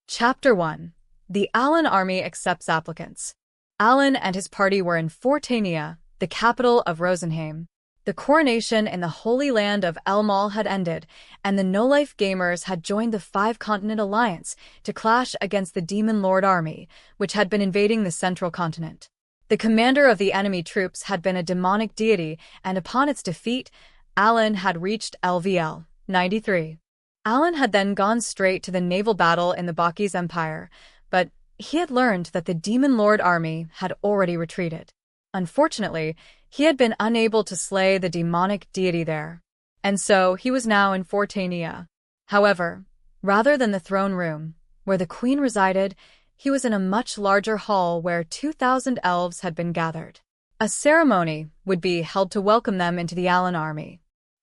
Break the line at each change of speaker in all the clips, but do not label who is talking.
Chapter 1. The Alan army accepts applicants. Alan and his party were in Fortania, the capital of Rosenheim. The coronation in the Holy Land of Albahal had ended, and the no-life gamers had joined the Five-Continent Alliance to clash against the Demon Lord army, which had been invading the central continent. The commander of the enemy troops had been a demonic deity, and upon its defeat, Alan had reached LVL 93. Alan had then gone straight to the naval battle in the Bakis Empire, but he had learned that the Demon Lord army had already retreated. Unfortunately, he had been unable to slay the demonic deity there, and so he was now in Fortania. However, rather than the throne room, where the queen resided, he was in a much larger hall where 2,000 elves had been gathered. A ceremony would be held to welcome them into the Alan army.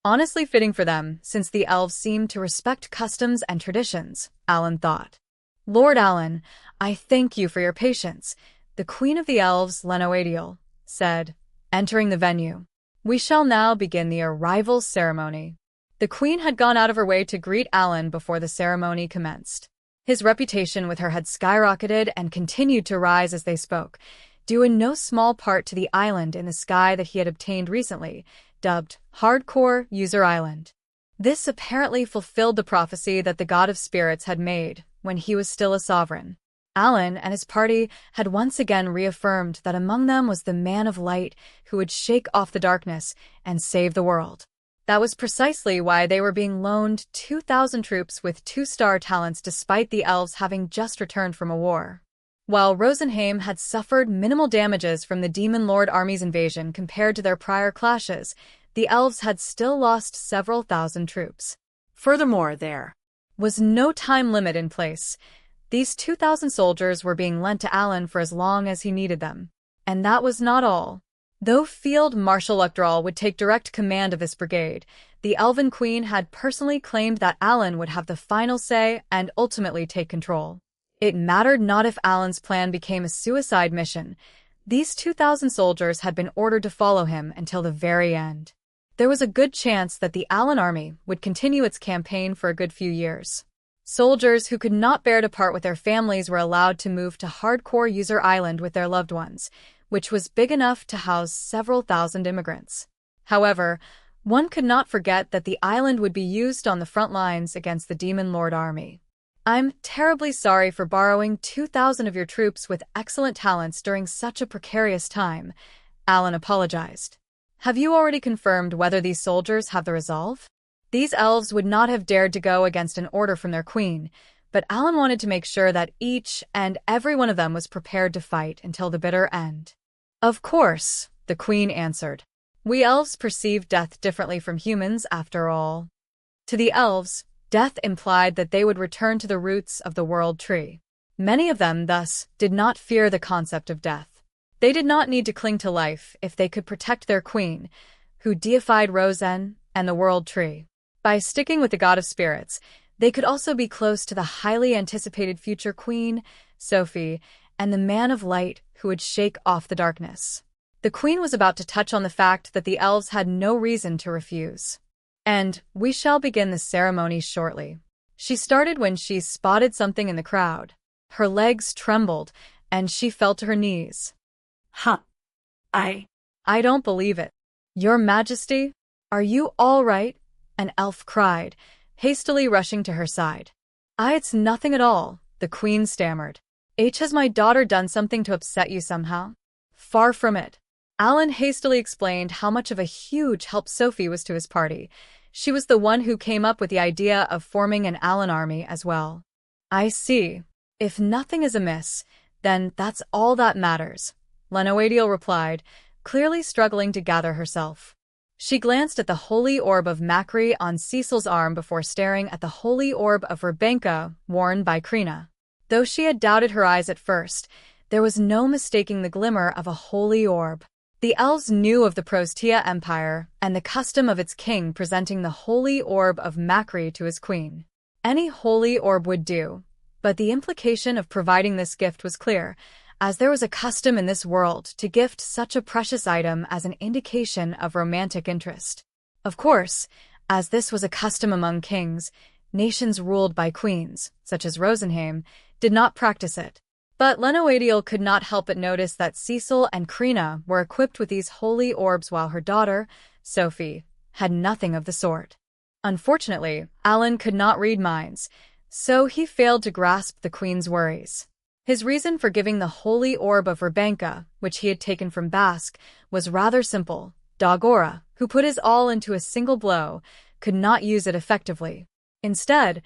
Honestly fitting for them, since the elves seemed to respect customs and traditions, Alan thought. Lord Alan, I thank you for your patience, the Queen of the Elves, Leilana, said, entering the venue. We shall now begin the arrival ceremony. The queen had gone out of her way to greet Alan before the ceremony commenced. His reputation with her had skyrocketed and continued to rise as they spoke, due in no small part to the island in the sky that he had obtained recently, dubbed Hardcore User Island. This apparently fulfilled the prophecy that the god of spirits had made when he was still a sovereign. Alan and his party had once again reaffirmed that among them was the man of light who would shake off the darkness and save the world. That was precisely why they were being loaned 2,000 troops with 2-star talents despite the elves having just returned from a war. While Rosenheim had suffered minimal damages from the Demon Lord army's invasion compared to their prior clashes, the elves had still lost several thousand troops.
Furthermore, there
was no time limit in place. These 2,000 soldiers were being lent to Alan for as long as he needed them. And that was not all. Though Field Marshal Uchtral would take direct command of this brigade, the Elven Queen had personally claimed that Alan would have the final say and ultimately take control. It mattered not if Alan's plan became a suicide mission. These 2,000 soldiers had been ordered to follow him until the very end. There was a good chance that the Alan army would continue its campaign for a good few years. Soldiers who could not bear to part with their families were allowed to move to Hardcore User Island with their loved ones, which was big enough to house several thousand immigrants. However, one could not forget that the island would be used on the front lines against the Demon Lord army. I'm terribly sorry for borrowing 2,000 of your troops with excellent talents during such a precarious time, Alan apologized. Have you already confirmed whether these soldiers have the resolve? These elves would not have dared to go against an order from their queen, but Alan wanted to make sure that each and every one of them was prepared to fight until the bitter end. Of course, the queen answered. We elves perceive death differently from humans, after all. To the elves, death implied that they would return to the roots of the world tree. Many of them, thus, did not fear the concept of death. They did not need to cling to life if they could protect their queen, who deified Rosen and the world tree. By sticking with the god of spirits, they could also be close to the highly anticipated future queen, Sophie, and the man of light who would shake off the darkness. The queen was about to touch on the fact that the elves had no reason to refuse. And we shall begin the ceremony shortly. She started when she spotted something in the crowd. Her legs trembled, and she fell to her knees.
Huh.
I don't believe it. Your Majesty, are you all right? An elf cried, hastily rushing to her side. It's nothing at all, the queen stammered. Has my daughter done something to upset you somehow? Far from it. Alan hastily explained how much of a huge help Sophie was to his party. She was the one who came up with the idea of forming an Alan army as well. I see. If nothing is amiss, then that's all that matters, Leilana replied, clearly struggling to gather herself. She glanced at the holy orb of Macri on Cecil's arm before staring at the holy orb of Rebenka, worn by Krina. Though she had doubted her eyes at first, there was no mistaking the glimmer of a holy orb. The elves knew of the Prostia Empire and the custom of its king presenting the holy orb of Macri to his queen. Any holy orb would do, but the implication of providing this gift was clear, as there was a custom in this world to gift such a precious item as an indication of romantic interest. Of course, as this was a custom among kings, nations ruled by queens, such as Rosenheim, did not practice it. But Lenoadiel could not help but notice that Cecil and Krina were equipped with these holy orbs while her daughter, Sophie, had nothing of the sort. Unfortunately, Alan could not read minds, so he failed to grasp the Queen's worries. His reason for giving the holy orb of Rebenka, which he had taken from Basque, was rather simple. Dagora, who put his all into a single blow, could not use it effectively. Instead,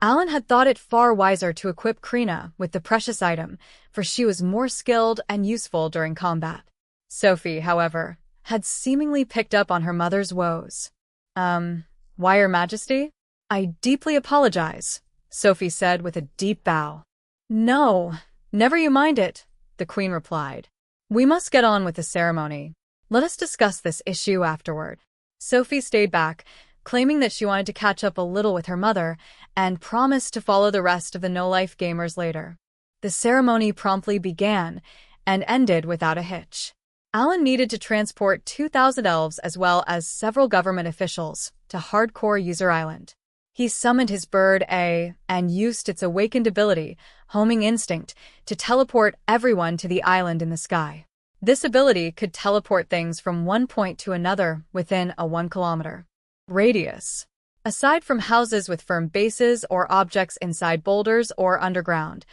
Alan had thought it far wiser to equip Krina with the precious item, for she was more skilled and useful during combat. Sophie, however, had seemingly picked up on her mother's woes. Why, Your Majesty? I deeply apologize, Sophie said with a deep bow. No, never you mind it, the Queen replied. We must get on with the ceremony. Let us discuss this issue afterward. Sophie stayed back, claiming that she wanted to catch up a little with her mother and promised to follow the rest of the no-life gamers later. The ceremony promptly began and ended without a hitch. Alan needed to transport 2,000 elves as well as several government officials to Hardcore User Island. He summoned his bird A and used its awakened ability, homing instinct, to teleport everyone to the island in the sky. This ability could teleport things from one point to another within a 1-kilometer radius. Aside from houses with firm bases or objects inside boulders or underground,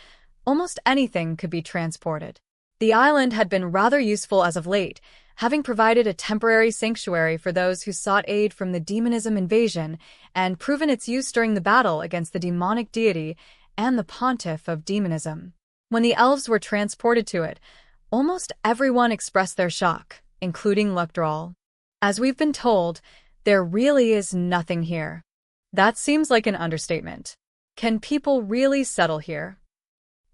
almost anything could be transported. The island had been rather useful as of late, having provided a temporary sanctuary for those who sought aid from the demonism invasion and proven its use during the battle against the demonic deity and the pontiff of demonism. When the elves were transported to it, almost everyone expressed their shock, including Luckdrawl. As we've been told, there really is nothing here. That seems like an understatement. Can people really settle here?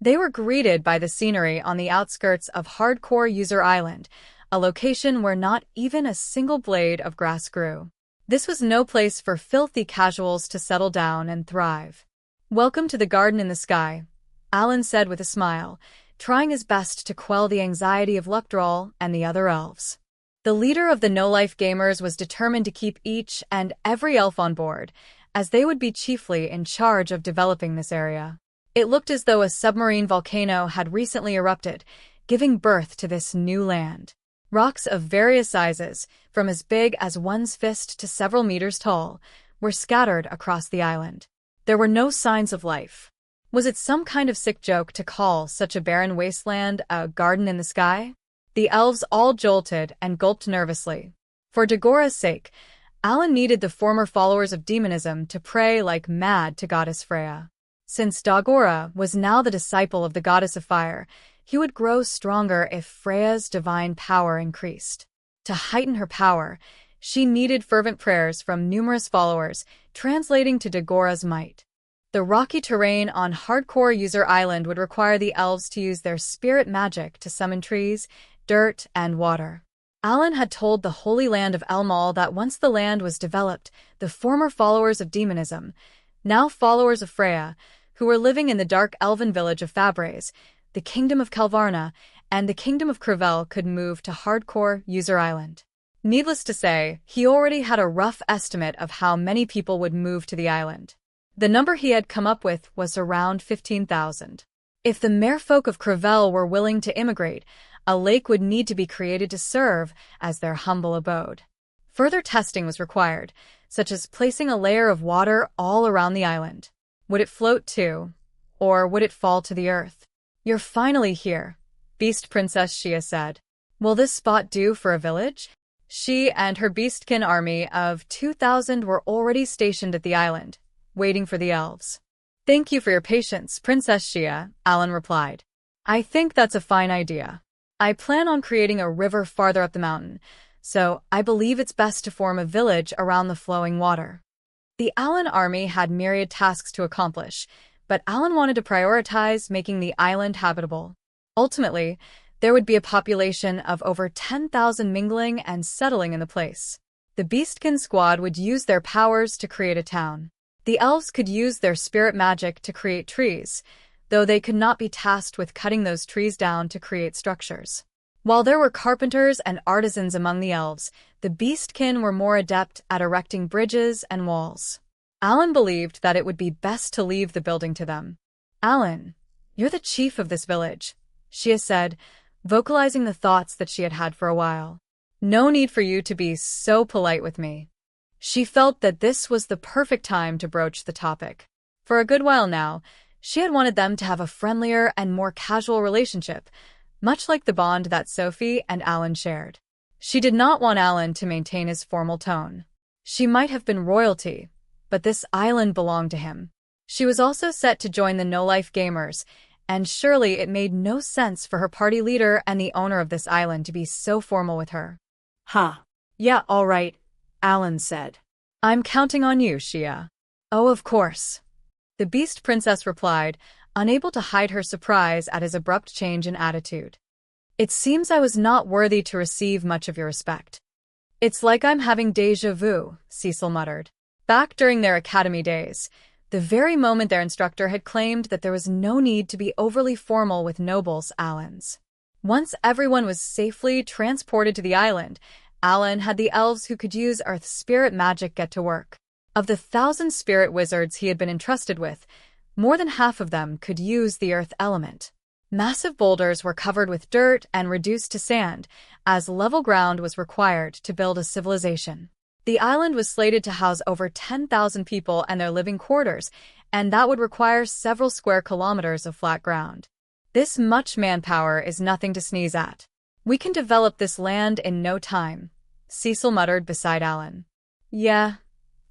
They were greeted by the scenery on the outskirts of Hardcore User Island, a location where not even a single blade of grass grew. This was no place for filthy casuals to settle down and thrive. Welcome to the garden in the sky, Alan said with a smile, trying his best to quell the anxiety of Luckdrawl and the other elves. The leader of the no-life gamers was determined to keep each and every elf on board, as they would be chiefly in charge of developing this area. It looked as though a submarine volcano had recently erupted, giving birth to this new land. Rocks of various sizes, from as big as one's fist to several meters tall, were scattered across the island. There were no signs of life. Was it some kind of sick joke to call such a barren wasteland a garden in the sky? The elves all jolted and gulped nervously. For Dagora's sake, Alan needed the former followers of demonism to pray like mad to Goddess Freya. Since Dagora was now the disciple of the Goddess of Fire, he would grow stronger if Freya's divine power increased. To heighten her power, she needed fervent prayers from numerous followers, translating to Dagora's might. The rocky terrain on Hardcore User Island would require the elves to use their spirit magic to summon trees, dirt, and water. Alan had told the Holy Land of Albahal that once the land was developed, the former followers of demonism, now followers of Freya, who were living in the dark elven village of Fabres, the Kingdom of Calvarna, and the Kingdom of Crevel could move to Hardcore User Island. Needless to say, he already had a rough estimate of how many people would move to the island. The number he had come up with was around 15,000. If the merfolk of Crevel were willing to immigrate, a lake would need to be created to serve as their humble abode. Further testing was required, such as placing a layer of water all around the island. Would it float too? Or would it fall to the earth? You're finally here, Beast Princess Shia said. Will this spot do for a village? She and her beastkin army of 2,000 were already stationed at the island, waiting for the elves. Thank you for your patience, Princess Shia, Alan replied. I think that's a fine idea. I plan on creating a river farther up the mountain, so I believe it's best to form a village around the flowing water. The Alan army had myriad tasks to accomplish, but Alan wanted to prioritize making the island habitable. Ultimately, there would be a population of over 10,000 mingling and settling in the place. The Beastkin squad would use their powers to create a town. The elves could use their spirit magic to create trees, though they could not be tasked with cutting those trees down to create structures. While there were carpenters and artisans among the elves, the Beastkin were more adept at erecting bridges and walls. Alan believed that it would be best to leave the building to them. Alan, "You're the chief of this village," Shia said, vocalizing the thoughts that she had had for a while. "No need for you to be so polite with me." She felt that this was the perfect time to broach the topic. For a good while now, she had wanted them to have a friendlier and more casual relationship, much like the bond that Sophie and Alan shared. She did not want Alan to maintain his formal tone. She might have been royalty, but this island belonged to him. She was also set to join the no-life gamers, and surely it made no sense for her party leader and the owner of this island to be so formal with her.
"Huh. Yeah, all right," Alan said.
"I'm counting on you, Shia." "Oh, of course," the Beast Princess replied, unable to hide her surprise at his abrupt change in attitude. "It seems I was not worthy to receive much of your respect." "It's like I'm having déjà vu," Cecil muttered. Back during their academy days, the very moment their instructor had claimed that there was no need to be overly formal with nobles Alans. Once everyone was safely transported to the island, Alan had the elves who could use earth spirit magic get to work. Of the 1,000 spirit wizards he had been entrusted with, more than half of them could use the earth element. Massive boulders were covered with dirt and reduced to sand, as level ground was required to build a civilization. The island was slated to house over 10,000 people and their living quarters, and that would require several square kilometers of flat ground. "This much manpower is nothing to sneeze at. We can develop this land in no time," Cecil muttered beside Alan. "Yeah,"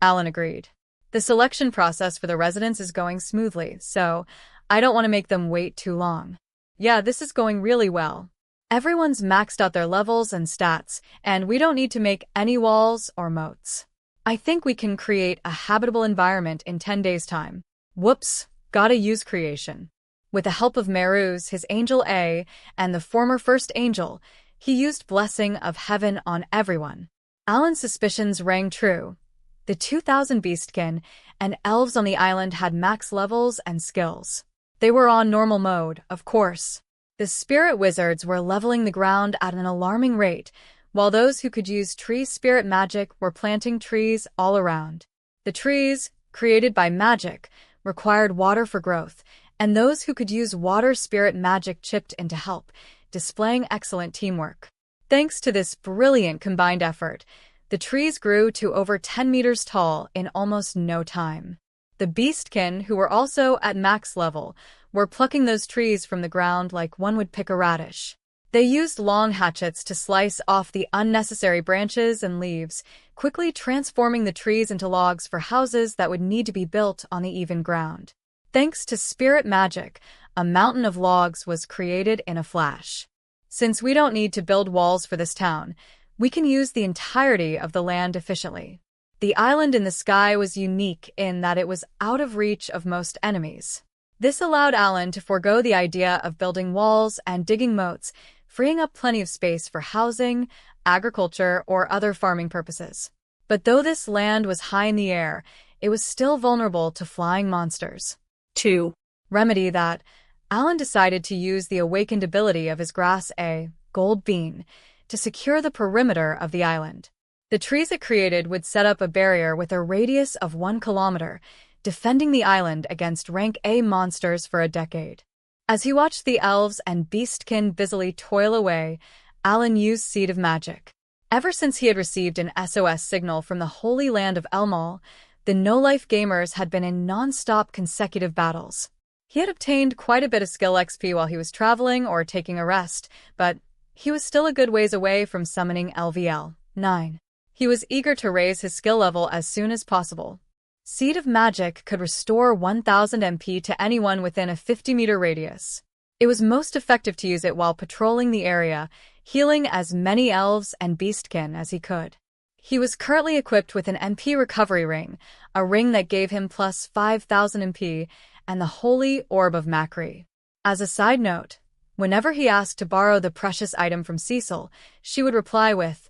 Alan agreed. "The selection process for the residents is going smoothly, so I don't want to make them wait too long." "Yeah, this is going really well. Everyone's maxed out their levels and stats, and we don't need to make any walls or moats. I think we can create a habitable environment in 10 days' time." Whoops, gotta use creation. With the help of Meruz, his Angel A, and the former First Angel, he used Blessing of Heaven on everyone. Alan's suspicions rang true. The 2,000 beastkin and elves on the island had max levels and skills. They were on normal mode, of course. The spirit wizards were leveling the ground at an alarming rate, while those who could use tree spirit magic were planting trees all around. The trees, created by magic, required water for growth, and those who could use water spirit magic chipped in to help, displaying excellent teamwork. Thanks to this brilliant combined effort, the trees grew to over 10 meters tall in almost no time. The beastkin, who were also at max level, were plucking those trees from the ground like one would pick a radish. They used long hatchets to slice off the unnecessary branches and leaves, quickly transforming the trees into logs for houses that would need to be built on the even ground. Thanks to spirit magic, a mountain of logs was created in a flash. "Since we don't need to build walls for this town, we can use the entirety of the land efficiently." The island in the sky was unique in that it was out of reach of most enemies. This allowed Alan to forego the idea of building walls and digging moats, freeing up plenty of space for housing, agriculture, or other farming purposes. But though this land was high in the air, it was still vulnerable to flying monsters.
To
remedy that, Alan decided to use the awakened ability of his grass A, gold bean, to secure the perimeter of the island. The trees it created would set up a barrier with a radius of 1 kilometer, defending the island against rank A monsters for a decade. As he watched the elves and beastkin busily toil away, Alan used Seed of Magic. Ever since he had received an SOS signal from the Holy Land of Albahal, the no-life gamers had been in non-stop consecutive battles. He had obtained quite a bit of skill XP while he was traveling or taking a rest, but he was still a good ways away from summoning LVL 9. He was eager to raise his skill level as soon as possible. Seed of Magic could restore 1,000 MP to anyone within a 50-meter radius. It was most effective to use it while patrolling the area, healing as many elves and beastkin as he could. He was currently equipped with an MP recovery ring, a ring that gave him plus 5,000 MP, and the Holy Orb of Macri. As a side note, whenever he asked to borrow the precious item from Cecil, she would reply with,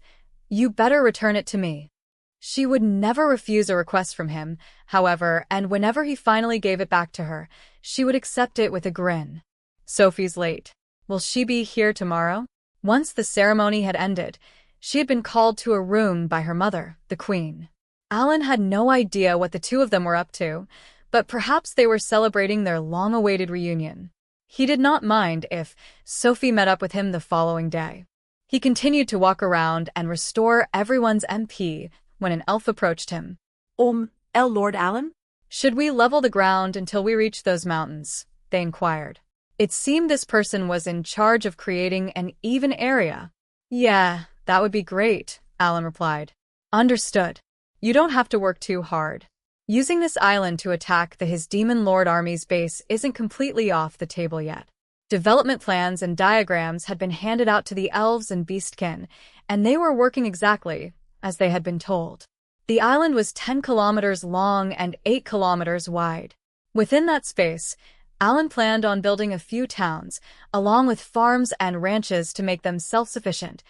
"You better return it to me." She would never refuse a request from him, however, and whenever he finally gave it back to her, she would accept it with a grin. Sophie's late. Will she be here tomorrow? Once the ceremony had ended, she had been called to a room by her mother, the Queen. Alan had no idea what the two of them were up to, but perhaps they were celebrating their long-awaited reunion. He did not mind if Sophie met up with him the following day. He continued to walk around and restore everyone's MP when an elf approached him.
Lord Alan?
Should we level the ground until we reach those mountains? They inquired. It seemed this person was in charge of creating an even area. Yeah, that would be great, Alan replied. Understood. You don't have to work too hard. Using this island to attack his Demon Lord army's base isn't completely off the table yet. Development plans and diagrams had been handed out to the elves and beastkin, and they were working exactly as they had been told. The island was 10 kilometers long and 8 kilometers wide. Within that space, Alan planned on building a few towns, along with farms and ranches to make them self-sufficient,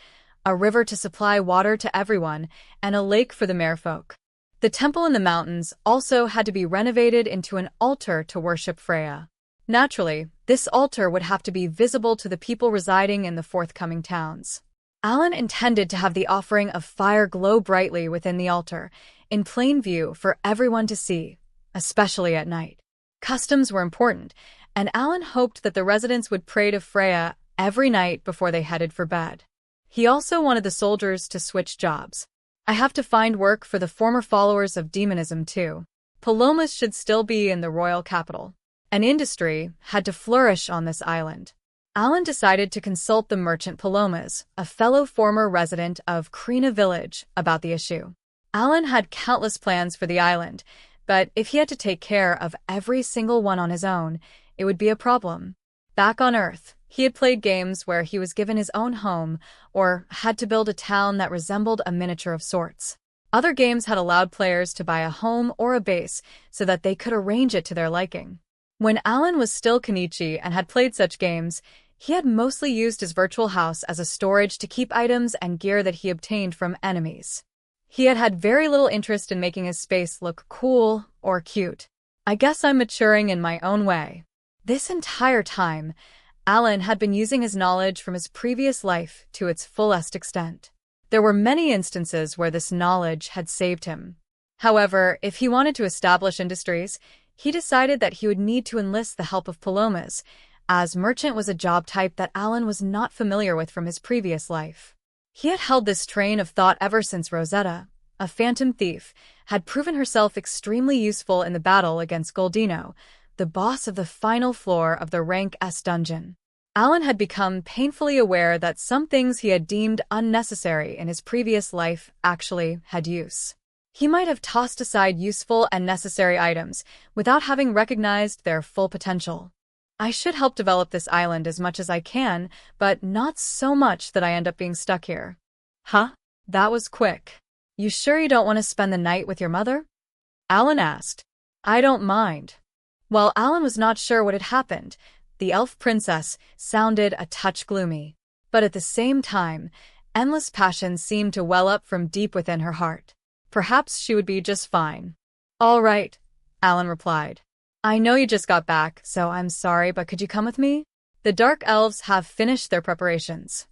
a river to supply water to everyone, and a lake for the merfolk. The temple in the mountains also had to be renovated into an altar to worship Freya. Naturally, this altar would have to be visible to the people residing in the forthcoming towns. Alan intended to have the offering of fire glow brightly within the altar, in plain view for everyone to see, especially at night. Customs were important, and Alan hoped that the residents would pray to Freya every night before they headed for bed. He also wanted the soldiers to switch jobs. I have to find work for the former followers of demonism too. Pelomas should still be in the royal capital. An industry had to flourish on this island. Alan decided to consult the merchant Pelomas, a fellow former resident of Krina village, about the issue. Alan had countless plans for the island, but if he had to take care of every single one on his own, it would be a problem. Back on Earth, he had played games where he was given his own home or had to build a town that resembled a miniature of sorts. Other games had allowed players to buy a home or a base so that they could arrange it to their liking. When Alan was still Kenichi and had played such games, he had mostly used his virtual house as a storage to keep items and gear that he obtained from enemies. He had had very little interest in making his space look cool or cute. I guess I'm maturing in my own way. This entire time, Alan had been using his knowledge from his previous life to its fullest extent. There were many instances where this knowledge had saved him. However, if he wanted to establish industries, he decided that he would need to enlist the help of Pelomas, as merchant was a job type that Alan was not familiar with from his previous life. He had held this train of thought ever since Rosetta, a phantom thief, had proven herself extremely useful in the battle against Goldino, the boss of the final floor of the Rank S dungeon. Alan had become painfully aware that some things he had deemed unnecessary in his previous life actually had use. He might have tossed aside useful and necessary items without having recognized their full potential. I should help develop this island as much as I can, but not so much that I end up being stuck here. Huh? That was quick. You sure you don't want to spend the night with your mother? Alan asked. I don't mind. While Alan was not sure what had happened, the elf princess sounded a touch gloomy. But at the same time, endless passion seemed to well up from deep within her heart. Perhaps she would be just fine. All right, Alan replied. I know you just got back, so I'm sorry, but could you come with me? The dark elves have finished their preparations.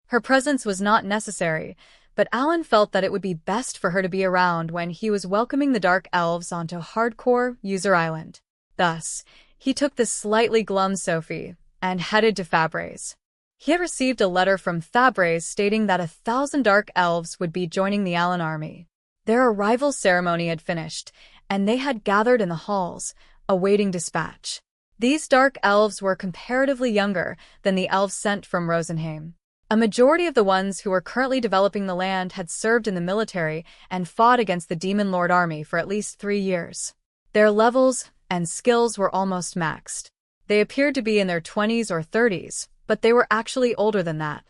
Her presence was not necessary, but Alan felt that it would be best for her to be around when he was welcoming the dark elves onto Hardcore User Island. Thus, he took the slightly glum Sophie and headed to Fabre's. He had received a letter from Fabre's stating that 1,000 dark elves would be joining the Alan army. Their arrival ceremony had finished, and they had gathered in the halls, awaiting dispatch. These dark elves were comparatively younger than the elves sent from Rosenheim. A majority of the ones who were currently developing the land had served in the military and fought against the Demon Lord army for at least 3 years. Their levels and skills were almost maxed. They appeared to be in their 20s or 30s, but they were actually older than that.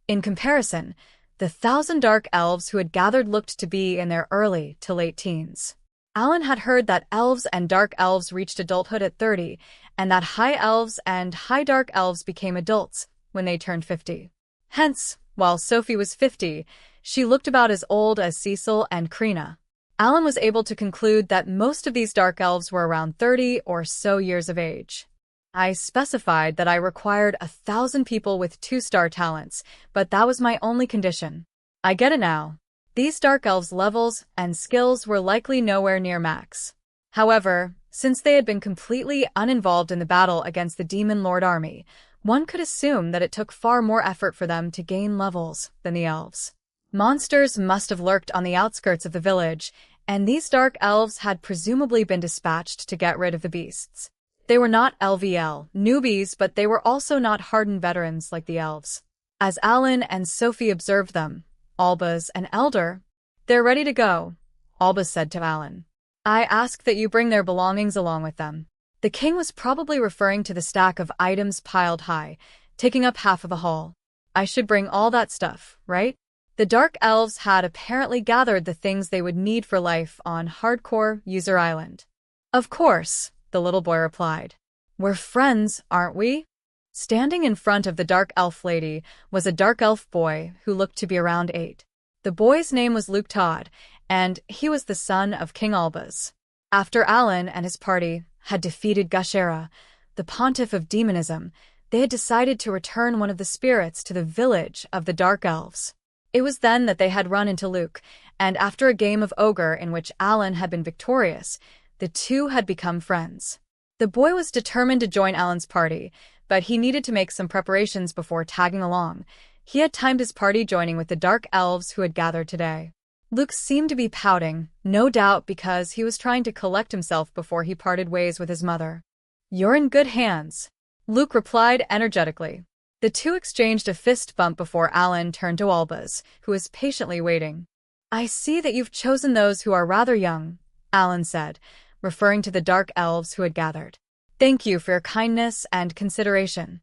In comparison, the 1,000 dark elves who had gathered looked to be in their early to late teens. Alan had heard that elves and dark elves reached adulthood at 30, and that high elves and high dark elves became adults when they turned 50. Hence, while Sophie was 50, she looked about as old as Cecil and Krina. Alan was able to conclude that most of these dark elves were around 30 or so years of age. I specified that I required 1,000 people with 2-star talents, but that was my only condition. I get it now. These dark elves' levels and skills were likely nowhere near max. However, Since they had been completely uninvolved in the battle against the Demon Lord army, one could assume that it took far more effort for them to gain levels than the elves. Monsters must have lurked on the outskirts of the village, and these dark elves had presumably been dispatched to get rid of the beasts. They were not LVL newbies, but they were also not hardened veterans like the elves. As Alan and Sophie observed them, Olbaas and Elder, "They're ready to go," Olbaas said to Alan. "I ask that you bring their belongings along with them." The king was probably referring to the stack of items piled high, taking up half of the hall. "I should bring all that stuff, right?" The dark elves had apparently gathered the things they would need for life on hardcore User Island. "Of course," the little boy replied. "We're friends, aren't we?" Standing in front of the dark elf lady was a dark elf boy who looked to be around 8. The boy's name was Luke Todd, and he was the son of King Olbaas. After Alan and his party had defeated Gushera, the pontiff of demonism, they had decided to return one of the spirits to the village of the dark elves. It was then that they had run into Luke, and after a game of ogre in which Alan had been victorious, the two had become friends. The boy was determined to join Alan's party, but he needed to make some preparations before tagging along. He had timed his party joining with the dark elves who had gathered today. Luke seemed to be pouting, no doubt because he was trying to collect himself before he parted ways with his mother. "You're in good hands," Luke replied energetically. The two exchanged a fist bump before Alan turned to Olbaas, who was patiently waiting. "I see that you've chosen those who are rather young," Alan said, referring to the dark elves who had gathered. "Thank you for your kindness and consideration."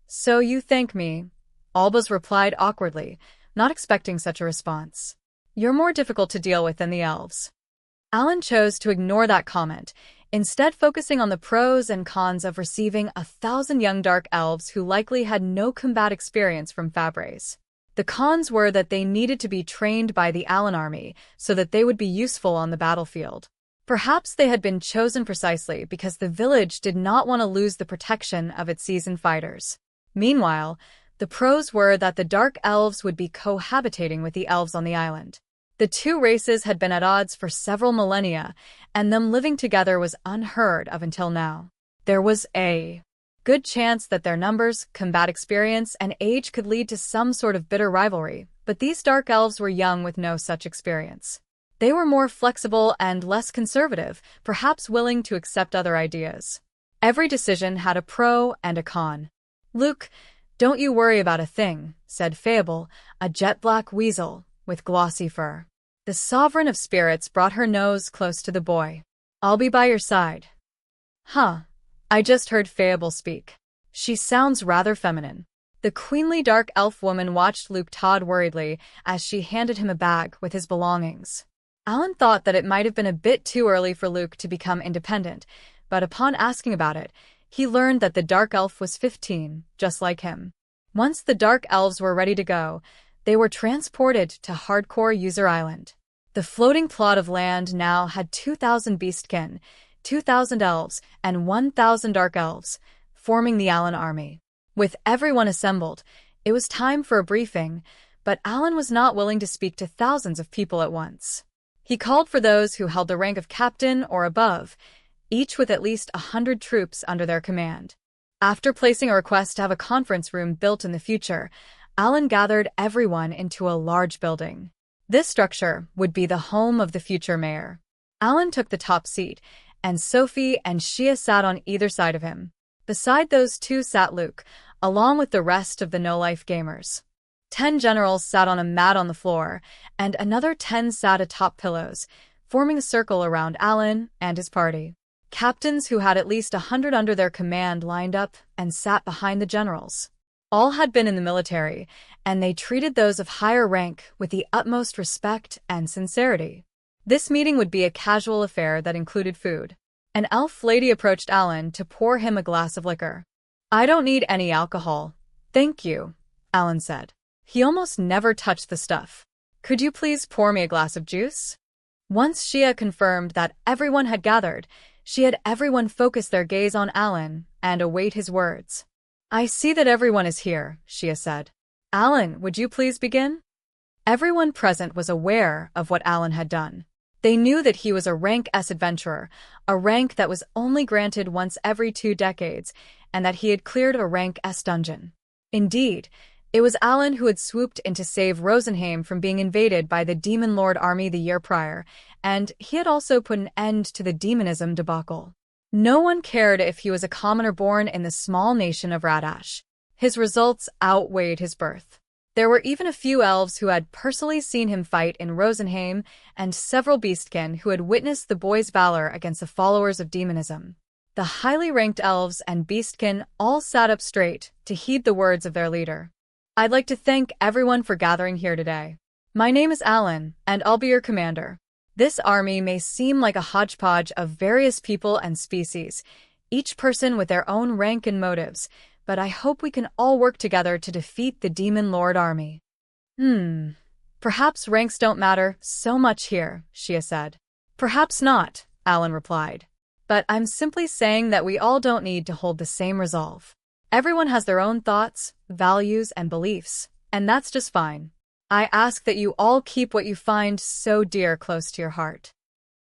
So you thank me," Olbaas replied awkwardly, not expecting such a response. "You're more difficult to deal with than the elves." Alan chose to ignore that comment, instead focusing on the pros and cons of receiving 1,000 young dark elves who likely had no combat experience from Fabres. The cons were that they needed to be trained by the Alan army so that they would be useful on the battlefield. Perhaps they had been chosen precisely because the village did not want to lose the protection of its seasoned fighters. Meanwhile, the pros were that the dark elves would be cohabitating with the elves on the island. The two races had been at odds for several millennia, and them living together was unheard of until now. There was a good chance that their numbers, combat experience, and age could lead to some sort of bitter rivalry, but these dark elves were young with no such experience. They were more flexible and less conservative, perhaps willing to accept other ideas. Every decision had a pro and a con. "Luke, don't you worry about a thing," said Fable, a jet-black weasel with glossy fur. The sovereign of spirits brought her nose close to the boy. "I'll be by your side." "Huh. I just heard Fable speak. She sounds rather feminine." The queenly dark elf woman watched Luke Todd worriedly as she handed him a bag with his belongings. Alan thought that it might have been a bit too early for Luke to become independent, but upon asking about it, he learned that the dark elf was 15, just like him. Once the dark elves were ready to go, they were transported to hardcore User Island. The floating plot of land now had 2,000 beastkin, 2,000 elves, and 1,000 dark elves, forming the Alan army. With everyone assembled, it was time for a briefing, but Alan was not willing to speak to thousands of people at once. He called for those who held the rank of captain or above, each with at least 100 troops under their command. After placing a request to have a conference room built in the future, Alan gathered everyone into a large building. This structure would be the home of the future mayor. Alan took the top seat, and Sophie and Shia sat on either side of him. Beside those two sat Luke, along with the rest of the no-life gamers. 10 generals sat on a mat on the floor, and another 10 sat atop pillows, forming a circle around Alan and his party. Captains who had at least 100 under their command lined up and sat behind the generals. All had been in the military, and they treated those of higher rank with the utmost respect and sincerity. This meeting would be a casual affair that included food. An elf lady approached Alan to pour him a glass of liquor. "I don't need any alcohol, thank you," Alan said. He almost never touched the stuff. "Could you please pour me a glass of juice?" Once Shia confirmed that everyone had gathered, she had everyone focus their gaze on Alan and await his words. "I see that everyone is here," Shia said. "Alan, would you please begin?" Everyone present was aware of what Alan had done. They knew that he was a rank S adventurer, a rank that was only granted once every 2 decades, and that he had cleared a rank S dungeon. Indeed, it was Alan who had swooped in to save Rosenheim from being invaded by the Demon Lord army the year prior, and he had also put an end to the demonism debacle. No one cared if he was a commoner born in the small nation of Radash. His results outweighed his birth. There were even a few elves who had personally seen him fight in Rosenheim, and several beastkin who had witnessed the boy's valor against the followers of demonism. The highly ranked elves and beastkin all sat up straight to heed the words of their leader. I'd like to thank everyone for gathering here today. My name is Alan, and I'll be your commander. This army may seem like a hodgepodge of various people and species, each person with their own rank and motives, but I hope we can all work together to defeat the Demon Lord army. Perhaps ranks don't matter so much here, Shia said. Perhaps not, Alan replied. But I'm simply saying that we all don't need to hold the same resolve. Everyone has their own thoughts, values, and beliefs, and that's just fine. I ask that you all keep what you find so dear close to your heart.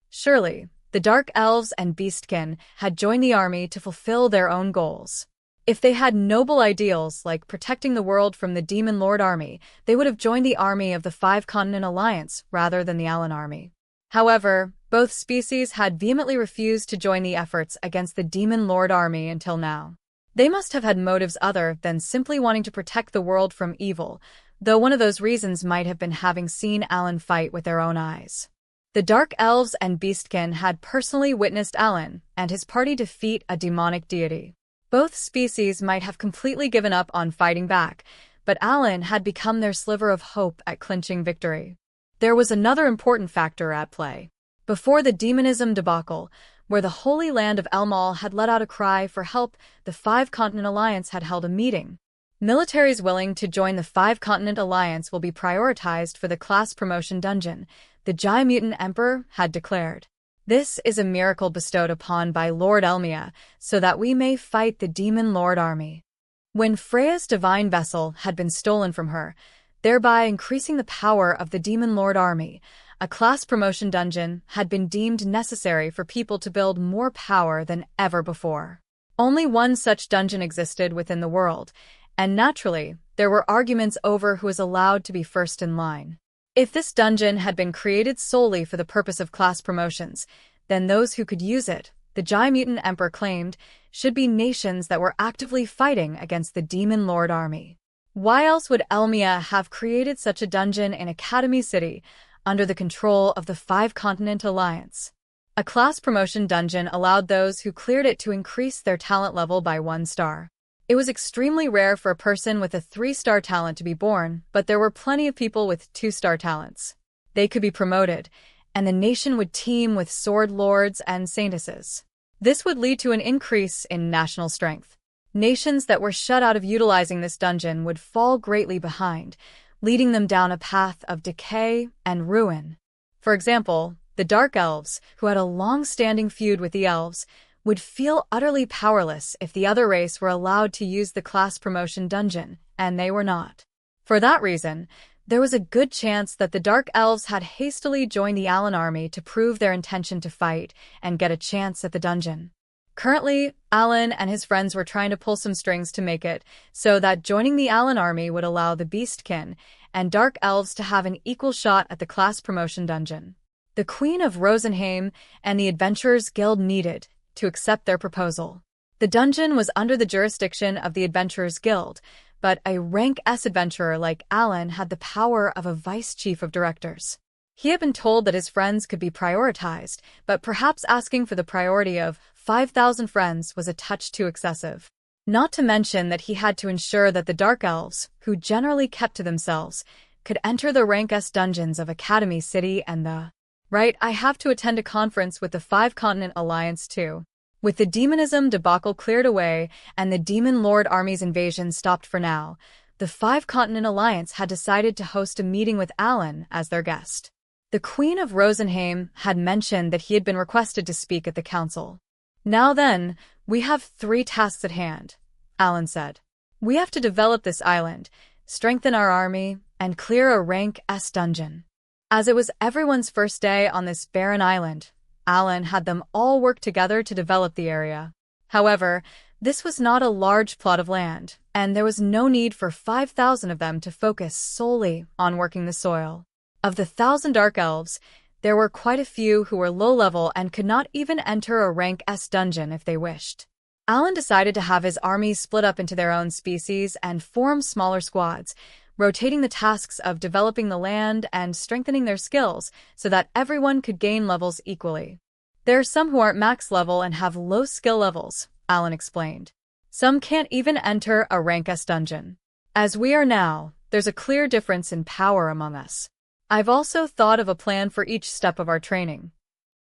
Surely, the Dark Elves and Beastkin had joined the army to fulfill their own goals. If they had noble ideals like protecting the world from the Demon Lord army, they would have joined the army of the Five-Continent Alliance rather than the Alan army. However, both species had vehemently refused to join the efforts against the Demon Lord army until now. They must have had motives other than simply wanting to protect the world from evil, though one of those reasons might have been having seen Alan fight with their own eyes. The Dark Elves and Beastkin had personally witnessed Alan and his party defeat a demonic deity. Both species might have completely given up on fighting back, but Alan had become their sliver of hope at clinching victory. There was another important factor at play. Before the demonism debacle, where the Holy Land of Albahal had let out a cry for help, the Five-Continent Alliance had held a meeting. Militaries willing to join the Five-Continent Alliance will be prioritized for the class promotion dungeon, the Giant Mutant Emperor had declared. This is a miracle bestowed upon by Lord Helmios, so that we may fight the Demon Lord army. When Freya's divine vessel had been stolen from her, thereby increasing the power of the Demon Lord army, a class promotion dungeon had been deemed necessary for people to build more power than ever before. Only one such dungeon existed within the world, and naturally, there were arguments over who was allowed to be first in line. If this dungeon had been created solely for the purpose of class promotions, then those who could use it, the Giant Mutant Emperor claimed, should be nations that were actively fighting against the Demon Lord army. Why else would Helmios have created such a dungeon in Academy City, under the control of the Five-Continent Alliance? A class promotion dungeon allowed those who cleared it to increase their talent level by 1 star. It was extremely rare for a person with a 3-star talent to be born, but there were plenty of people with 2-star talents. They could be promoted, and the nation would team with sword lords and saintesses. This would lead to an increase in national strength. Nations that were shut out of utilizing this dungeon would fall greatly behind, leading them down a path of decay and ruin. For example, the Dark Elves, who had a long-standing feud with the Elves, would feel utterly powerless if the other race were allowed to use the class promotion dungeon, and they were not. For that reason, there was a good chance that the Dark Elves had hastily joined the Alan army to prove their intention to fight and get a chance at the dungeon. Currently, Alan and his friends were trying to pull some strings to make it so that joining the Alan army would allow the Beastkin and Dark Elves to have an equal shot at the class promotion dungeon. The Queen of Rosenheim and the Adventurers Guild needed to accept their proposal. The dungeon was under the jurisdiction of the Adventurers Guild, but a rank S adventurer like Alan had the power of a vice chief of directors. He had been told that his friends could be prioritized, but perhaps asking for the priority of 5,000 friends was a touch too excessive. Not to mention that he had to ensure that the Dark Elves, who generally kept to themselves, could enter the rank S dungeons of Academy City and the I have to attend a conference with the Five-Continent Alliance too. With the demonism debacle cleared away and the Demon Lord army's invasion stopped for now, the Five-Continent Alliance had decided to host a meeting with Alan as their guest. The Queen of Rosenheim had mentioned that he had been requested to speak at the council. Now then, we have 3 tasks at hand, Alan said. We have to develop this island, strengthen our army, and clear a rank S dungeon. As it was everyone's first day on this barren island, Alan had them all work together to develop the area. However, this was not a large plot of land, and there was no need for 5,000 of them to focus solely on working the soil. Of the 1,000 dark elves, there were quite a few who were low-level and could not even enter a rank S dungeon if they wished. Alan decided to have his army split up into their own species and form smaller squads, rotating the tasks of developing the land and strengthening their skills so that everyone could gain levels equally. There are some who aren't max level and have low skill levels, Alan explained. Some can't even enter a rank S dungeon. As we are now, there's a clear difference in power among us. I've also thought of a plan for each step of our training.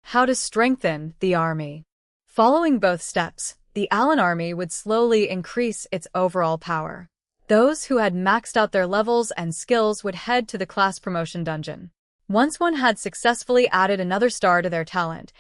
How to strengthen the army. Following both steps, the Alan army would slowly increase its overall power. Those who had maxed out their levels and skills would head to the class promotion dungeon. Once one had successfully added another star to their talent,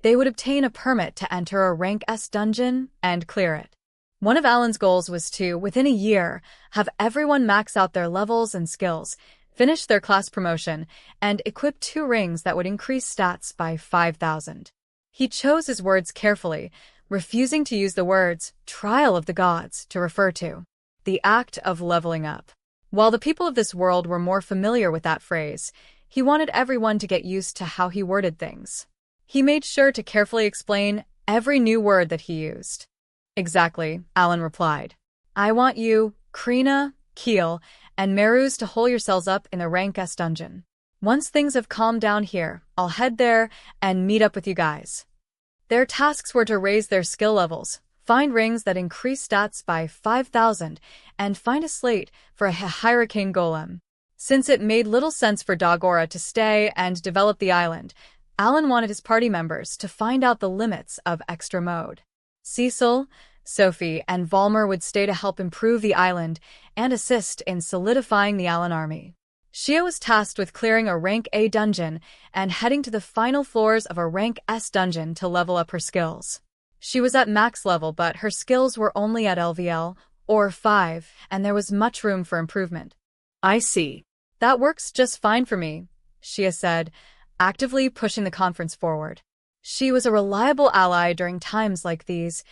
they would obtain a permit to enter a rank S dungeon and clear it. One of Alan's goals was to, within a year, have everyone max out their levels and skills, finish their class promotion, and equip 2 rings that would increase stats by 5,000. He chose his words carefully, refusing to use the words "trial of the gods" to refer to the act of leveling up. While the people of this world were more familiar with that phrase, he wanted everyone to get used to how he worded things. He made sure to carefully explain every new word that he used. Exactly, Alan replied. I want you, Krina, Keel, and Meruz to hole yourselves up in the rank S dungeon. Once things have calmed down here, I'll head there and meet up with you guys. Their tasks were to raise their skill levels, find rings that increase stats by 5,000, and find a slate for a hurricane golem. Since it made little sense for Dagora to stay and develop the island, Alan wanted his party members to find out the limits of extra mode. Cecil, Sophie, and Valmer would stay to help improve the island and assist in solidifying the Alan army. Shia was tasked with clearing a rank A dungeon and heading to the final floors of a rank S dungeon to level up her skills. She was at max level, but her skills were only at LVL, or 5, and there was much room for improvement.
I see.
That works just fine for me, Shia said, actively pushing the conference forward. She was a reliable ally during times like these,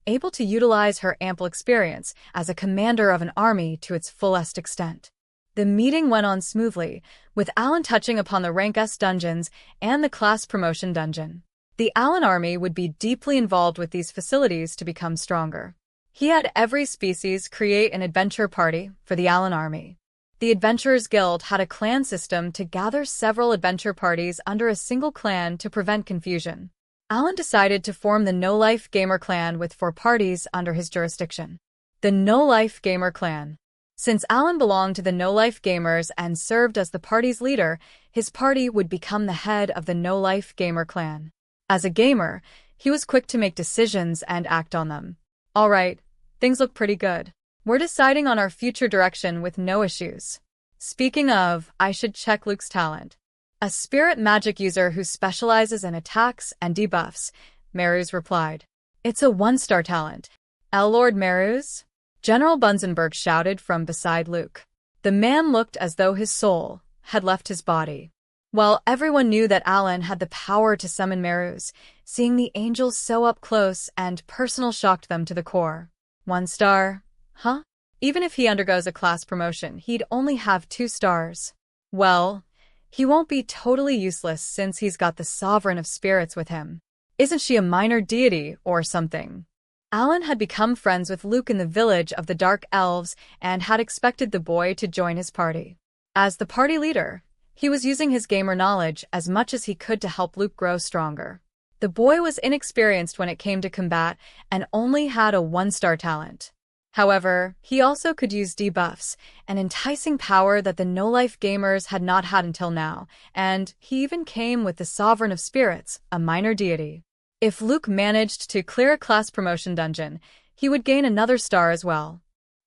able to utilize her ample experience as a commander of an army to its fullest extent. The meeting went on smoothly, with Alan touching upon the rank S dungeons and the class promotion dungeon. The Alan army would be deeply involved with these facilities to become stronger. He had every species create an adventure party for the Alan army. The Adventurers Guild had a clan system to gather several adventure parties under a single clan to prevent confusion. Alan decided to form the No Life Gamer clan with 4 parties under his jurisdiction. The No Life Gamer clan. Since Alan belonged to the No Life Gamers and served as the party's leader, his party would become the head of the No Life Gamer clan. As a gamer, he was quick to make decisions and act on them. All right, things look pretty good. We're deciding on our future direction with no issues. Speaking of, I should check Luke's talent. A spirit magic user who specializes in attacks and debuffs, Meruz replied. It's a 1-star talent. Lord Meruz? General Bunzenberg shouted from beside Luke. The man looked as though his soul had left his body. While everyone knew that Alan had the power to summon Meruz, seeing the angels so up close and personal shocked them to the core. 1 star? Huh? Even if he undergoes a class promotion, he'd only have 2 stars. Well, he won't be totally useless since he's got the Sovereign of Spirits with him. Isn't she a minor deity or something? Alan had become friends with Luke in the village of the Dark Elves and had expected the boy to join his party. As the party leader, he was using his gamer knowledge as much as he could to help Luke grow stronger. The boy was inexperienced when it came to combat and only had a 1-star talent. However, he also could use debuffs, an enticing power that the no-life gamers had not had until now, and he even came with the Sovereign of Spirits, a minor deity. If Luke managed to clear a class promotion dungeon, he would gain another star as well.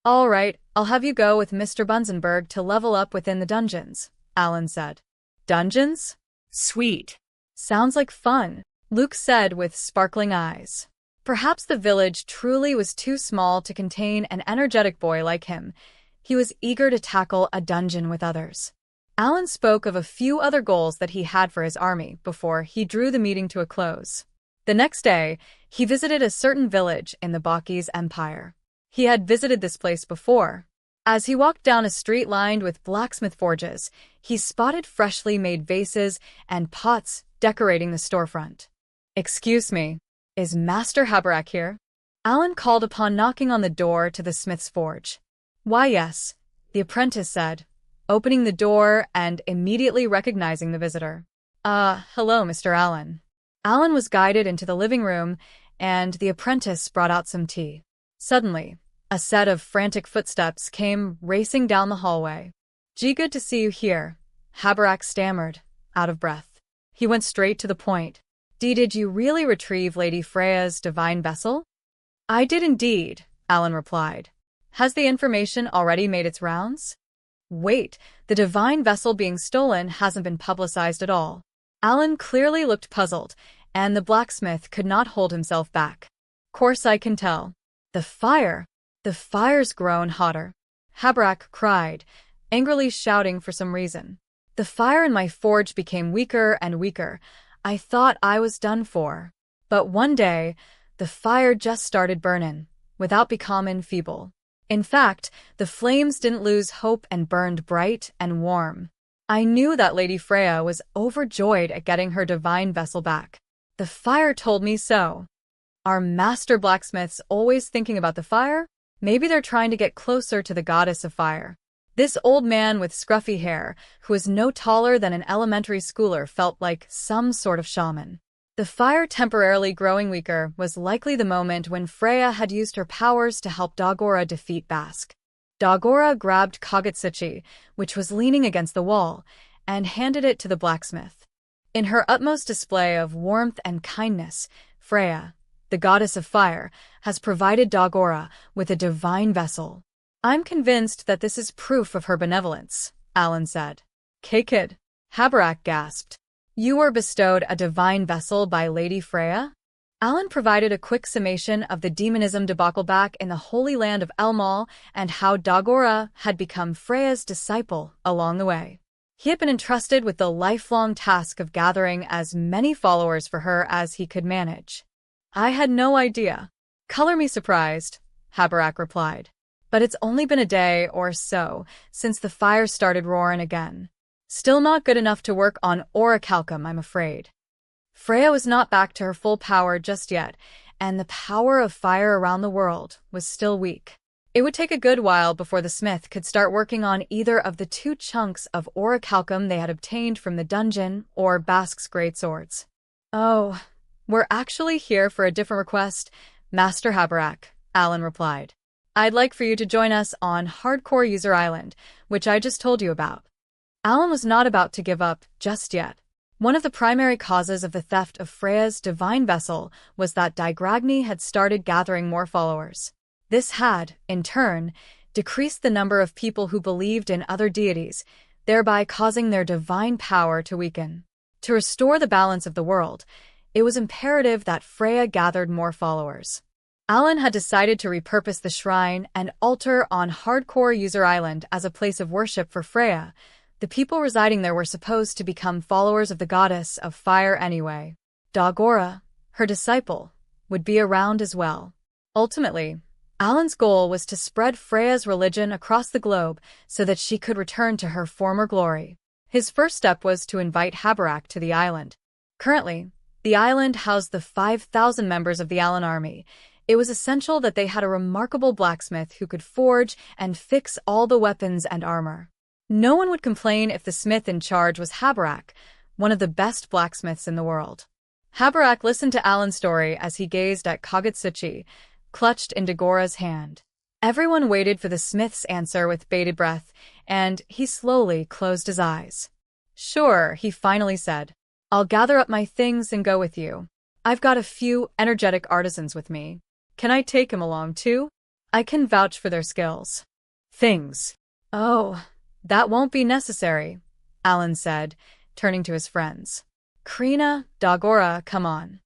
All right, I'll have you go with Mr. Bunzenberg to level up within the dungeons, Alan said. Dungeons?
Sweet.
Sounds like fun, Luke said with sparkling eyes. Perhaps the village truly was too small to contain an energetic boy like him. He was eager to tackle a dungeon with others. Alan spoke of a few other goals that he had for his army before he drew the meeting to a close. The next day, he visited a certain village in the Bakis Empire. He had visited this place before. As he walked down a street lined with blacksmith forges, he spotted freshly made vases and pots decorating the storefront. "Excuse me, is Master Habarak here?" Alan called upon, knocking on the door to the smith's forge. "Why, yes," the apprentice said, opening the door and immediately recognizing the visitor. Hello, Mr. Allen." Alan was guided into the living room, and the apprentice brought out some tea. Suddenly, a set of frantic footsteps came racing down the hallway. "Gee, good to see you here," Habarak stammered, out of breath. He went straight to the point. Did you really retrieve Lady Freya's divine vessel?" "I did indeed," Alan replied. "Has the information already made its rounds?" "Wait, the divine vessel being stolen hasn't been publicized at all." Alan clearly looked puzzled, and the blacksmith could not hold himself back. "Course I can tell." "The fire! The fire's grown hotter," Habarak cried, angrily shouting for some reason. "The fire in my forge became weaker and weaker. I thought I was done for. But one day, the fire just started burnin', without becoming feeble. In fact, the flames didn't lose hope and burned bright and warm. I knew that Lady Freya was overjoyed at getting her divine vessel back. The fire told me so." "Are master blacksmiths always thinking about the fire? Maybe they're trying to get closer to the goddess of fire." This old man with scruffy hair, who was no taller than an elementary schooler, felt like some sort of shaman. The fire temporarily growing weaker was likely the moment when Freya had used her powers to help Dagora defeat Bask. Dagora grabbed Kagutsuchi, which was leaning against the wall, and handed it to the blacksmith. In her utmost display of warmth and kindness, Freya, the goddess of fire, has provided Dagora with a divine vessel. "I'm convinced that this is proof of her benevolence," Alan said. "Kid," Habarak gasped. "You were bestowed a divine vessel by Lady Freya?" Alan provided a quick summation of the demonism debacle back in the Holy Land of Albahal and how Dagora had become Freya's disciple along the way. He had been entrusted with the lifelong task of gathering as many followers for her as he could manage. "I had no idea." "Color me surprised," Habarak replied. "But it's only been a day or so since the fire started roaring again. Still not good enough to work on Orichalcum, I'm afraid." Freya was not back to her full power just yet, and the power of fire around the world was still weak. It would take a good while before the smith could start working on either of the 2 chunks of Orichalcum they had obtained from the dungeon or Bask's great swords. "Oh, we're actually here for a different request, Master Habarak," Alan replied. "I'd like for you to join us on Hardcore User Island, which I just told you about." Alan was not about to give up just yet. One of the primary causes of the theft of Freya's divine vessel was that Daigragni had started gathering more followers. This had, in turn, decreased the number of people who believed in other deities, thereby causing their divine power to weaken. To restore the balance of the world, it was imperative that Freya gathered more followers. Alan had decided to repurpose the shrine and altar on Hardcore User Island as a place of worship for Freya. The people residing there were supposed to become followers of the goddess of fire anyway. Dagora, her disciple, would be around as well. Ultimately, Alan's goal was to spread Freya's religion across the globe so that she could return to her former glory. His first step was to invite Habarak to the island. Currently, the island housed the 5,000 members of the Alan army. It was essential that they had a remarkable blacksmith who could forge and fix all the weapons and armor. No one would complain if the smith in charge was Habarak, one of the best blacksmiths in the world. Habarak listened to Alan's story as he gazed at Kagutsuchi, clutched in Dagora's hand. Everyone waited for the smith's answer with bated breath, and he slowly closed his eyes. "Sure," he finally said. "I'll gather up my things and go with you. I've got a few energetic artisans with me. Can I take him along too? I can vouch for their skills." "Things. Oh, that won't be necessary," Alan said, turning to his friends. "Krina, Dagora, come on."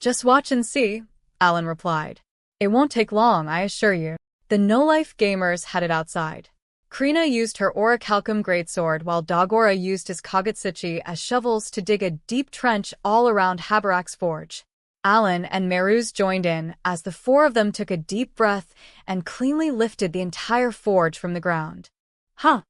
"Just watch and see," Alan replied. "It won't take long, I assure you." The no-life gamers headed outside. Krina used her Orichalcum greatsword while Dagora used his Kagutsuchi as shovels to dig a deep trench all around Habarak's forge. Alan and Meruz joined in as the four of them took a deep breath and cleanly lifted the entire forge from the ground.
Huh.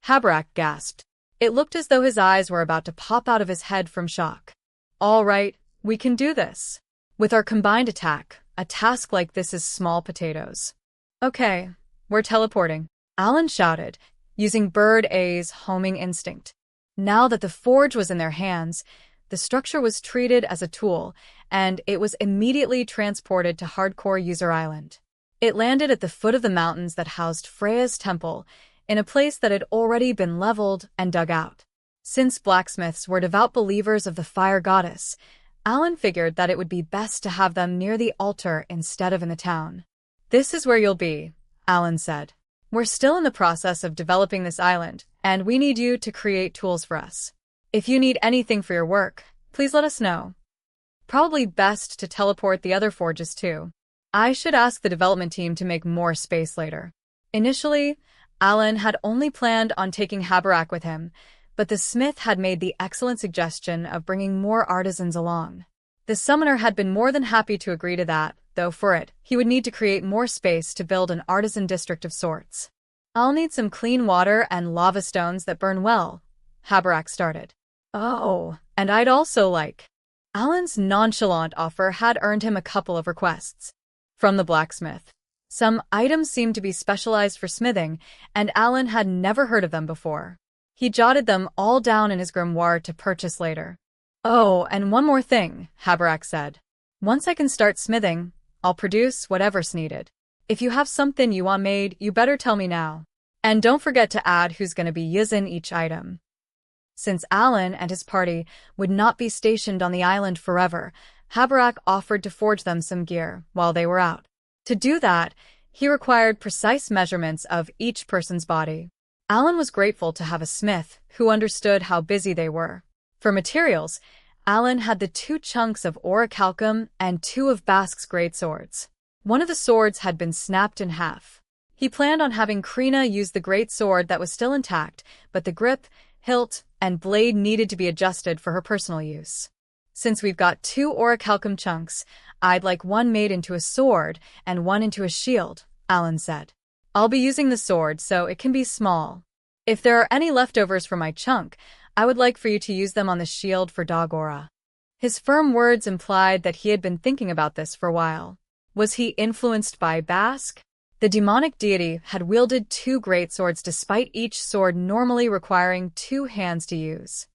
Habarak gasped. It looked as though his eyes were about to pop out of his head from shock. All right, we can do this. With our combined attack, a task like this is small potatoes. Okay, we're teleporting, Alan shouted, using Bird A's homing instinct. Now that the forge was in their hands, the structure was treated as a tool, and it was immediately transported to Hardcore User Island. It landed at the foot of the mountains that housed Freya's temple, in a place that had already been leveled and dug out. Since blacksmiths were devout believers of the fire goddess, Alan figured that it would be best to have them near the altar instead of in the town. This is where you'll be, Alan said. We're still in the process of developing this island, and we need you to create tools for us. If you need anything for your work, please let us know. Probably best to teleport the other forges too. I should ask the development team to make more space later. Initially, Alan had only planned on taking Habarak with him, but the smith had made the excellent suggestion of bringing more artisans along. The summoner had been more than happy to agree to that, though for it, he would need to create more space to build an artisan district of sorts. I'll need some clean water and lava stones that burn well, Habarak started. Oh, and I'd also like... Alan's nonchalant offer had earned him a couple of requests. From the blacksmith. Some items seemed to be specialized for smithing, and Alan had never heard of them before. He jotted them all down in his grimoire to purchase later. Oh, and one more thing, Habarak said. Once I can start smithing, I'll produce whatever's needed. If you have something you want made, you better tell me now. And don't forget to add who's going to be using each item. Since Alan and his party would not be stationed on the island forever, Habarak offered to forge them some gear while they were out. To do that, he required precise measurements of each person's body. Alan was grateful to have a smith who understood how busy they were. For materials, Alan had the 2 chunks of Orichalcum and 2 of Bask's greatswords. One of the swords had been snapped in half. He planned on having Krina use the great sword that was still intact, but the grip, hilt, and blade needed to be adjusted for her personal use. Since we've got 2 Orichalcum chunks, I'd like one made into a sword and one into a shield, Alan said. I'll be using the sword so it can be small. If there are any leftovers from my chunk, I would like for you to use them on the shield for Dagora. His firm words implied that he had been thinking about this for a while. Was he influenced by Bask? The demonic deity had wielded 2 great swords despite each sword normally requiring 2 hands to use.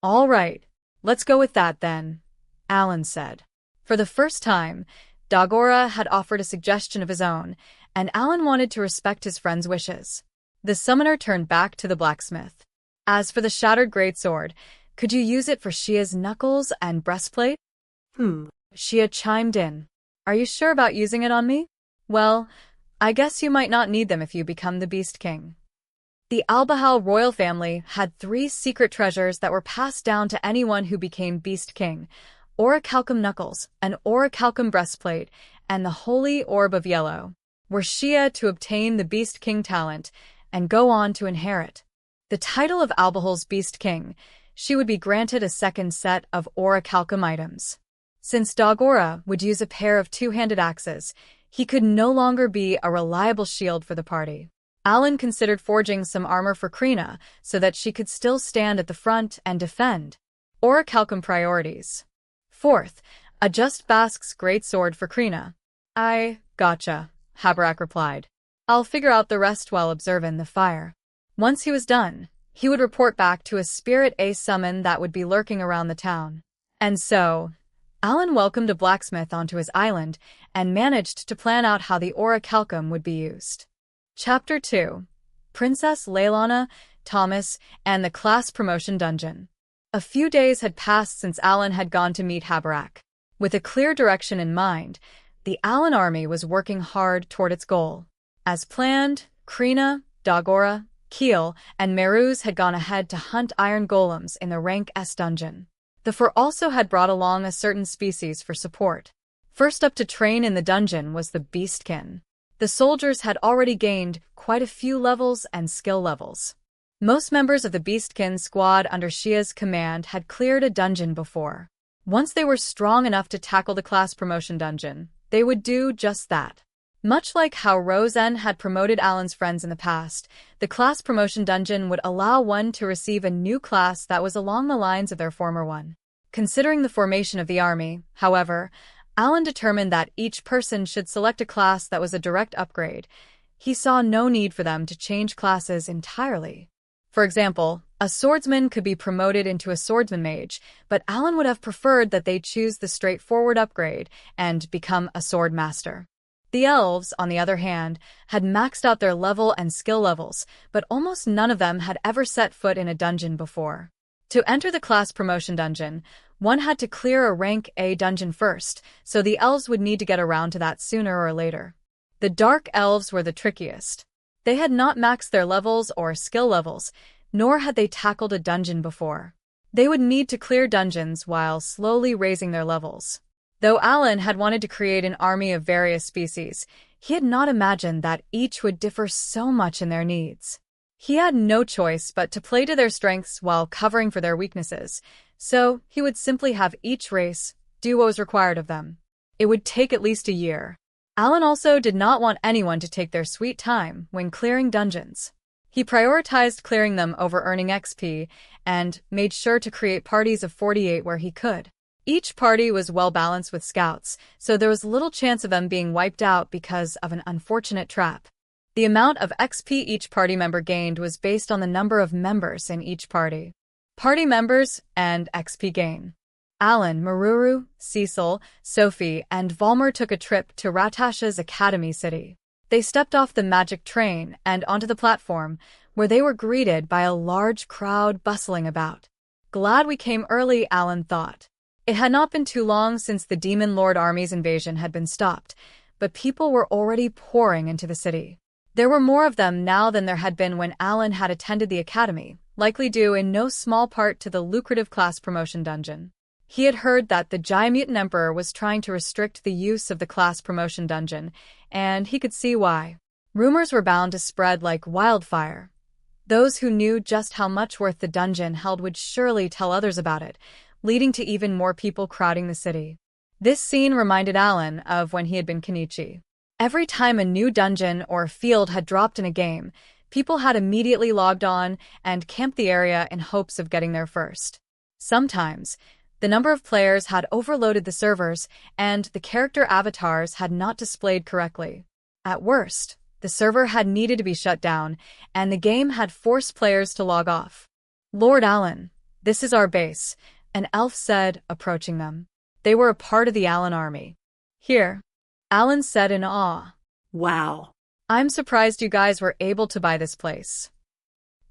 All right, let's go with that then, Alan said. For the first time, Dagora had offered a suggestion of his own, and Alan wanted to respect his friend's wishes. The summoner turned back to the blacksmith. As for the shattered greatsword, could you use it for Shia's knuckles and breastplate? Shia chimed in. Are you sure about using it on me? Well, I guess you might not need them if you become the Beast King. The Albahal royal family had 3 secret treasures that were passed down to anyone who became Beast King: Orichalcum knuckles, an Orichalcum breastplate, and the Holy Orb of Yellow. Were Shia to obtain the Beast King talent and go on to inherit the title of Albahal's Beast King, she would be granted a second set of Orichalcum items. Since Dagora would use a pair of 2-handed axes, he could no longer be a reliable shield for the party. Alan considered forging some armor for Krina so that she could still stand at the front and defend. Orichalcum priorities. 4th, adjust Bask's greatsword for Krina. I gotcha, Habarak replied. I'll figure out the rest while observing the fire. Once he was done, he would report back to a Spirit A summon that would be lurking around the town. And so, Alan welcomed a blacksmith onto his island and managed to plan out how the Orichalcum would be used. Chapter 2. Princess Leilana, Thomas, and the Class Promotion Dungeon. A few days had passed since Alan had gone to meet Habarak. With a clear direction in mind, the Alan army was working hard toward its goal. As planned, Krina, Dagora, Keel, and Meruz had gone ahead to hunt iron golems in the Rank S dungeon. The Four also had brought along a certain species for support. First up to train in the dungeon was the Beastkin. The soldiers had already gained quite a few levels and skill levels. Most members of the Beastkin squad under Shia's command had cleared a dungeon before. Once they were strong enough to tackle the class promotion dungeon, they would do just that. Much like how Rosen had promoted Alan's friends in the past, the class promotion dungeon would allow one to receive a new class that was along the lines of their former one. Considering the formation of the army, however, Alan determined that each person should select a class that was a direct upgrade. He saw no need for them to change classes entirely. For example, a swordsman could be promoted into a swordsman mage, but Alan would have preferred that they choose the straightforward upgrade and become a sword master. The elves, on the other hand, had maxed out their level and skill levels, but almost none of them had ever set foot in a dungeon before. To enter the class promotion dungeon, one had to clear a rank A dungeon first, so the elves would need to get around to that sooner or later. The dark elves were the trickiest. They had not maxed their levels or skill levels, nor had they tackled a dungeon before. They would need to clear dungeons while slowly raising their levels. Though Alan had wanted to create an army of various species, he had not imagined that each would differ so much in their needs. He had no choice but to play to their strengths while covering for their weaknesses, so he would simply have each race do what was required of them. It would take at least a year. Alan also did not want anyone to take their sweet time when clearing dungeons. He prioritized clearing them over earning XP and made sure to create parties of 48 where he could. Each party was well-balanced with scouts, so there was little chance of them being wiped out because of an unfortunate trap. The amount of XP each party member gained was based on the number of members in each party. Party members and XP gain. Alan, Maruru, Cecil, Sophie, and Valmer took a trip to Ratash's Academy City. They stepped off the magic train and onto the platform, where they were greeted by a large crowd bustling about. Glad we came early, Alan thought. It had not been too long since the Demon Lord army's invasion had been stopped, but people were already pouring into the city. There were more of them now than there had been when Alan had attended the academy, likely due in no small part to the lucrative class promotion dungeon. He had heard that the Giant Emperor was trying to restrict the use of the class promotion dungeon, and he could see why. Rumors were bound to spread like wildfire. Those who knew just how much worth the dungeon held would surely tell others about it, leading to even more people crowding the city. This scene reminded Alan of when he had been Kenichi. Every time a new dungeon or field had dropped in a game, people had immediately logged on and camped the area in hopes of getting there first. Sometimes, the number of players had overloaded the servers, and the character avatars had not displayed correctly. At worst, the server had needed to be shut down, and the game had forced players to log off. "Lord Alan, this is our base," an elf said, approaching them. They were a part of the Alan army. "Here," Alan said in awe.
Wow.
"I'm surprised you guys were able to buy this place.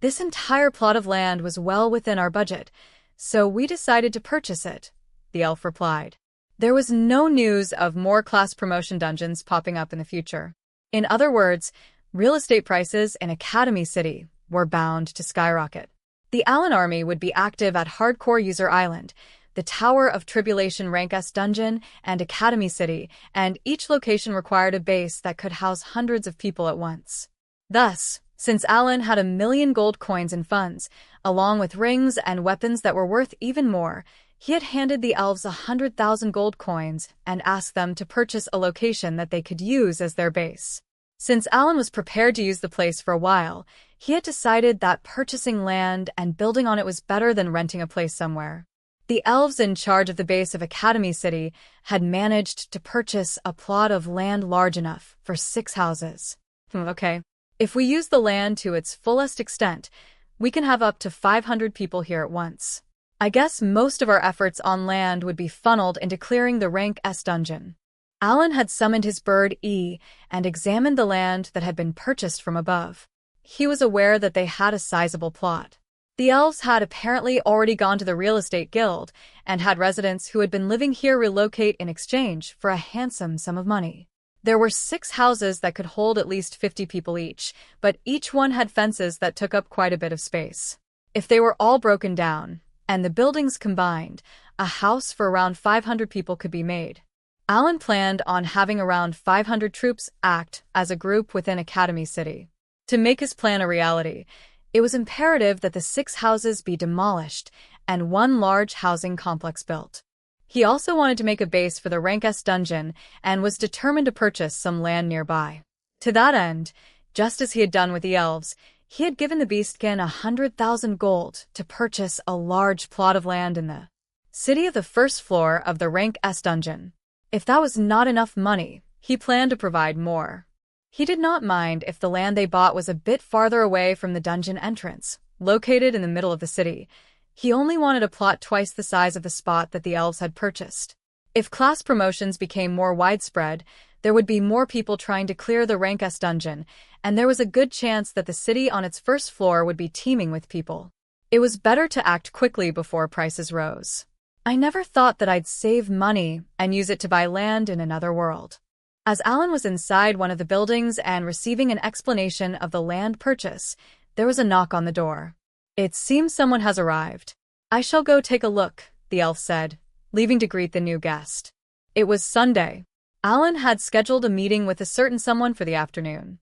This entire plot of land was well within our budget, so we decided to purchase it," the elf replied. There was no news of more class promotion dungeons popping up in the future. In other words, real estate prices in Academy City were bound to skyrocket. The Alan army would be active at Hardcore User Island, the Tower of Tribulation Rank S dungeon, and Academy City, and each location required a base that could house hundreds of people at once. Thus, since Alan had 1,000,000 gold coins in funds, along with rings and weapons that were worth even more, he had handed the elves 100,000 gold coins and asked them to purchase a location that they could use as their base. Since Alan was prepared to use the place for a while, he had decided that purchasing land and building on it was better than renting a place somewhere. The elves in charge of the base of Academy City had managed to purchase a plot of land large enough for 6 houses. Okay, if we use the land to its fullest extent, we can have up to 500 people here at once. I guess most of our efforts on land would be funneled into clearing the Rank S dungeon. Alan had summoned his bird E and examined the land that had been purchased from above. He was aware that they had a sizable plot. The elves had apparently already gone to the real estate guild and had residents who had been living here relocate in exchange for a handsome sum of money. There were 6 houses that could hold at least 50 people each, but each one had fences that took up quite a bit of space. If they were all broken down, and the buildings combined, a house for around 500 people could be made. Alan planned on having around 500 troops act as a group within Academy City. To make his plan a reality, it was imperative that the 6 houses be demolished and one large housing complex built. He also wanted to make a base for the Rank S dungeon and was determined to purchase some land nearby. To that end, just as he had done with the elves, he had given the Beastkin 100,000 gold to purchase a large plot of land in the city of the first floor of the Rank S dungeon. If that was not enough money, he planned to provide more. He did not mind if the land they bought was a bit farther away from the dungeon entrance, located in the middle of the city. He only wanted a plot twice the size of the spot that the elves had purchased. If class promotions became more widespread, there would be more people trying to clear the Rank S dungeon, and there was a good chance that the city on its first floor would be teeming with people. It was better to act quickly before prices rose. I never thought that I'd save money and use it to buy land in another world. As Alan was inside one of the buildings and receiving an explanation of the land purchase, there was a knock on the door. It seems someone has arrived. I shall go take a look, the elf said, leaving to greet the new guest. It was Sunday. Alan had scheduled a meeting with a certain someone for the afternoon.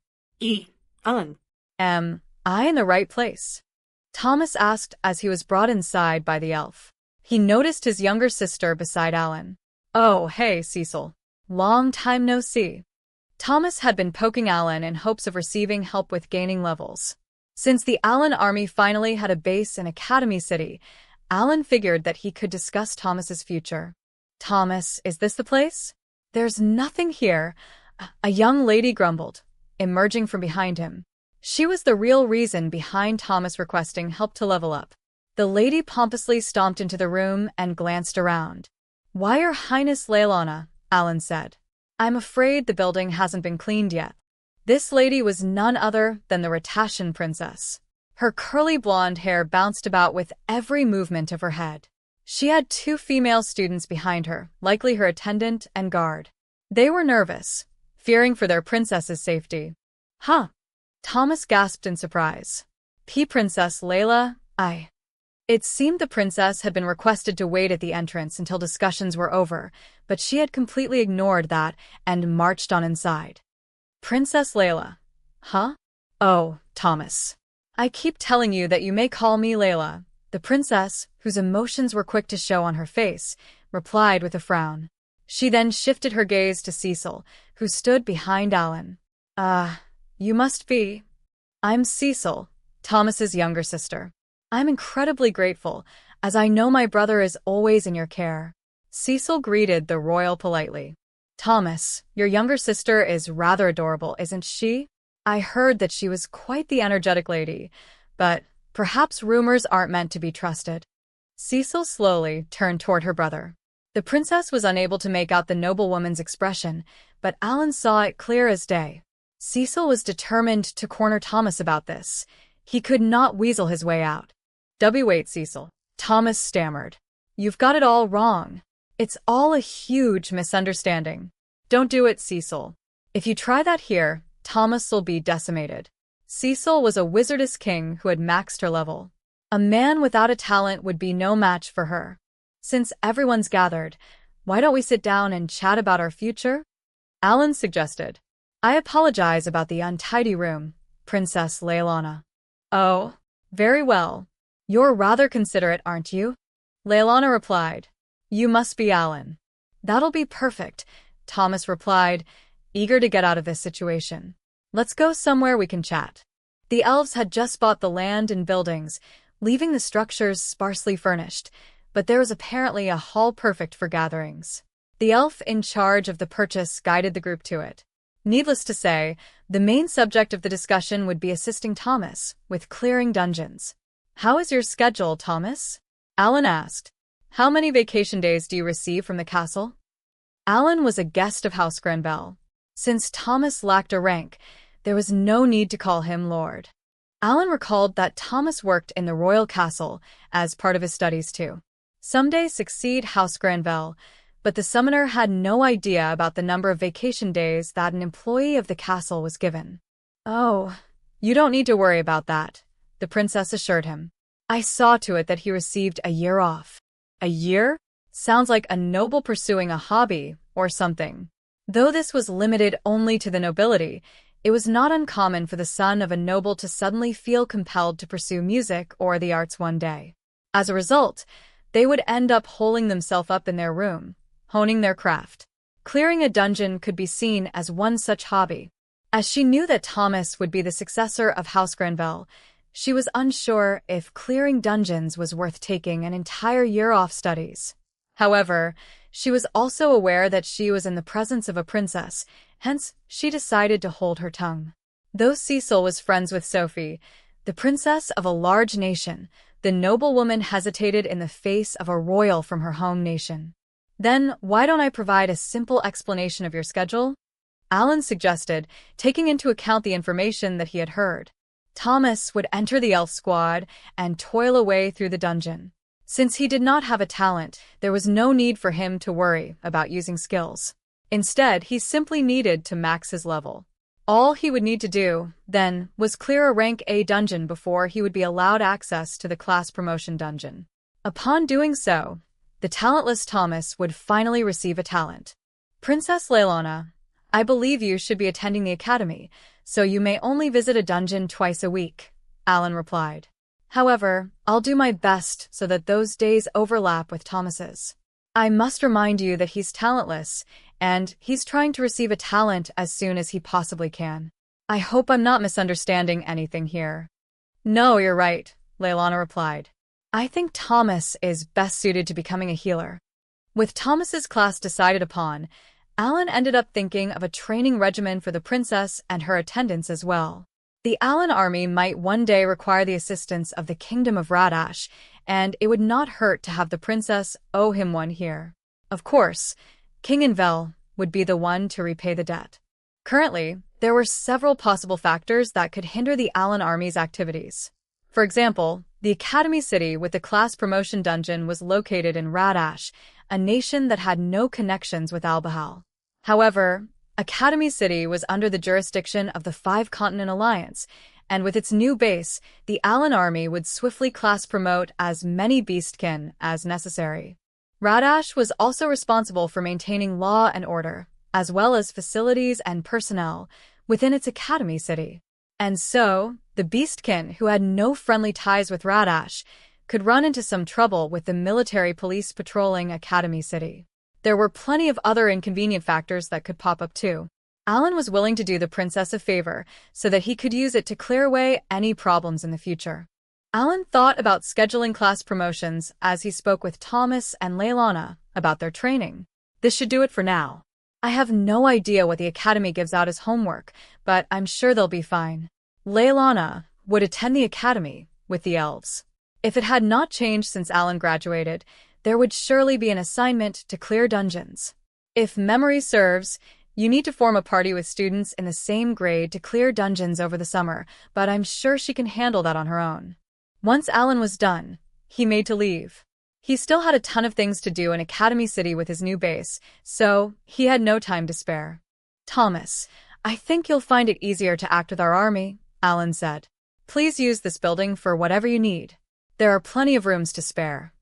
Alan.
Am I in the right place? Thomas asked as he was brought inside by the elf. He noticed his younger sister beside Alan. Oh, hey, Cecil. Long time no see. Thomas had been poking Alan in hopes of receiving help with gaining levels. Since the Alan army finally had a base in Academy City, Alan figured that he could discuss Thomas's future. Thomas, is this the place? There's nothing here, a young lady grumbled, emerging from behind him. She was the real reason behind Thomas requesting help to level up. The lady pompously stomped into the room and glanced around. Why, Your Highness Leilana, Alan said. I'm afraid the building hasn't been cleaned yet. This lady was none other than the Ratatian princess. Her curly blonde hair bounced about with every movement of her head. She had 2 female students behind her, likely her attendant and guard. They were nervous, fearing for their princess's safety. Huh? Thomas gasped in surprise. Princess Layla, It seemed the princess had been requested to wait at the entrance until discussions were over, but she had completely ignored that and marched on inside. Princess Layla. Huh? Oh, Thomas. I keep telling you that you may call me Layla. The princess, whose emotions were quick to show on her face, replied with a frown. She then shifted her gaze to Cecil, who stood behind Alan. You must be. I'm Cecil, Thomas's younger sister. I'm incredibly grateful, as I know my brother is always in your care. Cecil greeted the royal politely. Thomas, your younger sister is rather adorable, isn't she? I heard that she was quite the energetic lady, but perhaps rumors aren't meant to be trusted. Cecil slowly turned toward her brother. The princess was unable to make out the noblewoman's expression, but Alan saw it clear as day. Cecil was determined to corner Thomas about this. He could not weasel his way out. Wait, Cecil. Thomas stammered. You've got it all wrong. It's all a huge misunderstanding. Don't do it, Cecil. If you try that here, Thomas will be decimated. Cecil was a wizardess king who had maxed her level. A man without a talent would be no match for her. Since everyone's gathered, why don't we sit down and chat about our future? Alan suggested. I apologize about the untidy room, Princess Leilana. Oh, very well. You're rather considerate, aren't you? Leilana replied. You must be Alan. That'll be perfect, Thomas replied, eager to get out of this situation. Let's go somewhere we can chat. The elves had just bought the land and buildings, leaving the structures sparsely furnished, but there was apparently a hall perfect for gatherings. The elf in charge of the purchase guided the group to it. Needless to say, the main subject of the discussion would be assisting Thomas with clearing dungeons. How is your schedule, Thomas? Alan asked. How many vacation days do you receive from the castle? Alan was a guest of House Granville. Since Thomas lacked a rank, there was no need to call him Lord. Alan recalled that Thomas worked in the royal castle as part of his studies too. Someday succeed House Granville, but the summoner had no idea about the number of vacation days that an employee of the castle was given. Oh, you don't need to worry about that, the princess assured him. I saw to it that he received a year off. A year? Sounds like a noble pursuing a hobby or something. Though this was limited only to the nobility, it was not uncommon for the son of a noble to suddenly feel compelled to pursue music or the arts one day. As a result, they would end up holing themselves up in their room, honing their craft. Clearing a dungeon could be seen as one such hobby. As she knew that Thomas would be the successor of House Granville, she was unsure if clearing dungeons was worth taking an entire year off studies. However, she was also aware that she was in the presence of a princess, hence she decided to hold her tongue. Though Cecil was friends with Sophie, the princess of a large nation, the noblewoman hesitated in the face of a royal from her home nation. Then, why don't I provide a simple explanation of your schedule? Alan suggested, taking into account the information that he had heard. Thomas would enter the elf squad and toil away through the dungeon. Since he did not have a talent, there was no need for him to worry about using skills. Instead, he simply needed to max his level. All he would need to do, then, was clear a rank A dungeon before he would be allowed access to the class promotion dungeon. Upon doing so, the talentless Thomas would finally receive a talent. Princess Leilana, I believe you should be attending the academy, so you may only visit a dungeon twice a week, Alan replied. However, I'll do my best so that those days overlap with Thomas's. I must remind you that he's talentless, and he's trying to receive a talent as soon as he possibly can. I hope I'm not misunderstanding anything here. No, you're right, Leilana replied. I think Thomas is best suited to becoming a healer. With Thomas's class decided upon, Alan ended up thinking of a training regimen for the princess and her attendants as well. The Alan army might one day require the assistance of the Kingdom of Radash, and it would not hurt to have the princess owe him one here. Of course, King Invel would be the one to repay the debt. Currently, there were several possible factors that could hinder the Alan army's activities. For example, the Academy City with the class promotion dungeon was located in Radash, a nation that had no connections with Albahal. However, Academy City was under the jurisdiction of the Five-Continent Alliance, and with its new base, the Alan army would swiftly class promote as many beastkin as necessary. Radash was also responsible for maintaining law and order, as well as facilities and personnel, within its Academy City. And so, the beastkin who had no friendly ties with Radash could run into some trouble with the military police patrolling Academy City. There were plenty of other inconvenient factors that could pop up too. Alan was willing to do the princess a favor so that he could use it to clear away any problems in the future. Alan thought about scheduling class promotions as he spoke with Thomas and Leilana about their training. This should do it for now. I have no idea what the academy gives out as homework, but I'm sure they'll be fine. Leilana would attend the academy with the elves. If it had not changed since Alan graduated, there would surely be an assignment to clear dungeons. If memory serves, you need to form a party with students in the same grade to clear dungeons over the summer, but I'm sure she can handle that on her own. Once Alan was done, he made to leave. He still had a ton of things to do in Academy City with his new base, so he had no time to spare. Thomas, I think you'll find it easier to act with our army, Alan said. Please use this building for whatever you need. There are plenty of rooms to spare.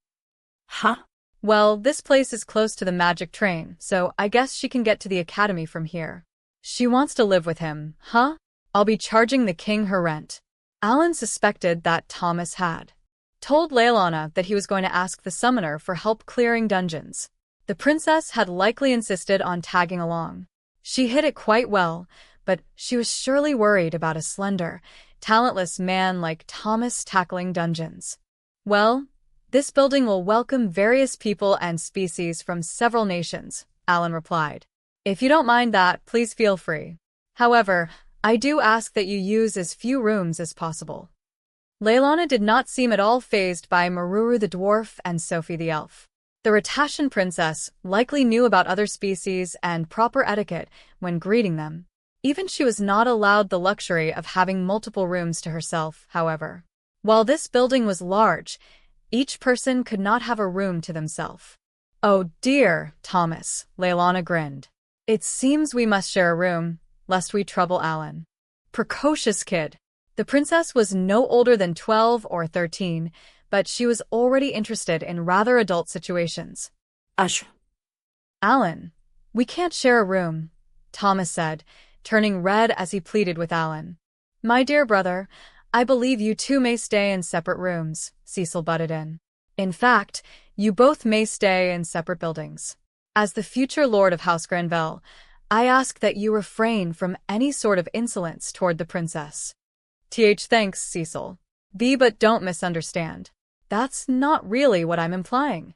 Huh?
Well, this place is close to the magic train, so I guess she can get to the academy from here. She wants to live with him, huh? I'll be charging the king her rent. Alan suspected that Thomas had told Leilana that he was going to ask the summoner for help clearing dungeons. The princess had likely insisted on tagging along. She hid it quite well, but she was surely worried about a slender, talentless man like Thomas tackling dungeons. Well, this building will welcome various people and species from several nations, Alan replied. If you don't mind that, please feel free. However, I do ask that you use as few rooms as possible. Leilana did not seem at all fazed by Maruru the dwarf and Sophie the elf. The Ratashan princess likely knew about other species and proper etiquette when greeting them. Even she was not allowed the luxury of having multiple rooms to herself, however. While this building was large, each person could not have a room to themselves. Oh dear, Thomas, Leilana grinned. It seems we must share a room, lest we trouble Alan. Precocious kid. The princess was no older than 12 or 13, but she was already interested in rather adult situations.
Ush.
Alan, we can't share a room, Thomas said, turning red as he pleaded with Alan. My dear brother, I believe you two may stay in separate rooms, Cecil butted in. In fact, you both may stay in separate buildings. As the future Lord of House Granville, I ask that you refrain from any sort of insolence toward the princess. Thanks, Cecil. But don't misunderstand. That's not really what I'm implying.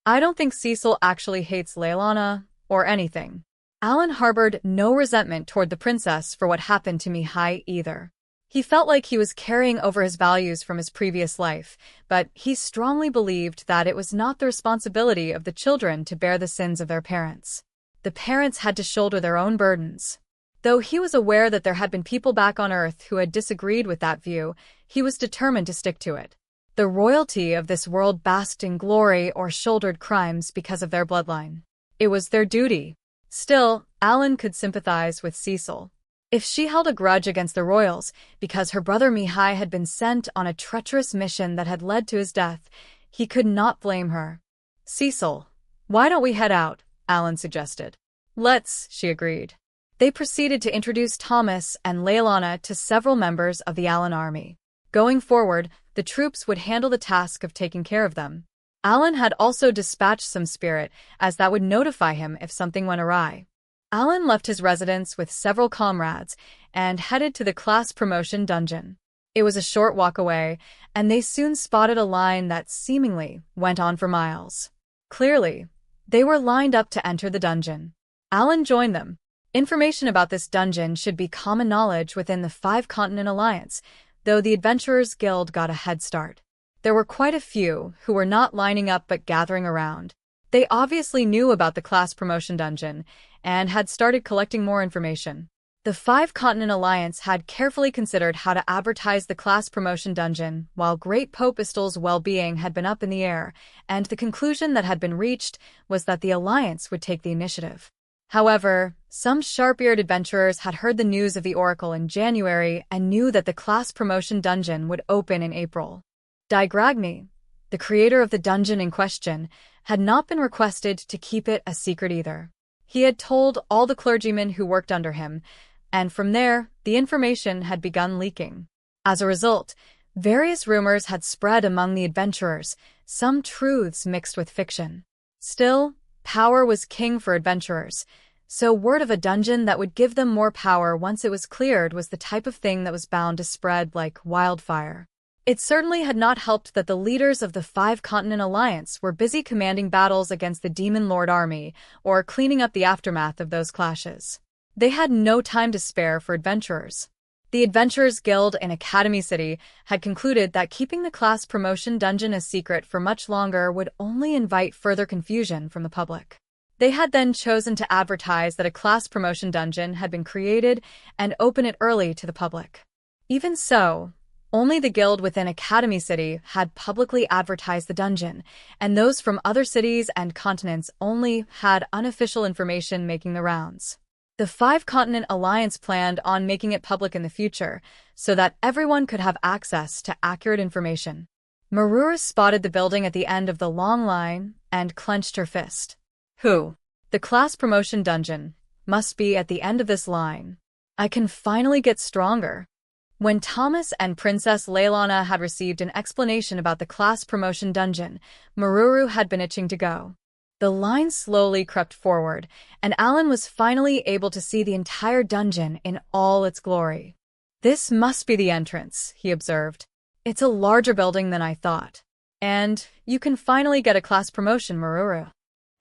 I don't think Cecil actually hates Leilana or anything. Alan harbored no resentment toward the princess for what happened to Mihai either. He felt like he was carrying over his values from his previous life, but he strongly believed that it was not the responsibility of the children to bear the sins of their parents. The parents had to shoulder their own burdens. Though he was aware that there had been people back on Earth who had disagreed with that view, he was determined to stick to it. The royalty of this world basked in glory or shouldered crimes because of their bloodline. It was their duty. Still, Alan could sympathize with Cecil. If she held a grudge against the royals because her brother Mihai had been sent on a treacherous mission that had led to his death, he could not blame her. Cecil, why don't we head out? Alan suggested. Let's, she agreed. They proceeded to introduce Thomas and Leilana to several members of the Alan army. Going forward, the troops would handle the task of taking care of them. Alan had also dispatched some spirit, as that would notify him if something went awry. Alan left his residence with several comrades and headed to the class promotion dungeon. It was a short walk away, and they soon spotted a line that seemingly went on for miles. Clearly, they were lined up to enter the dungeon. Alan joined them. Information about this dungeon should be common knowledge within the Five-Continent Alliance, though the Adventurers Guild got a head start. There were quite a few who were not lining up but gathering around. They obviously knew about the class promotion dungeon and had started collecting more information. The Five-Continent Alliance had carefully considered how to advertise the class promotion dungeon while Great Popistol's well-being had been up in the air, and the conclusion that had been reached was that the Alliance would take the initiative. However, some sharp-eared adventurers had heard the news of the Oracle in January and knew that the class promotion dungeon would open in April. Digragmi, the creator of the dungeon in question, had not been requested to keep it a secret either. He had told all the clergymen who worked under him, and from there, the information had begun leaking. As a result, various rumors had spread among the adventurers, some truths mixed with fiction. Still, power was king for adventurers, so word of a dungeon that would give them more power once it was cleared was the type of thing that was bound to spread like wildfire. It certainly had not helped that the leaders of the Five-Continent Alliance were busy commanding battles against the Demon Lord army or cleaning up the aftermath of those clashes. They had no time to spare for adventurers. The Adventurers Guild in Academy City had concluded that keeping the class promotion dungeon a secret for much longer would only invite further confusion from the public. They had then chosen to advertise that a class promotion dungeon had been created and open it early to the public. Even so, only the guild within Academy City had publicly advertised the dungeon, and those from other cities and continents only had unofficial information making the rounds. The Five-Continent Alliance planned on making it public in the future, so that everyone could have access to accurate information. Marura spotted the building at the end of the long line and clenched her fist. Who? The class promotion dungeon must be at the end of this line. I can finally get stronger. When Thomas and Princess Leilana had received an explanation about the class promotion dungeon, Maruru had been itching to go. The line slowly crept forward, and Alan was finally able to see the entire dungeon in all its glory. This must be the entrance, he observed. It's a larger building than I thought. And you can finally get a class promotion, Maruru.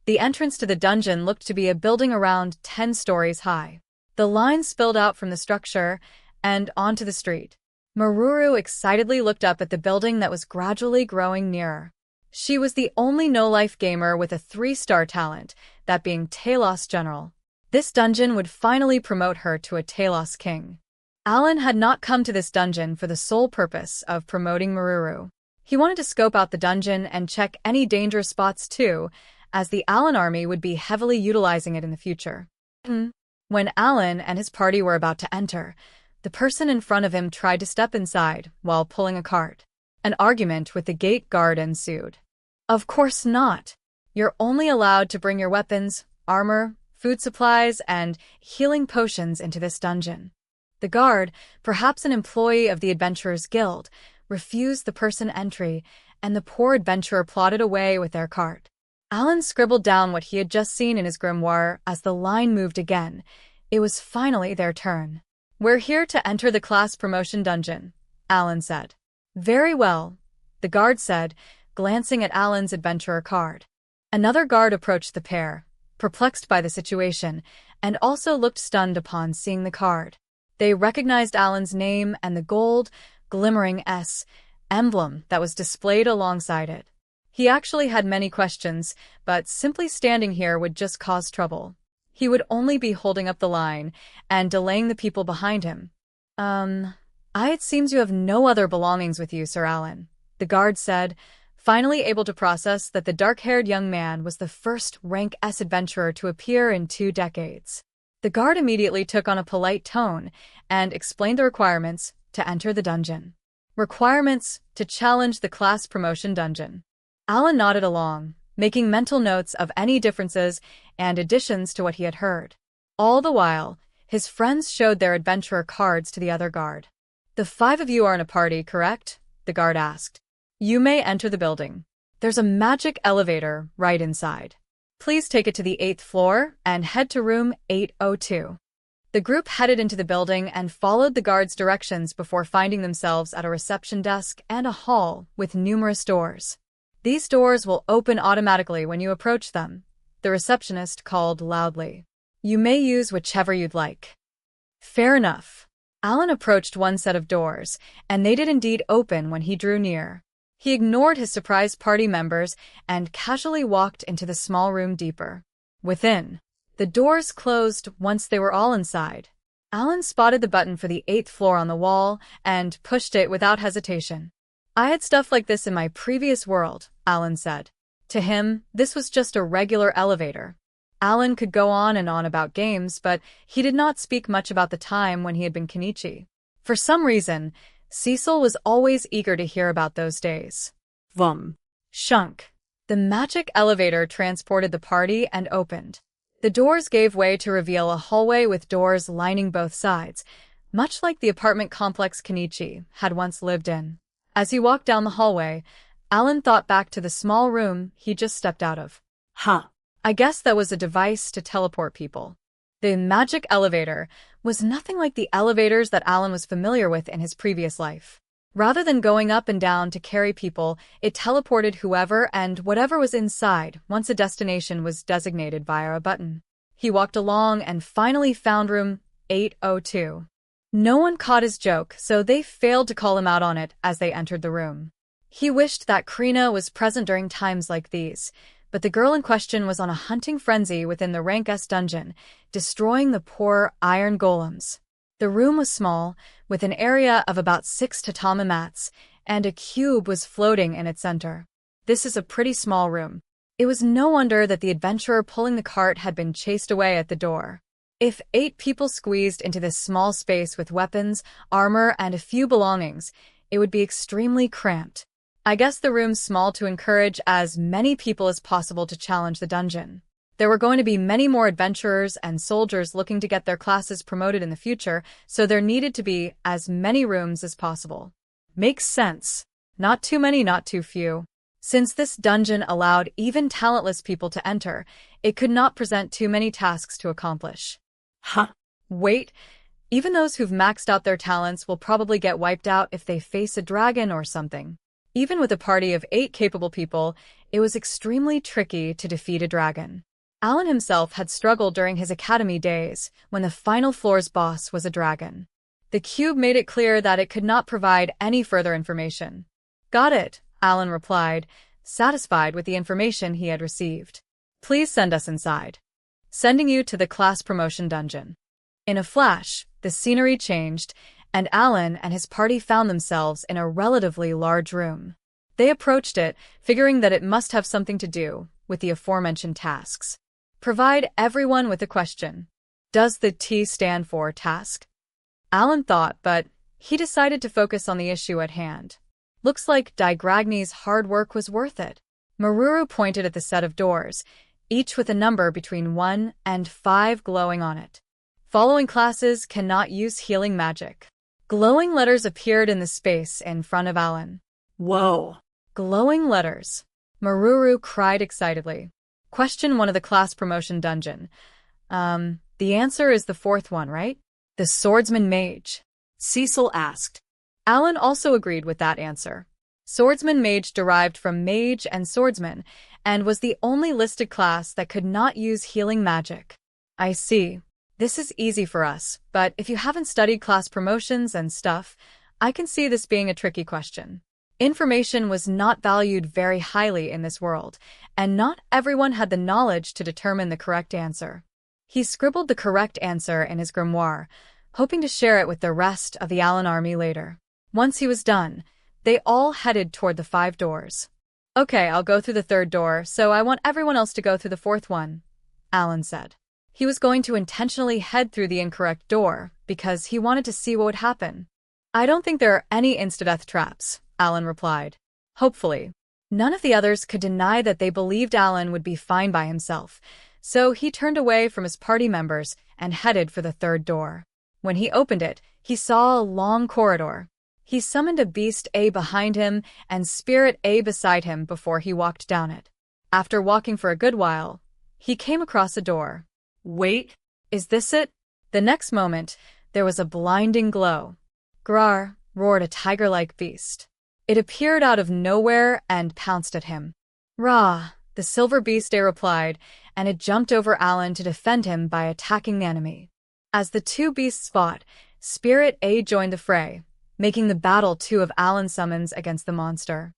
The entrance to the dungeon looked to be a building around 10 stories high. The line spilled out from the structure and onto the street. Maruru excitedly looked up at the building that was gradually growing nearer. She was the only no-life gamer with a 3-star talent, that being Talos General. This dungeon would finally promote her to a Talos King. Alan had not come to this dungeon for the sole purpose of promoting Maruru. He wanted to scope out the dungeon and check any danger spots too, as the Alan army would be heavily utilizing it in the future. When Alan and his party were about to enter, the person in front of him tried to step inside while pulling a cart. An argument with the gate guard ensued. Of course not. You're only allowed to bring your weapons, armor, food supplies, and healing potions into this dungeon. The guard, perhaps an employee of the Adventurers Guild, refused the person entry, and the poor adventurer plodded away with their cart. Alan scribbled down what he had just seen in his grimoire as the line moved again. It was finally their turn. "We're here to enter the class promotion dungeon," Alan said. "Very well," the guard said, glancing at Alan's adventurer card. Another guard approached the pair, perplexed by the situation, and also looked stunned upon seeing the card. They recognized Alan's name and the gold, glimmering S emblem that was displayed alongside it. He actually had many questions, but simply standing here would just cause trouble. He would only be holding up the line and delaying the people behind him. It seems you have no other belongings with you, Sir Alan," the guard said, finally able to process that the dark-haired young man was the first rank S adventurer to appear in 2 decades. The guard immediately took on a polite tone and explained the requirements to enter the dungeon. Requirements to challenge the class promotion dungeon. Alan nodded along, making mental notes of any differences and additions to what he had heard. All the while, his friends showed their adventurer cards to the other guard. "The 5 of you are in a party, correct?" the guard asked. "You may enter the building. There's a magic elevator right inside. Please take it to the 8th floor and head to room 802. The group headed into the building and followed the guard's directions before finding themselves at a reception desk and a hall with numerous doors. "These doors will open automatically when you approach them," the receptionist called loudly. "You may use whichever you'd like." Fair enough. Alan approached one set of doors, and they did indeed open when he drew near. He ignored his surprised party members and casually walked into the small room deeper. Within, the doors closed once they were all inside. Alan spotted the button for the 8th floor on the wall and pushed it without hesitation. "I had stuff like this in my previous world," Alan said. To him, this was just a regular elevator. Alan could go on and on about games, but he did not speak much about the time when he had been Kenichi. For some reason, Cecil was always eager to hear about those days. Shunk. The magic elevator transported the party and opened. The doors gave way to reveal a hallway with doors lining both sides, much like the apartment complex Kenichi had once lived in. As he walked down the hallway, Alan thought back to the small room he just stepped out of. I guess that was a device to teleport people. The magic elevator was nothing like the elevators that Alan was familiar with in his previous life. Rather than going up and down to carry people, it teleported whoever and whatever was inside once a destination was designated via a button. He walked along and finally found room 802. No one caught his joke, so they failed to call him out on it as they entered the room. He wished that Krina was present during times like these, but the girl in question was on a hunting frenzy within the Rank S dungeon, destroying the poor iron golems. The room was small, with an area of about 6 tatami mats, and a cube was floating in its center. This is a pretty small room. It was no wonder that the adventurer pulling the cart had been chased away at the door. If 8 people squeezed into this small space with weapons, armor, and a few belongings, it would be extremely cramped. I guess the room's small to encourage as many people as possible to challenge the dungeon. There were going to be many more adventurers and soldiers looking to get their classes promoted in the future, so there needed to be as many rooms as possible. Makes sense. Not too many, not too few. Since this dungeon allowed even talentless people to enter, it could not present too many tasks to accomplish. Wait, even those who've maxed out their talents will probably get wiped out if they face a dragon or something. Even with a party of 8 capable people, it was extremely tricky to defeat a dragon. Alan himself had struggled during his academy days when the final floor's boss was a dragon. The cube made it clear that it could not provide any further information. "Got it," Alan replied, satisfied with the information he had received. "Please send us inside. Sending you to the class promotion dungeon." In a flash, the scenery changed, and Alan and his party found themselves in a relatively large room. They approached it, figuring that it must have something to do with the aforementioned tasks. Provide everyone with a question. Does the T stand for task? Alan thought, but he decided to focus on the issue at hand. Looks like Digragni's hard work was worth it. Maruru pointed at the set of doors, each with a number between 1 and 5 glowing on it. Following classes cannot use healing magic. Glowing letters appeared in the space in front of Alan.
Whoa.
Glowing letters. Maruru cried excitedly. Question 1 of the class promotion dungeon. The answer is the 4th one, right? The swordsman mage.
Cecil asked.
Alan also agreed with that answer. Swordsman mage derived from mage and swordsman, and was the only listed class that could not use healing magic. I see. This is easy for us, but if you haven't studied class promotions and stuff, I can see this being a tricky question. Information was not valued very highly in this world, and not everyone had the knowledge to determine the correct answer. He scribbled the correct answer in his grimoire, hoping to share it with the rest of the Allen army later. Once he was done, they all headed toward the 5 doors. Okay, I'll go through the 3rd door, so I want everyone else to go through the 4th one, Alan said. He was going to intentionally head through the incorrect door because he wanted to see what would happen. I don't think there are any insta-death traps, Alan replied. Hopefully. None of the others could deny that they believed Alan would be fine by himself, so he turned away from his party members and headed for the 3rd door. When he opened it, he saw a long corridor. He summoned a Beast A behind him and Spirit A beside him before he walked down it. After walking for a good while, he came across a door. Wait, is this it? The next moment, there was a blinding glow. Grar, roared a tiger-like beast. It appeared out of nowhere and pounced at him. Rah, the silver beast A replied, and it jumped over Alan to defend him by attacking the enemy. As the 2 beasts fought, Spirit A joined the fray, making the battle 2 of Alan's summons against the monster.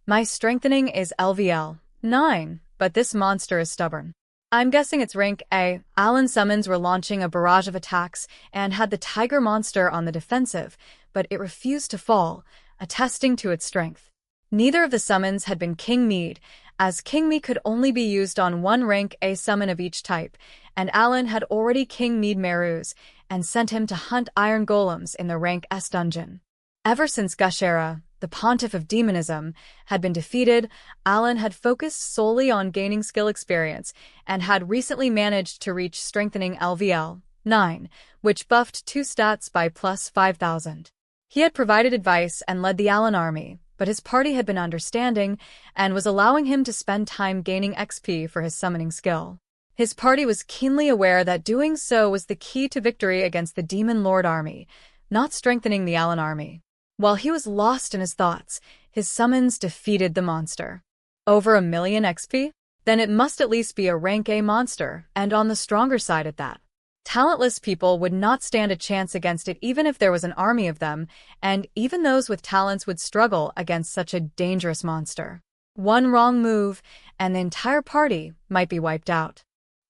My strengthening is LVL 9, but this monster is stubborn. I'm guessing it's rank A. Alan's summons were launching a barrage of attacks and had the tiger monster on the defensive, but it refused to fall, attesting to its strength. Neither of the summons had been King Mead, as King Mead could only be used on 1 rank A summon of each type, and Alan had already King Mead Merus and sent him to hunt iron golems in the rank S dungeon. Ever since Gushera, the pontiff of demonism, had been defeated, Alan had focused solely on gaining skill experience and had recently managed to reach strengthening LVL 9, which buffed 2 stats by plus 5,000. He had provided advice and led the Alan army, but his party had been understanding and was allowing him to spend time gaining XP for his summoning skill. His party was keenly aware that doing so was the key to victory against the Demon Lord army, not strengthening the Alan army. While he was lost in his thoughts, his summons defeated the monster. Over 1,000,000 XP? Then it must at least be a rank A monster, and on the stronger side at that. Talentless people would not stand a chance against it even if there was an army of them, and even those with talents would struggle against such a dangerous monster. One wrong move, and the entire party might be wiped out.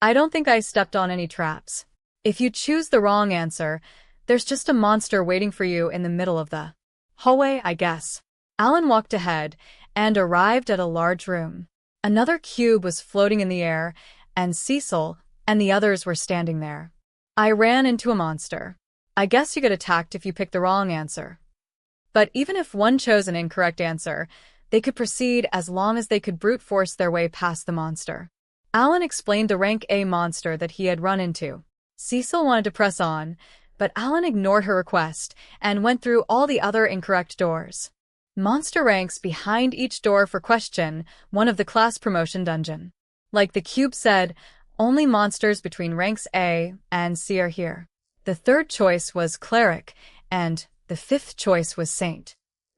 I don't think I stepped on any traps. If you choose the wrong answer, there's just a monster waiting for you in the middle of the hallway, I guess. Alan walked ahead and arrived at a large room. Another cube was floating in the air, and Cecil and the others were standing there. I ran into a monster. I guess you get attacked if you pick the wrong answer. But even if one chose an incorrect answer, they could proceed as long as they could brute force their way past the monster. Alan explained the rank A monster that he had run into. Cecil wanted to press on, but Alan ignored her request and went through all the other incorrect doors. Monster ranks behind each door for question 1 of the class promotion dungeon. Like the cube said, only monsters between ranks A and C are here. The 3rd choice was Cleric, and the 5th choice was Saint.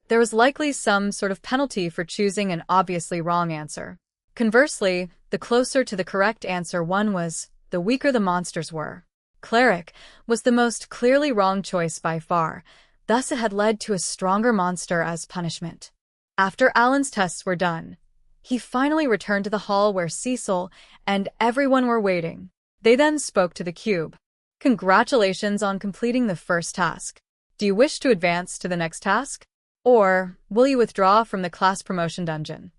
There was likely some sort of penalty for choosing an obviously wrong answer. Conversely, the closer to the correct answer one was, the weaker the monsters were. Cleric was the most clearly wrong choice by far, thus it had led to a stronger monster as punishment. After Alan's tests were done, he finally returned to the hall where Cecil and everyone were waiting. They then spoke to the cube. Congratulations on completing the first task. Do you wish to advance to the next task? Or will you withdraw from the class promotion dungeon?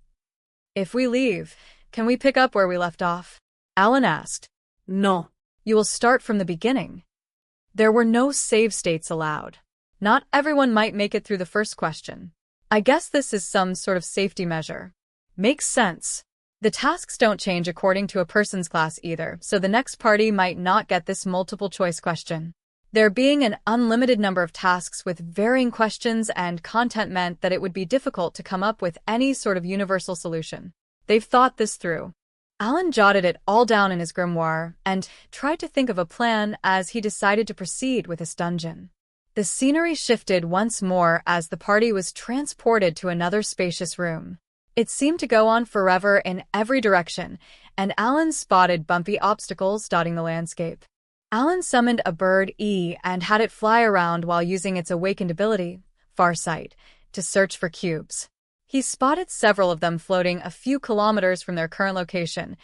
If we leave, can we pick up where we left off? Alan asked.
No.
You will start from the beginning. There were no save states allowed. Not everyone might make it through the first question. I guess this is some sort of safety measure. Makes sense. The tasks don't change according to a person's class either, so the next party might not get this multiple-choice question. There being an unlimited number of tasks with varying questions and content meant that it would be difficult to come up with any sort of universal solution. They've thought this through. Alan jotted it all down in his grimoire and tried to think of a plan as he decided to proceed with his dungeon. The scenery shifted once more as the party was transported to another spacious room. It seemed to go on forever in every direction, and Alan spotted bumpy obstacles dotting the landscape. Alan summoned a bird and had it fly around while using its awakened ability, Farsight, to search for cubes. He spotted several of them floating a few kilometers from their current location,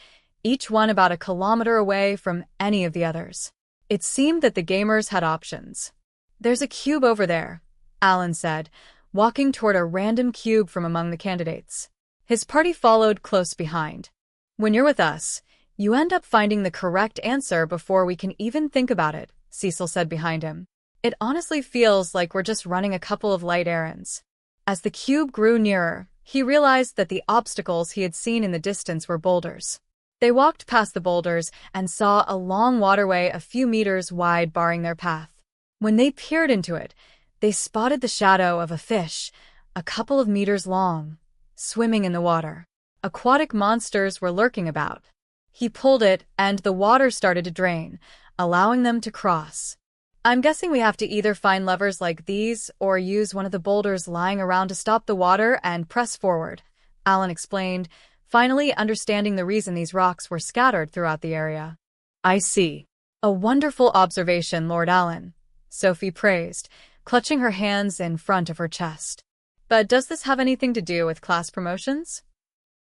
each one about a kilometer away from any of the others. It seemed that the gamers had options. "There's a cube over there," Alan said, walking toward a random cube from among the candidates. His party followed close behind. "When you're with us, you end up finding the correct answer before we can even think about it," Cecil said behind him. "It honestly feels like we're just running a couple of light errands." As the cube grew nearer, he realized that the obstacles he had seen in the distance were boulders. They walked past the boulders and saw a long waterway a few meters wide barring their path. When they peered into it, they spotted the shadow of a fish, a couple of meters long, swimming in the water. Aquatic monsters were lurking about. He pulled it, and the water started to drain, allowing them to cross. "I'm guessing we have to either find levers like these or use one of the boulders lying around to stop the water and press forward," Alan explained, finally understanding the reason these rocks were scattered throughout the area. "I see. A wonderful observation, Lord Alan," Sophie praised, clutching her hands in front of her chest. "But does this have anything to do with class promotions?"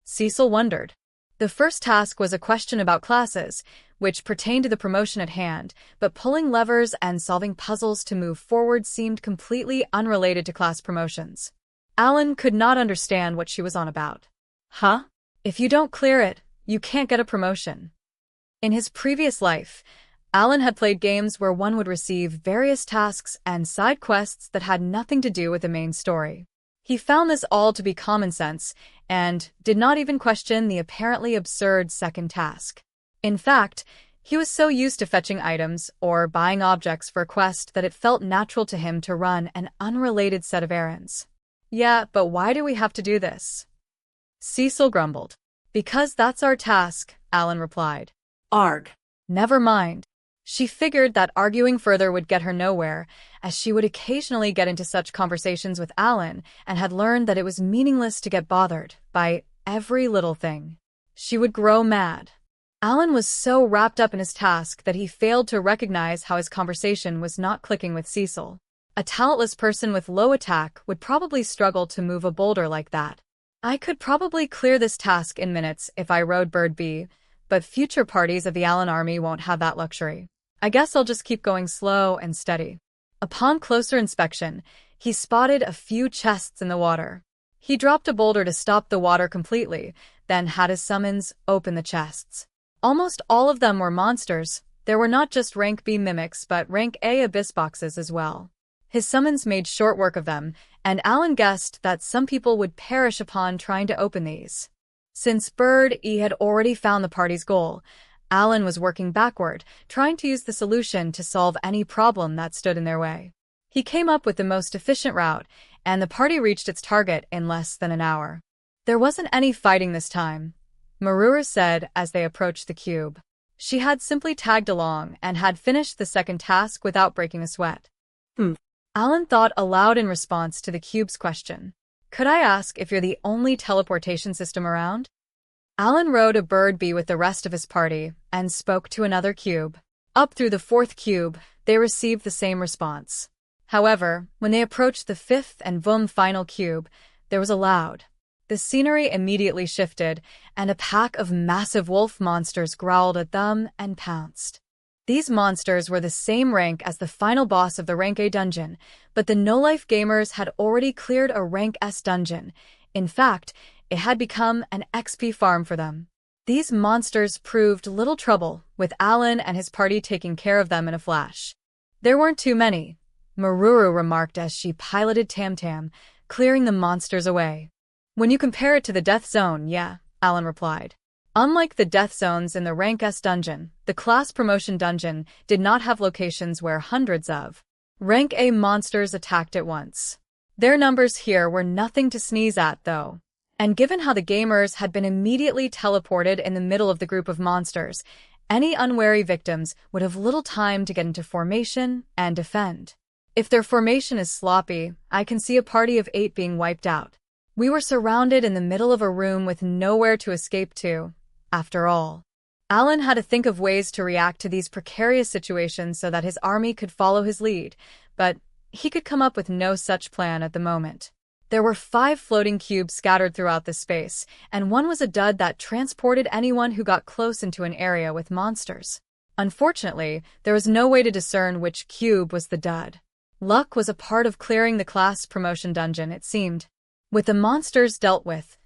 Cecil wondered. The first task was a question about classes, which pertained to the promotion at hand, but pulling levers and solving puzzles to move forward seemed completely unrelated to class promotions. Alan could not understand what she was on about. "Huh? If you don't clear it, you can't get a promotion." In his previous life, Alan had played games where one would receive various tasks and side quests that had nothing to do with the main story. He found this all to be common sense and did not even question the apparently absurd second task. In fact, he was so used to fetching items or buying objects for a quest that it felt natural to him to run an unrelated set of errands. "Yeah, but why do we have to do this?" Cecil grumbled. "Because that's our task," Alan replied.
Arg.
Never mind. She figured that arguing further would get her nowhere, as she would occasionally get into such conversations with Alan and had learned that it was meaningless to get bothered by every little thing. She would grow mad. Alan was so wrapped up in his task that he failed to recognize how his conversation was not clicking with Cecil. A talentless person with low attack would probably struggle to move a boulder like that. "I could probably clear this task in minutes if I rode Bird B, but future parties of the Alan army won't have that luxury. I guess I'll just keep going slow and steady." Upon closer inspection, he spotted a few chests in the water. He dropped a boulder to stop the water completely, then had his summons open the chests. Almost all of them were monsters. There were not just rank B mimics but rank A abyss boxes as well. His summons made short work of them, and Alan guessed that some people would perish upon trying to open these. Since Bird E had already found the party's goal, Alan was working backward, trying to use the solution to solve any problem that stood in their way. He came up with the most efficient route, and the party reached its target in less than an hour. "There wasn't any fighting this time," Marura said as they approached the cube. She had simply tagged along and had finished the second task without breaking a sweat. Alan thought aloud in response to the cube's question. "Could I ask if you're the only teleportation system around?" Alan rode a Bird B with the rest of his party and spoke to another cube. Up through the fourth cube, they received the same response. However, when they approached the fifth and final cube, there was a loud. The scenery immediately shifted, and a pack of massive wolf monsters growled at them and pounced. These monsters were the same rank as the final boss of the Rank A dungeon, but the no-life gamers had already cleared a Rank S dungeon. In fact, it had become an XP farm for them. These monsters proved little trouble, with Alan and his party taking care of them in a flash. "There weren't too many," Maruru remarked as she piloted Tam Tam, clearing the monsters away. When you compare it to the death zone, yeah, Alan replied. Unlike the death zones in the Rank S dungeon, the class promotion dungeon did not have locations where hundreds of Rank A monsters attacked at once. Their numbers here were nothing to sneeze at, though. And given how the gamers had been immediately teleported in the middle of the group of monsters, any unwary victims would have little time to get into formation and defend. If their formation is sloppy, I can see a party of 8 being wiped out. We were surrounded in the middle of a room with nowhere to escape to, after all. Alan had to think of ways to react to these precarious situations so that his army could follow his lead, but he could come up with no such plan at the moment. There were 5 floating cubes scattered throughout the space, and one was a dud that transported anyone who got close into an area with monsters. Unfortunately, there was no way to discern which cube was the dud. Luck was a part of clearing the class promotion dungeon, it seemed. With the monsters dealt with,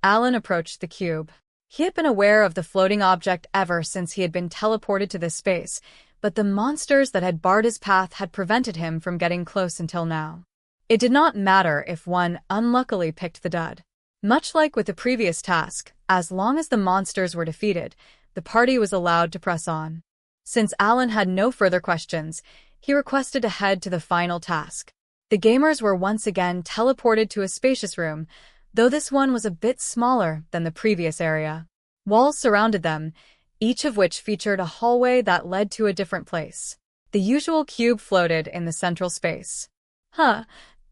Alan approached the cube. He had been aware of the floating object ever since he had been teleported to this space, but the monsters that had barred his path had prevented him from getting close until now. It did not matter if one unluckily picked the dud. Much like with the previous task, as long as the monsters were defeated, the party was allowed to press on. Since Alan had no further questions, he requested to head to the final task. The gamers were once again teleported to a spacious room, though this one was a bit smaller than the previous area. Walls surrounded them, each of which featured a hallway that led to a different place. The usual cube floated in the central space.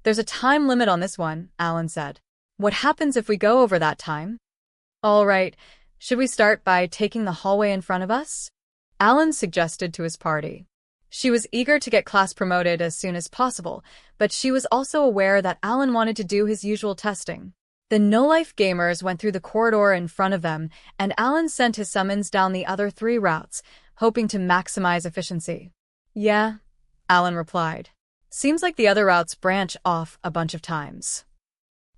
There's a time limit on this one, Alan said. What happens if we go over that time? All right, should we start by taking the hallway in front of us? Alan suggested to his party. She was eager to get class promoted as soon as possible, but she was also aware that Alan wanted to do his usual testing. The no-life gamers went through the corridor in front of them, and Alan sent his summons down the other 3 routes, hoping to maximize efficiency. Yeah, Alan replied. Seems like the other routes branch off a bunch of times.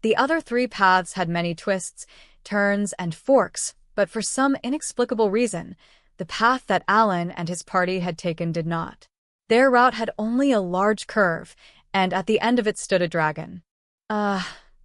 The other 3 paths had many twists, turns, and forks, but for some inexplicable reason, the path that Alan and his party had taken did not. Their route had only a large curve, and at the end of it stood a dragon.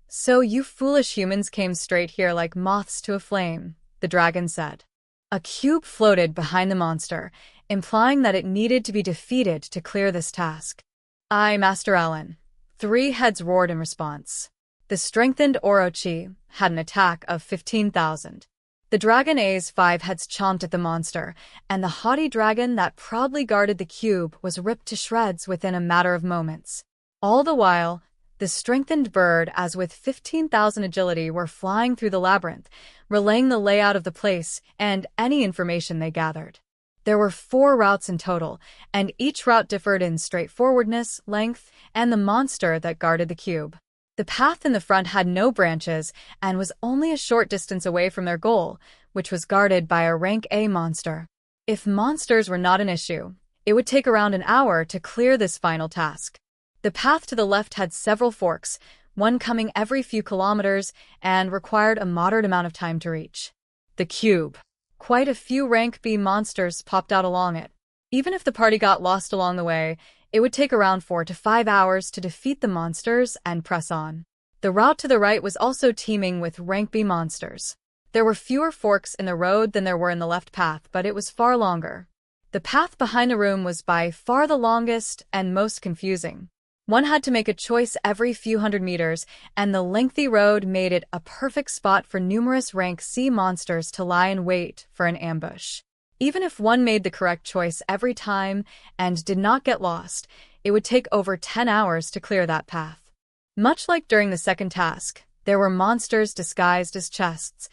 So you foolish humans came straight here like moths to a flame, the dragon said. A cube floated behind the monster, implying that it needed to be defeated to clear this task. Aye, Master Alan. 3 heads roared in response. The strengthened Orochi had an attack of 15,000. The Dragon A's 5 heads chomped at the monster, and the haughty dragon that proudly guarded the cube was ripped to shreds within a matter of moments. All the while, the strengthened bird, as with 15,000 agility, were flying through the labyrinth, relaying the layout of the place and any information they gathered. There were 4 routes in total, and each route differed in straightforwardness, length, and the monster that guarded the cube. The path in the front had no branches and was only a short distance away from their goal, which was guarded by a rank A monster. If monsters were not an issue, it would take around an hour to clear this final task. The path to the left had several forks, one coming every few kilometers, and required a moderate amount of time to reach. The cube. Quite a few rank B monsters popped out along it. Even if the party got lost along the way, it would take around 4 to 5 hours to defeat the monsters and press on. The route to the right was also teeming with rank B monsters. There were fewer forks in the road than there were in the left path, but it was far longer. The path behind the room was by far the longest and most confusing. One had to make a choice every few hundred meters, and the lengthy road made it a perfect spot for numerous rank C monsters to lie in wait for an ambush. Even if one made the correct choice every time and did not get lost, it would take over 10 hours to clear that path. Much like during the second task, there were monsters disguised as chests.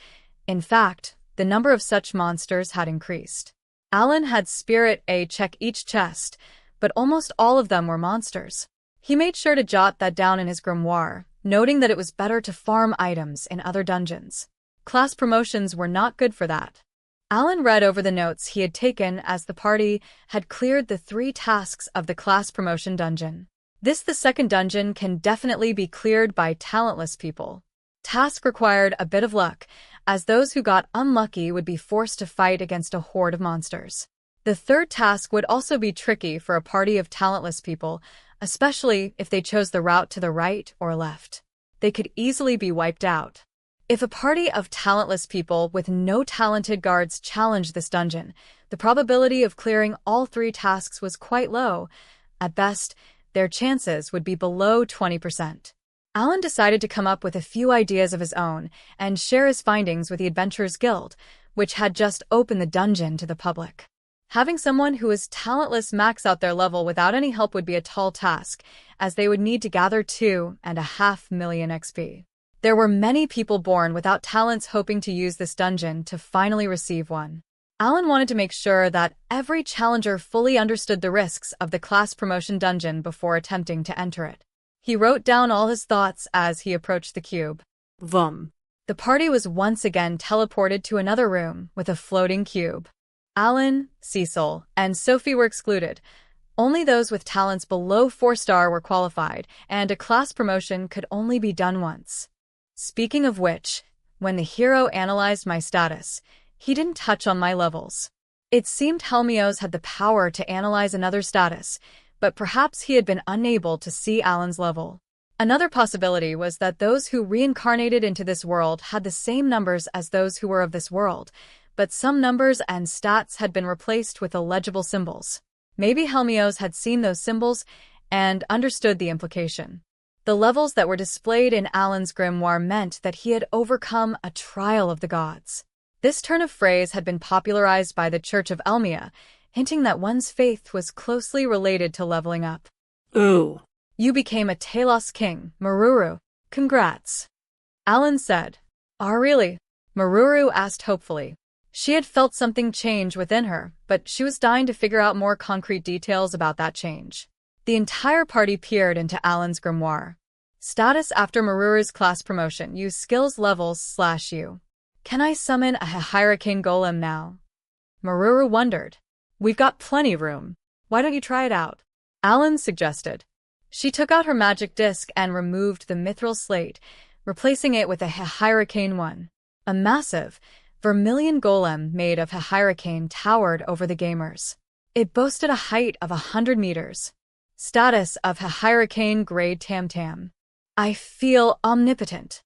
In fact, the number of such monsters had increased. Alan had Spirit A check each chest, but almost all of them were monsters. He made sure to jot that down in his grimoire, noting that it was better to farm items in other dungeons. Class promotions were not good for that. Alan read over the notes he had taken as the party had cleared the 3 tasks of the class promotion dungeon. The second dungeon can definitely be cleared by talentless people. Task required a bit of luck, as those who got unlucky would be forced to fight against a horde of monsters. The third task would also be tricky for a party of talentless people, especially if they chose the route to the right or left. they could easily be wiped out. If a party of talentless people with no talented guards challenged this dungeon, the probability of clearing all 3 tasks was quite low. At best, their chances would be below 20%. Alan decided to come up with a few ideas of his own and share his findings with the Adventurers Guild, which had just opened the dungeon to the public. Having someone who is talentless max out their level without any help would be a tall task, as they would need to gather 2.5 million XP. There were many people born without talents hoping to use this dungeon to finally receive one. Alan wanted to make sure that every challenger fully understood the risks of the class promotion dungeon before attempting to enter it. He wrote down all his thoughts as he approached the cube.
Vum.
The party was once again teleported to another room with a floating cube. Alan, Cecil, and Sophie were excluded. Only those with talents below 4-star were qualified, and a class promotion could only be done once. Speaking of which, when the hero analyzed my status, he didn't touch on my levels. It seemed Helmios had the power to analyze another status, but perhaps he had been unable to see Alan's level. Another possibility was that those who reincarnated into this world had the same numbers as those who were of this world, but some numbers and stats had been replaced with illegible symbols. Maybe Helmios had seen those symbols and understood the implication. The levels that were displayed in Alan's grimoire meant that he had overcome a trial of the gods. This turn of phrase had been popularized by the Church of Elmia, hinting that one's faith was closely related to leveling up.
Ooh.
You became a Talos king, Maruru. Congrats. Alan said. Oh, really? Maruru asked hopefully. She had felt something change within her, but she was dying to figure out more concrete details about that change. The entire party peered into Alan's grimoire. Status after Maruru's class promotion. Use skills levels /U. Can I summon a hurricane golem now? Maruru wondered. We've got plenty of room. Why don't you try it out? Alan suggested. She took out her magic disc and removed the mithril slate, replacing it with a hurricane one. A massive, vermilion golem made of hurricane towered over the gamers. It boasted a height of 100 meters. Status of hurricane grade Tam. I feel omnipotent.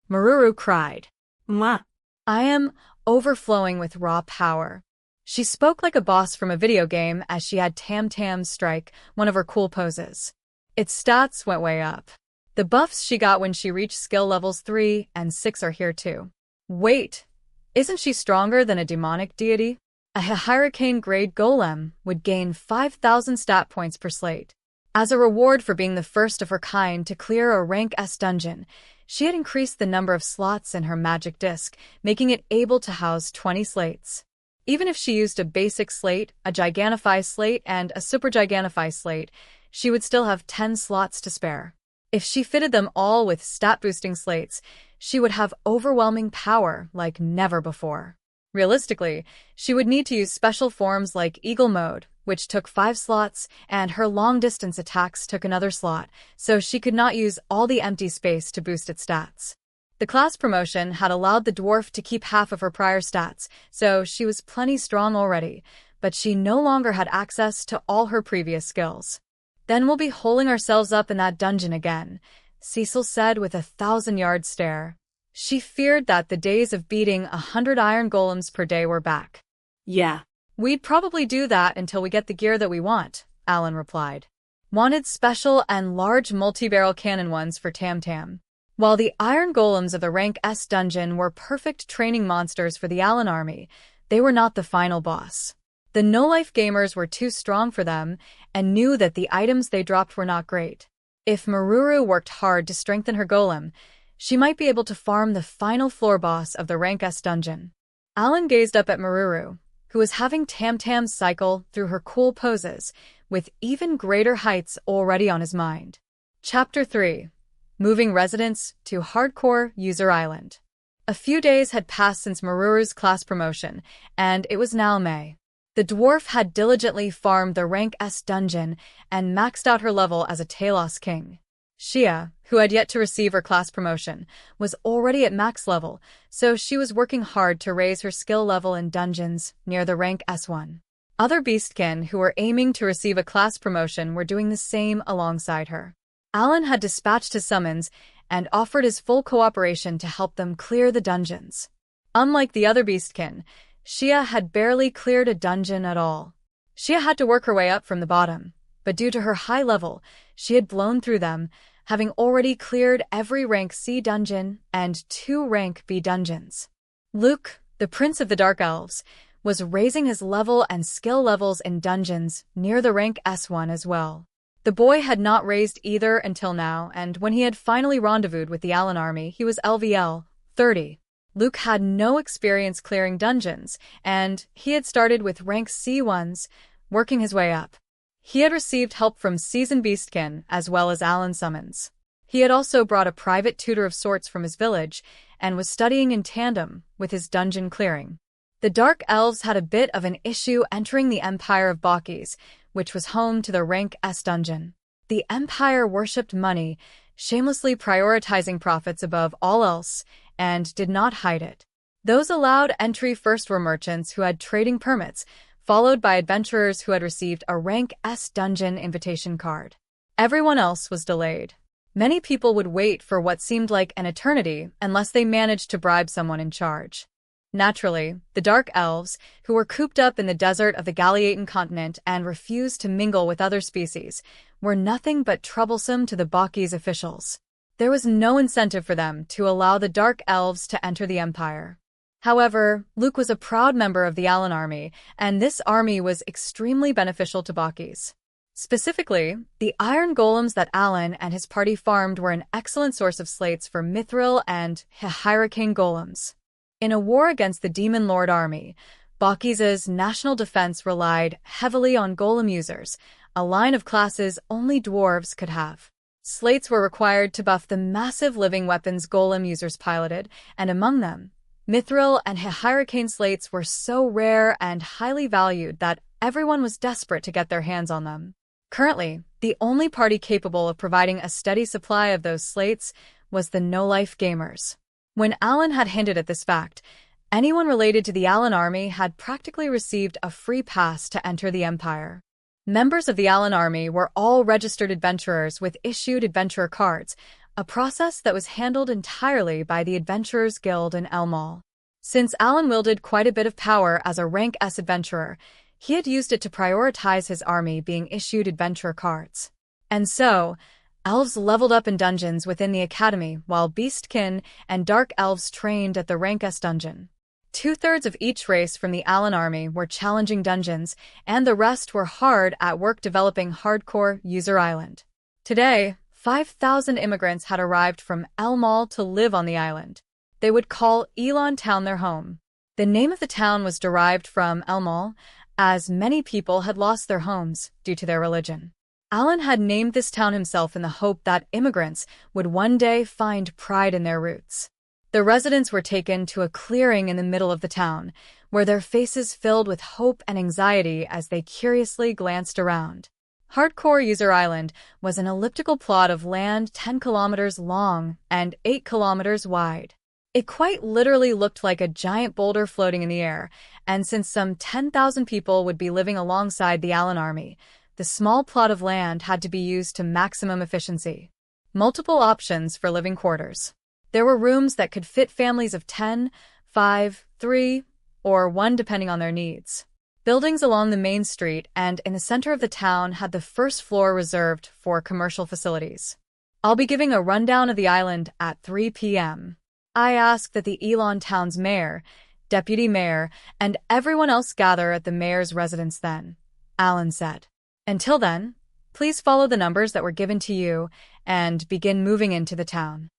Maruru cried.
Mwah.
I am overflowing with raw power. She spoke like a boss from a video game as she had Tam strike, one of her cool poses. Its stats went way up. The buffs she got when she reached skill levels 3 and 6 are here too. Wait, isn't she stronger than a demonic deity? A hurricane grade golem would gain 5,000 stat points per slate. As a reward for being the first of her kind to clear a rank S dungeon, she had increased the number of slots in her magic disc, making it able to house 20 slates. Even if she used a basic slate, a Gigantify slate, and a Super Gigantify slate, she would still have 10 slots to spare. If she fitted them all with stat-boosting slates, she would have overwhelming power like never before. Realistically, she would need to use special forms like Eagle Mode, which took 5 slots, and her long-distance attacks took another slot, so she could not use all the empty space to boost its stats. The class promotion had allowed the dwarf to keep half of her prior stats, so she was plenty strong already, but she no longer had access to all her previous skills. Then we'll be holding ourselves up in that dungeon again, Cecil said with a 1,000-yard stare. She feared that the days of beating 100 iron golems per day were back.
Yeah.
We'd probably do that until we get the gear that we want, Alan replied. Wanted special and large multi-barrel cannon ones for Tam. While the iron golems of the rank S dungeon were perfect training monsters for the Alan army, they were not the final boss. The no-life gamers were too strong for them and knew that the items they dropped were not great. If Maruru worked hard to strengthen her golem, she might be able to farm the final floor boss of the rank S dungeon. Alan gazed up at Maruru, who was having Tam cycle through her cool poses, with even greater heights already on his mind. Chapter 3. Moving residents to Hardcore User Island. A few days had passed since Maruru's class promotion, and it was now May. The dwarf had diligently farmed the rank S dungeon and maxed out her level as a Talos king. Shia, who had yet to receive her class promotion, was already at max level, so she was working hard to raise her skill level in dungeons near the rank S1. Other beastkin who were aiming to receive a class promotion were doing the same alongside her. Alan had dispatched his summons and offered his full cooperation to help them clear the dungeons. Unlike the other beastkin, Shia had barely cleared a dungeon at all. Shia had to work her way up from the bottom, but due to her high level, she had blown through them, having already cleared every rank C dungeon and 2 rank B dungeons. Luke, the Prince of the Dark Elves, was raising his level and skill levels in dungeons near the rank S1 as well. The boy had not raised either until now, and when he had finally rendezvoused with the Allen army, he was LVL 30. Luke had no experience clearing dungeons, and he had started with rank C1s, working his way up. He had received help from seasoned beastkin as well as Allen summons. He had also brought a private tutor of sorts from his village and was studying in tandem with his dungeon clearing. The Dark Elves had a bit of an issue entering the Empire of Bakis, which was home to the rank S dungeon. The Empire worshipped money, shamelessly prioritizing profits above all else, and did not hide it. Those allowed entry first were merchants who had trading permits, followed by adventurers who had received a rank S dungeon invitation card. Everyone else was delayed. Many people would wait for what seemed like an eternity unless they managed to bribe someone in charge. Naturally, the Dark Elves, who were cooped up in the desert of the Galiaean continent and refused to mingle with other species, were nothing but troublesome to the Bakis officials. There was no incentive for them to allow the Dark Elves to enter the Empire. However, Luke was a proud member of the Allen army, and this army was extremely beneficial to Bakis. Specifically, the iron golems that Allen and his party farmed were an excellent source of slates for Mithril and Hyricane golems. In a war against the Demon Lord army, Bakis' national defense relied heavily on golem users, a line of classes only dwarves could have. Slates were required to buff the massive living weapons golem users piloted, and among them, Mithril and Hyricane slates were so rare and highly valued that everyone was desperate to get their hands on them. Currently, the only party capable of providing a steady supply of those slates was the no-life gamers. When Allen had hinted at this fact, anyone related to the Allen army had practically received a free pass to enter the Empire. Members of the Allen army were all registered adventurers with issued adventurer cards, a process that was handled entirely by the Adventurers Guild in Albahal. Since Allen wielded quite a bit of power as a rank S adventurer, he had used it to prioritize his army being issued adventurer cards. And so, elves leveled up in dungeons within the academy, while beastkin and dark elves trained at the rank S dungeon. 2/3 of each race from the Allen army were challenging dungeons, and the rest were hard at work developing hardcore User Island. Today, 5,000 immigrants had arrived from Albahal to live on the island. They would call Elon Town their home. The name of the town was derived from Albahal, as many people had lost their homes due to their religion. Allen had named this town himself in the hope that immigrants would one day find pride in their roots. The residents were taken to a clearing in the middle of the town, where their faces filled with hope and anxiety as they curiously glanced around. Hardcore User Island was an elliptical plot of land 10 kilometers long and 8 kilometers wide. It quite literally looked like a giant boulder floating in the air, and since some 10,000 people would be living alongside the Allen army, the small plot of land had to be used to maximum efficiency. Multiple options for living quarters. There were rooms that could fit families of 10, 5, 3, or 1 depending on their needs. Buildings along the main street and in the center of the town had the first floor reserved for commercial facilities. I'll be giving a rundown of the island at 3 p.m. I ask that the Elon town's mayor, deputy mayor, and everyone else gather at the mayor's residence then, Allen said. Until then, please follow the numbers that were given to you and begin moving into the town.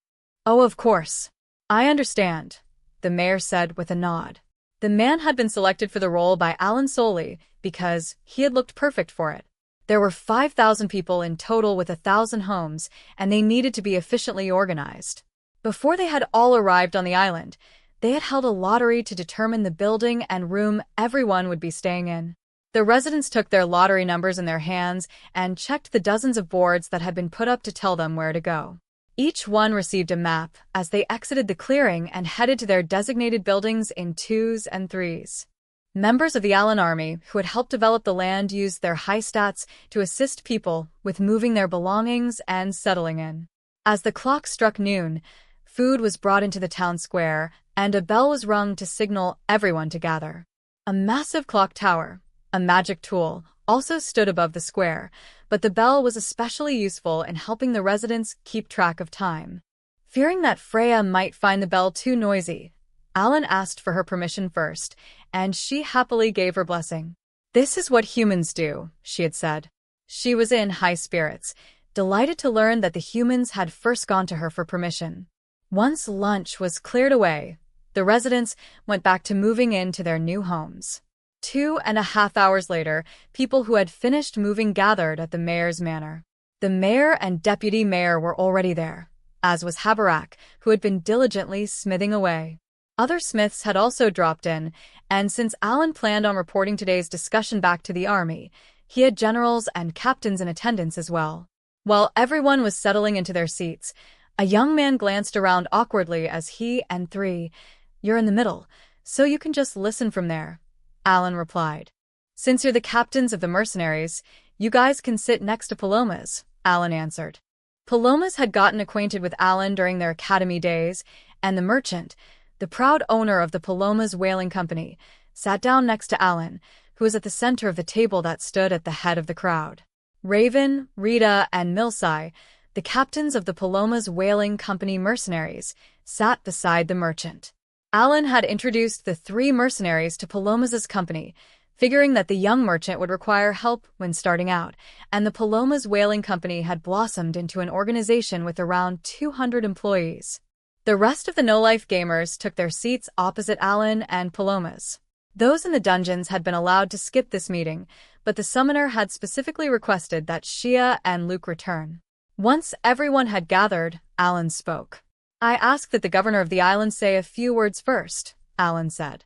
Oh, of course. I understand, the mayor said with a nod. The man had been selected for the role by Allen solely because he had looked perfect for it. There were 5,000 people in total with 1,000 homes, and they needed to be efficiently organized. Before they had all arrived on the island, they had held a lottery to determine the building and room everyone would be staying in. The residents took their lottery numbers in their hands and checked the dozens of boards that had been put up to tell them where to go. Each one received a map as they exited the clearing and headed to their designated buildings in 2s and 3s. Members of the Allen army who had helped develop the land used their high stats to assist people with moving their belongings and settling in. As the clock struck noon, food was brought into the town square, and a bell was rung to signal everyone to gather. A massive clock tower, a magic tool, also stood above the square, but the bell was especially useful in helping the residents keep track of time. Fearing that Freya might find the bell too noisy, Alan asked for her permission first, and she happily gave her blessing. "This is what humans do," she had said. She was in high spirits, delighted to learn that the humans had first gone to her for permission. Once lunch was cleared away, the residents went back to moving into their new homes. 2.5 hours later, people who had finished moving gathered at the mayor's manor. The mayor and deputy mayor were already there, as was Habarak, who had been diligently smithing away. Other smiths had also dropped in, and since Alan planned on reporting today's discussion back to the army, he had generals and captains in attendance as well. While everyone was settling into their seats, a young man glanced around awkwardly as he and "You're in the middle, so you can just listen from there," Alan replied. "Since you're the captains of the mercenaries, you guys can sit next to Pelomas," Alan answered. Pelomas had gotten acquainted with Alan during their academy days, and the merchant, the proud owner of the Pelomas whaling company, sat down next to Alan, who was at the center of the table that stood at the head of the crowd. Raven, Rita, and Milsai, the captains of the Pelomas whaling company mercenaries, sat beside the merchant. Alan had introduced the 3 mercenaries to Pelomas's company, figuring that the young merchant would require help when starting out, and the Pelomas whaling company had blossomed into an organization with around 200 employees. The rest of the no-life gamers took their seats opposite Alan and Pelomas. Those in the dungeons had been allowed to skip this meeting, but the summoner had specifically requested that Shia and Luke return. Once everyone had gathered, Alan spoke. "I ask that the governor of the island say a few words first," Alan said.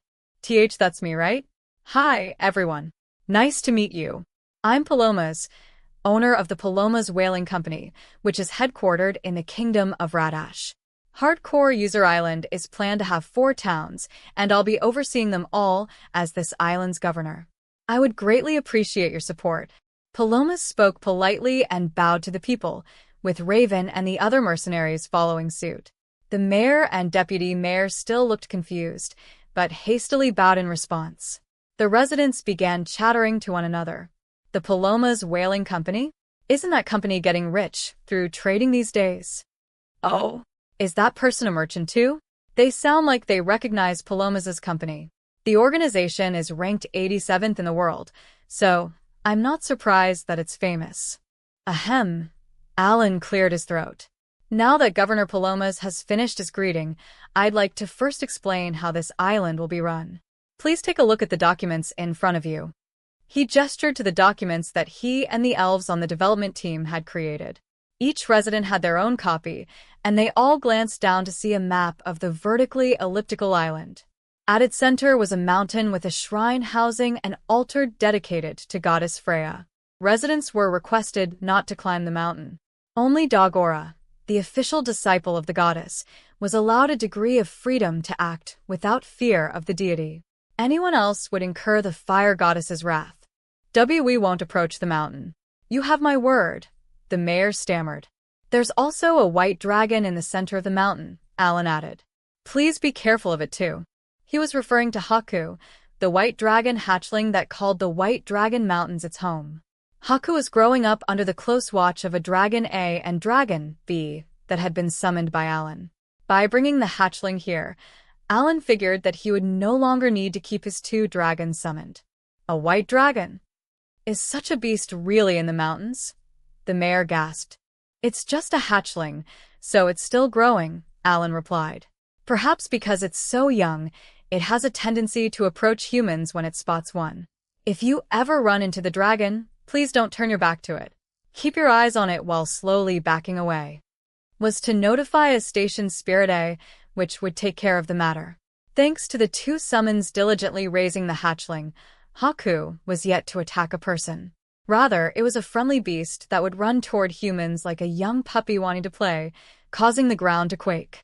That's me, right? "Hi, everyone. Nice to meet you. I'm Pelomas, owner of the Pelomas Whaling Company, which is headquartered in the Kingdom of Radash. Hardcore User Island is planned to have 4 towns, and I'll be overseeing them all as this island's governor. I would greatly appreciate your support." Pelomas spoke politely and bowed to the people, with Raven and the other mercenaries following suit. The mayor and deputy mayor still looked confused, but hastily bowed in response. The residents began chattering to one another. "The Pelomas Whaling Company? Isn't that company getting rich through trading these days? Oh, is that person a merchant too? They sound like they recognize Pelomas's company. The organization is ranked 87th in the world, so I'm not surprised that it's famous." Ahem. Alan cleared his throat. "Now that Governor Pelomas has finished his greeting, I'd like to first explain how this island will be run. Please take a look at the documents in front of you." He gestured to the documents that he and the elves on the development team had created. Each resident had their own copy, and they all glanced down to see a map of the vertically elliptical island. At its center was a mountain with a shrine housing an altar dedicated to goddess Freya. Residents were requested not to climb the mountain. Only Dagora, the official disciple of the goddess, was allowed a degree of freedom to act without fear of the deity. Anyone else would incur the fire goddess's wrath. "We won't approach the mountain. You have my word," the mayor stammered. "There's also a white dragon in the center of the mountain," Alan added. "Please be careful of it too." He was referring to Haku, the white dragon hatchling that called the White Dragon Mountains its home. Haku was growing up under the close watch of a Dragon A and Dragon B that had been summoned by Alan. By bringing the hatchling here, Alan figured that he would no longer need to keep his 2 dragons summoned. "A white dragon? Is such a beast really in the mountains?" the mayor gasped. "It's just a hatchling, so it's still growing," Alan replied. "Perhaps because it's so young, it has a tendency to approach humans when it spots one. If you ever run into the dragon, please don't turn your back to it. Keep your eyes on it while slowly backing away." Was to notify a station spirite, which would take care of the matter. Thanks to the 2 summons diligently raising the hatchling, Haku was yet to attack a person. Rather, it was a friendly beast that would run toward humans like a young puppy wanting to play, causing the ground to quake.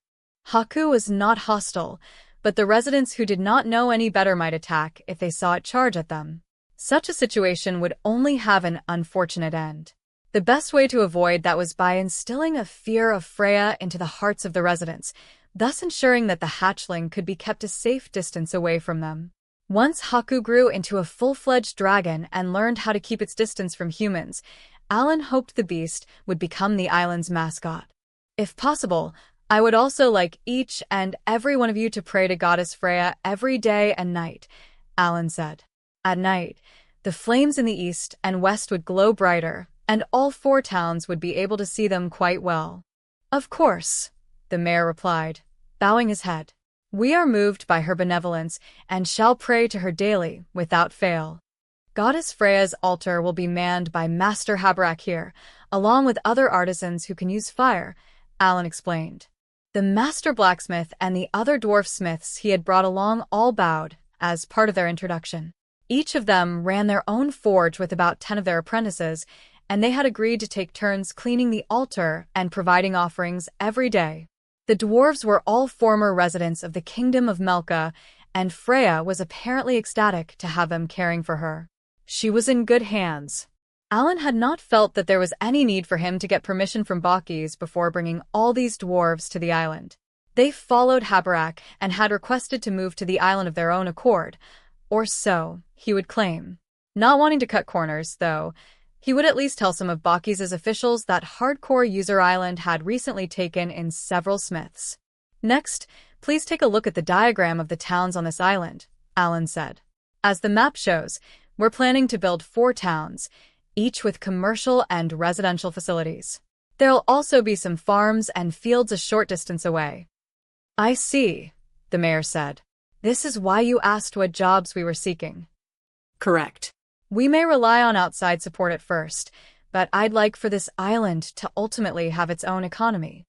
Haku was not hostile, but the residents who did not know any better might attack if they saw it charge at them. Such a situation would only have an unfortunate end. The best way to avoid that was by instilling a fear of Freya into the hearts of the residents, thus ensuring that the hatchling could be kept a safe distance away from them. Once Haku grew into a full-fledged dragon and learned how to keep its distance from humans, Alan hoped the beast would become the island's mascot. If possible, I would also like each and every one of you to pray to Goddess Freya every day and night, Alan said. At night, the flames in the east and west would glow brighter, and all 4 towns would be able to see them quite well. Of course, the mayor replied, bowing his head. We are moved by her benevolence and shall pray to her daily, without fail. Goddess Freya's altar will be manned by Master Habarak here, along with other artisans who can use fire, Alan explained. The master blacksmith and the other dwarf smiths he had brought along all bowed, as part of their introduction. Each of them ran their own forge with about 10 of their apprentices, and they had agreed to take turns cleaning the altar and providing offerings every day. The dwarves were all former residents of the Kingdom of Melka, and Freya was apparently ecstatic to have them caring for her. She was in good hands. Alan had not felt that there was any need for him to get permission from Bakis before bringing all these dwarves to the island. They followed Habarak and had requested to move to the island of their own accord, or so he would claim. Not wanting to cut corners, though, he would at least tell some of Bakis' officials that hardcore user island had recently taken in several smiths. Next, please take a look at the diagram of the towns on this island, Alan said. As the map shows, we're planning to build 4 towns, each with commercial and residential facilities. There'll also be some farms and fields a short distance away. I see, the mayor said. This is why you asked what jobs we were seeking.
Correct.
We may rely on outside support at first, but I'd like for this island to ultimately have its own economy.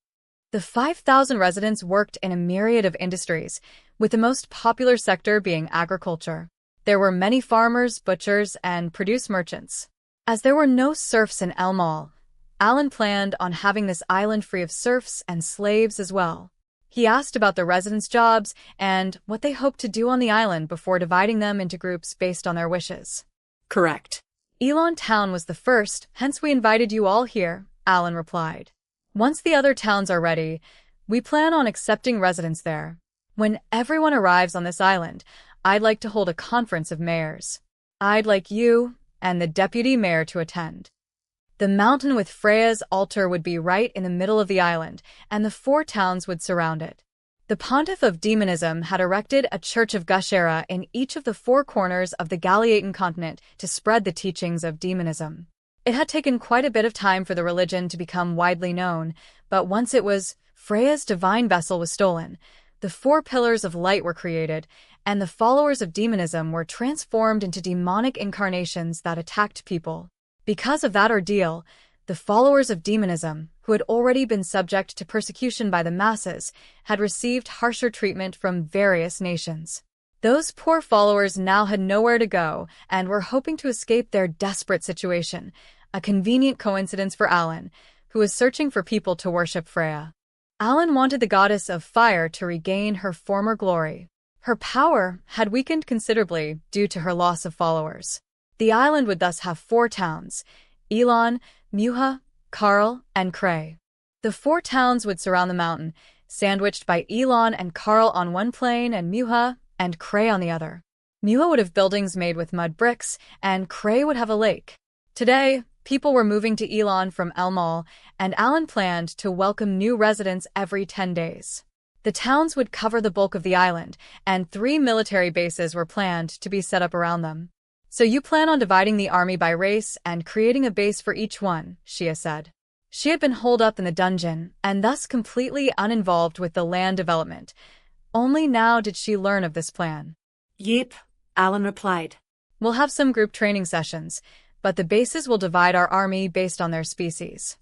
The 5,000 residents worked in a myriad of industries, with the most popular sector being agriculture. There were many farmers, butchers, and produce merchants. As there were no serfs in Albahal, Alan planned on having this island free of serfs and slaves as well. He asked about the residents' jobs and what they hoped to do on the island before dividing them into groups based on their wishes.
Correct.
Elon Town was the first, hence we invited you all here, Alan replied. Once the other towns are ready, we plan on accepting residents there. When everyone arrives on this island, I'd like to hold a conference of mayors. I'd like you and the deputy mayor to attend. The mountain with Freya's altar would be right in the middle of the island, and the 4 towns would surround it. The Pontiff of Demonism had erected a church of Gushera in each of the 4 corners of the Galilean continent to spread the teachings of demonism. It had taken quite a bit of time for the religion to become widely known, but once it was, Freya's divine vessel was stolen, the 4 pillars of light were created, and the followers of demonism were transformed into demonic incarnations that attacked people. Because of that ordeal, the followers of demonism, who had already been subject to persecution by the masses, had received harsher treatment from various nations. Those poor followers now had nowhere to go and were hoping to escape their desperate situation, a convenient coincidence for Alan, who was searching for people to worship Freya. Alan wanted the goddess of fire to regain her former glory. Her power had weakened considerably due to her loss of followers. The island would thus have 4 towns, Elon, Muha, Karl, and Kray. The 4 towns would surround the mountain, sandwiched by Elon and Karl on one plain and Muha and Kray on the other. Muha would have buildings made with mud bricks, and Kray would have a lake. Today, people were moving to Elon from Albahal, and Alan planned to welcome new residents every 10 days. The towns would cover the bulk of the island, and 3 military bases were planned to be set up around them. So you plan on dividing the army by race and creating a base for each one, Shia said. She had been holed up in the dungeon, and thus completely uninvolved with the land development. Only now did she learn of this plan.
Yep, Alan replied.
We'll have some group training sessions, but the bases will divide our army based on their species.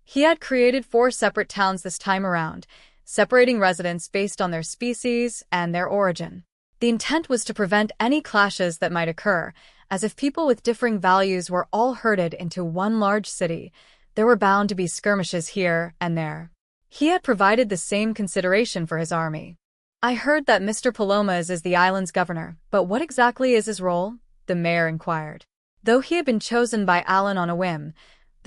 He had created 4 separate towns this time around, separating residents based on their species and their origin. The intent was to prevent any clashes that might occur, as if people with differing values were all herded into one large city, there were bound to be skirmishes here and there. He had provided the same consideration for his army. I heard that Mr. Pelomas is the island's governor, but what exactly is his role? The mayor inquired. Though he had been chosen by Alan on a whim,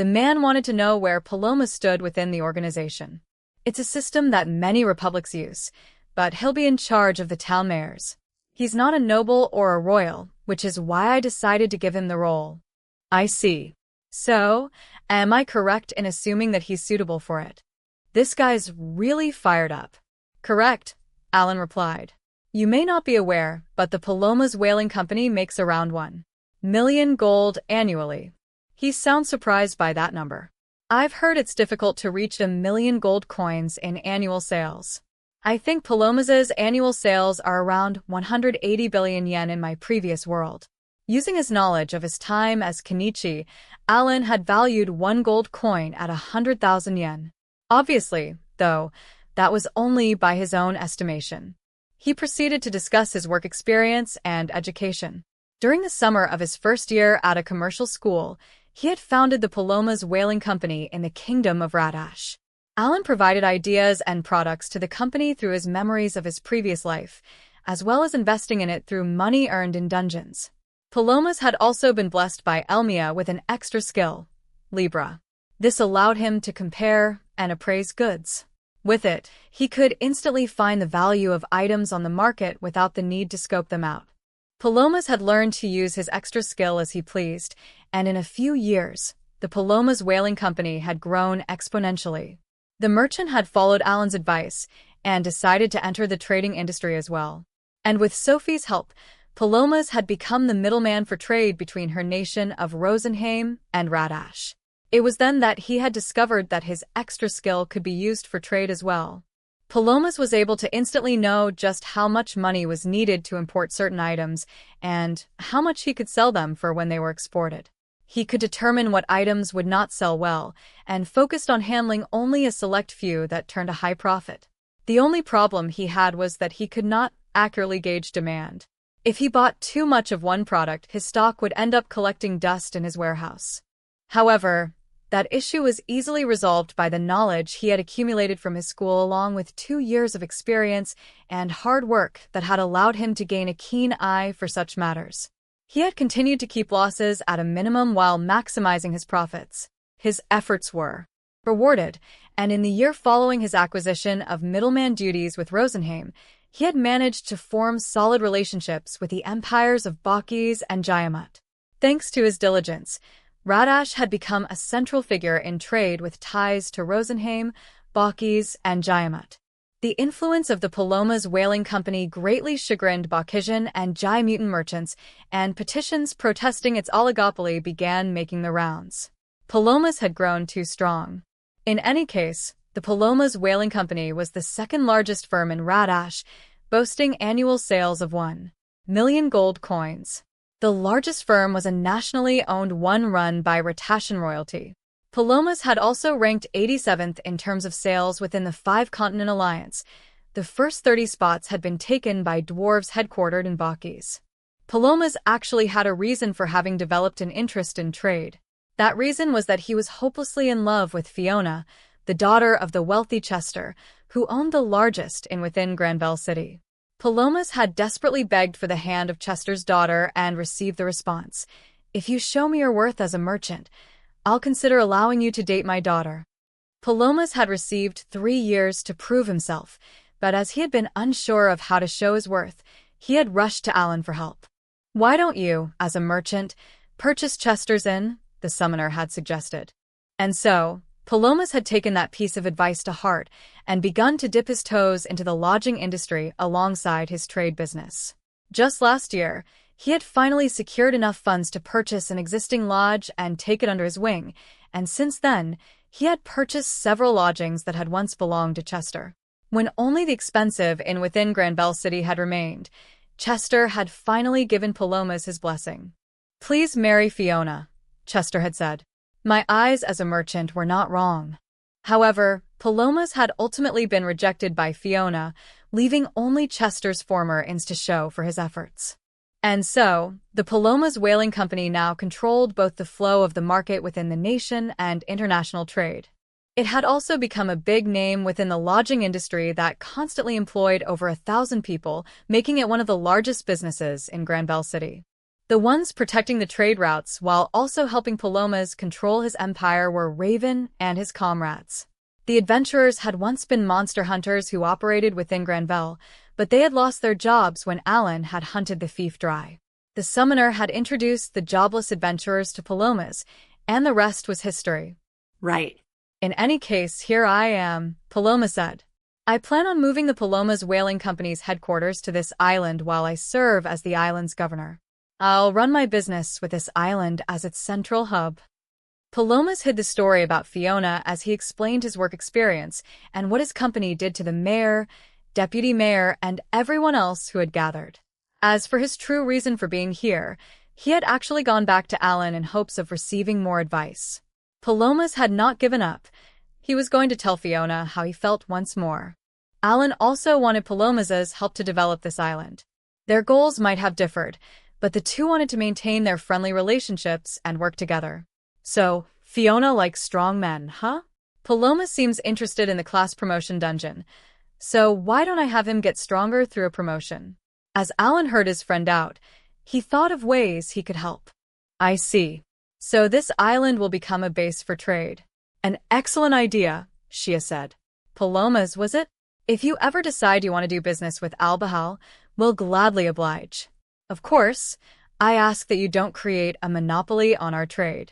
The man wanted to know where Pelomas stood within the organization. It's a system that many republics use, but he'll be in charge of the town mayors. He's not a noble or a royal, which is why I decided to give him the role.
I see.
So, am I correct in assuming that he's suitable for it?
This guy's really fired up.
Correct, Alan replied. You may not be aware, but the Pelomas Whaling Company makes around 1 million gold annually. He sounds surprised by that number. I've heard it's difficult to reach 1 million gold coins in annual sales. I think Pelomas's annual sales are around 180 billion yen in my previous world. Using his knowledge of his time as Kenichi, Alan had valued 1 gold coin at 100,000 yen. Obviously, though, that was only by his own estimation. He proceeded to discuss his work experience and education. During the summer of his first year at a commercial school, he had founded the Pelomas Whaling Company in the Kingdom of Radash. Alan provided ideas and products to the company through his memories of his previous life, as well as investing in it through money earned in dungeons. Pelomas had also been blessed by Helmios with an extra skill, Libra. This allowed him to compare and appraise goods. With it, he could instantly find the value of items on the market without the need to scope them out. Pelomas had learned to use his extra skill as he pleased, and in a few years, the Pelomas Whaling Company had grown exponentially. The merchant had followed Alan's advice and decided to enter the trading industry as well. And with Sophie's help, Pelomas had become the middleman for trade between her nation of Rosenheim and Radash. It was then that he had discovered that his extra skill could be used for trade as well. Pelomas was able to instantly know just how much money was needed to import certain items and how much he could sell them for when they were exported. He could determine what items would not sell well and focused on handling only a select few that turned a high profit. The only problem he had was that he could not accurately gauge demand. If he bought too much of one product, his stock would end up collecting dust in his warehouse. However, that issue was easily resolved by the knowledge he had accumulated from his school along with 2 years of experience and hard work that had allowed him to gain a keen eye for such matters. He had continued to keep losses at a minimum while maximizing his profits. His efforts were rewarded, and in the year following his acquisition of middleman duties with Rosenheim, he had managed to form solid relationships with the empires of Bakis and Jayamut. Thanks to his diligence, Radash had become a central figure in trade with ties to Rosenheim, Bakis, and Jayamut. The influence of the Pelomas Whaling Company greatly chagrined Bakisian and Jayamutan merchants, and petitions protesting its oligopoly began making the rounds. Pelomas had grown too strong. In any case, the Pelomas Whaling Company was the second largest firm in Radash, boasting annual sales of 1 million gold coins. The largest firm was a nationally owned one run by Ratashan royalty. Pelomas had also ranked 87th in terms of sales within the 5-continent alliance. The first 30 spots had been taken by dwarves headquartered in Bakis. Pelomas actually had a reason for having developed an interest in trade. That reason was that he was hopelessly in love with Fiona, the daughter of the wealthy Chester, who owned the largest inn within Granville City. Pelomas had desperately begged for the hand of Chester's daughter and received the response, "If you show me your worth as a merchant, I'll consider allowing you to date my daughter." Pelomas had received 3 years to prove himself, but as he had been unsure of how to show his worth, he had rushed to Alan for help. "Why don't you, as a merchant, purchase Chester's inn?" the summoner had suggested. And so, Pelomas had taken that piece of advice to heart and begun to dip his toes into the lodging industry alongside his trade business. Just last year, he had finally secured enough funds to purchase an existing lodge and take it under his wing, and since then, he had purchased several lodgings that had once belonged to Chester. When only the expensive inn within Granville City had remained, Chester had finally given Pelomas his blessing. "Please marry Fiona," Chester had said. "My eyes as a merchant were not wrong." However, Pelomas had ultimately been rejected by Fiona, leaving only Chester's former inns to show for his efforts. And so, the Pelomas Whaling Company now controlled both the flow of the market within the nation and international trade. It had also become a big name within the lodging industry that constantly employed over 1,000 people, making it one of the largest businesses in Granville City. The ones protecting the trade routes while also helping Pelomas control his empire were Raven and his comrades. The adventurers had once been monster hunters who operated within Granville, but they had lost their jobs when Alan had hunted the fief dry. The summoner had introduced the jobless adventurers to Pelomas, and the rest was history.
Right.
In any case, here I am, Peloma said. I plan on moving the Pelomas Whaling Company's headquarters to this island while I serve as the island's governor. I'll run my business with this island as its central hub. Pelomas hid the story about Fiona as he explained his work experience and what his company did to the mayor, deputy mayor, and everyone else who had gathered. As for his true reason for being here, he had actually gone back to Alan in hopes of receiving more advice. Pelomas had not given up. He was going to tell Fiona how he felt once more. Alan also wanted Pelomas's help to develop this island. Their goals might have differed, but the two wanted to maintain their friendly relationships and work together.
So, Fiona likes strong men, huh?
Pelomas seems interested in the class promotion dungeon, so why don't I have him get stronger through a promotion? As Alan heard his friend out, he thought of ways he could help.
I see.
So this island will become a base for trade.
An excellent idea, Shia said.
Pelomas, was it? If you ever decide you want to do business with Albahal, we'll gladly oblige. Of course, I ask that you don't create a monopoly on our trade.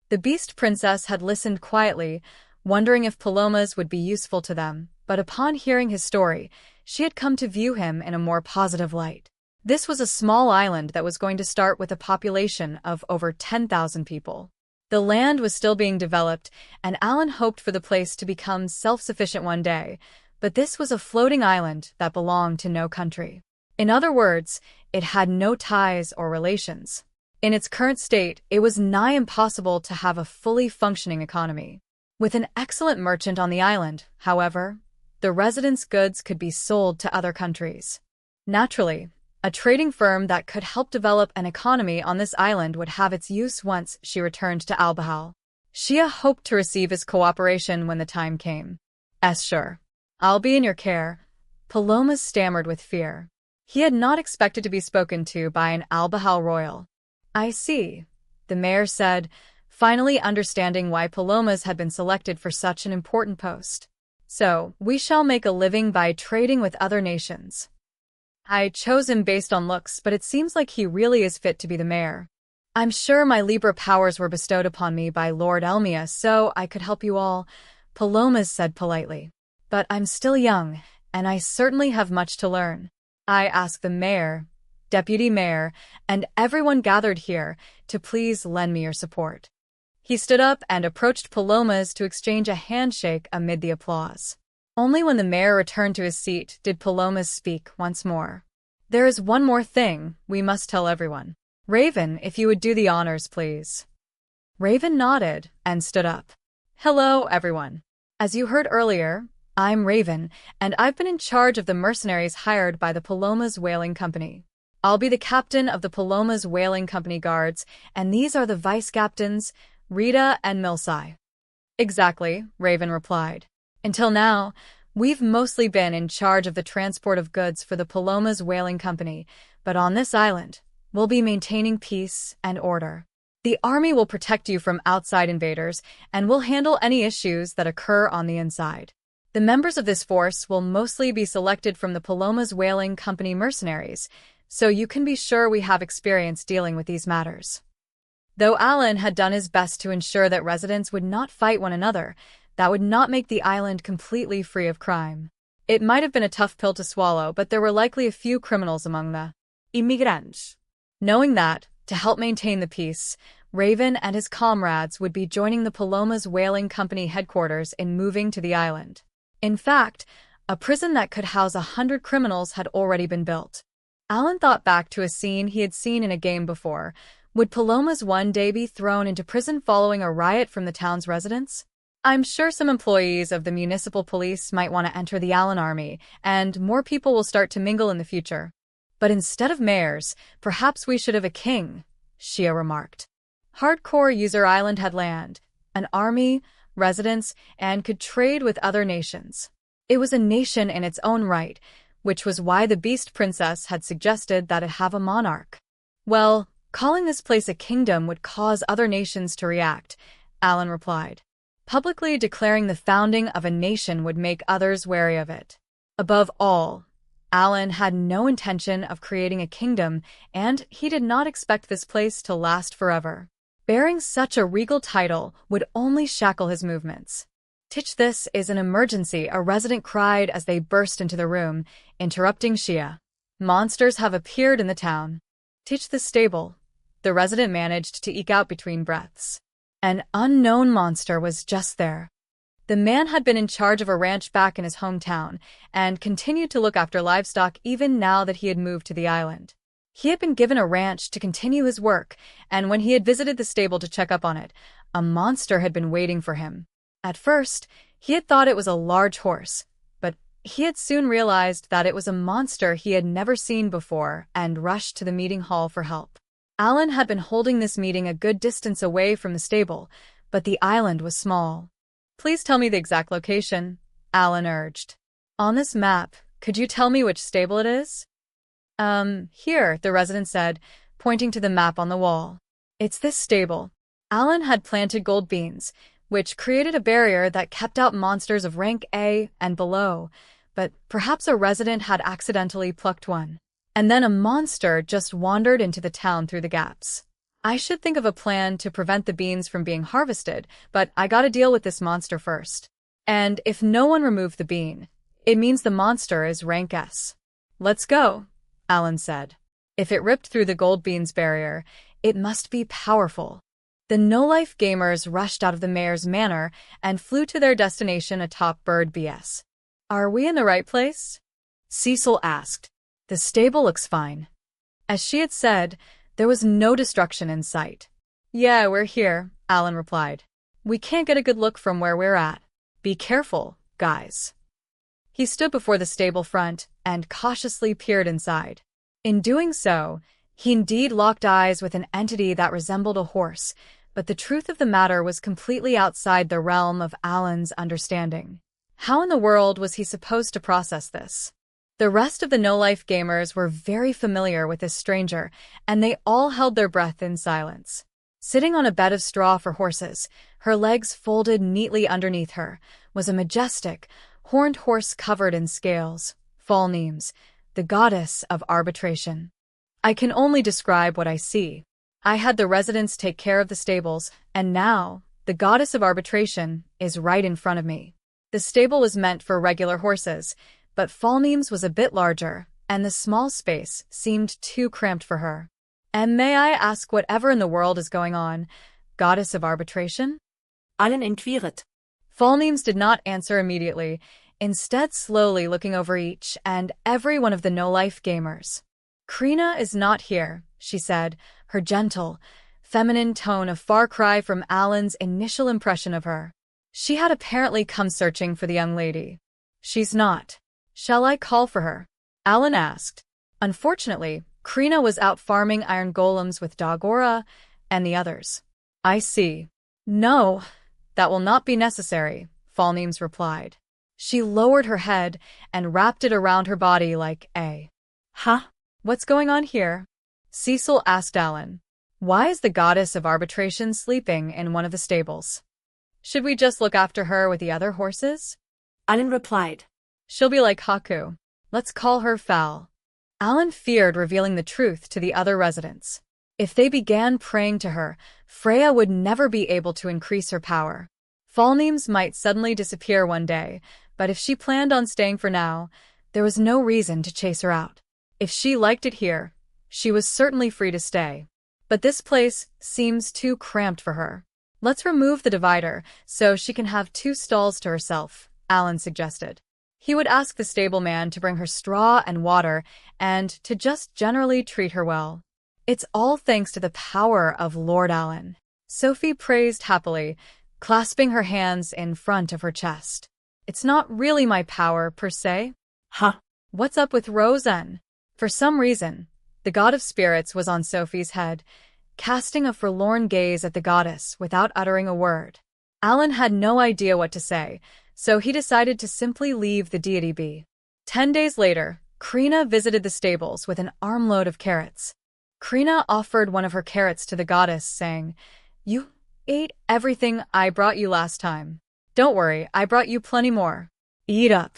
The Beast Princess had listened quietly, wondering if Pelomas would be useful to them, but upon hearing his story, she had come to view him in a more positive light. This was a small island that was going to start with a population of over 10,000 people. The land was still being developed, and Alan hoped for the place to become self-sufficient one day, but this was a floating island that belonged to no country. In other words, it had no ties or relations. In its current state, it was nigh impossible to have a fully functioning economy. With an excellent merchant on the island, however, the residents' goods could be sold to other countries. Naturally, a trading firm that could help develop an economy on this island would have its use once she returned to Albahal. Shia hoped to receive his cooperation when the time came. Sure. I'll be in your care, Pelomas stammered with fear. He had not expected to be spoken to by an Albahal royal. I see, the mayor said, finally understanding why Pelomas had been selected for such an important post. So, we shall make a living by trading with other nations. I chose him based on looks, but it seems like he really is fit to be the mayor. I'm sure my Libra powers were bestowed upon me by Lord Helmios, so I could help you all, Pelomas said politely. But I'm still young, and I certainly have much to learn. I ask the mayor, deputy mayor, and everyone gathered here to please lend me your support. He stood up and approached Pelomas to exchange a handshake amid the applause. Only when the mayor returned to his seat did Pelomas speak once more. There is one more thing we must tell everyone. Raven, if you would do the honors, please. Raven nodded and stood up. Hello, everyone. As you heard earlier, I'm Raven, and I've been in charge of the mercenaries hired by the Pelomas Whaling Company. I'll be the captain of the Pelomas Whaling Company guards, and these are the vice-captains, Rita and Milsai. Exactly, Raven replied. Until now, we've mostly been in charge of the transport of goods for the Pelomas Whaling Company, but on this island, we'll be maintaining peace and order. The army will protect you from outside invaders, and will handle any issues that occur on the inside. The members of this force will mostly be selected from the Pelomas Whaling Company mercenaries, so you can be sure we have experience dealing with these matters. Though Alan had done his best to ensure that residents would not fight one another, that would not make the island completely free of crime. It might have been a tough pill to swallow, but there were likely a few criminals among the immigrants. Knowing that, to help maintain the peace, Raven and his comrades would be joining the Pelomas Whaling Company headquarters in moving to the island. In fact, a prison that could house 100 criminals had already been built. Alan thought back to a scene he had seen in a game before. Would Pelomas one day be thrown into prison following a riot from the town's residents? I'm sure some employees of the municipal police might want to enter the Alan army, and more people will start to mingle in the future. But instead of mayors, perhaps we should have a king, Shia remarked. Hardcore User Island had land, an army, residents, and could trade with other nations. It was a nation in its own right, which was why the Beast Princess had suggested that it have a monarch. Well, Calling this place a kingdom would cause other nations to react, Alan replied. Publicly declaring the founding of a nation would make others wary of it. Above all, Alan had no intention of creating a kingdom, and he did not expect this place to last forever. Bearing such a regal title would only shackle his movements. "Tich, this is an emergency," a resident cried as they burst into the room, interrupting Shia. "Monsters have appeared in the town." "Tich, the stable," the resident managed to eke out between breaths. An unknown monster was just there. The man had been in charge of a ranch back in his hometown and continued to look after livestock even now that he had moved to the island. He had been given a ranch to continue his work, and when he had visited the stable to check up on it, a monster had been waiting for him. At first, he had thought it was a large horse, but he had soon realized that it was a monster he had never seen before and rushed to the meeting hall for help. Alan had been holding this meeting a good distance away from the stable, but the island was small. "Please tell me the exact location," Alan urged. "On this map, could you tell me which stable it is?" Here," the resident said, pointing to the map on the wall. "It's this stable." Alan had planted gold beans, which created a barrier that kept out monsters of rank A and below, but perhaps a resident had accidentally plucked one. And then a monster just wandered into the town through the gaps. "I should think of a plan to prevent the beans from being harvested, but I gotta deal with this monster first. And if no one removed the bean, it means the monster is rank S." "Let's go," Alan said. If it ripped through the gold beans barrier, it must be powerful. The no-life gamers rushed out of the mayor's manor and flew to their destination atop Bird BS. "Are we in the right place?" Cecil asked. "The stable looks fine." As she had said, there was no destruction in sight. "Yeah, we're here," Alan replied. "We can't get a good look from where we're at. Be careful, guys." He stood before the stable front and cautiously peered inside. In doing so, he indeed locked eyes with an entity that resembled a horse, but the truth of the matter was completely outside the realm of Alan's understanding. How in the world was he supposed to process this? The rest of the no-life gamers were very familiar with this stranger, and they all held their breath in silence. Sitting on a bed of straw for horses, her legs folded neatly underneath her, was a majestic, horned horse covered in scales, Helmios, the goddess of arbitration. "I can only describe what I see. I had the residents take care of the stables, and now, the goddess of arbitration is right in front of me." The stable was meant for regular horses, but Helmios was a bit larger, and the small space seemed too cramped for her. "And may I ask whatever in the world is going on, goddess of arbitration?"
Allen inquired.
Helmios did not answer immediately, instead slowly looking over each and every one of the no-life gamers. "Krina is not here," she said, her gentle, feminine tone a far cry from Alan's initial impression of her. She had apparently come searching for the young lady. "She's not. Shall I call for her?" Alan asked. Unfortunately, Krina was out farming iron golems with Dagora and the others. "I see." "No, that will not be necessary," Helmios replied. She lowered her head and wrapped it around her body like a...
"Huh?
"What's going on here?" Cecil asked Alan. "Why is the goddess of arbitration sleeping in one of the stables? Should we just look after her with the other horses?"
Alan replied.
"She'll be like Haku. Let's call her Foul." Alan feared revealing the truth to the other residents. If they began praying to her, Freya would never be able to increase her power. Helmios might suddenly disappear one day, but if she planned on staying for now, there was no reason to chase her out. If she liked it here, she was certainly free to stay. But this place seems too cramped for her. "Let's remove the divider so she can have 2 stalls to herself," Alan suggested. He would ask the stableman to bring her straw and water and to just generally treat her well. "It's all thanks to the power of Lord Alan," Sophie praised happily, clasping her hands in front of her chest. "It's not really my power, per se."
"Huh?
What's up with Rosen?" For some reason, the god of spirits was on Sophie's head, casting a forlorn gaze at the goddess without uttering a word. Alan had no idea what to say, so he decided to simply leave the deity be. 10 days later, Krina visited the stables with an armload of carrots. Krina offered one of her carrots to the goddess, saying, "You ate everything I brought you last time. Don't worry, I brought you plenty more. Eat up."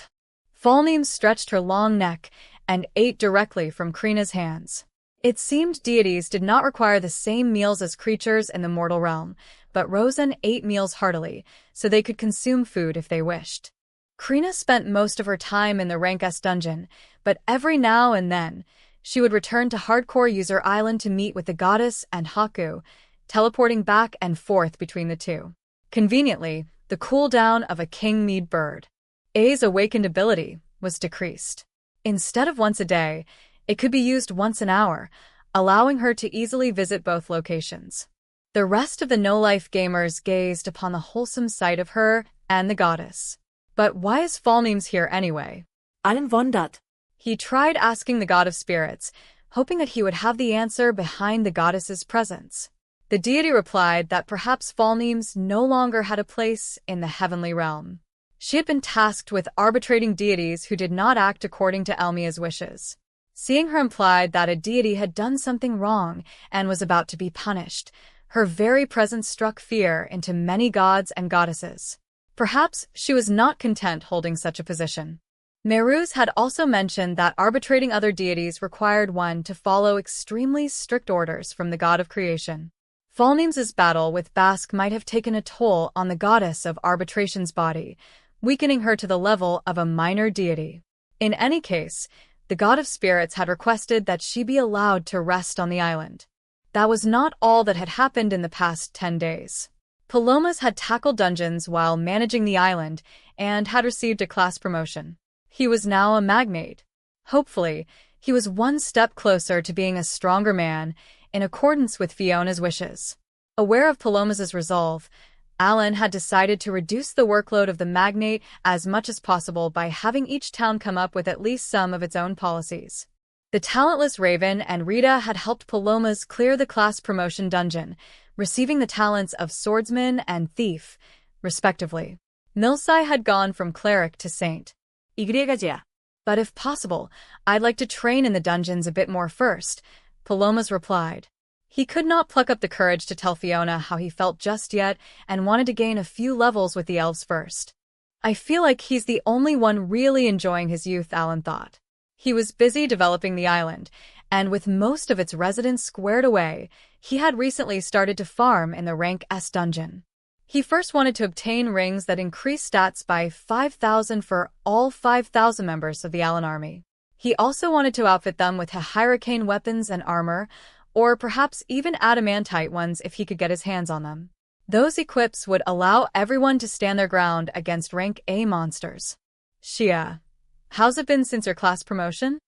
Falneem stretched her long neck and ate directly from Krina's hands. It seemed deities did not require the same meals as creatures in the mortal realm, but Rosen ate meals heartily, so they could consume food if they wished. Krina spent most of her time in the Rank S dungeon, but every now and then, she would return to Hardcore User Island to meet with the goddess and Haku, teleporting back and forth between the two. Conveniently, the cooldown of a king mead bird, A's awakened ability, was decreased. Instead of once a day, it could be used once an hour, allowing her to easily visit both locations. The rest of the no-life gamers gazed upon the wholesome sight of her and the goddess. But why is Falneem's here anyway?
Allen wundert.
He tried asking the god of spirits, hoping that he would have the answer behind the goddess's presence. The deity replied that perhaps Falneem's no longer had a place in the heavenly realm. She had been tasked with arbitrating deities who did not act according to Elmia's wishes. Seeing her implied that a deity had done something wrong and was about to be punished, her very presence struck fear into many gods and goddesses. Perhaps she was not content holding such a position. Meruz had also mentioned that arbitrating other deities required one to follow extremely strict orders from the god of creation. Falneem's battle with Bask might have taken a toll on the goddess of arbitration's body, weakening her to the level of a minor deity. In any case, the god of spirits had requested that she be allowed to rest on the island. That was not all that had happened in the past 10 days. Pelomas had tackled dungeons while managing the island and had received a class promotion. He was now a magnate. Hopefully, he was one step closer to being a stronger man, in accordance with Fiona's wishes. Aware of Pelomas' resolve, Alan had decided to reduce the workload of the magnate as much as possible by having each town come up with at least some of its own policies. The talentless Raven and Rita had helped Pelomas clear the class promotion dungeon, receiving the talents of swordsman and thief, respectively. Milsai had gone from cleric to saint. But if possible, I'd like to train in the dungeons a bit more first, Pelomas replied. He could not pluck up the courage to tell Fiona how he felt just yet and wanted to gain a few levels with the elves first. I feel like he's the only one really enjoying his youth, Alan thought. He was busy developing the island, and with most of its residents squared away, he had recently started to farm in the Rank S dungeon. He first wanted to obtain rings that increased stats by 5,000 for all 5,000 members of the Allen army. He also wanted to outfit them with hurricane weapons and armor, or perhaps even adamantite ones if he could get his hands on them. Those equips would allow everyone to stand their ground against Rank A monsters. Shia, how's it been since your class promotion?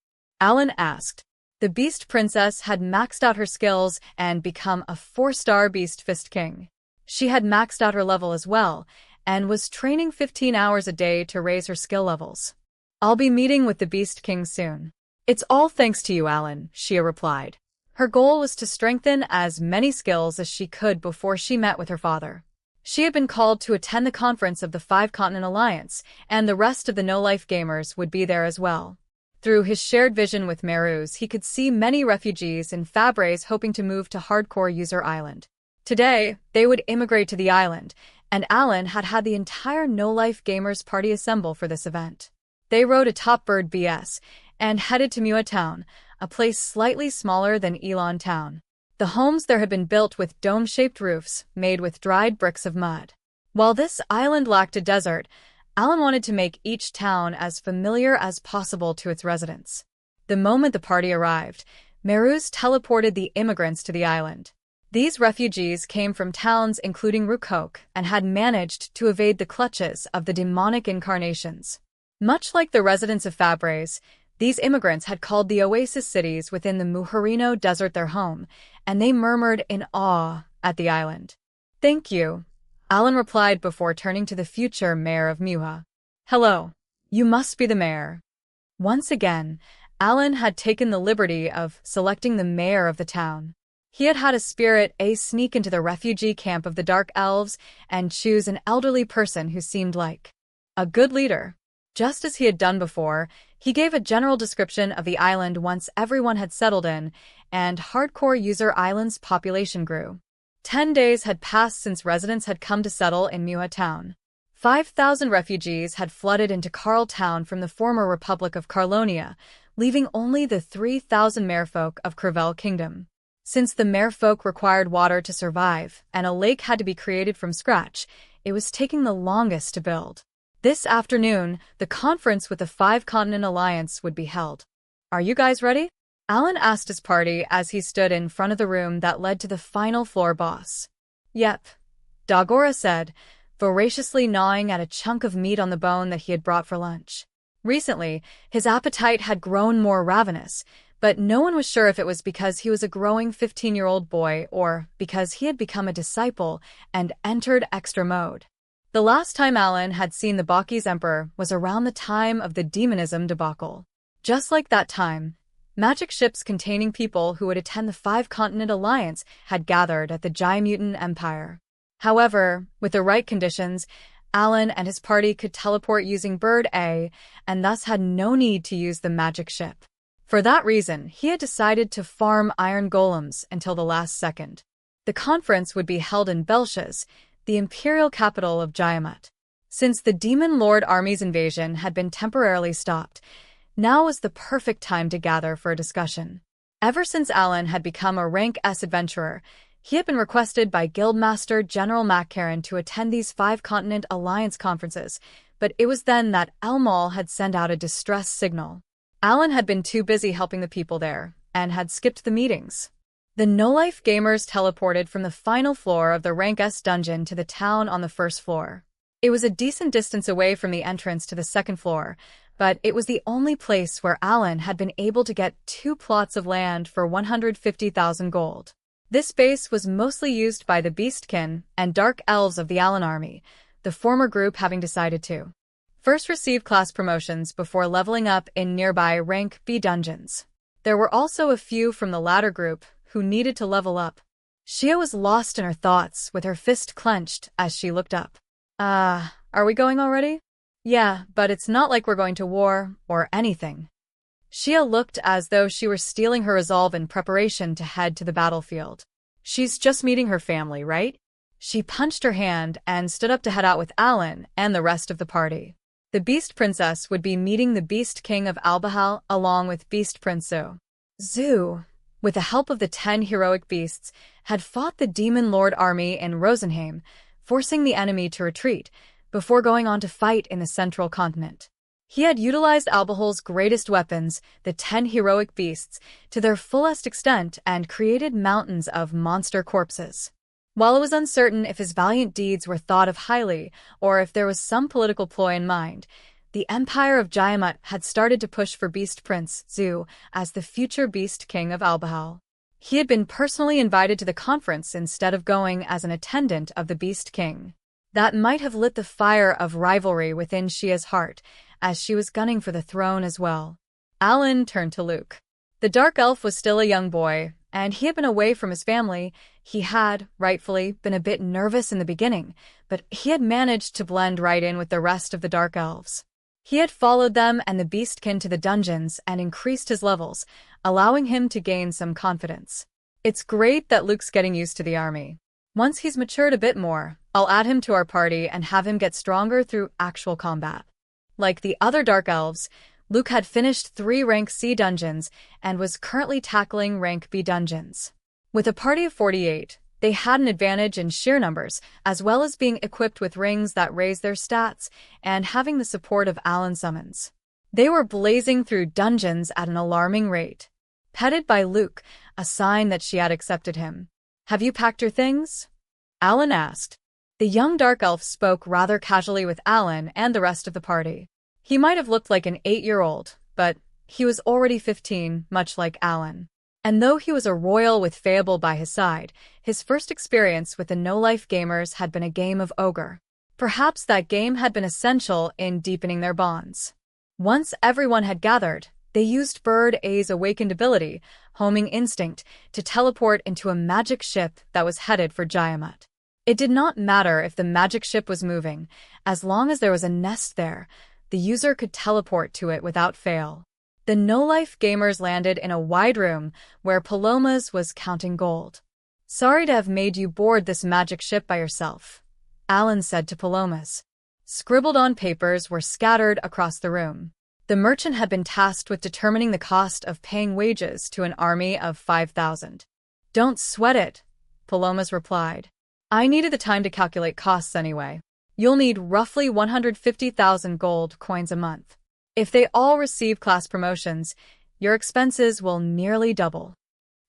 Alan asked. The Beast Princess had maxed out her skills and become a 4-star Beast Fist King. She had maxed out her level as well, and was training 15 hours a day to raise her skill levels. I'll be meeting with the Beast King soon. It's all thanks to you, Alan, Shia replied. Her goal was to strengthen as many skills as she could before she met with her father. She had been called to attend the conference of the 5-Continent Alliance, and the rest of the no-life gamers would be there as well. Through his shared vision with Meruz, he could see many refugees in Fabres hoping to move to Hardcore User Island. Today, they would immigrate to the island, and Alan had had the entire no-life gamers party assemble for this event. They rode a top bird BS and headed to Mua Town, a place slightly smaller than Elon Town. The homes there had been built with dome-shaped roofs made with dried bricks of mud. While this island lacked a desert, Alan wanted to make each town as familiar as possible to its residents. The moment the party arrived, Meruz teleported the immigrants to the island. These refugees came from towns including Rukok and had managed to evade the clutches of the demonic incarnations. Much like the residents of Fabres, these immigrants had called the oasis cities within the Muharino Desert their home, and they murmured in awe at the island. Thank you, Alan replied before turning to the future mayor of Muha. Hello. You must be the mayor. Once again, Alan had taken the liberty of selecting the mayor of the town. He had had a spirit sneak into the refugee camp of the Dark Elves and choose an elderly person who seemed like a good leader. Just as he had done before, He gave a general description of the island once everyone had settled in, and hardcore user island's population grew. 10 days had passed since residents had come to settle in Muha town. 5,000 refugees had flooded into Carl town from the former Republic of Carlonia, leaving only the 3,000 merfolk of Crevel Kingdom. Since the merfolk required water to survive, and a lake had to be created from scratch, it was taking the longest to build. This afternoon, the conference with the Five-Continent Alliance would be held. "Are you guys ready?" Alan asked his party as he stood in front of the room that led to the final floor boss. "Yep," Dagora said, voraciously gnawing at a chunk of meat on the bone that he had brought for lunch. Recently, his appetite had grown more ravenous, but no one was sure if it was because he was a growing 15-year-old boy or because he had become a disciple and entered extra mode. The last time Alan had seen the Baki's emperor was around the time of the demonism debacle. Just like that time, magic ships containing people who would attend the Five-Continent Alliance had gathered at the Jaimutan Empire. However, with the right conditions, Alan and his party could teleport using Bird A, and thus had no need to use the magic ship. For that reason, he had decided to farm iron golems until the last second. The conference would be held in Belshaz, the imperial capital of Jaiamut. Since the Demon Lord army's invasion had been temporarily stopped, now was the perfect time to gather for a discussion. Ever since Alan had become a rank S adventurer, he had been requested by Guildmaster General Maccarin to attend these Five-Continent Alliance conferences, but it was then that Albahal had sent out a distress signal. Alan had been too busy helping the people there, and had skipped the meetings. The no-life gamers teleported from the final floor of the Rank S dungeon to the town on the first floor. It was a decent distance away from the entrance to the second floor, but it was the only place where Alan had been able to get 2 plots of land for 150,000 gold. This space was mostly used by the Beastkin and Dark Elves of the Alan army, the former group having decided to first receive class promotions before leveling up in nearby Rank B dungeons. There were also a few from the latter group who needed to level up. Shia was lost in her thoughts with her fist clenched as she looked up. Are we going already?" "Yeah, but it's not like we're going to war or anything." Shia looked as though she were steeling her resolve in preparation to head to the battlefield. "She's just meeting her family, right?" She punched her hand and stood up to head out with Alan and the rest of the party. The Beast Princess would be meeting the Beast King of Albahal along with Beast Prince Zu. Zu, with the help of the 10 heroic beasts, had fought the Demon Lord army in Rosenheim, forcing the enemy to retreat, before going on to fight in the central continent. He had utilized Albahal's greatest weapons, the 10 heroic beasts, to their fullest extent and created mountains of monster corpses. While it was uncertain if his valiant deeds were thought of highly or if there was some political ploy in mind, the Empire of Jaiamut had started to push for Beast Prince Zu as the future Beast King of Albahal. He had been personally invited to the conference instead of going as an attendant of the Beast King. That might have lit the fire of rivalry within Shia's heart, as she was gunning for the throne as well. Alan turned to Luke. The Dark Elf was still a young boy, and he had been away from his family. He had, rightfully, been a bit nervous in the beginning, but he had managed to blend right in with the rest of the Dark Elves. He had followed them and the Beastkin to the dungeons and increased his levels, allowing him to gain some confidence. It's great that Luke's getting used to the army. Once he's matured a bit more, I'll add him to our party and have him get stronger through actual combat. Like the other Dark Elves, Luke had finished 3 Rank C dungeons and was currently tackling Rank B dungeons. With a party of 48, they had an advantage in sheer numbers, as well as being equipped with rings that raised their stats and having the support of Alan summons. They were blazing through dungeons at an alarming rate. Petted by Luke, a sign that she had accepted him. "Have you packed your things?" Alan asked. The young Dark Elf spoke rather casually with Alan and the rest of the party. He might have looked like an 8-year-old, but he was already 15, much like Alan. And though he was a royal with Fable by his side, his first experience with the no-life gamers had been a game of Ogre. Perhaps that game had been essential in deepening their bonds. Once everyone had gathered, they used Bird A's awakened ability, Homing Instinct, to teleport into a magic ship that was headed for Jaiamut. It did not matter if the magic ship was moving, as long as there was a nest there. the user could teleport to it without fail. The no-life gamers landed in a wide room where Pelomas was counting gold. "Sorry to have made you board this magic ship by yourself," Alan said to Pelomas. Scribbled-on papers were scattered across the room. The merchant had been tasked with determining the cost of paying wages to an army of 5,000. "Don't sweat it," Pelomas replied. "I needed the time to calculate costs anyway. You'll need roughly 150,000 gold coins a month. If they all receive class promotions, your expenses will nearly double."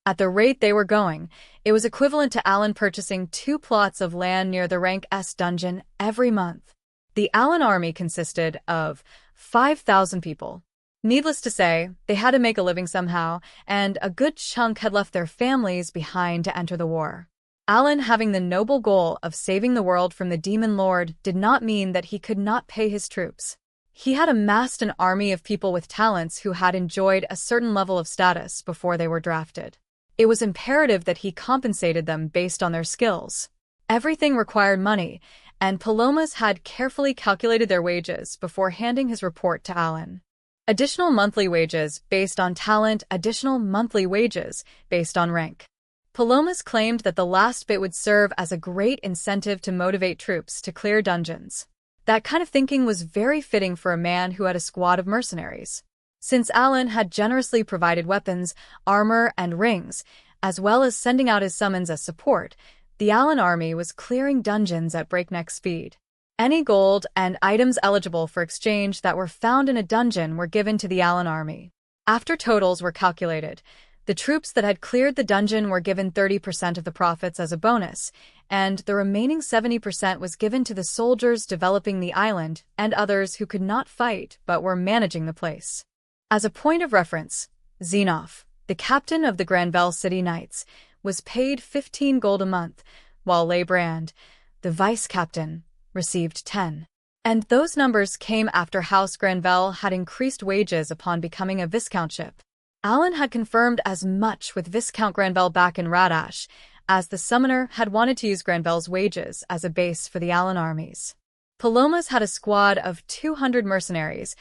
At the rate they were going, it was equivalent to Alan purchasing 2 plots of land near the Rank S dungeon every month. The Alan army consisted of 5,000 people. Needless to say, they had to make a living somehow, and a good chunk had left their families behind to enter the war. Alan having the noble goal of saving the world from the Demon Lord did not mean that he could not pay his troops. He had amassed an army of people with talents who had enjoyed a certain level of status before they were drafted. It was imperative that he compensated them based on their skills. Everything required money, and Pelomas had carefully calculated their wages before handing his report to Alan. Additional monthly wages based on talent, additional monthly wages based on rank. Pelomas claimed that the last bit would serve as a great incentive to motivate troops to clear dungeons. That kind of thinking was very fitting for a man who had a squad of mercenaries. Since Alan had generously provided weapons, armor, and rings, as well as sending out his summons as support, the Alan army was clearing dungeons at breakneck speed. Any gold and items eligible for exchange that were found in a dungeon were given to the Alan army. After totals were calculated, the troops that had cleared the dungeon were given 30% of the profits as a bonus, and the remaining 70% was given to the soldiers developing the island and others who could not fight but were managing the place. As a point of reference, Xenoph, the captain of the Granvelle City Knights, was paid 15 gold a month, while Leibrand, the vice-captain, received 10. And those numbers came after House Granvelle had increased wages upon becoming a viscountship. Alan had confirmed as much with Viscount Granvelle back in Radash, as the summoner had wanted to use Granvelle's wages as a base for the Alan armies. Pelomas had a squad of 200 mercenaries,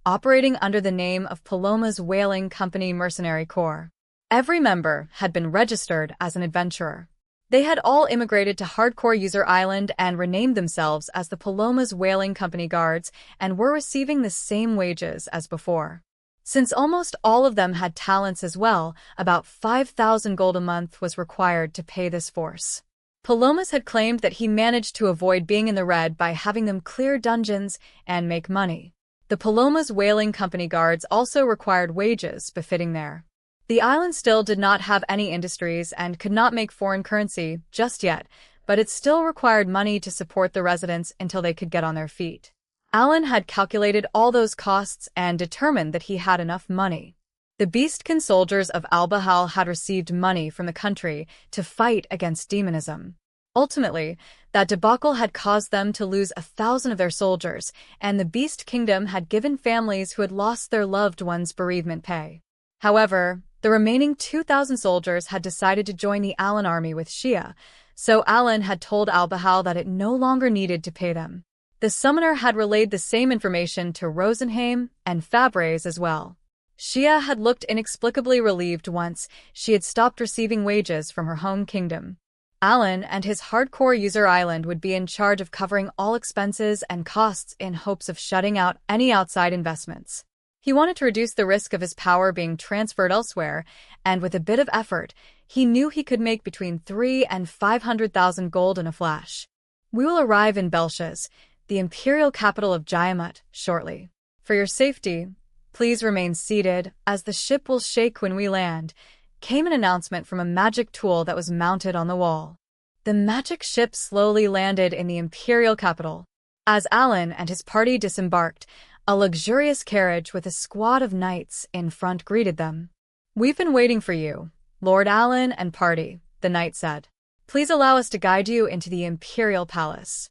operating under the name of Pelomas Whaling Company Mercenary Corps. Every member had been registered as an adventurer. They had all immigrated to Hardcore User Island and renamed themselves as the Pelomas Whaling Company Guards and were receiving the same wages as before. Since almost all of them had talents as well, about 5,000 gold a month was required to pay this force. Pelomas had claimed that he managed to avoid being in the red by having them clear dungeons and make money. The Pelomas Whaling Company Guards also required wages befitting there. The island still did not have any industries and could not make foreign currency just yet, but it still required money to support the residents until they could get on their feet. Alan had calculated all those costs and determined that he had enough money. The Beastkin soldiers of Albahal had received money from the country to fight against demonism. Ultimately, that debacle had caused them to lose 1,000 of their soldiers, and the Beast Kingdom had given families who had lost their loved ones bereavement pay. However, the remaining 2,000 soldiers had decided to join the Alan army with Shia, so Alan had told Albahal that it no longer needed to pay them. The summoner had relayed the same information to Rosenheim and Fabres as well. Shia had looked inexplicably relieved once she had stopped receiving wages from her home kingdom. Alan and his Hardcore User Island would be in charge of covering all expenses and costs in hopes of shutting out any outside investments. He wanted to reduce the risk of his power being transferred elsewhere, and with a bit of effort, he knew he could make between 300,000 and 500,000 gold in a flash. "We will arrive in Belchaz, the imperial capital of Jaiamut, shortly. For your safety, please remain seated, as the ship will shake when we land," came an announcement from a magic tool that was mounted on the wall. The magic ship slowly landed in the imperial capital. As Alan and his party disembarked, a luxurious carriage with a squad of knights in front greeted them. "We've been waiting for you, Lord Alan and party," the knight said. "Please allow us to guide you into the imperial palace."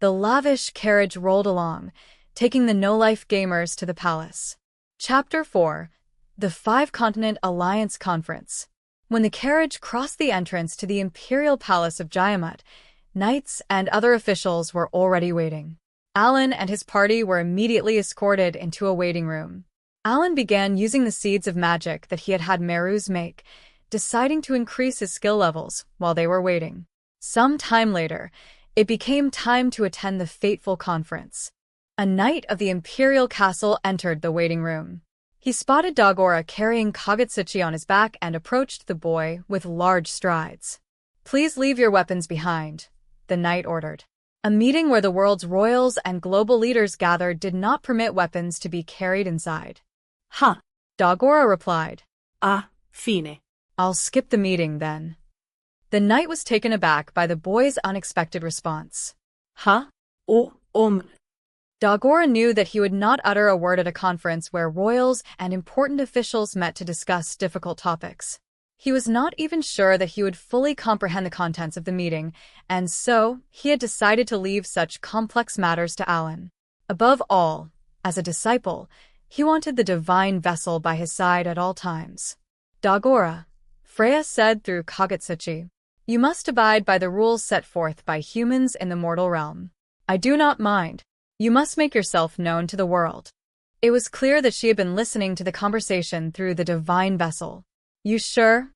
The lavish carriage rolled along, taking the no-life gamers to the palace. Chapter 4: The Five-Continent Alliance Conference. When the carriage crossed the entrance to the imperial palace of Jaiamut, knights and other officials were already waiting. Alan and his party were immediately escorted into a waiting room. Alan began using the seeds of magic that he had had Merus make, deciding to increase his skill levels while they were waiting. Some time later, it became time to attend the fateful conference. A knight of the imperial castle entered the waiting room. He spotted Dagora carrying Kagutsuchi on his back and approached the boy with large strides. "Please leave your weapons behind," the knight ordered. A meeting where the world's royals and global leaders gathered did not permit weapons to be carried inside.
"Ha,"
Dagora replied.
"Ah, fine."
"I'll skip the meeting then." The knight was taken aback by the boy's unexpected response.
"Ha, o,
Dagora knew that he would not utter a word at a conference where royals and important officials met to discuss difficult topics. He was not even sure that he would fully comprehend the contents of the meeting, and so he had decided to leave such complex matters to Alan. Above all, as a disciple, he wanted the divine vessel by his side at all times. "Dagora," Freya said through Kagutsuchi, "you must abide by the rules set forth by humans in the mortal realm. I do not mind. You must make yourself known to the world." It was clear that she had been listening to the conversation through the divine vessel. "You sure?"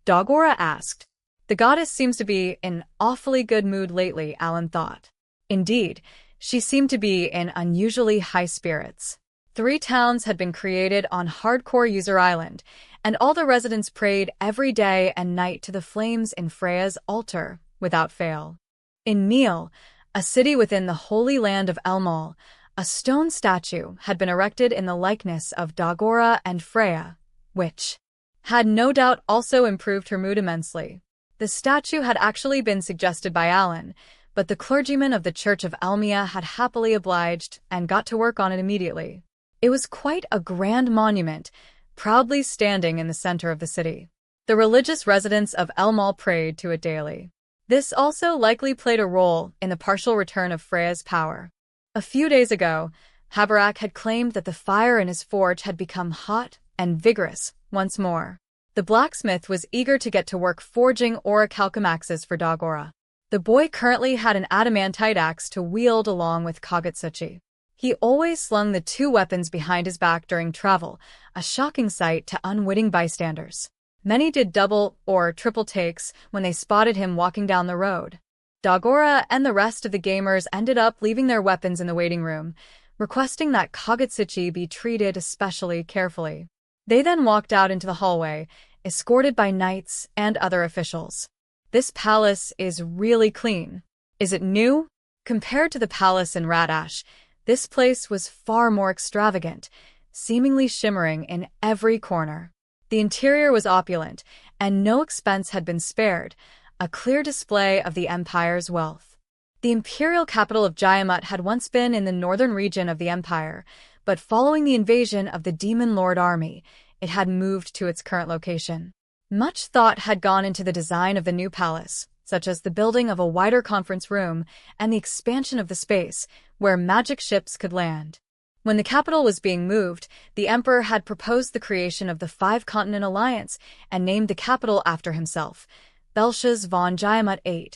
Dagora asked. The goddess seems to be in awfully good mood lately, Alan thought. Indeed, she seemed to be in unusually high spirits. 3 towns had been created on hardcore user island, and all the residents prayed every day and night to the flames in Freya's altar, without fail. In Miel, a city within the holy land of Albahal, a stone statue had been erected in the likeness of Dagora and Freya, which had no doubt also improved her mood immensely. The statue had actually been suggested by Alan, but the clergyman of the Church of Elmia had happily obliged and got to work on it immediately. It was quite a grand monument, proudly standing in the center of the city. The religious residents of Albahal prayed to it daily. This also likely played a role in the partial return of Freya's power. A few days ago, Habarak had claimed that the fire in his forge had become hot and vigorous once more. The blacksmith was eager to get to work forging Orichalcum axes for Dagora. The boy currently had an adamantite axe to wield along with Kagutsuchi. He always slung the 2 weapons behind his back during travel, a shocking sight to unwitting bystanders. Many did double or triple takes when they spotted him walking down the road. Dagora and the rest of the gamers ended up leaving their weapons in the waiting room, requesting that Kagutsuchi be treated especially carefully. They then walked out into the hallway, escorted by knights and other officials. "This palace is really clean. Is it new?" Compared to the palace in Radash, this place was far more extravagant, seemingly shimmering in every corner. The interior was opulent, and no expense had been spared, a clear display of the empire's wealth. The imperial capital of Jayamut had once been in the northern region of the empire, but following the invasion of the Demon Lord army, it had moved to its current location. Much thought had gone into the design of the new palace, such as the building of a wider conference room and the expansion of the space where magic ships could land. When the capital was being moved, the emperor had proposed the creation of the 5-continent alliance and named the capital after himself, Belshaz von Jayamut VIII,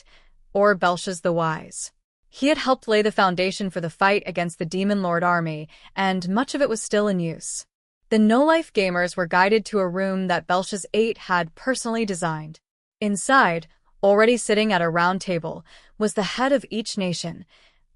or Belshaz the Wise. He had helped lay the foundation for the fight against the Demon Lord army, and much of it was still in use. The no-life gamers were guided to a room that Belshaz VIII had personally designed. Inside, already sitting at a round table, was the head of each nation,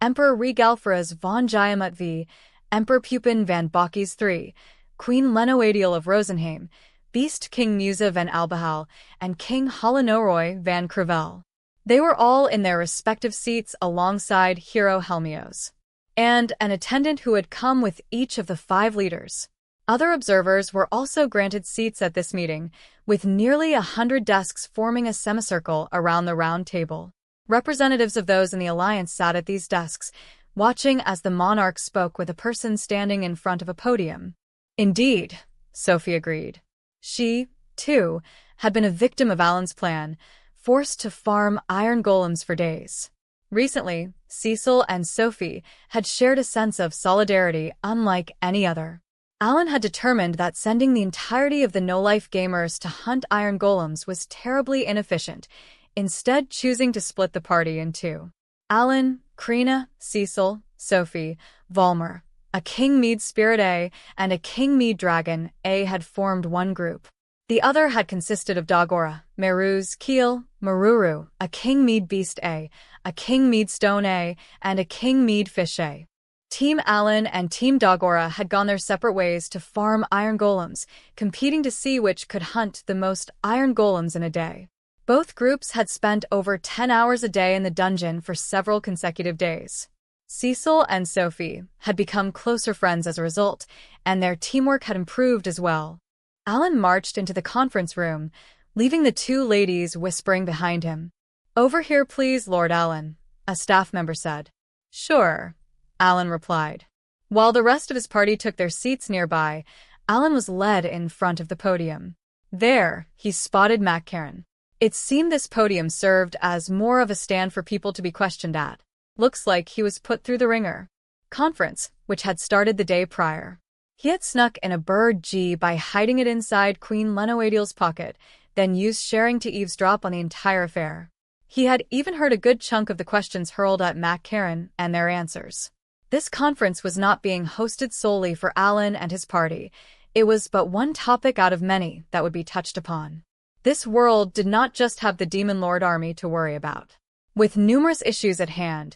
Emperor Regalfras von Jayamut V, Emperor Pupin van Bakis III, Queen Lenoadiel of Rosenheim, Beast King Musa van Albahal, and King Halinoroy van Crevel. They were all in their respective seats alongside hero Helmios, and an attendant who had come with each of the 5 leaders. Other observers were also granted seats at this meeting, with nearly 100 desks forming a semicircle around the round table. Representatives of those in the alliance sat at these desks, watching as the monarch spoke with a person standing in front of a podium. Indeed, Sophie agreed. She, too, had been a victim of Alan's plan, forced to farm iron golems for days. Recently, Cecil and Sophie had shared a sense of solidarity unlike any other. Alan had determined that sending the entirety of the no-life gamers to hunt iron golems was terribly inefficient, instead choosing to split the party in 2. Alan, Krina, Cecil, Sophie, Volmer, a King Mead Spirit A, and a King Mead Dragon A had formed one group. The other had consisted of Dagora, Meruz, Keel, Maruru, a King Mead Beast A, a King Mead Stone A, and a King Mead Fish A. Team Alan and Team Dagora had gone their separate ways to farm iron golems, competing to see which could hunt the most iron golems in a day. Both groups had spent over 10 hours a day in the dungeon for several consecutive days. Cecil and Sophie had become closer friends as a result, and their teamwork had improved as well. Alan marched into the conference room, leaving the two ladies whispering behind him. "Over here, please, Lord Alan," a staff member said. "Sure," Alan replied. While the rest of his party took their seats nearby, Alan was led in front of the podium. There, he spotted Maccarin. It seemed this podium served as more of a stand for people to be questioned at. Looks like he was put through the ringer. Conference, which had started the day prior. He had snuck in a bird G by hiding it inside Queen Lenoadiel's pocket, then used sharing to eavesdrop on the entire affair. He had even heard a good chunk of the questions hurled at Maccarin and their answers. This conference was not being hosted solely for Alan and his party. It was but one topic out of many that would be touched upon. This world did not just have the Demon Lord army to worry about. With numerous issues at hand,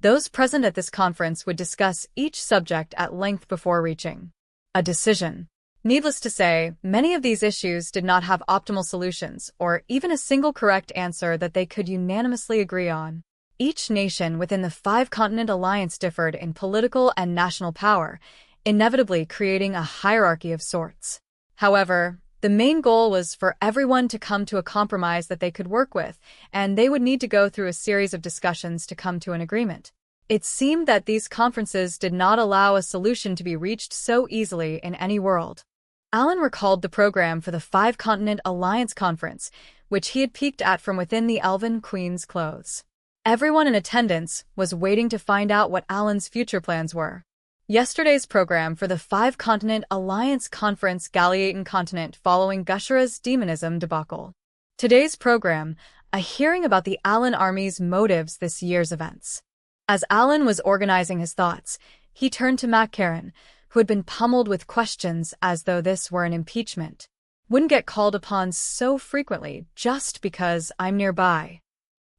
those present at this conference would discuss each subject at length before reaching a decision. Needless to say, many of these issues did not have optimal solutions or even a single correct answer that they could unanimously agree on. Each nation within the Five-Continent Alliance differed in political and national power, inevitably creating a hierarchy of sorts. However, the main goal was for everyone to come to a compromise that they could work with, and they would need to go through a series of discussions to come to an agreement. It seemed that these conferences did not allow a solution to be reached so easily in any world. Alan recalled the program for the Five-Continent Alliance Conference, which he had peeked at from within the Elven Queen's clothes. Everyone in attendance was waiting to find out what Alan's future plans were. Yesterday's program for the Five-Continent Alliance Conference Galiaten Continent following Gushera's demonism debacle. Today's program, a hearing about the Alan Army's motives this year's events. As Alan was organizing his thoughts, he turned to Maccarin, who had been pummeled with questions as though this were an impeachment. "Wouldn't get called upon so frequently just because I'm nearby."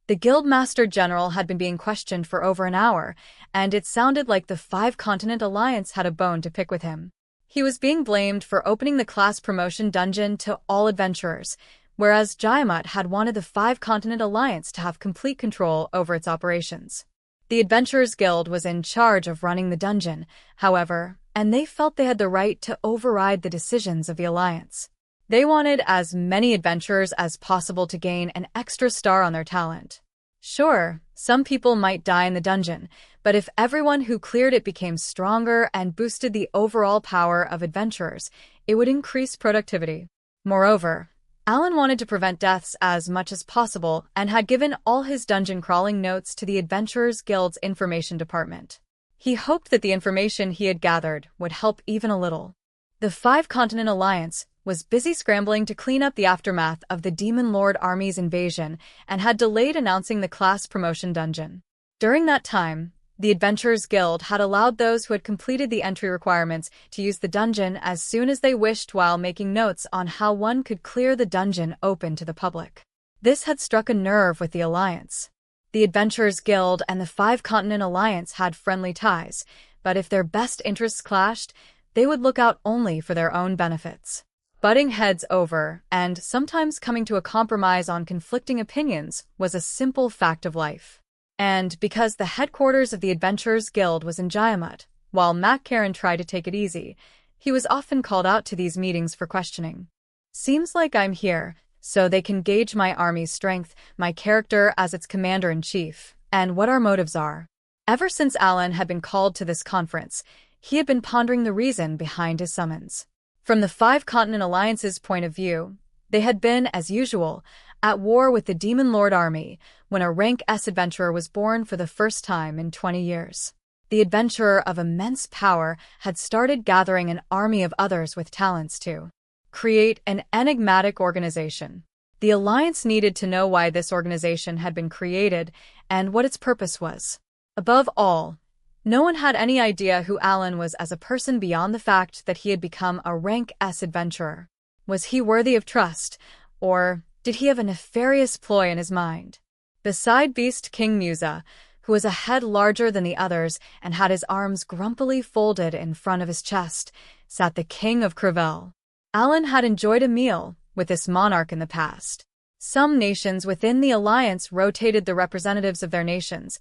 The Guildmaster General had been being questioned for over an hour, and it sounded like the Five-Continent Alliance had a bone to pick with him. He was being blamed for opening the class promotion dungeon to all adventurers, whereas Jaimat had wanted the Five-Continent Alliance to have complete control over its operations. The Adventurers Guild was in charge of running the dungeon, however, and they felt they had the right to override the decisions of the Alliance. They wanted as many adventurers as possible to gain an extra star on their talent. Sure, some people might die in the dungeon, but if everyone who cleared it became stronger and boosted the overall power of adventurers, it would increase productivity. Moreover, Alan wanted to prevent deaths as much as possible and had given all his dungeon-crawling notes to the Adventurers Guild's information department. He hoped that the information he had gathered would help even a little. The Five-Continent Alliance was busy scrambling to clean up the aftermath of the Demon Lord Army's invasion and had delayed announcing the class promotion dungeon. During that time, the Adventurers Guild had allowed those who had completed the entry requirements to use the dungeon as soon as they wished while making notes on how one could clear the dungeon open to the public. This had struck a nerve with the Alliance. The Adventurers Guild and the Five-Continent Alliance had friendly ties, but if their best interests clashed, they would look out only for their own benefits. Butting heads over and sometimes coming to a compromise on conflicting opinions was a simple fact of life. And because the headquarters of the Adventurers Guild was in Jaimat, while Maccarin tried to take it easy, he was often called out to these meetings for questioning. "Seems like I'm here, so they can gauge my army's strength, my character as its commander-in-chief, and what our motives are." Ever since Alan had been called to this conference, he had been pondering the reason behind his summons. From the Five-Continent Alliance's point of view, they had been, as usual, at war with the Demon Lord Army when a rank S adventurer was born for the first time in 20 years. The adventurer of immense power had started gathering an army of others with talents to create an enigmatic organization. The Alliance needed to know why this organization had been created and what its purpose was. Above all, No one had any idea who Alan was as a person beyond the fact that he had become a rank S adventurer. Was he worthy of trust, or did he have a nefarious ploy in his mind? Beside Beast King Musa, who was a head larger than the others and had his arms grumpily folded in front of his chest, sat the King of Crevel. Alan had enjoyed a meal with this monarch in the past. Some nations within the alliance rotated the representatives of their nations,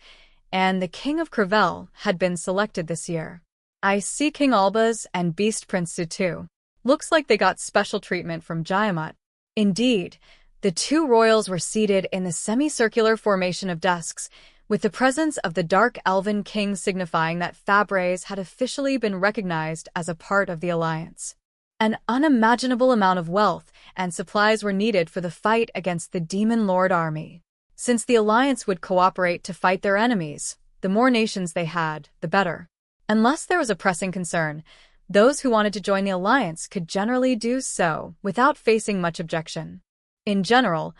and the King of Crevel had been selected this year. I see King Olbaas and Beast Prince Sutu. Looks like they got special treatment from Jayamut. Indeed, the two royals were seated in the semicircular formation of desks, with the presence of the Dark Elven King signifying that Fabres had officially been recognized as a part of the alliance. An unimaginable amount of wealth and supplies were needed for the fight against the Demon Lord army. Since the alliance would cooperate to fight their enemies, the more nations they had, the better. Unless there was a pressing concern, those who wanted to join the alliance could generally do so without facing much objection. In general,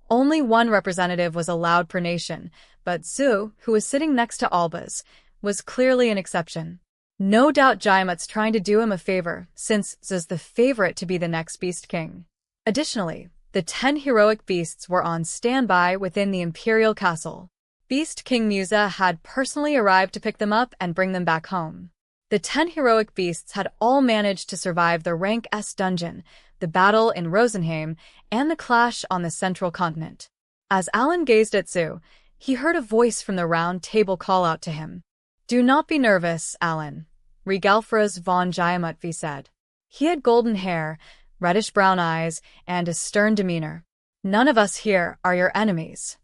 only one representative was allowed per nation, but Zu, who was sitting next to Olbaas, was clearly an exception. No doubt Jayamut's trying to do him a favor, since Zu's the favorite to be the next Beast King. Additionally, the 10 heroic beasts were on standby within the Imperial Castle. Beast King Musa had personally arrived to pick them up and bring them back home. The 10 heroic beasts had all managed to survive the Rank S dungeon, the battle in Rosenheim, and the clash on the central continent. As Alan gazed at Zu, he heard a voice from the round table call out to him. "Do not be nervous, Alan," Regalfras von Jayamut said. He had golden hair, reddish-brown eyes, and a stern demeanor. "None of us here are your enemies."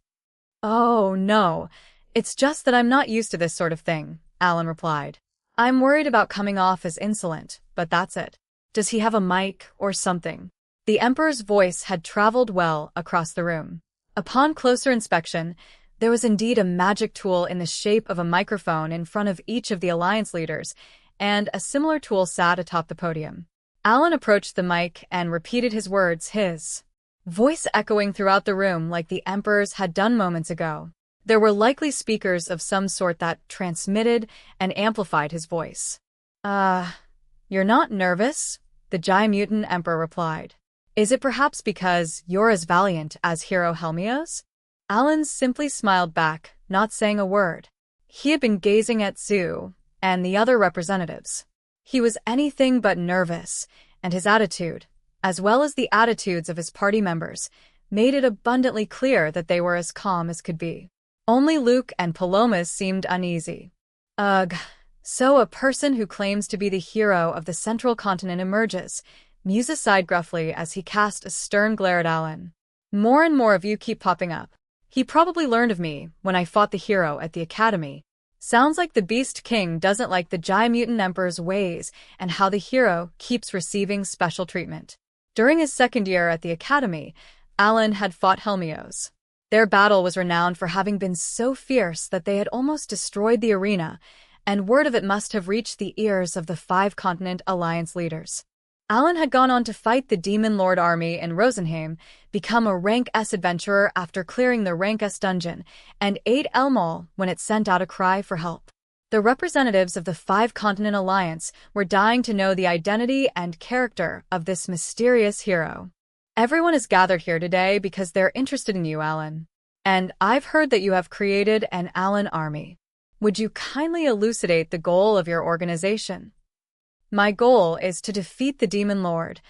"Oh, no. It's just that I'm not used to this sort of thing," Alan replied. "I'm worried about coming off as insolent, but that's it. Does he have a mic or something?" The Emperor's voice had traveled well across the room. Upon closer inspection, there was indeed a magic tool in the shape of a microphone in front of each of the alliance leaders, and a similar tool sat atop the podium. Alan approached the mic and repeated his words, his voice echoing throughout the room like the Emperor's had done moments ago. There were likely speakers of some sort that transmitted and amplified his voice. You're not nervous?" the Jaimutan Emperor replied. "Is it perhaps because you're as valiant as hero Helmios?" Alan simply smiled back, not saying a word. He had been gazing at Zu and the other representatives. He was anything but nervous, and his attitude, as well as the attitudes of his party members, made it abundantly clear that they were as calm as could be. Only Luke and Pelomas seemed uneasy. "Ugh, so a person who claims to be the hero of the central continent emerges," Musa sighed gruffly as he cast a stern glare at Alan. "More and more of you keep popping up. He probably learned of me when I fought the hero at the academy. Sounds like the Beast King doesn't like the Jaimutan Emperor's ways and how the hero keeps receiving special treatment." During his second year at the academy, Alan had fought Helmios. Their battle was renowned for having been so fierce that they had almost destroyed the arena, and word of it must have reached the ears of the 5-continent alliance leaders. Alan had gone on to fight the Demon Lord army in Rosenheim, become a Rank S adventurer after clearing the Rank S dungeon, and aid Albahal when it sent out a cry for help. The representatives of the 5-continent alliance were dying to know the identity and character of this mysterious hero. "Everyone is gathered here today because they're interested in you, Alan. And I've heard that you have created an Alan army. Would you kindly elucidate the goal of your organization?" "My goal is to defeat the Demon Lord,"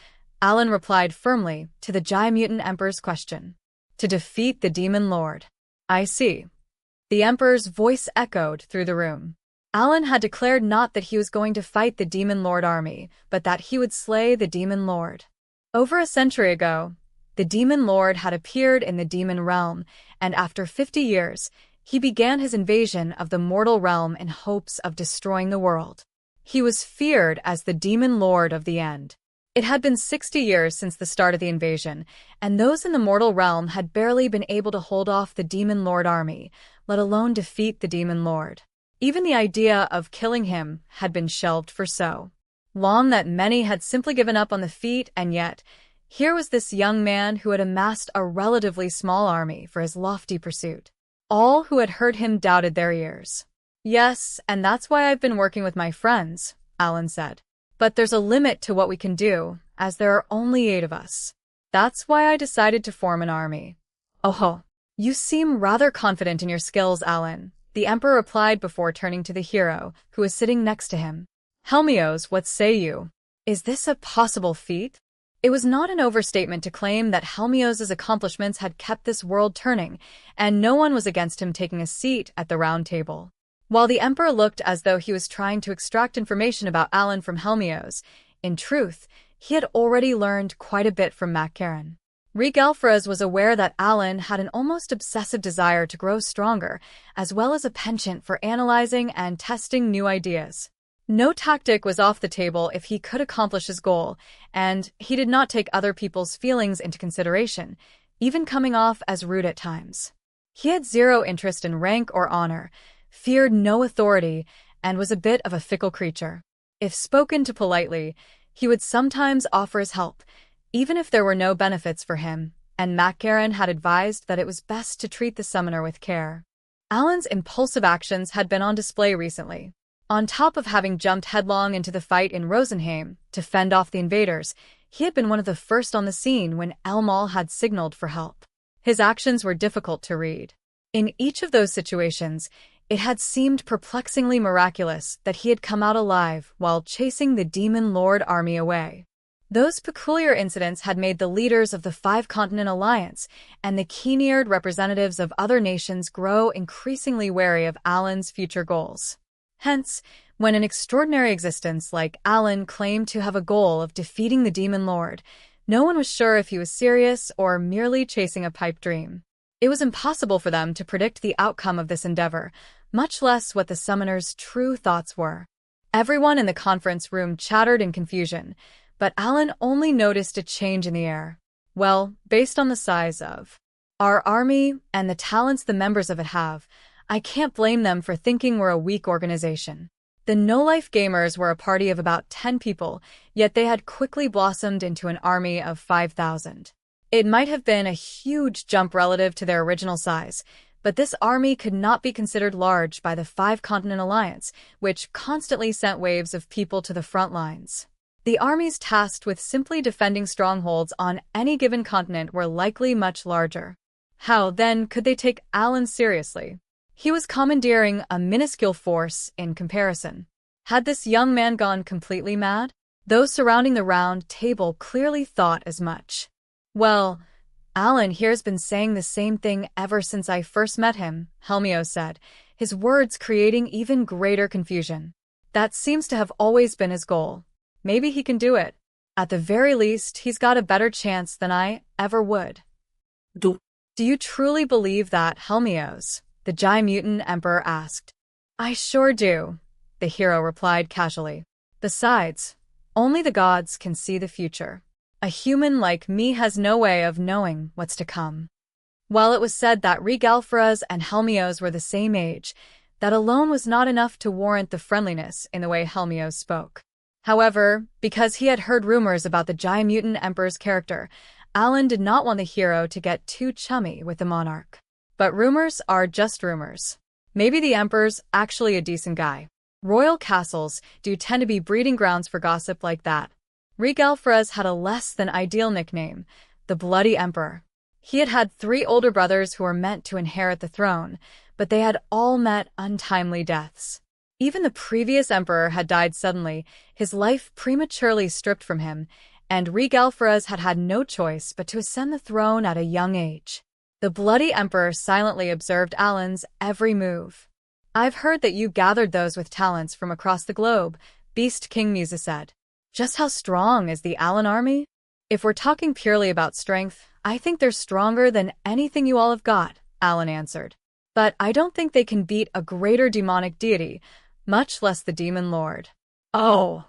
Alan replied firmly to the Jaimutan Emperor's question. "To defeat the Demon Lord. I see." The Emperor's voice echoed through the room. Alan had declared not that he was going to fight the Demon Lord army, but that he would slay the Demon Lord. Over a century ago, the Demon Lord had appeared in the Demon Realm, and after 50 years, he began his invasion of the mortal realm in hopes of destroying the world. He was feared as the Demon Lord of the End. It had been 60 years since the start of the invasion, and those in the mortal realm had barely been able to hold off the Demon Lord army, let alone defeat the Demon Lord. Even the idea of killing him had been shelved for so long that many had simply given up on the feat, and yet, here was this young man who had amassed a relatively small army for his lofty pursuit. All who had heard him doubted their ears. Yes, and that's why I've been working with my friends, Alan said. But there's a limit to what we can do, as there are only 8 of us. That's why I decided to form an army. Oh, you seem rather confident in your skills, Alan, the Emperor replied before turning to the hero, who was sitting next to him. Helmios, what say you? Is this a possible feat? It was not an overstatement to claim that Helmios' accomplishments had kept this world turning, and no one was against him taking a seat at the round table. While the Emperor looked as though he was trying to extract information about Alan from Helmios, in truth, he had already learned quite a bit from Macaron. Regalfraz was aware that Alan had an almost obsessive desire to grow stronger, as well as a penchant for analyzing and testing new ideas. No tactic was off the table if he could accomplish his goal, and he did not take other people's feelings into consideration, even coming off as rude at times. He had zero interest in rank or honor, feared no authority, and was a bit of a fickle creature. If spoken to politely, he would sometimes offer his help, even if there were no benefits for him, and Macaron had advised that it was best to treat the summoner with care. Alan's impulsive actions had been on display recently. On top of having jumped headlong into the fight in Rosenheim to fend off the invaders, he had been one of the first on the scene when Albahal had signaled for help. His actions were difficult to read. In each of those situations, it had seemed perplexingly miraculous that he had come out alive while chasing the Demon Lord army away. Those peculiar incidents had made the leaders of the Five-Continent Alliance and the keen-eared representatives of other nations grow increasingly wary of Alan's future goals. Hence, when an extraordinary existence like Alan claimed to have a goal of defeating the Demon Lord, no one was sure if he was serious or merely chasing a pipe dream. It was impossible for them to predict the outcome of this endeavor, much less what the summoner's true thoughts were. Everyone in the conference room chattered in confusion, but Alan only noticed a change in the air. Well, based on the size of our army and the talents the members of it have, I can't blame them for thinking we're a weak organization. The no-life gamers were a party of about 10 people, yet they had quickly blossomed into an army of 5,000. It might have been a huge jump relative to their original size, but this army could not be considered large by the Five-Continent Alliance, which constantly sent waves of people to the front lines. The armies tasked with simply defending strongholds on any given continent were likely much larger. How, then, could they take Alan seriously? He was commandeering a minuscule force in comparison. Had this young man gone completely mad? Those surrounding the round table clearly thought as much. Well, Alan here's been saying the same thing ever since I first met him, Helmios said, his words creating even greater confusion. That seems to have always been his goal. Maybe he can do it. At the very least, he's got a better chance than I ever would. Do you truly believe that, Helmios? The Jai Mutant Emperor asked. I sure do, the hero replied casually. Besides, only the gods can see the future. A human like me has no way of knowing what's to come. While it was said that Regalfraz and Helmios were the same age, that alone was not enough to warrant the friendliness in the way Helmios spoke. However, because he had heard rumors about the Jai Mutant Emperor's character, Alan did not want the hero to get too chummy with the monarch. But rumors are just rumors. Maybe the Emperor's actually a decent guy. Royal castles do tend to be breeding grounds for gossip like that. Regalfraz had a less than ideal nickname, the Bloody Emperor. He had had 3 older brothers who were meant to inherit the throne, but they had all met untimely deaths. Even the previous emperor had died suddenly, his life prematurely stripped from him, and Regalfraz had had no choice but to ascend the throne at a young age. The Bloody Emperor silently observed Alan's every move. I've heard that you gathered those with talents from across the globe, Beast King Musa said. Just how strong is the Alan army? If we're talking purely about strength, I think they're stronger than anything you all have got, Alan answered. But I don't think they can beat a greater demonic deity, much less the Demon Lord. Oh,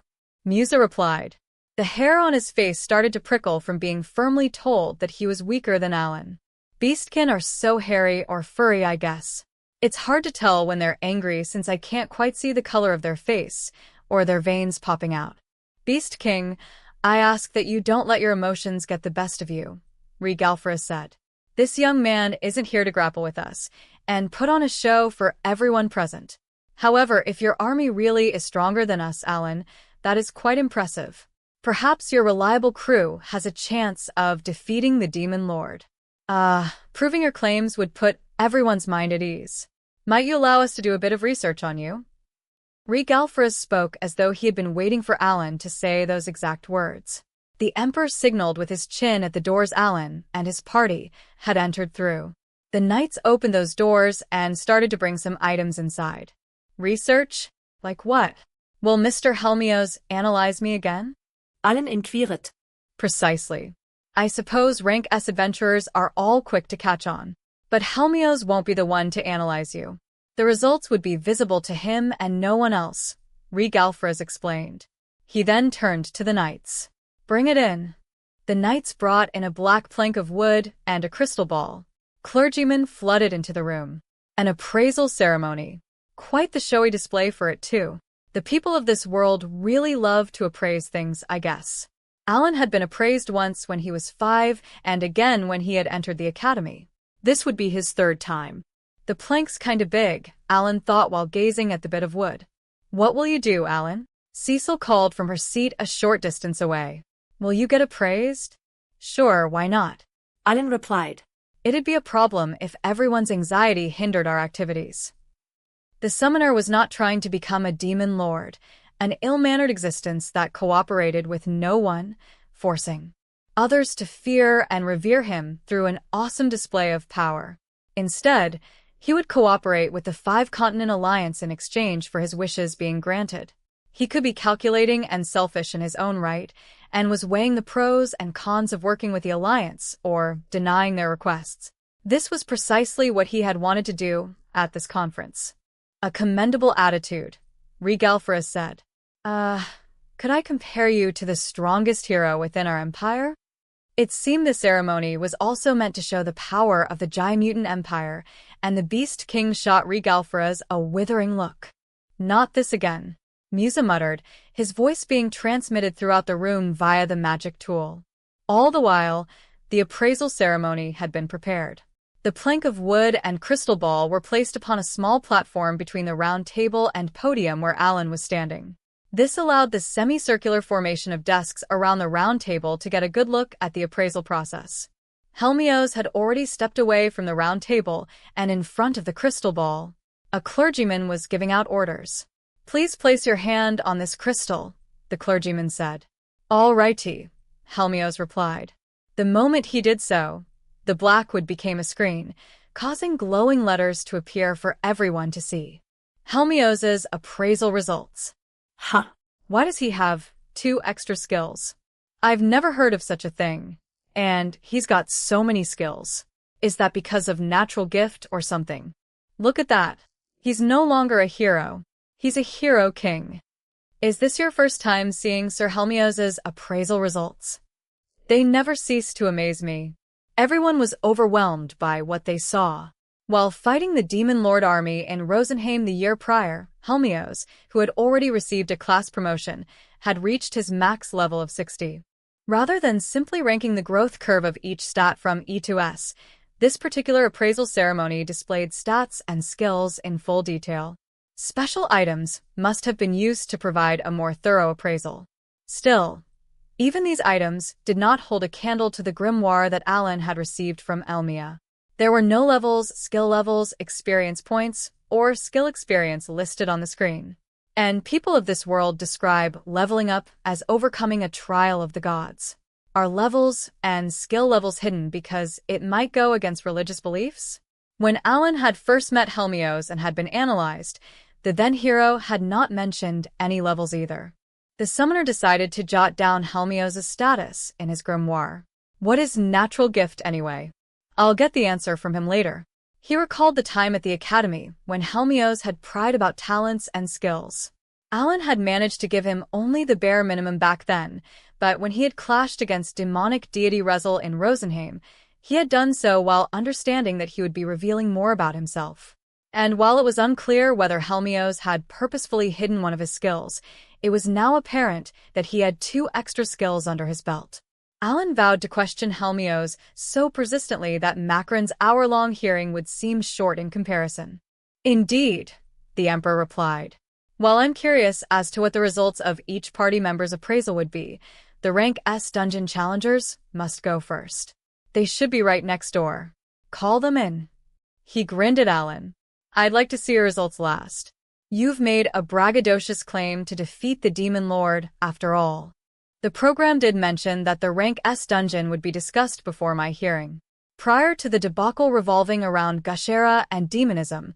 Musa replied. The hair on his face started to prickle from being firmly told that he was weaker than Alan. Beastkin are so hairy or furry, I guess. It's hard to tell when they're angry since I can't quite see the color of their face, or their veins popping out. Beast King, I ask that you don't let your emotions get the best of you, Regalfraz said. This young man isn't here to grapple with us, and put on a show for everyone present. However, if your army really is stronger than us, Alan, that is quite impressive. Perhaps your reliable crew has a chance of defeating the Demon Lord. Proving your claims would put everyone's mind at ease. Might you allow us to do a bit of research on you? Regalfras spoke as though he had been waiting for Alan to say those exact words. The Emperor signaled with his chin at the doors Alan and his party had entered through. The knights opened those doors and started to bring some items inside. Research? Like what? Will Mr. Helmios analyze me again?
Alan inquired.
Precisely. I suppose rank S adventurers are all quick to catch on. But Helmios won't be the one to analyze you. The results would be visible to him and no one else, Regalfras explained. He then turned to the knights. Bring it in. The knights brought in a black plank of wood and a crystal ball. Clergymen flooded into the room. An appraisal ceremony. Quite the showy display for it, too. The people of this world really love to appraise things, I guess. Alan had been appraised once when he was 5 and again when he had entered the academy. This would be his 3rd time. The plank's kinda big, Alan thought while gazing at the bit of wood. What will you do, Alan? Cecil called from her seat a short distance away. Will you get appraised? Sure, why not?
Alan replied.
It'd be a problem if everyone's anxiety hindered our activities. The summoner was not trying to become a demon lord, an ill-mannered existence that cooperated with no one, forcing others to fear and revere him through an awesome display of power. Instead, he would cooperate with the 5-continent alliance in exchange for his wishes being granted. He could be calculating and selfish in his own right, and was weighing the pros and cons of working with the alliance or denying their requests. This was precisely what he had wanted to do at this conference. A commendable attitude, Regalfras said. Could I compare you to the strongest hero within our empire? It seemed the ceremony was also meant to show the power of the Jai-Mutant Empire, and the Beast King shot Regalfras a withering look. Not this again, Musa muttered, his voice being transmitted throughout the room via the magic tool. All the while, the appraisal ceremony had been prepared. The plank of wood and crystal ball were placed upon a small platform between the round table and podium where Alan was standing. This allowed the semicircular formation of desks around the round table to get a good look at the appraisal process. Helmios had already stepped away from the round table and in front of the crystal ball. A clergyman was giving out orders. Please place your hand on this crystal, the clergyman said. All righty, Helmios replied. The moment he did so, the black wood became a screen, causing glowing letters to appear for everyone to see. Helmios's appraisal results.
Huh.
Why does he have 2 extra skills? I've never heard of such a thing. And he's got so many skills. Is that because of natural gift or something? Look at that. He's no longer a hero. He's a hero king. Is this your first time seeing Sir Helmios's appraisal results? They never cease to amaze me. Everyone was overwhelmed by what they saw. While fighting the Demon Lord army in Rosenheim the year prior, Helmios, who had already received a class promotion, had reached his max level of 60. Rather than simply ranking the growth curve of each stat from E to S, this particular appraisal ceremony displayed stats and skills in full detail. Special items must have been used to provide a more thorough appraisal. Still, even these items did not hold a candle to the grimoire that Alan had received from Elmia. There were no levels, skill levels, experience points, or skill experience listed on the screen. And people of this world describe leveling up as overcoming a trial of the gods. Are levels and skill levels hidden because it might go against religious beliefs? When Alan had first met Helmios and had been analyzed, the then-hero had not mentioned any levels either. The summoner decided to jot down Helmios' status in his grimoire. What is natural gift anyway? I'll get the answer from him later. He recalled the time at the academy when Helmios had pried about talents and skills. Alan had managed to give him only the bare minimum back then, but when he had clashed against demonic deity Rezel in Rosenheim, he had done so while understanding that he would be revealing more about himself. And while it was unclear whether Helmios had purposefully hidden one of his skills, it was now apparent that he had 2 extra skills under his belt. Alan vowed to question Helmios so persistently that Macron's hour-long hearing would seem short in comparison. Indeed, the Emperor replied. While I'm curious as to what the results of each party member's appraisal would be, the rank S dungeon challengers must go first. They should be right next door. Call them in. He grinned at Alan. I'd like to see your results last. You've made a braggadocious claim to defeat the Demon Lord, after all. The program did mention that the rank S dungeon would be discussed before my hearing. Prior to the debacle revolving around Gashera and demonism,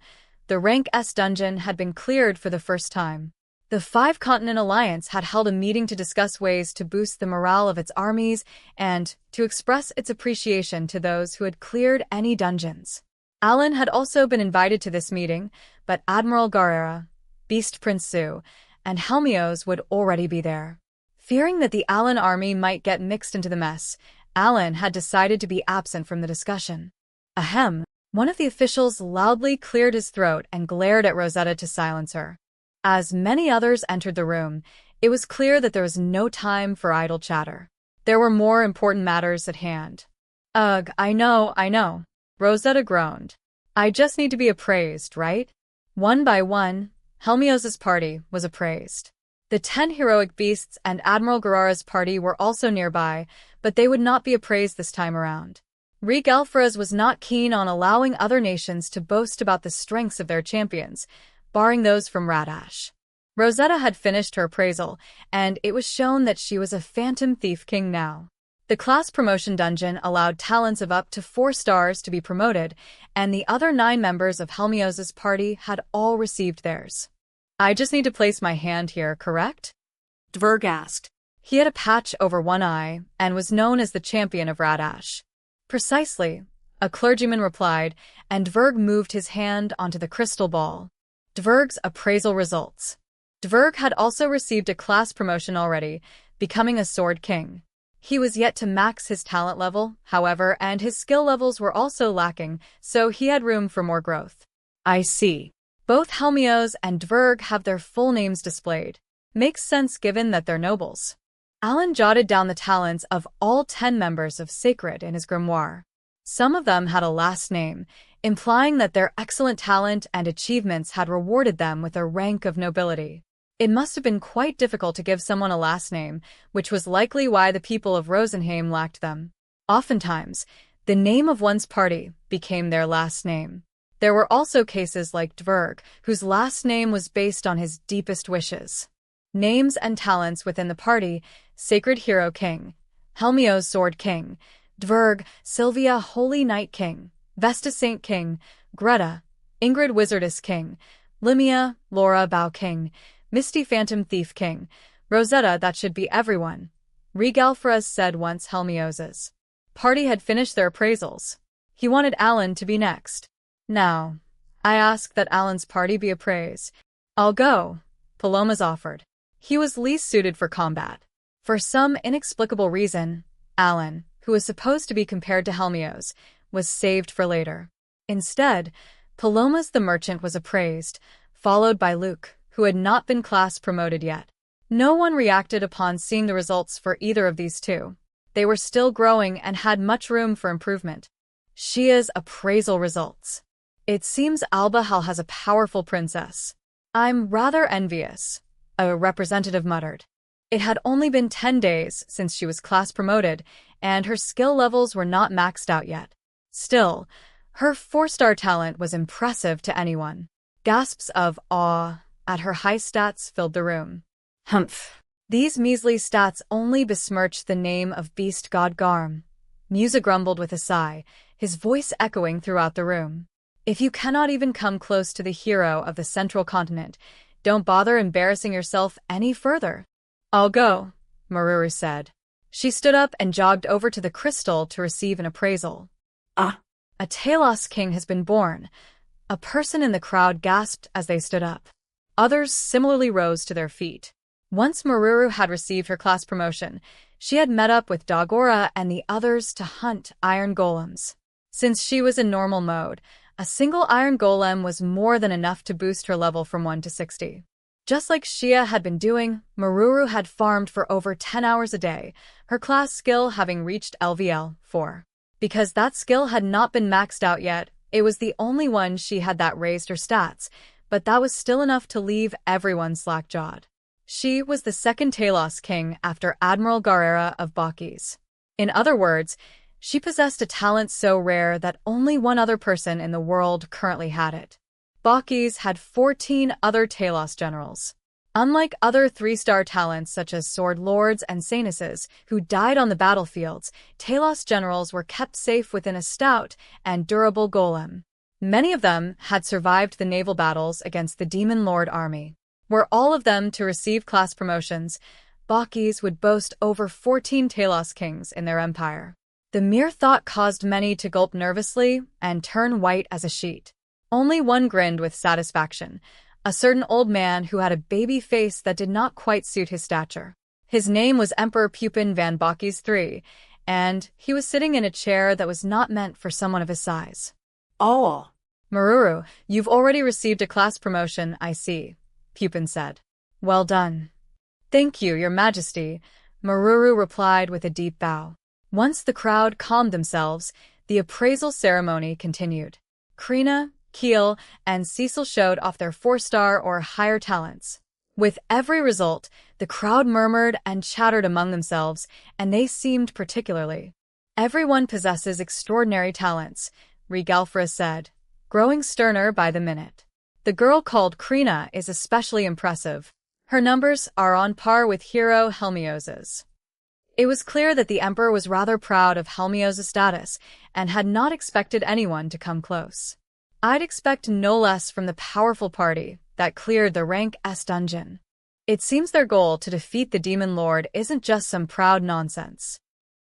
the rank S dungeon had been cleared for the first time. The Five-Continent Alliance had held a meeting to discuss ways to boost the morale of its armies and to express its appreciation to those who had cleared any dungeons. Alan had also been invited to this meeting, but Admiral Garrera, Beast Prince Su, and Helmios would already be there. Fearing that the Alan army might get mixed into the mess, Alan had decided to be absent from the discussion. Ahem. One of the officials loudly cleared his throat and glared at Rosetta to silence her. As many others entered the room, it was clear that there was no time for idle chatter. There were more important matters at hand. Ugh, I know, Rosetta groaned. I just need to be appraised, right? One by one, Helmios' party was appraised. The 10 heroic beasts and Admiral Guerrera's party were also nearby, but they would not be appraised this time around. Alfaraz was not keen on allowing other nations to boast about the strengths of their champions, barring those from Radash. Rosetta had finished her appraisal, and it was shown that she was a Phantom Thief King now. The class promotion dungeon allowed talents of up to 4 stars to be promoted, and the other 9 members of Helmios' party had all received theirs. I just need to place my hand here, correct?
Dverg asked.
He had a patch over one eye and was known as the champion of Radash. Precisely, a clergyman replied, and Dverg moved his hand onto the crystal ball. Dverg's appraisal results. Dverg had also received a class promotion already, becoming a Sword King. He was yet to max his talent level, however, and his skill levels were also lacking, so he had room for more growth. I see. Both Helmios and Dverg have their full names displayed. Makes sense given that they're nobles. Alan jotted down the talents of all 10 members of Sacred in his grimoire. Some of them had a last name, implying that their excellent talent and achievements had rewarded them with a rank of nobility. It must have been quite difficult to give someone a last name, which was likely why the people of Rosenheim lacked them. Oftentimes, the name of one's party became their last name. There were also cases like Dverg, whose last name was based on his deepest wishes. Names and talents within the party: Sacred Hero King, Helmios Sword King, Dverg, Sylvia Holy Knight King, Vesta Saint King, Greta, Ingrid Wizardess King, Limia, Laura Bow King, Misty Phantom Thief King, Rosetta. That should be everyone, Alfaraz said once Helmios's party had finished their appraisals. He wanted Alan to be next. Now, I ask that Alan's party be appraised. I'll go, Pelomas offered. He was least suited for combat. For some inexplicable reason, Alan, who was supposed to be compared to Helmios, was saved for later. Instead, Pelomas the merchant was appraised, followed by Luke, who had not been class promoted yet. No one reacted upon seeing the results for either of these two. They were still growing and had much room for improvement. Shia's appraisal results. It seems Albahal has a powerful princess. I'm rather envious, a representative muttered. It had only been 10 days since she was class promoted, and her skill levels were not maxed out yet. Still, her 4-star talent was impressive to anyone. Gasps of awe at her high stats filled the room. Humph. These measly stats only besmirched the name of Beast God Garm. Musa grumbled with a sigh, his voice echoing throughout the room. If you cannot even come close to the hero of the Central Continent, don't bother embarrassing yourself any further. I'll go, Maruru said. She stood up and jogged over to the crystal to receive an appraisal.
Ah!
A Talos King has been born. A person in the crowd gasped as they stood up. Others similarly rose to their feet. Once Maruru had received her class promotion, she had met up with Dagora and the others to hunt iron golems. Since she was in normal mode, a single iron golem was more than enough to boost her level from 1 to 60. Just like Shia had been doing, Maruru had farmed for over 10 hours a day, her class skill having reached LVL 4. Because that skill had not been maxed out yet, it was the only one she had that raised her stats, but that was still enough to leave everyone slack-jawed. She was the second Talos king after Admiral Garrera of Bakis. In other words, she possessed a talent so rare that only one other person in the world currently had it. Bakis had 14 other Talos generals. Unlike other 3-star talents such as Sword Lords and Sanuses, who died on the battlefields, Talos generals were kept safe within a stout and durable golem. Many of them had survived the naval battles against the Demon Lord army. Were all of them to receive class promotions, Bakis would boast over 14 Talos kings in their empire. The mere thought caused many to gulp nervously and turn white as a sheet. Only one grinned with satisfaction, a certain old man who had a baby face that did not quite suit his stature. His name was Emperor Pupin van Bakis III, and he was sitting in a chair that was not meant for someone of his size.
Oh.
Maruru, you've already received a class promotion, I see, Pupin said. Well done. Thank you, Your Majesty, Maruru replied with a deep bow. Once the crowd calmed themselves, the appraisal ceremony continued. Krina, Keel, and Cecil showed off their 4-star or higher talents. With every result, the crowd murmured and chattered among themselves, and they seemed particularly. Everyone possesses extraordinary talents, Regalfra said, growing sterner by the minute. The girl called Krina is especially impressive. Her numbers are on par with hero Helmios's. It was clear that the Emperor was rather proud of Helmios' status and had not expected anyone to come close. I'd expect no less from the powerful party that cleared the Rank S dungeon. It seems their goal to defeat the Demon Lord isn't just some proud nonsense.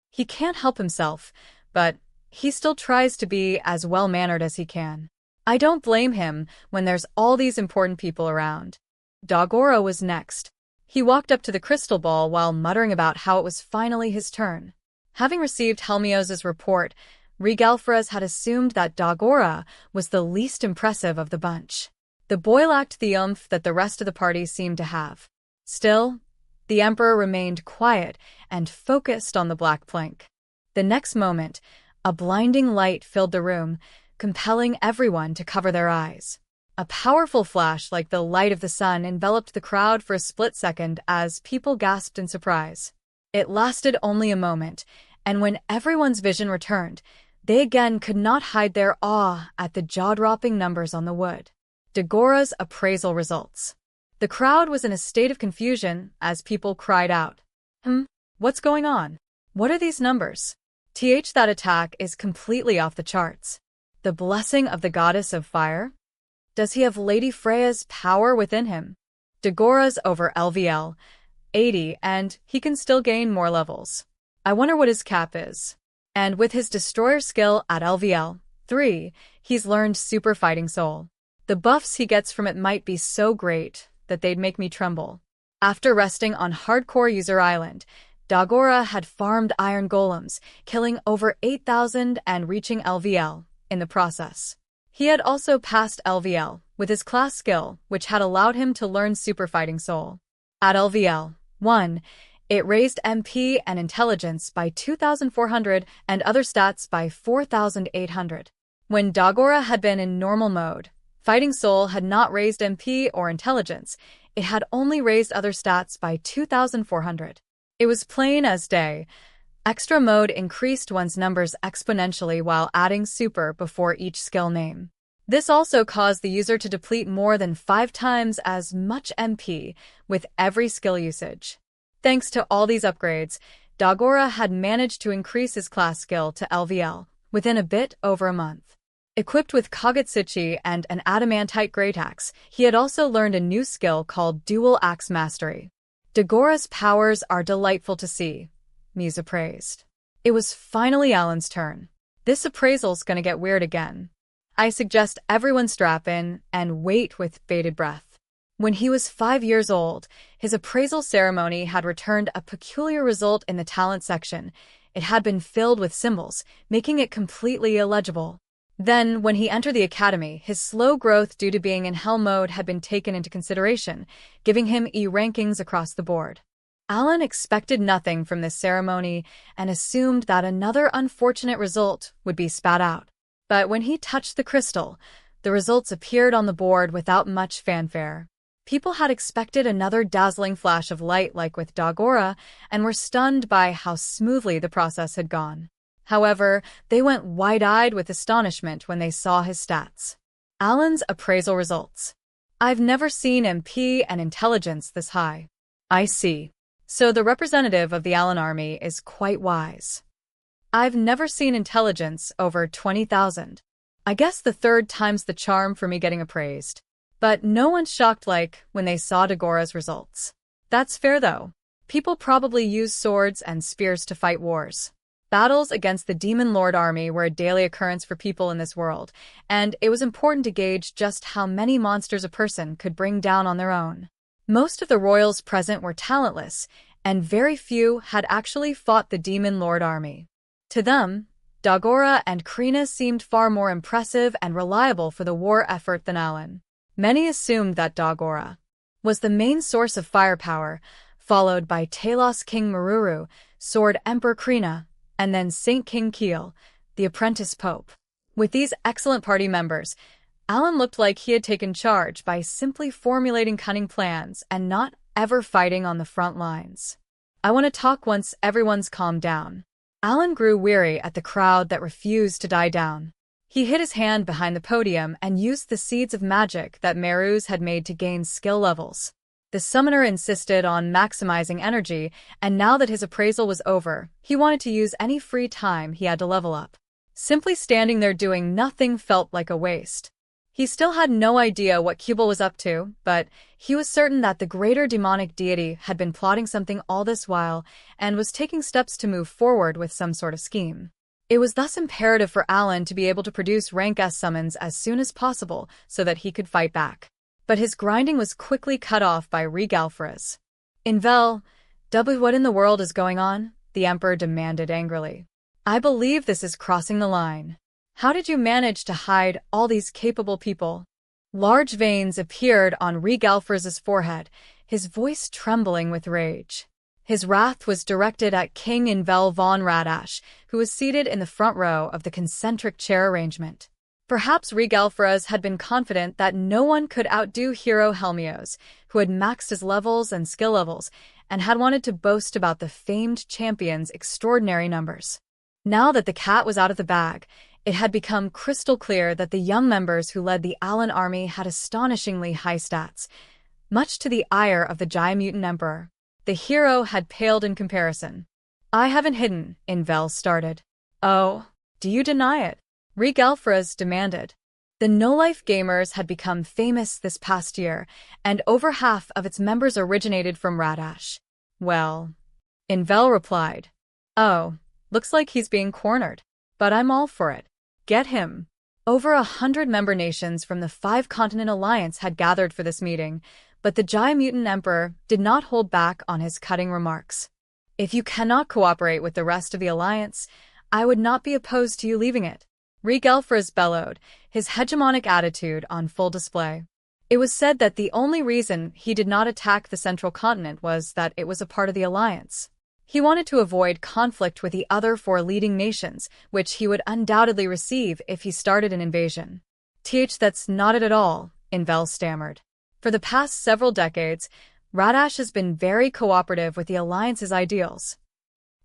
He can't help himself, but he still tries to be as well-mannered as he can. I don't blame him when there's all these important people around. Dagora was next. He walked up to the crystal ball while muttering about how it was finally his turn. Having received Helmios' report, Regalfres had assumed that Dagora was the least impressive of the bunch. The boy lacked the oomph that the rest of the party seemed to have. Still, the Emperor remained quiet and focused on the black plank. The next moment, a blinding light filled the room, compelling everyone to cover their eyes. A powerful flash like the light of the sun enveloped the crowd for a split second as people gasped in surprise. It lasted only a moment, and when everyone's vision returned, they again could not hide their awe at the jaw-dropping numbers on the wood. Dagora's appraisal results. The crowd was in a state of confusion as people cried out, What's going on? What are these numbers? That attack is completely off the charts. The blessing of the goddess of fire? Does he have Lady Freya's power within him? Dagora's over LVL 80, and he can still gain more levels. I wonder what his cap is. And with his destroyer skill at LVL 3, he's learned Super Fighting Soul. The buffs he gets from it might be so great that they'd make me tremble. After resting on Hardcore User Island, Dagora had farmed iron golems, killing over 8,000 and reaching LVL in the process. He had also passed LVL with his class skill, which had allowed him to learn Super Fighting Soul. At LVL 1, it raised MP and intelligence by 2,400 and other stats by 4,800. When Dagora had been in normal mode, Fighting Soul had not raised MP or intelligence, it had only raised other stats by 2,400. It was plain as day. Extra mode increased one's numbers exponentially while adding super before each skill name. This also caused the user to deplete more than 5 times as much MP with every skill usage. Thanks to all these upgrades, Dagora had managed to increase his class skill to LVL within a bit over a month. Equipped with Kagutsuchi and an adamantite great axe, he had also learned a new skill called Dual Axe Mastery. Dagora's powers are delightful to see, Misa praised. It was finally Alan's turn. This appraisal's gonna get weird again. I suggest everyone strap in and wait with bated breath. When he was 5 years old, his appraisal ceremony had returned a peculiar result in the talent section. It had been filled with symbols, making it completely illegible. Then, when he entered the academy, his slow growth due to being in hell mode had been taken into consideration, giving him E rankings across the board. Alan expected nothing from this ceremony and assumed that another unfortunate result would be spat out. But when he touched the crystal, The results appeared on the board without much fanfare. People had expected another dazzling flash of light like with Dagora and were stunned by how smoothly the process had gone. However, they went wide-eyed with astonishment when they saw his stats. Alan's appraisal results. I've never seen MP and intelligence this high. I see. So the representative of the Alan army is quite wise. I've never seen intelligence over 20,000. I guess the third time's the charm for me getting appraised. But no one's shocked like when they saw Dagora's results. That's fair though. People probably use swords and spears to fight wars. Battles against the Demon Lord army were a daily occurrence for people in this world, and it was important to gauge just how many monsters a person could bring down on their own. Most of the royals present were talentless, and very few had actually fought the Demon Lord army. To them, Dagora and Krina seemed far more impressive and reliable for the war effort than Alan. Many assumed that Dagora was the main source of firepower, followed by Talos King Maruru, Sword Emperor Krina, and then Saint King Keel, the apprentice pope. With these excellent party members, Alan looked like he had taken charge by simply formulating cunning plans and not ever fighting on the front lines. I want to talk once everyone's calmed down. Alan grew weary at the crowd that refused to die down. He hid his hand behind the podium and used the seeds of magic that Merus had made to gain skill levels. The summoner insisted on maximizing energy, and now that his appraisal was over, he wanted to use any free time he had to level up. Simply standing there doing nothing felt like a waste. He still had no idea what Kubal was up to, but he was certain that the greater demonic deity had been plotting something all this while and was taking steps to move forward with some sort of scheme. It was thus imperative for Alan to be able to produce rank S summons as soon as possible so that he could fight back. But his grinding was quickly cut off by Regalfraz. Invel, what in the world is going on? The Emperor demanded angrily. I believe this is crossing the line. How did you manage to hide all these capable people? Large veins appeared on Regalfraz's forehead, his voice trembling with rage. His wrath was directed at King Invel von Radash, who was seated in the front row of the concentric chair arrangement. Perhaps Regalfraz had been confident that no one could outdo hero Helmios, who had maxed his levels and skill levels, and had wanted to boast about the famed champion's extraordinary numbers. Now that the cat was out of the bag, it had become crystal clear that the young members who led the Alan army had astonishingly high stats. Much to the ire of the Giant Mutant Emperor, the hero had paled in comparison. I haven't hidden, Invel started. Oh, do you deny it? Regalfraz demanded. The no-life gamers had become famous this past year, and over half of its members originated from Radash. Well, Invel replied. Oh, looks like he's being cornered. But I'm all for it. Get him. Over 100 member nations from the 5-continent alliance had gathered for this meeting, but the Giant Mutant Emperor did not hold back on his cutting remarks. If you cannot cooperate with the rest of the alliance, I would not be opposed to you leaving it. Regalfraz bellowed, his hegemonic attitude on full display. It was said that the only reason he did not attack the central continent was that it was a part of the alliance. He wanted to avoid conflict with the other 4 leading nations, which he would undoubtedly receive if he started an invasion. That's not it at all, Invel stammered. For the past several decades, Radash has been very cooperative with the alliance's ideals.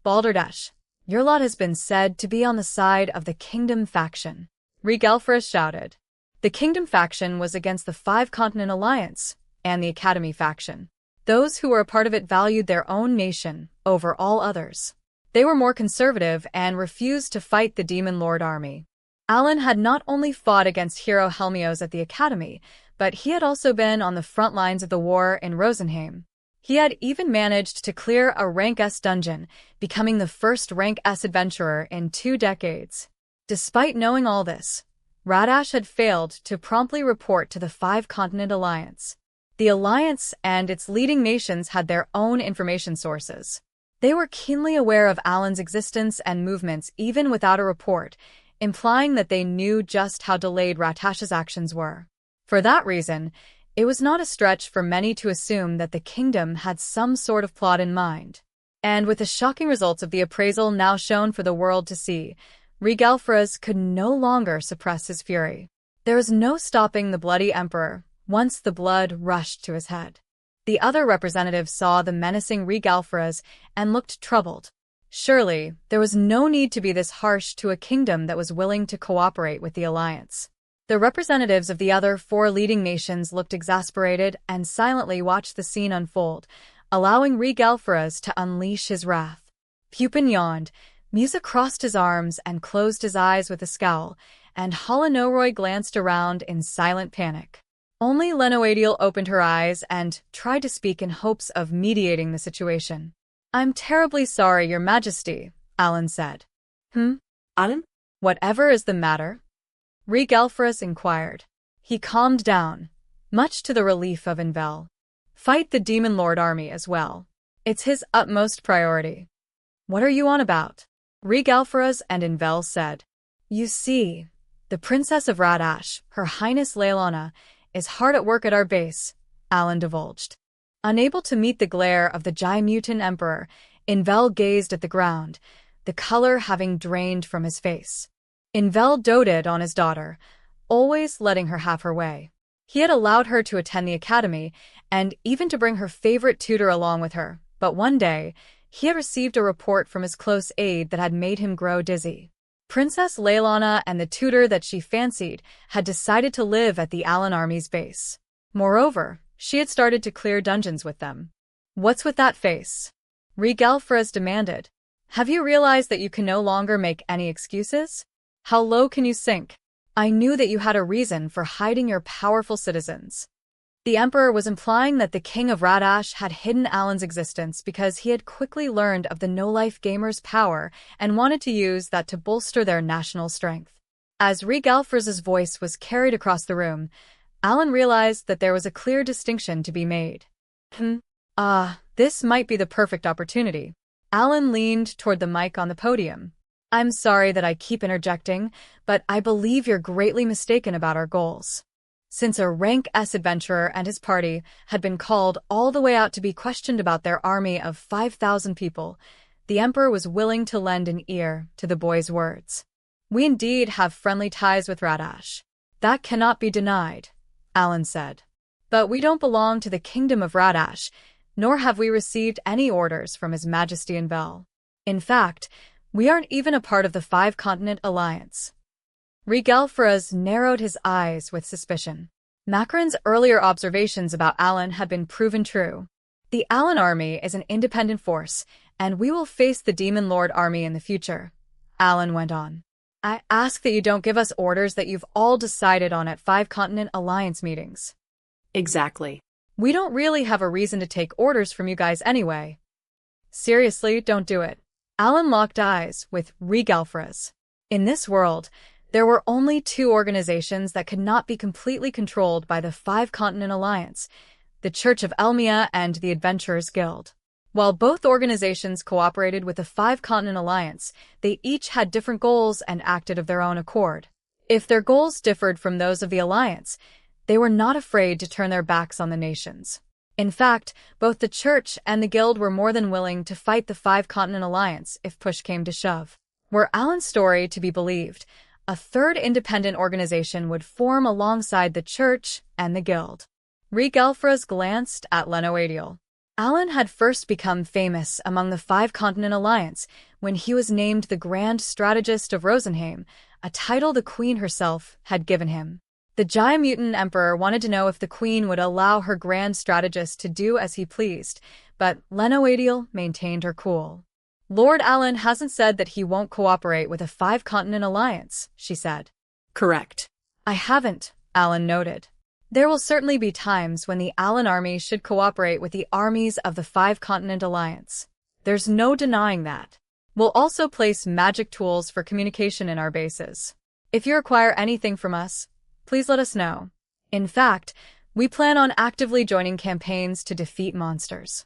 Balderdash, your lot has been said to be on the side of the Kingdom faction. Regalfraz shouted. The Kingdom faction was against the 5-continent alliance and the Academy faction. Those who were a part of it valued their own nation over all others. They were more conservative and refused to fight the Demon Lord army. Alan had not only fought against hero Helmios at the Academy, but he had also been on the front lines of the war in Rosenheim. He had even managed to clear a rank S dungeon, becoming the first rank S adventurer in 2 decades. Despite knowing all this, Radash had failed to promptly report to the 5-continent alliance. The alliance and its leading nations had their own information sources. They were keenly aware of Alan's existence and movements even without a report, implying that they knew just how delayed Ratash's actions were. For that reason, it was not a stretch for many to assume that the kingdom had some sort of plot in mind. And with the shocking results of the appraisal now shown for the world to see, Regalfraz could no longer suppress his fury. There was no stopping the bloody emperor once the blood rushed to his head. The other representatives saw the menacing Regalfras and looked troubled. Surely, there was no need to be this harsh to a kingdom that was willing to cooperate with the alliance. The representatives of the other 4 leading nations looked exasperated and silently watched the scene unfold, allowing Regalfras to unleash his wrath. Pupin yawned, Musa crossed his arms and closed his eyes with a scowl, and Halanoroy glanced around in silent panic. Only Lenoadiel opened her eyes and tried to speak in hopes of mediating the situation. "I'm terribly sorry, Your Majesty," Alan said.
Alan?
"Whatever is the matter?" Regalfras inquired. He calmed down, much to the relief of Invel. "Fight the Demon Lord army as well. It's his utmost priority." "What are you on about?" Regalfras and Invel said. "You see, the Princess of Radash, Her Highness Leilana, is hard at work at our base," Alan divulged. Unable to meet the glare of the Jaimutin Emperor, Invel gazed at the ground, the color having drained from his face. Invel doted on his daughter, always letting her have her way. He had allowed her to attend the academy, and even to bring her favorite tutor along with her, but one day, he had received a report from his close aide that had made him grow dizzy. Princess Leilana and the tutor that she fancied had decided to live at the Alan army's base. Moreover, she had started to clear dungeons with them. "What's with that face?" Regalfras demanded. "Have you realized that you can no longer make any excuses? How low can you sink? I knew that you had a reason for hiding your powerful citizens." The Emperor was implying that the King of Radash had hidden Alan's existence because he had quickly learned of the no-life gamers' power and wanted to use that to bolster their national strength. As Regalfras' voice was carried across the room, Alan realized that there was a clear distinction to be made. This might be the perfect opportunity. Alan leaned toward the mic on the podium. "I'm sorry that I keep interjecting, but I believe you're greatly mistaken about our goals." Since a rank S adventurer and his party had been called all the way out to be questioned about their army of 5,000 people, the Emperor was willing to lend an ear to the boy's words. "We indeed have friendly ties with Radash. That cannot be denied," Alan said. "But we don't belong to the Kingdom of Radash, nor have we received any orders from His Majesty Invel. In fact, we aren't even a part of the 5-continent alliance." Regalfras narrowed his eyes with suspicion. Macron's earlier observations about Alan had been proven true. "The Alan army is an independent force, and we will face the Demon Lord army in the future," Alan went on. "I ask that you don't give us orders that you've all decided on at 5-continent alliance meetings."
Exactly.
"We don't really have a reason to take orders from you guys anyway." "Seriously, don't do it." Alan locked eyes with Regalfras. In this world, there were only 2 organizations that could not be completely controlled by the 5-continent alliance, the Church of Elmia and the Adventurers Guild. While both organizations cooperated with the 5-continent alliance, they each had different goals and acted of their own accord. If their goals differed from those of the alliance, they were not afraid to turn their backs on the nations. In fact, both the Church and the Guild were more than willing to fight the 5-continent alliance if push came to shove. Were Alan's story to be believed, a third independent organization would form alongside the Church and the Guild. Regalfras glanced at Lenoadiel. Alan had first become famous among the 5-continent alliance when he was named the Grand Strategist of Rosenheim, a title the Queen herself had given him. The Jaimutin Emperor wanted to know if the Queen would allow her Grand Strategist to do as he pleased, but Lenoadiel maintained her cool. "Lord Alan hasn't said that he won't cooperate with a 5-continent alliance," she said.
Correct.
"I haven't," Alan noted. "There will certainly be times when the Alan army should cooperate with the armies of the 5-continent alliance. There's no denying that. We'll also place magic tools for communication in our bases. If you require anything from us, please let us know. In fact, we plan on actively joining campaigns to defeat monsters."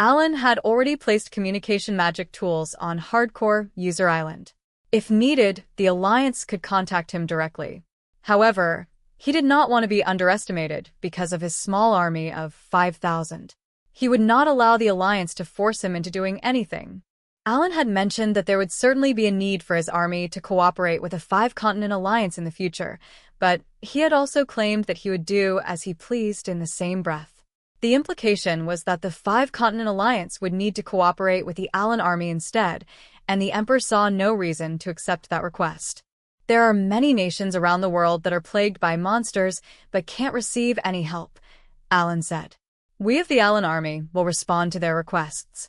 Alan had already placed communication magic tools on Hardcore User Island. If needed, the Alliance could contact him directly. However, he did not want to be underestimated because of his small army of 5,000. He would not allow the Alliance to force him into doing anything. Alan had mentioned that there would certainly be a need for his army to cooperate with a five-continent alliance in the future, but he had also claimed that he would do as he pleased in the same breath. The implication was that the five-continent alliance would need to cooperate with the Alan army instead, and the Emperor saw no reason to accept that request. There are many nations around the world that are plagued by monsters but can't receive any help, Alan said. We of the Alan army will respond to their requests.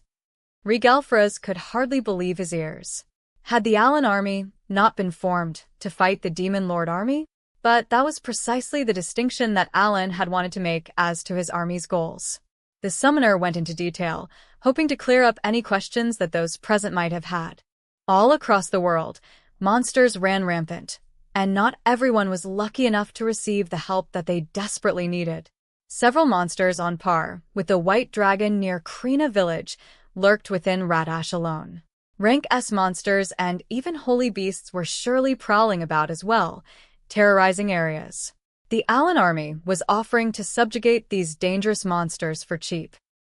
Regalfraz could hardly believe his ears. Had the Alan army not been formed to fight the Demon Lord army? But that was precisely the distinction that Alan had wanted to make as to his army's goals. The summoner went into detail, hoping to clear up any questions that those present might have had. All across the world, monsters ran rampant, and not everyone was lucky enough to receive the help that they desperately needed. Several monsters on par with the White Dragon near Krina village lurked within Radash alone. Rank S monsters and even holy beasts were surely prowling about as well, terrorizing areas. The Alan army was offering to subjugate these dangerous monsters for cheap.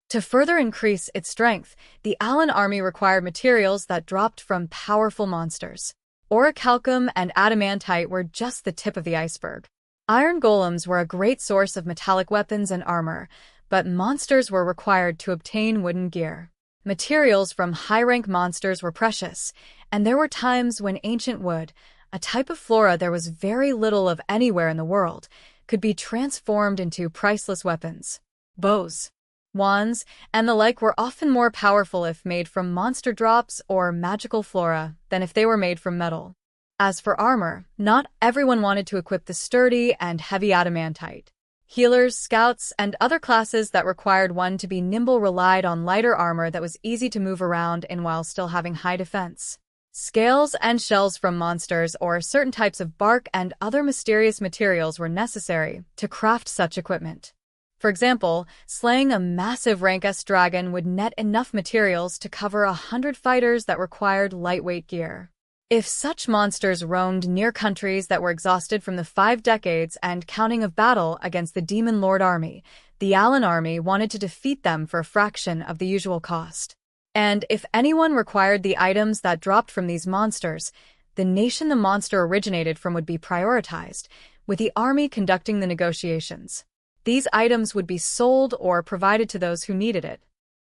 To further increase its strength, the Alan army required materials that dropped from powerful monsters. Orichalcum and adamantite were just the tip of the iceberg. Iron golems were a great source of metallic weapons and armor, but monsters were required to obtain wooden gear. Materials from high-rank monsters were precious, and there were times when ancient wood, a type of flora there was very little of anywhere in the world, could be transformed into priceless weapons. Bows, wands, and the like were often more powerful if made from monster drops or magical flora than if they were made from metal. As for armor, not everyone wanted to equip the sturdy and heavy adamantite. Healers, scouts, and other classes that required one to be nimble relied on lighter armor that was easy to move around in while still having high defense. Scales and shells from monsters or certain types of bark and other mysterious materials were necessary to craft such equipment. For example, slaying a massive rank S dragon would net enough materials to cover 100 fighters that required lightweight gear. If such monsters roamed near countries that were exhausted from the 5 decades and counting of battle against the Demon Lord army, the Alan army wanted to defeat them for a fraction of the usual cost. And if anyone required the items that dropped from these monsters, the nation the monster originated from would be prioritized, with the army conducting the negotiations. These items would be sold or provided to those who needed it.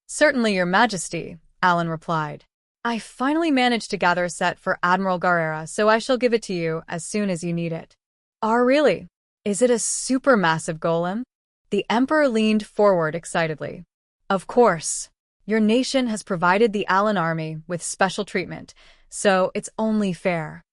Certainly, Your Majesty, Alan replied. I finally managed to gather a set for Admiral Garrera, so I shall give it to you as soon as you need it. Ah, really? Is it a supermassive golem? The Emperor leaned forward excitedly. Of course. Your nation has provided the Alan army with special treatment, so it's only fair.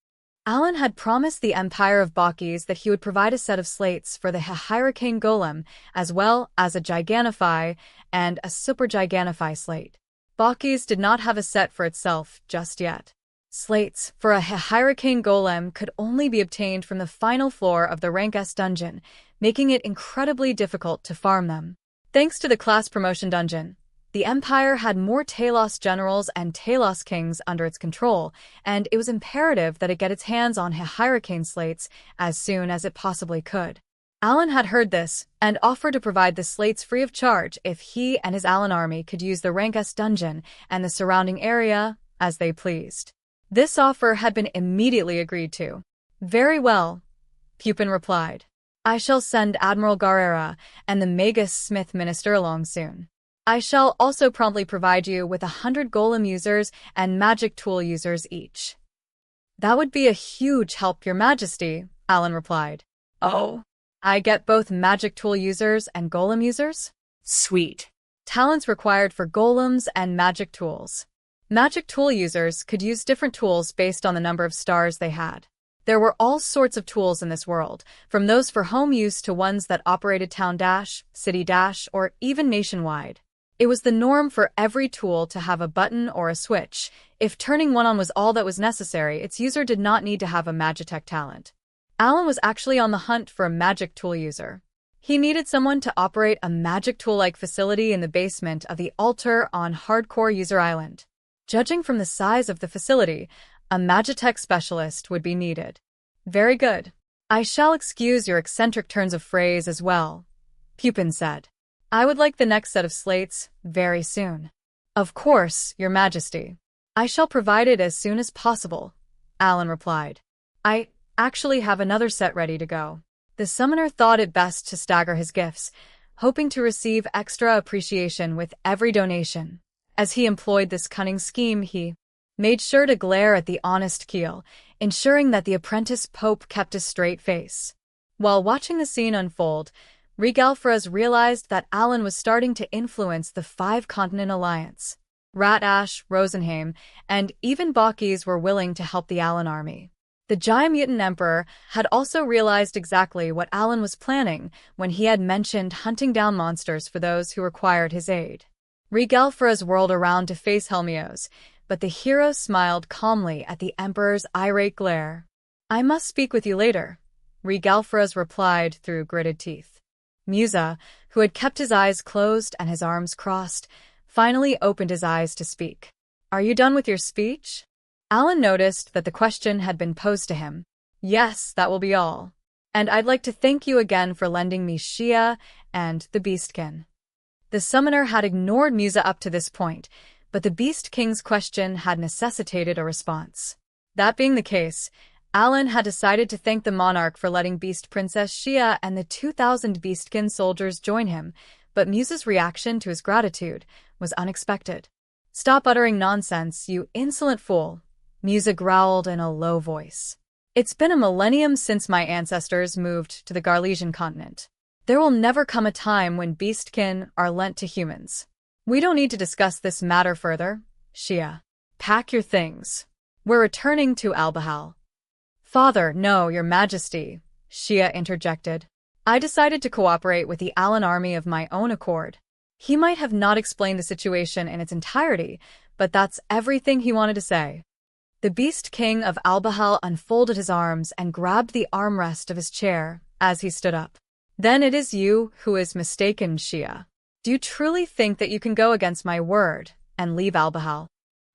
Alan had promised the Empire of Bakis that he would provide a set of slates for the Hurricane Golem, as well as a Giganify and a Supergiganify slate. Bakis did not have a set for itself just yet. Slates for a Hurricane Golem could only be obtained from the final floor of the Rank S dungeon, making it incredibly difficult to farm them. Thanks to the class promotion dungeon, the Empire had more Talos generals and Talos kings under its control, and it was imperative that it get its hands on Hurricane slates as soon as it possibly could. Alan had heard this and offered to provide the slates free of charge if he and his Alan army could use the Rank S dungeon and the surrounding area as they pleased. This offer had been immediately agreed to. Very well, Pupin replied. I shall send Admiral Garrera and the Magus Smith minister along soon. I shall also promptly provide you with 100 golem users and magic tool users each. That would be a huge help, Your Majesty, Alan replied. Oh, I get both magic tool users and golem users? Sweet. Talents required for golems and magic tools. Magic tool users could use different tools based on the number of stars they had. There were all sorts of tools in this world, from those for home use to ones that operated town dash, city dash, or even nationwide. It was the norm for every tool to have a button or a switch. If turning one on was all that was necessary, its user did not need to have a Magitech talent. Alan was actually on the hunt for a magic tool user. He needed someone to operate a magic tool-like facility in the basement of the altar on Hardcore User Island. Judging from the size of the facility, a Magitech specialist would be needed. Very good. I shall excuse your eccentric turns of phrase as well, Pupin said. I would like the next set of slates very soon. Of course, Your Majesty. I shall provide it as soon as possible, Alan replied. I actually have another set ready to go. The summoner thought it best to stagger his gifts, hoping to receive extra appreciation with every donation. As he employed this cunning scheme, he made sure to glare at the honest Keel, ensuring that the apprentice pope kept a straight face. While watching the scene unfold, Regalfraz realized that Alan was starting to influence the Five-Continent Alliance. Ratash, Rosenheim, and even Bakis were willing to help the Alan army. The Giant Emperor had also realized exactly what Alan was planning when he had mentioned hunting down monsters for those who required his aid. Regalfraz whirled around to face Helmios, but the hero smiled calmly at the Emperor's irate glare. I must speak with you later, Regalfraz replied through gritted teeth. Musa, who had kept his eyes closed and his arms crossed, finally opened his eyes to speak. Are you done with your speech? Alan noticed that the question had been posed to him. Yes, that will be all. And I'd like to thank you again for lending me Shia and the Beastkin. The summoner had ignored Musa up to this point, but the Beast King's question had necessitated a response. That being the case, Alan had decided to thank the monarch for letting Beast Princess Shia and the 2,000 Beastkin soldiers join him, but Musa's reaction to his gratitude was unexpected. Stop uttering nonsense, you insolent fool, Musa growled in a low voice. It's been a millennium since my ancestors moved to the Garlesian continent. There will never come a time when Beastkin are lent to humans. We don't need to discuss this matter further, Shia. Pack your things. We're returning to Albahal. Father, no, your majesty, Shia interjected. I decided to cooperate with the Alan army of my own accord. He might have not explained the situation in its entirety, but that's everything he wanted to say. The Beast King of Albahal unfolded his arms and grabbed the armrest of his chair as he stood up. Then it is you who is mistaken, Shia. Do you truly think that you can go against my word and leave Albahal?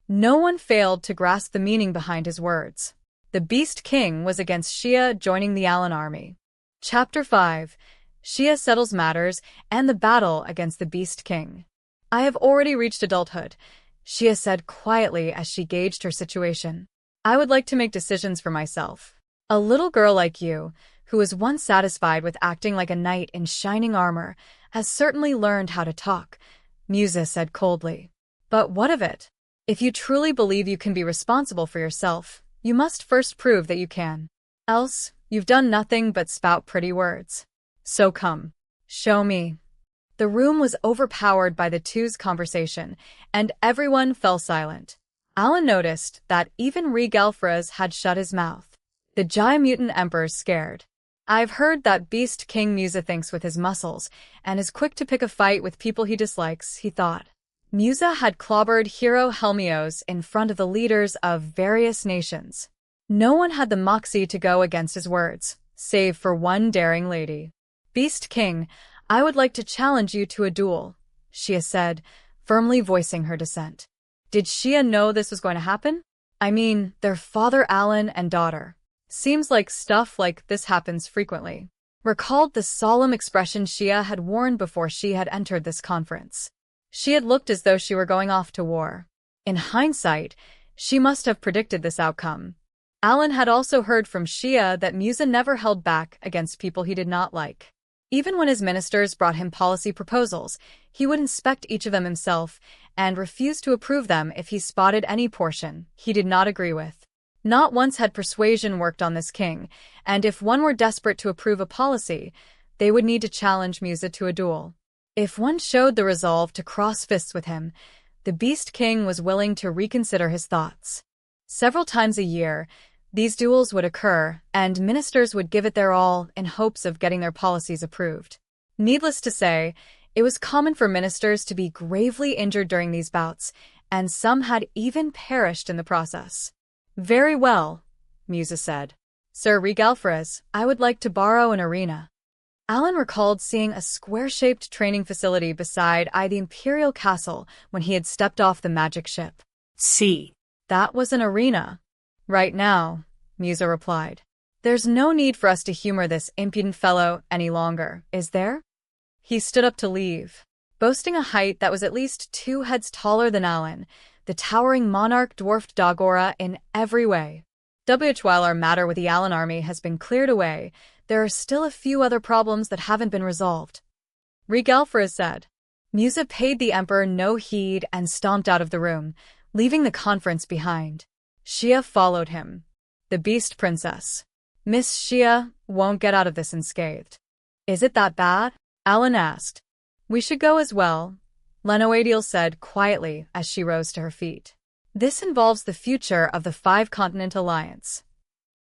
No one failed to grasp the meaning behind his words. The Beast King was against Shia joining the Alan army. Chapter 5. Shia settles matters and the battle against the Beast King. I have already reached adulthood, Shia said quietly as she gauged her situation. I would like to make decisions for myself. A little girl like you, who was once satisfied with acting like a knight in shining armor, has certainly learned how to talk, Musa said coldly. But what of it? If you truly believe you can be responsible for yourself, you must first prove that you can. Else, you've done nothing but spout pretty words. So come. Show me. The room was overpowered by the two's conversation, and everyone fell silent. Alan noticed that even Regalfraz had shut his mouth. The Giant Emperor's scared. I've heard that Beast King Musa thinks with his muscles, and is quick to pick a fight with people he dislikes, he thought. Musa had clobbered hero Helmios in front of the leaders of various nations. No one had the moxie to go against his words, save for one daring lady. Beast King, I would like to challenge you to a duel, Shia said, firmly voicing her dissent. Did Shia know this was going to happen? I mean, their father Alan and daughter. Seems like stuff like this happens frequently. Recalled the solemn expression Shia had worn before she had entered this conference. She had looked as though she were going off to war. In hindsight, she must have predicted this outcome. Alan had also heard from Shia that Musa never held back against people he did not like. Even when his ministers brought him policy proposals, he would inspect each of them himself and refuse to approve them if he spotted any portion he did not agree with. Not once had persuasion worked on this king, and if one were desperate to approve a policy, they would need to challenge Musa to a duel. If one showed the resolve to cross fists with him, the Beast King was willing to reconsider his thoughts. Several times a year, these duels would occur, and ministers would give it their all in hopes of getting their policies approved. Needless to say, it was common for ministers to be gravely injured during these bouts, and some had even perished in the process. Very well, Musa said. Sir Regalfraz, I would like to borrow an arena. Alan recalled seeing a square-shaped training facility beside the Imperial Castle when he had stepped off the magic ship.
See.
That was an arena. Right now, Musa replied. There's no need for us to humor this impudent fellow any longer, is there? He stood up to leave. Boasting a height that was at least 2 heads taller than Alan, the towering monarch dwarfed Dagora in every way. While our matter with the Allen army has been cleared away, there are still a few other problems that haven't been resolved. Regalfra said. Musa paid the emperor no heed and stomped out of the room, leaving the conference behind. Shia followed him. The Beast Princess. Miss Shia won't get out of this unscathed. Is it that bad? Allen asked. We should go as well, Lenoadiel said quietly as she rose to her feet. This involves the future of the Five-Continent Alliance.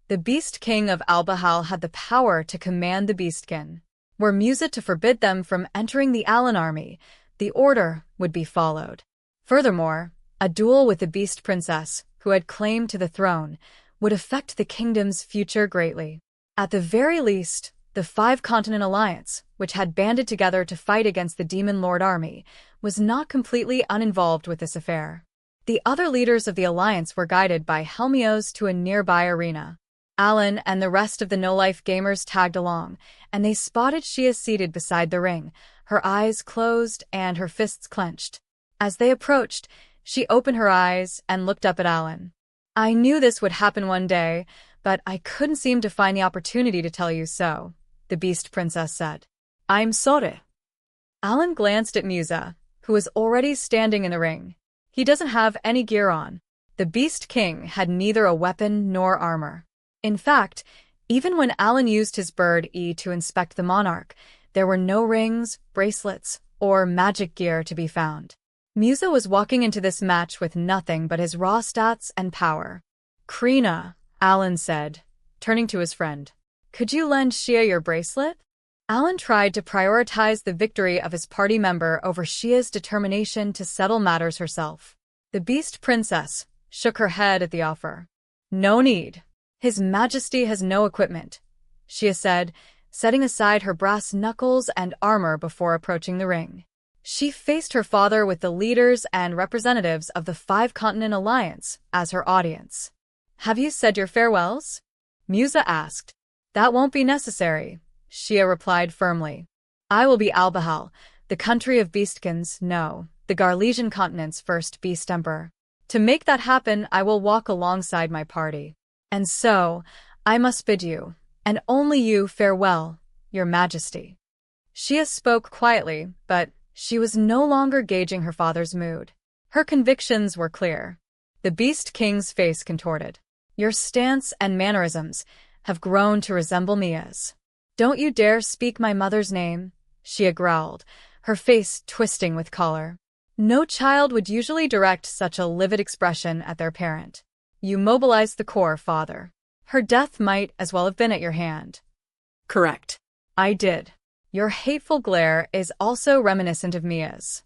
The Beast King of Albahal had the power to command the Beastkin. Were Musa to forbid them from entering the Allen army, the order would be followed. Furthermore, a duel with the Beast Princess, who had claim to the throne, would affect the kingdom's future greatly. At the very least, the Five-Continent Alliance, which had banded together to fight against the Demon Lord army, was not completely uninvolved with this affair. The other leaders of the alliance were guided by Helmios to a nearby arena. Allen and the rest of the no-life gamers tagged along, and they spotted Shia seated beside the ring, her eyes closed and her fists clenched. As they approached, she opened her eyes and looked up at Allen. I knew this would happen one day, but I couldn't seem to find the opportunity to tell you so, the Beast Princess said. I'm sorry. Allen glanced at Musa, who was already standing in the ring. He doesn't have any gear on. The Beast King had neither a weapon nor armor. In fact, even when Allen used his bird E to inspect the monarch, there were no rings, bracelets, or magic gear to be found. Musa was walking into this match with nothing but his raw stats and power. Krina, Allen said, turning to his friend. Could you lend Shia your bracelet? Allen tried to prioritize the victory of his party member over Shia's determination to settle matters herself. The Beast Princess shook her head at the offer. No need. His Majesty has no equipment, Shia said, setting aside her brass knuckles and armor before approaching the ring. She faced her father with the leaders and representatives of the Five-Continent Alliance as her audience. Have you said your farewells? Musa asked. That won't be necessary, Shia replied firmly. I will be Albahal, the country of Beastkins, no, the Garlesian continent's first Beast Emperor. To make that happen, I will walk alongside my party. And so, I must bid you, and only you, farewell, your Majesty. Shia spoke quietly, but she was no longer gauging her father's mood. Her convictions were clear. The Beast King's face contorted. Your stance and mannerisms have grown to resemble Mia's. Don't you dare speak my mother's name, Shia growled, her face twisting with choler. No child would usually direct such a livid expression at their parent. You mobilized the core, father. Her death might as well have been at your hand.
Correct.
I did. Your hateful glare is also reminiscent of Mia's.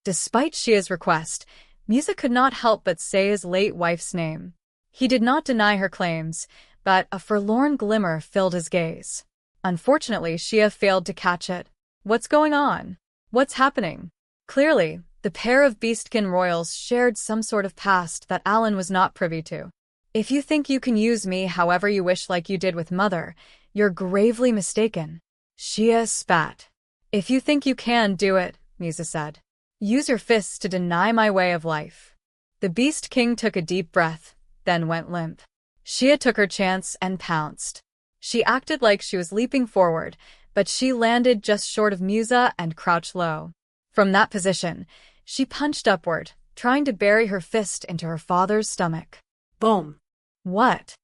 Despite Shia's request, Musa could not help but say his late wife's name. He did not deny her claims, but a forlorn glimmer filled his gaze. Unfortunately, Shia failed to catch it. What's going on? What's happening? Clearly, the pair of Beastkin royals shared some sort of past that Allen was not privy to. If you think you can use me however you wish like you did with Mother, you're gravely mistaken. Shia spat. If you think you can do it, Musa said. Use your fists to deny my way of life. The Beast King took a deep breath, then went limp. Shia took her chance and pounced. She acted like she was leaping forward, but she landed just short of Musa and crouched low. From that position, she punched upward, trying to bury her fist into her father's stomach.
Boom.
What?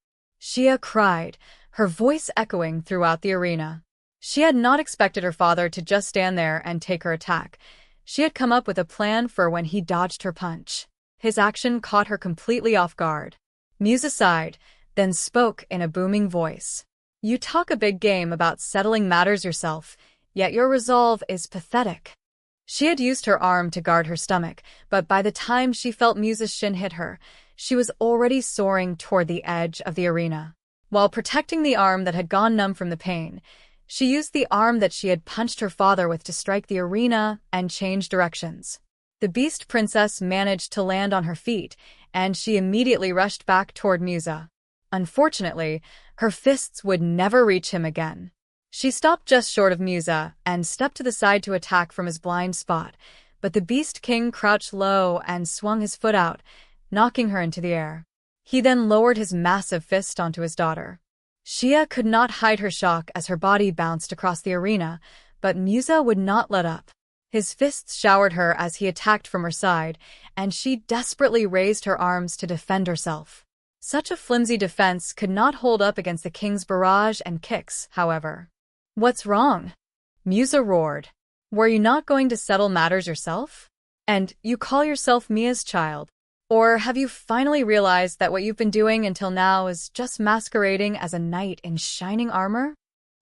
Shia cried, her voice echoing throughout the arena. She had not expected her father to just stand there and take her attack. She had come up with a plan for when he dodged her punch. His action caught her completely off guard. Musa sighed, then spoke in a booming voice. You talk a big game about settling matters yourself, yet your resolve is pathetic. She had used her arm to guard her stomach, but by the time she felt Musa's shin hit her, she was already soaring toward the edge of the arena. While protecting the arm that had gone numb from the pain, she used the arm that she had punched her father with to strike the arena and change directions. The Beast Princess managed to land on her feet, and she immediately rushed back toward Musa. Unfortunately, her fists would never reach him again. She stopped just short of Musa and stepped to the side to attack from his blind spot, but the Beast King crouched low and swung his foot out, knocking her into the air. He then lowered his massive fist onto his daughter. Shia could not hide her shock as her body bounced across the arena, but Musa would not let up. His fists showered her as he attacked from her side, and she desperately raised her arms to defend herself. Such a flimsy defense could not hold up against the king's barrage and kicks, however. "What's wrong?" Musa roared. "Were you not going to settle matters yourself? And you call yourself Mia's child? Or have you finally realized that what you've been doing until now is just masquerading as a knight in shining armor?"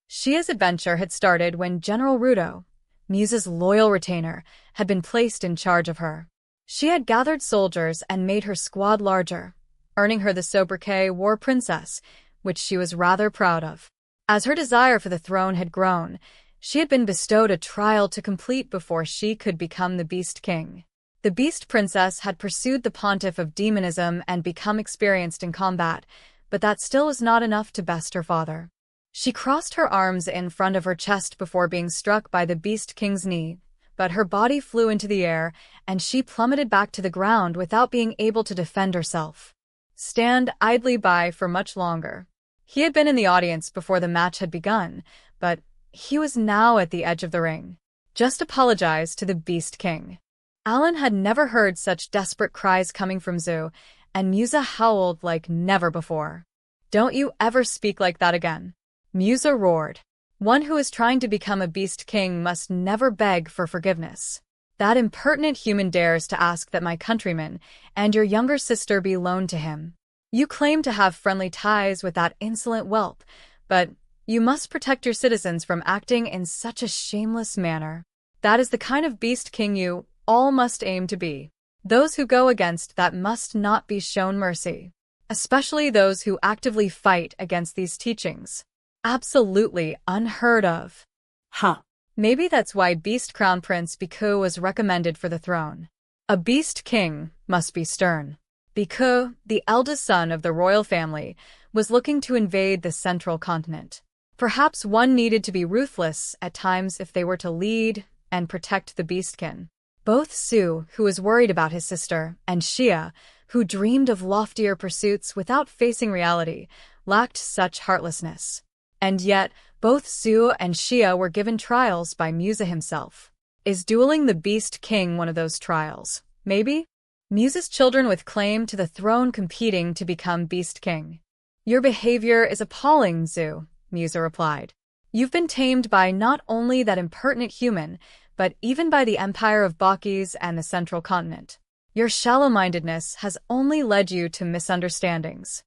Shia's adventure had started when General Rudo, Musa's loyal retainer, had been placed in charge of her. She had gathered soldiers and made her squad larger, earning her the sobriquet War Princess, which she was rather proud of. As her desire for the throne had grown, she had been bestowed a trial to complete before she could become the Beast King. The Beast Princess had pursued the pontiff of demonism and become experienced in combat, but that still was not enough to best her father. She crossed her arms in front of her chest before being struck by the Beast King's knee, but her body flew into the air, and she plummeted back to the ground without being able to defend herself. Stand idly by for much longer. He had been in the audience before the match had begun, but he was now at the edge of the ring. Just apologize to the Beast King. Alan had never heard such desperate cries coming from Zu, and Musa howled like never before. "Don't you ever speak like that again," Musa roared. "One who is trying to become a Beast King must never beg for forgiveness. That impertinent human dares to ask that my countrymen and your younger sister be loaned to him. You claim to have friendly ties with that insolent whelp, but you must protect your citizens from acting in such a shameless manner. That is the kind of Beast King you all must aim to be. Those who go against that must not be shown mercy, especially those who actively fight against these teachings. Absolutely unheard of."
Huh.
Maybe that's why Beast Crown Prince Biku was recommended for the throne. A Beast King must be stern. Biku, the eldest son of the royal family, was looking to invade the central continent. Perhaps one needed to be ruthless at times if they were to lead and protect the Beastkin. Both Su, who was worried about his sister, and Shia, who dreamed of loftier pursuits without facing reality, lacked such heartlessness. And yet, both Su and Shia were given trials by Musa himself. Is dueling the Beast King one of those trials? Maybe? Musa's children with claim to the throne competing to become Beast King. "Your behavior is appalling, Zu," Musa replied. "You've been tamed by not only that impertinent human, but even by the Empire of Bakis and the Central Continent. Your shallow-mindedness has only led you to misunderstandings."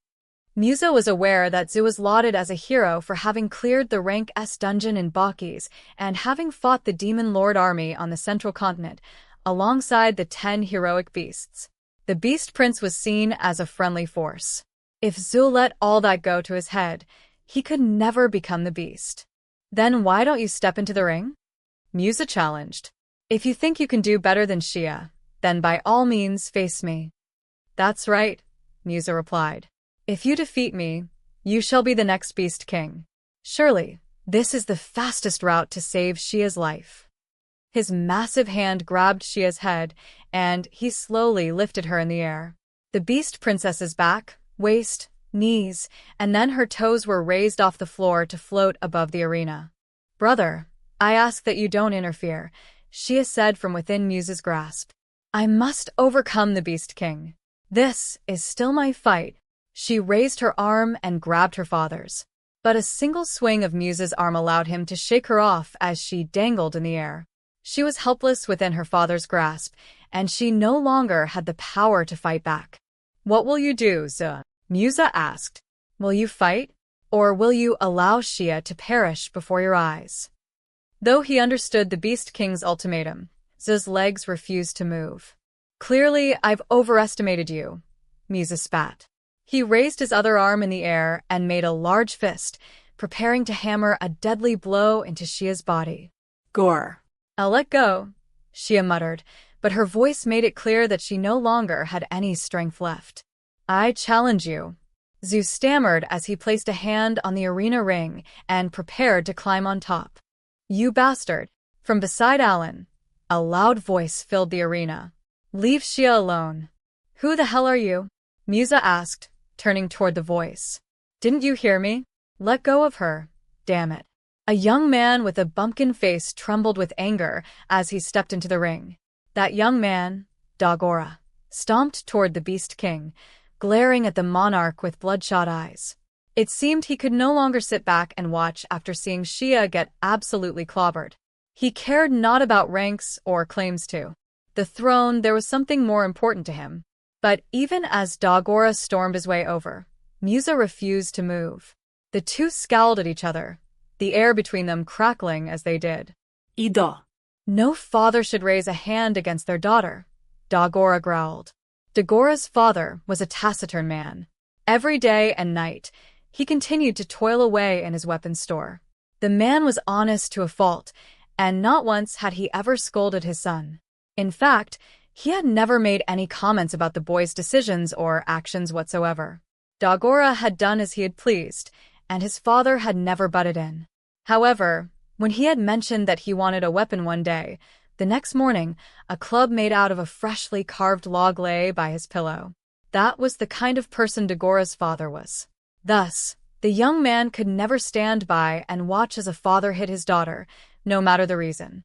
Musa was aware that Zu was lauded as a hero for having cleared the Rank S dungeon in Bakis and having fought the Demon Lord army on the Central Continent, alongside the 10 heroic beasts. The Beast Prince was seen as a friendly force. If Zu let all that go to his head, he could never become the beast. "Then why don't you step into the ring?" Musa challenged. "If you think you can do better than Shia, then by all means face me." "That's right," Musa replied. "If you defeat me, you shall be the next Beast King. Surely, this is the fastest route to save Shia's life." His massive hand grabbed Shia's head, and he slowly lifted her in the air. The Beast Princess's back, waist, knees, and then her toes were raised off the floor to float above the arena. "Brother, I ask that you don't interfere," Shia said from within Musa's grasp. "I must overcome the Beast King. This is still my fight." She raised her arm and grabbed her father's. But a single swing of Musa's arm allowed him to shake her off as she dangled in the air. She was helpless within her father's grasp, and she no longer had the power to fight back. "What will you do, Zu?" Musa asked. "Will you fight, or will you allow Shia to perish before your eyes?" Though he understood the Beast King's ultimatum, Zu's legs refused to move. "Clearly, I've overestimated you," Musa spat. He raised his other arm in the air and made a large fist, preparing to hammer a deadly blow into Shia's body.
Gore.
"I'll let go," Shia muttered, but her voice made it clear that she no longer had any strength left. "I challenge you," Zu stammered as he placed a hand on the arena ring and prepared to climb on top. "You bastard!" From beside Alan, A loud voice filled the arena. "Leave Shia alone." "Who the hell are you?" Musa asked, turning toward the voice. "Didn't you hear me? Let go of her. Damn it." A young man with a bumpkin face trembled with anger as he stepped into the ring. That young man, Dagora, stomped toward the Beast King, glaring at the monarch with bloodshot eyes. It seemed he could no longer sit back and watch after seeing Shia get absolutely clobbered. He cared not about ranks or claims to the throne. There was something more important to him. But even as Dagora stormed his way over, Musa refused to move. The two scowled at each other, the air between them crackling as they did.
"Ida."
"No father should raise a hand against their daughter," Dagora growled. Dagora's father was a taciturn man. Every day and night, he continued to toil away in his weapons store. The man was honest to a fault, and not once had he ever scolded his son. In fact, he had never made any comments about the boy's decisions or actions whatsoever. Dagora had done as he had pleased, and his father had never butted in. However, when he had mentioned that he wanted a weapon one day, the next morning, a club made out of a freshly carved log lay by his pillow. That was the kind of person Dagora's father was. Thus, the young man could never stand by and watch as a father hit his daughter, no matter the reason.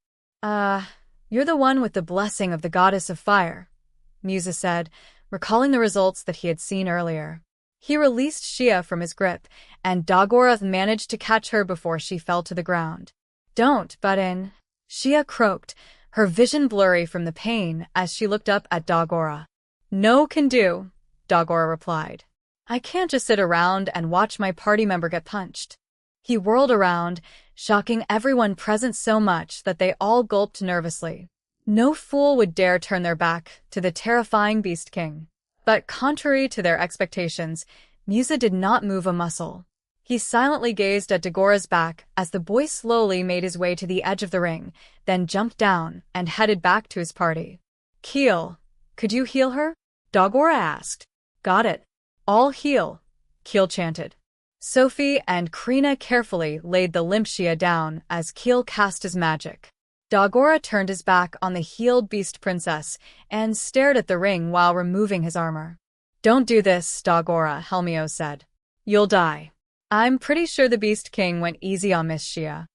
You're the one with the blessing of the goddess of fire," Musa said, recalling the results that he had seen earlier. He released Shia from his grip, and Dagora managed to catch her before she fell to the ground. "Don't butt in," Shia croaked, her vision blurry from the pain as she looked up at Dagora. "No can do," Dagora replied. "I can't just sit around and watch my party member get punched." He whirled around, shocking everyone present so much that they all gulped nervously. No fool would dare turn their back to the terrifying Beast King. But contrary to their expectations, Musa did not move a muscle. He silently gazed at Dagora's back as the boy slowly made his way to the edge of the ring, then jumped down and headed back to his party. "Keel, could you heal her?" Dagora asked. "Got it. All heal," Keel chanted. Sophie and Krina carefully laid the limp Shia down as Keel cast his magic. Dagora turned his back on the healed beast princess and stared at the ring while removing his armor. "Don't do this, Dagora," Helmios said. "You'll die." "I'm pretty sure the Beast King went easy on Miss Shia."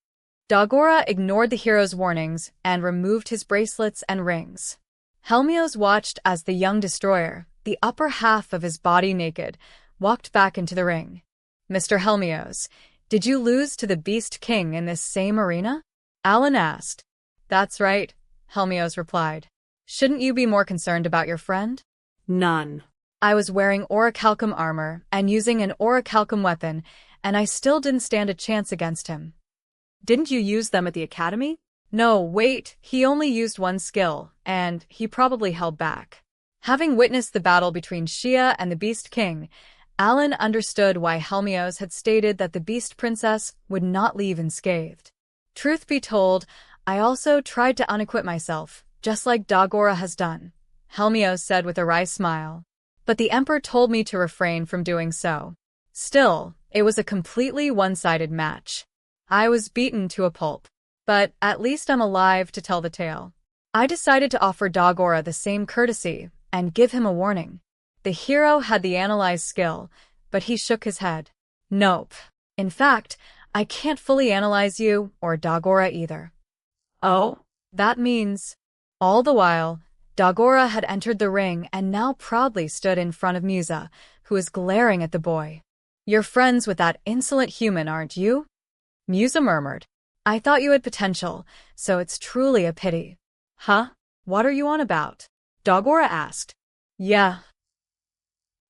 Dagora ignored the hero's warnings and removed his bracelets and rings. Helmios watched as the young destroyer, the upper half of his body naked, walked back into the ring. "Mr. Helmios, did you lose to the Beast King in this same arena?" Alan asked. "That's right," Helmios replied. "Shouldn't you be more concerned about your friend?"
"None.
I was wearing Orichalcum armor and using an Orichalcum weapon, and I still didn't stand a chance against him."
"Didn't you use them at the academy?"
"No, wait, he only used one skill, and he probably held back." Having witnessed the battle between Shia and the Beast King, Alan understood why Helmios had stated that the Beast Princess would not leave unscathed. "Truth be told, I also tried to unequip myself, just like Dagora has done," Helmios said with a wry smile. "But the Emperor told me to refrain from doing so. Still, it was a completely one-sided match. I was beaten to a pulp. But at least I'm alive to tell the tale." I decided to offer Dagora the same courtesy and give him a warning. The hero had the analyze skill, but he shook his head. "Nope. In fact, I can't fully analyze you or Dagora either."
"Oh?"
"That means..." All the while, Dagora had entered the ring and now proudly stood in front of Musa, who was glaring at the boy. "You're friends with that insolent human, aren't you?" Musa murmured. "I thought you had potential, so it's truly a pity." "Huh? What are you on about?" Dagora asked. "Yeah."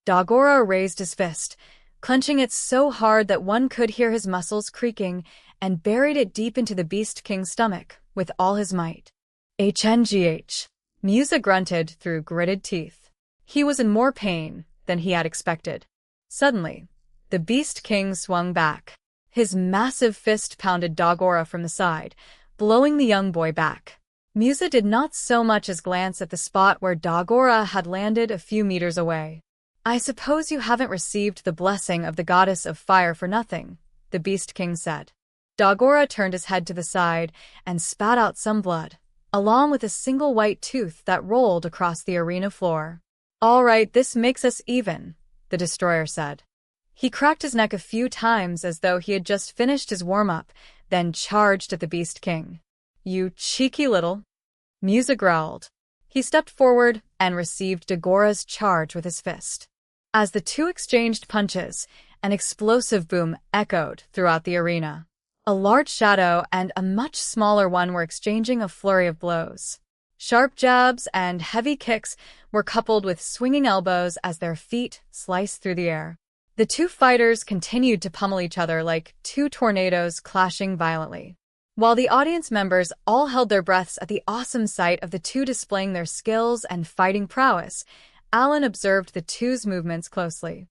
Dagora raised his fist, clenching it so hard that one could hear his muscles creaking, and buried it deep into the Beast King's stomach with all his might. "HNGH." Musa grunted through gritted teeth. He was in more pain than he had expected. Suddenly, the Beast King swung back. His massive fist pounded Dagora from the side, blowing the young boy back. Musa did not so much as glance at the spot where Dagora had landed a few meters away. "I suppose you haven't received the blessing of the goddess of fire for nothing," the Beast King said. Dagora turned his head to the side and spat out some blood, along with a single white tooth that rolled across the arena floor. "All right, this makes us even," the destroyer said. He cracked his neck a few times as though he had just finished his warm-up, then charged at the Beast King. "You cheeky little..." Musa growled. He stepped forward and received Dagora's charge with his fist. As the two exchanged punches, an explosive boom echoed throughout the arena. A large shadow and a much smaller one were exchanging a flurry of blows. Sharp jabs and heavy kicks were coupled with swinging elbows as their feet sliced through the air. The two fighters continued to pummel each other like two tornadoes clashing violently. While the audience members all held their breaths at the awesome sight of the two displaying their skills and fighting prowess, Alan observed the two's movements closely.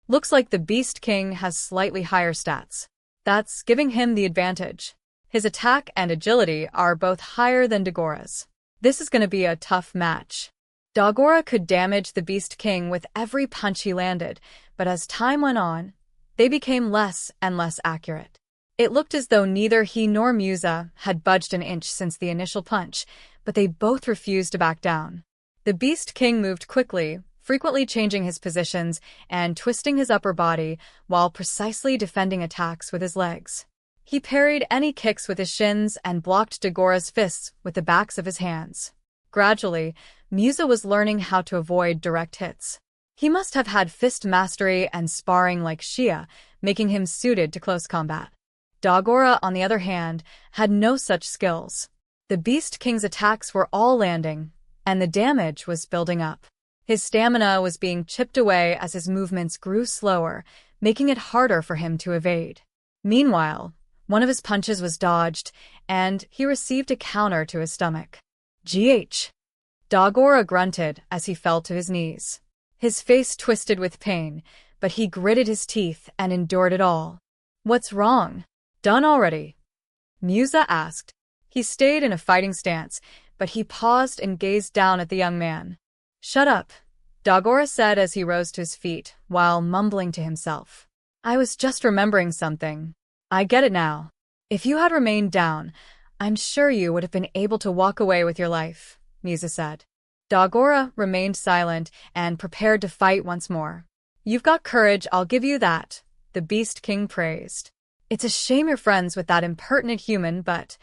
Looks like the Beast King has slightly higher stats. That's giving him the advantage. His attack and agility are both higher than Dagora's. This is going to be a tough match. Dagora could damage the Beast King with every punch he landed, but as time went on, they became less and less accurate. It looked as though neither he nor Musa had budged an inch since the initial punch, but they both refused to back down. The Beast King moved quickly, frequently changing his positions and twisting his upper body while precisely defending attacks with his legs. He parried any kicks with his shins and blocked Dagora's fists with the backs of his hands. Gradually, Musa was learning how to avoid direct hits. He must have had fist mastery and sparring like Shia, making him suited to close combat. Dagora, on the other hand, had no such skills. The Beast King's attacks were all landing, and the damage was building up. His stamina was being chipped away as his movements grew slower, making it harder for him to evade. Meanwhile, one of his punches was dodged, and he received a counter to his stomach. "GH." Dagora grunted as he fell to his knees. His face twisted with pain, but he gritted his teeth and endured it all. "What's wrong? Done already?" Musa asked. He stayed in a fighting stance, but he paused and gazed down at the young man. "Shut up," Dagora said as he rose to his feet, while mumbling to himself. "I was just remembering something. I get it now. If you had remained down, I'm sure you would have been able to walk away with your life," Musa said. Dagora remained silent and prepared to fight once more. "You've got courage, I'll give you that," the Beast King praised. "It's a shame you're friends with that impertinent human, but..."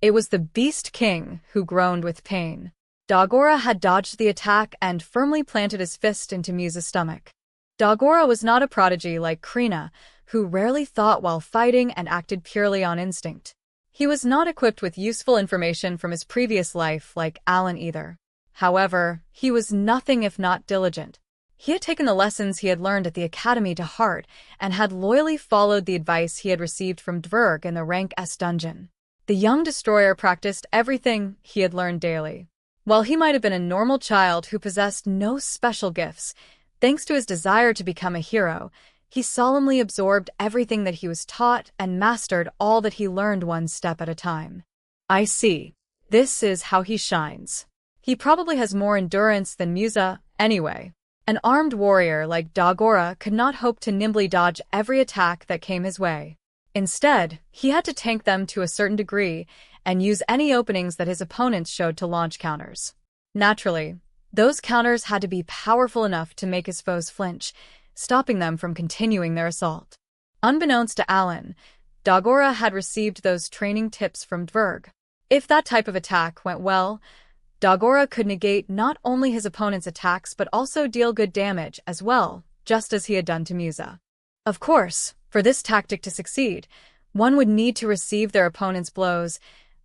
It was the Beast King who groaned with pain. Dagora had dodged the attack and firmly planted his fist into Musa's stomach. Dagora was not a prodigy like Krina, who rarely thought while fighting and acted purely on instinct. He was not equipped with useful information from his previous life like Alan either. However, he was nothing if not diligent. He had taken the lessons he had learned at the academy to heart and had loyally followed the advice he had received from Dverg in the Rank S dungeon. The young destroyer practiced everything he had learned daily. While he might have been a normal child who possessed no special gifts, thanks to his desire to become a hero, he solemnly absorbed everything that he was taught and mastered all that he learned one step at a time. "I see. This is how he shines. He probably has more endurance than Musa, anyway." An armed warrior like Dagora could not hope to nimbly dodge every attack that came his way. Instead, he had to tank them to a certain degree and use any openings that his opponents showed to launch counters. Naturally, those counters had to be powerful enough to make his foes flinch, stopping them from continuing their assault. Unbeknownst to Alan, Dagora had received those training tips from Dverg. If that type of attack went well, Dagora could negate not only his opponent's attacks but also deal good damage as well, just as he had done to Musa. Of course, for this tactic to succeed, one would need to receive their opponent's blows,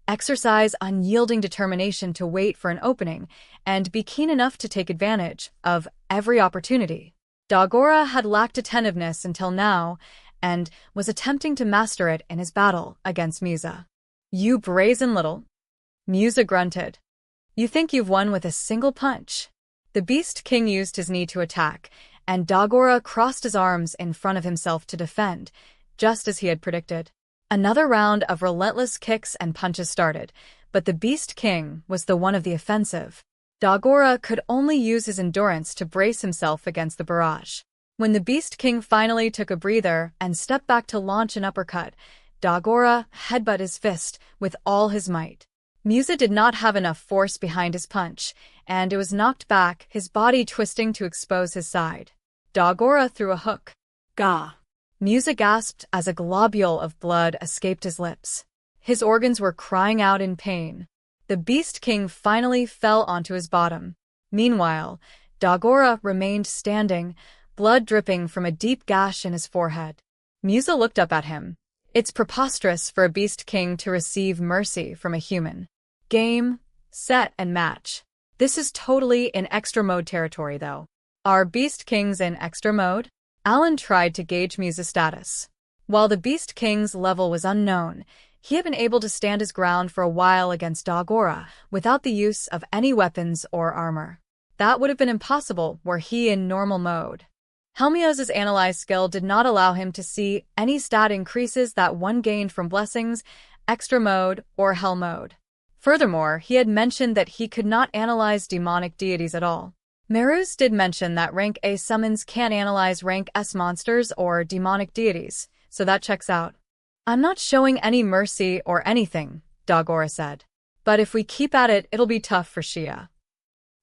exercise unyielding determination to wait for an opening, and be keen enough to take advantage of every opportunity. Dagora had lacked attentiveness until now, and was attempting to master it in his battle against Musa. "You brazen little..." Musa grunted. "You think you've won with a single punch?" The Beast King used his knee to attack, and Dagora crossed his arms in front of himself to defend, just as he had predicted. Another round of relentless kicks and punches started, but the Beast King was the one of the offensive. Dagora could only use his endurance to brace himself against the barrage. When the Beast King finally took a breather and stepped back to launch an uppercut, Dagora headbutted his fist with all his might. Musa did not have enough force behind his punch, and it was knocked back, his body twisting to expose his side. Daugora threw a hook.
Gah!
Musa gasped as a globule of blood escaped his lips. His organs were crying out in pain. The Beast King finally fell onto his bottom. Meanwhile, Daugora remained standing, blood dripping from a deep gash in his forehead. Musa looked up at him. It's preposterous for a Beast King to receive mercy from a human. Game, set, and match. This is totally in extra mode territory, though. Are Beast Kings in extra mode? Alan tried to gauge Musa's status. While the Beast King's level was unknown, he had been able to stand his ground for a while against Daugora without the use of any weapons or armor. That would have been impossible were he in normal mode. Helmios' Analyze skill did not allow him to see any stat increases that one gained from Blessings, Extra Mode, or Hell Mode. Furthermore, he had mentioned that he could not analyze demonic deities at all. Merus did mention that rank A summons can't analyze rank S monsters or demonic deities, so that checks out. I'm not showing any mercy or anything, Daugora said. But if we keep at it, it'll be tough for Shia.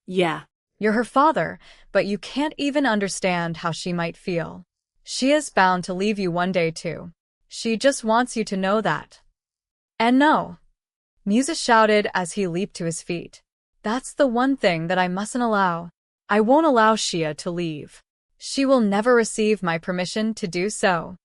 Yeah.
You're her father, but you can't even understand how she might feel. Shia's bound to leave you one day too. She just wants you to know that. And no. Musa shouted as he leaped to his feet. That's the one thing that I mustn't allow. I won't allow Shia to leave. She will never receive my permission to do so.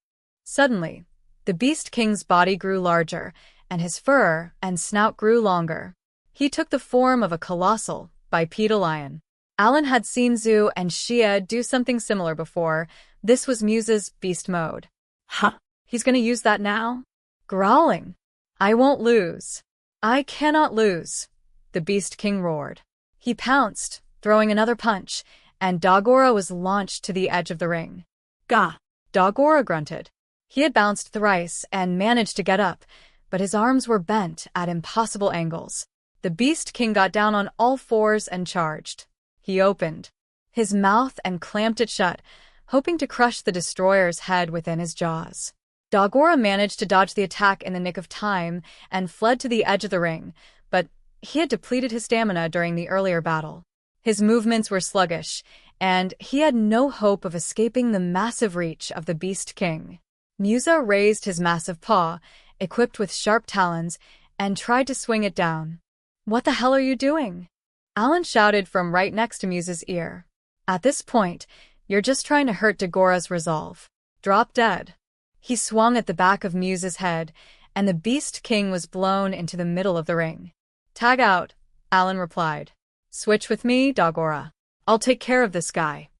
Suddenly, the Beast King's body grew larger, and his fur and snout grew longer. He took the form of a colossal, bipedal lion. Alan had seen Zu and Shia do something similar before. This was Musa's beast mode.
Huh.
He's gonna use that now? Growling. I won't lose. I cannot lose. The Beast King roared. He pounced, throwing another punch, and Daugora was launched to the edge of the ring.
Gah!
Daugora grunted. He had bounced thrice and managed to get up, but his arms were bent at impossible angles. The Beast King got down on all fours and charged. He opened his mouth and clamped it shut, hoping to crush the destroyer's head within his jaws. Daugora managed to dodge the attack in the nick of time and fled to the edge of the ring, but he had depleted his stamina during the earlier battle. His movements were sluggish, and he had no hope of escaping the massive reach of the Beast King. Musa raised his massive paw, equipped with sharp talons, and tried to swing it down. What the hell are you doing? Alan shouted from right next to Musa's ear. At this point, you're just trying to hurt Daugora's resolve. Drop dead. He swung at the back of Musa's head, and the Beast King was blown into the middle of the ring. Tag out, Alan replied. Switch with me, Daugora. I'll take care of this guy.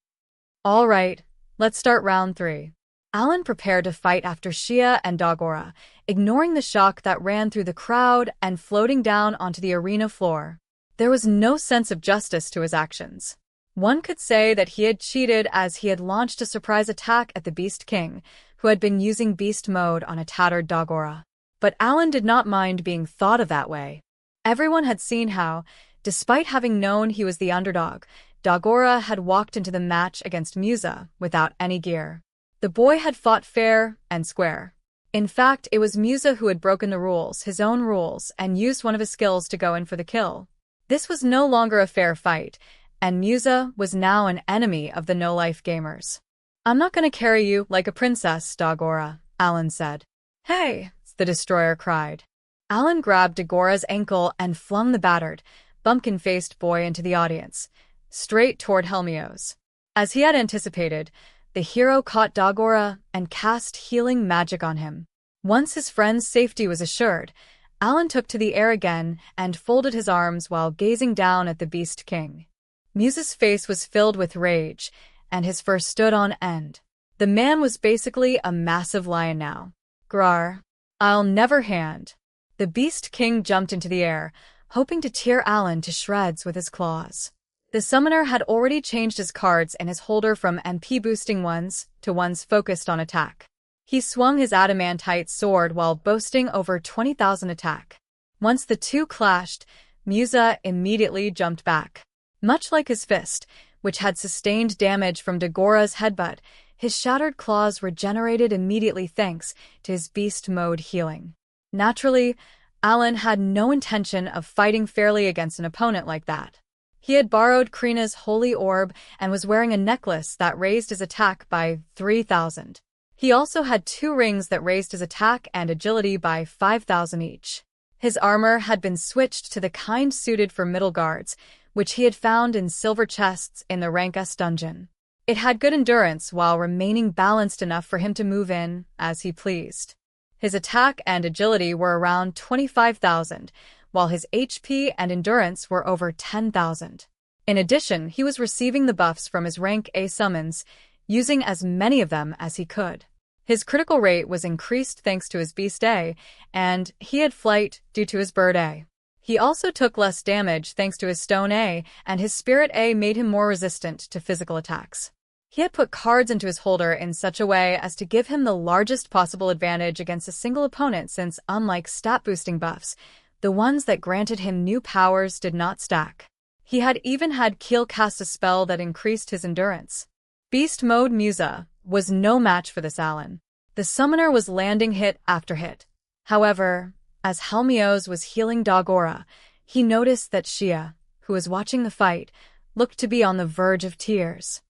All right, let's start round 3. Alan prepared to fight after Shia and Daugora, ignoring the shock that ran through the crowd and floating down onto the arena floor. There was no sense of justice to his actions. One could say that he had cheated as he had launched a surprise attack at the Beast King, who had been using beast mode on a tattered Daugora. But Alan did not mind being thought of that way. Everyone had seen how, despite having known he was the underdog, Daugora had walked into the match against Musa without any gear. The boy had fought fair and square. In fact, it was Musa who had broken the rules, his own rules, and used one of his skills to go in for the kill. This was no longer a fair fight, and Musa was now an enemy of the no-life gamers. I'm not gonna carry you like a princess, Daugora, Alan said. Hey, the destroyer cried. Alan grabbed Daugora's ankle and flung the battered, bumpkin-faced boy into the audience, straight toward Helmios. As he had anticipated, the hero caught Daugora and cast healing magic on him. Once his friend's safety was assured, Alan took to the air again and folded his arms while gazing down at the Beast King. Musa's face was filled with rage, and his fur stood on end. The man was basically a massive lion now. Grar. I'll never hand. The Beast King jumped into the air, hoping to tear Alan to shreds with his claws. The summoner had already changed his cards in his holder from MP-boosting ones to ones focused on attack. He swung his adamantite sword while boasting over 20,000 attack. Once the two clashed, Musa immediately jumped back. Much like his fist, which had sustained damage from Daugora's headbutt, his shattered claws regenerated immediately thanks to his beast mode healing. Naturally, Alan had no intention of fighting fairly against an opponent like that. He had borrowed Krina's holy orb and was wearing a necklace that raised his attack by 3,000. He also had 2 rings that raised his attack and agility by 5,000 each. His armor had been switched to the kind suited for middle guards, which he had found in silver chests in the Rank S dungeon. It had good endurance while remaining balanced enough for him to move in as he pleased. His attack and agility were around 25,000, while his HP and endurance were over 10,000. In addition, he was receiving the buffs from his Rank A summons, using as many of them as he could. His critical rate was increased thanks to his Beast A, and he had Flight due to his Bird A. He also took less damage thanks to his Stone A, and his Spirit A made him more resistant to physical attacks. He had put cards into his holder in such a way as to give him the largest possible advantage against a single opponent since, unlike stat-boosting buffs, the ones that granted him new powers did not stack. He had even had Keel cast a spell that increased his endurance. Beast Mode Musa was no match for this Alan. The summoner was landing hit after hit. However, as Helmios was healing Dagora, he noticed that Shia, who was watching the fight, looked to be on the verge of tears.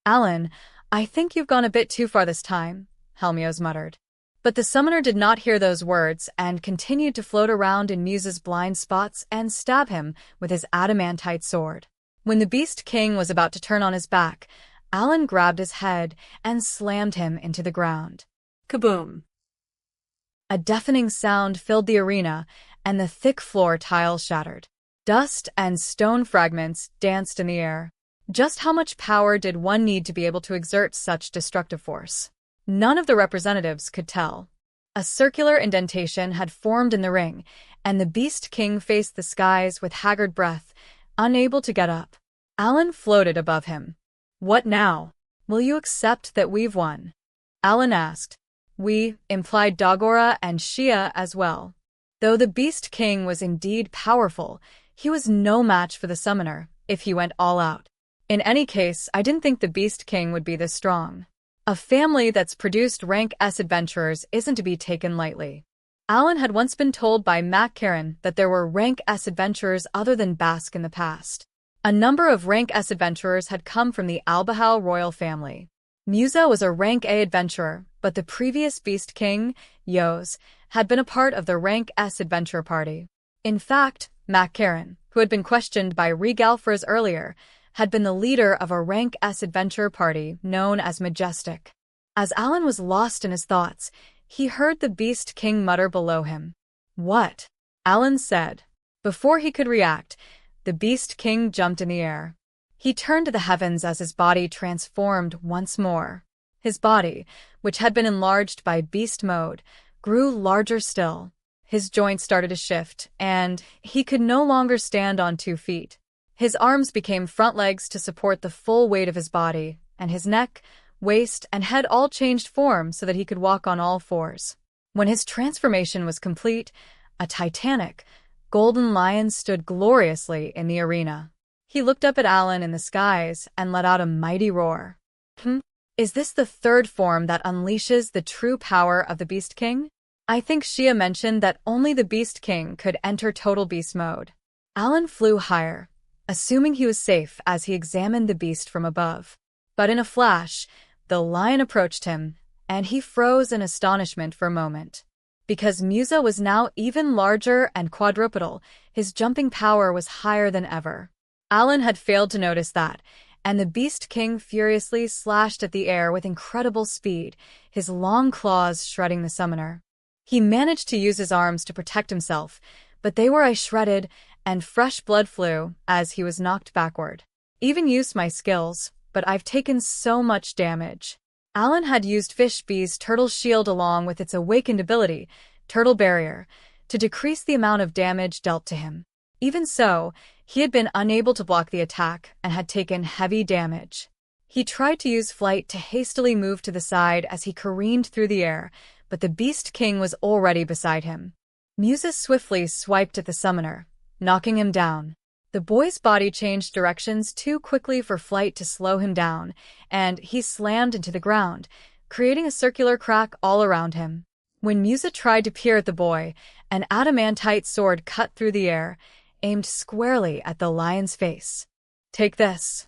"Alan, I think you've gone a bit too far this time," Helmios muttered. But the summoner did not hear those words and continued to float around in Musa's blind spots and stab him with his adamantite sword. When the Beast King was about to turn on his back, Alan grabbed his head and slammed him into the ground.
Kaboom!
A deafening sound filled the arena, and the thick floor tiles shattered. Dust and stone fragments danced in the air. Just how much power did one need to be able to exert such destructive force? None of the representatives could tell. A circular indentation had formed in the ring, and the Beast King faced the skies with haggard breath, unable to get up. Alan floated above him. "What now? Will you accept that we've won?" Alan asked. "We" implied Dagora and Shia as well. Though the Beast King was indeed powerful, he was no match for the summoner if he went all out. In any case, I didn't think the Beast King would be this strong. A family that's produced Rank S adventurers isn't to be taken lightly. Alan had once been told by Mac Karen that there were Rank S adventurers other than Bask in the past. A number of Rank S adventurers had come from the Albahal royal family. Musa was a Rank A adventurer, but the previous Beast King, Woes, had been a part of the Rank S adventurer party. In fact, Mac Karen, who had been questioned by Regalfers earlier, had been the leader of a Rank S adventure party known as Majestic. As Alan was lost in his thoughts, he heard the Beast King mutter below him. "What?" Alan said. Before he could react, the Beast King jumped in the air. He turned to the heavens as his body transformed once more. His body, which had been enlarged by beast mode, grew larger still. His joints started to shift, and he could no longer stand on 2 feet. His arms became front legs to support the full weight of his body, and his neck, waist, and head all changed form so that he could walk on all 4s. When his transformation was complete, a titanic, golden lion stood gloriously in the arena. He looked up at Alan in the skies and let out a mighty roar. Is this the 3rd form that unleashes the true power of the Beast King? I think Shia mentioned that only the Beast King could enter total beast mode. Alan flew higher, assuming he was safe as he examined the beast from above. But in a flash, the lion approached him, and he froze in astonishment for a moment. Because Musa was now even larger and quadrupedal, his jumping power was higher than ever. Alan had failed to notice that, and the Beast King furiously slashed at the air with incredible speed, his long claws shredding the summoner. He managed to use his arms to protect himself, but they were shredded, and fresh blood flew as he was knocked backward. Even used my skills, but I've taken so much damage. Alan had used Fish Bee's Turtle Shield along with its awakened ability, Turtle Barrier, to decrease the amount of damage dealt to him. Even so, he had been unable to block the attack and had taken heavy damage. He tried to use flight to hastily move to the side as he careened through the air, but the Beast King was already beside him. Musa swiftly swiped at the summoner, knocking him down. The boy's body changed directions too quickly for flight to slow him down, and he slammed into the ground, creating a circular crack all around him. When Musa tried to peer at the boy, an adamantite sword cut through the air, aimed squarely at the lion's face. "Take this,"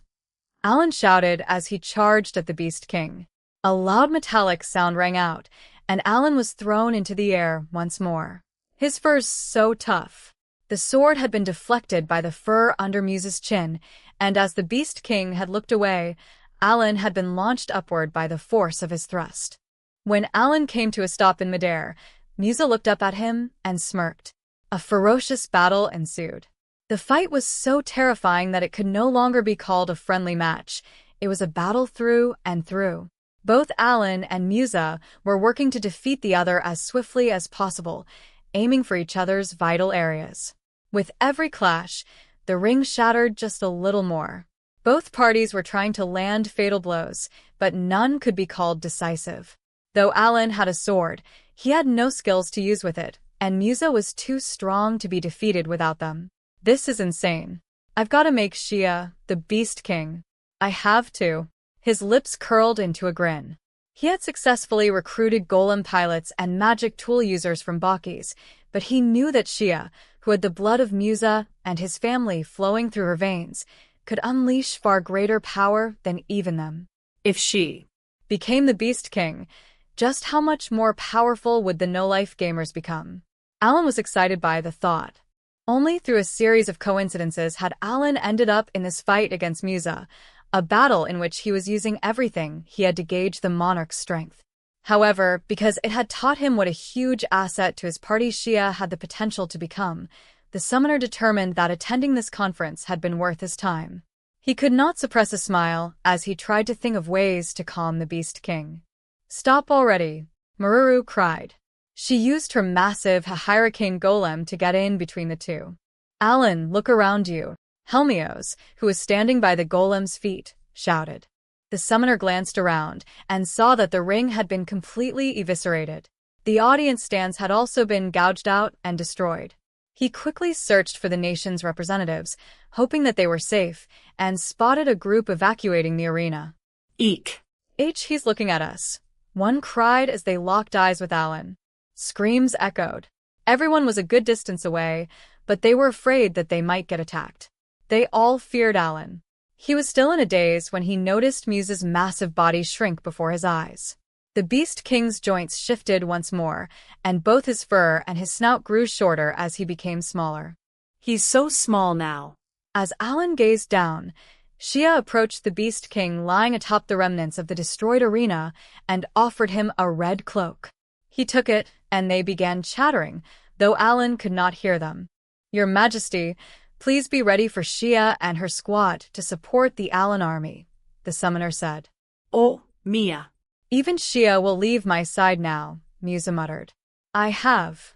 Alan shouted as he charged at the Beast King. A loud metallic sound rang out, and Alan was thrown into the air once more. His fur's so tough. The sword had been deflected by the fur under Musa's chin, and as the Beast King had looked away, Alan had been launched upward by the force of his thrust. When Alan came to a stop in midair, Musa looked up at him and smirked. A ferocious battle ensued. The fight was so terrifying that it could no longer be called a friendly match. It was a battle through and through. Both Alan and Musa were working to defeat the other as swiftly as possible, aiming for each other's vital areas. With every clash, the ring shattered just a little more. Both parties were trying to land fatal blows, but none could be called decisive. Though Alan had a sword, he had no skills to use with it, and Musa was too strong to be defeated without them. "This is insane. I've got to make Shia the Beast King. I have to." His lips curled into a grin. He had successfully recruited golem pilots and magic tool users from Bakis, but he knew that Shia, who had the blood of Musa and his family flowing through her veins, could unleash far greater power than even them.
If she
became the Beast King, just how much more powerful would the no-life gamers become? Alan was excited by the thought. Only through a series of coincidences had Alan ended up in this fight against Musa, a battle in which he was using everything he had to gauge the monarch's strength. However, because it had taught him what a huge asset to his party Shia had the potential to become, the summoner determined that attending this conference had been worth his time. He could not suppress a smile as he tried to think of ways to calm the Beast King. "Stop already," Maruru cried. She used her massive hurricane golem to get in between the two. "Alan, look around you," Helmios, who was standing by the golem's feet, shouted. The summoner glanced around and saw that the ring had been completely eviscerated. The audience stands had also been gouged out and destroyed. He quickly searched for the nation's representatives, hoping that they were safe, and spotted a group evacuating the arena.
"Eek!
He's looking at us," one cried as they locked eyes with Alan. Screams echoed. Everyone was a good distance away, but they were afraid that they might get attacked. They all feared Alan. He was still in a daze when he noticed Musa's massive body shrink before his eyes. The Beast King's joints shifted once more, and both his fur and his snout grew shorter as he became smaller.
He's so small now."
As Alan gazed down, Shia approached the Beast King lying atop the remnants of the destroyed arena and offered him a red cloak. He took it, and they began chattering, though Alan could not hear them. "Your Majesty, please be ready for Shia and her squad to support the Alan army," the summoner said.
"Oh, Mia."
"Even Shia will leave my side now," Musa muttered. "I have."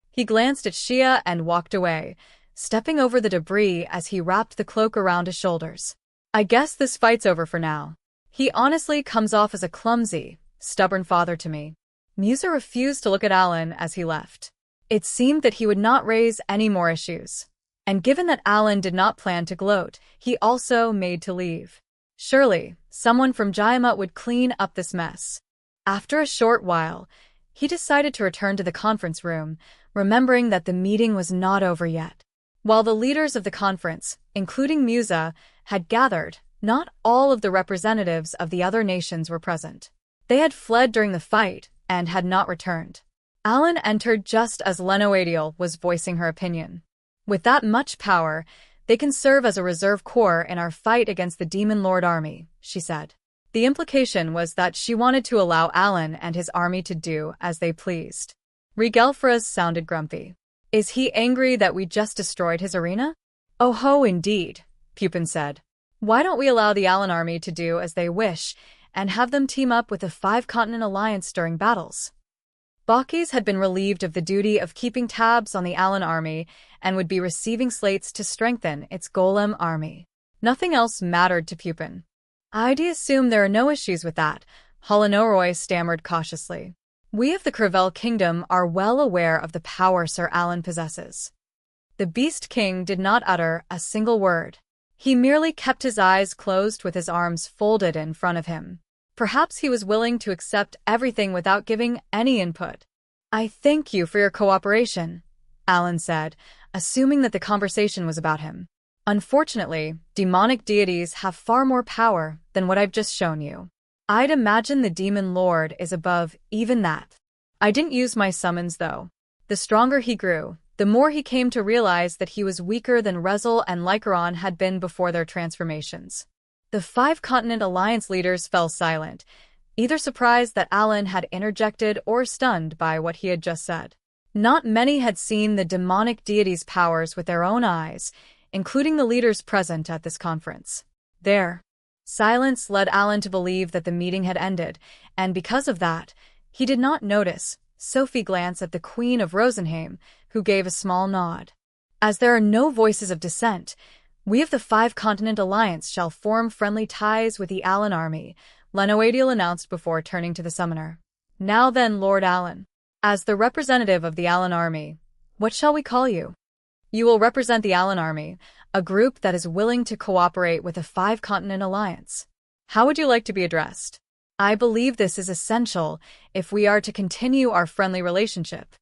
He glanced at Shia and walked away, stepping over the debris as he wrapped the cloak around his shoulders. "I guess this fight's over for now. He honestly comes off as a clumsy, stubborn father to me." Musa refused to look at Alan as he left. It seemed that he would not raise any more issues. And given that Alan did not plan to gloat, he also made to leave. Surely, someone from Jayamut would clean up this mess. After a short while, he decided to return to the conference room, remembering that the meeting was not over yet. While the leaders of the conference, including Musa, had gathered, not all of the representatives of the other nations were present. They had fled during the fight and had not returned. Alan entered just as Lenoadiel was voicing her opinion. "With that much power, they can serve as a reserve corps in our fight against the Demon Lord army," she said. The implication was that she wanted to allow Alan and his army to do as they pleased. Rigelfras sounded grumpy. "Is he angry that we just destroyed his arena?" "Oh ho, indeed," Pupin said. "Why don't we allow the Alan army to do as they wish and have them team up with the Five-Continent Alliance during battles?" Bakis had been relieved of the duty of keeping tabs on the Alan army and would be receiving slates to strengthen its golem army. Nothing else mattered to Pupin. "I'd assume there are no issues with that," Holinoroy stammered cautiously. "We of the Crevel Kingdom are well aware of the power Sir Alan possesses." The Beast King did not utter a single word. He merely kept his eyes closed with his arms folded in front of him. Perhaps he was willing to accept everything without giving any input. I thank you for your cooperation, Alan said, assuming that the conversation was about him. Unfortunately, demonic deities have far more power than what I've just shown you. I'd imagine the demon lord is above even that. I didn't use my summons, though. The stronger he grew, the more he came to realize that he was weaker than Rezel and Lycaron had been before their transformations. The Five-Continent Alliance leaders fell silent, either surprised that Alan had interjected or stunned by what he had just said. Not many had seen the demonic deity's powers with their own eyes, including the leaders present at this conference. Their silence led Alan to believe that the meeting had ended, and because of that, he did not notice Sophie glance at the Queen of Rosenheim, who gave a small nod. As there are no voices of dissent, we of the Five-Continent Alliance shall form friendly ties with the Alan army, Lenoadiel announced before turning to the summoner. Now then, Lord Alan, as the representative of the Alan army, what shall we call you? You will represent the Alan army, a group that is willing to cooperate with the Five-Continent Alliance. How would you like to be addressed? I believe this is essential if we are to continue our friendly relationship.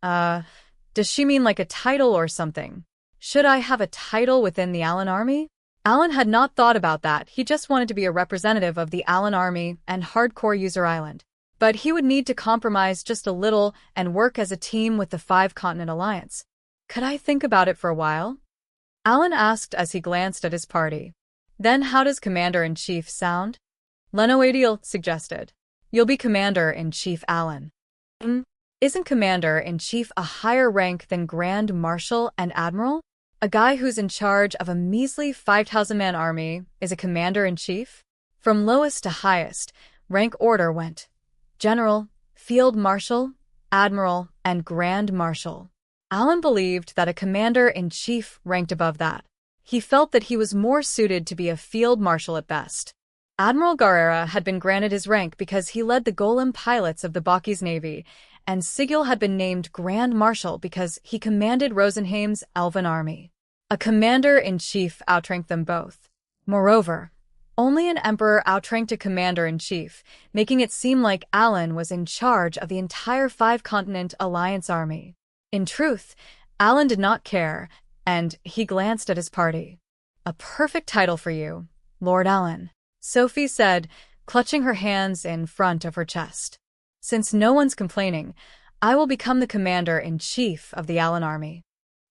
Does she mean like a title or something? Should I have a title within the Alan army? Alan had not thought about that. He just wanted to be a representative of the Alan army and hardcore user island. But he would need to compromise just a little and work as a team with the Five-Continent Alliance. Could I think about it for a while? Alan asked as he glanced at his party. Then how does Commander-in-Chief sound? Lenoadiel suggested. You'll be Commander-in-Chief, Alan. Isn't Commander-in-Chief a higher rank than Grand Marshal and Admiral? A guy who's in charge of a measly 5,000-man army is a Commander-in-Chief? From lowest to highest, rank order went General, Field Marshal, Admiral, and Grand Marshal. Alan believed that a Commander-in-Chief ranked above that. He felt that he was more suited to be a Field Marshal at best. Admiral Garrera had been granted his rank because he led the Golem pilots of the Baki's navy, and Sigil had been named Grand Marshal because he commanded Rosenheim's elven army. A Commander-in-Chief outranked them both. Moreover, only an Emperor outranked a Commander-in-Chief, making it seem like Alan was in charge of the entire Five-Continent Alliance army. In truth, Alan did not care, and he glanced at his party. A perfect title for you, Lord Alan, Sophie said, clutching her hands in front of her chest. Since no one's complaining, I will become the Commander-in-Chief of the Alan army.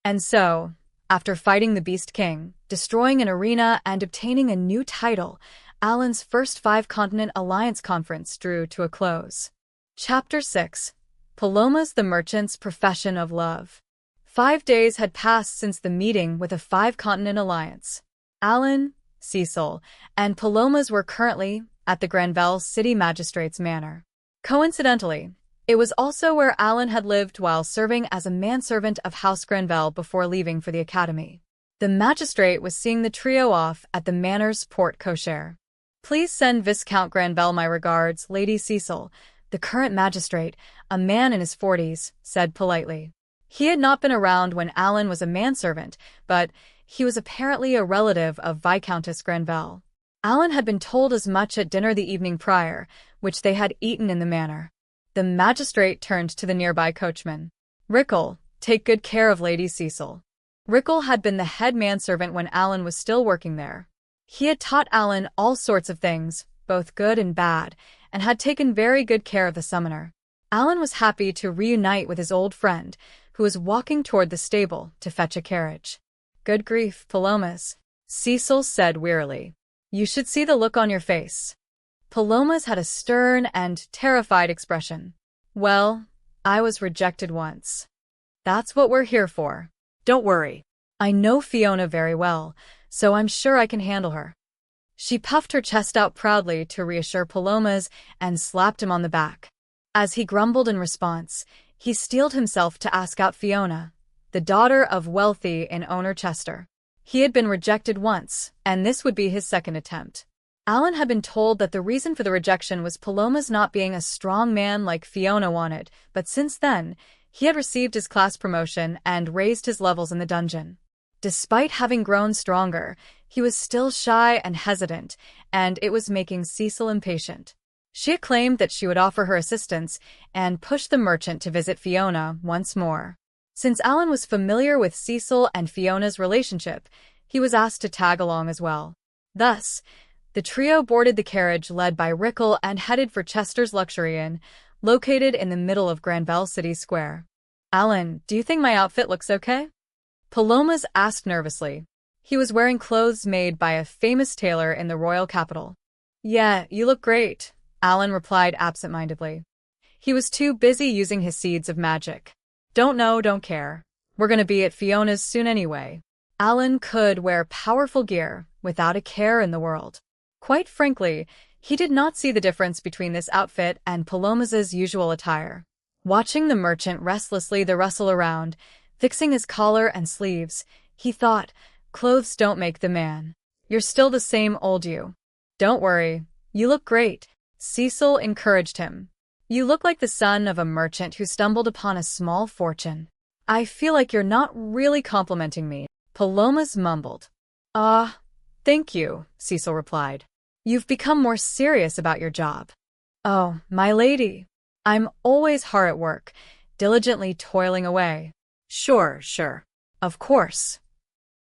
And so, after fighting the Beast King, destroying an arena, and obtaining a new title, Alan's first Five-Continent Alliance conference drew to a close. Chapter 6. Pelomas the Merchant's Profession of Love. 5 days had passed since the meeting with the Five-Continent Alliance. Alan, Cecil, and Pelomas were currently at the Granvelle City Magistrate's Manor. Coincidentally, it was also where Alan had lived while serving as a manservant of House Granvelle before leaving for the academy. The magistrate was seeing the trio off at the manor's porte cochere. Please send Viscount Granvelle my regards, Lady Cecil, the current magistrate, a man in his 40s, said politely. He had not been around when Alan was a manservant, but he was apparently a relative of Viscountess Granvelle. Alan had been told as much at dinner the evening prior, which they had eaten in the manor. The magistrate turned to the nearby coachman. Rickle, take good care of Lady Cecil. Rickle had been the head manservant when Alan was still working there. He had taught Alan all sorts of things, both good and bad, and had taken very good care of the summoner. Alan was happy to reunite with his old friend, who was walking toward the stable to fetch a carriage. Good grief, Pelomas, Cecil said wearily. You should see the look on your face. Pelomas had a stern and terrified expression. Well, I was rejected once. That's what we're here for. Don't worry. I know Fiona very well, so I'm sure I can handle her. She puffed her chest out proudly to reassure Pelomas and slapped him on the back. As he grumbled in response, he steeled himself to ask out Fiona, the daughter of wealthy in owner Chester. He had been rejected once, and this would be his second attempt. Alan had been told that the reason for the rejection was Pelomas not being a strong man like Fiona wanted, but since then, he had received his class promotion and raised his levels in the dungeon. Despite having grown stronger, he was still shy and hesitant, and it was making Cecil impatient. Shia claimed that she would offer her assistance and pushed the merchant to visit Fiona once more. Since Alan was familiar with Cecil and Fiona's relationship, he was asked to tag along as well. Thus, the trio boarded the carriage led by Rickle and headed for Chester's Luxury Inn, located in the middle of Granville City Square. "Alan, do you think my outfit looks okay?" Pelomas asked nervously. He was wearing clothes made by a famous tailor in the royal capital. "Yeah, you look great," Alan replied absent-mindedly. He was too busy using his seeds of magic. "Don't know, don't care. We're gonna be at Fiona's soon anyway." Alan could wear powerful gear without a care in the world. Quite frankly, he did not see the difference between this outfit and Pelomas's usual attire. Watching the merchant restlessly rustle around, fixing his collar and sleeves, he thought, clothes don't make the man. You're still the same old you. Don't worry, you look great, Cecil encouraged him. You look like the son of a merchant who stumbled upon a small fortune. I feel like you're not really complimenting me, Pelomas mumbled. Thank you, Cecil replied. You've become more serious about your job. Oh, my lady. I'm always hard at work, diligently toiling away. Sure. Of course.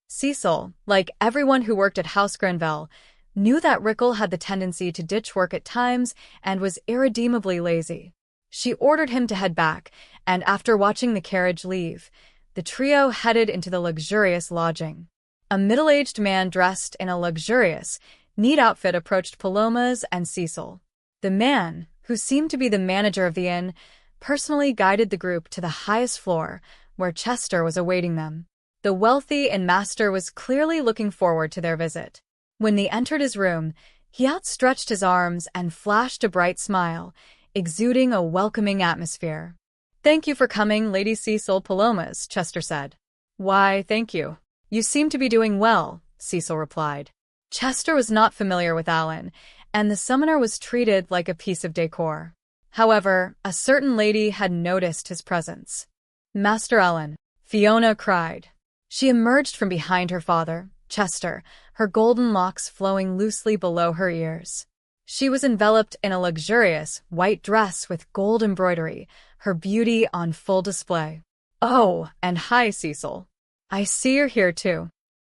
Cecil, like everyone who worked at House Granville, knew that Rickle had the tendency to ditch work at times and was irredeemably lazy. She ordered him to head back, and after watching the carriage leave, the trio headed into the luxurious lodging. A middle-aged man dressed in a luxurious, neat outfit approached Pelomas and Cecil. The man, who seemed to be the manager of the inn, personally guided the group to the highest floor, where Chester was awaiting them. The wealthy inn master was clearly looking forward to their visit. When they entered his room, he outstretched his arms and flashed a bright smile, exuding a welcoming atmosphere. "Thank you for coming, Lady Cecil Pelomas," Chester said. "Why, thank you. You seem to be doing well," Cecil replied. Chester was not familiar with Alan, and the summoner was treated like a piece of decor. However, a certain lady had noticed his presence. "Master Alan," Fiona cried. She emerged from behind her father, Chester, her golden locks flowing loosely below her ears. She was enveloped in a luxurious, white dress with gold embroidery, her beauty on full display. "Oh, and hi, Cecil. I see you're here too."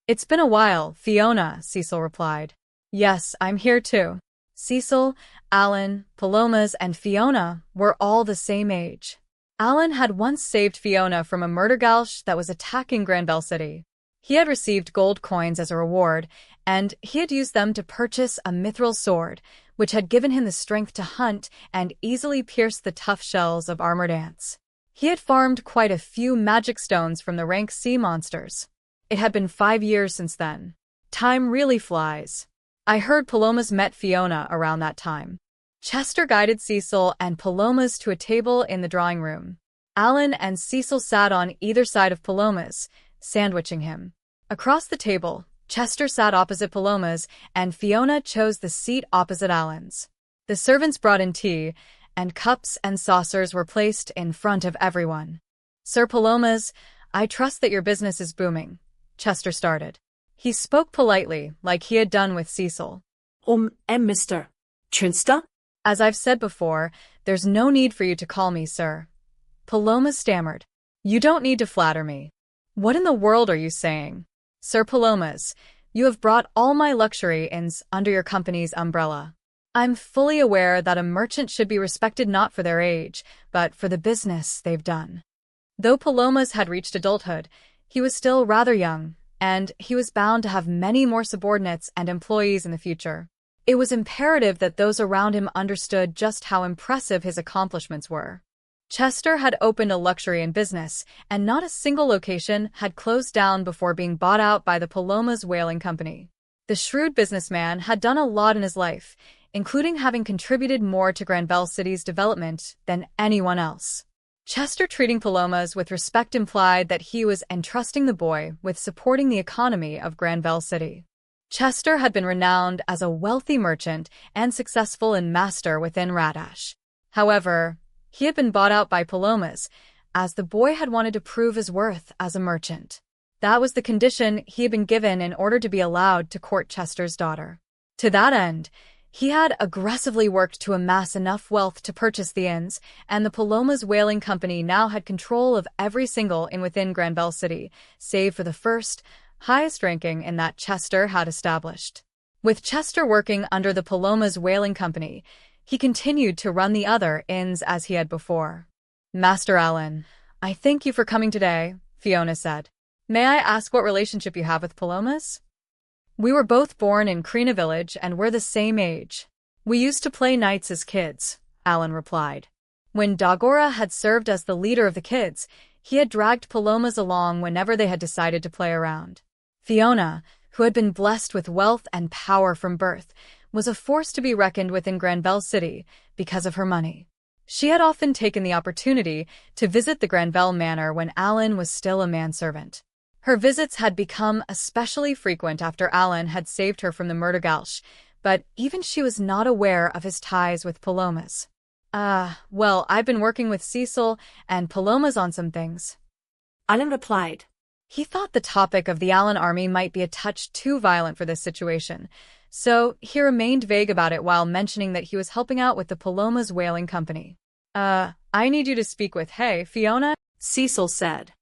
"It's been a while, Fiona," Cecil replied. "Yes, I'm here too." Cecil, Alan, Pelomas, and Fiona were all the same age. Alan had once saved Fiona from a murder gulch that was attacking Granville City. He had received gold coins as a reward, and he had used them to purchase a mithril sword, which had given him the strength to hunt and easily pierce the tough shells of armored ants. He had farmed quite a few magic stones from the rank sea monsters. It had been 5 years since then. Time really flies. I heard Pelomas met Fiona around that time. Chester guided Cecil and Pelomas to a table in the drawing room. Alan and Cecil sat on either side of Pelomas, sandwiching him. Across the table, Chester sat opposite Pelomas, and Fiona chose the seat opposite Alan's. The servants brought in tea, and cups and saucers were placed in front of everyone. "Sir Pelomas, I trust that your business is booming," Chester started. He spoke politely, like he had done with Cecil.
Mr. Chinsta?
"As I've said before, there's no need for you to call me sir." Pelomas stammered. "You don't need to flatter me." "What in the world are you saying?" "Sir Pelomas, you have brought all my luxury inns under your company's umbrella. I'm fully aware that a merchant should be respected not for their age, but for the business they've done." Though Pelomas had reached adulthood, he was still rather young, and he was bound to have many more subordinates and employees in the future. It was imperative that those around him understood just how impressive his accomplishments were. Chester had opened a luxury inn business, and not a single location had closed down before being bought out by the Pelomas Whaling Company. The shrewd businessman had done a lot in his life, including having contributed more to Granville City's development than anyone else. Chester treating Pelomas with respect implied that he was entrusting the boy with supporting the economy of Granville City. Chester had been renowned as a wealthy merchant and successful in master within Radash. However, he had been bought out by Pelomas, as the boy had wanted to prove his worth as a merchant. That was the condition he had been given in order to be allowed to court Chester's daughter. To that end, He had aggressively worked to amass enough wealth to purchase the inns, and the Pelomas Whaling Company now had control of every single inn within Granville City, save for the first, highest ranking in that Chester had established. With Chester working under the Pelomas Whaling Company, he continued to run the other inns as he had before. "Master Allen, I thank you for coming today," Fiona said. "May I ask what relationship you have with Pelomas?" "We were both born in Krina village and we're the same age. We used to play knights as kids," Allen replied. When Dagora had served as the leader of the kids, he had dragged Pelomas along whenever they had decided to play around. Fiona, who had been blessed with wealth and power from birth, was a force to be reckoned with in Granville City because of her money. She had often taken the opportunity to visit the Granville Manor when Allen was still a manservant. Her visits had become especially frequent after Allen had saved her from the murder gulch, but even she was not aware of his ties with Pelomas. Well, I've been working with Cecil and Pelomas on some things,"
Allen replied.
He thought the topic of the Allen army might be a touch too violent for this situation, so he remained vague about it while mentioning that he was helping out with the Pelomas Whaling Company. I need you to speak with Fiona,"
Cecil said.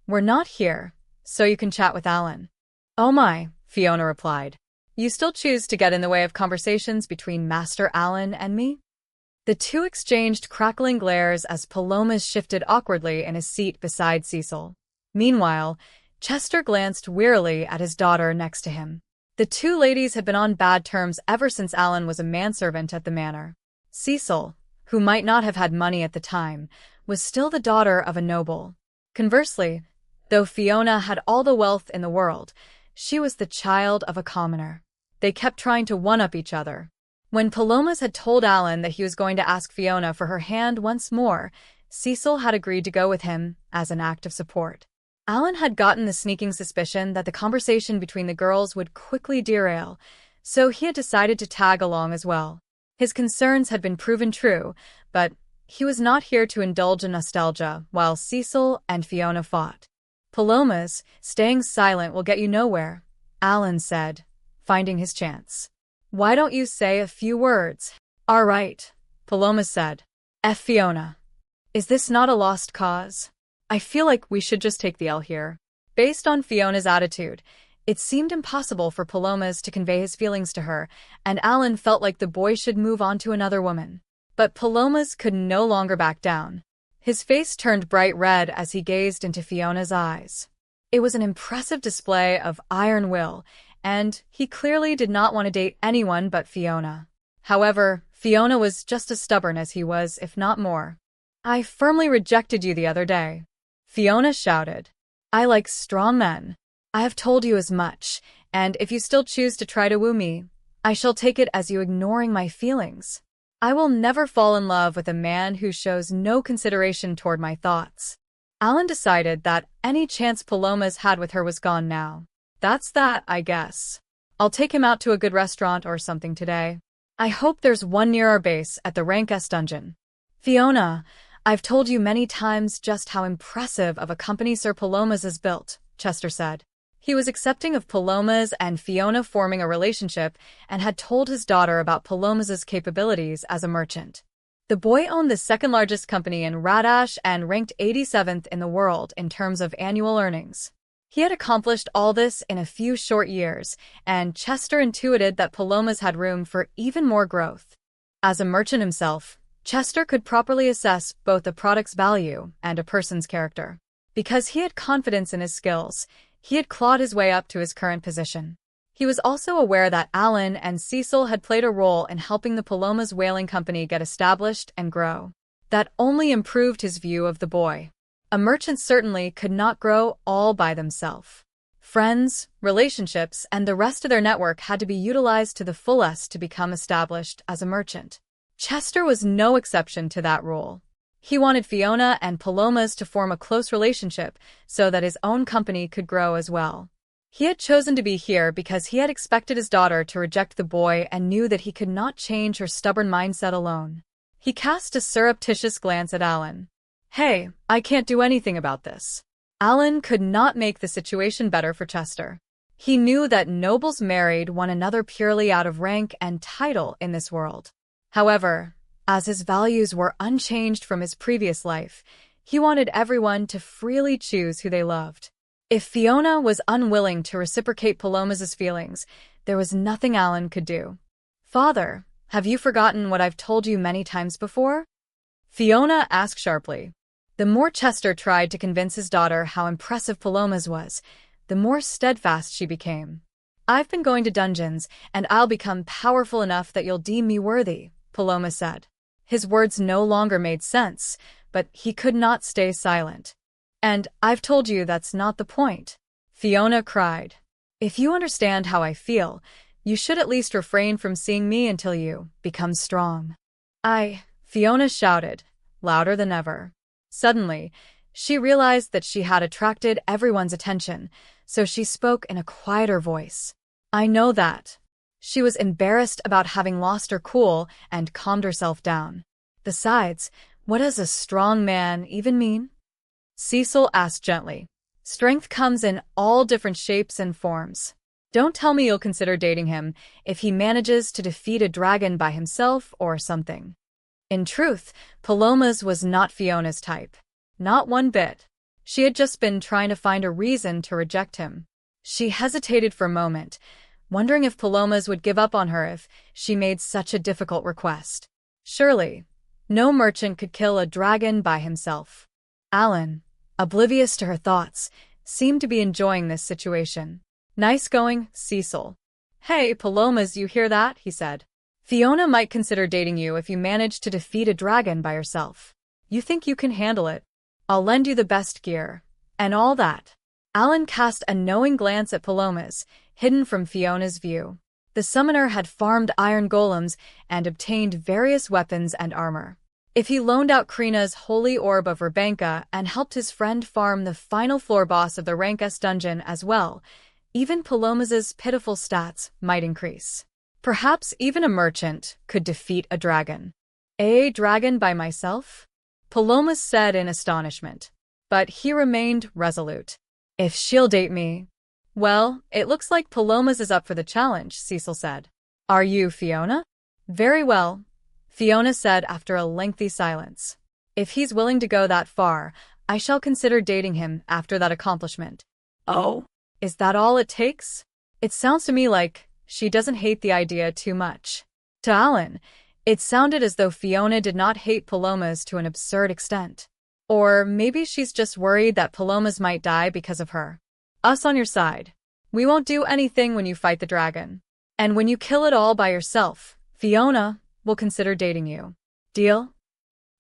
"We're not here, so you can chat with Allen." "Oh my," Fiona replied. "You still choose to get in the way of conversations between Master Allen and me?" The two exchanged crackling glares as Pelomas shifted awkwardly in his seat beside Cecil. Meanwhile, Chester glanced wearily at his daughter next to him. The two ladies had been on bad terms ever since Allen was a manservant at the manor. Cecil, who might not have had money at the time, was still the daughter of a noble. Conversely, though Fiona had all the wealth in the world, she was the child of a commoner. They kept trying to one-up each other. When Pelomas had told Allen that he was going to ask Fiona for her hand once more, Cecil had agreed to go with him as an act of support. Allen had gotten the sneaking suspicion that the conversation between the girls would quickly derail, so he had decided to tag along as well. His concerns had been proven true, but he was not here to indulge in nostalgia while Cecil and Fiona fought. "Pelomas, staying silent will get you nowhere," Allen said, finding his chance. "Why don't you say a few words?" "All right," Pelomas said. Fiona. Is this not a lost cause? I feel like we should just take the L here." Based on Fiona's attitude, it seemed impossible for Pelomas to convey his feelings to her, and Allen felt like the boy should move on to another woman. But Pelomas could no longer back down. His face turned bright red as he gazed into Fiona's eyes. It was an impressive display of iron will, and he clearly did not want to date anyone but Fiona. However, Fiona was just as stubborn as he was, if not more. "I firmly rejected you the other day," Fiona shouted. "I like strong men. I have told you as much, and if you still choose to try to woo me, I shall take it as you ignoring my feelings. I will never fall in love with a man who shows no consideration toward my thoughts." Allen decided that any chance Pelomas had with her was gone now. "That's that, I guess. I'll take him out to a good restaurant or something today. I hope there's one near our base at the Rank S dungeon." "Fiona, I've told you many times just how impressive of a company Sir Pelomas has built," Chester said. He was accepting of Pelomas and Fiona forming a relationship and had told his daughter about Pelomas's capabilities as a merchant. The boy owned the second-largest company in Radash and ranked 87th in the world in terms of annual earnings. He had accomplished all this in a few short years, and Chester intuited that Pelomas had room for even more growth. As a merchant himself, Chester could properly assess both a product's value and a person's character. Because he had confidence in his skills, he had clawed his way up to his current position. He was also aware that Allen and Cecil had played a role in helping the Pelomas Whaling Company get established and grow. That only improved his view of the boy. A merchant certainly could not grow all by themselves. Friends, relationships, and the rest of their network had to be utilized to the fullest to become established as a merchant. Chester was no exception to that rule. He wanted Fiona and Pelomas to form a close relationship so that his own company could grow as well. He had chosen to be here because he had expected his daughter to reject the boy and knew that he could not change her stubborn mindset alone. He cast a surreptitious glance at Allen. "Hey, I can't do anything about this." Allen could not make the situation better for Chester. He knew that nobles married one another purely out of rank and title in this world. However, as his values were unchanged from his previous life, he wanted everyone to freely choose who they loved. If Fiona was unwilling to reciprocate Pelomas' feelings, there was nothing Alan could do. "Father, have you forgotten what I've told you many times before?" Fiona asked sharply. The more Chester tried to convince his daughter how impressive Pelomas was, the more steadfast she became. "I've been going to dungeons, and I'll become powerful enough that you'll deem me worthy," Pelomas said. His words no longer made sense, but he could not stay silent. "And I've told you that's not the point," Fiona cried. "If you understand how I feel, you should at least refrain from seeing me until you become strong." Fiona shouted, louder than ever. Suddenly, she realized that she had attracted everyone's attention, so she spoke in a quieter voice. "I know that." She was embarrassed about having lost her cool and calmed herself down. "Besides, what does a strong man even mean?" Cecil asked gently. "Strength comes in all different shapes and forms. Don't tell me you'll consider dating him if he manages to defeat a dragon by himself or something." In truth, Pelomas was not Fiona's type. Not one bit. She had just been trying to find a reason to reject him. She hesitated for a moment, wondering if Pelomas would give up on her if she made such a difficult request. Surely, no merchant could kill a dragon by himself. Alan, oblivious to her thoughts, seemed to be enjoying this situation. "Nice going, Cecil." "Hey, Pelomas, you hear that?" he said. "Fiona might consider dating you if you manage to defeat a dragon by yourself. You think you can handle it? I'll lend you the best gear, and all that." Alan cast a knowing glance at Pelomas, hidden from Fiona's view. The summoner had farmed iron golems and obtained various weapons and armor. If he loaned out Krina's holy orb of Rebenka and helped his friend farm the final floor boss of the Rank S dungeon as well, even Pelomas's pitiful stats might increase. Perhaps even a merchant could defeat a dragon. "A dragon by myself?" Pelomas said in astonishment. But he remained resolute. "If she'll date me..." "Well, it looks like Pelomas is up for the challenge," Cecil said. "Are you, Fiona?" "Very well," Fiona said after a lengthy silence. "If he's willing to go that far, I shall consider dating him after that accomplishment." "Oh, is that all it takes?" It sounds to me like she doesn't hate the idea too much. To Alan, it sounded as though Fiona did not hate Pelomas to an absurd extent. Or maybe she's just worried that Pelomas might die because of her. "Us on your side. We won't do anything when you fight the dragon. And when you kill it all by yourself, Fiona will consider dating you. Deal?"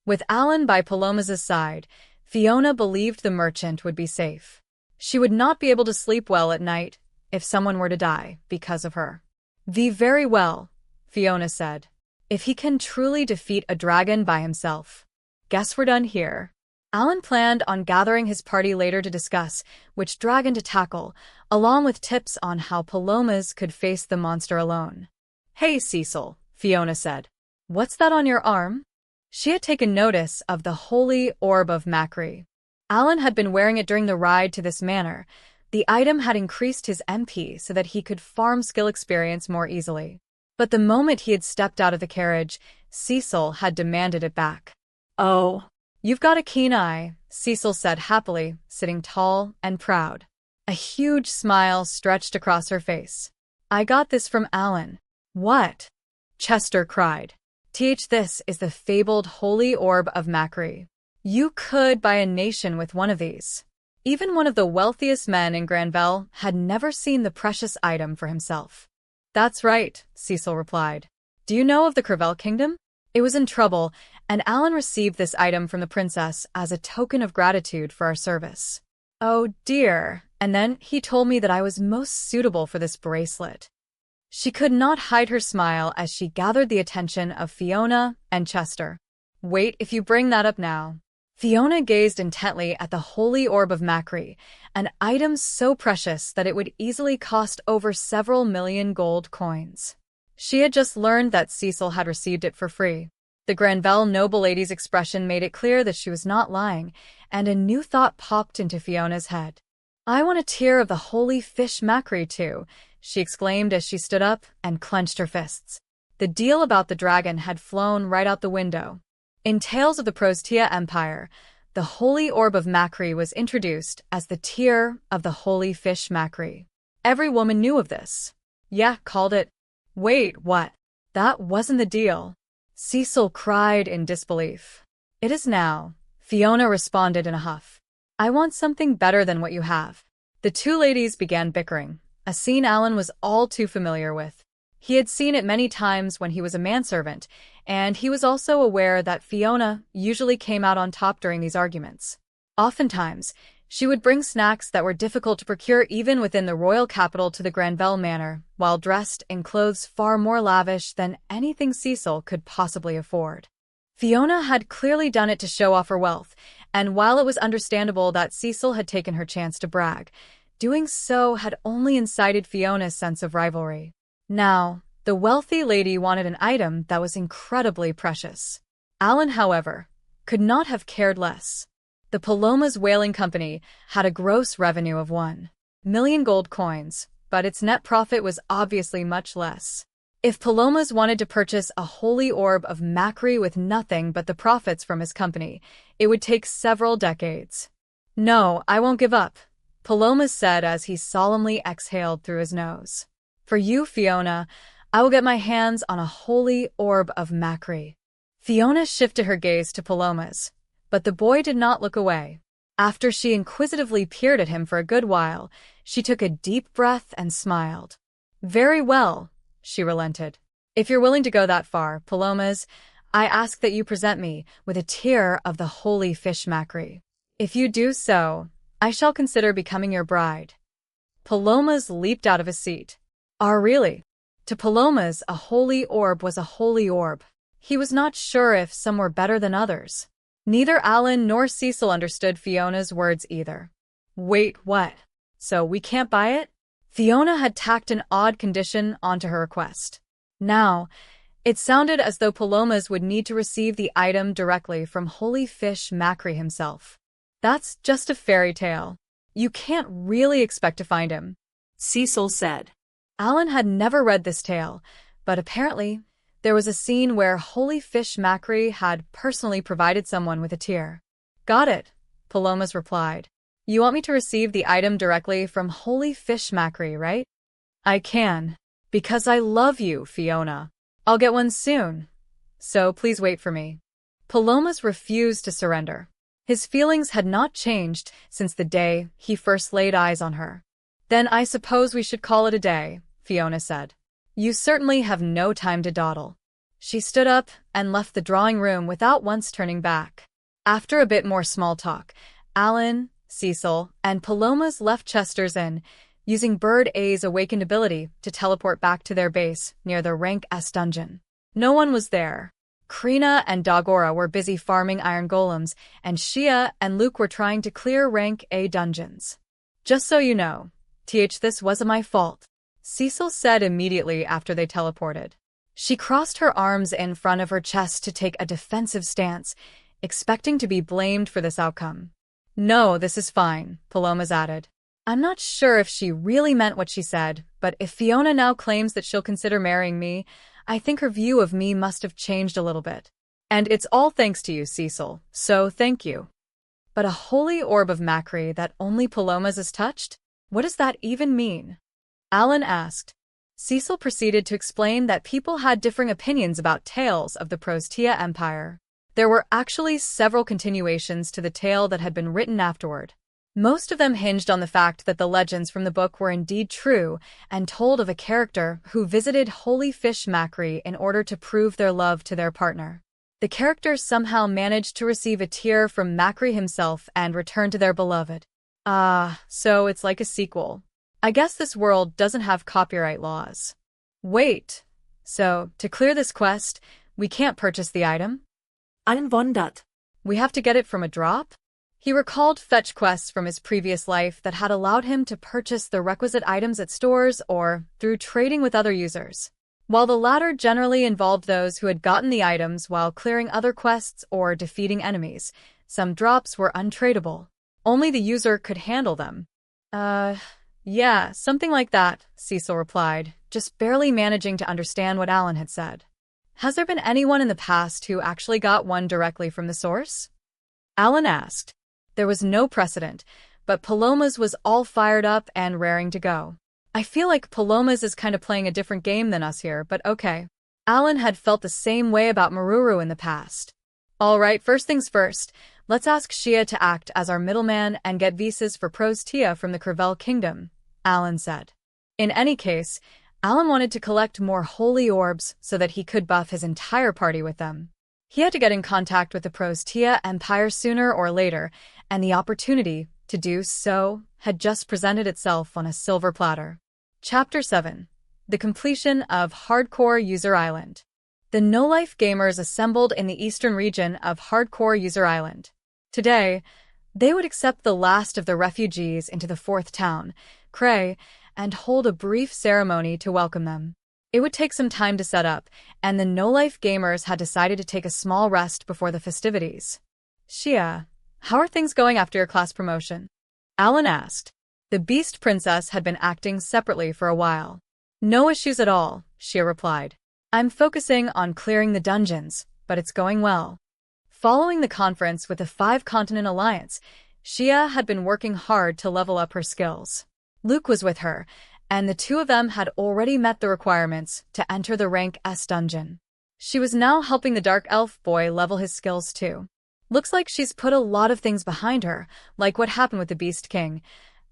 With Alan by Pelomas' side, Fiona believed the merchant would be safe. She would not be able to sleep well at night if someone were to die because of her. Very well," Fiona said. "If he can truly defeat a dragon by himself. Guess we're done here." Alan planned on gathering his party later to discuss which dragon to tackle, along with tips on how Pelomas could face the monster alone. "Hey, Cecil," Fiona said. "What's that on your arm?" She had taken notice of the holy orb of Macri. Alan had been wearing it during the ride to this manor. The item had increased his MP so that he could farm skill experience more easily. But the moment he had stepped out of the carriage, Cecil had demanded it back. "Oh, you've got a keen eye," Cecil said happily, sitting tall and proud. A huge smile stretched across her face. "I got this from Alan." "What?" Chester cried. This is the fabled holy orb of Macri. You could buy a nation with one of these." Even one of the wealthiest men in Granville had never seen the precious item for himself. "That's right," Cecil replied. "Do you know of the Crevel Kingdom? It was in trouble, and Alan received this item from the princess as a token of gratitude for our service." "Oh dear," and then he told me that I was most suitable for this bracelet. She could not hide her smile as she gathered the attention of Fiona and Chester. "Wait if you bring that up now." Fiona gazed intently at the holy orb of Macri, an item so precious that it would easily cost over several million gold coins. She had just learned that Cecil had received it for free. The Granville noble lady's expression made it clear that she was not lying, and a new thought popped into Fiona's head. I want a tier of the holy fish mackerel too, she exclaimed as she stood up and clenched her fists. The deal about the dragon had flown right out the window. In Tales of the Prostia Empire, the holy orb of mackerel was introduced as the tier of the holy fish mackerel. Every woman knew of this. Yeah, called it. Wait, what? That wasn't the deal. Cecil cried in disbelief. It is now, Fiona responded in a huff. I want something better than what you have. The two ladies began bickering, a scene Alan was all too familiar with. He had seen it many times when he was a manservant, and he was also aware that Fiona usually came out on top during these arguments. Oftentimes, she would bring snacks that were difficult to procure even within the royal capital to the Granville Manor, while dressed in clothes far more lavish than anything Cecil could possibly afford. Fiona had clearly done it to show off her wealth, and while it was understandable that Cecil had taken her chance to brag, doing so had only incited Fiona's sense of rivalry. Now, the wealthy lady wanted an item that was incredibly precious. Alan, however, could not have cared less. The Pelomas Whaling Company had a gross revenue of 1 million gold coins, but its net profit was obviously much less. If Pelomas wanted to purchase a holy orb of mackerel with nothing but the profits from his company, it would take several decades. No, I won't give up, Pelomas said as he solemnly exhaled through his nose. For you, Fiona, I will get my hands on a holy orb of mackerel. Fiona shifted her gaze to Pelomas, but the boy did not look away. After she inquisitively peered at him for a good while, she took a deep breath and smiled. Very well, she relented. If you're willing to go that far, Pelomas, I ask that you present me with a tier of the holy fish mackerel. If you do so, I shall consider becoming your bride. Pelomas leaped out of his seat. Ah, really? To Pelomas, a holy orb was a holy orb. He was not sure if some were better than others. Neither Alan nor Cecil understood Fiona's words either. Wait, what? So we can't buy it? Fiona had tacked an odd condition onto her request. Now, it sounded as though Pelomas would need to receive the item directly from holy fish mackerel himself. That's just a fairy tale. You can't really expect to find him,
Cecil said.
Alan had never read this tale, but apparently there was a scene where holy fish mackerel had personally provided someone with a tier. Got it, Pelomas replied. You want me to receive the item directly from holy fish mackerel, right? I can. Because I love you, Fiona. I'll get one soon. So please wait for me. Pelomas refused to surrender. His feelings had not changed since the day he first laid eyes on her. Then I suppose we should call it a day, Fiona said. You certainly have no time to dawdle. She stood up and left the drawing room without once turning back. After a bit more small talk, Alan, Cecil, and Pelomas left Chester's Inn, using Bird A's awakened ability to teleport back to their base near the Rank S dungeon. No one was there. Krina and Dagora were busy farming iron golems, and Shia and Luke were trying to clear Rank A dungeons. Just so you know, this wasn't my fault, Cecil said immediately after they teleported. She crossed her arms in front of her chest to take a defensive stance, expecting to be blamed for this outcome. No, this is fine, Pelomas added. I'm not sure if she really meant what she said, but if Fiona now claims that she'll consider marrying me, I think her view of me must have changed a little bit. And it's all thanks to you, Cecil, so thank you. But a holy orb of mackerel that only Pelomas has touched? What does that even mean? Alan asked. Cecil proceeded to explain that people had differing opinions about tales of the Prostia Empire. There were actually several continuations to the tale that had been written afterward. Most of them hinged on the fact that the legends from the book were indeed true and told of a character who visited holy fish mackerel in order to prove their love to their partner. The characters somehow managed to receive a tear from mackerel himself and return to their beloved. So it's like a sequel. I guess this world doesn't have copyright laws. Wait, so to clear this quest, we can't purchase the item?
Alan wondered.
We have to get it from a drop? He recalled fetch quests from his previous life that had allowed him to purchase the requisite items at stores or through trading with other users. While the latter generally involved those who had gotten the items while clearing other quests or defeating enemies, some drops were untradeable. Only the user could handle them. Uh, yeah, something like that, Cecil replied, just barely managing to understand what Alan had said. Has there been anyone in the past who actually got one directly from the source? Alan asked. There was no precedent, but Pelomas was all fired up and raring to go. I feel like Pelomas is kind of playing a different game than us here, but okay. Alan had felt the same way about Maruru in the past. All right, first things first, let's ask Shia to act as our middleman and get visas for Pros Tia from the Crevel Kingdom, Alan said. In any case, Alan wanted to collect more holy orbs so that he could buff his entire party with them. He had to get in contact with the Pros Tia Empire sooner or later, and the opportunity to do so had just presented itself on a silver platter. Chapter 7. The completion of Hardcore User Island. The no-life gamers assembled in the eastern region of Hardcore User Island. Today, they would accept the last of the refugees into the fourth town, Cray, and hold a brief ceremony to welcome them. It would take some time to set up, and the no-life gamers had decided to take a small rest before the festivities. Shia, how are things going after your class promotion? Alan asked. The Beast Princess had been acting separately for a while. No issues at all, Shia replied. I'm focusing on clearing the dungeons, but it's going well. Following the conference with the Five-Continent Alliance, Shia had been working hard to level up her skills. Luke was with her, and the two of them had already met the requirements to enter the rank S dungeon. She was now helping the Dark Elf boy level his skills too. Looks like she's put a lot of things behind her, like what happened with the Beast King,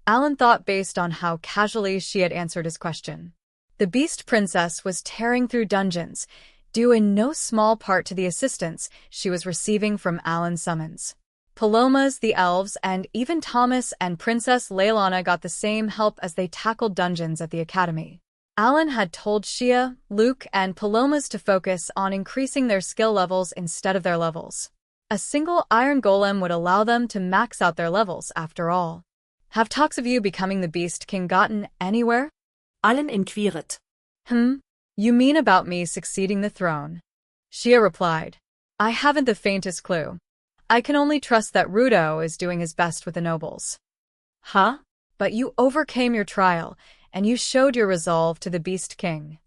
Alan thought based on how casually she had answered his question. The Beast Princess was tearing through dungeons, due in no small part to the assistance she was receiving from Alan's summons. Pelomas, the elves, and even Thomas and Princess Leilana got the same help as they tackled dungeons at the academy. Alan had told Shia, Luke, and Pelomas to focus on increasing their skill levels instead of their levels. A single iron golem would allow them to max out their levels, after all. Have talks of you becoming the Beast King gotten anywhere?
Alan inquired.
You mean about me succeeding the throne? Shia replied. I haven't the faintest clue. I can only trust that Rudo is doing his best with the nobles. Huh? But you overcame your trial, and you showed your resolve to the Beast King.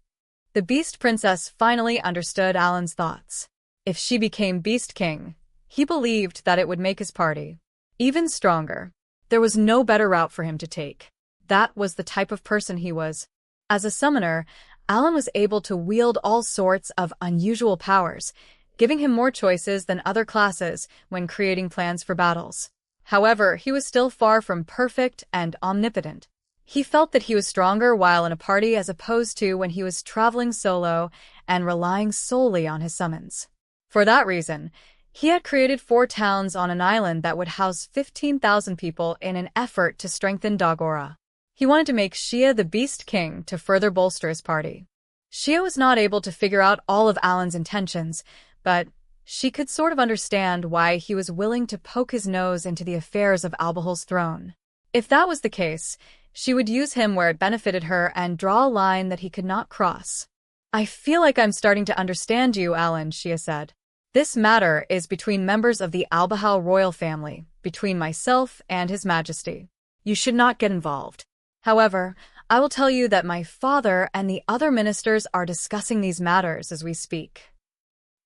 The Beast Princess finally understood Alan's thoughts. If she became Beast King, he believed that it would make his party even stronger. There was no better route for him to take. That was the type of person he was. As a summoner, Alan was able to wield all sorts of unusual powers, giving him more choices than other classes when creating plans for battles. However, he was still far from perfect and omnipotent. He felt that he was stronger while in a party as opposed to when he was traveling solo and relying solely on his summons. For that reason, he had created 4 towns on an island that would house 15,000 people in an effort to strengthen Dagora. He wanted to make Shia the Beast King to further bolster his party. Shia was not able to figure out all of Alan's intentions, but she could sort of understand why he was willing to poke his nose into the affairs of Albahal's throne. If that was the case, she would use him where it benefited her and draw a line that he could not cross. I feel like I'm starting to understand you, Alan, Shia said. This matter is between members of the Albahal royal family, between myself and His Majesty. You should not get involved. However, I will tell you that my father and the other ministers are discussing these matters as we speak.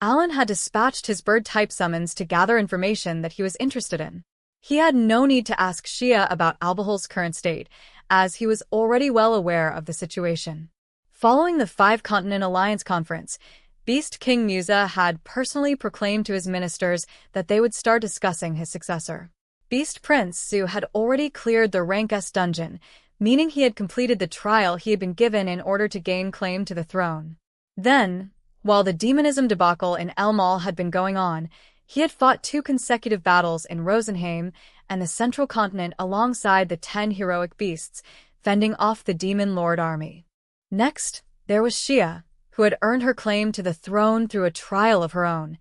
Alan had dispatched his bird-type summons to gather information that he was interested in. He had no need to ask Shia about Albahal's current state, as he was already well aware of the situation. Following the Five-Continent Alliance Conference, Beast King Musa had personally proclaimed to his ministers that they would start discussing his successor. Beast Prince Su had already cleared the Rank S dungeon, meaning he had completed the trial he had been given in order to gain claim to the throne. Then, while the demonism debacle in Elmal had been going on, he had fought 2 consecutive battles in Rosenheim and the Central Continent alongside the 10 heroic beasts, fending off the Demon Lord army. Next, there was Shia, who had earned her claim to the throne through a trial of her own,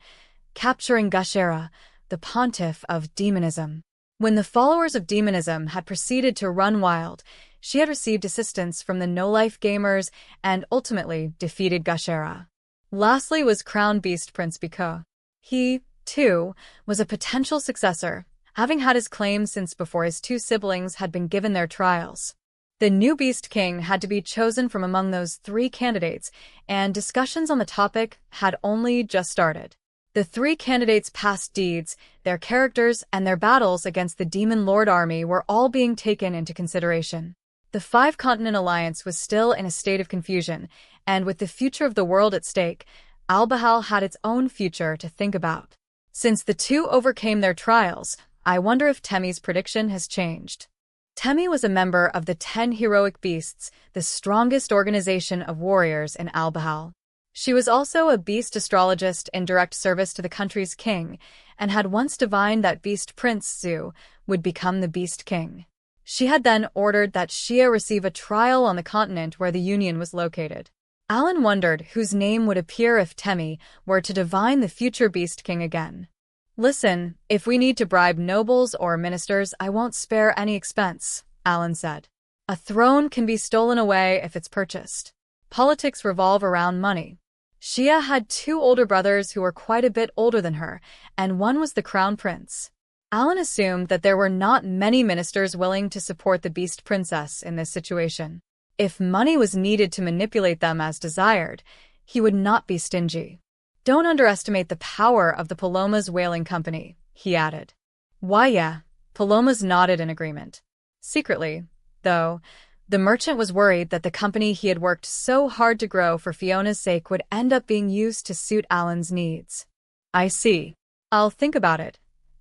capturing Gashera, the pontiff of demonism. When the followers of demonism had proceeded to run wild, she had received assistance from the no-life gamers and ultimately defeated Gashera. Lastly was crowned Beast Prince Biko. He, too, was a potential successor, having had his claim since before his two siblings had been given their trials. The new Beast King had to be chosen from among those 3 candidates, and discussions on the topic had only just started. The 3 candidates' past deeds, their characters, and their battles against the Demon Lord army were all being taken into consideration. The 5-continent alliance was still in a state of confusion, and with the future of the world at stake, Albahal had its own future to think about. Since the 2 overcame their trials, I wonder if Temmie's prediction has changed. Temmie was a member of the 10 Heroic Beasts, the strongest organization of warriors in Albahal. She was also a beast astrologist in direct service to the country's king, and had once divined that Beast Prince Zu would become the Beast King. She had then ordered that Shia receive a trial on the continent where the Union was located. Alan wondered whose name would appear if Temmie were to divine the future Beast King again. "Listen, if we need to bribe nobles or ministers, I won't spare any expense," Alan said. "A throne can be stolen away if it's purchased. Politics revolve around money." Shia had 2 older brothers who were quite a bit older than her, and one was the crown prince. Alan assumed that there were not many ministers willing to support the Beast Princess in this situation. If money was needed to manipulate them as desired, he would not be stingy. "Don't underestimate the power of the Pelomas whaling company," he added. "Why, yeah," Pelomas nodded in agreement. Secretly, though, the merchant was worried that the company he had worked so hard to grow for Fiona's sake would end up being used to suit Alan's needs. "I see. I'll think about it,"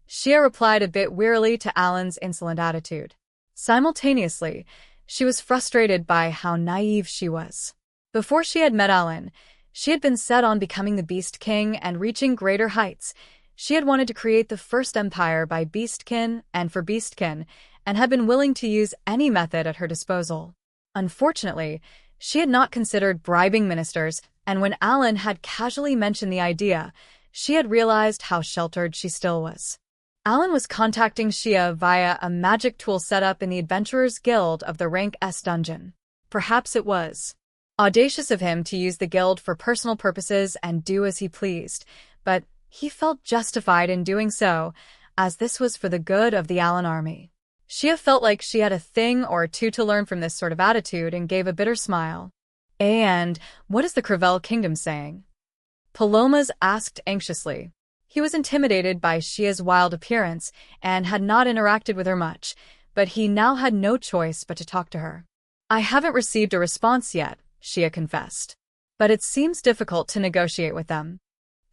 Shia replied a bit wearily to Alan's insolent attitude. Simultaneously, she was frustrated by how naive she was. Before she had met Alan, she had been set on becoming the Beast King and reaching greater heights. She had wanted to create the first empire by Beastkin and for Beastkin, and had been willing to use any method at her disposal. Unfortunately, she had not considered bribing ministers, and when Alan had casually mentioned the idea, she had realized how sheltered she still was. Alan was contacting Shia via a magic tool set up in the Adventurers Guild of the Rank S dungeon. Perhaps it was audacious of him to use the guild for personal purposes and do as he pleased, but he felt justified in doing so, as this was for the good of the Alan army. Shia felt like she had a thing or two to learn from this sort of attitude and gave a bitter smile. "And what is the Crevel kingdom saying?" Pelomas asked anxiously. He was intimidated by Shia's wild appearance and had not interacted with her much, but he now had no choice but to talk to her. "I haven't received a response yet," Shia confessed. "But it seems difficult to negotiate with them."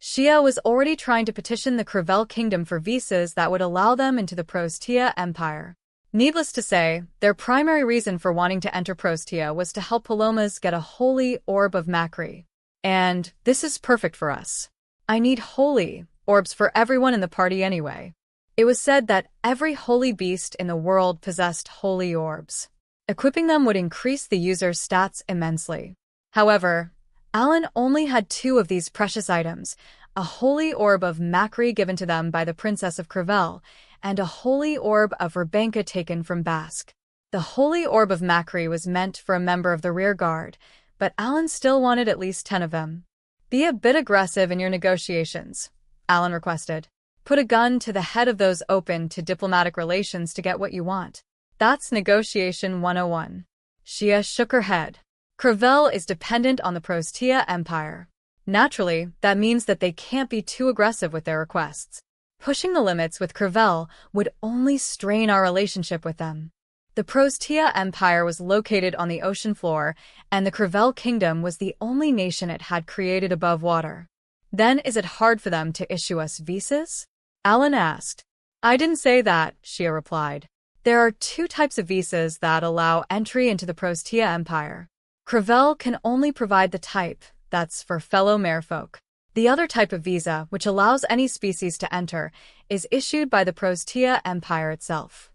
Shia was already trying to petition the Crevel kingdom for visas that would allow them into the Prostia Empire. Needless to say, their primary reason for wanting to enter Prostia was to help Pelomas get a holy orb of Macri. "And this is perfect for us. I need holy orbs for everyone in the party anyway." It was said that every holy beast in the world possessed holy orbs. Equipping them would increase the user's stats immensely. However, Alan only had 2 of these precious items, a holy orb of Macri given to them by the Princess of Crevel, and a holy orb of Rebanka taken from Basque. The holy orb of Macri was meant for a member of the rear guard, but Alan still wanted at least 10 of them. "Be a bit aggressive in your negotiations," Alan requested. "Put a gun to the head of those open to diplomatic relations to get what you want. That's negotiation 101. Shia shook her head. Crevel is dependent on the Prostia Empire. Naturally, that means that they can't be too aggressive with their requests. Pushing the limits with Crevel would only strain our relationship with them. The Prostia Empire was located on the ocean floor, and the Crevel Kingdom was the only nation it had created above water. Then is it hard for them to issue us visas?" Alan asked. "I didn't say that," Shia replied. "There are 2 types of visas that allow entry into the Prostia Empire. Crevel can only provide the type that's for fellow merfolk. The other type of visa, which allows any species to enter, is issued by the Prostia Empire itself."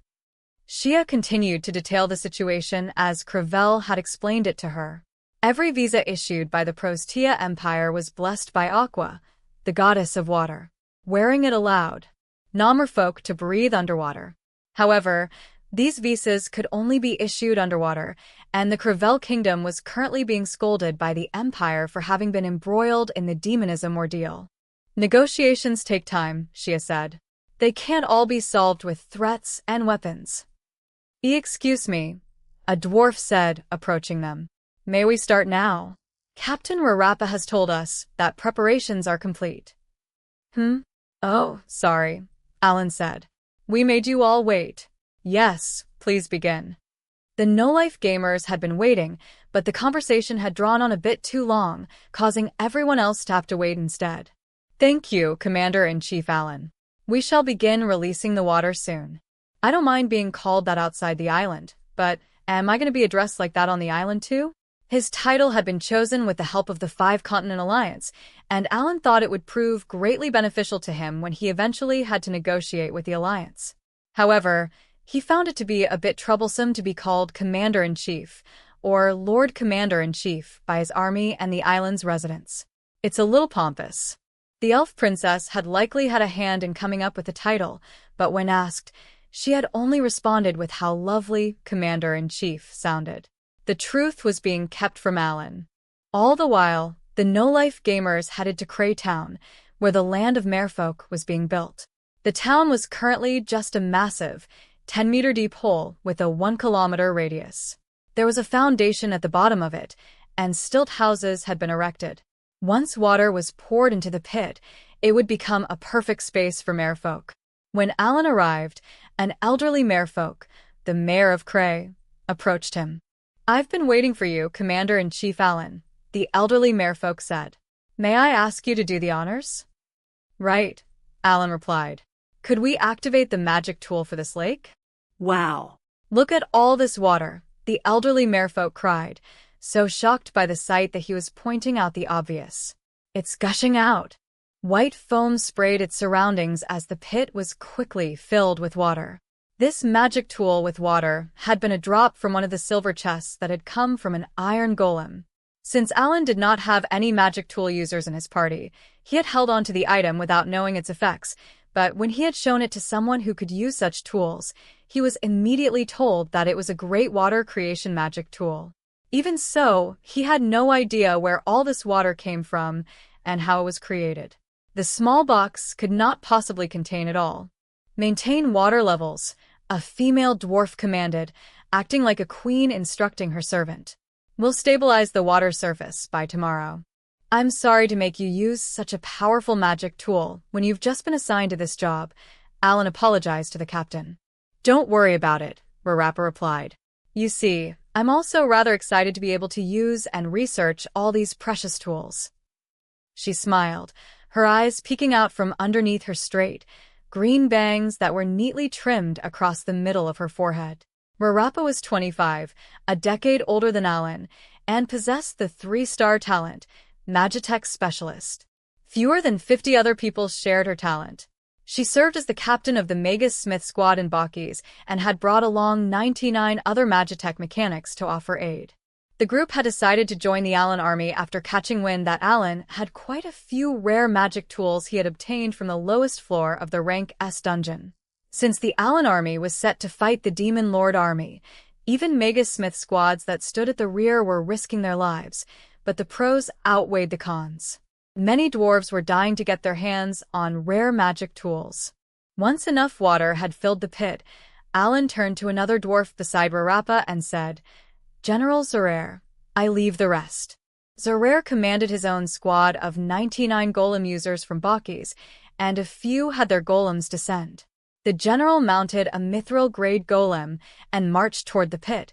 Shia continued to detail the situation as Crevel had explained it to her. Every visa issued by the Prostia Empire was blessed by Aqua, the goddess of water. Wearing it allowed non-merfolk to breathe underwater. However, these visas could only be issued underwater, and the Crevel Kingdom was currently being scolded by the Empire for having been embroiled in the demonism ordeal. "Negotiations take time," Shia said. They can't all be solved with threats and weapons. Excuse me, a dwarf said, approaching them. May we start now? Captain Rarapa has told us that preparations are complete. Oh, sorry, Alan said. We made you all wait. Yes, please begin. The no-life gamers had been waiting, but the conversation had drawn on a bit too long, causing everyone else to have to wait instead. Thank you, Commander-in-Chief Alan. We shall begin releasing the water soon. I don't mind being called that outside the island, but am I going to be addressed like that on the island too? His title had been chosen with the help of the Five-Continent Alliance, and Alan thought it would prove greatly beneficial to him when he eventually had to negotiate with the Alliance. However, he found it to be a bit troublesome to be called Commander-in-Chief, or Lord Commander-in-Chief, by his army and the island's residents. It's a little pompous. The elf princess had likely had a hand in coming up with the title, but when asked, she had only responded with how lovely Commander-in-Chief sounded. The truth was being kept from Alan. All the while, the no-life gamers headed to Cray Town, where the land of merfolk was being built. The town was currently just a massive, 10-meter-deep hole with a 1-kilometer radius. There was a foundation at the bottom of it, and stilt houses had been erected. Once water was poured into the pit, it would become a perfect space for merfolk. When Alan arrived, an elderly merfolk, the mayor of Cray, approached him. I've been waiting for you, Commander-in-Chief Alan, the elderly merfolk said. May I ask you to do the honors? Right, Alan replied. Could we activate the magic tool for this lake?
Wow.
Look at all this water, the elderly merfolk cried, so shocked by the sight that he was pointing out the obvious. It's gushing out. White foam sprayed its surroundings as the pit was quickly filled with water. This magic tool with water had been a drop from one of the silver chests that had come from an iron golem. Since Alan did not have any magic tool users in his party, he had held on to the item without knowing its effects, but when he had shown it to someone who could use such tools, he was immediately told that it was a great water creation magic tool. Even so, he had no idea where all this water came from and how it was created. The small box could not possibly contain it all. Maintain water levels, a female dwarf commanded, acting like a queen instructing her servant. We'll stabilize the water surface by tomorrow. I'm sorry to make you use such a powerful magic tool when you've just been assigned to this job, Alan apologized to the captain. Don't worry about it, Rarapa replied. You see, I'm also rather excited to be able to use and research all these precious tools. She smiled, her eyes peeking out from underneath her straight, green bangs that were neatly trimmed across the middle of her forehead. Rarapa was 25, a decade older than Alan, and possessed the 3-star talent, Majestic Specialist. Fewer than 50 other people shared her talent. She served as the captain of the Magus Smith squad in Bakis and had brought along 99 other Majestic mechanics to offer aid. The group had decided to join the Alan army after catching wind that Alan had quite a few rare magic tools he had obtained from the lowest floor of the Rank S dungeon. Since the Alan army was set to fight the Demon Lord army, even Magus Smith squads that stood at the rear were risking their lives, but the pros outweighed the cons. Many dwarves were dying to get their hands on rare magic tools. Once enough water had filled the pit, Alan turned to another dwarf beside Rarapa and said, General Zorair, I leave the rest. Zorair commanded his own squad of 99 golem users from Bakis, and a few had their golems descend. The general mounted a mithril-grade golem and marched toward the pit,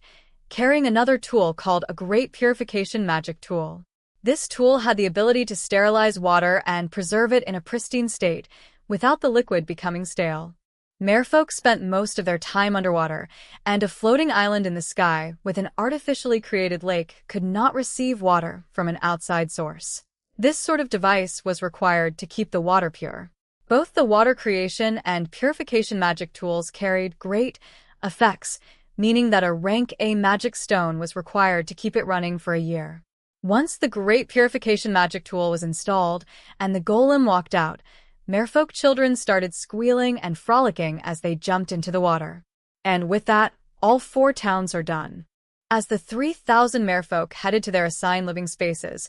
carrying another tool called a Great Purification Magic Tool. This tool had the ability to sterilize water and preserve it in a pristine state, without the liquid becoming stale. Merfolk spent most of their time underwater, and a floating island in the sky with an artificially created lake could not receive water from an outside source. This sort of device was required to keep the water pure. Both the water creation and purification magic tools carried great effects, meaning that a rank A magic stone was required to keep it running for a year. Once the Great Purification Magic Tool was installed and the golem walked out, merfolk children started squealing and frolicking as they jumped into the water. And with that, all 4 towns are done. As the 3,000 merfolk headed to their assigned living spaces,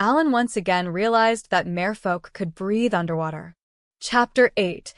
Alan once again realized that merfolk could breathe underwater. Chapter 8.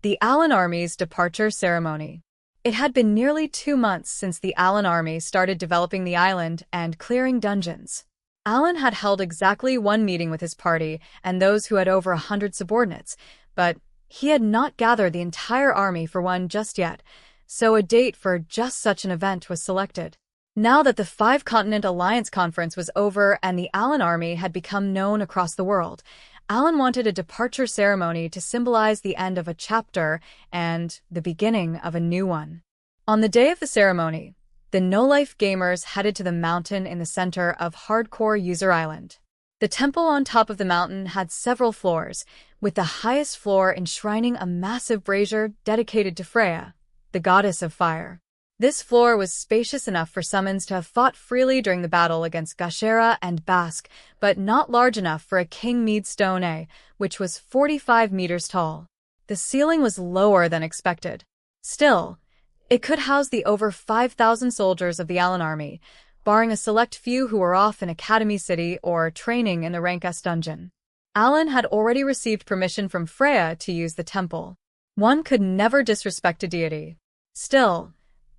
The Alan Army's departure ceremony. It had been nearly 2 months since the Alan Army started developing the island and clearing dungeons. Alan had held exactly one meeting with his party and those who had over 100 subordinates, but he had not gathered the entire army for one just yet, so a date for just such an event was selected. Now that the Five-Continent Alliance Conference was over and the Alan Army had become known across the world, Alan wanted a departure ceremony to symbolize the end of a chapter and the beginning of a new one. On the day of the ceremony, the no-life gamers headed to the mountain in the center of Hardcore User Island. The temple on top of the mountain had several floors, with the highest floor enshrining a massive brazier dedicated to Freya, the goddess of fire. This floor was spacious enough for summons to have fought freely during the battle against Gashera and Bask, but not large enough for a King Mead Stone A, which was 45 meters tall. The ceiling was lower than expected. Still, it could house the over 5,000 soldiers of the Alan Army, barring a select few who were off in Academy City or training in the Rank S dungeon. Alan had already received permission from Freya to use the temple. One could never disrespect a deity. Still,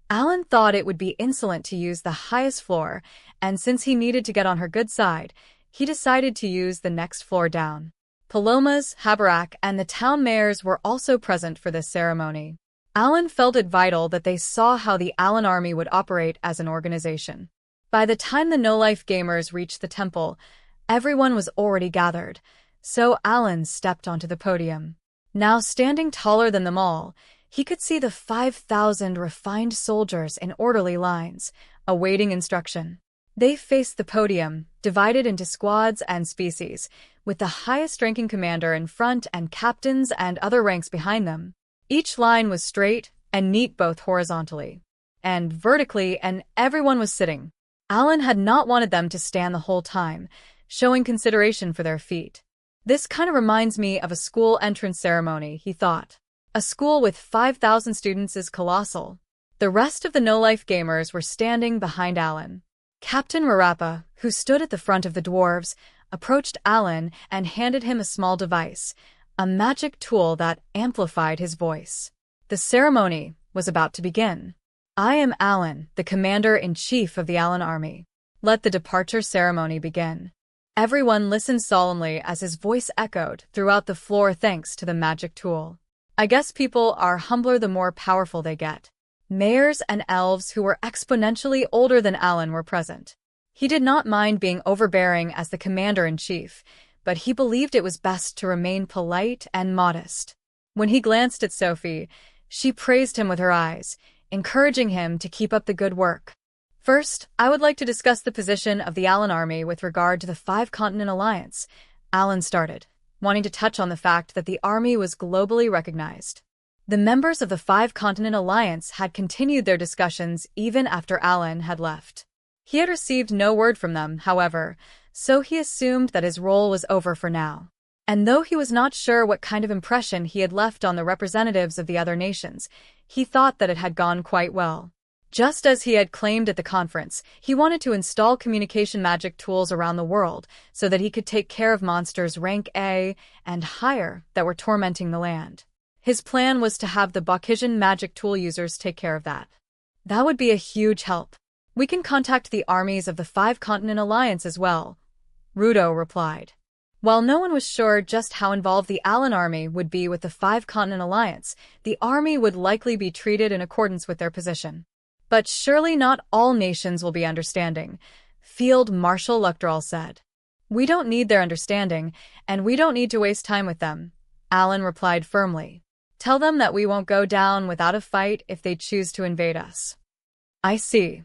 Alan thought it would be insolent to use the highest floor, and since he needed to get on her good side, he decided to use the next floor down. Pelomas, Habarak, and the town mayors were also present for this ceremony. Alan felt it vital that they saw how the Alan Army would operate as an organization. By the time the no-life gamers reached the temple, everyone was already gathered, so Alan stepped onto the podium. Now standing taller than them all, he could see the 5,000 refined soldiers in orderly lines, awaiting instruction. They faced the podium, divided into squads and species, with the highest-ranking commander in front and captains and other ranks behind them. Each line was straight and neat both horizontally and vertically, and everyone was sitting. Alan had not wanted them to stand the whole time, showing consideration for their feet. This kind of reminds me of a school entrance ceremony, he thought. A school with 5,000 students is colossal. The rest of the no-life gamers were standing behind Alan. Captain Marappa, who stood at the front of the dwarves, approached Alan and handed him a small device, a magic tool that amplified his voice. The ceremony was about to begin. I am Alan, the commander-in-chief of the Alan Army. Let the departure ceremony begin. Everyone listened solemnly as his voice echoed throughout the floor thanks to the magic tool. I guess people are humbler the more powerful they get. Mayors and elves who were exponentially older than Alan were present. He did not mind being overbearing as the commander-in-chief, but he believed it was best to remain polite and modest. When he glanced at Sophie, she praised him with her eyes, encouraging him to keep up the good work. First, I would like to discuss the position of the Alan Army with regard to the Five-Continent Alliance, Alan started, wanting to touch on the fact that the army was globally recognized. The members of the Five-Continent Alliance had continued their discussions even after Alan had left. He had received no word from them, however, so he assumed that his role was over for now. And though he was not sure what kind of impression he had left on the representatives of the other nations, he thought that it had gone quite well. Just as he had claimed at the conference, he wanted to install communication magic tools around the world so that he could take care of monsters rank A and higher that were tormenting the land. His plan was to have the Bokhijan magic tool users take care of that. That would be a huge help. We can contact the armies of the Five-Continent Alliance as well, Rudo replied. While no one was sure just how involved the Alan Army would be with the Five-Continent Alliance, the army would likely be treated in accordance with their position. But surely not all nations will be understanding, Field Marshal Luckdral said. We don't need their understanding, and we don't need to waste time with them, Alan replied firmly. Tell them that we won't go down without a fight if they choose to invade us. I see.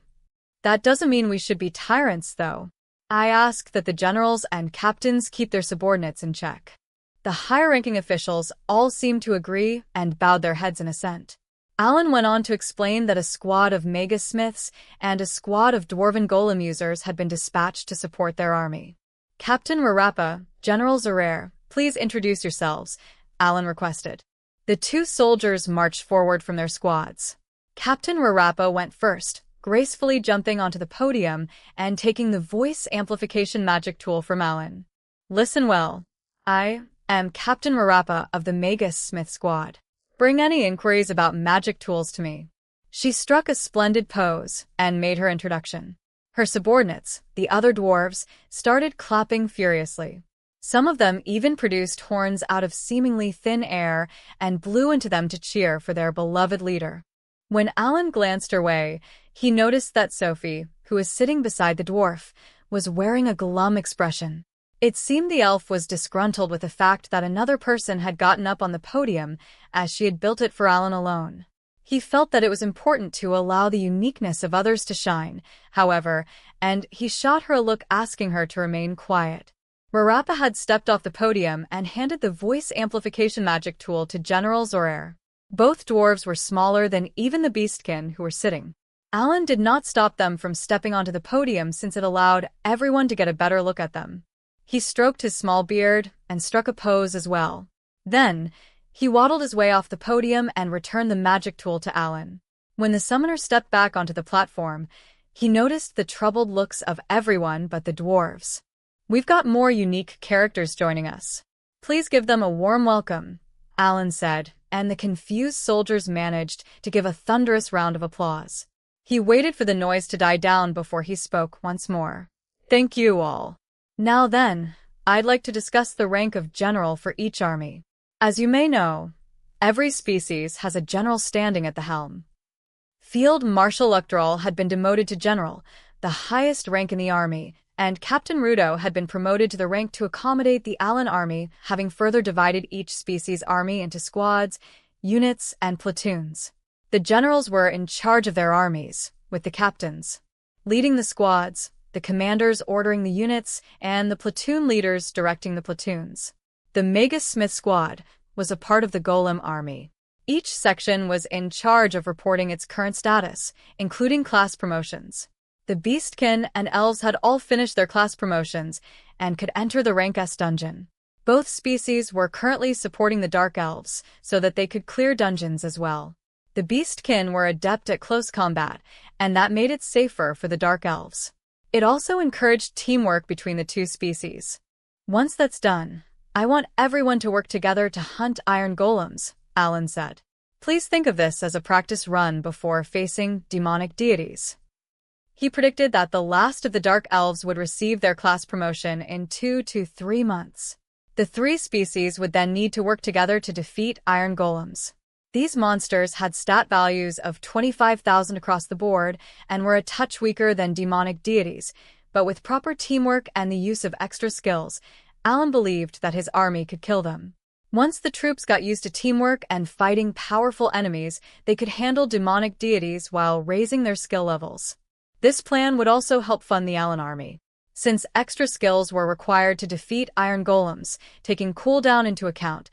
That doesn't mean we should be tyrants, though. I ask that the generals and captains keep their subordinates in check. The higher-ranking officials all seemed to agree and bowed their heads in assent. Alan went on to explain that a squad of Megasmiths and a squad of Dwarven Golem users had been dispatched to support their army. Captain Marappa, General Zarer, please introduce yourselves, Alan requested. The two soldiers marched forward from their squads. Captain Marappa went first, gracefully jumping onto the podium and taking the voice amplification magic tool from Alan. Listen well. I am Captain Marappa of the Magus Smith Squad. Bring any inquiries about magic tools to me. She struck a splendid pose and made her introduction. Her subordinates, the other dwarves, started clapping furiously. Some of them even produced horns out of seemingly thin air and blew into them to cheer for their beloved leader. When Alan glanced her way, he noticed that Sophie, who was sitting beside the dwarf, was wearing a glum expression. It seemed the elf was disgruntled with the fact that another person had gotten up on the podium as she had built it for Alan alone. He felt that it was important to allow the uniqueness of others to shine, however, and he shot her a look asking her to remain quiet. Marappa had stepped off the podium and handed the voice amplification magic tool to General Zorair. Both dwarves were smaller than even the beastkin who were sitting. Alan did not stop them from stepping onto the podium since it allowed everyone to get a better look at them. He stroked his small beard and struck a pose as well. Then, he waddled his way off the podium and returned the magic tool to Alan. When the summoner stepped back onto the platform, he noticed the troubled looks of everyone but the dwarves. "We've got more unique characters joining us. Please give them a warm welcome," Alan said, and the confused soldiers managed to give a thunderous round of applause. He waited for the noise to die down before he spoke once more. "Thank you all. Now then, I'd like to discuss the rank of general for each army. As you may know, every species has a general standing at the helm. Field Marshal Luctral had been demoted to general, the highest rank in the army, and Captain Rudo had been promoted to the rank to accommodate the Alan army, having further divided each species' army into squads, units, and platoons. The generals were in charge of their armies, with the captains leading the squads, the commanders ordering the units, and the platoon leaders directing the platoons. The Magus Smith Squad was a part of the Golem Army. Each section was in charge of reporting its current status, including class promotions. The Beastkin and Elves had all finished their class promotions and could enter the Rank S dungeon. Both species were currently supporting the Dark Elves so that they could clear dungeons as well. The Beastkin were adept at close combat, and that made it safer for the Dark Elves. It also encouraged teamwork between the two species. "Once that's done, I want everyone to work together to hunt iron golems," Alan said. "Please think of this as a practice run before facing demonic deities." He predicted that the last of the Dark Elves would receive their class promotion in 2 to 3 months. The three species would then need to work together to defeat iron golems. These monsters had stat values of 25,000 across the board and were a touch weaker than demonic deities, but with proper teamwork and the use of extra skills, Alan believed that his army could kill them. Once the troops got used to teamwork and fighting powerful enemies, they could handle demonic deities while raising their skill levels. This plan would also help fund the Alan army. Since extra skills were required to defeat iron golems, taking cooldown into account,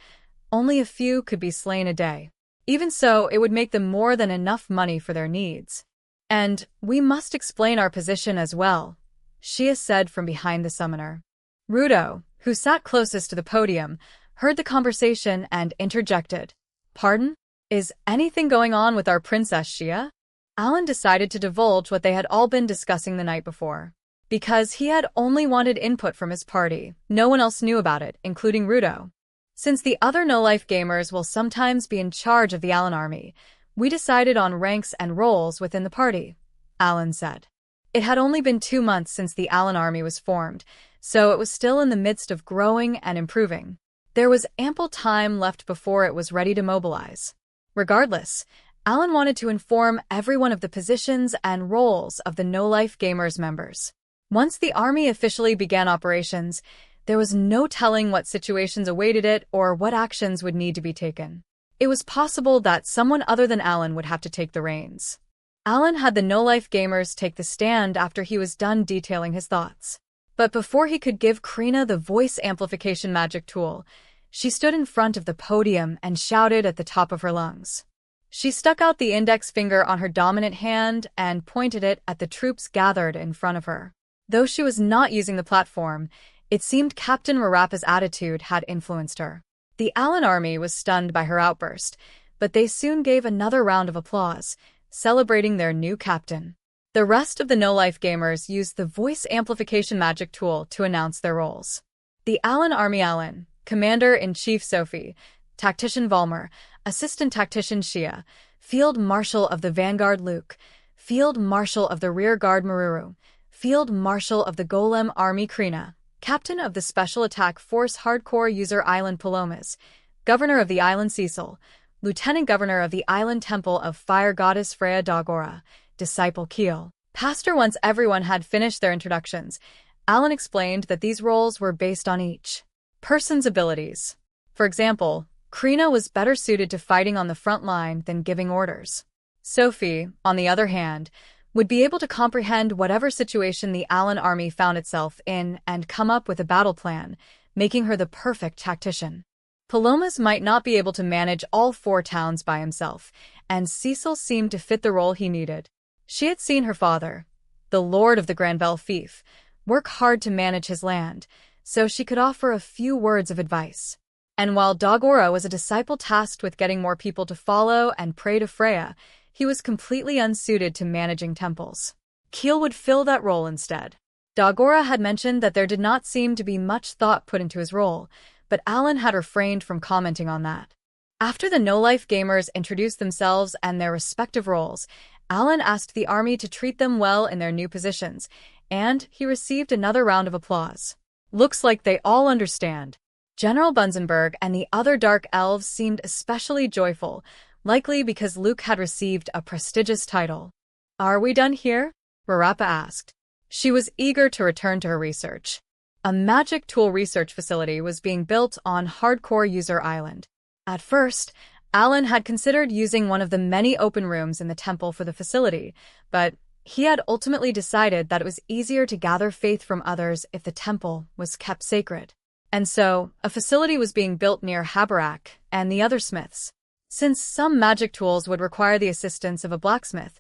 only a few could be slain a day. Even so, it would make them more than enough money for their needs. "And we must explain our position as well," Shia said from behind the summoner. Rudo, who sat closest to the podium, heard the conversation and interjected. "Pardon? Is anything going on with our Princess Shia?" Alan decided to divulge what they had all been discussing the night before. Because he had only wanted input from his party, no one else knew about it, including Rudo. "Since the other no-life gamers will sometimes be in charge of the Alan army, we decided on ranks and roles within the party," Alan said. It had only been 2 months since the Alan army was formed, so it was still in the midst of growing and improving. There was ample time left before it was ready to mobilize. Regardless, Alan wanted to inform everyone of the positions and roles of the no-life gamers members. Once the army officially began operations, there was no telling what situations awaited it or what actions would need to be taken. It was possible that someone other than Alan would have to take the reins. Alan had the no-life gamers take the stand after he was done detailing his thoughts. But before he could give Krina the voice amplification magic tool, she stood in front of the podium and shouted at the top of her lungs. She stuck out the index finger on her dominant hand and pointed it at the troops gathered in front of her. Though she was not using the platform, it seemed Captain Marappa's attitude had influenced her. The Alan army was stunned by her outburst, but they soon gave another round of applause, celebrating their new captain. The rest of the no-life gamers used the voice amplification magic tool to announce their roles. The Alan army: Alan, Commander-in-Chief Sophie, Tactician Valmer, Assistant Tactician Shia, Field Marshal of the Vanguard Luke, Field Marshal of the Rear Guard Maruru, Field Marshal of the Golem Army Krina, Captain of the Special Attack Force Hardcore User Island Pelomas, Governor of the Island Cecil, Lieutenant Governor of the Island Temple of Fire Goddess Freya Dagora, Disciple Keel. Pastor. Once everyone had finished their introductions, Alan explained that these roles were based on each person's abilities. For example, Krina was better suited to fighting on the front line than giving orders. Sophie, on the other hand, would be able to comprehend whatever situation the Alan army found itself in and come up with a battle plan, making her the perfect tactician. Pelomas might not be able to manage all 4 towns by himself, and Cecil seemed to fit the role he needed. She had seen her father, the Lord of the Granville Fief, work hard to manage his land, so she could offer a few words of advice. And while Dagora was a disciple tasked with getting more people to follow and pray to Freya, he was completely unsuited to managing temples. Keel would fill that role instead. Dagora had mentioned that there did not seem to be much thought put into his role, but Alan had refrained from commenting on that. After the no-life gamers introduced themselves and their respective roles, Alan asked the army to treat them well in their new positions, and he received another round of applause. Looks like they all understand. General Bunzenberg and the other Dark Elves seemed especially joyful, likely because Luke had received a prestigious title. Are we done here? Rarapa asked. She was eager to return to her research. A magic tool research facility was being built on Hardcore User Island. At first, Alan had considered using one of the many open rooms in the temple for the facility, but he had ultimately decided that it was easier to gather faith from others if the temple was kept sacred. And so, a facility was being built near Habarak and the other smiths. Since some magic tools would require the assistance of a blacksmith,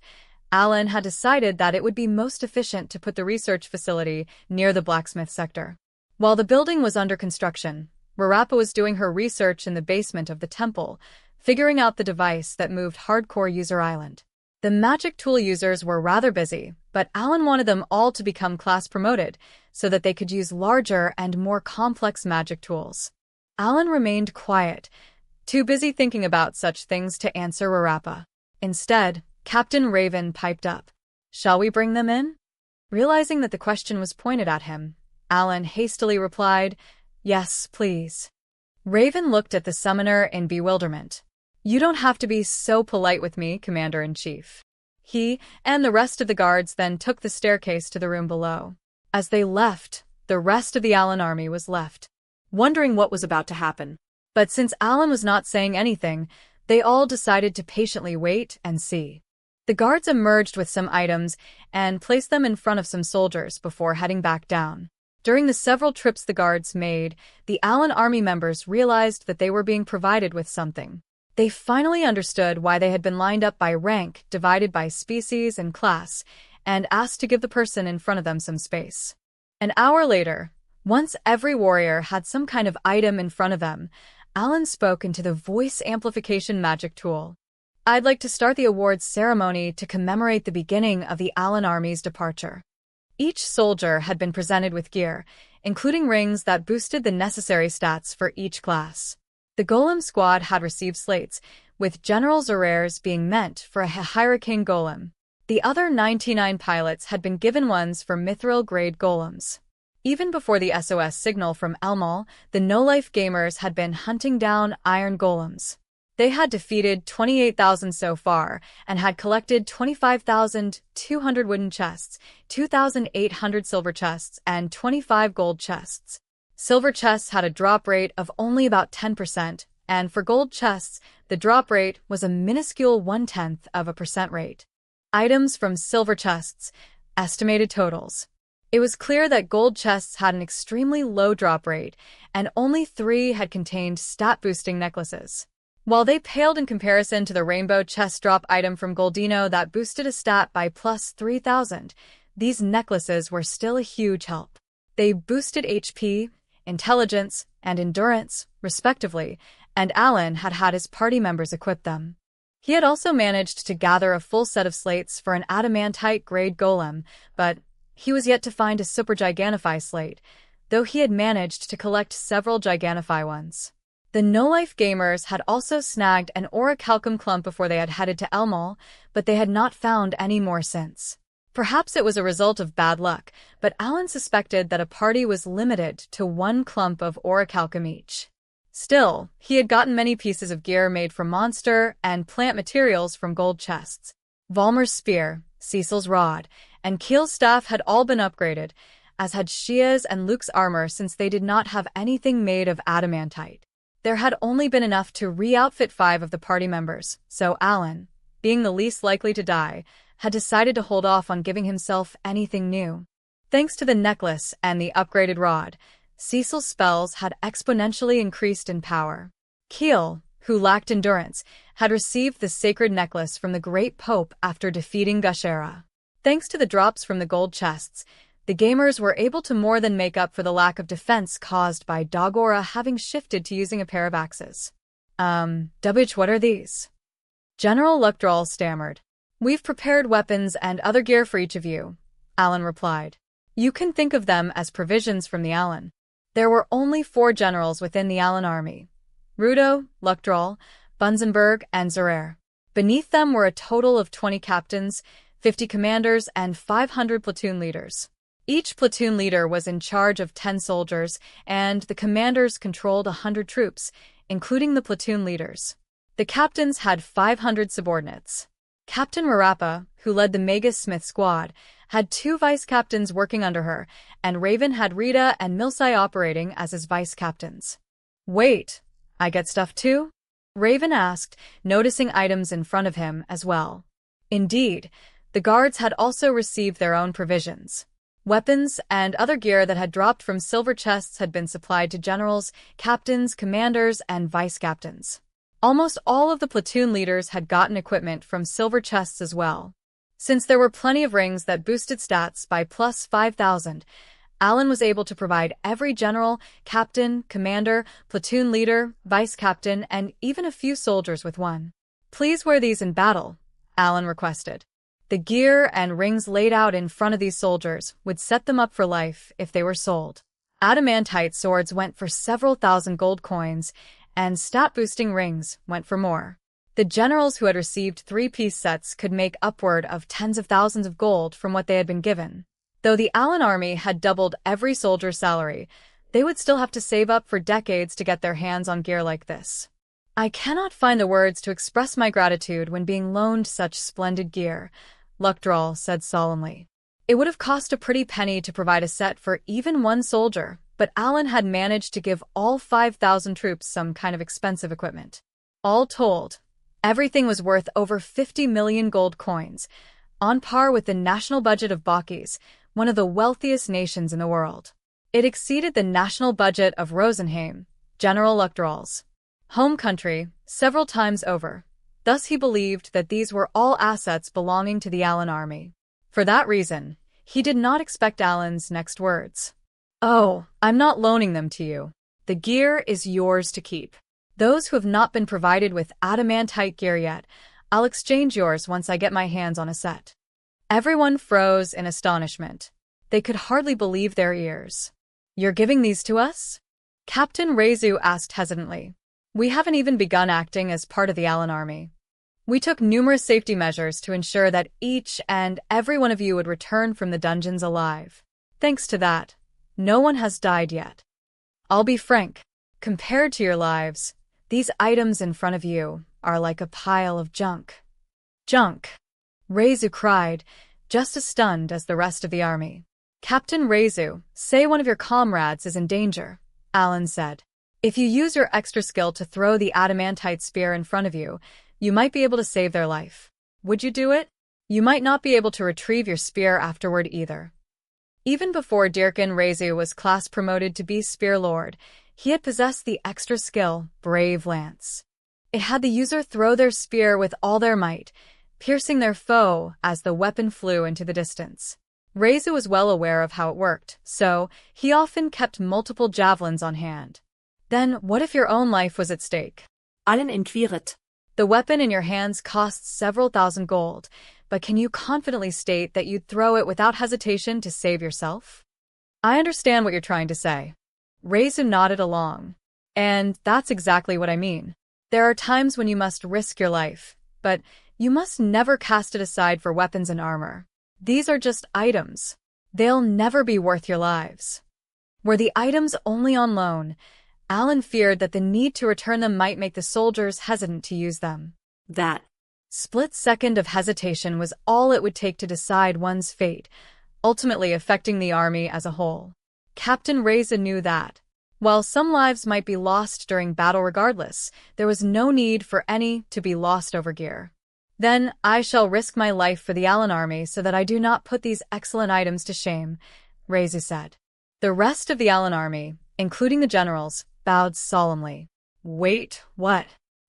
Alan had decided that it would be most efficient to put the research facility near the blacksmith sector. While the building was under construction, Rarapa was doing her research in the basement of the temple, figuring out the device that moved Hardcore User Island. The magic tool users were rather busy, but Alan wanted them all to become class promoted so that they could use larger and more complex magic tools. Alan remained quiet, too busy thinking about such things to answer Rarapa. Instead, Captain Raven piped up. Shall we bring them in? Realizing that the question was pointed at him, Alan hastily replied, Yes, please. Raven looked at the summoner in bewilderment. You don't have to be so polite with me, Commander-in-Chief. He and the rest of the guards then took the staircase to the room below. As they left, the rest of the Alan army was left, wondering what was about to happen. But since Alan was not saying anything, they all decided to patiently wait and see. The guards emerged with some items and placed them in front of some soldiers before heading back down. During the several trips the guards made, the Alan army members realized that they were being provided with something. They finally understood why they had been lined up by rank, divided by species and class, and asked to give the person in front of them some space. An hour later, once every warrior had some kind of item in front of them, Alan spoke into the voice amplification magic tool. I'd like to start the awards ceremony to commemorate the beginning of the Alan army's departure. Each soldier had been presented with gear, including rings that boosted the necessary stats for each class. The Golem squad had received slates, with General Zerare's being meant for a Hurricane Golem. The other 99 pilots had been given ones for Mithril-grade Golems. Even before the SOS signal from Albahal, the no-life gamers had been hunting down Iron Golems. They had defeated 28,000 so far and had collected 25,200 wooden chests, 2,800 silver chests, and 25 gold chests. Silver chests had a drop rate of only about 10%, and for gold chests, the drop rate was a minuscule 0.1% rate. Items from silver chests. Estimated totals. It was clear that gold chests had an extremely low drop rate, and only 3 had contained stat-boosting necklaces. While they paled in comparison to the rainbow chest drop item from Goldino that boosted a stat by plus 3,000, these necklaces were still a huge help. They boosted HP, intelligence, and endurance, respectively, and Alan had had his party members equip them. He had also managed to gather a full set of slates for an adamantite-grade golem, but he was yet to find a super Giganify slate, though he had managed to collect several Giganify ones. The no-life gamers had also snagged an Orichalcum clump before they had headed to Albahal, but they had not found any more since. Perhaps it was a result of bad luck, but Alan suspected that a party was limited to one clump of Orichalcum each. Still, he had gotten many pieces of gear made from monster and plant materials from gold chests. Valmer's spear, Cecil's rod, and Keel's staff had all been upgraded, as had Shia's and Luke's armor since they did not have anything made of adamantite. There had only been enough to re-outfit 5 of the party members, so Alan, being the least likely to die, had decided to hold off on giving himself anything new. Thanks to the necklace and the upgraded rod, Cecil's spells had exponentially increased in power. Keel, who lacked endurance, had received the sacred necklace from the Great Pope after defeating Gushera. Thanks to the drops from the gold chests, the gamers were able to more than make up for the lack of defense caused by Dogora having shifted to using a pair of axes. What are these? General Luckdrawl stammered. We've prepared weapons and other gear for each of you, Alan replied. You can think of them as provisions from the Alan. There were only 4 generals within the Alan army. Rudo, Luckdrawl, Bunzenberg, and Zerer. Beneath them were a total of 20 captains, 50 commanders, and 500 platoon leaders. Each platoon leader was in charge of 10 soldiers, and the commanders controlled 100 troops, including the platoon leaders. The captains had 500 subordinates. Captain Marappa, who led the Magus Smith squad, had 2 vice-captains working under her, and Raven had Rita and Milsai operating as his vice-captains. Wait, I get stuff too? Raven asked, noticing items in front of him as well. Indeed, the guards had also received their own provisions. Weapons and other gear that had dropped from silver chests had been supplied to generals, captains, commanders, and vice-captains. Almost all of the platoon leaders had gotten equipment from silver chests as well. Since there were plenty of rings that boosted stats by plus 5,000, Alan was able to provide every general, captain, commander, platoon leader, vice-captain, and even a few soldiers with one. Please wear these in battle, Alan requested. The gear and rings laid out in front of these soldiers would set them up for life if they were sold. Adamantite swords went for several thousand gold coins, and stat-boosting rings went for more. The generals who had received 3-piece sets could make upward of tens of thousands of gold from what they had been given. Though the Alan army had doubled every soldier's salary, they would still have to save up for decades to get their hands on gear like this. I cannot find the words to express my gratitude when being loaned such splendid gear, Luckdrawl said solemnly. It would have cost a pretty penny to provide a set for even one soldier, but Alan had managed to give all 5,000 troops some kind of expensive equipment. All told, everything was worth over 50 million gold coins, on par with the national budget of Bakis, one of the wealthiest nations in the world. It exceeded the national budget of Rosenheim, General Luckdrawl's home country, several times over. Thus he believed that these were all assets belonging to the Alan army. For that reason, he did not expect Alan's next words. Oh, I'm not loaning them to you. The gear is yours to keep. Those who have not been provided with adamantite gear yet, I'll exchange yours once I get my hands on a set. Everyone froze in astonishment. They could hardly believe their ears. You're giving these to us? Captain Rezu asked hesitantly. We haven't even begun acting as part of the Alan army. We took numerous safety measures to ensure that each and every one of you would return from the dungeons alive. Thanks to that, no one has died yet. I'll be frank, compared to your lives, these items in front of you are like a pile of junk. Junk! Rezu cried, just as stunned as the rest of the army. Captain Rezu, say one of your comrades is in danger, Alan said. If you use your extra skill to throw the adamantite spear in front of you, you might be able to save their life. Would you do it? You might not be able to retrieve your spear afterward either. Even before Dirkin Rezu was class promoted to be Spear Lord, he had possessed the extra skill, Brave Lance. It had the user throw their spear with all their might, piercing their foe as the weapon flew into the distance. Rezu was well aware of how it worked, so he often kept multiple javelins on hand. Then what if your own life was at stake?
Allen inquiret.
The weapon in your hands costs several thousand gold, but can you confidently state that you'd throw it without hesitation to save yourself? I understand what you're trying to say. Rezu nodded along. And that's exactly what I mean. There are times when you must risk your life, but you must never cast it aside for weapons and armor. These are just items. They'll never be worth your lives. Were the items only on loan, Alan feared that the need to return them might make the soldiers hesitant to use them.
That
split second of hesitation was all it would take to decide one's fate, ultimately affecting the army as a whole. Captain Reza knew that, while some lives might be lost during battle regardless, there was no need for any to be lost over gear. Then I shall risk my life for the Alan army so that I do not put these excellent items to shame, Reza said. The rest of the Alan army, including the generals, bowed solemnly. Wait, what?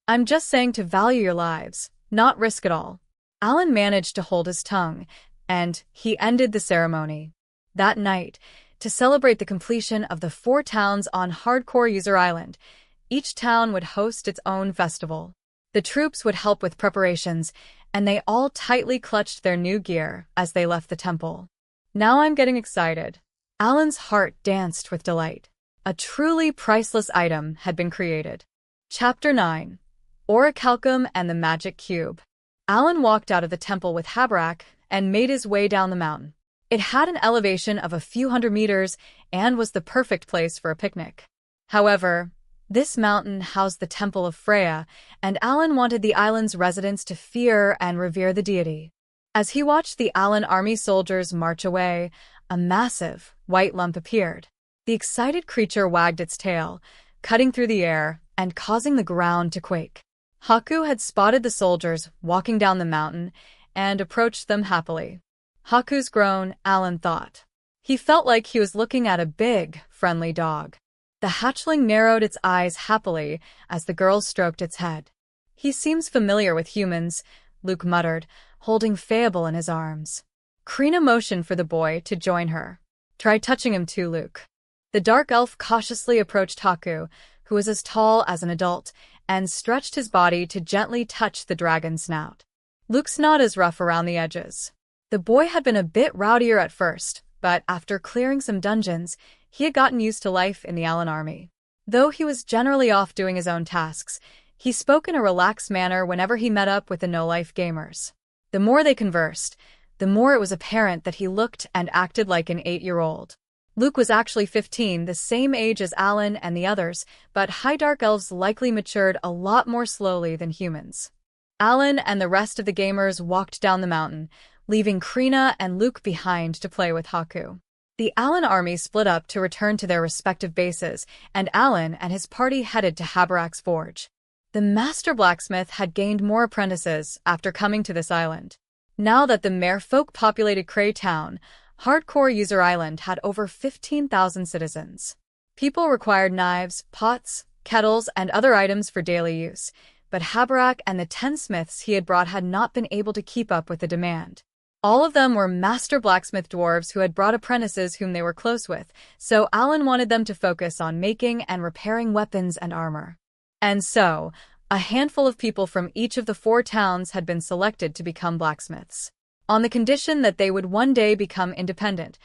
I'm just saying to value your lives, not risk it all. Alan managed to hold his tongue, and he ended the ceremony. That night, to celebrate the completion of the 4 towns on Hardcore User Island, each town would host its own festival. The troops would help with preparations, and they all tightly clutched their new gear as they left the temple. Now I'm getting excited. Alan's heart danced with delight. A truly priceless item had been created. Chapter 9. Orichalcum and the Magic Cube. Alan walked out of the temple with Habarak and made his way down the mountain. It had an elevation of a few hundred meters and was the perfect place for a picnic. However, this mountain housed the Temple of Freya, and Alan wanted the island's residents to fear and revere the deity. As he watched the Alan army soldiers march away, a massive, white lump appeared. The excited creature wagged its tail, cutting through the air and causing the ground to quake. Haku had spotted the soldiers walking down the mountain and approached them happily. Haku's grown, Alan thought. He felt like he was looking at a big, friendly dog. The hatchling narrowed its eyes happily as the girl stroked its head. He seems familiar with humans, Luke muttered, holding Fayable in his arms. Krina motioned for the boy to join her. Try touching him too, Luke. The dark elf cautiously approached Haku, who was as tall as an adult, and stretched his body to gently touch the dragon's snout. Luke's not as rough around the edges. The boy had been a bit rowdier at first, but after clearing some dungeons, he had gotten used to life in the Alan army. Though he was generally off doing his own tasks, he spoke in a relaxed manner whenever he met up with the no-life gamers. The more they conversed, the more it was apparent that he looked and acted like an 8-year-old. Luke was actually 15, the same age as Alan and the others, but high dark elves likely matured a lot more slowly than humans. Alan and the rest of the gamers walked down the mountain, leaving Krina and Luke behind to play with Haku. The Alan army split up to return to their respective bases, and Alan and his party headed to Habarak's forge. The master blacksmith had gained more apprentices after coming to this island. Now that the merfolk-populated Cray Town, Hardcore User Island had over 15,000 citizens. People required knives, pots, kettles, and other items for daily use, but Habarak and the 10 smiths he had brought had not been able to keep up with the demand. All of them were master blacksmith dwarves who had brought apprentices whom they were close with, so Alan wanted them to focus on making and repairing weapons and armor. And so, a handful of people from each of the 4 towns had been selected to become blacksmiths. On the condition that they would one day become independent,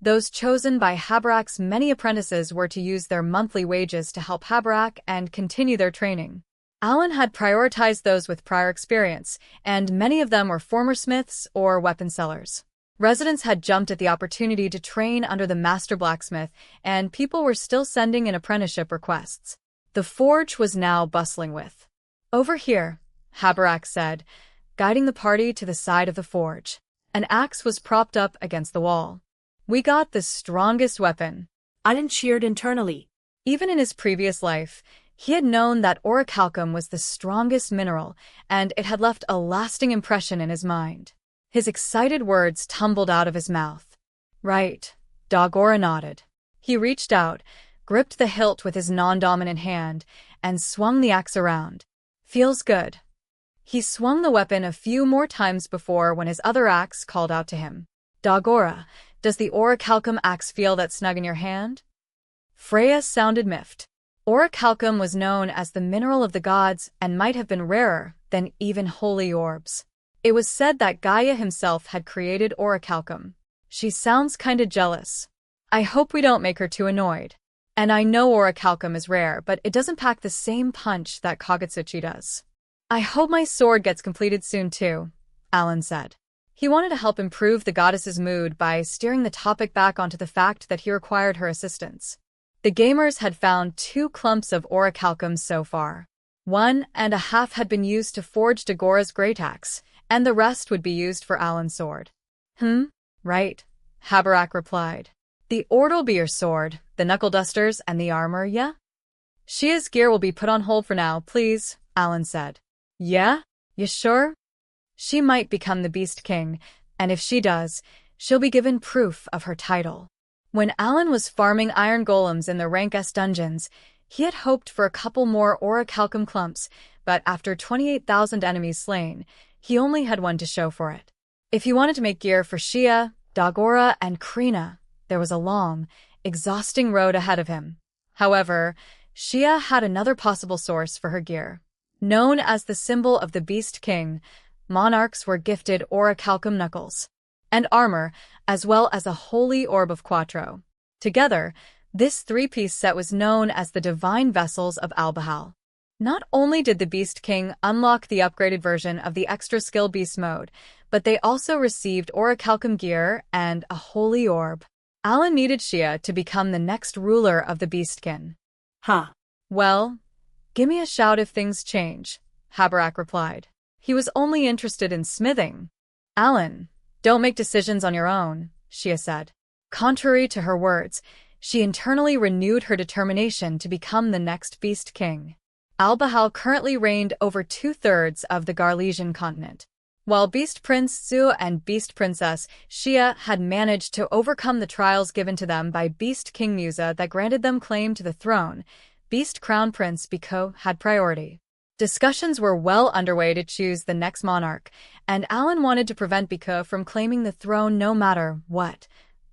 those chosen by Habarak's many apprentices were to use their monthly wages to help Habarak and continue their training. Alan had prioritized those with prior experience, and many of them were former smiths or weapon sellers. Residents had jumped at the opportunity to train under the master blacksmith, and people were still sending in apprenticeship requests. The forge was now bustling with. Over here, Habarak said, guiding the party to the side of the forge. An axe was propped up against the wall. We got the strongest weapon.
Alan cheered internally.
Even in his previous life, he had known that Orichalcum was the strongest mineral, and it had left a lasting impression in his mind. His excited words tumbled out of his mouth. Right, Dagora nodded. He reached out, gripped the hilt with his non-dominant hand, and swung the axe around. Feels good. He swung the weapon a few more times before when his other axe called out to him. Dagora, does the Orichalcum axe feel that snug in your hand? Freya sounded miffed. Orichalcum was known as the mineral of the gods and might have been rarer than even holy orbs. It was said that Gaia himself had created Orichalcum. She sounds kinda jealous. I hope we don't make her too annoyed. And I know Orichalcum is rare, but it doesn't pack the same punch that Kagutsuchi does. I hope my sword gets completed soon too, Alan said. He wanted to help improve the goddess's mood by steering the topic back onto the fact that he required her assistance. The gamers had found 2 clumps of Orichalcum so far. 1.5 had been used to forge Dagora's great axe, and the rest would be used for Alan's sword. Right, Habarak replied. The order'll be your sword, the knuckle dusters, and the armor, yeah? Shia's gear will be put on hold for now, please, Alan said. Yeah? You sure? She might become the Beast King, and if she does, she'll be given proof of her title. When Alan was farming iron golems in the Rank S dungeons, he had hoped for a couple more Orichalcum clumps, but after 28,000 enemies slain, he only had 1 to show for it. If he wanted to make gear for Shia, Dagora, and Krina, there was a long, exhausting road ahead of him. However, Shia had another possible source for her gear. Known as the symbol of the Beast King, monarchs were gifted Orichalcum knuckles and armor, as well as a holy orb of Quattro. Together, this 3-piece set was known as the Divine Vessels of Albahal. Not only did the Beast King unlock the upgraded version of the extra skill beast mode, but they also received Orichalcum gear and a holy orb. Alan needed Shia to become the next ruler of the Beastkin. Well, give me a shout if things change, Habarak replied. He was only interested in smithing. Alan, don't make decisions on your own, Shia said. Contrary to her words, she internally renewed her determination to become the next Beast King. Albahal currently reigned over 2/3 of the Garlesian continent. While Beast Prince Zu and Beast Princess Shia had managed to overcome the trials given to them by Beast King Musa that granted them claim to the throne, Beast Crown Prince Biko had priority. Discussions were well underway to choose the next monarch, and Alan wanted to prevent Biko from claiming the throne no matter what.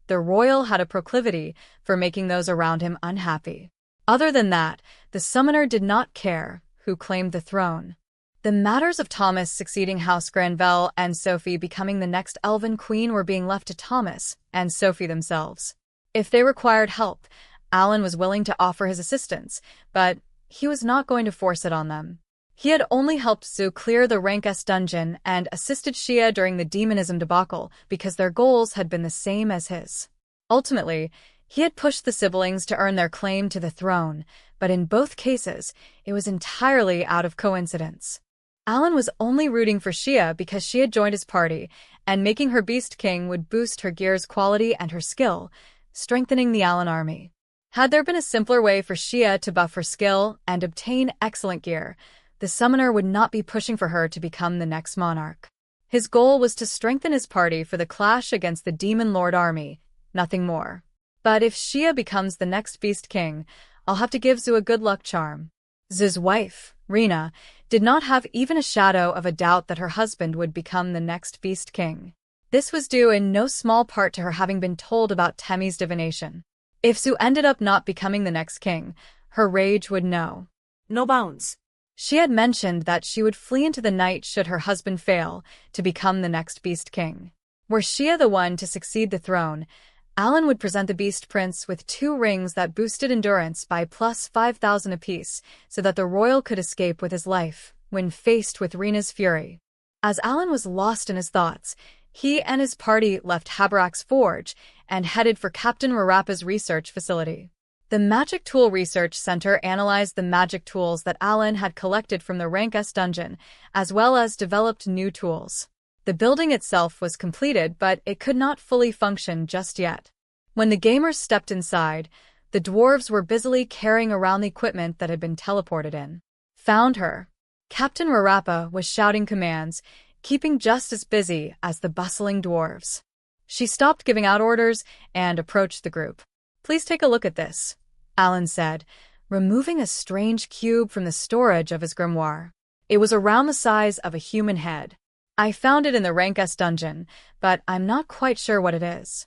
The royal had a proclivity for making those around him unhappy. Other than that, the summoner did not care who claimed the throne. The matters of Thomas succeeding House Granvelle and Sophie becoming the next Elven Queen were being left to Thomas and Sophie themselves. If they required help, Alan was willing to offer his assistance, but he was not going to force it on them. He had only helped Zu clear the Rank S dungeon and assisted Shia during the demonism debacle because their goals had been the same as his. Ultimately, he had pushed the siblings to earn their claim to the throne, but in both cases, it was entirely out of coincidence. Alan was only rooting for Shia because she had joined his party, and making her Beast King would boost her gear's quality and her skill, strengthening the Alan army. Had there been a simpler way for Shia to buff her skill and obtain excellent gear, the summoner would not be pushing for her to become the next monarch. His goal was to strengthen his party for the clash against the Demon Lord army, nothing more. But if Shia becomes the next Beast King, I'll have to give Zu a good luck charm. Zu's wife, Rena, did not have even a shadow of a doubt that her husband would become the next Beast King. This was due in no small part to her having been told about Temmie's divination. If Zu ended up not becoming the next king, her rage would know
no bounds.
She had mentioned that she would flee into the night should her husband fail to become the next Beast King. Were Shia the one to succeed the throne, Alan would present the Beast Prince with 2 rings that boosted endurance by plus 5,000 apiece so that the royal could escape with his life when faced with Rena's fury. As Alan was lost in his thoughts, he and his party left Habarak's forge and headed for Captain Rarapa's research facility. The Magic Tool Research Center analyzed the magic tools that Alan had collected from the Rank S dungeon, as well as developed new tools. The building itself was completed, but it could not fully function just yet. When the gamers stepped inside, the dwarves were busily carrying around the equipment that had been teleported in. Found her. Captain Rarapa was shouting commands, keeping just as busy as the bustling dwarves. She stopped giving out orders and approached the group. Please take a look at this, Alan said, removing a strange cube from the storage of his grimoire. It was around the size of a human head. I found it in the Rank S dungeon, but I'm not quite sure what it is.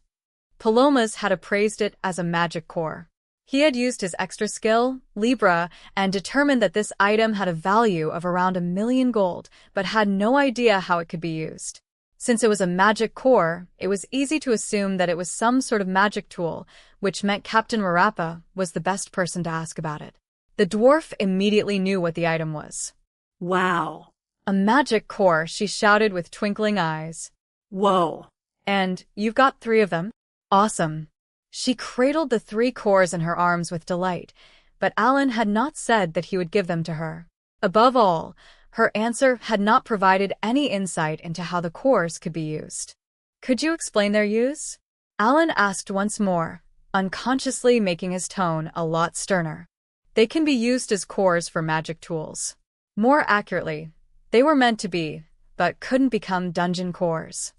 Pelomas had appraised it as a magic core. He had used his extra skill, Libra, and determined that this item had a value of around 1,000,000 gold, but had no idea how it could be used. Since it was a magic core, it was easy to assume that it was some sort of magic tool, which meant Captain Marappa was the best person to ask about it. The dwarf immediately knew what the item was.
Wow.
A magic core, she shouted with twinkling eyes.
Whoa.
And you've got 3 of them? Awesome. She cradled the 3 cores in her arms with delight, but Alan had not said that he would give them to her. Above all, her answer had not provided any insight into how the cores could be used. Could you explain their use? Alan asked once more, unconsciously making his tone a lot sterner. They can be used as cores for magic tools. More accurately, they were meant to be, but couldn't become dungeon cores.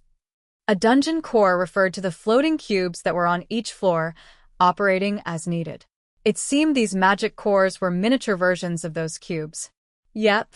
A dungeon core referred to the floating cubes that were on each floor, operating as needed. It seemed these magic cores were miniature versions of those cubes. Yep,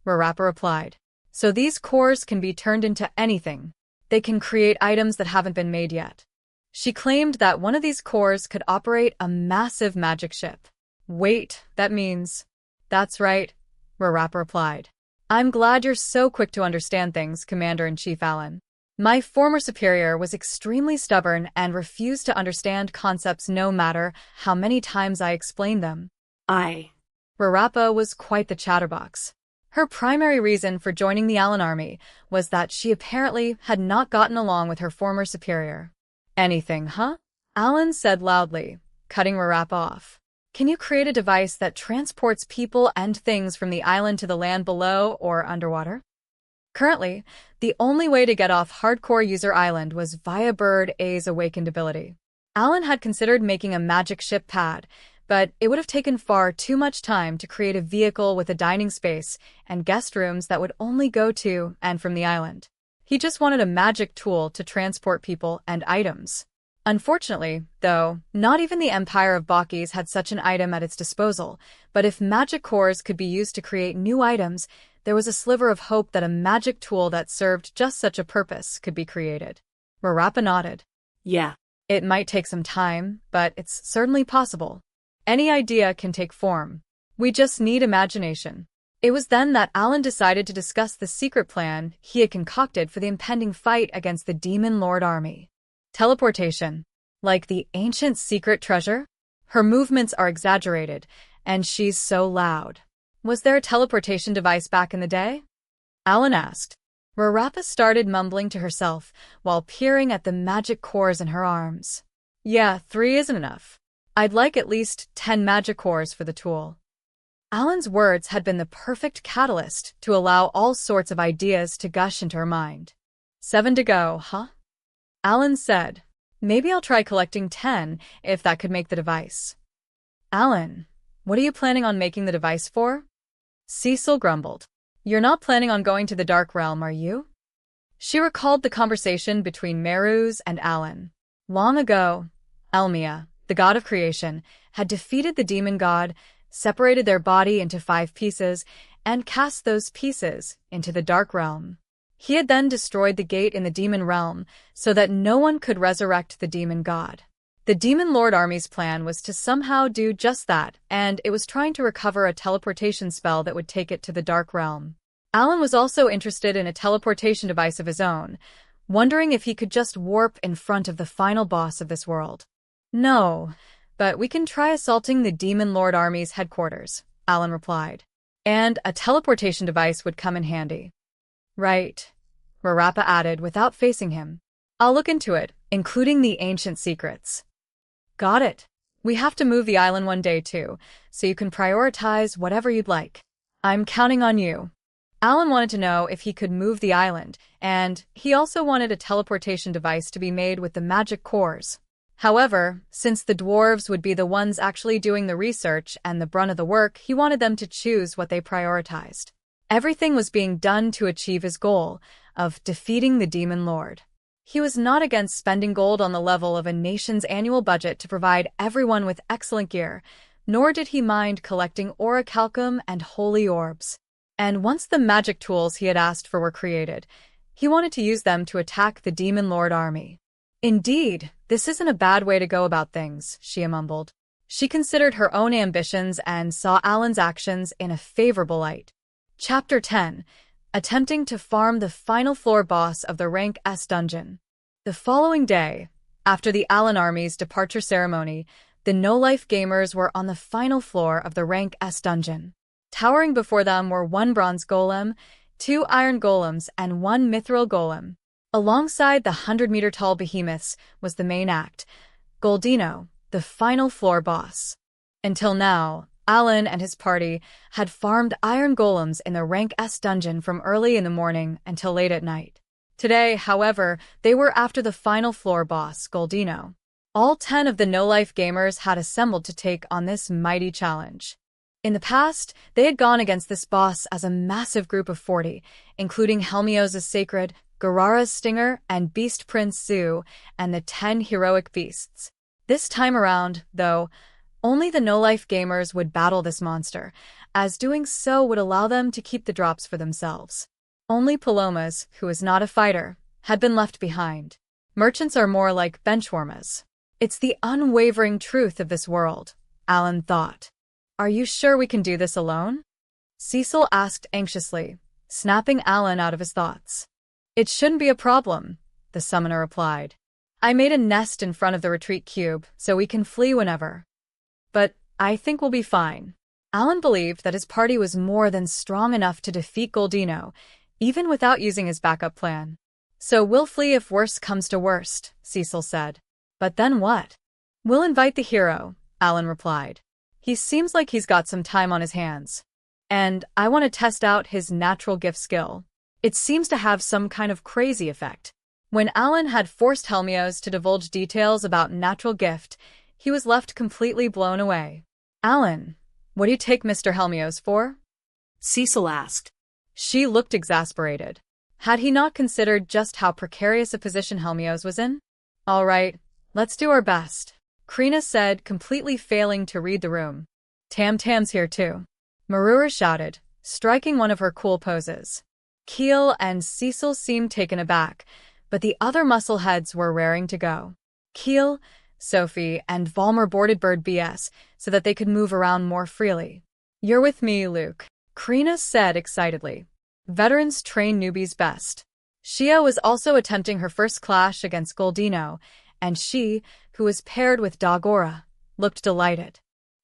Marappa replied. So these cores can be turned into anything. They can create items that haven't been made yet. She claimed that one of these cores could operate a massive magic ship. Wait, that means... That's right, Marappa replied. I'm glad you're so quick to understand things, Commander-in-Chief Alan. My former superior was extremely stubborn and refused to understand concepts no matter how many times I explained them. Marappa was quite the chatterbox. Her primary reason for joining the Alan army was that she apparently had not gotten along with her former superior. Anything, huh? Alan said loudly, cutting Marappa off. Can you create a device that transports people and things from the island to the land below or underwater? Currently, the only way to get off Hardcore User Island was via Bird A's awakened ability. Alan had considered making a magic ship pad, but it would have taken far too much time to create a vehicle with a dining space and guest rooms that would only go to and from the island. He just wanted a magic tool to transport people and items. Unfortunately, though, not even the Empire of Bakis had such an item at its disposal, but if magic cores could be used to create new items, there was a sliver of hope that a magic tool that served just such a purpose could be created. Marappa nodded.
Yeah.
It might take some time, but it's certainly possible. Any idea can take form. We just need imagination. It was then that Alan decided to discuss the secret plan he had concocted for the impending fight against the Demon Lord army. Teleportation. Like the ancient secret treasure? Her movements are exaggerated, and she's so loud. Was there a teleportation device back in the day? Alan asked. Marappa started mumbling to herself while peering at the magic cores in her arms. Yeah, 3 isn't enough. I'd like at least 10 magic cores for the tool. Alan's words had been the perfect catalyst to allow all sorts of ideas to gush into her mind. 7 to go, huh? Alan said. Maybe I'll try collecting 10 if that could make the device. Alan, what are you planning on making the device for? Cecil grumbled. You're not planning on going to the Dark Realm, are you? She recalled the conversation between Meruz and Alan. Long ago, Elmia, the god of creation, had defeated the demon god, separated their body into 5 pieces, and cast those pieces into the Dark Realm. He had then destroyed the gate in the demon realm so that no one could resurrect the demon god. The Demon Lord Army's plan was to somehow do just that, and it was trying to recover a teleportation spell that would take it to the Dark Realm. Alan was also interested in a teleportation device of his own, wondering if he could just warp in front of the final boss of this world. No, but we can try assaulting the Demon Lord Army's headquarters, Alan replied. And a teleportation device would come in handy. Right, Marappa added without facing him. I'll look into it, including the ancient secrets. Got it. We have to move the island one day too, so you can prioritize whatever you'd like. I'm counting on you. Alan wanted to know if he could move the island, and he also wanted a teleportation device to be made with the magic cores. However, since the dwarves would be the ones actually doing the research and the brunt of the work, he wanted them to choose what they prioritized. Everything was being done to achieve his goal of defeating the Demon Lord. He was not against spending gold on the level of a nation's annual budget to provide everyone with excellent gear, nor did he mind collecting Orichalcum and holy orbs. And once the magic tools he had asked for were created, he wanted to use them to attack the Demon Lord army. Indeed, this isn't a bad way to go about things, Shia mumbled. She considered her own ambitions and saw Alan's actions in a favorable light. Chapter 10. attempting to farm the final floor boss of the Rank S dungeon. The following day, after the Alan Army's departure ceremony, the no-life gamers were on the final floor of the Rank S dungeon. Towering before them were 1 bronze golem, 2 iron golems, and 1 mithril golem. Alongside the 100-meter-tall behemoths was the main act, Goldino, the final floor boss. Until now, Alan and his party had farmed iron golems in the Rank S dungeon from early in the morning until late at night. Today, however, they were after the final floor boss, Goldino. All 10 of the no-life gamers had assembled to take on this mighty challenge. In the past, they had gone against this boss as a massive group of 40, including Helmios' Sacred, Garara's Stinger, and Beast Prince Zu, and the 10 heroic beasts. This time around, though, only the no-life gamers would battle this monster, as doing so would allow them to keep the drops for themselves. Only Pelomas, who is not a fighter, had been left behind. Merchants are more like benchwarmers. It's the unwavering truth of this world, Alan thought. Are you sure we can do this alone? Cecil asked anxiously, snapping Alan out of his thoughts. It shouldn't be a problem, the summoner replied. I made a nest in front of the retreat cube, so we can flee whenever. But I think we'll be fine. Alan believed that his party was more than strong enough to defeat Goldino, even without using his backup plan. So we'll flee if worst comes to worst, Cecil said. But then what? We'll invite the hero, Alan replied. He seems like he's got some time on his hands. And I want to test out his natural gift skill. It seems to have some kind of crazy effect. When Alan had forced Helmios to divulge details about natural gift, he was left completely blown away. Alan, what do you take Mr. Helmios for?
Cecil asked.
She looked exasperated. Had he not considered just how precarious a position Helmios was in? All right, let's do our best, Krina said, completely failing to read the room. Tam-Tam's here too, Marura shouted, striking one of her cool poses. Keel and Cecil seemed taken aback, but the other muscleheads were raring to go. Keel, Sophie, and Valmer boarded Bird BS so that they could move around more freely. You're with me, Luke, Krina said excitedly. Veterans train newbies best. Shia was also attempting her first clash against Goldino, and she, who was paired with Dagora, looked delighted.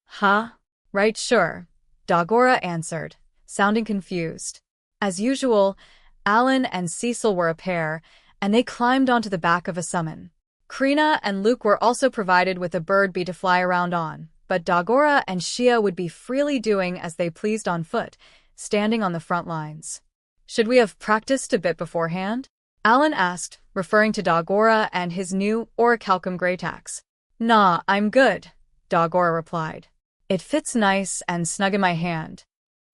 Huh? Right, sure, Dagora answered, sounding confused. As usual, Alan and Cecil were a pair, and they climbed onto the back of a summon. Krina and Luke were also provided with a bird bee to fly around on, but Dagora and Shia would be freely doing as they pleased on foot, standing on the front lines. Should we have practiced a bit beforehand? Alan asked, referring to Dagora and his new Orichalcum Greytax. Nah, I'm good, Dagora replied. It fits nice and snug in my hand.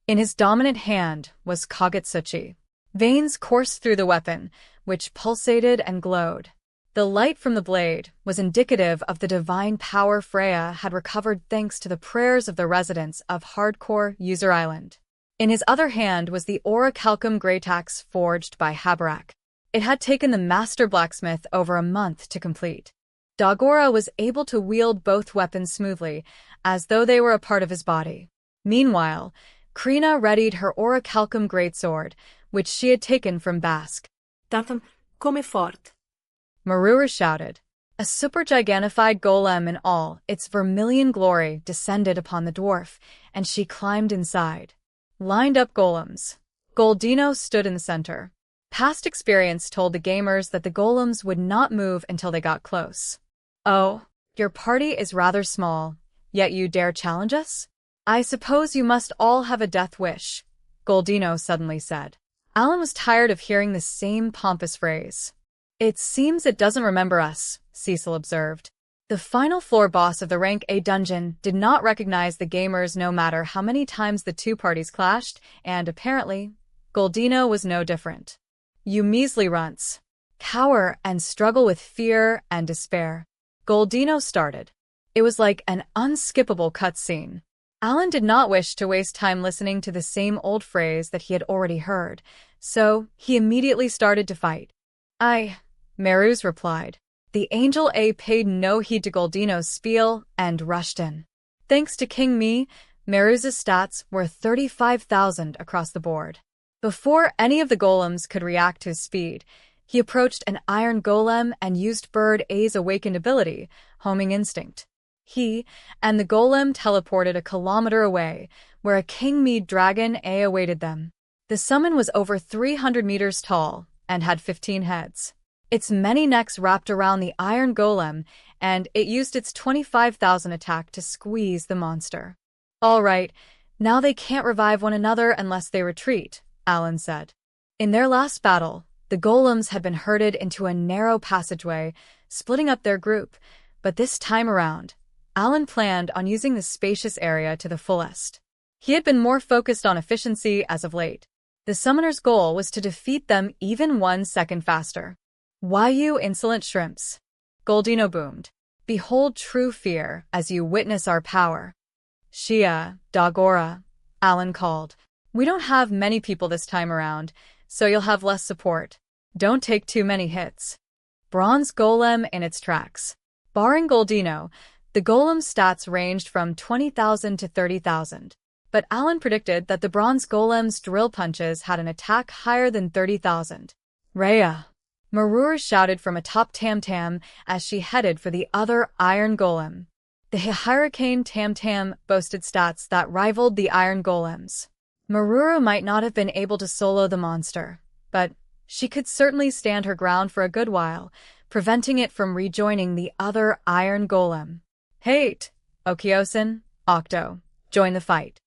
In his dominant hand was Kagetsuchi. Veins coursed through the weapon, which pulsated and glowed. The light from the blade was indicative of the divine power Freya had recovered thanks to the prayers of the residents of Hardcore User Island. In his other hand was the Orichalcum Greytax forged by Habarak. It had taken the master blacksmith over a month to complete. Dagora was able to wield both weapons smoothly, as though they were a part of his body. Meanwhile, Krina readied her Orichalcum greatsword, which she had taken from Basque.
Tantam come fort,
Marura shouted. A supergigantified golem in all its vermilion glory descended upon the dwarf, and she climbed inside. Lined up golems. Goldino stood in the center. Past experience told the gamers that the golems would not move until they got close. Oh, your party is rather small, yet you dare challenge us? I suppose you must all have a death wish, Goldino suddenly said. Alan was tired of hearing the same pompous phrase. It seems it doesn't remember us, Cecil observed. The final floor boss of the Rank A dungeon did not recognize the gamers no matter how many times the two parties clashed, and apparently, Goldino was no different. You measly runts. Cower and struggle with fear and despair. Goldino started. It was like an unskippable cutscene. Alan did not wish to waste time listening to the same old phrase that he had already heard, so he immediately started to fight. Meruz replied. The Angel A paid no heed to Goldino's spiel and rushed in. Thanks to King Me, Meruz's stats were 35,000 across the board. Before any of the golems could react to his speed, he approached an iron golem and used Bird A's awakened ability, Homing Instinct. He and the golem teleported a kilometer away, where a king-mead dragon A awaited them. The summon was over 300 meters tall and had 15 heads. Its many necks wrapped around the iron golem, and it used its 25,000 attack to squeeze the monster. "All right, now they can't revive one another unless they retreat," Alan said. In their last battle, the golems had been herded into a narrow passageway, splitting up their group, but this time around, Alan planned on using the spacious area to the fullest. He had been more focused on efficiency as of late. The summoner's goal was to defeat them even 1 second faster. "Why, you insolent shrimps?" Goldino boomed. "Behold true fear as you witness our power." "Shia, Dagora," Alan called. "We don't have many people this time around, so you'll have less support. Don't take too many hits." Bronze Golem in its tracks. Barring Goldino, the golem's stats ranged from 20,000 to 30,000. But Alan predicted that the bronze golem's drill punches had an attack higher than 30,000. "Rhea!" Marur shouted from atop Tam-Tam as she headed for the other iron golem. The Hurricane Tam-Tam boasted stats that rivaled the iron golems. Maruru might not have been able to solo the monster, but she could certainly stand her ground for a good while, preventing it from rejoining the other iron golem. "Hate! Okiosin, Octo, join the fight."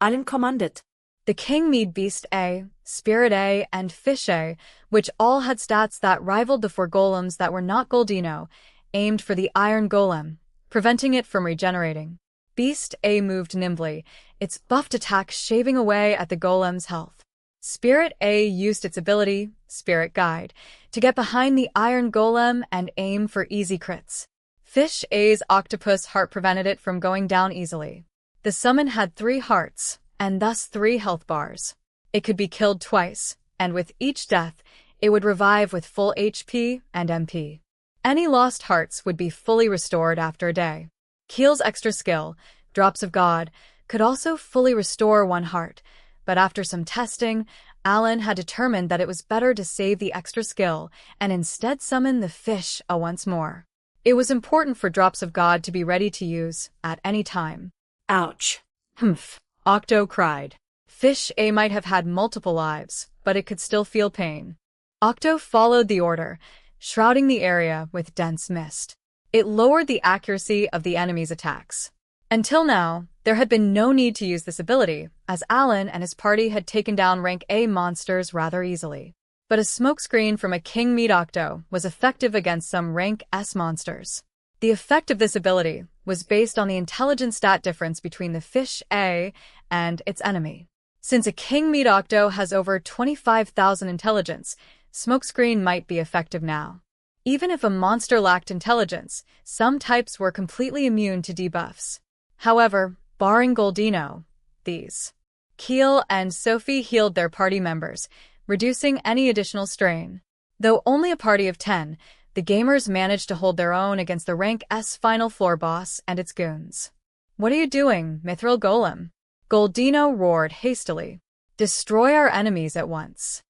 Alan commanded.
The King-Mead Beast A, Spirit A, and Fish A, which all had stats that rivaled the 4 golems that were not Goldino, aimed for the iron golem, preventing it from regenerating. Beast A moved nimbly, its buffed attack shaving away at the golem's health. Spirit A used its ability, Spirit Guide, to get behind the iron golem and aim for easy crits. Fish A's octopus heart prevented it from going down easily. The summon had 3 hearts, and thus 3 health bars. It could be killed twice, and with each death, it would revive with full HP and MP. Any lost hearts would be fully restored after a day. Keel's extra skill, Drops of God, could also fully restore 1 heart, but after some testing, Alan had determined that it was better to save the extra skill and instead summon the Fish A once more. It was important for Drops of God to be ready to use at any time.
Ouch.
Humph, Octo cried. Fish A might have had multiple lives, but it could still feel pain. Octo followed the order, shrouding the area with dense mist. It lowered the accuracy of the enemy's attacks. Until now, there had been no need to use this ability, as Alan and his party had taken down rank A monsters rather easily. But a smokescreen from a King Meat Octo was effective against some rank S monsters. The effect of this ability was based on the intelligence stat difference between the Fish A and its enemy. Since a King Meat Octo has over 25,000 intelligence, smokescreen might be effective now. Even if a monster lacked intelligence, some types were completely immune to debuffs. However, barring Goldino, these. Keel and Sophie healed their party members, reducing any additional strain. Though only a party of 10, the gamers managed to hold their own against the rank S final floor boss and its goons. "What are you doing, Mithril Golem?" Goldino roared hastily. "Destroy our enemies at once.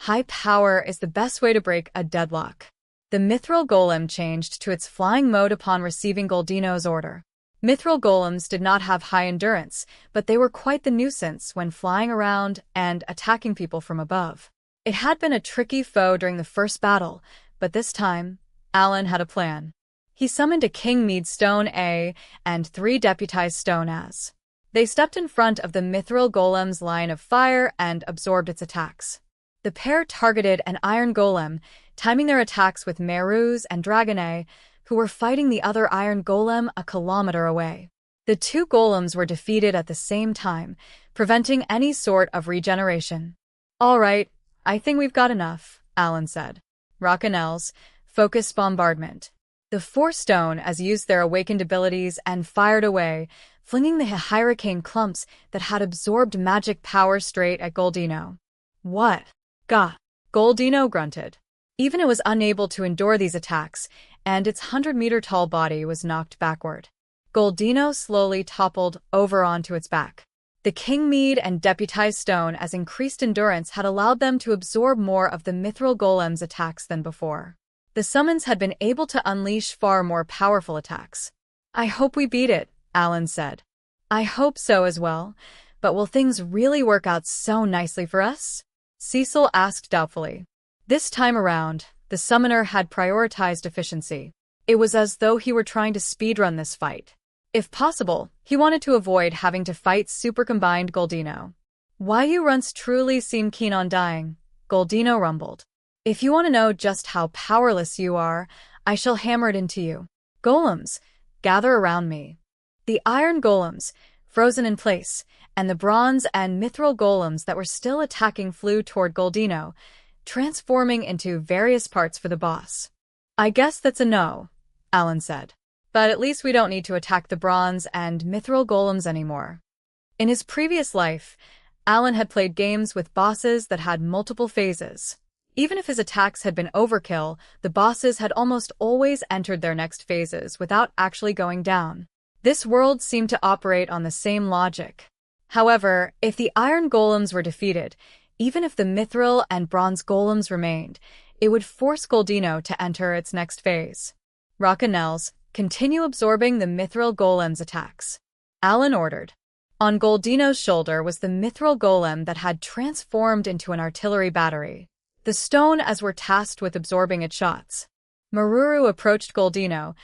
High power is the best way to break a deadlock." The Mithril Golem changed to its flying mode upon receiving Goldino's order. Mithril Golems did not have high endurance, but they were quite the nuisance when flying around and attacking people from above. It had been a tricky foe during the first battle, but this time, Alan had a plan. He summoned a King Mead Stone A and 3 deputized Stone As. They stepped in front of the Mithril Golem's line of fire and absorbed its attacks. The pair targeted an Iron Golem, timing their attacks with Merus and Dragon A, who were fighting the other Iron Golem a kilometer away. The 2 golems were defeated at the same time, preventing any sort of regeneration. "All right, I think we've got enough," Alan said. Rockinells, focused bombardment. The 4 Stone As used their awakened abilities and fired away, flinging the hurricane clumps that had absorbed magic power straight at Goldino. "What? Gah!" Goldino grunted. Even it was unable to endure these attacks, and its 100-meter-tall body was knocked backward. Goldino slowly toppled over onto its back. The king mead and deputized stone as increased endurance had allowed them to absorb more of the mithril golem's attacks than before. The summons had been able to unleash far more powerful attacks. "I hope we beat it," Alan said. "I hope so as well, but will things really work out so nicely for us?" Cecil asked doubtfully. This time around, the summoner had prioritized efficiency. It was as though he were trying to speedrun this fight. If possible, he wanted to avoid having to fight super-combined Goldino. "Why you runts truly seem keen on dying," Goldino rumbled. "If you want to know just how powerless you are, I shall hammer it into you. Golems, gather around me." The iron golems, frozen in place, and the bronze and mithril golems that were still attacking flew toward Goldino, transforming into various parts for the boss. "I guess that's a no," Alan said. "But at least we don't need to attack the bronze and mithril golems anymore." In his previous life, Alan had played games with bosses that had multiple phases. Even if his attacks had been overkill, the bosses had almost always entered their next phases without actually going down. This world seemed to operate on the same logic. However, if the iron golems were defeated, even if the mithril and bronze golems remained, it would force Goldino to enter its next phase. "Rockanels, continue absorbing the mithril golem's attacks," Alan ordered. On Goldino's shoulder was the mithril golem that had transformed into an artillery battery. The stone as were tasked with absorbing its shots. Maruru approached Goldino,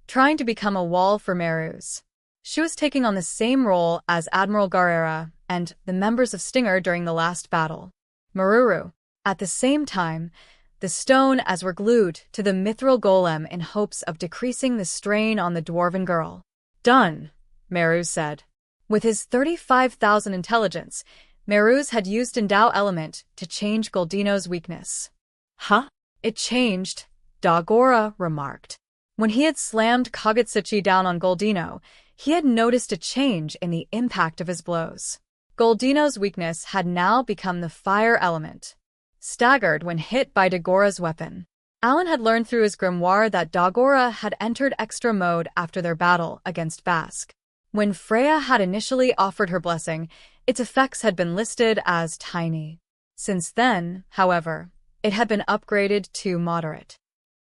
trying to become a wall for Merus. She was taking on the same role as Admiral Garrera and the members of Stinger during the last battle. Maruru. At the same time, the stone as were glued to the mithril golem in hopes of decreasing the strain on the dwarven girl. "Done," Merus said. With his 35,000 intelligence, Merus had used Endow Element to change Goldino's weakness. "Huh? It changed," Dagora remarked. When he had slammed Kagutsuchi down on Goldino, he had noticed a change in the impact of his blows. Goldino's weakness had now become the fire element. Staggered when hit by Dagora's weapon. Alan had learned through his grimoire that Dagora had entered extra mode after their battle against Bask. When Freya had initially offered her blessing, its effects had been listed as tiny. Since then, however, it had been upgraded to moderate.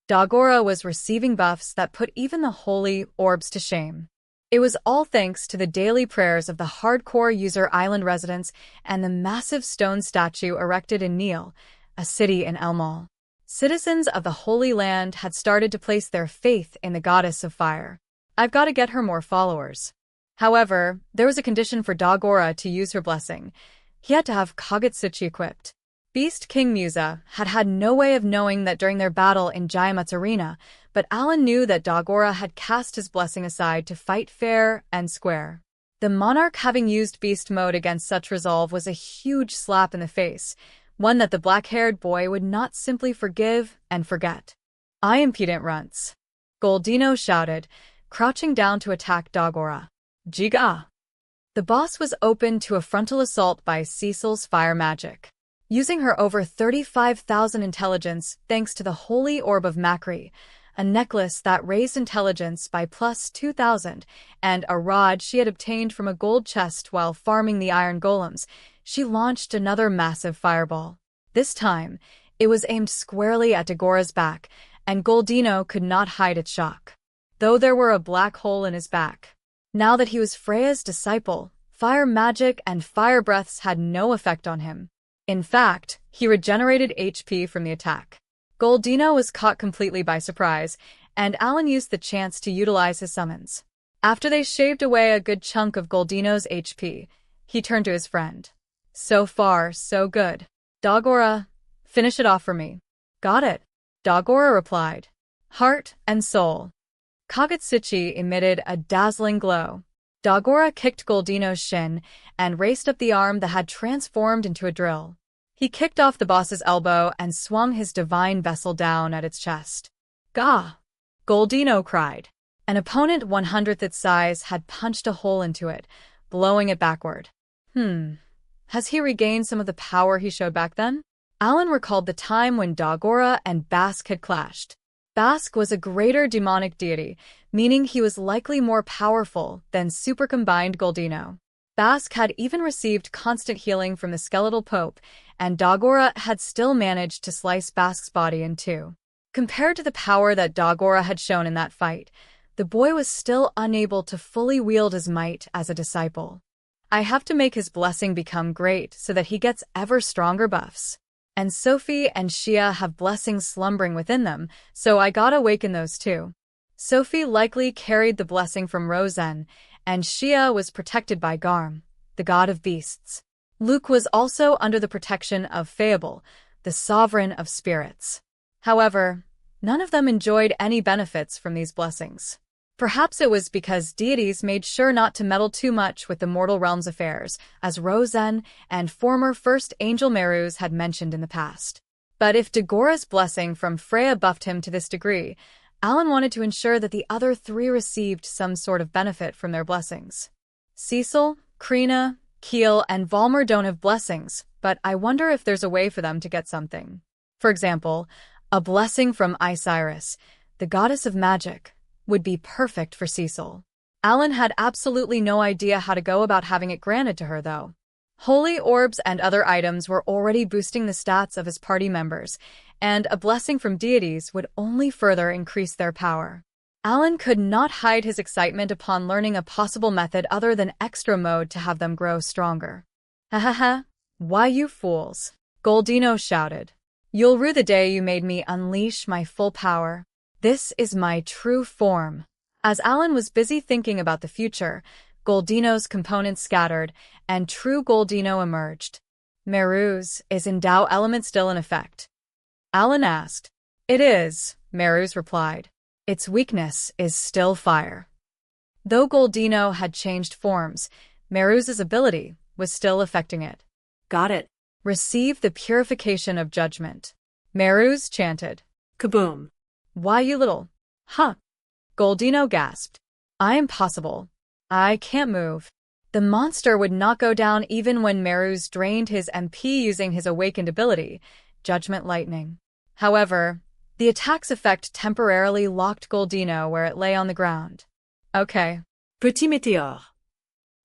Dagora was receiving buffs that put even the holy orbs to shame. It was all thanks to the daily prayers of the hardcore user island residents and the massive stone statue erected in Neil, a city in Albahal. Citizens of the Holy Land had started to place their faith in the goddess of fire. "I've got to get her more followers." However, there was a condition for Dagora to use her blessing. He had to have Kagutsuchi equipped. Beast King Musa had had no way of knowing that during their battle in Jaiamut's arena, but Alan knew that Dagora had cast his blessing aside to fight fair and square. The monarch having used beast mode against such resolve was a huge slap in the face, one that the black-haired boy would not simply forgive and forget. "I impudent runts," Goldino shouted, crouching down to attack Dagora. "Jiga!" The boss was open to a frontal assault by Cecil's fire magic. Using her over 35,000 intelligence thanks to the Holy Orb of Makri, a necklace that raised intelligence by plus 2,000, and a rod she had obtained from a gold chest while farming the iron golems, she launched another massive fireball. This time, it was aimed squarely at Dagora's back, and Goldino could not hide its shock. Though there were a black hole in his back. Now that he was Freya's disciple, fire magic and fire breaths had no effect on him. In fact, he regenerated HP from the attack. Goldino was caught completely by surprise, and Alan used the chance to utilize his summons. After they shaved away a good chunk of Goldino's HP, he turned to his friend. "So far, so good. Dagora, finish it off for me." "Got it," Dagora replied. Heart and soul. Kagutsuchi emitted a dazzling glow. Dagora kicked Goldino's shin and raced up the arm that had transformed into a drill. He kicked off the boss's elbow and swung his divine vessel down at its chest. "Gah!" Goldino cried. An opponent 100th its size had punched a hole into it, blowing it backward. Has he regained some of the power he showed back then? Alan recalled the time when Dagora and Bask had clashed. Bask was a greater demonic deity, meaning he was likely more powerful than super-combined Goldino. Bask had even received constant healing from the skeletal pope, and Dagora had still managed to slice Bask's body in two. Compared to the power that Dagora had shown in that fight, the boy was still unable to fully wield his might as a disciple. I have to make his blessing become great so that he gets ever stronger buffs. And Sophie and Shia have blessings slumbering within them, so I gotta awaken those too. Sophie likely carried the blessing from Rosen, and Shia was protected by Garm, the god of beasts. Luke was also under the protection of Phaebul, the sovereign of spirits. However, none of them enjoyed any benefits from these blessings. Perhaps it was because deities made sure not to meddle too much with the mortal realm's affairs, as Rosen and former First Angel Merus had mentioned in the past. But if Dagora's blessing from Freya buffed him to this degree, Alan wanted to ensure that the other three received some sort of benefit from their blessings. Cecil, Krina, Keel, and Valmer don't have blessings, but I wonder if there's a way for them to get something. For example, a blessing from Isiris, the goddess of magic, would be perfect for Cecil. Alan had absolutely no idea how to go about having it granted to her, though. Holy orbs and other items were already boosting the stats of his party members, and a blessing from deities would only further increase their power. Alan could not hide his excitement upon learning a possible method other than extra mode to have them grow stronger. Ha ha ha, why you fools, Goldino shouted. You'll rue the day you made me unleash my full power. This is my true form. As Alan was busy thinking about the future, Goldino's components scattered, and true Goldino emerged. Merus, is Endow element still in effect? Alan asked. It is, Merus replied. Its weakness is still fire. Though Goldino had changed forms, Merus's ability was still affecting it.
Got it.
Receive the purification of judgment. Merus chanted.
Kaboom.
Why, you little... Huh. Goldino gasped. I am possible. I can't move. The monster would not go down even when Merus drained his MP using his awakened ability, Judgment Lightning. However, the attack's effect temporarily locked Goldino where it lay on the ground. Okay.
Petit météore.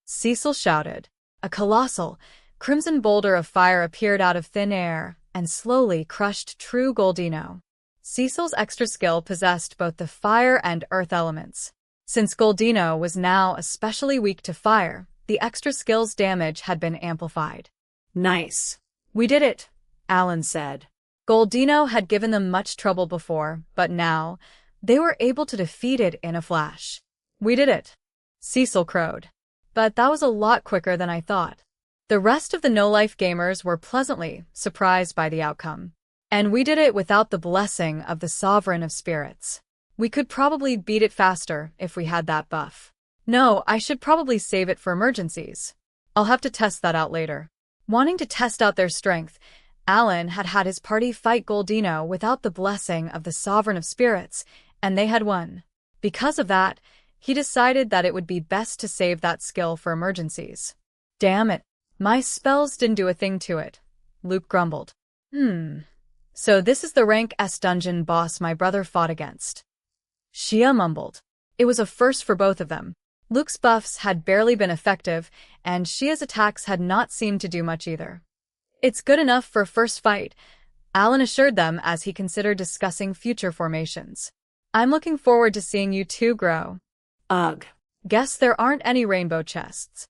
Cecil shouted. A colossal, crimson boulder of fire appeared out of thin air and slowly crushed true Goldino. Cecil's extra skill possessed both the fire and earth elements. Since Goldino was now especially weak to fire, the extra skill's damage had been amplified.
Nice.
We did it,
Alan said.
Goldino had given them much trouble before, but now, they were able to defeat it in a flash. We did it, Cecil crowed. But that was a lot quicker than I thought. The rest of the no-life gamers were pleasantly surprised by the outcome. And we did it without the blessing of the Sovereign of Spirits. We could probably beat it faster if we had that buff. No, I should probably save it for emergencies. I'll have to test that out later. Wanting to test out their strength, Alan had had his party fight Goldino without the blessing of the Sovereign of Spirits, and they had won. Because of that, he decided that it would be best to save that skill for emergencies. Damn it, my spells didn't do a thing to it, Luke grumbled. So this is the rank S dungeon boss my brother fought against. Shia mumbled. It was a first for both of them. Luke's buffs had barely been effective, and Shia's attacks had not seemed to do much either. It's good enough for a first fight, Alan assured them as he considered discussing future formations. I'm looking forward to seeing you two grow.
Ugh.
Guess there aren't any rainbow chests.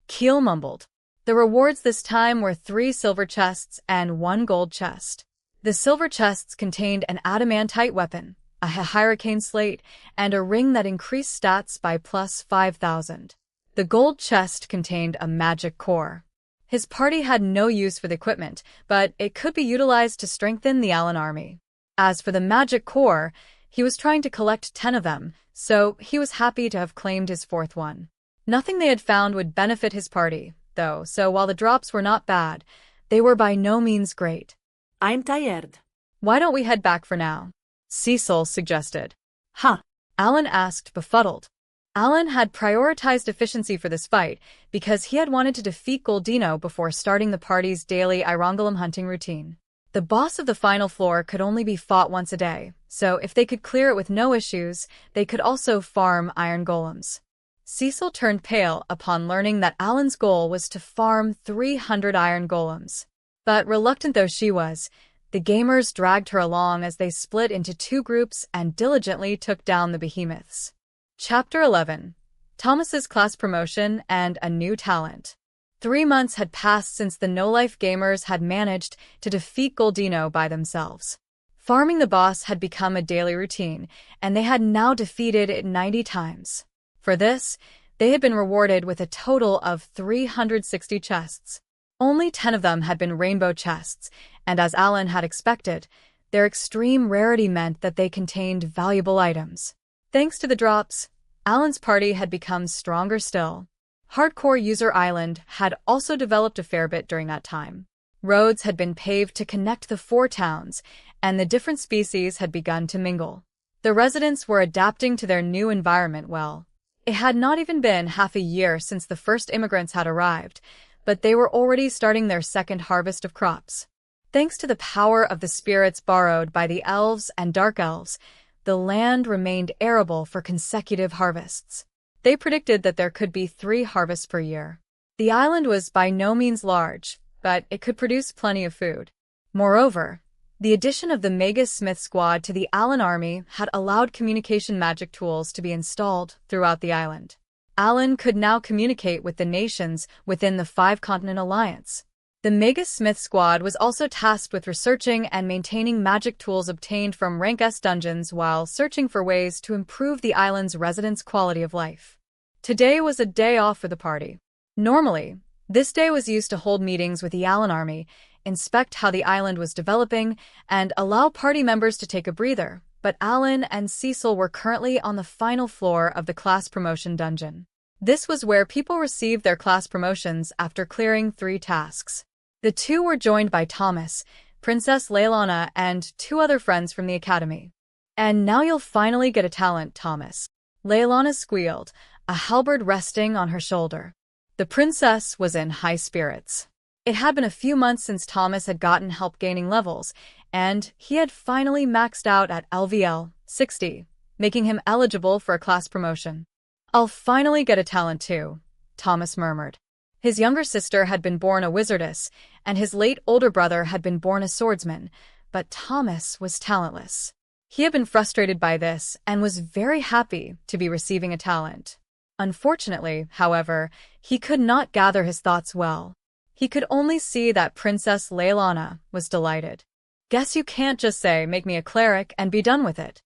Keel mumbled. The rewards this time were 3 silver chests and 1 gold chest. The silver chests contained an adamantite weapon, a hurricane slate, and a ring that increased stats by plus 5,000. The gold chest contained a magic core. His party had no use for the equipment, but it could be utilized to strengthen the Allen army. As for the magic core, he was trying to collect 10 of them, so he was happy to have claimed his 4th one. Nothing they had found would benefit his party, though, so while the drops were not bad, they were by no means great.
I'm tired.
Why don't we head back for now? Cecil suggested.
Huh?
Alan asked, befuddled. Alan had prioritized efficiency for this fight because he had wanted to defeat Goldino before starting the party's daily Irongolum hunting routine. The boss of the final floor could only be fought once a day, so if they could clear it with no issues, they could also farm iron golems. Cecil turned pale upon learning that Alan's goal was to farm 300 iron golems. But reluctant though she was, the gamers dragged her along as they split into two groups and diligently took down the behemoths. Chapter 11. Thomas's class promotion and a new talent. 3 months had passed since the no-life gamers had managed to defeat Goldino by themselves. Farming the boss had become a daily routine, and they had now defeated it 90 times. For this, they had been rewarded with a total of 360 chests. Only 10 of them had been rainbow chests, and as Alan had expected, their extreme rarity meant that they contained valuable items. Thanks to the drops, Alan's party had become stronger still. Hardcore User Island had also developed a fair bit during that time. Roads had been paved to connect the 4 towns, and the different species had begun to mingle. The residents were adapting to their new environment well. It had not even been half a year since the first immigrants had arrived, but they were already starting their second harvest of crops. Thanks to the power of the spirits borrowed by the elves and dark elves, the land remained arable for consecutive harvests. They predicted that there could be 3 harvests per year. The island was by no means large, but it could produce plenty of food. Moreover, the addition of the Magus Smith squad to the Alan army had allowed communication magic tools to be installed throughout the island. Alan could now communicate with the nations within the 5-continent alliance. The Magus Smith squad was also tasked with researching and maintaining magic tools obtained from Rank S dungeons while searching for ways to improve the island's residents' quality of life. Today was a day off for the party. Normally, this day was used to hold meetings with the Alan army, inspect how the island was developing, and allow party members to take a breather, but Alan and Cecil were currently on the final floor of the class promotion dungeon. This was where people received their class promotions after clearing 3 tasks. The 2 were joined by Thomas, Princess Leilana, and 2 other friends from the academy. "And now you'll finally get a talent, Thomas," Leilana squealed, a halberd resting on her shoulder. The princess was in high spirits. It had been a few months since Thomas had gotten help gaining levels, and he had finally maxed out at LVL 60, making him eligible for a class promotion. "I'll finally get a talent too," Thomas murmured. His younger sister had been born a wizardess, and his late older brother had been born a swordsman, but Thomas was talentless. He had been frustrated by this and was very happy to be receiving a talent. Unfortunately, however, he could not gather his thoughts well. He could only see that Princess Leilana was delighted. "Guess you can't just say, 'Make me a cleric,' and be done with it."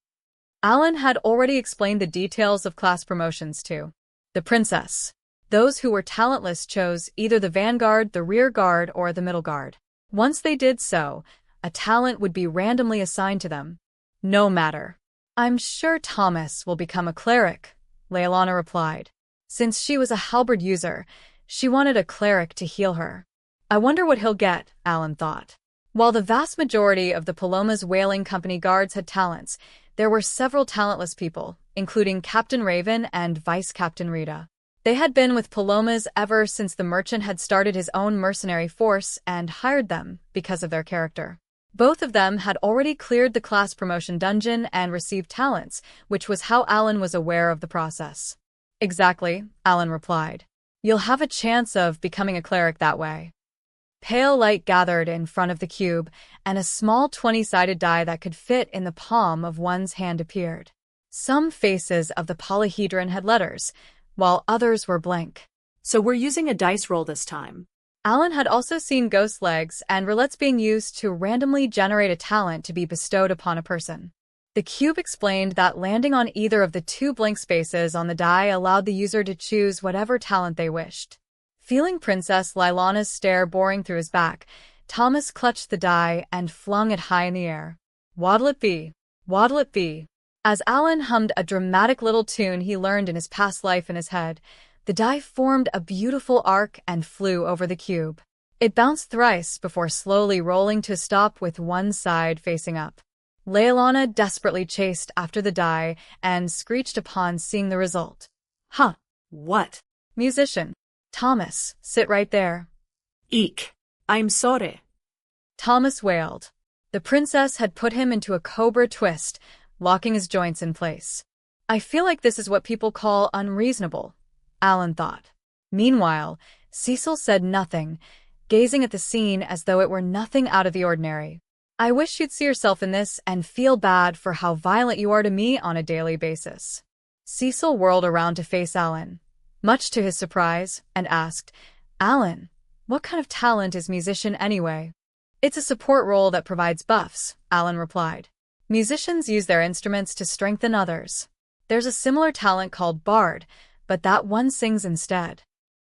Alan had already explained the details of class promotions to the princess. Those who were talentless chose either the vanguard, the rear guard, or the middle guard. Once they did so, a talent would be randomly assigned to them. "No matter. I'm sure Thomas will become a cleric," Leilana replied. Since she was a halberd user, she wanted a cleric to heal her. "I wonder what he'll get," Alan thought. While the vast majority of the Pelomas whaling company guards had talents, there were several talentless people, including Captain Raven and Vice Captain Rita. They had been with Pelomas ever since the merchant had started his own mercenary force and hired them because of their character. Both of them had already cleared the class promotion dungeon and received talents, which was how Alan was aware of the process. "Exactly," Alan replied. "You'll have a chance of becoming a cleric that way." Pale light gathered in front of the cube, and a small 20-sided die that could fit in the palm of one's hand appeared. Some faces of the polyhedron had letters, while others were blank.
"So we're using a dice roll this time."
Alan had also seen ghost legs and roulettes being used to randomly generate a talent to be bestowed upon a person. The cube explained that landing on either of the 2 blank spaces on the die allowed the user to choose whatever talent they wished. Feeling Princess Leilana's stare boring through his back, Thomas clutched the die and flung it high in the air. "What'll it be? What'll it be?" As Alan hummed a dramatic little tune he learned in his past life in his head, the die formed a beautiful arc and flew over the cube. It bounced thrice before slowly rolling to a stop with one side facing up. Leilana desperately chased after the die and screeched upon seeing the result.
"Huh, what?"
"Musician. Thomas, sit right there."
"Eek, I'm sorry."
Thomas wailed. The princess had put him into a cobra twist, locking his joints in place. "I feel like this is what people call unreasonable," Alan thought. Meanwhile, Cecil said nothing, gazing at the scene as though it were nothing out of the ordinary. I wish you'd see yourself in this and feel bad for how violent you are to me on a daily basis. Cecil whirled around to face Alan, much to his surprise, and asked, Alan, what kind of talent is musician anyway? It's a support role that provides buffs, Alan replied. Musicians use their instruments to strengthen others. There's a similar talent called bard, but that one sings instead.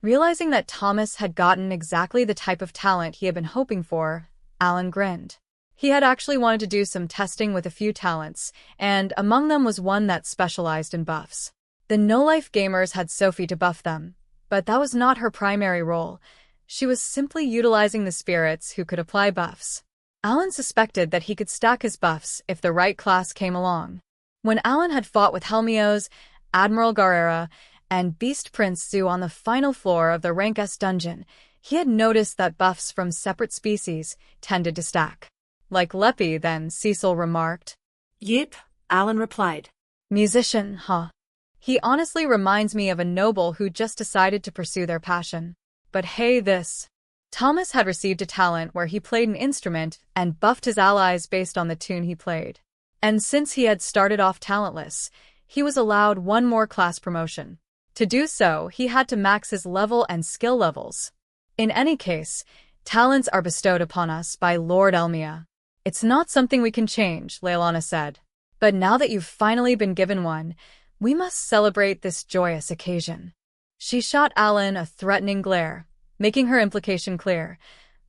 Realizing that Thomas had gotten exactly the type of talent he had been hoping for, Alan grinned. He had actually wanted to do some testing with a few talents, and among them was one that specialized in buffs. The no-life gamers had Sophie to buff them, but that was not her primary role. She was simply utilizing the spirits who could apply buffs. Alan suspected that he could stack his buffs if the right class came along. When Alan had fought with Helmios, Admiral Garrera, and Beast Prince Zoo on the final floor of the Rank S dungeon, he had noticed that buffs from separate species tended to stack. Like Leppy, then, Cecil remarked.
Yep, Alan replied.
Musician, huh? He honestly reminds me of a noble who just decided to pursue their passion. But hey this. Thomas had received a talent where he played an instrument and buffed his allies based on the tune he played. And since he had started off talentless, he was allowed one more class promotion. To do so, he had to max his level and skill levels. In any case, talents are bestowed upon us by Lord Elmia. It's not something we can change, Leilana said. But now that you've finally been given one, we must celebrate this joyous occasion. She shot Alan a threatening glare, making her implication clear.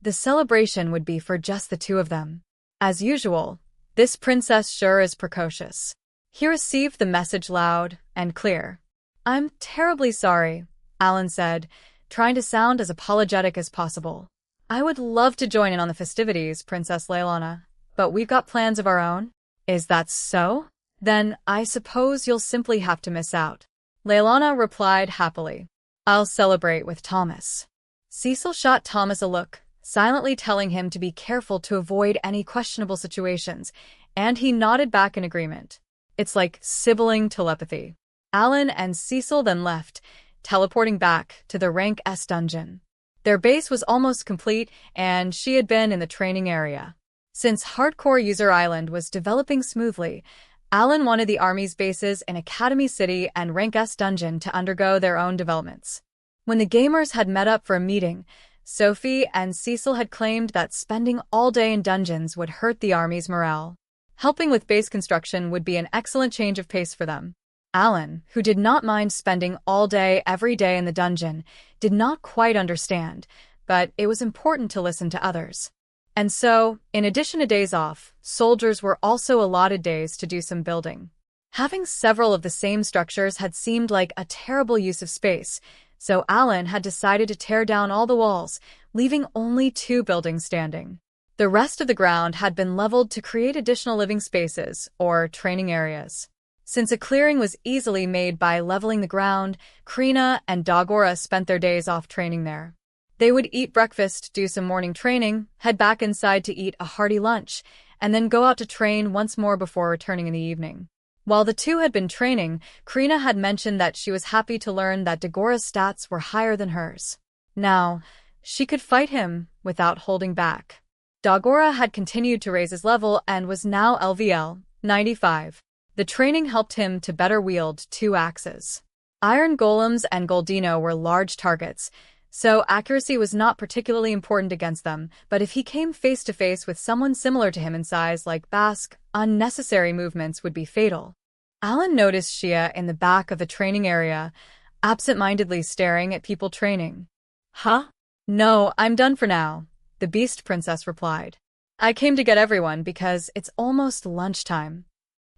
The celebration would be for just the two of them. As usual, this princess sure is precocious. He received the message loud and clear. I'm terribly sorry, Alan said, trying to sound as apologetic as possible. I would love to join in on the festivities, Princess Leilana, but we've got plans of our own. Is that so? Then I suppose you'll simply have to miss out. Leilana replied happily. I'll celebrate with Thomas. Cecil shot Thomas a look, silently telling him to be careful to avoid any questionable situations, and he nodded back in agreement. It's like sibling telepathy. Alan and Cecil then left, teleporting back to the Rank S dungeon. Their base was almost complete, and she had been in the training area. Since Hardcore User Island was developing smoothly, Alan wanted the Army's bases in Academy City and Rank S dungeon to undergo their own developments. When the gamers had met up for a meeting, Sophie and Cecil had claimed that spending all day in dungeons would hurt the Army's morale. Helping with base construction would be an excellent change of pace for them. Alan, who did not mind spending all day every day in the dungeon, did not quite understand, but it was important to listen to others. And so, in addition to days off, soldiers were also allotted days to do some building. Having several of the same structures had seemed like a terrible use of space, so Alan had decided to tear down all the walls, leaving only 2 buildings standing. The rest of the ground had been leveled to create additional living spaces, or training areas. Since a clearing was easily made by leveling the ground, Krina and Dagora spent their days off training there. They would eat breakfast, do some morning training, head back inside to eat a hearty lunch, and then go out to train once more before returning in the evening. While the two had been training, Krina had mentioned that she was happy to learn that Dagora's stats were higher than hers. Now, she could fight him without holding back. Dagora had continued to raise his level and was now LVL 95. The training helped him to better wield 2 axes. Iron golems and Goldino were large targets, so accuracy was not particularly important against them, but if he came face to face with someone similar to him in size like Bask, unnecessary movements would be fatal. Alan noticed Shia in the back of the training area, absent-mindedly staring at people training. Huh? No, I'm done for now, the Beast Princess replied. I came to get everyone because it's almost lunchtime.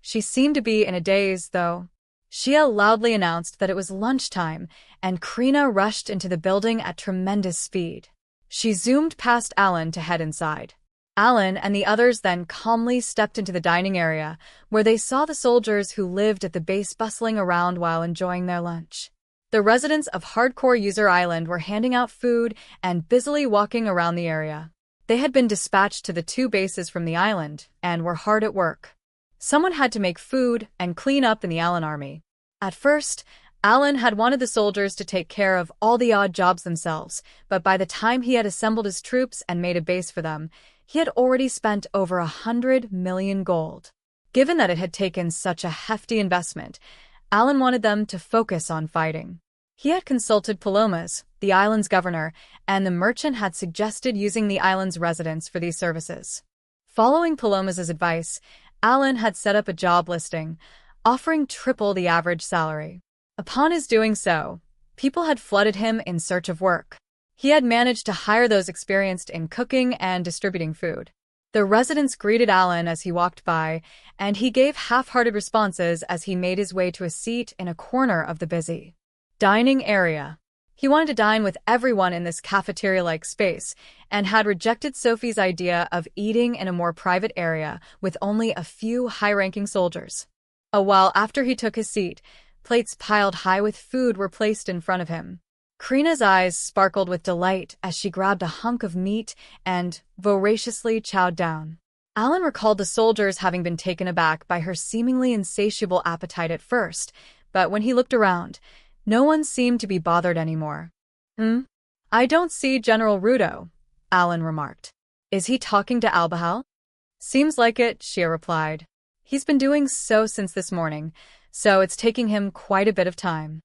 She seemed to be in a daze, though. Shia loudly announced that it was lunchtime, and Krina rushed into the building at tremendous speed. She zoomed past Alan to head inside. Alan and the others then calmly stepped into the dining area, where they saw the soldiers who lived at the base bustling around while enjoying their lunch. The residents of Hardcore User Island were handing out food and busily walking around the area. They had been dispatched to the 2 bases from the island and were hard at work. Someone had to make food and clean up in the Alan army. At first, Alan had wanted the soldiers to take care of all the odd jobs themselves, but by the time he had assembled his troops and made a base for them, he had already spent over 100 million gold. Given that it had taken such a hefty investment, Alan wanted them to focus on fighting. He had consulted Pelomas, the island's governor, and the merchant had suggested using the island's residents for these services. Following Pelomas' advice, Alan had set up a job listing, offering triple the average salary. Upon his doing so, people had flooded him in search of work. He had managed to hire those experienced in cooking and distributing food. The residents greeted Alan as he walked by, and he gave half-hearted responses as he made his way to a seat in a corner of the busy dining area. He wanted to dine with everyone in this cafeteria-like space, and had rejected Sophie's idea of eating in a more private area with only a few high-ranking soldiers. A while after he took his seat, plates piled high with food were placed in front of him. Krina's eyes sparkled with delight as she grabbed a hunk of meat and voraciously chowed down. Alan recalled the soldiers having been taken aback by her seemingly insatiable appetite at first, but when he looked around, no one seemed to be bothered anymore. I don't see General Rudo, Alan remarked. Is he talking to Albahal? Seems like it, Shia replied. He's been doing so since this morning, so it's taking him quite a bit of time.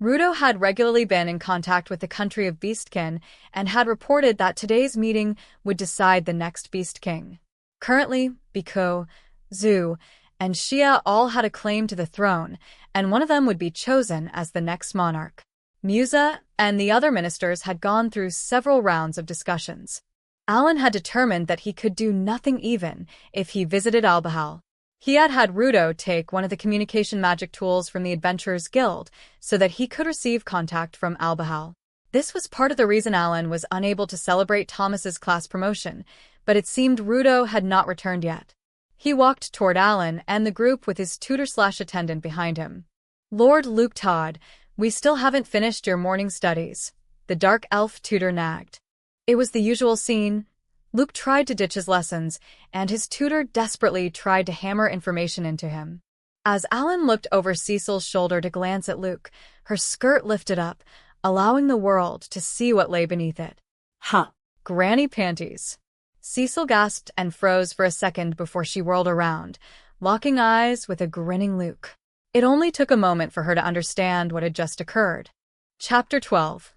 Rudo had regularly been in contact with the country of Beastkin and had reported that today's meeting would decide the next Beast King. Currently, Biko, Zu, and Shia all had a claim to the throne, and one of them would be chosen as the next monarch. Musa and the other ministers had gone through several rounds of discussions. Alan had determined that he could do nothing even if he visited Albahal. He had had Rudo take one of the communication magic tools from the Adventurers Guild so that he could receive contact from Albahal. This was part of the reason Alan was unable to celebrate Thomas's class promotion, but it seemed Rudo had not returned yet. He walked toward Alan and the group with his tutor/attendant behind him. Lord Luke Todd, we still haven't finished your morning studies, the dark elf tutor nagged. It was the usual scene. Luke tried to ditch his lessons, and his tutor desperately tried to hammer information into him. As Alan looked over Cecil's shoulder to glance at Luke, her skirt lifted up, allowing the world to see what lay beneath it. Granny panties. Cecil gasped and froze for a second before she whirled around, locking eyes with a grinning Luke. It only took a moment for her to understand what had just occurred. Chapter 12.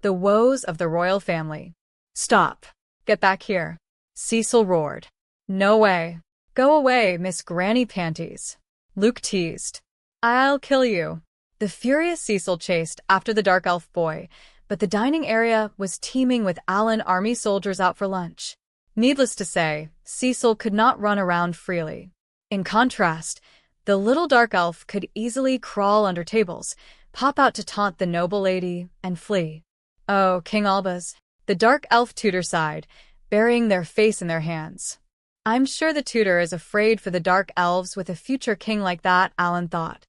The Woes of the Royal Family. Stop. Get back here. Cecil roared. No way. Go away, Miss Granny Panties. Luke teased. I'll kill you. The furious Cecil chased after the dark elf boy, but the dining area was teeming with Alan army soldiers out for lunch. Needless to say, Cecil could not run around freely. In contrast, the little dark elf could easily crawl under tables, pop out to taunt the noble lady, and flee. Oh, King Olbaas. The dark elf tutor sighed, burying their face in their hands. I'm sure the tutor is afraid for the dark elves with a future king like that, Alan thought.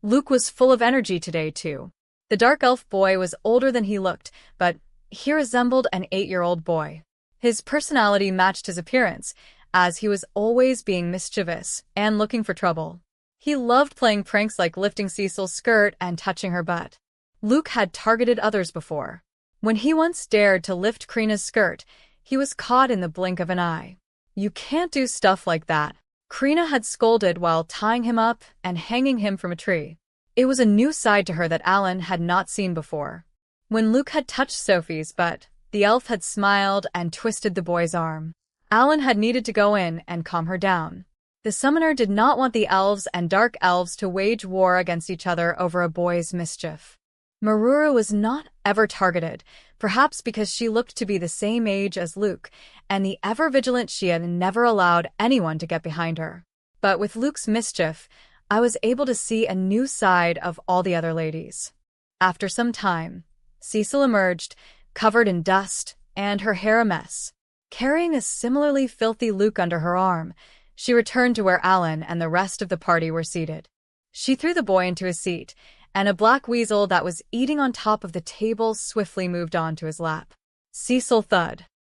Luke was full of energy today, too. The dark elf boy was older than he looked, but he resembled an 8-year-old boy. His personality matched his appearance, as he was always being mischievous and looking for trouble. He loved playing pranks like lifting Cecil's skirt and touching her butt. Luke had targeted others before. When he once dared to lift Krina's skirt, he was caught in the blink of an eye. You can't do stuff like that. Krina had scolded while tying him up and hanging him from a tree. It was a new side to her that Alan had not seen before. When Luke had touched Sophie's butt, the elf had smiled and twisted the boy's arm. Alan had needed to go in and calm her down. The summoner did not want the elves and dark elves to wage war against each other over a boy's mischief. Marura was not ever targeted, perhaps because she looked to be the same age as Luke, and the ever-vigilant Shia never allowed anyone to get behind her. But with Luke's mischief, I was able to see a new side of all the other ladies. After some time, Cecil emerged, covered in dust, and her hair a mess. Carrying a similarly filthy Luke under her arm, she returned to where Alan and the rest of the party were seated. She threw the boy into his seat, and a black weasel that was eating on top of the table swiftly moved on to his lap. Cecil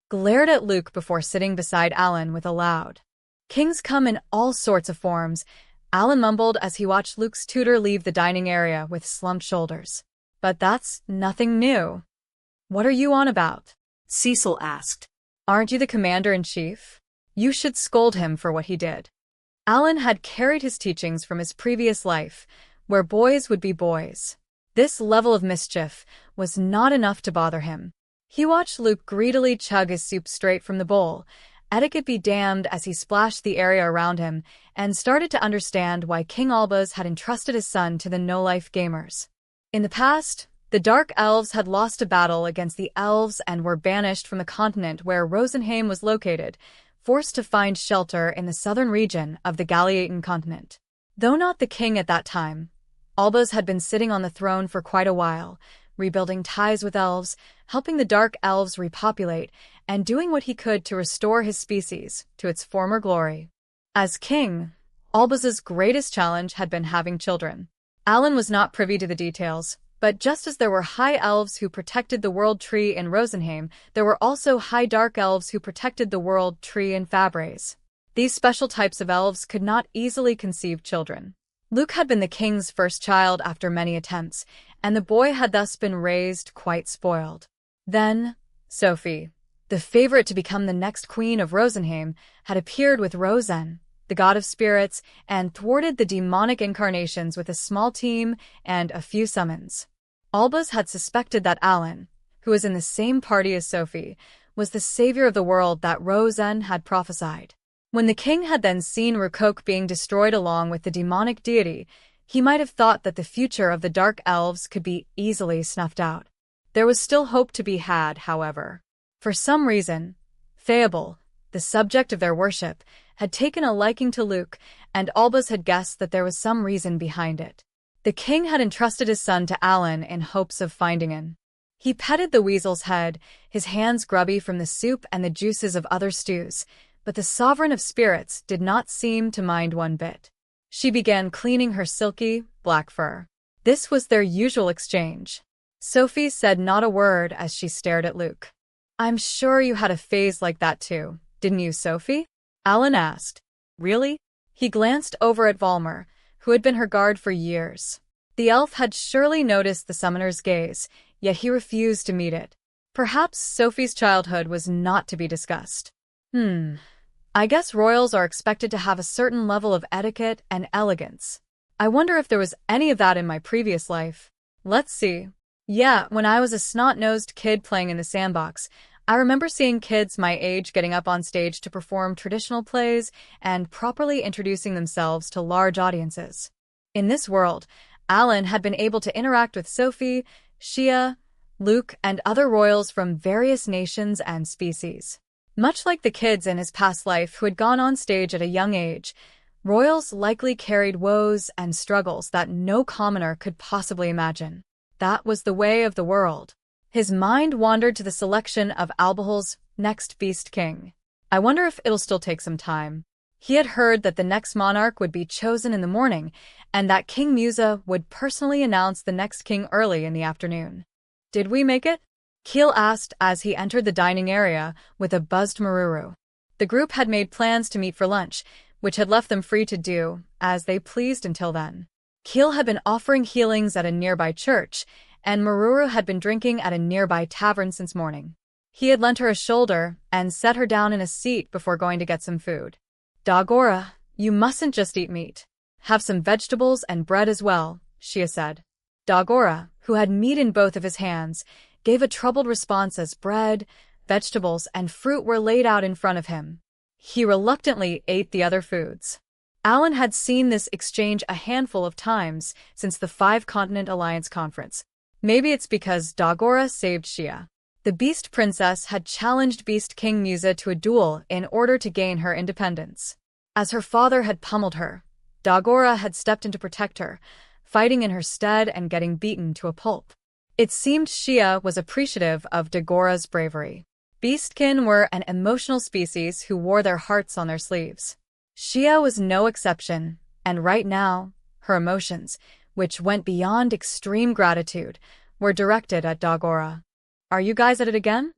glared at Luke before sitting beside Alan with a loud, "Kings come in all sorts of forms. Alan mumbled as he watched Luke's tutor leave the dining area with slumped shoulders. But that's nothing new. What are you on about?
Cecil asked.
Aren't you the commander-in-chief? You should scold him for what he did. Alan had carried his teachings from his previous life, where boys would be boys. This level of mischief was not enough to bother him. He watched Luke greedily chug his soup straight from the bowl, etiquette be damned as he splashed the area around him, and started to understand why King Olbaas had entrusted his son to the no-life gamers. In the past, the Dark Elves had lost a battle against the Elves and were banished from the continent where Rosenheim was located, forced to find shelter in the southern region of the Galilean continent. Though not the king at that time, Olbaas had been sitting on the throne for quite a while, rebuilding ties with elves, helping the Dark Elves repopulate, and doing what he could to restore his species to its former glory. As king, Olbaas's greatest challenge had been having children. Alan was not privy to the details, but just as there were high elves who protected the World Tree in Rosenheim, there were also high dark elves who protected the World Tree in Fabres. These special types of elves could not easily conceive children. Luke had been the king's first child after many attempts, and the boy had thus been raised quite spoiled. Then, Sophie, the favorite to become the next queen of Rosenheim, had appeared with Rosen, the god of spirits, and thwarted the demonic incarnations with a small team and a few summons. Olbaas had suspected that Alan, who was in the same party as Sophie, was the savior of the world that Rosen had prophesied. When the king had then seen Rukok being destroyed along with the demonic deity, he might have thought that the future of the Dark Elves could be easily snuffed out. There was still hope to be had, however. For some reason, Theobald, the subject of their worship, had taken a liking to Luke, and Olbaas had guessed that there was some reason behind it. The king had entrusted his son to Alan in hopes of finding him. He petted the weasel's head, his hands grubby from the soup and the juices of other stews, but the sovereign of spirits did not seem to mind one bit. She began cleaning her silky, black fur. This was their usual exchange. Sophie said not a word as she stared at Luke. "I'm sure you had a phase like that too, didn't you, Sophie?" Alan asked. "Really?" He glanced over at Volmer, who had been her guard for years. The elf had surely noticed the summoner's gaze, yet he refused to meet it. Perhaps Sophie's childhood was not to be discussed. I guess royals are expected to have a certain level of etiquette and elegance. I wonder if there was any of that in my previous life. Let's see. Yeah, when I was a snot-nosed kid playing in the sandbox, I remember seeing kids my age getting up on stage to perform traditional plays and properly introducing themselves to large audiences. In this world, Alan had been able to interact with Sophie, Shia, Luke, and other royals from various nations and species. Much like the kids in his past life who had gone on stage at a young age, royals likely carried woes and struggles that no commoner could possibly imagine. That was the way of the world. His mind wandered to the selection of Albahal's next beast king. I wonder if it'll still take some time. He had heard that the next monarch would be chosen in the morning, and that King Musa would personally announce the next king early in the afternoon. "Did we make it?" Keel asked as he entered the dining area with a buzzed Maruru. The group had made plans to meet for lunch, which had left them free to do as they pleased until then. Keel had been offering healings at a nearby church, and Maruru had been drinking at a nearby tavern since morning. He had lent her a shoulder and set her down in a seat before going to get some food. "Dagora, you mustn't just eat meat. Have some vegetables and bread as well," Shia said. Dagora, who had meat in both of his hands, gave a troubled response as bread, vegetables, and fruit were laid out in front of him. He reluctantly ate the other foods. Alan had seen this exchange a handful of times since the Five-Continent Alliance conference. Maybe it's because Dagora saved Shia. The Beast Princess had challenged Beast King Musa to a duel in order to gain her independence. As her father had pummeled her, Dagora had stepped in to protect her, fighting in her stead and getting beaten to a pulp. It seemed Shia was appreciative of Dagora's bravery. Beastkin were an emotional species who wore their hearts on their sleeves. Shia was no exception, and right now, her emotions, which went beyond extreme gratitude, were directed at Dagora. "Are you guys at it again?"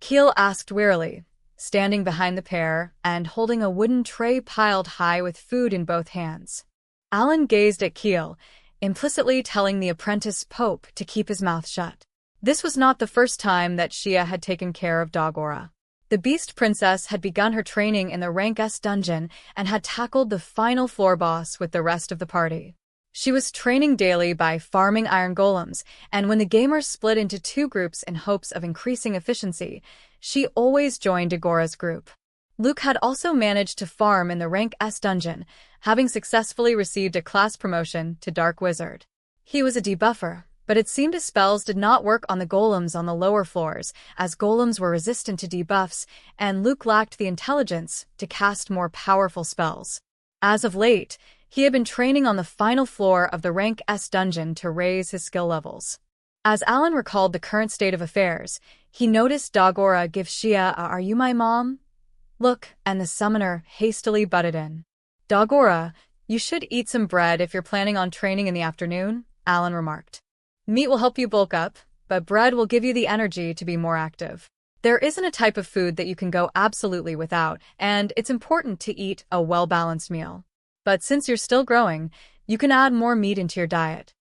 Keel asked wearily, standing behind the pair and holding a wooden tray piled high with food in both hands. Alan gazed at Keel, implicitly telling the apprentice Pope to keep his mouth shut. This was not the first time that Shia had taken care of Dagora. The Beast Princess had begun her training in the Rank S dungeon and had tackled the final floor boss with the rest of the party. She was training daily by farming iron golems, and when the gamers split into two groups in hopes of increasing efficiency, she always joined Dagora's group. Luke had also managed to farm in the Rank S dungeon, having successfully received a class promotion to Dark Wizard. He was a debuffer, but it seemed his spells did not work on the golems on the lower floors, as golems were resistant to debuffs, and Luke lacked the intelligence to cast more powerful spells. As of late, he had been training on the final floor of the Rank S dungeon to raise his skill levels. As Alan recalled the current state of affairs, he noticed Dagora give Shia a "Are you my mom?" look, and the summoner hastily butted in. "Dagora, you should eat some bread if you're planning on training in the afternoon," Alan remarked. "Meat will help you bulk up, but bread will give you the energy to be more active. There isn't a type of food that you can go absolutely without, and it's important to eat a well-balanced meal. But since you're still growing, you can add more meat into your diet."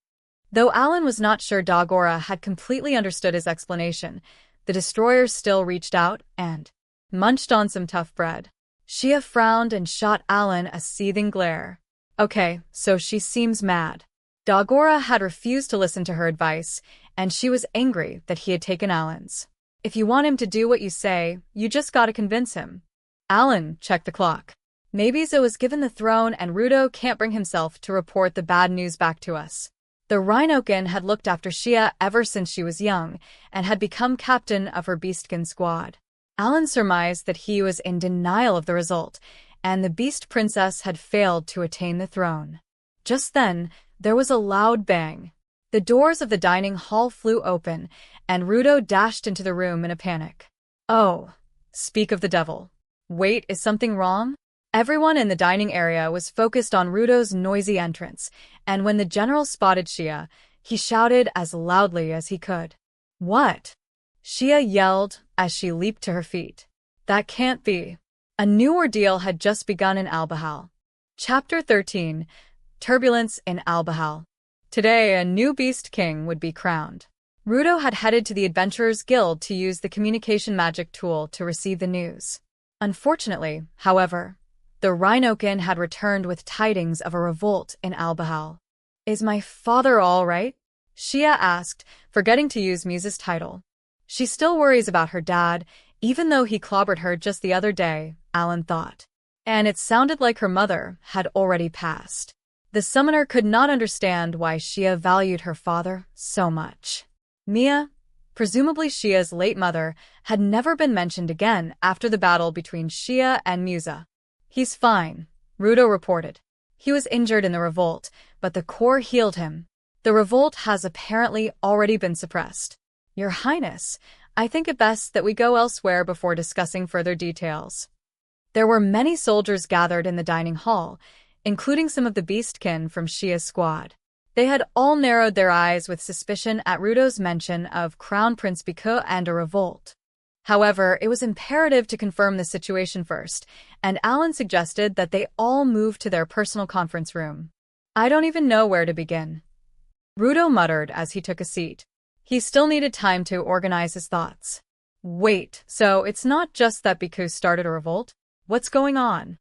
Though Alan was not sure Dagora had completely understood his explanation, the destroyer still reached out and munched on some tough bread. Shia frowned and shot Alan a seething glare. Okay, so she seems mad. Dagora had refused to listen to her advice, and she was angry that he had taken Alan's. "If you want him to do what you say, you just gotta convince him." Alan checked the clock. "Maybe Zo was given the throne and Rudo can't bring himself to report the bad news back to us." The Rhinokin had looked after Shia ever since she was young, and had become captain of her Beastkin squad. Alan surmised that he was in denial of the result, and the Beast Princess had failed to attain the throne. Just then, there was a loud bang. The doors of the dining hall flew open, and Rudo dashed into the room in a panic. "Oh, speak of the devil. Wait, is something wrong?" Everyone in the dining area was focused on Rudo's noisy entrance, and when the general spotted Shia, he shouted as loudly as he could. "What?" Shia yelled as she leaped to her feet. "That can't be." A new ordeal had just begun in Albahal. Chapter 13, Turbulence in Albahal. Today, a new Beast King would be crowned. Rudo had headed to the Adventurers Guild to use the communication magic tool to receive the news. Unfortunately, however, the Rhinokin had returned with tidings of a revolt in Albahal. "Is my father all right?" Shia asked, forgetting to use Muse's title. She still worries about her dad, even though he clobbered her just the other day, Alan thought. And it sounded like her mother had already passed. The summoner could not understand why Shia valued her father so much. Mia, presumably Shia's late mother, had never been mentioned again after the battle between Shia and Musa. "He's fine," Rudo reported. "He was injured in the revolt, but the core healed him. The revolt has apparently already been suppressed. Your Highness, I think it best that we go elsewhere before discussing further details." There were many soldiers gathered in the dining hall, including some of the Beastkin from Shia's squad. They had all narrowed their eyes with suspicion at Rudo's mention of Crown Prince Biku and a revolt. However, it was imperative to confirm the situation first, and Alan suggested that they all move to their personal conference room. "I don't even know where to begin," Rudo muttered as he took a seat. He still needed time to organize his thoughts. "Wait, so it's not just that Biku started a revolt? What's going on?"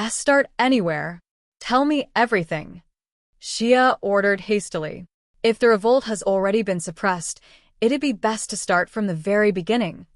"Start anywhere. Tell me everything," Shia ordered hastily. "If the revolt has already been suppressed, it'd be best to start from the very beginning,"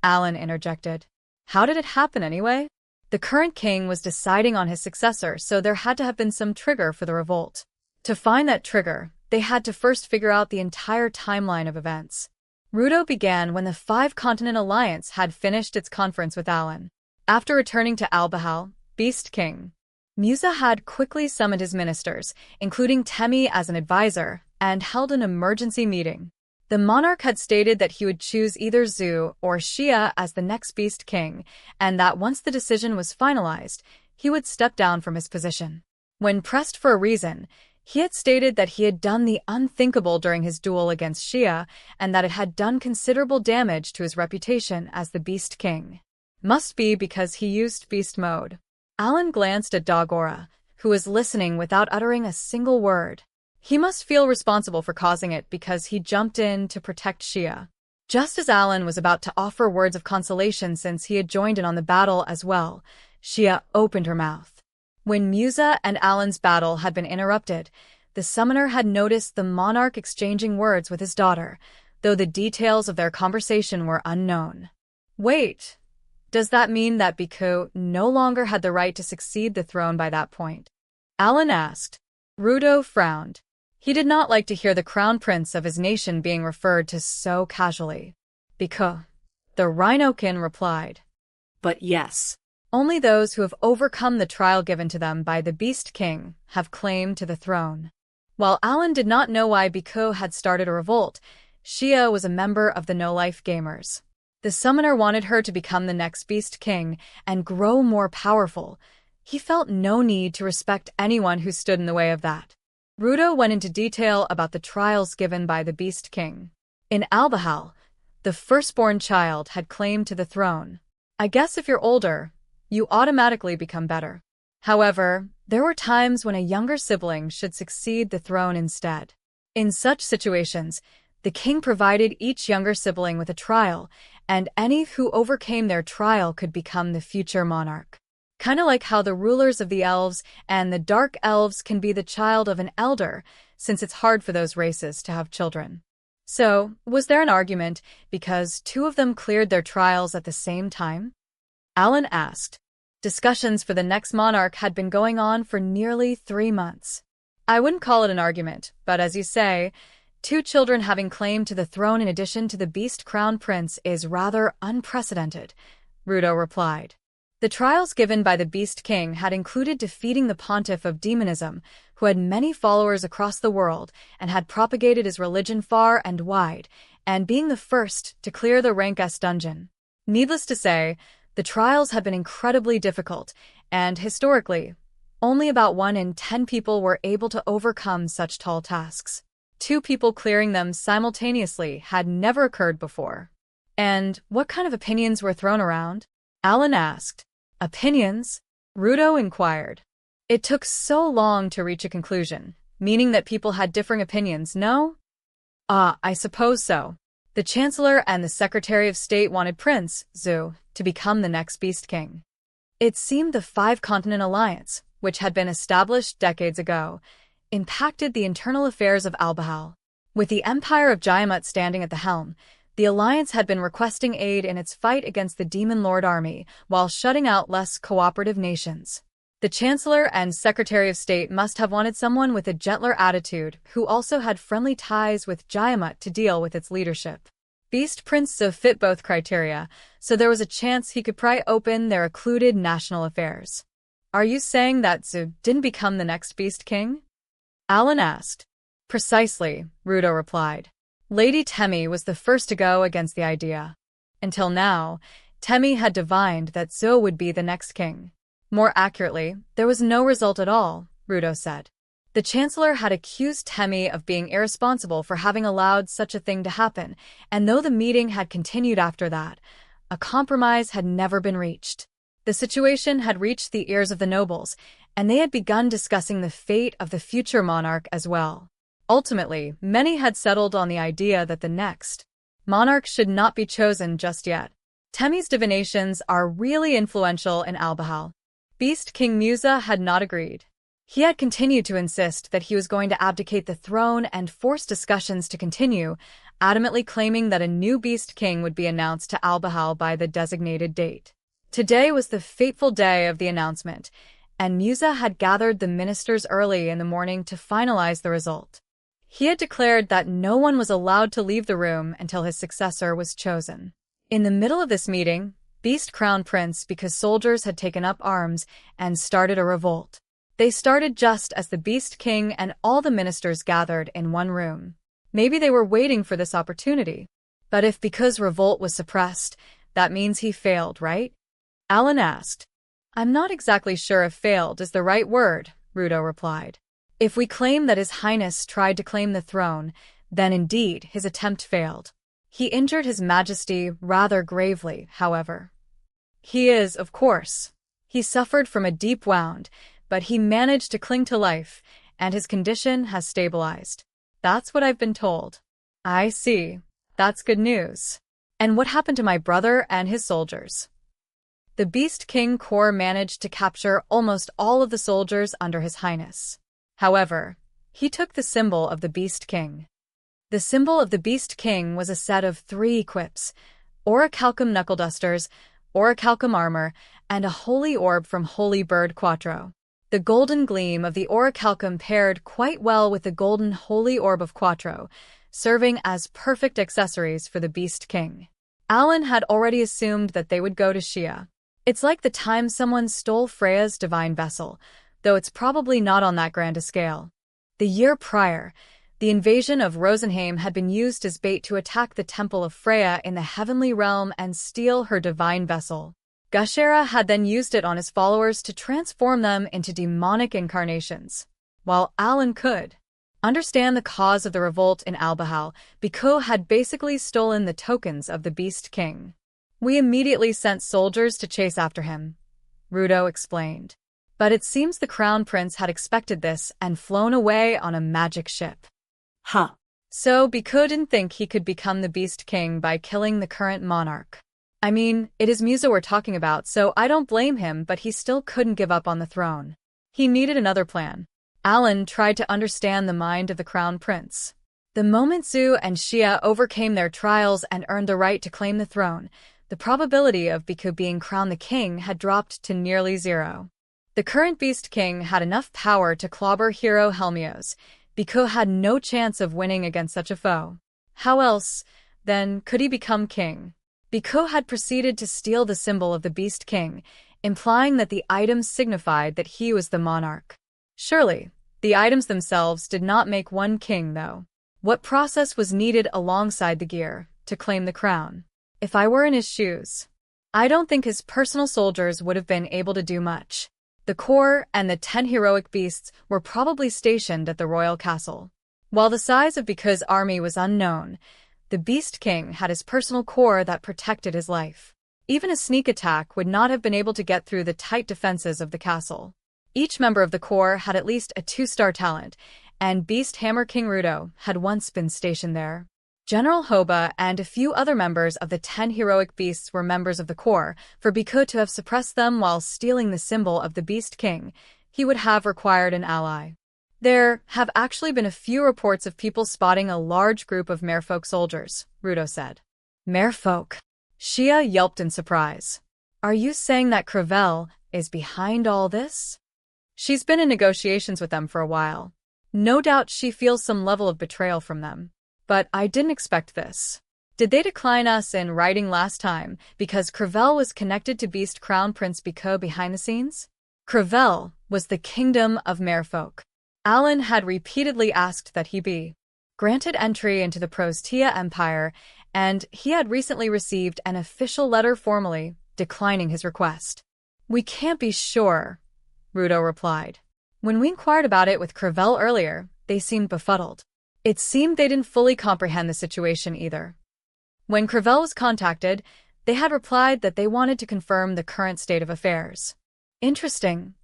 Alan interjected. "How did it happen anyway?" The current king was deciding on his successor, so there had to have been some trigger for the revolt. To find that trigger, they had to first figure out the entire timeline of events. Rudo began when the Five-Continent Alliance had finished its conference with Alan. After returning to Albahal, Beast King, Musa had quickly summoned his ministers, including Temi as an advisor, and held an emergency meeting. The monarch had stated that he would choose either Zu or Shia as the next Beast King, and that once the decision was finalized, he would step down from his position. When pressed for a reason, he had stated that he had done the unthinkable during his duel against Shia, and that it had done considerable damage to his reputation as the Beast King. Must be because he used beast mode. Alan glanced at Dagora, who was listening without uttering a single word. He must feel responsible for causing it because he jumped in to protect Shia. Just as Alan was about to offer words of consolation since he had joined in on the battle as well, Shia opened her mouth. When Musa and Alan's battle had been interrupted, the summoner had noticed the monarch exchanging words with his daughter, though the details of their conversation were unknown. Wait, does that mean that Biko no longer had the right to succeed the throne by that point? Alan asked. Rudo frowned. He did not like to hear the crown prince of his nation being referred to so casually. Biko, the Rhinokin replied.
But yes.
Only those who have overcome the trial given to them by the Beast King have claim to the throne. While Alan did not know why Biko had started a revolt, Shia was a member of the No-Life Gamers. The summoner wanted her to become the next Beast King and grow more powerful. He felt no need to respect anyone who stood in the way of that. Rudo went into detail about the trials given by the Beast King. In Albahal, the firstborn child had claim to the throne. I guess if you're older, you automatically become better. However, there were times when a younger sibling should succeed the throne instead. In such situations, the king provided each younger sibling with a trial, and any who overcame their trial could become the future monarch. Kinda like how the rulers of the elves and the dark elves can be the child of an elder, since it's hard for those races to have children. So, was there an argument because two of them cleared their trials at the same time? Alan asked. Discussions for the next monarch had been going on for nearly 3 months. I wouldn't call it an argument, but as you say, 2 children having claim to the throne in addition to the Beast Crown Prince is rather unprecedented, Rudo replied. The trials given by the Beast King had included defeating the Pontiff of Demonism, who had many followers across the world and had propagated his religion far and wide, and being the first to clear the Rank S dungeon. Needless to say, the trials had been incredibly difficult, and historically, only about 1 in 10 people were able to overcome such tall tasks. 2 people clearing them simultaneously had never occurred before. And what kind of opinions were thrown around? Alan asked. Opinions? Rudo inquired. It took so long to reach a conclusion, meaning that people had differing opinions, no? I suppose so. The Chancellor and the Secretary of State wanted Prince Zhu to become the next Beast King. It seemed the 5-continent alliance, which had been established decades ago, impacted the internal affairs of Albahal. With the Empire of Jayamut standing at the helm, the alliance had been requesting aid in its fight against the Demon Lord army while shutting out less cooperative nations. The Chancellor and Secretary of State must have wanted someone with a gentler attitude who also had friendly ties with Jayamut to deal with its leadership. Beast Prince Zhu fit both criteria, so there was a chance he could pry open their occluded national affairs. Are you saying that Zhu didn't become the next Beast King? Alan asked. Precisely, Rudo replied. Lady Temi was the first to go against the idea. Until now, Temi had divined that Zhu would be the next king. More accurately, there was no result at all, Rudo said. The Chancellor had accused Temi of being irresponsible for having allowed such a thing to happen, and though the meeting had continued after that, a compromise had never been reached. The situation had reached the ears of the nobles, and they had begun discussing the fate of the future monarch as well. Ultimately, many had settled on the idea that the next monarch should not be chosen just yet. Temi's divinations are really influential in Albahal. Beast King Musa had not agreed. He had continued to insist that he was going to abdicate the throne and force discussions to continue, adamantly claiming that a new Beast King would be announced to Albahal by the designated date. Today was the fateful day of the announcement, and Musa had gathered the ministers early in the morning to finalize the result. He had declared that no one was allowed to leave the room until his successor was chosen. In the middle of this meeting, Beast Crown Prince because soldiers had taken up arms and started a revolt. They started just as the Beast King and all the ministers gathered in one room. Maybe they were waiting for this opportunity. But if because revolt was suppressed, that means he failed, right? Alan asked. I'm not exactly sure if failed is the right word, Rudo replied. If we claim that His Highness tried to claim the throne, then indeed his attempt failed. He injured His Majesty rather gravely, however. He is, of course. He suffered from a deep wound, but he managed to cling to life, and his condition has stabilized. That's what I've been told. I see. That's good news. And what happened to my brother and his soldiers? The Beast King Corps managed to capture almost all of the soldiers under His Highness. However, he took the symbol of the Beast King. The symbol of the Beast King was a set of 3 equips: Orichalcum knuckle dusters, Orichalcum armor, and a holy orb from Holy Bird Quattro. The golden gleam of the Orichalcum paired quite well with the golden holy orb of Quattro, serving as perfect accessories for the Beast King. Alan had already assumed that they would go to Shia. It's like the time someone stole Freya's divine vessel, though it's probably not on that grand a scale. The year prior, the invasion of Rosenheim had been used as bait to attack the temple of Freya in the heavenly realm and steal her divine vessel. Gashera had then used it on his followers to transform them into demonic incarnations. While Alan could understand the cause of the revolt in Albahal, Biko had basically stolen the tokens of the Beast King. We immediately sent soldiers to chase after him, Rudo explained. But it seems the Crown Prince had expected this and flown away on a magic ship.
Huh.
So Biko didn't think he could become the Beast King by killing the current monarch. I mean, it is Musa we're talking about, so I don't blame him, but he still couldn't give up on the throne. He needed another plan. Alan tried to understand the mind of the Crown Prince. The moment Zu and Shia overcame their trials and earned the right to claim the throne, the probability of Biko being crowned the king had dropped to nearly 0. The current Beast King had enough power to clobber hero Helmios. Biko had no chance of winning against such a foe. How else, then, could he become king? Biko had proceeded to steal the symbol of the Beast King, implying that the items signified that he was the monarch. Surely, the items themselves did not make one king, though. What process was needed alongside the gear to claim the crown? If I were in his shoes, I don't think his personal soldiers would have been able to do much. The Corps and the 10 heroic beasts were probably stationed at the royal castle. While the size of Biko's army was unknown, the Beast King had his personal corps that protected his life. Even a sneak attack would not have been able to get through the tight defenses of the castle. Each member of the corps had at least a 2-star talent, and Beast Hammer King Rudo had once been stationed there. General Hoba and a few other members of the 10 heroic beasts were members of the corps. For Biko to have suppressed them while stealing the symbol of the Beast King, he would have required an ally. There have actually been a few reports of people spotting a large group of merfolk soldiers, Rudo said. Merfolk? Shia yelped in surprise. Are you saying that Crevel is behind all this? She's been in negotiations with them for a while. No doubt she feels some level of betrayal from them. But I didn't expect this. Did they decline us in writing last time because Crevel was connected to Beast Crown Prince Biko behind the scenes? Crevel was the kingdom of merfolk. Alan had repeatedly asked that he be granted entry into the Prostia Empire, and he had recently received an official letter formally declining his request. We can't be sure, Rudo replied. When we inquired about it with Crevel earlier, they seemed befuddled. It seemed they didn't fully comprehend the situation either. When Crevel was contacted, they had replied that they wanted to confirm the current state of affairs. Interesting,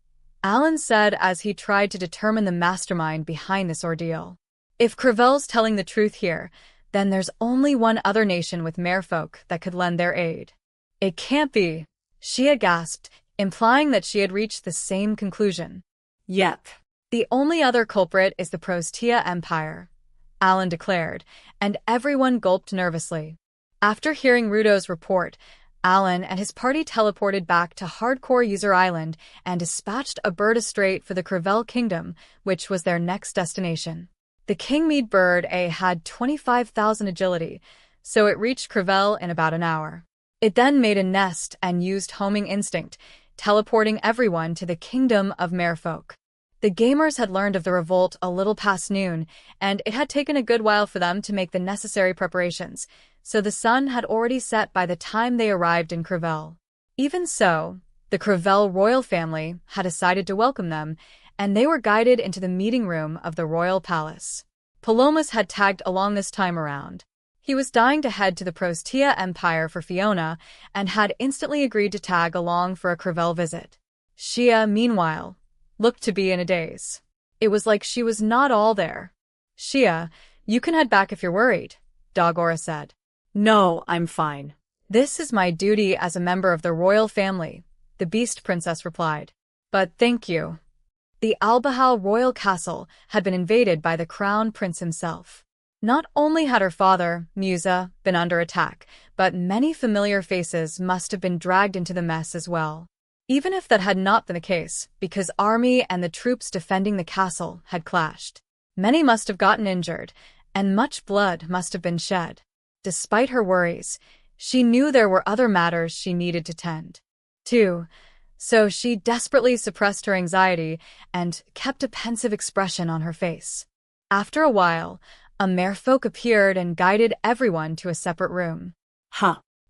Alan said as he tried to determine the mastermind behind this ordeal. If Crevel's telling the truth here, then there's only one other nation with merfolk that could lend their aid. It can't be, Shia gasped, implying that she had reached the same conclusion.
Yep.
The only other culprit is the Prostia Empire, Alan declared, and everyone gulped nervously. After hearing Rudo's report, Alan and his party teleported back to Hardcore User Island and dispatched a bird straight for the Crevel Kingdom, which was their next destination. The Kingmead bird A had 25,000 agility, so it reached Crevel in about an hour. It then made a nest and used homing instinct, teleporting everyone to the Kingdom of Merfolk. The gamers had learned of the revolt a little past noon, and it had taken a good while for them to make the necessary preparations, so the sun had already set by the time they arrived in Crevel. Even so, the Crevel royal family had decided to welcome them, and they were guided into the meeting room of the royal palace. Pelomas had tagged along this time around. He was dying to head to the Prostia Empire for Fiona, and had instantly agreed to tag along for a Crevel visit. Shia, meanwhile, looked to be in a daze. It was like she was not all there. Shia, you can head back if you're worried, Dagora said.
No, I'm fine.
This is my duty as a member of the royal family, the Beast Princess replied. But thank you. The Albahal royal castle had been invaded by the crown prince himself. Not only had her father, Musa, been under attack, but many familiar faces must have been dragged into the mess as well. Even if that had not been the case, because army and the troops defending the castle had clashed. Many must have gotten injured, and much blood must have been shed. Despite her worries, she knew there were other matters she needed to tend to, so she desperately suppressed her anxiety and kept a pensive expression on her face. After a while, a merfolk appeared and guided everyone to a separate room.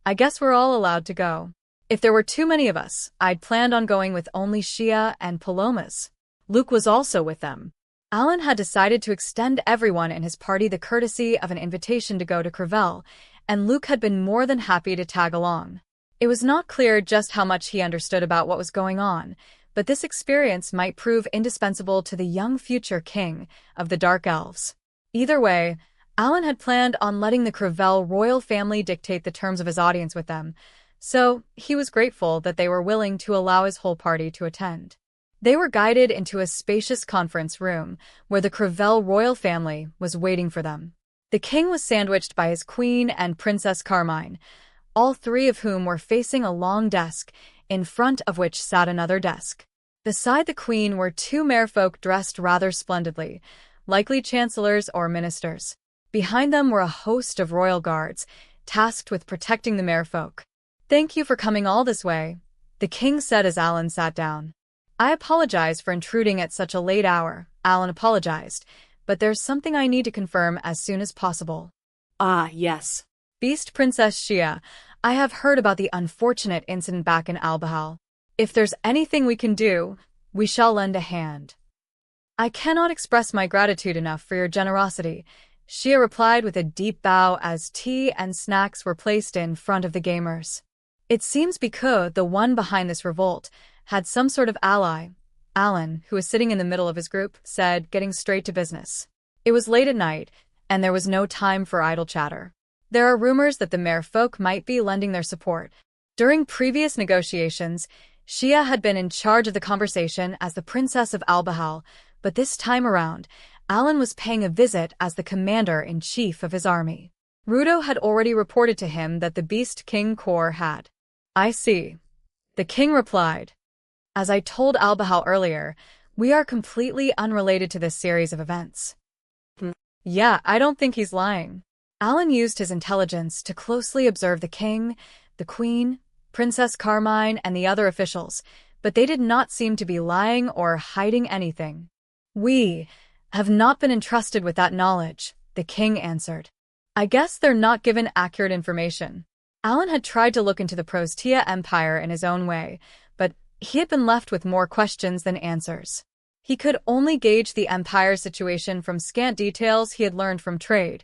I guess we're all allowed to go. If there were too many of us, I'd planned on going with only Shia and Pelomas.
Luke was also with them.
Alan had decided to extend everyone in his party the courtesy of an invitation to go to Crevel, and Luke had been more than happy to tag along. It was not clear just how much he understood about what was going on, but this experience might prove indispensable to the young future king of the Dark Elves. Either way, Alan had planned on letting the Crevel royal family dictate the terms of his audience with them, so he was grateful that they were willing to allow his whole party to attend. They were guided into a spacious conference room where the Crevel royal family was waiting for them. The king was sandwiched by his queen and Princess Carmine, all three of whom were facing a long desk, in front of which sat another desk. Beside the queen were two merfolk dressed rather splendidly, likely chancellors or ministers. Behind them were a host of royal guards, tasked with protecting the merfolk. Thank you for coming all this way, the king said as Alan sat down. I apologize for intruding at such a late hour, Alan apologized, but there's something I need to confirm as soon as possible.
Ah, yes.
Beast Princess Shia, I have heard about the unfortunate incident back in Albahal. If there's anything we can do, we shall lend a hand. I cannot express my gratitude enough for your generosity, Shia replied with a deep bow as tea and snacks were placed in front of the gamers. It seems Biko, the one behind this revolt, had some sort of ally, Alan, who was sitting in the middle of his group, said, getting straight to business. It was late at night, and there was no time for idle chatter. There are rumors that the merfolk might be lending their support. During previous negotiations, Shia had been in charge of the conversation as the Princess of Albahal, but this time around, Alan was paying a visit as the commander-in-chief of his army. Rudo had already reported to him that the Beast King Corps had. I see. The king replied. As I told Albahal earlier, we are completely unrelated to this series of events. Yeah, I don't think he's lying. Alan used his intelligence to closely observe the king, the queen, Princess Carmine, and the other officials, but they did not seem to be lying or hiding anything. We have not been entrusted with that knowledge, the king answered. I guess they're not given accurate information. Alan had tried to look into the Prostia Empire in his own way, but he had been left with more questions than answers. He could only gauge the Empire's situation from scant details he had learned from trade.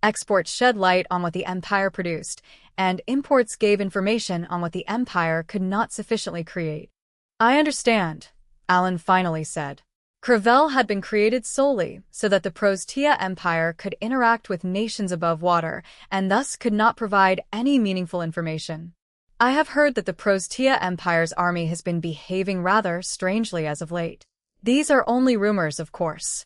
Exports shed light on what the Empire produced, and imports gave information on what the Empire could not sufficiently create. I understand, Alan finally said. Crevel had been created solely so that the Prostia Empire could interact with nations above water, and thus could not provide any meaningful information. I have heard that the Prostia Empire's army has been behaving rather strangely as of late. These are only rumors, of course.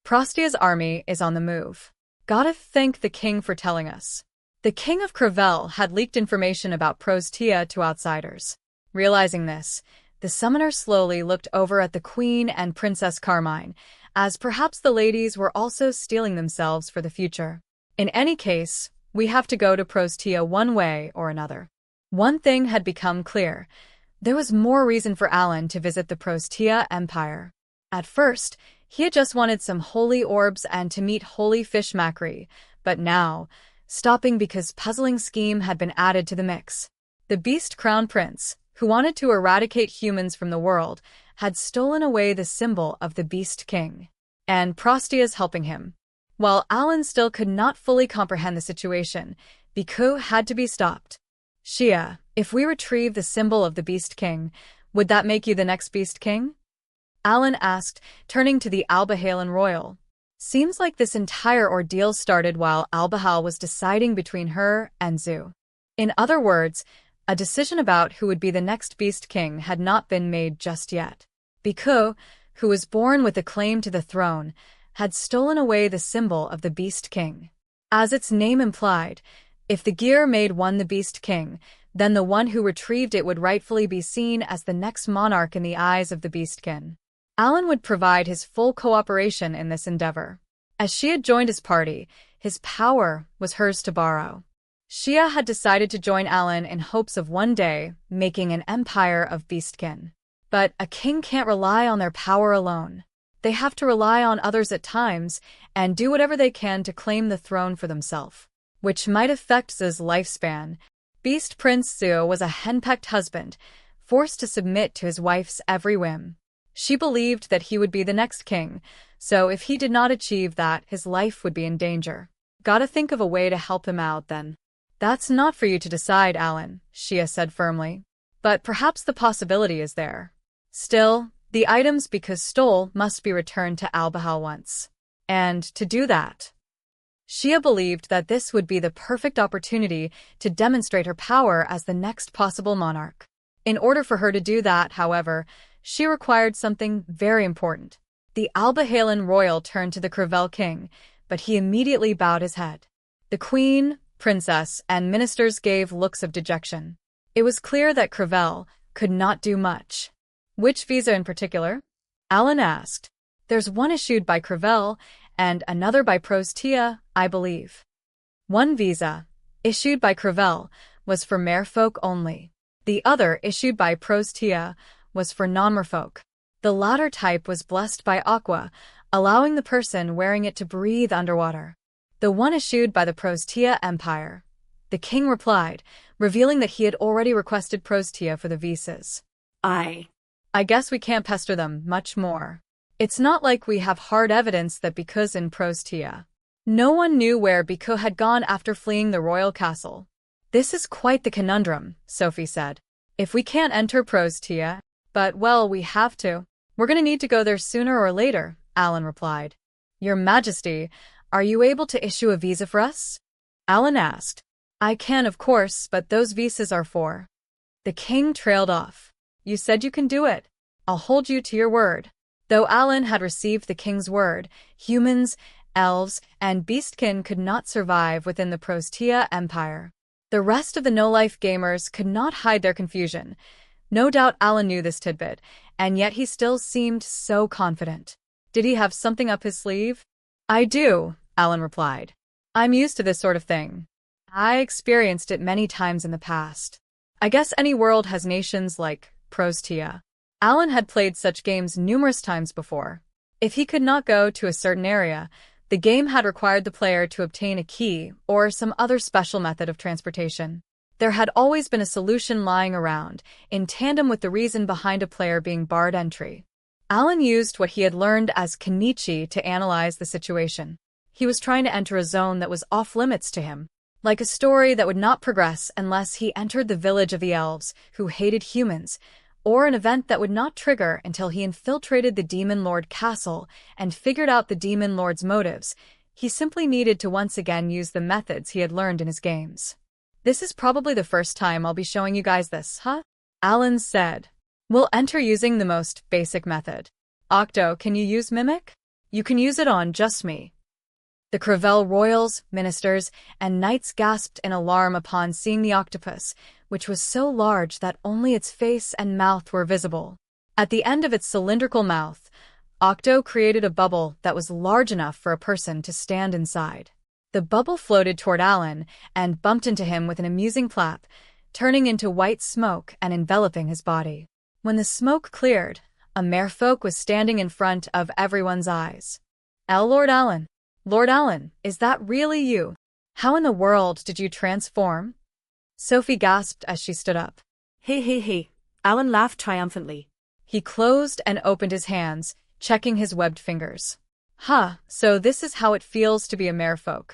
Prostia's army is on the move. Gotta thank the king for telling us. The king of Crevel had leaked information about Prostia to outsiders. Realizing this, the summoner slowly looked over at the queen and Princess Carmine, as perhaps the ladies were also steeling themselves for the future. In any case, we have to go to Prostia one way or another. One thing had become clear. There was more reason for Alan to visit the Prostia Empire. At first, he had just wanted some holy orbs and to meet holy fish Macri, but now, stopping because puzzling scheme had been added to the mix. The Beast Crown Prince, who wanted to eradicate humans from the world, had stolen away the symbol of the Beast King. And Prostia's helping him. While Alan still could not fully comprehend the situation, Biko had to be stopped. Shia, if we retrieve the symbol of the Beast King, would that make you the next Beast King? Alan asked, turning to the Albahalan royal. Seems like this entire ordeal started while Albahal was deciding between her and Zu. In other words, a decision about who would be the next Beast King had not been made just yet. Biko, who was born with a claim to the throne, had stolen away the symbol of the Beast King. As its name implied, if the gear made one the Beast King, then the one who retrieved it would rightfully be seen as the next monarch in the eyes of the Beastkin. Alan would provide his full cooperation in this endeavor. As Shia had joined his party, his power was hers to borrow. Shia had decided to join Alan in hopes of one day making an empire of Beastkin. But a king can't rely on their power alone. They have to rely on others at times and do whatever they can to claim the throne for themselves, which might affect Zu's lifespan. Beast Prince Zu was a henpecked husband, forced to submit to his wife's every whim. She believed that he would be the next king, so if he did not achieve that, his life would be in danger. Gotta think of a way to help him out then. That's not for you to decide, Alan, Shia said firmly. But perhaps the possibility is there. Still, the items Biko stole must be returned to Albahal once. And to do that, Shia believed that this would be the perfect opportunity to demonstrate her power as the next possible monarch. In order for her to do that, however, she required something very important. The Albahalan royal turned to the Crevel king, but he immediately bowed his head. The queen, princess, and ministers gave looks of dejection. It was clear that Crevel could not do much. Which visa in particular? Alan asked. There's one issued by Crevel, and another by Prostia, I believe. One visa, issued by Crevel, was for merfolk only. The other, issued by Prostia, was for non-merfolk. The latter type was blessed by Aqua, allowing the person wearing it to breathe underwater. The one issued by the Prostia Empire. The king replied, revealing that he had already requested Prostia for the visas. I guess we can't pester them much more. It's not like we have hard evidence that Biko's in Prostia. No one knew where Biko had gone after fleeing the royal castle. This is quite the conundrum, Sophie said. If we can't enter Prostia, but well, we have to. We're gonna need to go there sooner or later, Alan replied. Your Majesty, are you able to issue a visa for us? Alan asked. I can, of course, but those visas are for. The king trailed off. You said you can do it. I'll hold you to your word. Though Alan had received the king's word, humans, elves, and beastkin could not survive within the Prostia Empire. The rest of the no-life gamers could not hide their confusion. No doubt Alan knew this tidbit, and yet he still seemed so confident. Did he have something up his sleeve? I do, Alan replied. I'm used to this sort of thing. I experienced it many times in the past. I guess any world has nations like Prostia. Alan had played such games numerous times before. If he could not go to a certain area, the game had required the player to obtain a key or some other special method of transportation. There had always been a solution lying around, in tandem with the reason behind a player being barred entry. Alan used what he had learned as Kenichi to analyze the situation. He was trying to enter a zone that was off-limits to him, like a story that would not progress unless he entered the village of the elves, who hated humans, or an event that would not trigger until he infiltrated the Demon Lord castle and figured out the Demon Lord's motives. He simply needed to once again use the methods he had learned in his games. This is probably the first time I'll be showing you guys this, huh? Alan said. We'll enter using the most basic method. Octo, can you use Mimic? You can use it on just me. The Crevel royals, ministers, and knights gasped in alarm upon seeing the octopus, which was so large that only its face and mouth were visible. At the end of its cylindrical mouth, Octo created a bubble that was large enough for a person to stand inside. The bubble floated toward Alan and bumped into him with an amusing plap, turning into white smoke and enveloping his body. When the smoke cleared, a merfolk was standing in front of everyone's eyes. Lord Alan. Lord Alan, is that really you? How in the world did you transform? Sophie gasped as she stood up.
Hey. Alan laughed triumphantly.
He closed and opened his hands, checking his webbed fingers. So this is how it feels to be a merfolk.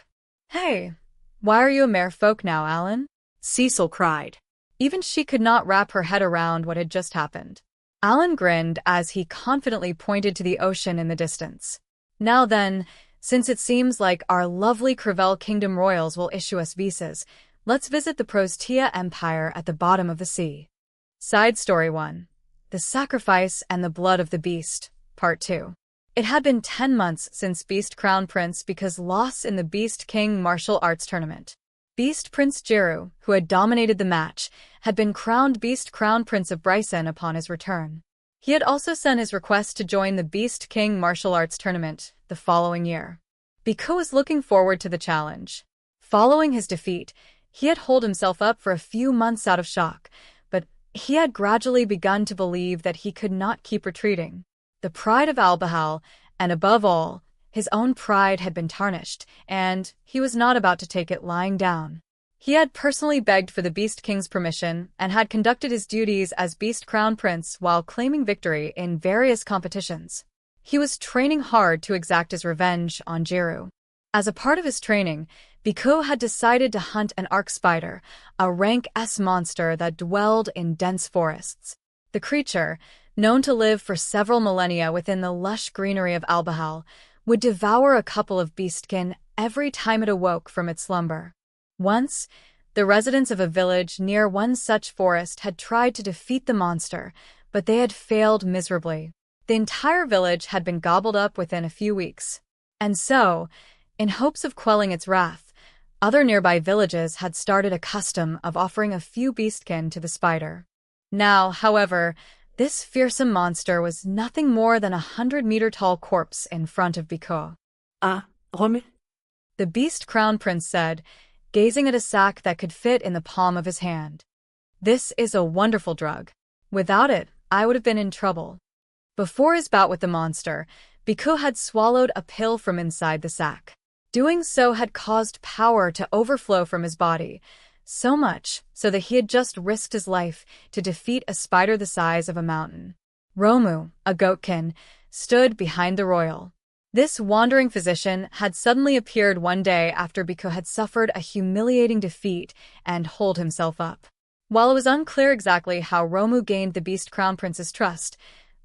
Hey, why are you a merfolk now, Alan?
Cecil cried.
Even she could not wrap her head around what had just happened. Alan grinned as he confidently pointed to the ocean in the distance. Now then, since it seems like our lovely Crevel Kingdom royals will issue us visas, let's visit the Prostia Empire at the bottom of the sea. Side Story 1. The Sacrifice and the Blood of the Beast, Part 2. It had been 10 months since Beast Crown Prince Biko's loss in the Beast King martial arts tournament. Beast Prince Jiru, who had dominated the match, had been crowned Beast Crown Prince of Bryson upon his return. He had also sent his request to join the Beast King martial arts tournament the following year. Biko was looking forward to the challenge. Following his defeat, he had holed himself up for a few months out of shock, but he had gradually begun to believe that he could not keep retreating. The pride of Albahal, and above all, his own pride had been tarnished, and he was not about to take it lying down. He had personally begged for the Beast King's permission and had conducted his duties as Beast Crown Prince while claiming victory in various competitions. He was training hard to exact his revenge on Jiru. As a part of his training, Biko had decided to hunt an arc spider, a rank S monster that dwelled in dense forests. The creature, known to live for several millennia within the lush greenery of Albahal, would devour a couple of beastkin every time it awoke from its slumber. Once, the residents of a village near one such forest had tried to defeat the monster, but they had failed miserably. The entire village had been gobbled up within a few weeks. And so, in hopes of quelling its wrath, other nearby villages had started a custom of offering a few beastkin to the spider. Now, however, this fearsome monster was nothing more than 100-meter-tall corpse in front of Biko.
Rome?
The Beast Crown Prince said, gazing at a sack that could fit in the palm of his hand. This is a wonderful drug. Without it, I would have been in trouble. Before his bout with the monster, Biko had swallowed a pill from inside the sack. Doing so had caused power to overflow from his body, so much so that he had just risked his life to defeat a spider the size of a mountain. Romu, a goatkin, stood behind the royal. This wandering physician had suddenly appeared one day after Biko had suffered a humiliating defeat and holed himself up. While it was unclear exactly how Romu gained the Beast Crown Prince's trust,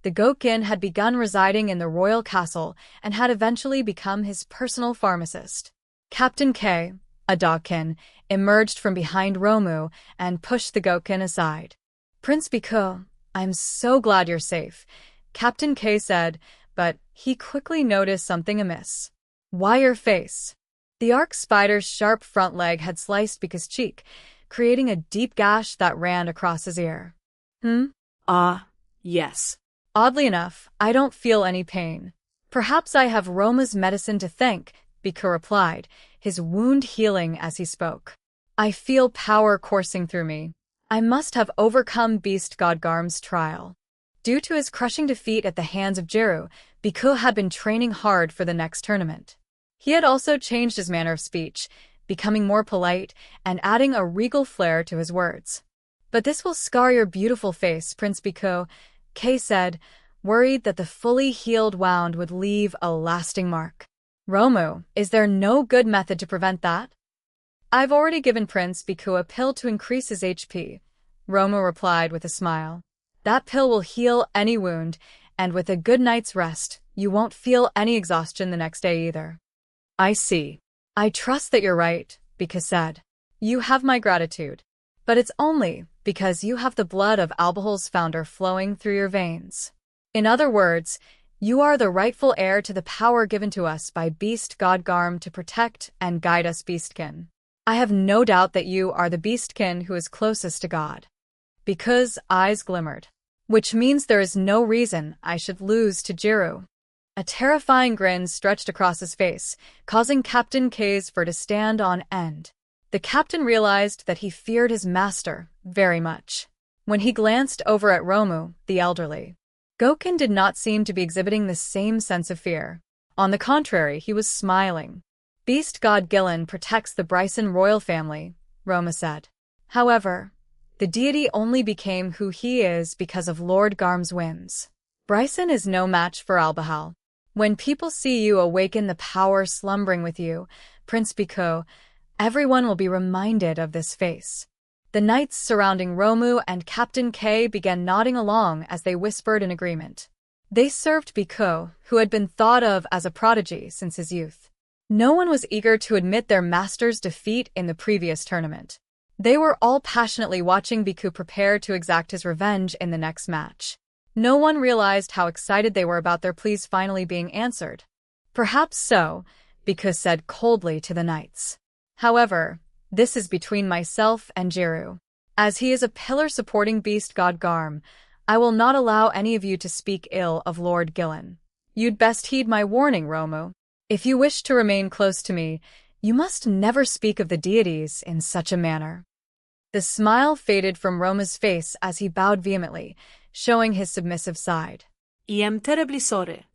the goatkin had begun residing in the royal castle and had eventually become his personal pharmacist. Captain K, a dogkin, emerged from behind Romu and pushed the goatkin aside. Prince Biko, I'm so glad you're safe, Captain K said, but he quickly noticed something amiss. Why your face? The arc spider's sharp front leg had sliced Biko's cheek, creating a deep gash that ran across his ear.
Yes.
Oddly enough, I don't feel any pain. Perhaps I have Roma's medicine to thank, Biko replied, his wound healing as he spoke. I feel power coursing through me. I must have overcome Beast Godgarm's trial. Due to his crushing defeat at the hands of Jiru, Biko had been training hard for the next tournament. He had also changed his manner of speech, becoming more polite and adding a regal flair to his words. But this will scar your beautiful face, Prince Biko, Kay said, worried that the fully healed wound would leave a lasting mark. Romu, is there no good method to prevent that? I've already given Prince Biko a pill to increase his HP, Romu replied with a smile. That pill will heal any wound, and with a good night's rest, you won't feel any exhaustion the next day either. I see. I trust that you're right, Biko said. You have my gratitude. But it's only because you have the blood of Albahal's founder flowing through your veins. In other words, you are the rightful heir to the power given to us by Beast Godgarm to protect and guide us beastkin. I have no doubt that you are the beastkin who is closest to God. Biko's eyes glimmered. Which means there is no reason I should lose to Jiru. A terrifying grin stretched across his face, causing Captain K's fur to stand on end. The captain realized that he feared his master very much. When he glanced over at Romu, the elderly, Gokin did not seem to be exhibiting the same sense of fear. On the contrary, he was smiling. Beast God Gillen protects the Bryson royal family, Roma said. However, the deity only became who he is because of Lord Garm's whims. Bryson is no match for Albahal. When people see you awaken the power slumbering with you, Prince Biko, everyone will be reminded of this face. The knights surrounding Romu and Captain K began nodding along as they whispered in agreement. They served Biko, who had been thought of as a prodigy since his youth. No one was eager to admit their master's defeat in the previous tournament. They were all passionately watching Biko prepare to exact his revenge in the next match. No one realized how excited they were about their pleas finally being answered. Perhaps so, Biko said coldly to the knights. However, this is between myself and Jiru. As he is a pillar supporting beast god Garm, I will not allow any of you to speak ill of Lord Gillen. You'd best heed my warning, Romu. If you wish to remain close to me, you must never speak of the deities in such a manner. The smile faded from Romu's face as he bowed vehemently, showing his submissive side.
I am terribly sorry.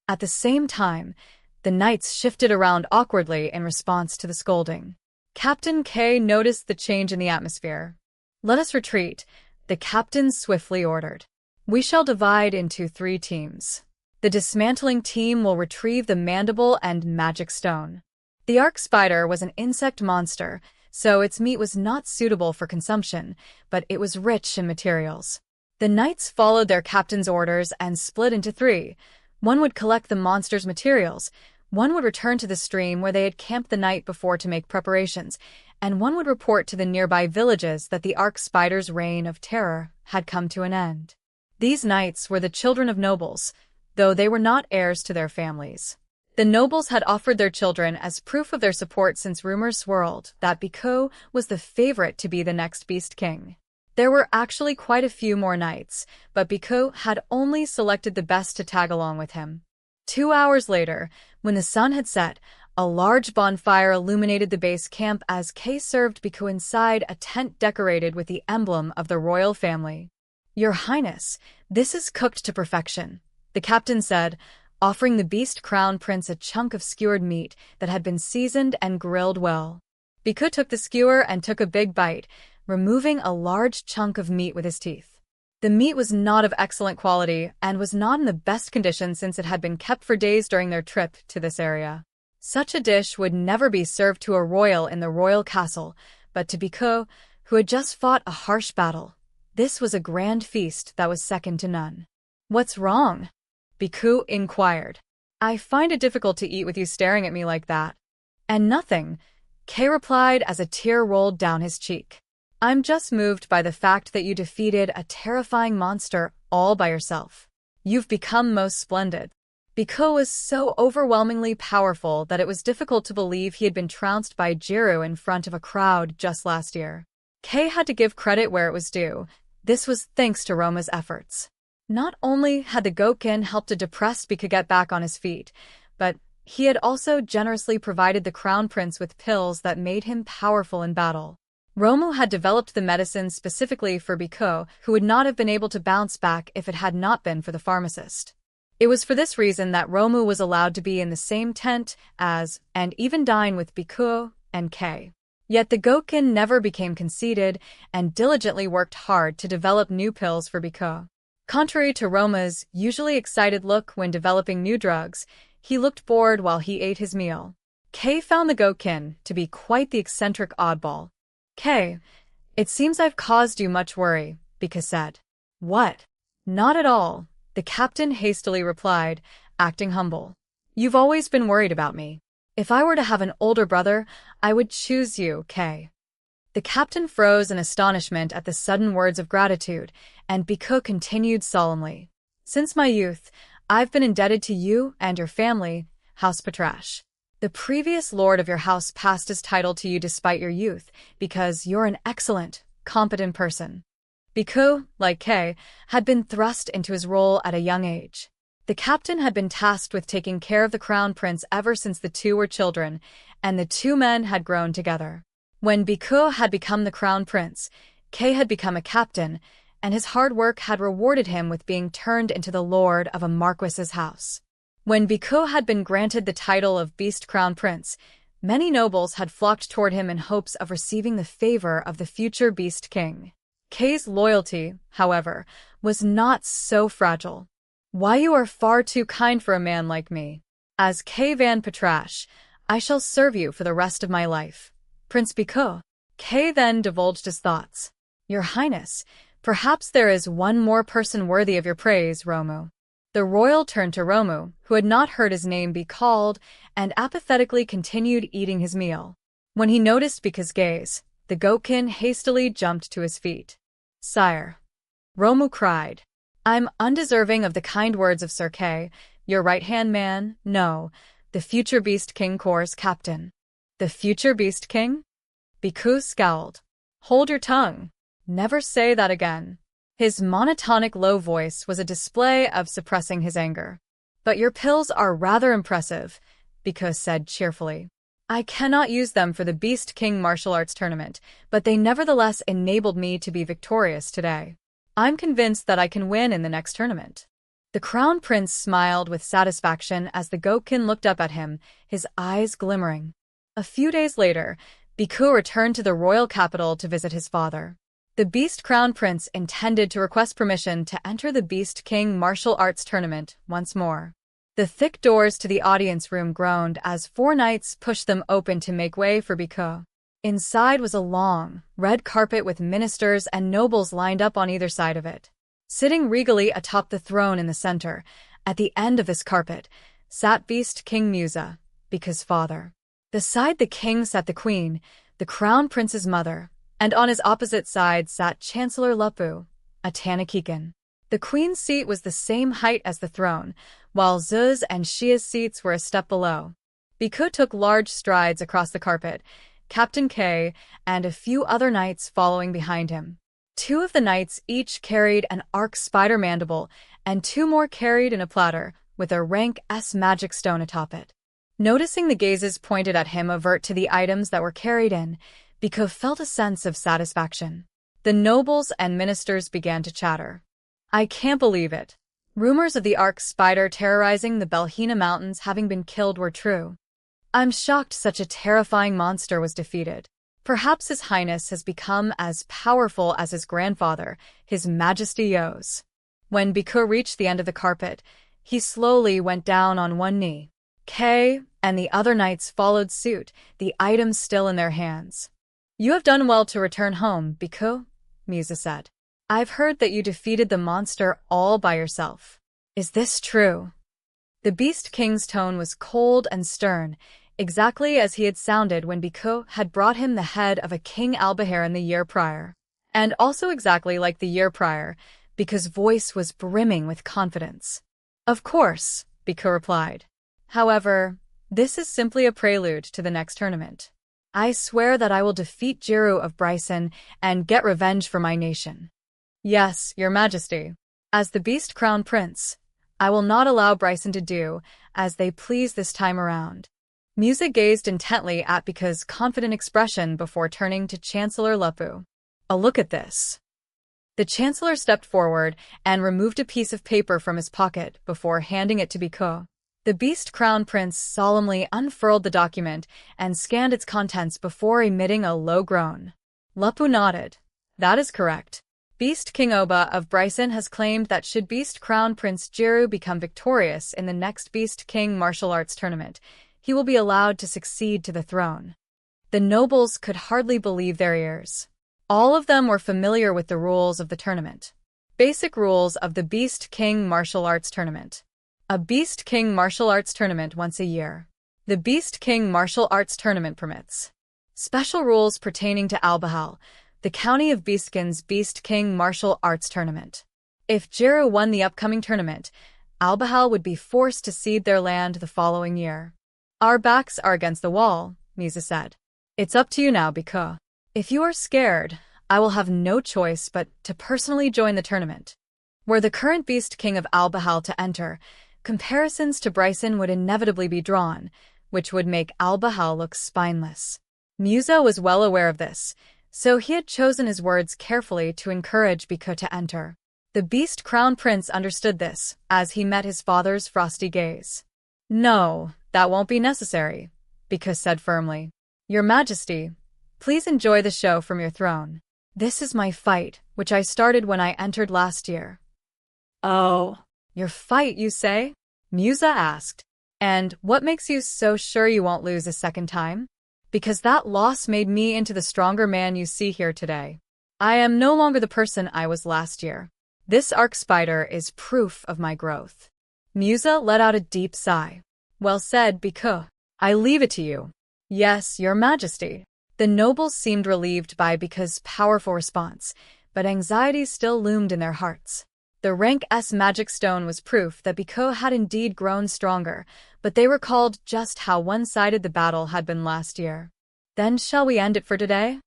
At the same time, the knights shifted around awkwardly in response to the scolding. Captain K noticed the change in the atmosphere. Let us retreat, the captain swiftly ordered. We shall divide into 3 teams. The dismantling team will retrieve the mandible and magic stone. The arc spider was an insect monster, so its meat was not suitable for consumption, but it was rich in materials. The knights followed their captain's orders and split into 3. One would collect the monster's materials, one would return to the stream where they had camped the night before to make preparations, and one would report to the nearby villages that the arc spider's reign of terror had come to an end. These knights were the children of nobles, though they were not heirs to their families. The nobles had offered their children as proof of their support since rumors swirled that Biko was the favorite to be the next Beast King. There were actually quite a few more knights, but Biko had only selected the best to tag along with him. 2 hours later, when the sun had set, a large bonfire illuminated the base camp as Kay served Biko inside a tent decorated with the emblem of the royal family. Your Highness, this is cooked to perfection, the captain said, offering the beast crown prince a chunk of skewered meat that had been seasoned and grilled well. Biko took the skewer and took a big bite, removing a large chunk of meat with his teeth. The meat was not of excellent quality and was not in the best condition since it had been kept for days during their trip to this area. Such a dish would never be served to a royal in the royal castle, but to Biko, who had just fought a harsh battle, this was a grand feast that was second to none. What's wrong? Biko inquired. I find it difficult to eat with you staring at me like that. And nothing, Kay replied as a tear rolled down his cheek. I'm just moved by the fact that you defeated a terrifying monster all by yourself. You've become most splendid. Biko was so overwhelmingly powerful that it was difficult to believe he had been trounced by Jiru in front of a crowd just last year. Kay had to give credit where it was due. This was thanks to Roma's efforts. Not only had the Gokin helped a depressed Biko get back on his feet, but he had also generously provided the crown prince with pills that made him powerful in battle. Romu had developed the medicine specifically for Biko, who would not have been able to bounce back if it had not been for the pharmacist. It was for this reason that Romu was allowed to be in the same tent as, and even dine with Biko and Kay. Yet the Gokin never became conceited and diligently worked hard to develop new pills for Biko. Contrary to Roma's usually excited look when developing new drugs, he looked bored while he ate his meal. Kay found the Gokin to be quite the eccentric oddball. Kay, it seems I've caused you much worry, Biko said. What? Not at all, the captain hastily replied, acting humble. You've always been worried about me. If I were to have an older brother, I would choose you, Kay. The captain froze in astonishment at the sudden words of gratitude, and Biko continued solemnly. Since my youth, I've been indebted to you and your family, House Patrash. The previous lord of your house passed his title to you despite your youth, because you're an excellent, competent person. Biko, like Kay, had been thrust into his role at a young age. The captain had been tasked with taking care of the crown prince ever since the two were children, and the 2 men had grown together. When Biko had become the crown prince, Kay had become a captain, and his hard work had rewarded him with being turned into the lord of a marquis's house. When Biko had been granted the title of Beast Crown Prince, many nobles had flocked toward him in hopes of receiving the favor of the future Beast King. Kay's loyalty, however, was not so fragile. Why, you are far too kind for a man like me. As Kay Van Patrash, I shall serve you for the rest of my life. Prince Biko. Kay then divulged his thoughts. Your Highness, perhaps there is one more person worthy of your praise, Romu. The royal turned to Romu, who had not heard his name be called, and apathetically continued eating his meal. When he noticed Biku's gaze, the goatkin hastily jumped to his feet. Sire, Romu cried, I'm undeserving of the kind words of Sir Kay, your right-hand man, no, the future Beast King Corps' captain. The future Beast King? Biku scowled. Hold your tongue. Never say that again. His monotonic low voice was a display of suppressing his anger. But your pills are rather impressive, Biku said cheerfully. I cannot use them for the Beast King martial arts tournament, but they nevertheless enabled me to be victorious today. I'm convinced that I can win in the next tournament. The Crown Prince smiled with satisfaction as the goatkin looked up at him, his eyes glimmering. A few days later, Biku returned to the royal capital to visit his father. The Beast Crown Prince intended to request permission to enter the Beast King martial arts tournament once more. The thick doors to the audience room groaned as 4 knights pushed them open to make way for Biku. Inside was a long, red carpet with ministers and nobles lined up on either side of it. Sitting regally atop the throne in the center, at the end of this carpet, sat Beast King Musa, Biku's father. Beside the king sat the queen, the crown prince's mother, and on his opposite side sat Chancellor Lupu, a Tanakikan. The queen's seat was the same height as the throne, while Zuz and Shia's seats were a step below. Biku took large strides across the carpet, Captain K and a few other knights following behind him. 2 of the knights each carried an arc spider mandible, and 2 more carried in a platter, with a rank S magic stone atop it. Noticing the gazes pointed at him avert to the items that were carried in, Biku felt a sense of satisfaction. The nobles and ministers began to chatter. I can't believe it. Rumors of the arc spider terrorizing the Belhina Mountains having been killed were true. I'm shocked such a terrifying monster was defeated. Perhaps His Highness has become as powerful as his grandfather, His Majesty Woes. When Biku reached the end of the carpet, he slowly went down on one knee. Kay and the other knights followed suit, the items still in their hands. You have done well to return home, Biku, Musa said. I've heard that you defeated the monster all by yourself. Is this true? The Beast King's tone was cold and stern, exactly as he had sounded when Biku had brought him the head of a King Albahal in the year prior. And also exactly like the year prior, Biku's voice was brimming with confidence. Of course, Biku replied. However, this is simply a prelude to the next tournament. I swear that I will defeat Jiru of Bryson and get revenge for my nation. Yes, Your Majesty. As the Beast Crown Prince, I will not allow Bryson to do as they please this time around. Musa gazed intently at Biku's confident expression before turning to Chancellor Lupu. A look at this. The Chancellor stepped forward and removed a piece of paper from his pocket before handing it to Biku. The Beast Crown Prince solemnly unfurled the document and scanned its contents before emitting a low groan. Lupu nodded. That is correct. Beast King Oba of Bryson has claimed that should Beast Crown Prince Jiru become victorious in the next Beast King martial arts tournament, he will be allowed to succeed to the throne. The nobles could hardly believe their ears. All of them were familiar with the rules of the tournament. Basic rules of the Beast King martial arts tournament. A Beast King martial arts tournament once a year. The Beast King martial arts tournament permits special rules pertaining to Albahal, the county of Beastkin's Beast King martial arts tournament. If Jiru won the upcoming tournament, Albahal would be forced to cede their land the following year. Our backs are against the wall, Musa said. It's up to you now, Biku. If you are scared, I will have no choice but to personally join the tournament. Were the current Beast King of Albahal to enter, comparisons to Bryson would inevitably be drawn, which would make Albahal look spineless. Musa was well aware of this, so he had chosen his words carefully to encourage Biku to enter. The Beast Crown Prince understood this, as he met his father's frosty gaze. No, that won't be necessary, Biku said firmly. Your Majesty, please enjoy the show from your throne. This is my fight, which I started when I entered last year. Oh. Your fight, you say? Musa asked. And what makes you so sure you won't lose a second time? because that loss made me into the stronger man you see here today. I am no longer the person I was last year. This arc spider is proof of my growth." Musa let out a deep sigh. "Well said, Bhikkhu. I leave it to you." "Yes, your majesty." The nobles seemed relieved by Bhikkhu's powerful response, but anxiety still loomed in their hearts. The rank S magic stone was proof that Bhikkhu had indeed grown stronger, but they recalled just how one-sided the battle had been last year. "Then shall we end it for today?"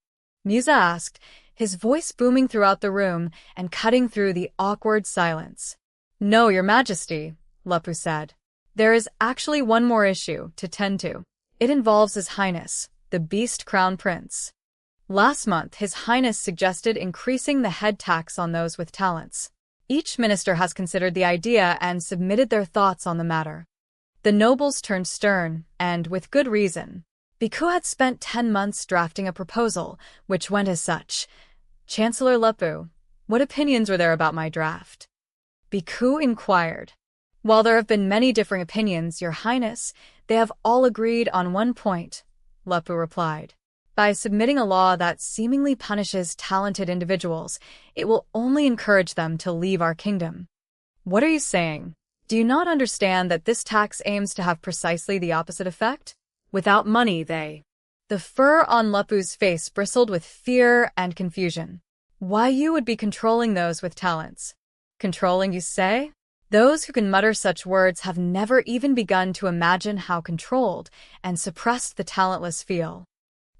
Musa asked, his voice booming throughout the room and cutting through the awkward silence. "No, your majesty," Lupu said. "There is actually one more issue to tend to. It involves His Highness, the Beast Crown Prince. Last month, His Highness suggested increasing the head tax on those with talents. Each minister has considered the idea and submitted their thoughts on the matter." The nobles turned stern, and with good reason. Bhikkhu had spent 10 months drafting a proposal, which went as such. "Chancellor Lupu, what opinions were there about my draft?" Bhikkhu inquired. "While there have been many differing opinions, your highness, they have all agreed on one point," Lupu replied. "By submitting a law that seemingly punishes talented individuals, it will only encourage them to leave our kingdom." "What are you saying? Do you not understand that this tax aims to have precisely the opposite effect? Without money, The fur on Lupu's face bristled with fear and confusion. "Why, you would be controlling those with talents." "Controlling, you say?" Those who can mutter such words have never even begun to imagine how controlled and suppressed the talentless feel.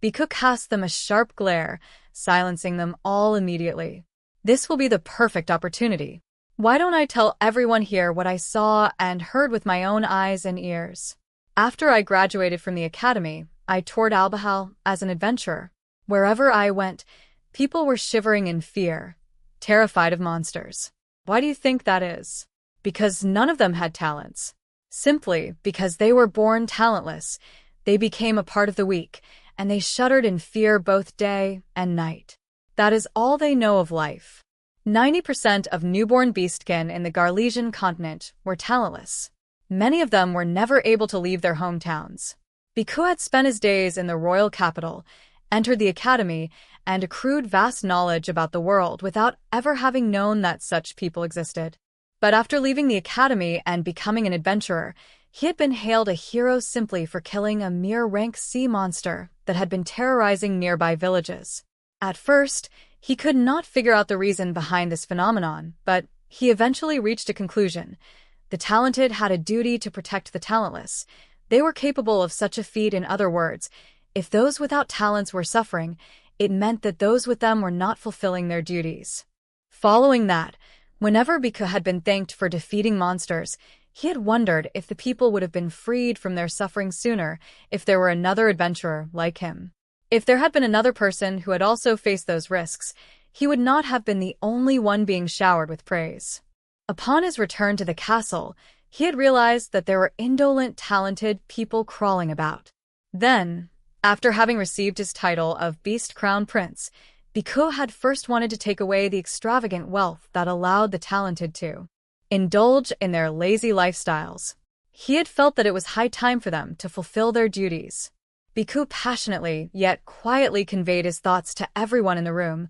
Bhikkhu cast them a sharp glare, silencing them all immediately. "This will be the perfect opportunity. Why don't I tell everyone here what I saw and heard with my own eyes and ears? After I graduated from the academy, I toured Albahal as an adventurer. Wherever I went, people were shivering in fear, terrified of monsters. Why do you think that is? Because none of them had talents. Simply because they were born talentless, they became a part of the weak, and they shuddered in fear both day and night. That is all they know of life. 90% of newborn beastkin in the Garlesian continent were talentless. Many of them were never able to leave their hometowns. Bhikkhu had spent his days in the royal capital, entered the academy, and accrued vast knowledge about the world without ever having known that such people existed. But after leaving the academy and becoming an adventurer, he had been hailed a hero simply for killing a mere rank C monster that had been terrorizing nearby villages. At first, he could not figure out the reason behind this phenomenon, but he eventually reached a conclusion. The talented had a duty to protect the talentless. They were capable of such a feat. In other words, if those without talents were suffering, it meant that those with them were not fulfilling their duties. Following that, whenever Bhikkhu had been thanked for defeating monsters, he had wondered if the people would have been freed from their suffering sooner if there were another adventurer like him. If there had been another person who had also faced those risks, he would not have been the only one being showered with praise. Upon his return to the castle, he had realized that there were indolent, talented people crawling about. Then, after having received his title of Beast Crown Prince, Bhikkhu had first wanted to take away the extravagant wealth that allowed the talented to indulge in their lazy lifestyles. He had felt that it was high time for them to fulfill their duties. Bhikkhu passionately, yet quietly conveyed his thoughts to everyone in the room,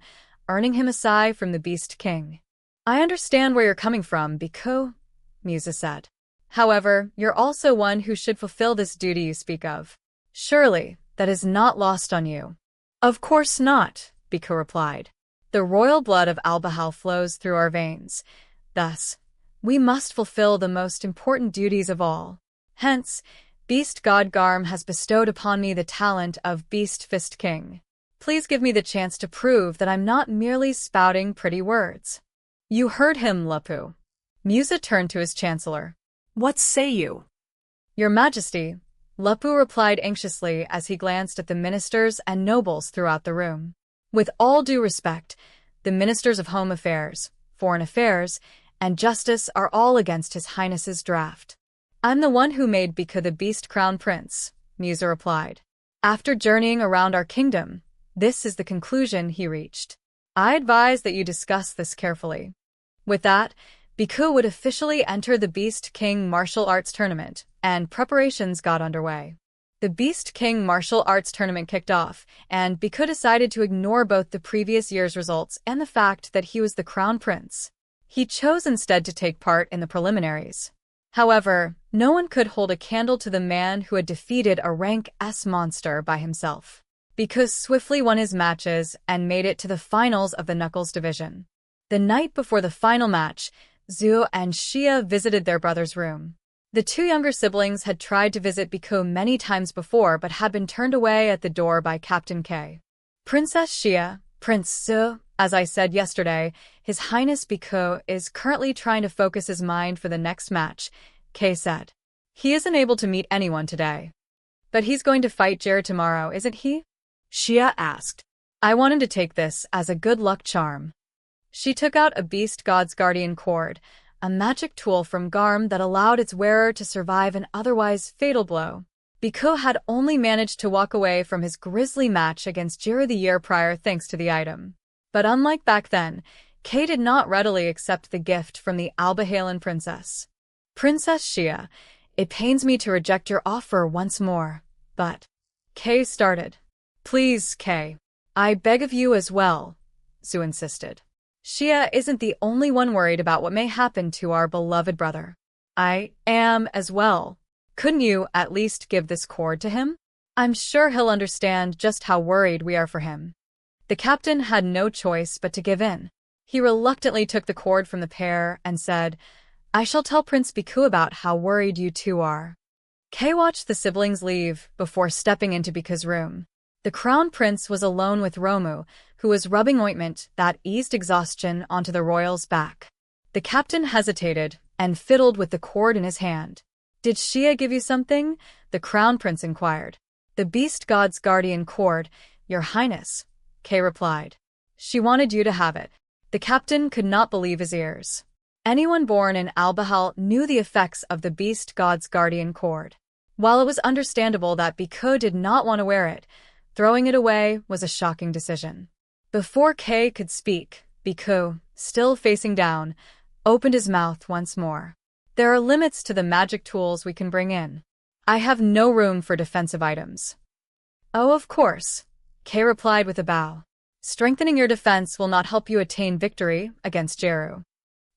earning him a sigh from the Beast King. "I understand where you're coming from, Bhikkhu," Musa said. "However, you're also one who should fulfill this duty you speak of. Surely, that is not lost on you." "Of course not," Bhikkhu replied. "The royal blood of Albahal flows through our veins. Thus, we must fulfill the most important duties of all. Hence, Beast God Garm has bestowed upon me the talent of Beast Fist King. Please give me the chance to prove that I'm not merely spouting pretty words." "You heard him, Lupu." Musa turned to his chancellor.
"What say you?"
"Your Majesty," Lupu replied anxiously as he glanced at the ministers and nobles throughout the room. "With all due respect, the ministers of Home Affairs, Foreign Affairs, and Justice are all against His Highness's draft." "I'm the one who made Bhikkhu the Beast Crown Prince," Musa replied. "After journeying around our kingdom, this is the conclusion he reached. I advise that you discuss this carefully." With that, Bhikkhu would officially enter the Beast King martial arts tournament, and preparations got underway. The Beast King martial arts tournament kicked off, and Biko decided to ignore both the previous year's results and the fact that he was the crown prince. He chose instead to take part in the preliminaries. However, no one could hold a candle to the man who had defeated a rank S monster by himself. Biko swiftly won his matches and made it to the finals of the Knuckles division. The night before the final match, Zuo and Shia visited their brother's room. The two younger siblings had tried to visit Biko many times before but had been turned away at the door by Captain K. Princess Shia, Prince Zuo, as I said yesterday, His Highness Biko is currently trying to focus his mind for the next match, K said. He isn't able to meet anyone today. But he's going to fight Jer tomorrow, isn't he?
Shia asked.
I want him to take this as a good luck charm. She took out a Beast God's Guardian Cord, a magic tool from Garm that allowed its wearer to survive an otherwise fatal blow. Biko had only managed to walk away from his grisly match against Jira the year prior thanks to the item. But unlike back then, Kay did not readily accept the gift from the Albahalan princess. Princess Shia, it pains me to reject your offer once more, but... Kay started. Please, Kay. I beg of you as well, Zuo insisted. Shia isn't the only one worried about what may happen to our beloved brother. I am as well. Couldn't you at least give this cord to him? I'm sure he'll understand just how worried we are for him. The captain had no choice but to give in. He reluctantly took the cord from the pair and said, I shall tell Prince Biko about how worried you two are. Kay watched the siblings leave before stepping into Biko's room. The crown prince was alone with Romu, who was rubbing ointment that eased exhaustion onto the royal's back. The captain hesitated and fiddled with the cord in his hand. Did Shia give you something? The crown prince inquired. The Beast God's Guardian Cord, Your Highness, Kay replied. She wanted you to have it. The captain could not believe his ears. Anyone born in Albahal knew the effects of the Beast God's Guardian Cord. While it was understandable that Biko did not want to wear it, throwing it away was a shocking decision. Before Kay could speak, Biko, still facing down, opened his mouth once more. There are limits to the magic tools we can bring in. I have no room for defensive items. Oh, of course, Kay replied with a bow. Strengthening your defense will not help you attain victory against Jeru.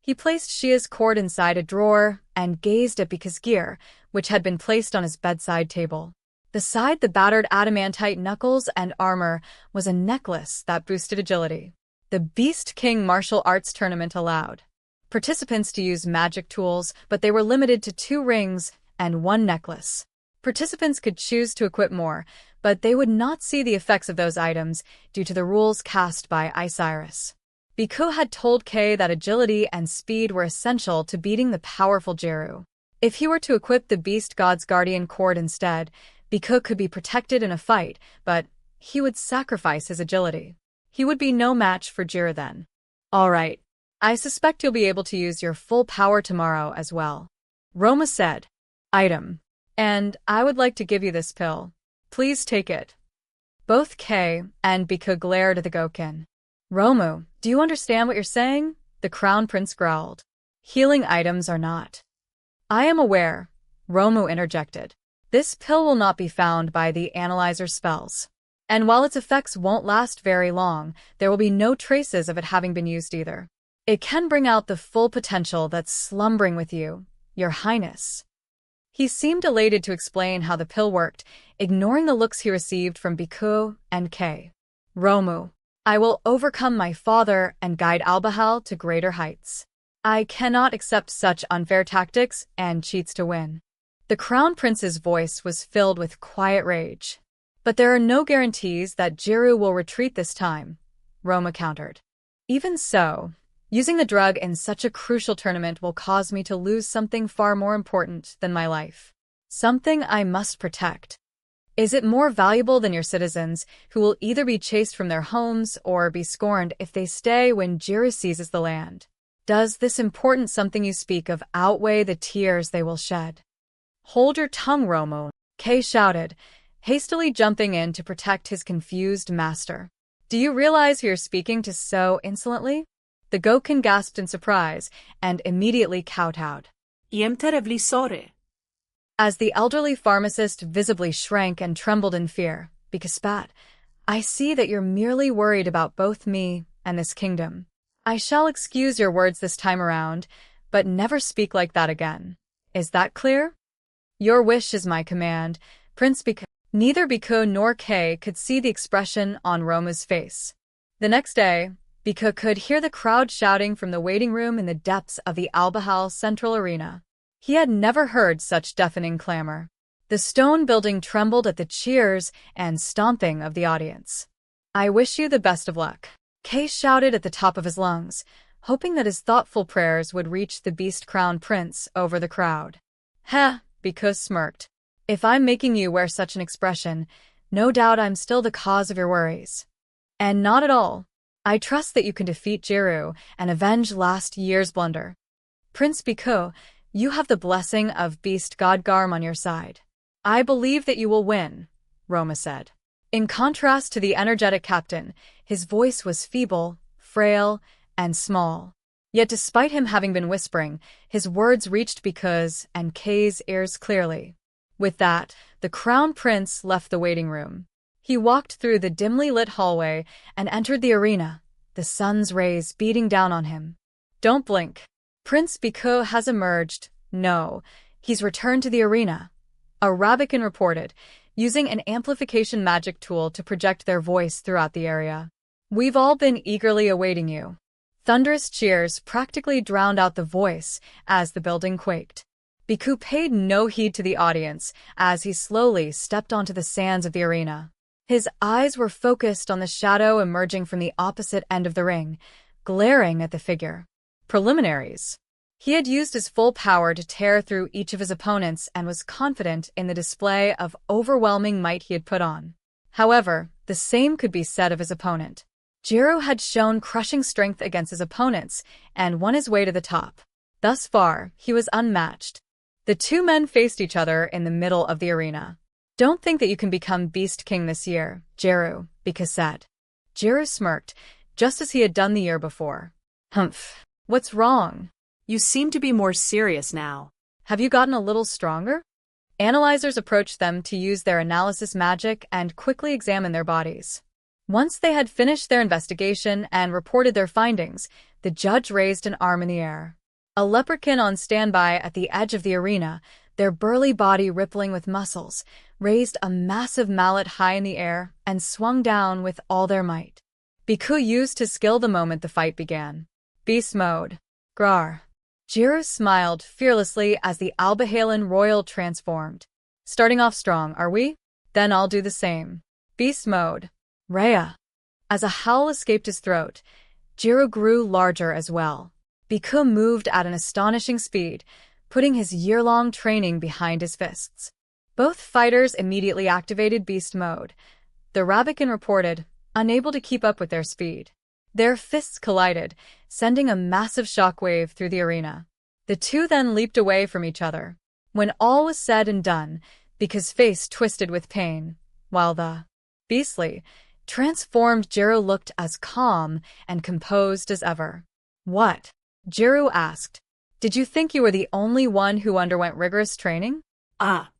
He placed Shia's cord inside a drawer and gazed at Biko's gear, which had been placed on his bedside table. Beside the battered adamantite knuckles and armor was a necklace that boosted agility. The Beast King martial arts tournament allowed participants to use magic tools, but they were limited to 2 rings and 1 necklace. Participants could choose to equip more, but they would not see the effects of those items due to the rules cast by Isiris. Biko had told Kay that agility and speed were essential to beating the powerful Jeru. If he were to equip the Beast God's Guardian Cord instead, Biko could be protected in a fight, but he would sacrifice his agility. He would be no match for Jira then. All right. I suspect you'll be able to use your full power tomorrow as well. Roma said. Item. And I would like to give you this pill. Please take it. Both Kay and Biko glared at the Gokin. Romu, do you understand what you're saying? The crown prince growled. Healing items are not. I am aware, Romu interjected. This pill will not be found by the analyzer spells. And while its effects won't last very long, there will be no traces of it having been used either. It can bring out the full potential that's slumbering with you, Your Highness. He seemed elated to explain how the pill worked, ignoring the looks he received from Biko and Kay. Romu, I will overcome my father and guide Albahal to greater heights. I cannot accept such unfair tactics and cheats to win. The crown prince's voice was filled with quiet rage. But there are no guarantees that Jeru will retreat this time, Roma countered. Even so, using the drug in such a crucial tournament will cause me to lose something far more important than my life. Something I must protect. Is it more valuable than your citizens, who will either be chased from their homes or be scorned if they stay when Jeru seizes the land? Does this important something you speak of outweigh the tears they will shed? Hold your tongue, Romo, Kay shouted, hastily jumping in to protect his confused master. Do you realize who you're speaking to so insolently? The Gokin gasped in surprise and immediately kowtowed.
I am terribly sorry.
As the elderly pharmacist visibly shrank and trembled in fear, Bika spat, "I see that you're merely worried about both me and this kingdom. I shall excuse your words this time around, but never speak like that again. Is that clear?" "Your wish is my command, Prince Bika." Neither Bika nor Kay could see the expression on Roma's face. The next day, Bika could hear the crowd shouting from the waiting room in the depths of the Albahal Central Arena. He had never heard such deafening clamor. The stone building trembled at the cheers and stomping of the audience. "I wish you the best of luck," Kay shouted at the top of his lungs, hoping that his thoughtful prayers would reach the beast-crowned prince over the crowd. "Heh," Bika smirked. "If I'm making you wear such an expression, no doubt I'm still the cause of your worries." "And not at all. I trust that you can defeat Jiru and avenge last year's blunder. Prince Bika, you have the blessing of Beast God Garm on your side. I believe that you will win," Roma said. In contrast to the energetic captain, his voice was feeble, frail, and small. Yet despite him having been whispering, his words reached Bika's and Kay's ears clearly. With that, the crown prince left the waiting room. He walked through the dimly lit hallway and entered the arena, the sun's rays beating down on him. "Don't blink. Prince Bika has emerged. No, he's returned to the arena," a Rabican reported, using an amplification magic tool to project their voice throughout the area. "We've all been eagerly awaiting you." Thunderous cheers practically drowned out the voice as the building quaked. Bika paid no heed to the audience as he slowly stepped onto the sands of the arena. His eyes were focused on the shadow emerging from the opposite end of the ring, glaring at the figure. Preliminaries. He had used his full power to tear through each of his opponents and was confident in the display of overwhelming might he had put on. However, the same could be said of his opponent. Jiru had shown crushing strength against his opponents and won his way to the top. Thus far, he was unmatched. The two men faced each other in the middle of the arena. "Don't think that you can become Beast King this year, Jiru," Bika said. Jiru smirked, just as he had done the year before. "Humph. What's wrong?
You seem to be more serious now."
"Have you gotten a little stronger?" Analyzers approached them to use their analysis magic and quickly examine their bodies. Once they had finished their investigation and reported their findings, the judge raised an arm in the air. A leprechaun on standby at the edge of the arena, their burly body rippling with muscles, raised a massive mallet high in the air and swung down with all their might. Bika used his skill the moment the fight began. "Beast mode. Grar." Jiru smiled fearlessly as the Albahalan royal transformed. "Starting off strong, are we? Then I'll do the same. Beast mode. Rhea." As a howl escaped his throat, Jiru grew larger as well. Bika moved at an astonishing speed, putting his year-long training behind his fists. Both fighters immediately activated beast mode. The Rabican reported, unable to keep up with their speed. Their fists collided, sending a massive shockwave through the arena. The two then leaped away from each other. When all was said and done, Bika's face twisted with pain, while the beastly, transformed Jiru looked as calm and composed as ever. "What?" Jiru asked. "Did you think you were the only one who underwent rigorous training?"
"Ah."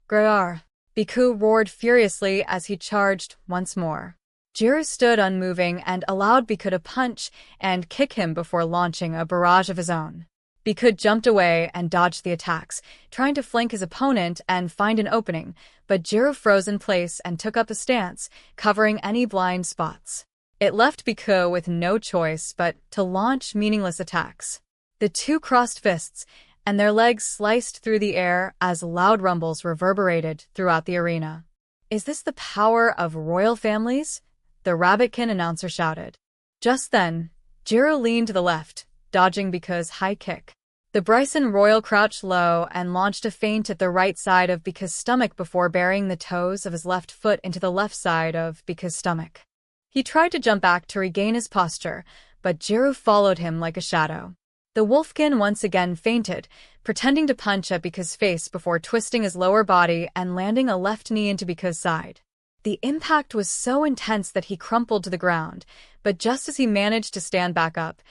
"Grayar." Bika roared furiously as he charged once more. Jiru stood unmoving and allowed Bika to punch and kick him before launching a barrage of his own. Bika jumped away and dodged the attacks, trying to flank his opponent and find an opening, but Jiru froze in place and took up a stance, covering any blind spots. It left Bika with no choice but to launch meaningless attacks. The two crossed fists, and their legs sliced through the air as loud rumbles reverberated throughout the arena. "Is this the power of royal families?" the Rabbitkin announcer shouted. Just then, Jiru leaned to the left, dodging Bika's high kick. The Bryson Royal crouched low and launched a feint at the right side of Bika's stomach before burying the toes of his left foot into the left side of Bika's stomach. He tried to jump back to regain his posture, but Jiru followed him like a shadow. The Wolfkin once again feinted, pretending to punch at Bika's face before twisting his lower body and landing a left knee into Bika's side. The impact was so intense that he crumpled to the ground, but just as he managed to stand back up,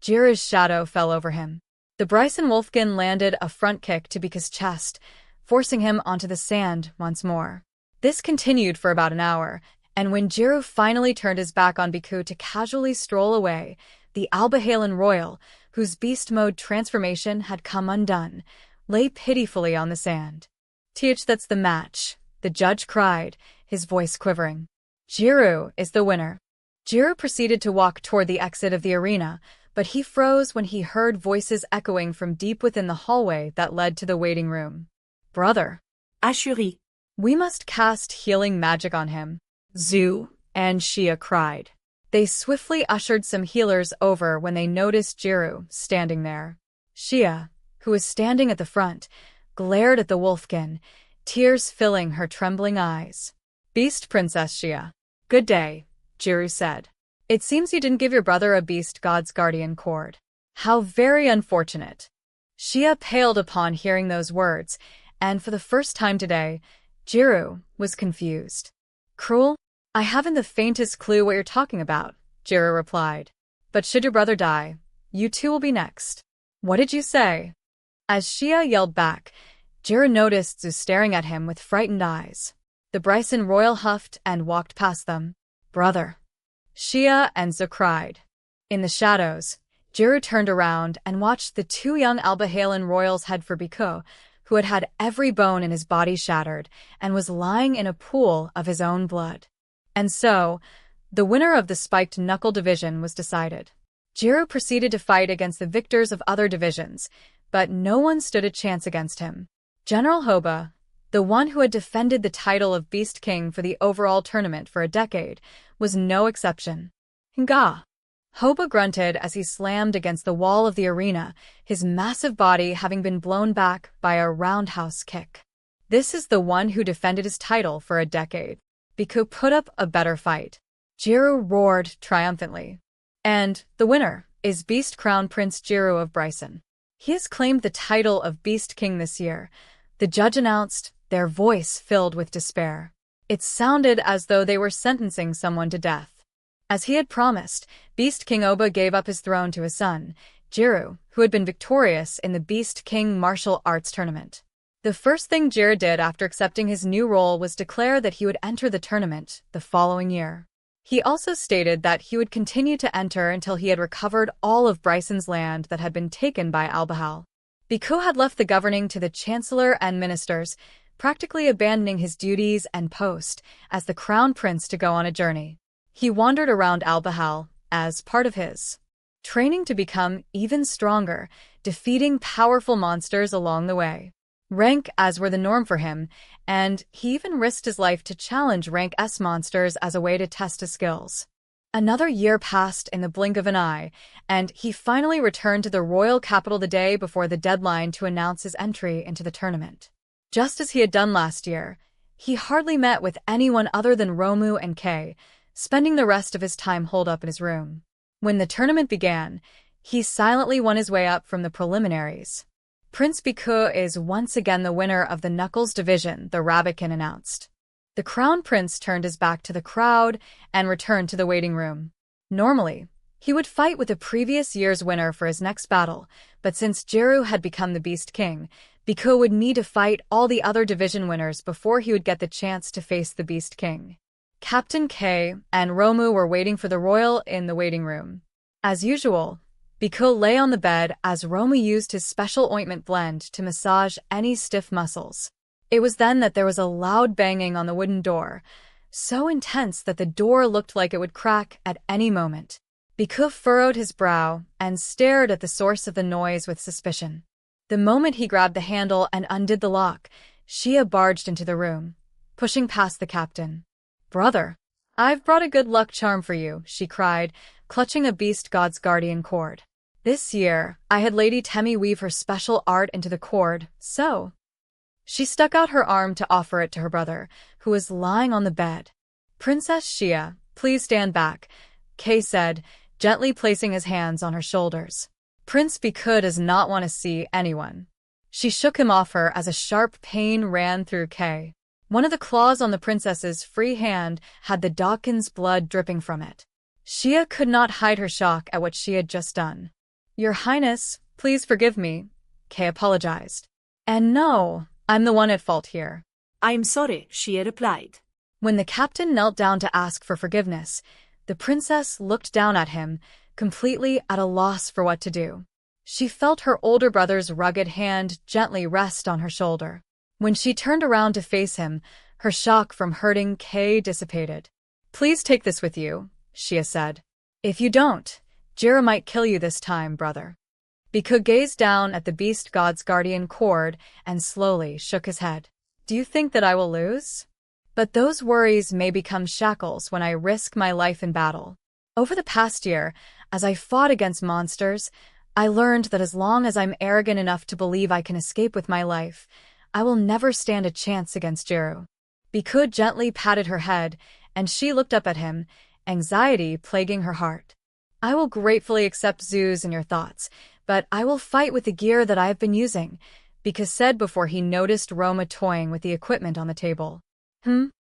Jiru's shadow fell over him. The Bryson Wolfkin landed a front kick to Bika's chest, forcing him onto the sand once more. This continued for about an hour, and when Jiru finally turned his back on Bhikkhu to casually stroll away, the Albahalan royal, whose beast mode transformation had come undone, lay pitifully on the sand. That's the match, the judge cried, his voice quivering. Jiru is the winner. Jiru proceeded to walk toward the exit of the arena, but he froze when he heard voices echoing from deep within the hallway that led to the waiting room. Brother.
Ashuri.
We must cast healing magic on him.
Zu and Shia cried.
They swiftly ushered some healers over when they noticed Jiru standing there. Shia, who was standing at the front, glared at the wolfkin, tears filling her trembling eyes. Beast Princess Shia. Good day, Jiru said. It seems you didn't give your brother a beast god's guardian cord. How very unfortunate. Shia paled upon hearing those words, and for the first time today, Jiru was confused. Cruel? I haven't the faintest clue what you're talking about, Jiru replied. But should your brother die, you too will be next. What did you say? As Shia yelled back, Jiru noticed Zu staring at him with frightened eyes. The Bryson royal huffed and walked past them. Brother. Shia and Zu cried. In the shadows, Jiru turned around and watched the two young Albahalan royals head for Bhikkhu, who had had every bone in his body shattered and was lying in a pool of his own blood. And so, the winner of the spiked knuckle division was decided. Jiru proceeded to fight against the victors of other divisions, but no one stood a chance against him. General Hoba, the one who had defended the title of Beast King for the overall tournament for a decade, was no exception. Nga. Hoba grunted as he slammed against the wall of the arena, his massive body having been blown back by a roundhouse kick. This is the one who defended his title for a decade. Bhikkhu put up a better fight. Jiru roared triumphantly. And the winner is Beast Crown Prince Jiru of Bryson. He has claimed the title of Beast King this year, the judge announced, their voice filled with despair. It sounded as though they were sentencing someone to death. As he had promised, Beast King Oba gave up his throne to his son, Jiru, who had been victorious in the Beast King martial arts tournament. The first thing Jiru did after accepting his new role was declare that he would enter the tournament the following year. He also stated that he would continue to enter until he had recovered all of Bryson's land that had been taken by Albahal. Bhikkhu had left the governing to the chancellor and ministers, practically abandoning his duties and post as the crown prince to go on a journey. He wandered around Albahal as part of his training to become even stronger, defeating powerful monsters along the way. Rank as were the norm for him, and he even risked his life to challenge rank S monsters as a way to test his skills. Another year passed in the blink of an eye, and he finally returned to the royal capital the day before the deadline to announce his entry into the tournament. Just as he had done last year, he hardly met with anyone other than Romu and Kay, spending the rest of his time holed up in his room. When the tournament began, he silently won his way up from the preliminaries. Prince Bhikkhu is once again the winner of the Knuckles division, the Rabbitkin announced. The crown prince turned his back to the crowd and returned to the waiting room. Normally, he would fight with the previous year's winner for his next battle, but since Jiru had become the Beast King, Bhikkhu would need to fight all the other division winners before he would get the chance to face the Beast King. Captain K and Romu were waiting for the royal in the waiting room. As usual, Bhikkhu lay on the bed as Romu used his special ointment blend to massage any stiff muscles. It was then that there was a loud banging on the wooden door, so intense that the door looked like it would crack at any moment. Bhikkhu furrowed his brow and stared at the source of the noise with suspicion. The moment he grabbed the handle and undid the lock, Shia barged into the room, pushing past the captain. Brother, I've brought a good luck charm for you, she cried, clutching a beast god's guardian cord. This year, I had Lady Temi weave her special art into the cord, so... She stuck out her arm to offer it to her brother, who was lying on the bed. Princess Shia, please stand back, Kay said, gently placing his hands on her shoulders. Prince Bhikkhu does not want to see anyone. She shook him off her as a sharp pain ran through Kay. One of the claws on the princess's free hand had the Dawkins blood dripping from it. Shia could not hide her shock at what she had just done. Your Highness, please forgive me, Kay apologized. And no, I'm the one at fault here.
I'm sorry, Shia replied.
When the captain knelt down to ask for forgiveness, the princess looked down at him, completely at a loss for what to do. She felt her older brother's rugged hand gently rest on her shoulder. When she turned around to face him, her shock from hurting Kay dissipated. Please take this with you, Shia said. If you don't, Jira might kill you this time, brother. Biko gazed down at the beast god's guardian cord and slowly shook his head. Do you think that I will lose? But those worries may become shackles when I risk my life in battle. Over the past year, as I fought against monsters, I learned that as long as I'm arrogant enough to believe I can escape with my life, I will never stand a chance against Jiru. Biko gently patted her head, and she looked up at him, anxiety plaguing her heart. I will gratefully accept Zeus in your thoughts, but I will fight with the gear that I have been using, Biko said before he noticed Roma toying with the equipment on the table.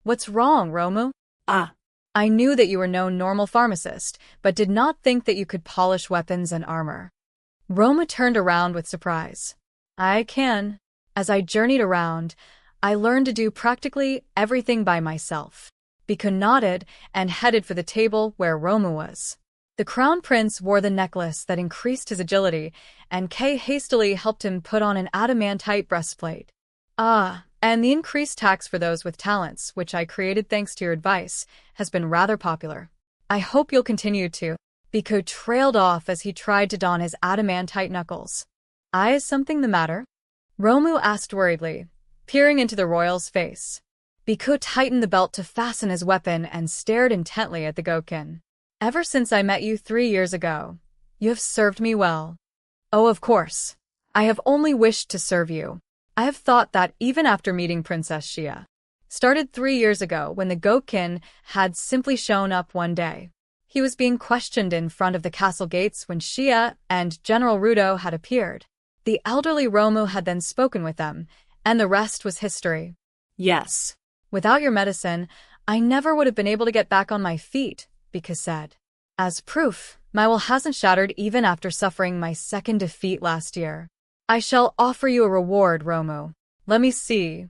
What's wrong, Romu? I knew that you were no normal pharmacist, but did not think that you could polish weapons and armor. Roma turned around with surprise. I can. As I journeyed around, I learned to do practically everything by myself. Biko nodded and headed for the table where Romu was. The crown prince wore the necklace that increased his agility, and Kay hastily helped him put on an adamantite breastplate. And the increased tax for those with talents, which I created thanks to your advice, has been rather popular. I hope you'll continue to. Biko trailed off as he tried to don his adamantite knuckles. Is something the matter? Romu asked worriedly, peering into the royal's face. Biko tightened the belt to fasten his weapon and stared intently at the Gokin. Ever since I met you 3 years ago, you have served me well. Oh, of course. I have only wished to serve you. I have thought that even after meeting Princess Shia. Started 3 years ago when the Gokin had simply shown up one day. He was being questioned in front of the castle gates when Shia and General Rudo had appeared. The elderly Romu had then spoken with them, and the rest was history.
Yes.
Without your medicine, I never would have been able to get back on my feet, Biko said. As proof, my will hasn't shattered even after suffering my second defeat last year. I shall offer you a reward, Romu. Let me see.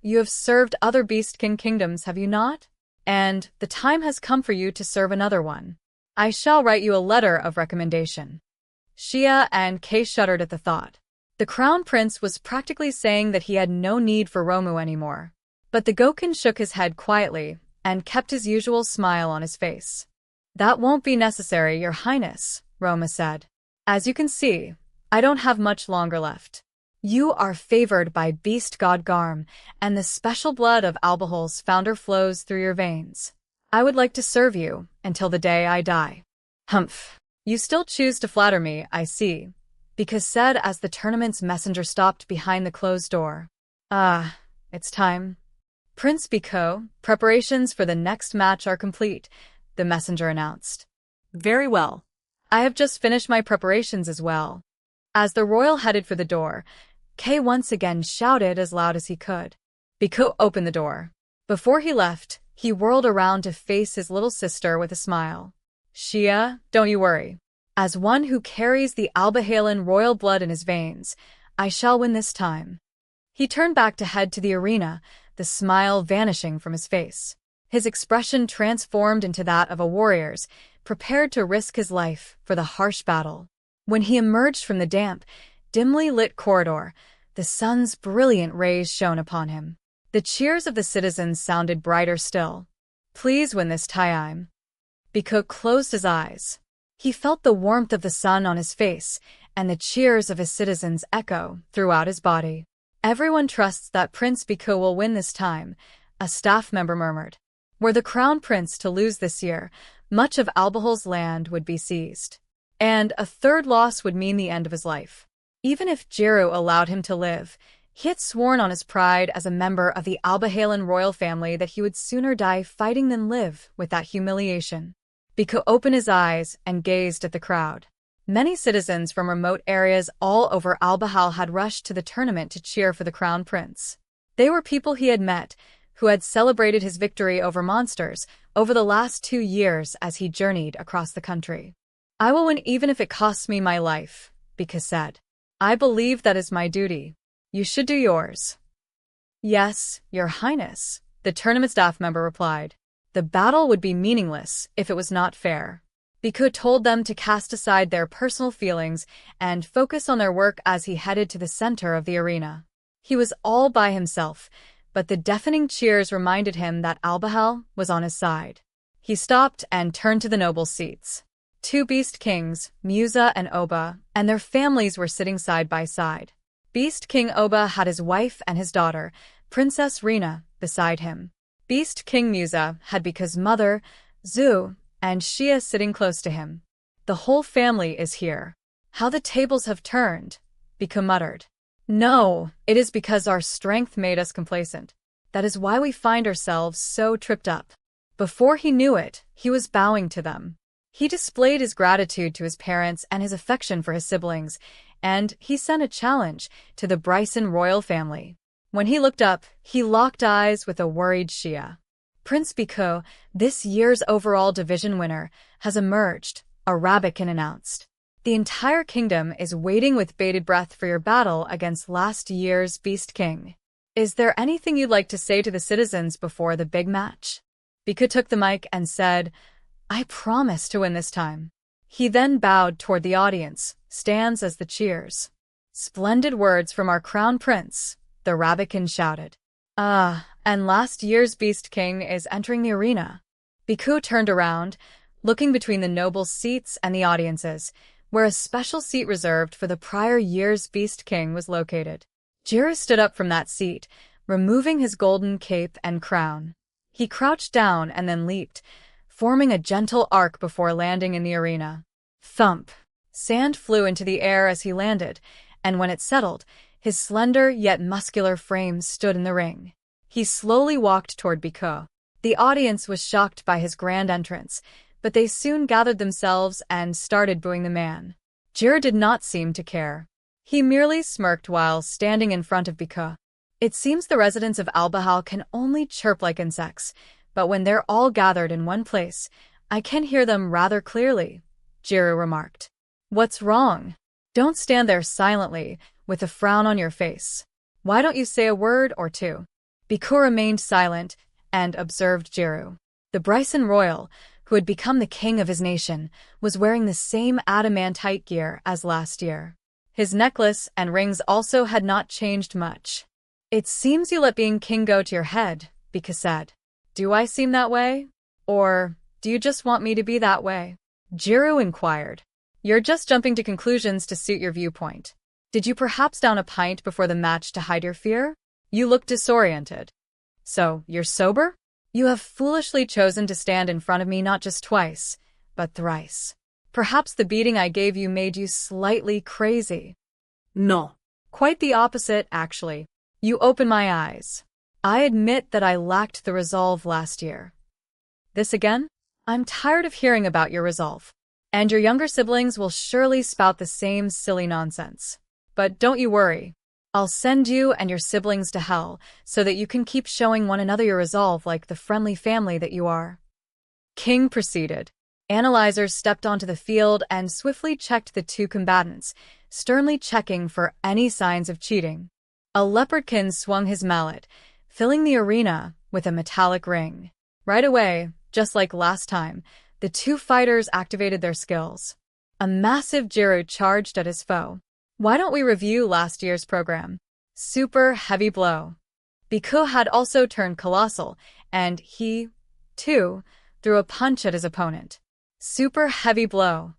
You have served other beastkin kingdoms, have you not? And the time has come for you to serve another one. I shall write you a letter of recommendation. Shia and Kay shuddered at the thought. The crown prince was practically saying that he had no need for Romu anymore. But the Gokin shook his head quietly and kept his usual smile on his face. That won't be necessary, your highness, Roma said. As you can see, I don't have much longer left. You are favored by beast god Garm, and the special blood of Albahal's founder flows through your veins. I would like to serve you until the day I die. Humph. You still choose to flatter me, I see, Biko said as the tournament's messenger stopped behind the closed door. It's time. Prince Biko, preparations for the next match are complete, the messenger announced.
Very well.
I have just finished my preparations as well. As the royal headed for the door, Kay once again shouted as loud as he could. Biko opened the door. Before he left, he whirled around to face his little sister with a smile. Shia, don't you worry. As one who carries the Albahalan royal blood in his veins, I shall win this time. He turned back to head to the arena, the smile vanishing from his face. His expression transformed into that of a warrior's, prepared to risk his life for the harsh battle. When he emerged from the damp, dimly lit corridor, the sun's brilliant rays shone upon him. The cheers of the citizens sounded brighter still. Please win this time. Biko closed his eyes. He felt the warmth of the sun on his face, and the cheers of his citizens echo throughout his body. Everyone trusts that Prince Biko will win this time, a staff member murmured. Were the crown prince to lose this year, much of Albahal's land would be seized. And a third loss would mean the end of his life. Even if Jiru allowed him to live, he had sworn on his pride as a member of the Albahalan royal family that he would sooner die fighting than live with that humiliation. Biko opened his eyes and gazed at the crowd. Many citizens from remote areas all over Albahal had rushed to the tournament to cheer for the crown prince. They were people he had met, who had celebrated his victory over monsters over the last 2 years as he journeyed across the country. I will win even if it costs me my life, Biko said. I believe that is my duty. You should do yours. Yes, Your Highness, the tournament staff member replied. The battle would be meaningless if it was not fair. Biko told them to cast aside their personal feelings and focus on their work as he headed to the center of the arena. He was all by himself, but the deafening cheers reminded him that Albahal was on his side. He stopped and turned to the noble seats. 2 Beast Kings, Musa and Oba, and their families were sitting side by side. Beast King Oba had his wife and his daughter, Princess Rina, beside him. Beast King Musa had Biko's mother, Zu, and Shia sitting close to him. The whole family is here. How the tables have turned, Biko muttered. No, it is because our strength made us complacent. That is why we find ourselves so tripped up. Before he knew it, he was bowing to them. He displayed his gratitude to his parents and his affection for his siblings, and he sent a challenge to the Bryson royal family. When he looked up, he locked eyes with a worried Shia. Prince Biko, this year's overall division winner, has emerged, a Rabbitkin announced. The entire kingdom is waiting with bated breath for your battle against last year's Beast King. Is there anything you'd like to say to the citizens before the big match? Biko took the mic and said, I promise to win this time. He then bowed toward the audience, stands as the cheers. Splendid words from our crown prince, the Rabbitkin shouted. And last year's Beast King is entering the arena. Biko turned around, looking between the noble seats and the audiences, where a special seat reserved for the prior year's Beast King was located. Jiru stood up from that seat, removing his golden cape and crown. He crouched down and then leaped, forming a gentle arc before landing in the arena. Thump! Sand flew into the air as he landed, and when it settled, his slender yet muscular frame stood in the ring. He slowly walked toward Biko. The audience was shocked by his grand entrance, but they soon gathered themselves and started booing the man. Jiru did not seem to care. He merely smirked while standing in front of Biko. It seems the residents of Albahal can only chirp like insects, but when they're all gathered in one place, I can hear them rather clearly, Jiru remarked. What's wrong? Don't stand there silently, with a frown on your face. Why don't you say a word or two? Biko remained silent and observed Jiru. The Bryson Royal, who had become the king of his nation, was wearing the same adamantite gear as last year. His necklace and rings also had not changed much. It seems you let being king go to your head, Biko said. Do I seem that way? Or do you just want me to be that way? Jiru inquired. You're just jumping to conclusions to suit your viewpoint. Did you perhaps down a pint before the match to hide your fear? You look disoriented. So, you're sober? You have foolishly chosen to stand in front of me not just twice, but thrice. Perhaps the beating I gave you made you slightly crazy.
No.
Quite the opposite, actually. You opened my eyes. I admit that I lacked the resolve last year. This again? I'm tired of hearing about your resolve. And your younger siblings will surely spout the same silly nonsense. But don't you worry. I'll send you and your siblings to hell so that you can keep showing one another your resolve like the friendly family that you are. King proceeded. Analyzers stepped onto the field and swiftly checked the 2 combatants, sternly checking for any signs of cheating. A leopardkin swung his mallet, filling the arena with a metallic ring. Right away, just like last time, the 2 fighters activated their skills. A massive Jiru charged at his foe. Why don't we review last year's program? Super heavy blow. Biko had also turned colossal, and he, too, threw a punch at his opponent. Super heavy blow.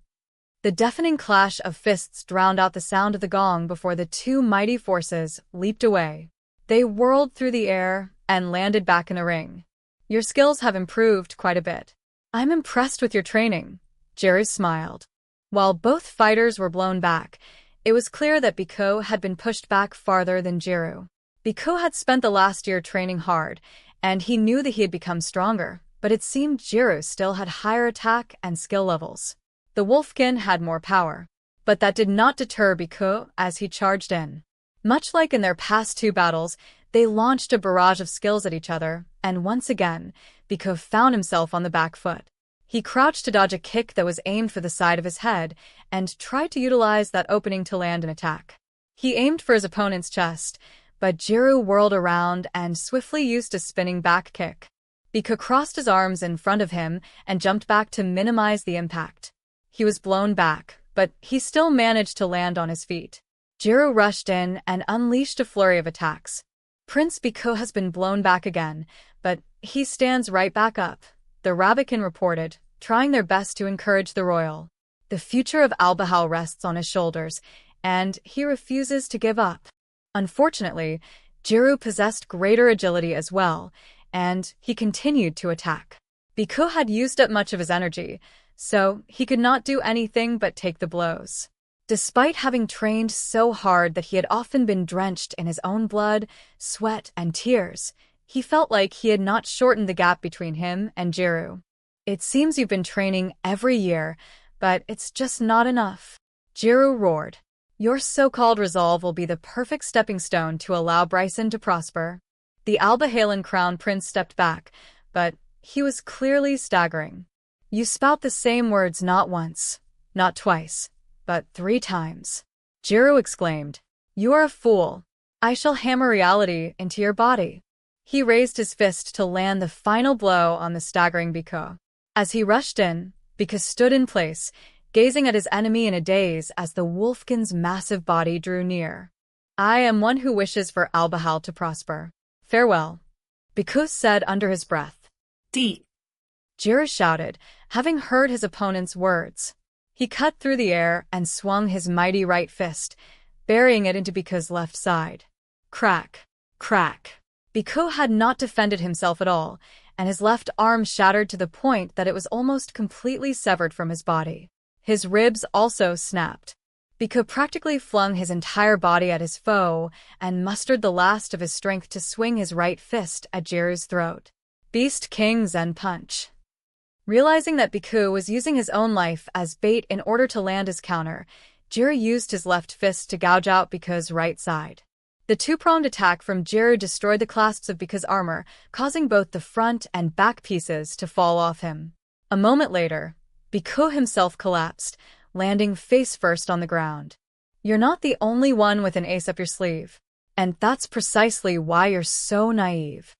The deafening clash of fists drowned out the sound of the gong before the 2 mighty forces leaped away. They whirled through the air and landed back in the ring. Your skills have improved quite a bit. I'm impressed with your training, Jiru smiled. While both fighters were blown back, it was clear that Biko had been pushed back farther than Jiru. Biko had spent the last year training hard, and he knew that he had become stronger, but it seemed Jiru still had higher attack and skill levels. The Wolfkin had more power, but that did not deter Biko as he charged in. Much like in their past 2 battles, they launched a barrage of skills at each other, and once again, Biko found himself on the back foot. He crouched to dodge a kick that was aimed for the side of his head and tried to utilize that opening to land an attack. He aimed for his opponent's chest, but Jiru whirled around and swiftly used a spinning back kick. Biko crossed his arms in front of him and jumped back to minimize the impact. He was blown back, but he still managed to land on his feet. Jiru rushed in and unleashed a flurry of attacks. Prince Biko has been blown back again, but he stands right back up, the Rabbicin reported, trying their best to encourage the royal. The future of Albahal rests on his shoulders, and he refuses to give up. Unfortunately, Jiru possessed greater agility as well, and he continued to attack. Biko had used up much of his energy, so he could not do anything but take the blows. Despite having trained so hard that he had often been drenched in his own blood, sweat, and tears, he felt like he had not shortened the gap between him and Jiru. It seems you've been training every year, but it's just not enough. Jiru roared. Your so-called resolve will be the perfect stepping stone to allow Bryson to prosper. The Albahalan crown prince stepped back, but he was clearly staggering. You spout the same words not once, not twice, but 3 times. Jiru exclaimed. You are a fool. I shall hammer reality into your body. He raised his fist to land the final blow on the staggering Biko. As he rushed in, Biko stood in place, gazing at his enemy in a daze as the wolfkin's massive body drew near. I am one who wishes for Albahal to prosper. Farewell, Biko said under his breath.
D.
Jiru shouted, having heard his opponent's words. He cut through the air and swung his mighty right fist, burying it into Biko's left side. Crack, crack. Biko had not defended himself at all, and his left arm shattered to the point that it was almost completely severed from his body. His ribs also snapped. Biko practically flung his entire body at his foe and mustered the last of his strength to swing his right fist at Jiru's throat. Beast King Zen Punch. Realizing that Biko was using his own life as bait in order to land his counter, Jiru used his left fist to gouge out Biko's right side. The 2-pronged attack from Jiru destroyed the clasps of Biko's armor, causing both the front and back pieces to fall off him. A moment later, Biko himself collapsed, landing face first on the ground. You're not the only one with an ace up your sleeve. And that's precisely why you're so naive.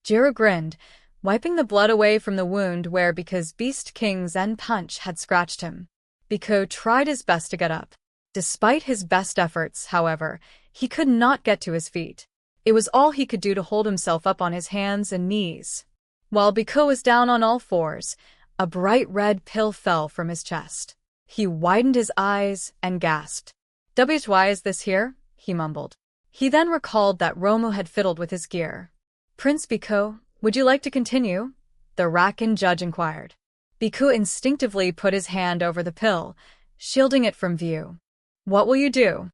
Jiru grinned, wiping the blood away from the wound where Biko's Beast King Zen Punch had scratched him. Biko tried his best to get up. Despite his best efforts, however, he could not get to his feet. It was all he could do to hold himself up on his hands and knees. While Biko was down on all fours, a bright red pill fell from his chest. He widened his eyes and gasped. "Why is this here?" he mumbled. He then recalled that Romo had fiddled with his gear. "Prince Biko, would you like to continue?" the Rakan judge inquired. Biko instinctively put his hand over the pill, shielding it from view. "What will you do?"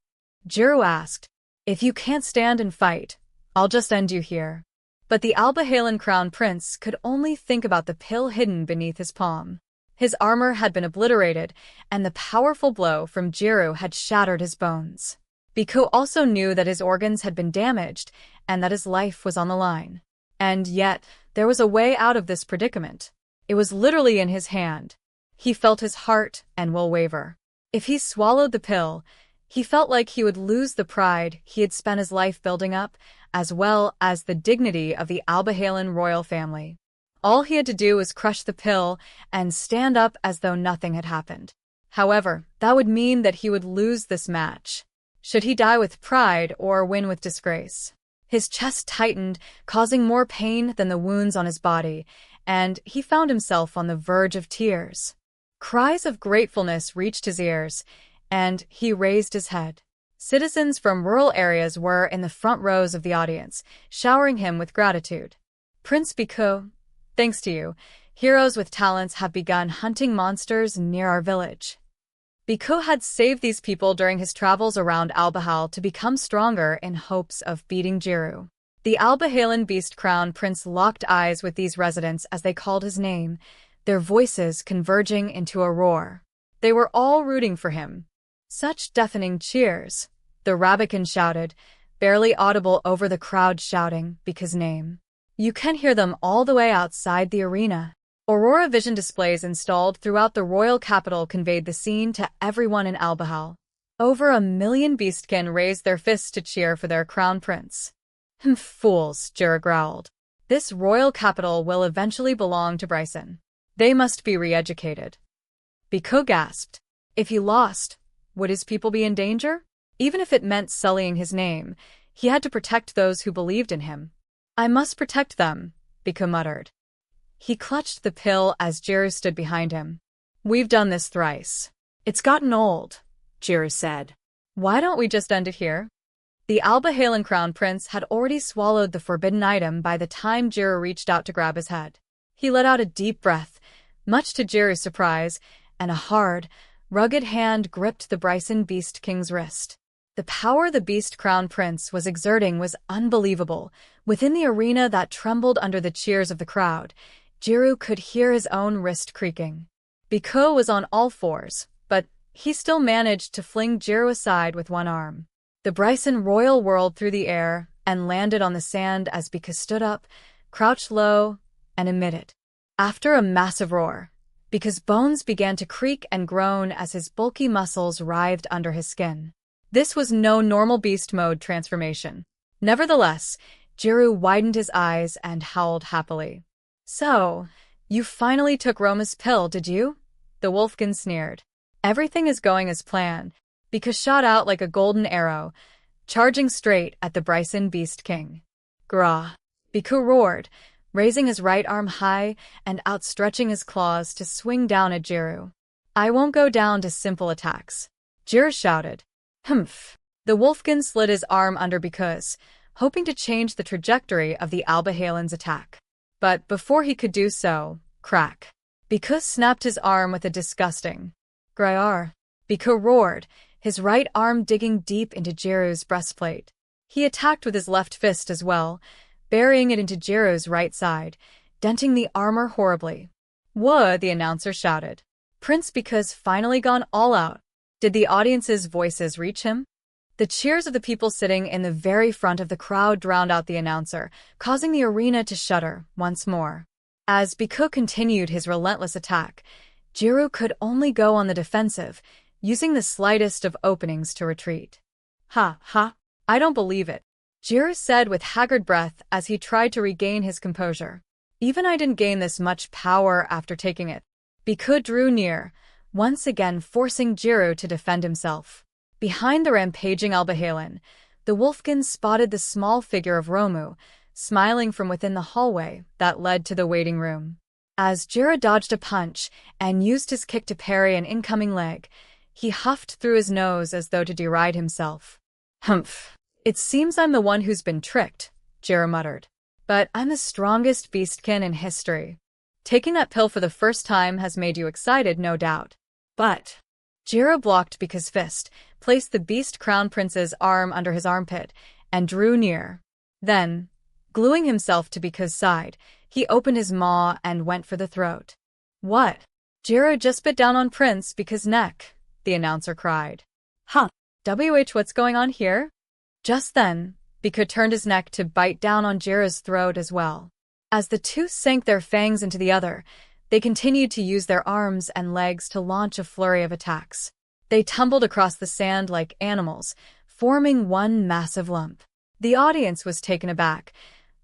Jiru asked. "If you can't stand and fight, I'll just end you here." But the Albahalan crown prince could only think about the pill hidden beneath his palm. His armor had been obliterated, and the powerful blow from Jiru had shattered his bones. Biko also knew that his organs had been damaged, and that his life was on the line. And yet, there was a way out of this predicament. It was literally in his hand. He felt his heart and will waver. If he swallowed the pill, he felt like he would lose the pride he had spent his life building up, as well as the dignity of the Albahalan royal family. All he had to do was crush the pill and stand up as though nothing had happened. However, that would mean that he would lose this match. Should he die with pride or win with disgrace? His chest tightened, causing more pain than the wounds on his body, and he found himself on the verge of tears. Cries of gratefulness reached his ears, and he raised his head. Citizens from rural areas were in the front rows of the audience, showering him with gratitude. "Prince Biko, thanks to you, heroes with talents have begun hunting monsters near our village." Biko had saved these people during his travels around Albahal to become stronger in hopes of beating Jiru. The Albahalan beast crown prince locked eyes with these residents as they called his name, their voices converging into a roar. They were all rooting for him. Such deafening cheers, the Rabbicin shouted, barely audible over the crowd shouting Biko's name. You can hear them all the way outside the arena. Aurora vision displays installed throughout the royal capital conveyed the scene to everyone in Albahal. Over 1,000,000 beastkin raised their fists to cheer for their crown prince. Fools, Jira growled. This royal capital will eventually belong to Bryson. They must be re-educated. Biko gasped. If he lost, would his people be in danger? Even if it meant sullying his name, he had to protect those who believed in him. I must protect them, Biko muttered. He clutched the pill as Jiru stood behind him. We've done this thrice.
It's gotten old, Jiru said.
Why don't we just end it here? The Albahalan crown prince had already swallowed the forbidden item by the time Jiru reached out to grab his head. He let out a deep breath, much to Jiru's surprise, and a hard, rugged hand gripped the Bryson Beast King's wrist. The power the Beast Crown Prince was exerting was unbelievable. Within the arena that trembled under the cheers of the crowd, Jiru could hear his own wrist creaking. Biko was on all fours, but he still managed to fling Jiru aside with one arm. The Bryson royal whirled through the air and landed on the sand as Biko stood up, crouched low, and emitted. After a massive roar, Biko's bones began to creak and groan as his bulky muscles writhed under his skin. This was no normal beast mode transformation. Nevertheless, Jiru widened his eyes and howled happily. So, you finally took Roma's pill, did you? The wolfkin sneered. Everything is going as planned. Biko shot out like a golden arrow, charging straight at the Bryson Beast King. Grah! Biko roared, raising his right arm high and outstretching his claws to swing down at Jiru. I won't go down to simple attacks. Jiru shouted. Humph. The wolfkin slid his arm under Biko's, hoping to change the trajectory of the Albahalan's attack. But before he could do so, crack. Biko snapped his arm with a disgusting Grayar. Biko roared, his right arm digging deep into Jiru's breastplate. He attacked with his left fist as well, burying it into Jiru's right side, denting the armor horribly. Whoa, the announcer shouted. Prince Biko's finally gone all out. Did the audience's voices reach him? The cheers of the people sitting in the very front of the crowd drowned out the announcer, causing the arena to shudder once more. As Biko continued his relentless attack, Jiru could only go on the defensive, using the slightest of openings to retreat. Ha, ha, I don't believe it, Jiru said with haggard breath as he tried to regain his composure. Even I didn't gain this much power after taking it. Biko drew near, once again forcing Jiru to defend himself. Behind the rampaging Albahalan, the wolfkin spotted the small figure of Romu, smiling from within the hallway that led to the waiting room. As Jiru dodged a punch and used his kick to parry an incoming leg, he huffed through his nose as though to deride himself. Humph. It seems I'm the one who's been tricked, Jiru muttered. But I'm the strongest beastkin in history. Taking that pill for the first time has made you excited, no doubt. But Jiru blocked Biko's fist, placed the Beast Crown Prince's arm under his armpit, and drew near. Then, gluing himself to Biko's side, he opened his maw and went for the throat. What? Jiru just bit down on Prince Biko's neck, the announcer cried. Huh. What's going on here? Just then, Biko turned his neck to bite down on Jiru's throat as well. As the two sank their fangs into the other, they continued to use their arms and legs to launch a flurry of attacks. They tumbled across the sand like animals, forming one massive lump. The audience was taken aback.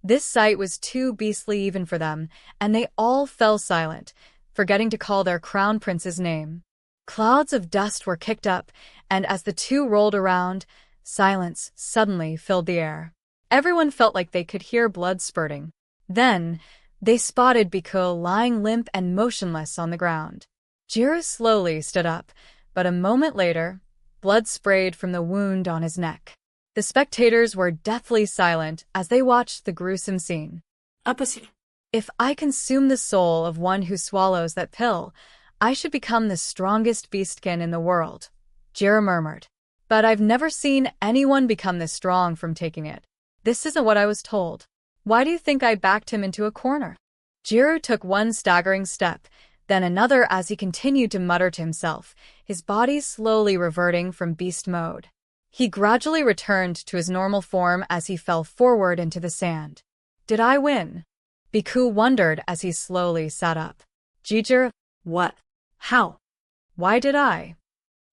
This sight was too beastly even for them, and they all fell silent, forgetting to call their crown prince's name. Clouds of dust were kicked up, and as the two rolled around, silence suddenly filled the air. Everyone felt like they could hear blood spurting. Then, they spotted Biko lying limp and motionless on the ground. Jiru slowly stood up, but a moment later, blood sprayed from the wound on his neck. The spectators were deathly silent as they watched the gruesome scene. If I consume the soul of one who swallows that pill, I should become the strongest beastkin in the world, Jiru murmured. But I've never seen anyone become this strong from taking it. This isn't what I was told. Why do you think I backed him into a corner? Jiru took one staggering step, then another as he continued to mutter to himself, his body slowly reverting from beast mode. He gradually returned to his normal form as he fell forward into the sand. Did I win? Biko wondered as he slowly sat up. Jiru, what? How? Why did I?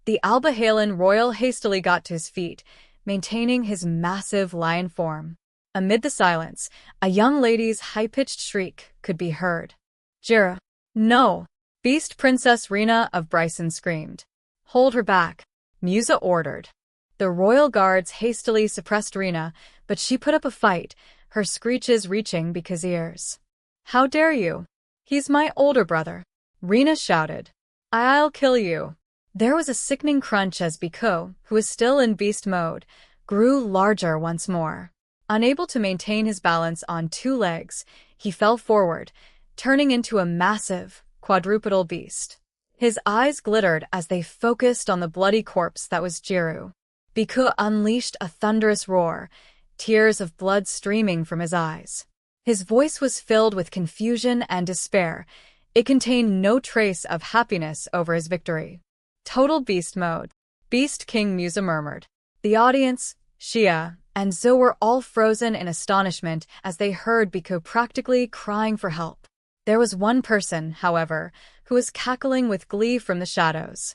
The Albahalan royal hastily got to his feet, maintaining his massive lion form. Amid the silence, a young lady's high-pitched shriek could be heard. "Jira! No!" Beast Princess Rena of Bryson screamed. "Hold her back," Musa ordered. The royal guards hastily suppressed Rena, but she put up a fight, her screeches reaching Bika's ears. "How dare you? He's my older brother," Rena shouted. "I'll kill you." There was a sickening crunch as Biko, who was still in beast mode, grew larger once more. Unable to maintain his balance on two legs, he fell forward, turning into a massive, quadrupedal beast. His eyes glittered as they focused on the bloody corpse that was Jiru. Biko unleashed a thunderous roar, tears of blood streaming from his eyes. His voice was filled with confusion and despair. It contained no trace of happiness over his victory. "Total beast mode," Beast King Musa murmured. The audience, Shia, and Zo were all frozen in astonishment as they heard Biko practically crying for help. There was one person, however, who was cackling with glee from the shadows.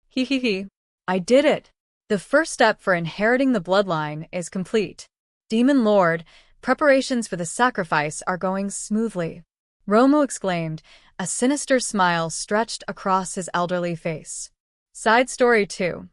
"Hee. I did it! The first step for inheriting the bloodline is complete. Demon Lord, preparations for the sacrifice are going smoothly," Romo exclaimed, a sinister smile stretched across his elderly face. Side Story 2.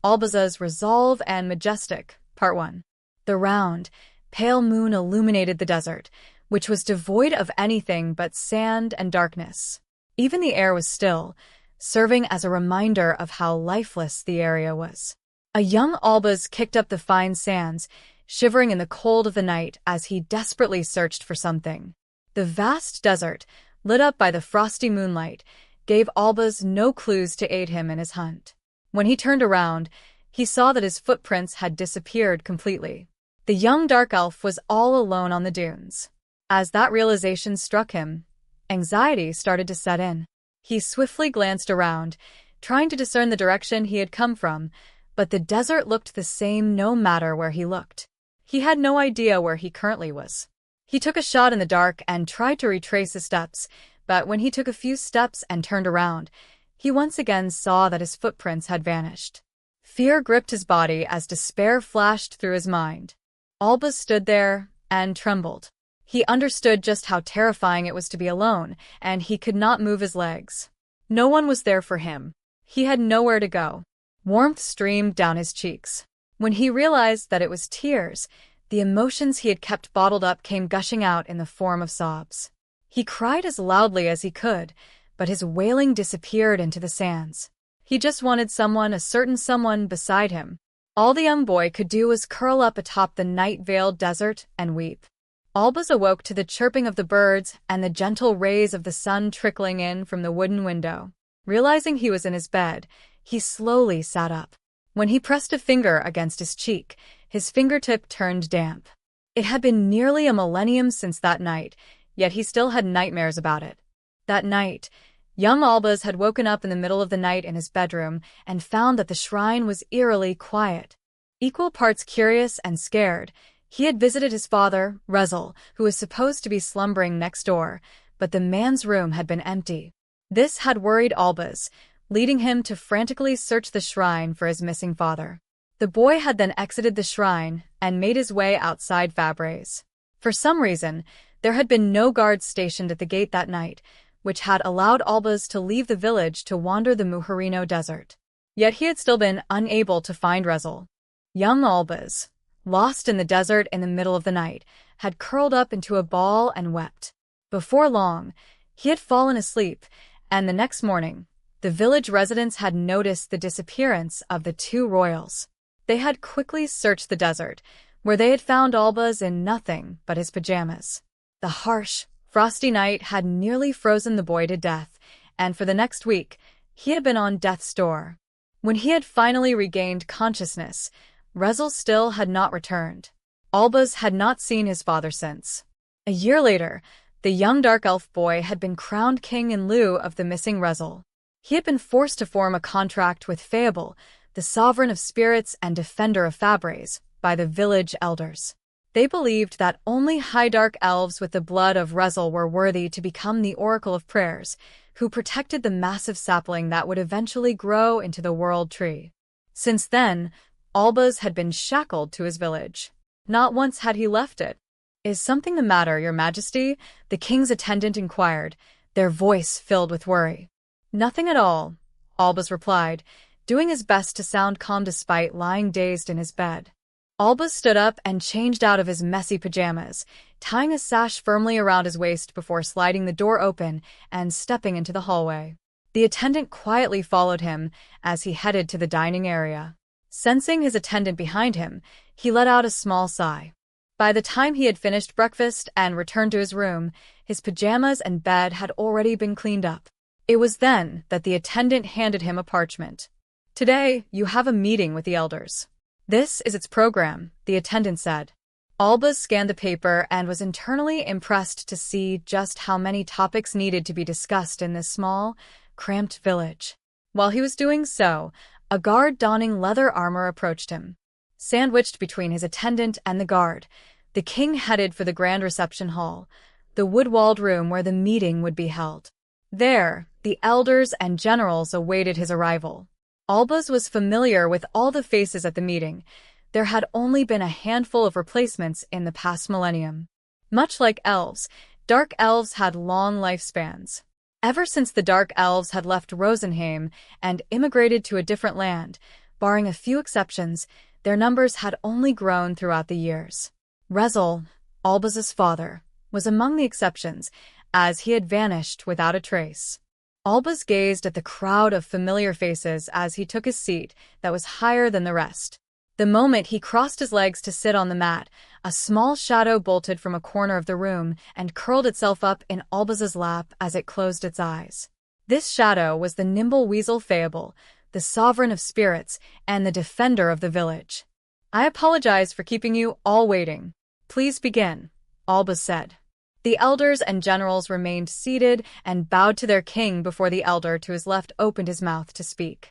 Olbaas's Resolve and Majestic, Part 1. The round, pale moon illuminated the desert, which was devoid of anything but sand and darkness. Even the air was still, serving as a reminder of how lifeless the area was. A young Olbaas kicked up the fine sands, shivering in the cold of the night as he desperately searched for something. The vast desert, lit up by the frosty moonlight, gave Olbaas no clues to aid him in his hunt. When he turned around, he saw that his footprints had disappeared completely. The young dark elf was all alone on the dunes. As that realization struck him, anxiety started to set in. He swiftly glanced around, trying to discern the direction he had come from, but the desert looked the same no matter where he looked. He had no idea where he currently was. He took a shot in the dark and tried to retrace his steps, but when he took a few steps and turned around, he once again saw that his footprints had vanished. Fear gripped his body as despair flashed through his mind. Olbaas stood there and trembled. He understood just how terrifying it was to be alone, and he could not move his legs. No one was there for him. He had nowhere to go. Warmth streamed down his cheeks. When he realized that it was tears, the emotions he had kept bottled up came gushing out in the form of sobs. He cried as loudly as he could, but his wailing disappeared into the sands. He just wanted someone, a certain someone, beside him. All the young boy could do was curl up atop the night-veiled desert and weep. Olbaas awoke to the chirping of the birds and the gentle rays of the sun trickling in from the wooden window. Realizing he was in his bed, he slowly sat up. When he pressed a finger against his cheek, his fingertip turned damp. It had been nearly a millennium since that night, yet he still had nightmares about it. That night, young Olbaas had woken up in the middle of the night in his bedroom and found that the shrine was eerily quiet. Equal parts curious and scared, he had visited his father, Rezel, who was supposed to be slumbering next door, but the man's room had been empty. This had worried Olbaas, leading him to frantically search the shrine for his missing father. The boy had then exited the shrine and made his way outside Fabre's. For some reason, there had been no guards stationed at the gate that night, which had allowed Olbaas to leave the village to wander the Muharino desert. Yet he had still been unable to find Rezel. Young Olbaas, lost in the desert in the middle of the night, had curled up into a ball and wept. Before long, he had fallen asleep, and the next morning, the village residents had noticed the disappearance of the two royals. They had quickly searched the desert, where they had found Olbaas in nothing but his pajamas. The harsh, frosty night had nearly frozen the boy to death, and for the next week, he had been on death's door. When he had finally regained consciousness, Rezel still had not returned. Olbaas had not seen his father since. A year later, the young dark elf boy had been crowned king in lieu of the missing Rezel. He had been forced to form a contract with Fable, the sovereign of spirits and defender of Fabres, by the village elders. They believed that only high dark elves with the blood of Rezel were worthy to become the Oracle of Prayers, who protected the massive sapling that would eventually grow into the World Tree. Since then, Olbaas had been shackled to his village. Not once had he left it. "Is something the matter, Your Majesty?" the king's attendant inquired, their voice filled with worry. "Nothing at all," Olbaas replied, doing his best to sound calm despite lying dazed in his bed. Olbaas stood up and changed out of his messy pajamas, tying a sash firmly around his waist before sliding the door open and stepping into the hallway. The attendant quietly followed him as he headed to the dining area. Sensing his attendant behind him, he let out a small sigh. By the time he had finished breakfast and returned to his room, his pajamas and bed had already been cleaned up. It was then that the attendant handed him a parchment. "Today, you have a meeting with the elders. This is its program," the attendant said. Olbaas scanned the paper and was internally impressed to see just how many topics needed to be discussed in this small, cramped village. While he was doing so, a guard donning leather armor approached him. Sandwiched between his attendant and the guard, the king headed for the grand reception hall, the wood-walled room where the meeting would be held. There, the elders and generals awaited his arrival. Olbaas was familiar with all the faces at the meeting. There had only been a handful of replacements in the past millennium. Much like elves, dark elves had long lifespans. Ever since the dark elves had left Rosenheim and immigrated to a different land, barring a few exceptions, their numbers had only grown throughout the years. Rezel, Olbaas's father, was among the exceptions, as he had vanished without a trace. Olbaas gazed at the crowd of familiar faces as he took his seat that was higher than the rest. The moment he crossed his legs to sit on the mat, a small shadow bolted from a corner of the room and curled itself up in Olbaas's lap as it closed its eyes. This shadow was the nimble weasel Fable, the sovereign of spirits and the defender of the village. "I apologize for keeping you all waiting. Please begin," Olbaas said. The elders and generals remained seated and bowed to their king before the elder to his left opened his mouth to speak.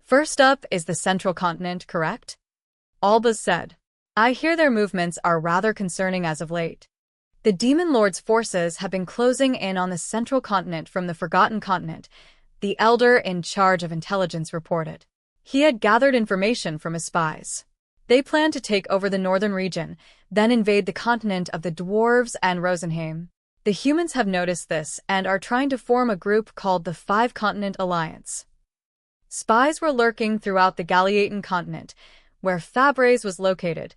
"First up is the Central Continent, correct?" Olbaas said. "I hear their movements are rather concerning as of late. The Demon Lord's forces have been closing in on the Central Continent from the Forgotten Continent," the elder in charge of intelligence reported. He had gathered information from his spies. They planned to take over the northern region, then invade the continent of the dwarves and Rosenheim. The humans have noticed this and are trying to form a group called the Five-Continent Alliance. Spies were lurking throughout the Galiaean continent, where Fabres was located,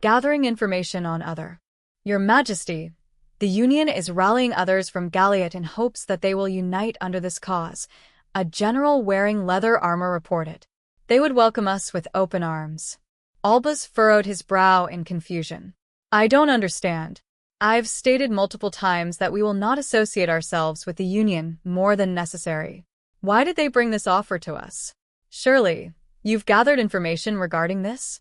gathering information on other. "Your Majesty, the Union is rallying others from Galiat in hopes that they will unite under this cause," a general wearing leather armor reported. "They would welcome us with open arms." Olbaas furrowed his brow in confusion. "I don't understand. I've stated multiple times that we will not associate ourselves with the Union more than necessary. Why did they bring this offer to us? Surely, you've gathered information regarding this?"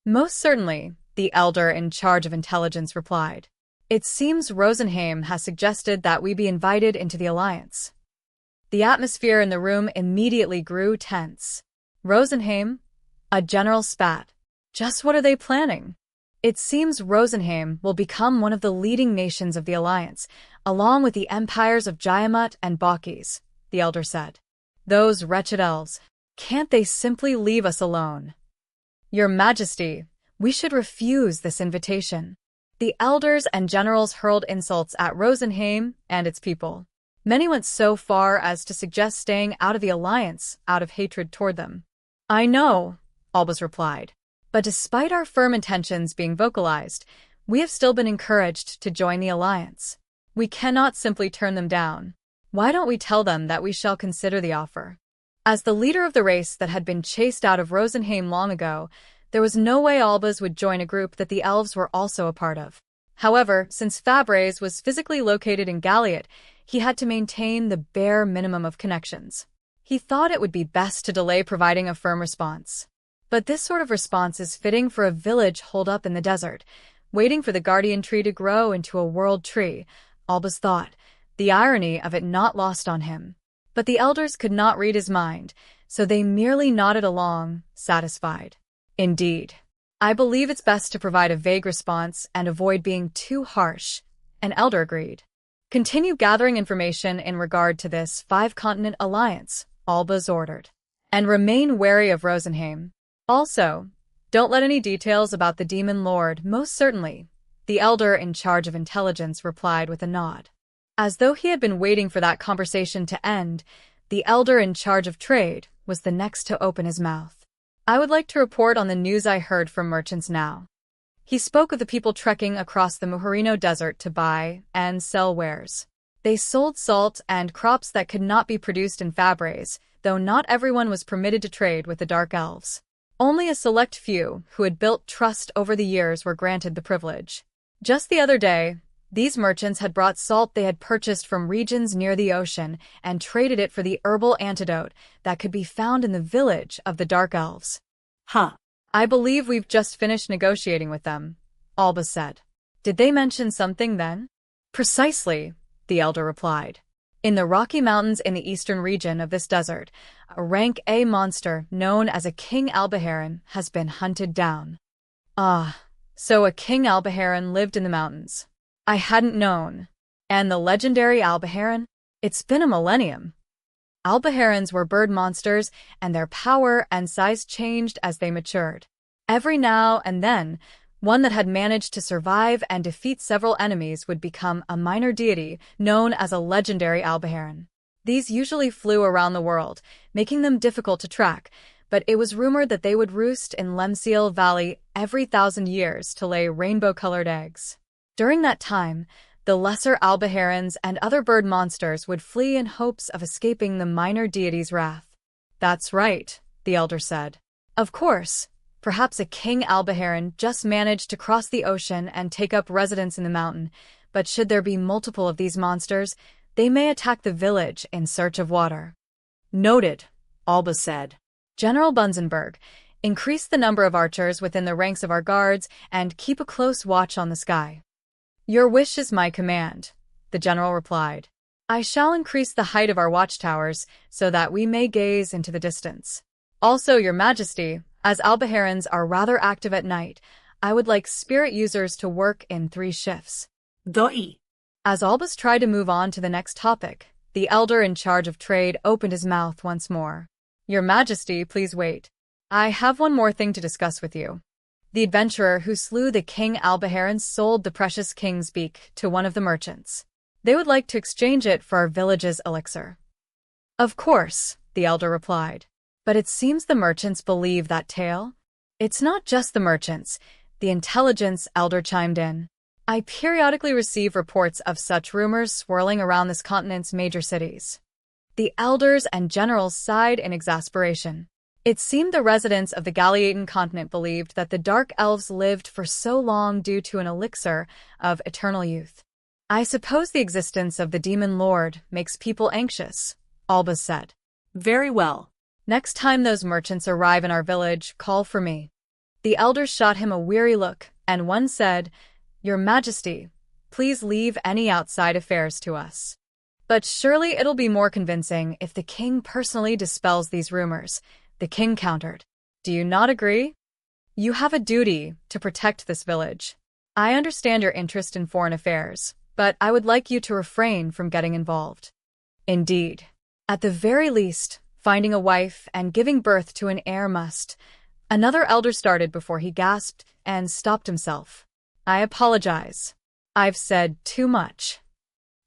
"Most certainly," the elder in charge of intelligence replied. "It seems Rosenheim has suggested that we be invited into the alliance." The atmosphere in the room immediately grew tense. "Rosenheim?" A general spat. "Just what are they planning?" "It seems Rosenheim will become one of the leading nations of the alliance, along with the empires of Jayamut and Bakis," the elder said. "Those wretched elves. Can't they simply leave us alone?" "Your Majesty, we should refuse this invitation." The elders and generals hurled insults at Rosenheim and its people. Many went so far as to suggest staying out of the alliance out of hatred toward them. "I know," Olbaas replied. "But despite our firm intentions being vocalized, we have still been encouraged to join the alliance. We cannot simply turn them down. Why don't we tell them that we shall consider the offer?" As the leader of the race that had been chased out of Rosenheim long ago, there was no way Olbaas would join a group that the elves were also a part of. However, since Fabres was physically located in Galiat, he had to maintain the bare minimum of connections. He thought it would be best to delay providing a firm response. But this sort of response is fitting for a village holed up in the desert, waiting for the guardian tree to grow into a world tree, Olbaas thought, the irony of it not lost on him. But the elders could not read his mind, so they merely nodded along, satisfied. "Indeed. I believe it's best to provide a vague response and avoid being too harsh, an elder agreed. Continue gathering information in regard to this five-continent alliance, Olbaas ordered. And remain wary of Rosenheim. Also, don't let any details about the demon lord, most certainly, the elder in charge of intelligence replied with a nod. As though he had been waiting for that conversation to end, the elder in charge of trade was the next to open his mouth. I would like to report on the news I heard from merchants now. He spoke of the people trekking across the Muhurino desert to buy and sell wares. They sold salt and crops that could not be produced in Fabres, though not everyone was permitted to trade with the Dark Elves. Only a select few, who had built trust over the years, were granted the privilege. Just the other day, these merchants had brought salt they had purchased from regions near the ocean and traded it for the herbal antidote that could be found in the village of the Dark Elves.
Huh.
I believe we've just finished negotiating with them, Olbaas said. Did they mention something then? Precisely, the elder replied. In the Rocky Mountains in the eastern region of this desert, a rank A monster known as a King Albaharan has been hunted down. Ah, so a King Albaharan lived in the mountains. I hadn't known. And the legendary Albaharan? It's been a millennium. Albaharans were bird monsters, and their power and size changed as they matured. Every now and then, one that had managed to survive and defeat several enemies would become a minor deity known as a legendary Albaharan. These usually flew around the world, making them difficult to track, but it was rumored that they would roost in Lemsiel Valley every 1,000 years to lay rainbow-colored eggs. During that time, the lesser Albaharans and other bird monsters would flee in hopes of escaping the minor deity's wrath. That's right, the elder said. Of course, perhaps a King Albaharan just managed to cross the ocean and take up residence in the mountain, but should there be multiple of these monsters, they may attack the village in search of water.
Noted, Olbaas said.
General Bunzenberg, increase the number of archers within the ranks of our guards and keep a close watch on the sky. Your wish is my command, the general replied. I shall increase the height of our watchtowers so that we may gaze into the distance. Also, Your Majesty, as Albaharans are rather active at night, I would like spirit users to work in 3 shifts.
Doi.
As Olbaas tried to move on to the next topic, the elder in charge of trade opened his mouth once more. Your Majesty, please wait. I have one more thing to discuss with you. The adventurer who slew the King Albaharan sold the precious king's beak to one of the merchants. They would like to exchange it for our village's elixir. Of course, the elder replied. But it seems the merchants believe that tale. It's not just the merchants, the intelligence elder chimed in. I periodically receive reports of such rumors swirling around this continent's major cities. The elders and generals sighed in exasperation. It seemed the residents of the Galiaean continent believed that the Dark Elves lived for so long due to an elixir of eternal youth. I suppose the existence of the Demon Lord makes people anxious, Olbaas said.
Very well.
Next time those merchants arrive in our village, call for me. The elders shot him a weary look, and one said, Your Majesty, please leave any outside affairs to us. But surely it'll be more convincing if the king personally dispels these rumors, the king countered. Do you not agree? You have a duty to protect this village. I understand your interest in foreign affairs, but I would like you to refrain from getting involved. Indeed. At the very least, finding a wife and giving birth to an heir must. Another elder started before he gasped and stopped himself. I apologize. I've said too much.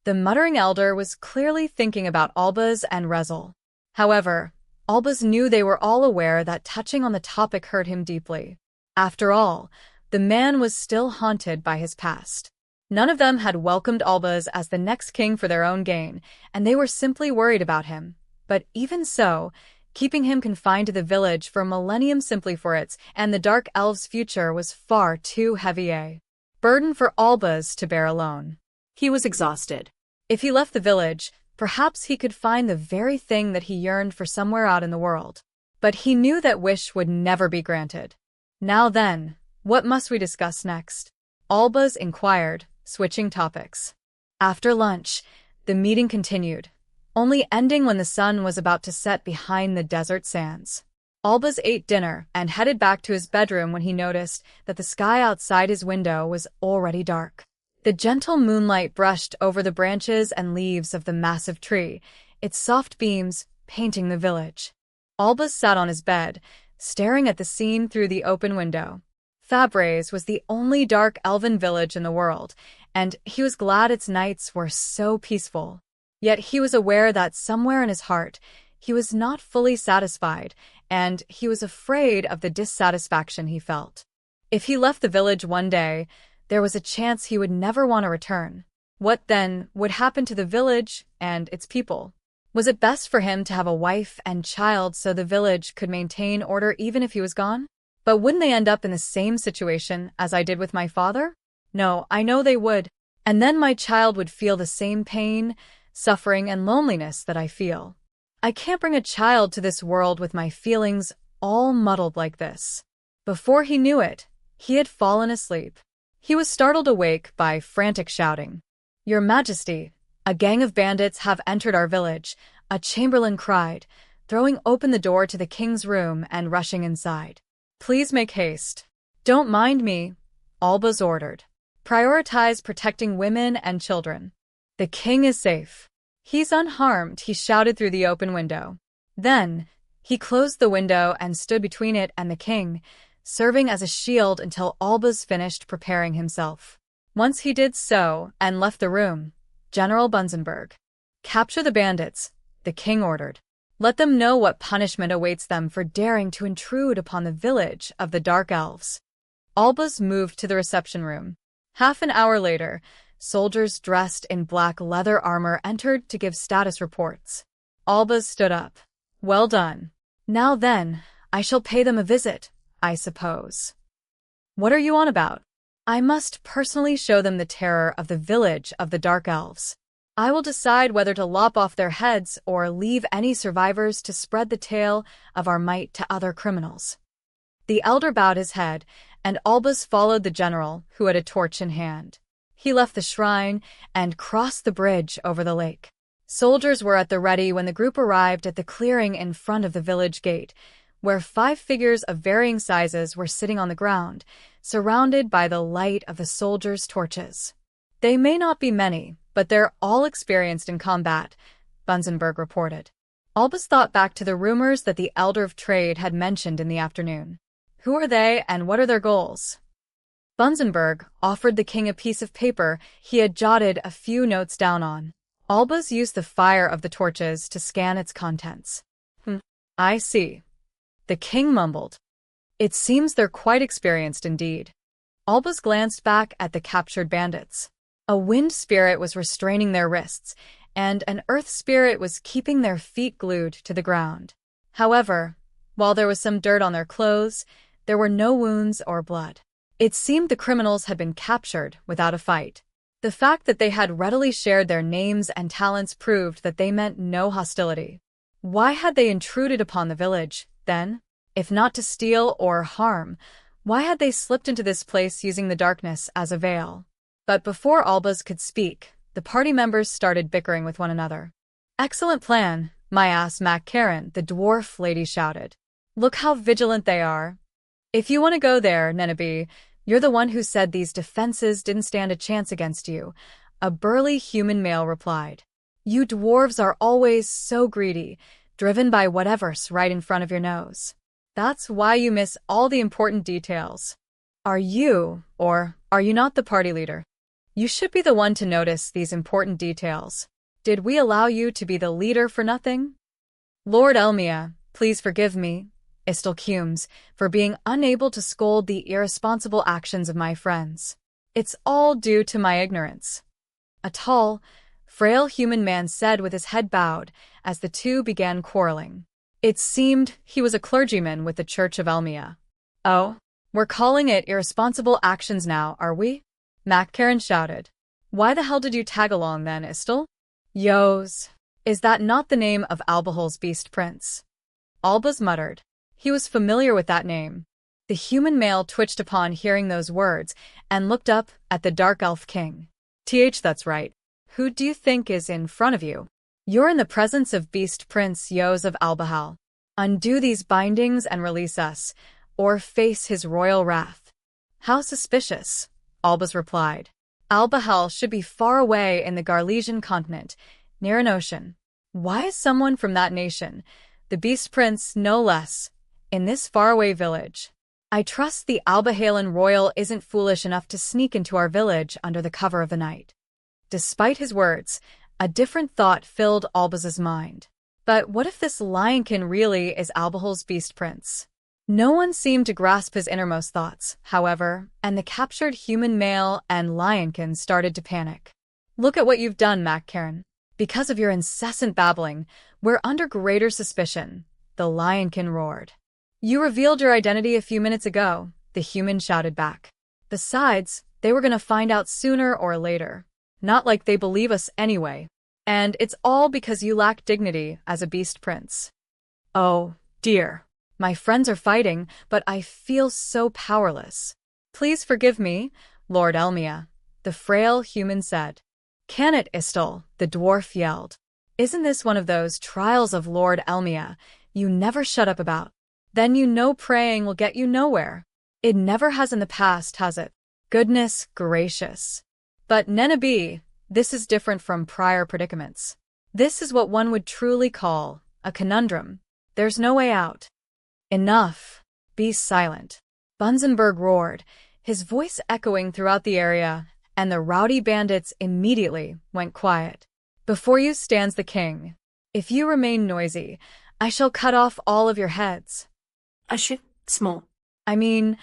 The muttering elder was clearly thinking about Olbaas and Rezel. However, Olbaas knew they were all aware that touching on the topic hurt him deeply. After all, the man was still haunted by his past. None of them had welcomed Olbaas as the next king for their own gain, and they were simply worried about him. But even so, keeping him confined to the village for a millennium simply for its and the Dark Elves' future was far too heavy a burden for Olbaas to bear alone.
He was exhausted.
If he left the village, perhaps he could find the very thing that he yearned for somewhere out in the world. But he knew that wish would never be granted. Now then, what must we discuss next? Olbaas inquired, switching topics. After lunch, the meeting continued, only ending when the sun was about to set behind the desert sands. Olbaas ate dinner and headed back to his bedroom when he noticed that the sky outside his window was already dark. The gentle moonlight brushed over the branches and leaves of the massive tree, its soft beams painting the village. Olbaas sat on his bed, staring at the scene through the open window. Fabraze was the only dark elven village in the world, and he was glad its nights were so peaceful. Yet he was aware that somewhere in his heart, he was not fully satisfied, and he was afraid of the dissatisfaction he felt. If he left the village one day, there was a chance he would never want to return. What then would happen to the village and its people? Was it best for him to have a wife and child so the village could maintain order even if he was gone? But wouldn't they end up in the same situation as I did with my father? No, I know they would. And then my child would feel the same pain, suffering, and loneliness that I feel. I can't bring a child to this world with my feelings all muddled like this. Before he knew it, he had fallen asleep. He was startled awake by frantic shouting. "Your Majesty, a gang of bandits have entered our village," a chamberlain cried, throwing open the door to the king's room and rushing inside. "Please make haste." "Don't mind me," Olbaas ordered. "Prioritize protecting women and children. The king is safe. He's unharmed," he shouted through the open window. Then, he closed the window and stood between it and the king, serving as a shield until Olbaas finished preparing himself. Once he did so and left the room, General Bunzenberg. "Capture the bandits," the king ordered. "Let them know what punishment awaits them for daring to intrude upon the village of the Dark Elves." Olbaas moved to the reception room. Half an hour later, soldiers dressed in black leather armor entered to give status reports. Olbaas stood up. "Well done. Now then, I shall pay them a visit, I suppose." "What are you on about?" "I must personally show them the terror of the village of the Dark Elves. I will decide whether to lop off their heads or leave any survivors to spread the tale of our might to other criminals." The elder bowed his head, and Olbaas followed the general, who had a torch in hand. He left the shrine and crossed the bridge over the lake. Soldiers were at the ready when the group arrived at the clearing in front of the village gate, where 5 figures of varying sizes were sitting on the ground, surrounded by the light of the soldiers' torches. "They may not be many, but they're all experienced in combat," Bunzenberg reported. Olbaas thought back to the rumors that the Elder of Trade had mentioned in the afternoon. Who are they and what are their goals? Bunzenberg offered the king a piece of paper he had jotted a few notes down on. Olbaas used the fire of the torches to scan its contents. I see," the king mumbled. "It seems they're quite experienced indeed." Olbaas glanced back at the captured bandits. A wind spirit was restraining their wrists, and an earth spirit was keeping their feet glued to the ground. However, while there was some dirt on their clothes, there were no wounds or blood. It seemed the criminals had been captured without a fight. The fact that they had readily shared their names and talents proved that they meant no hostility. Why had they intruded upon the village, then? If not to steal or harm, why had they slipped into this place using the darkness as a veil? But before Olbaas could speak, the party members started bickering with one another. "Excellent plan, my ass Mac-Karen," the dwarf lady shouted. "Look how vigilant they are." "If you want to go there, Nenabe, you're the one who said these defenses didn't stand a chance against you," a burly human male replied. "You dwarves are always so greedy, driven by whatever's right in front of your nose. That's why you miss all the important details. Are you, or are you not the party leader? You should be the one to notice these important details. Did we allow you to be the leader for nothing?" "Lord Elmia, please forgive me," Istel fumes, "for being unable to scold the irresponsible actions of my friends. It's all due to my ignorance," a tall, frail human man said with his head bowed as the two began quarreling. It seemed he was a clergyman with the Church of Elmia. "Oh, we're calling it irresponsible actions now, are we?" Mac-Karen shouted. "Why the hell did you tag along then, Istel?" "Yos. Is that not the name of Albahal's beast prince?" Olbaas muttered. He was familiar with that name. The human male twitched upon hearing those words and looked up at the Dark Elf King. That's right. Who do you think is in front of you?" "You're in the presence of Beast Prince Yos of Albahal." Undo these bindings and release us, or face his royal wrath." "How suspicious," Olbaas replied. "Albahal should be far away in the Garlesian continent, near an ocean. Why is someone from that nation, the Beast Prince no less, in this faraway village? I trust the Albahalan royal isn't foolish enough to sneak into our village under the cover of the night." Despite his words, a different thought filled Olbaas's mind. But what if this lionkin really is Albahal's Beast Prince? No one seemed to grasp his innermost thoughts, however, and the captured human male and lionkin started to panic. "Look at what you've done, Mac-Karen. Because of your incessant babbling, we're under greater suspicion," the lionkin roared. "You revealed your identity a few minutes ago," the human shouted back. "Besides, they were going to find out sooner or later. Not like they believe us anyway. And it's all because you lack dignity as a Beast Prince." "Oh, dear. My friends are fighting, but I feel so powerless." "Please forgive me, Lord Elmia," the frail human said. "Can it, Istal?" the dwarf yelled. "Isn't this one of those trials of Lord Elmia you never shut up about? Then you know praying will get you nowhere. It never has in the past, has it? Goodness gracious. But Nenabi, this is different from prior predicaments. This is what one would truly call a conundrum. There's no way out." "Enough. Be silent," Bunzenberg roared, his voice echoing throughout the area, and the rowdy bandits immediately went quiet. "Before you stands the king. If you remain noisy, I shall cut off all of your heads."
"I should small."
"I mean,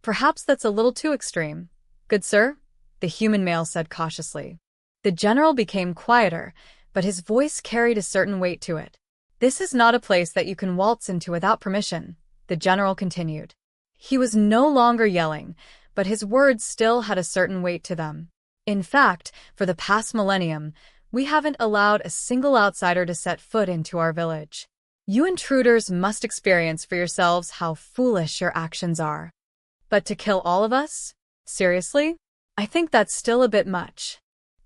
perhaps that's a little too extreme. Good sir?" the human male said cautiously. The general became quieter, but his voice carried a certain weight to it. "This is not a place that you can waltz into without permission," the general continued. He was no longer yelling, but his words still had a certain weight to them. "In fact, for the past millennium, we haven't allowed a single outsider to set foot into our village. You intruders must experience for yourselves how foolish your actions are. But to kill all of us? Seriously? I think that's still a bit much."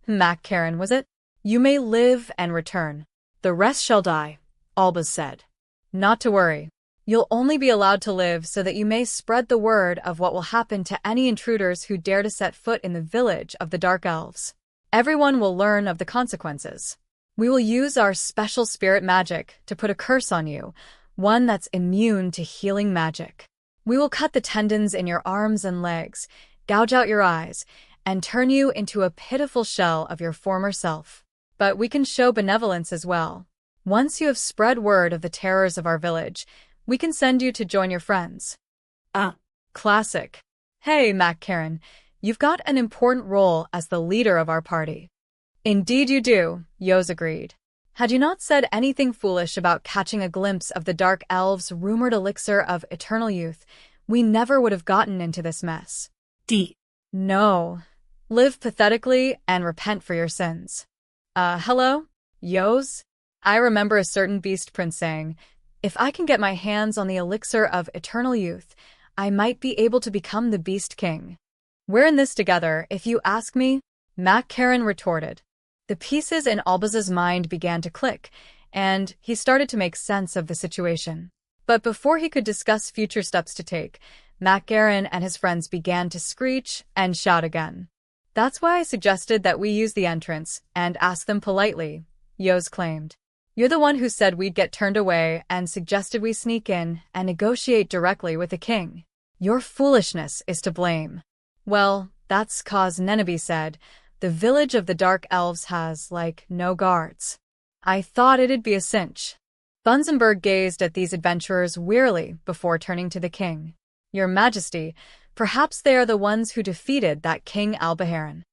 "Mac-Karen, was it? You may live and return. The rest shall die," Olbaas said. "Not to worry. You'll only be allowed to live so that you may spread the word of what will happen to any intruders who dare to set foot in the village of the Dark Elves. Everyone will learn of the consequences. We will use our special spirit magic to put a curse on you, one that's immune to healing magic. We will cut the tendons in your arms and legs, gouge out your eyes, and turn you into a pitiful shell of your former self. But we can show benevolence as well. Once you have spread word of the terrors of our village, we can send you to join your friends."
"Ah,
classic. Hey, Mac-Karen, you've got an important role as the leader of our party." "Indeed you do," Woes agreed. "Had you not said anything foolish about catching a glimpse of the Dark Elves' rumored elixir of eternal youth, we never would have gotten into this mess." "No. Live pathetically and repent for your sins." Hello? Woes? I remember a certain Beast Prince saying, "If I can get my hands on the elixir of eternal youth, I might be able to become the Beast King." "We're in this together, if you ask me," Mac-Karen retorted. The pieces in Olbaas's mind began to click, and he started to make sense of the situation. But before he could discuss future steps to take, Mac-Karen and his friends began to screech and shout again. "That's why I suggested that we use the entrance and ask them politely," Woes claimed. "You're the one who said we'd get turned away and suggested we sneak in and negotiate directly with the king. Your foolishness is to blame." "Well, that's 'cause Nenabi said, the village of the Dark Elves has, no guards. I thought it'd be a cinch." Bunzenberg gazed at these adventurers wearily before turning to the king. "Your Majesty, perhaps they are the ones who defeated that King Albaharan."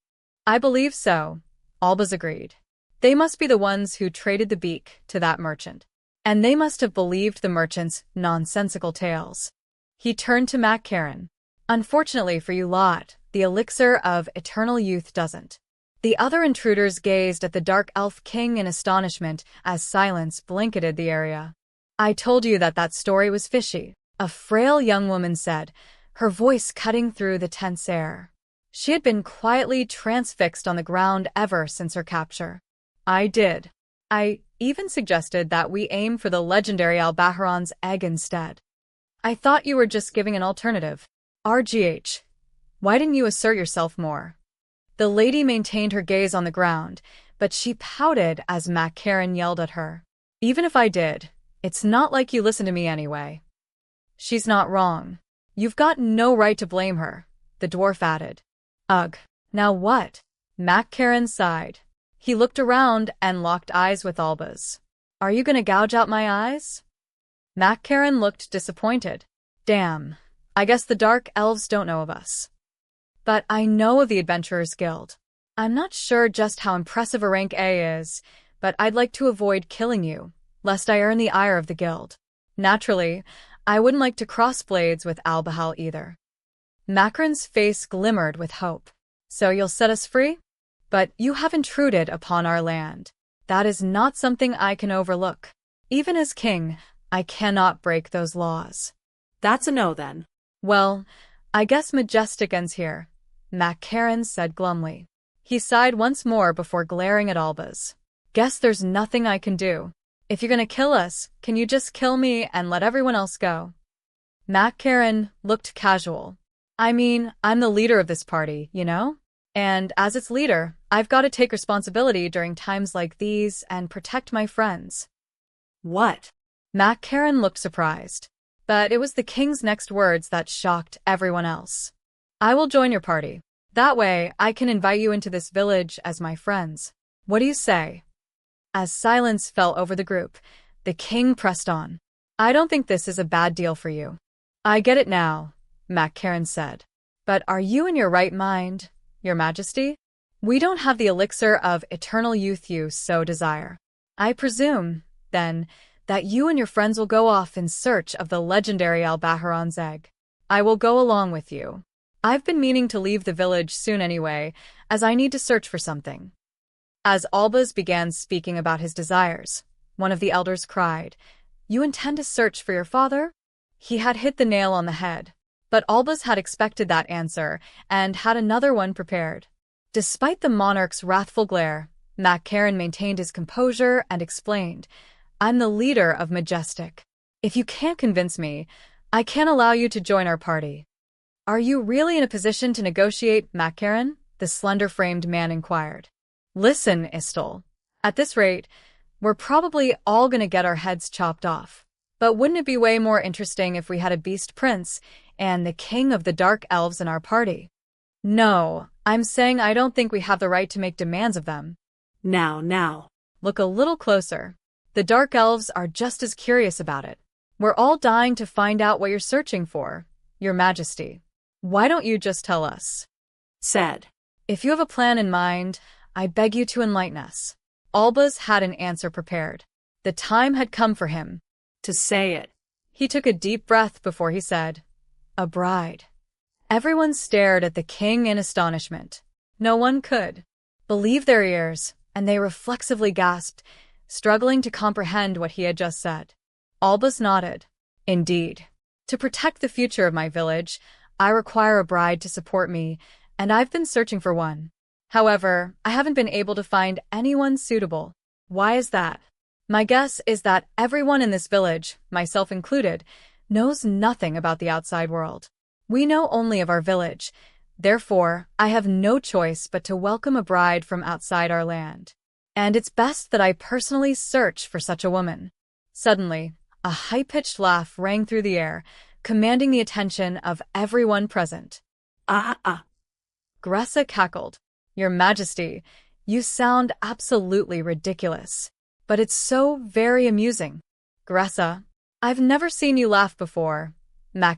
"I believe so," Olbaas agreed. "They must be the ones who traded the beak to that merchant. And they must have believed the merchant's nonsensical tales." He turned to Mac-Karen. "Unfortunately for you lot, the elixir of eternal youth doesn't." The other intruders gazed at the Dark Elf King in astonishment as silence blanketed the area. "I told you that story was fishy," a frail young woman said, her voice cutting through the tense air. She had been quietly transfixed on the ground ever since her capture. "I did. I even suggested that we aim for the legendary Albaharan's egg instead. I thought you were just giving an alternative. RGH. Why didn't you assert yourself more? The lady maintained her gaze on the ground, but she pouted as Karen yelled at her. Even if I did, it's not like you listen to me anyway. She's not wrong. You've got no right to blame her, the dwarf added. Ugh. Now what? Karen sighed. He looked around and locked eyes with Olbaas. Are you gonna gouge out my eyes? Karen looked disappointed. Damn. I guess the Dark Elves don't know of us. But I know of the Adventurers Guild. I'm not sure just how impressive a rank A is, but I'd like to avoid killing you, lest I earn the ire of the guild. Naturally, I wouldn't like to cross blades with Albahal either. Karen's face glimmered with hope. So you'll set us free? But you have intruded upon our land. That is not something I can overlook. Even as king, I cannot break those laws.
That's a no then.
Well, I guess Majestic ends here, Karen said glumly. He sighed once more before glaring at Olbaas. Guess there's nothing I can do. If you're gonna kill us, can you just kill me and let everyone else go? Karen looked casual. I mean, I'm the leader of this party, you know? And as its leader, I've got to take responsibility during times like these and protect my friends.
What?
Karen looked surprised. But it was the king's next words that shocked everyone else. I will join your party. That way, I can invite you into this village as my friends. What do you say? As silence fell over the group, the king pressed on. I don't think this is a bad deal for you. I get it now, Karen said. But are you in your right mind, Your Majesty? We don't have the elixir of eternal youth you so desire. I presume, then, that you and your friends will go off in search of the legendary Albaharan's egg. I will go along with you. I've been meaning to leave the village soon anyway, as I need to search for something. As Olbaas began speaking about his desires, one of the elders cried, You intend to search for your father? He had hit the nail on the head. But Olbaas had expected that answer and had another one prepared. Despite the monarch's wrathful glare, Karen maintained his composure and explained, I'm the leader of Majestic. If you can't convince me, I can't allow you to join our party. Are you really in a position to negotiate, Karen? The slender-framed man inquired. Listen, Istel. At this rate, we're probably all gonna get our heads chopped off. But wouldn't it be way more interesting if we had a beast prince and the king of the dark elves in our party? No, I'm saying I don't think we have the right to make demands of them.
Now.
Look a little closer. The dark elves are just as curious about it. We're all dying to find out what you're searching for, Your Majesty. Why don't you just tell us?
Said.
If you have a plan in mind, I beg you to enlighten us. Olbaas had an answer prepared. The time had come for him
to say it.
He took a deep breath before he said, A bride. Everyone stared at the king in astonishment. No one could believe their ears, and they reflexively gasped, struggling to comprehend what he had just said. Olbaas nodded. Indeed. To protect the future of my village, I require a bride to support me, and I've been searching for one. However, I haven't been able to find anyone suitable. Why is that? My guess is that everyone in this village, myself included, knows nothing about the outside world. We know only of our village. Therefore, I have no choice but to welcome a bride from outside our land. And it's best that I personally search for such a woman. Suddenly, a high-pitched laugh rang through the air, commanding the attention of everyone present. Gressa cackled. Your Majesty, you sound absolutely ridiculous. But it's so very amusing. Gressa, I've never seen you laugh before,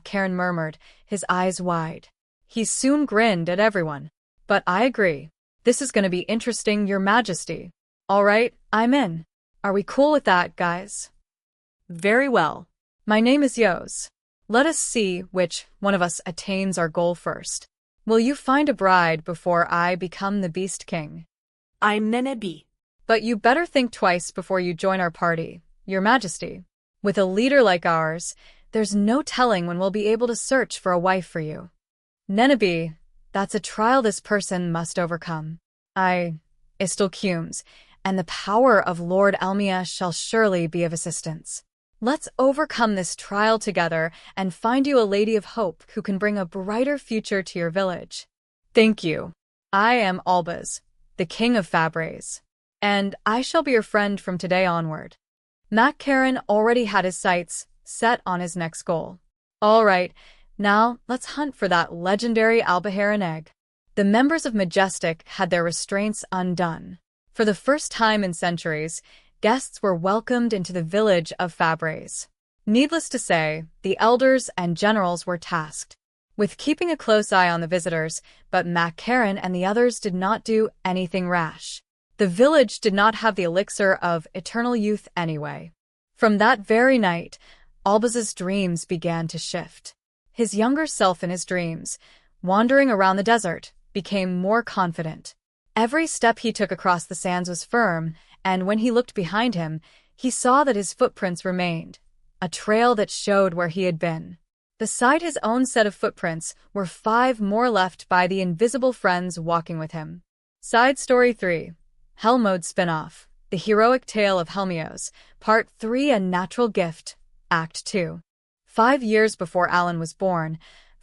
Karen murmured, his eyes wide. He soon grinned at everyone. But I agree. This is going to be interesting, Your Majesty. All right, I'm in. Are we cool with that, guys? Very well. My name is Woes. Let us see which one of us attains our goal first. Will you find a bride before I become the Beast King?
I'm Nenebi.
But you better think twice before you join our party, Your Majesty. With a leader like ours, there's no telling when we'll be able to search for a wife for you. Nenebi, that's a trial this person must overcome. Istel cumes, and the power of Lord Helmios shall surely be of assistance. Let's overcome this trial together and find you a lady of hope who can bring a brighter future to your village. Thank you. I am Olbaas, the king of Fabres, and I shall be your friend from today onward. Mac-Karen already had his sights set on his next goal. All right, now let's hunt for that legendary Albahal egg. The members of Majestic had their restraints undone. For the first time in centuries, guests were welcomed into the village of Fabres. Needless to say, the elders and generals were tasked with keeping a close eye on the visitors, but Mac-Karen and the others did not do anything rash. The village did not have the elixir of eternal youth anyway. From that very night, Olbaas's dreams began to shift. His younger self in his dreams, wandering around the desert, became more confident. Every step he took across the sands was firm, and when he looked behind him, he saw that his footprints remained, a trail that showed where he had been. Beside his own set of footprints were 5 more left by the invisible friends walking with him. Side Story 3. Hell Mode Spin-Off. The Heroic Tale of Helmios, Part 3 A Natural Gift, Act 2. 5 years before Alan was born,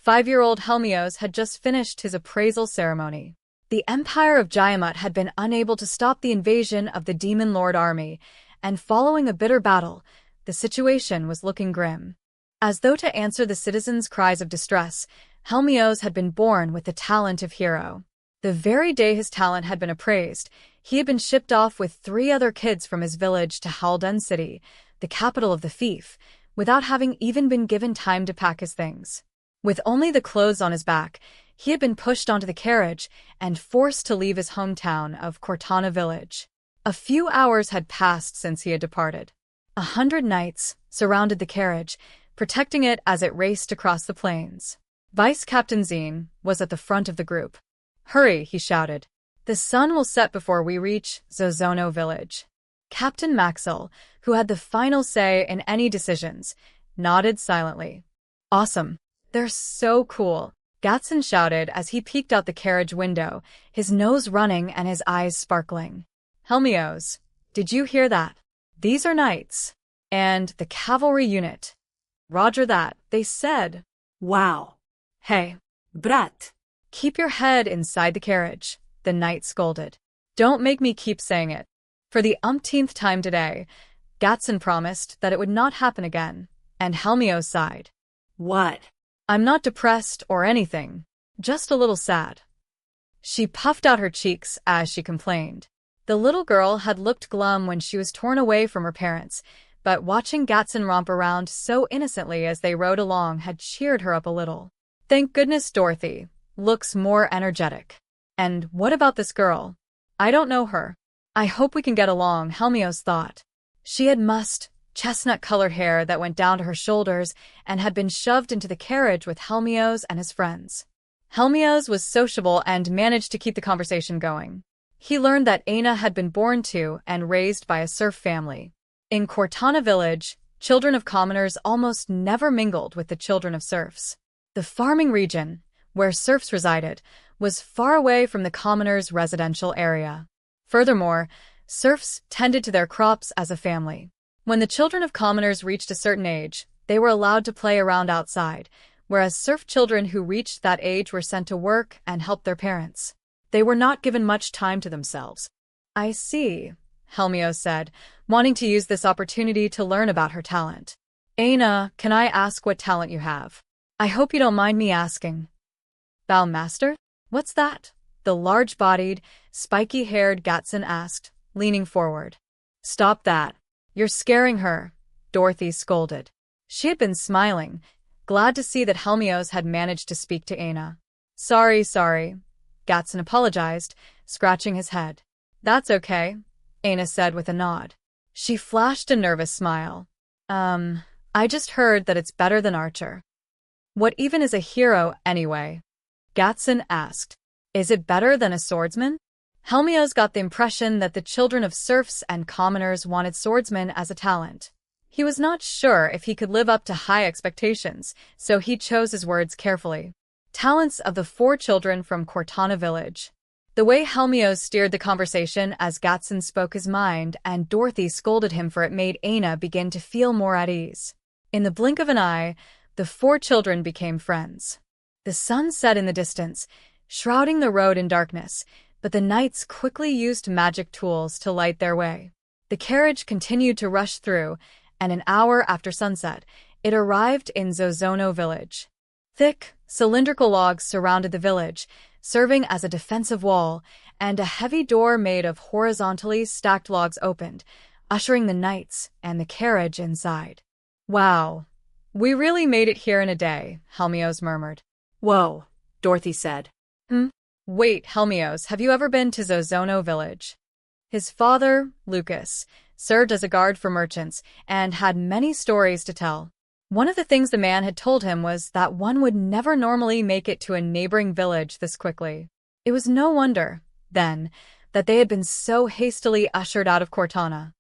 5-year-old Helmios had just finished his appraisal ceremony. The Empire of Giamut had been unable to stop the invasion of the Demon Lord army, and following a bitter battle, the situation was looking grim. As though to answer the citizens' cries of distress, Helmios had been born with the talent of hero. The very day his talent had been appraised, he had been shipped off with 3 other kids from his village to Halden City, the capital of the fief, without having even been given time to pack his things. With only the clothes on his back, he had been pushed onto the carriage and forced to leave his hometown of Cortana village. A few hours had passed since he had departed. 100 knights surrounded the carriage, protecting it as it raced across the plains. Vice Captain Zine was at the front of the group. "Hurry," he shouted. "The sun will set before we reach Zozono village." Captain Maxwell, who had the final say in any decisions, nodded silently. "Awesome. They're so cool," Gatson shouted as he peeked out the carriage window, his nose running and his eyes sparkling. "Helmios, did you hear that? These are knights. And the cavalry unit." "Roger that," they said.
Wow.
"Hey,
Brat.
keep your head inside the carriage," the knight scolded. "Don't make me keep saying it." For the umpteenth time today, Gatson promised that it would not happen again, and Helmios sighed.
What?
"I'm not depressed or anything, just a little sad." She puffed out her cheeks as she complained. The little girl had looked glum when she was torn away from her parents, but watching Gatson romp around so innocently as they rode along had cheered her up a little. "Thank goodness Dorothy looks more energetic. And what about this girl? I don't know her. I hope we can get along," Helmios thought. She had chestnut-colored hair that went down to her shoulders and had been shoved into the carriage with Helmios and his friends. Helmios was sociable and managed to keep the conversation going. He learned that Aina had been born to and raised by a serf family. In Cortana village, children of commoners almost never mingled with the children of serfs. The farming region, where serfs resided, was far away from the commoners' residential area. Furthermore, serfs tended to their crops as a family. When the children of commoners reached a certain age, they were allowed to play around outside, whereas serf children who reached that age were sent to work and help their parents. They were not given much time to themselves. "I see," Helmios said, wanting to use this opportunity to learn about her talent. "Aina, can I ask what talent you have? I hope you don't mind me asking." "Master? What's that?" the large-bodied, spiky-haired Gatson asked, leaning forward. "Stop that. You're scaring her," Dorothy scolded. She had been smiling, glad to see that Helmios had managed to speak to Aina. Sorry, Gatson apologized, scratching his head. "That's okay," Aina said with a nod. She flashed a nervous smile. I just heard that it's better than Archer." "What even is a hero, anyway?" Gatson asked. "Is it better than a swordsman?" Helmios got the impression that the children of serfs and commoners wanted swordsmen as a talent. He was not sure if he could live up to high expectations, so he chose his words carefully. "Talents of the 4 children from Cortana village." The way Helmios steered the conversation as Gatson spoke his mind and Dorothy scolded him for it made Aina begin to feel more at ease. In the blink of an eye, the four children became friends. The sun set in the distance, shrouding the road in darkness, but the knights quickly used magic tools to light their way. The carriage continued to rush through, and an hour after sunset, it arrived in Zozono village. Thick, cylindrical logs surrounded the village, serving as a defensive wall, and a heavy door made of horizontally stacked logs opened, ushering the knights and the carriage inside. "Wow, we really made it here in a day," Helmios murmured.
Whoa, Dorothy said.
Wait, Helmios, have you ever been to Zozono village? His father, Lucas, served as a guard for merchants and had many stories to tell. One of the things the man had told him was that one would never normally make it to a neighboring village this quickly. It was no wonder, then, that they had been so hastily ushered out of Cortana.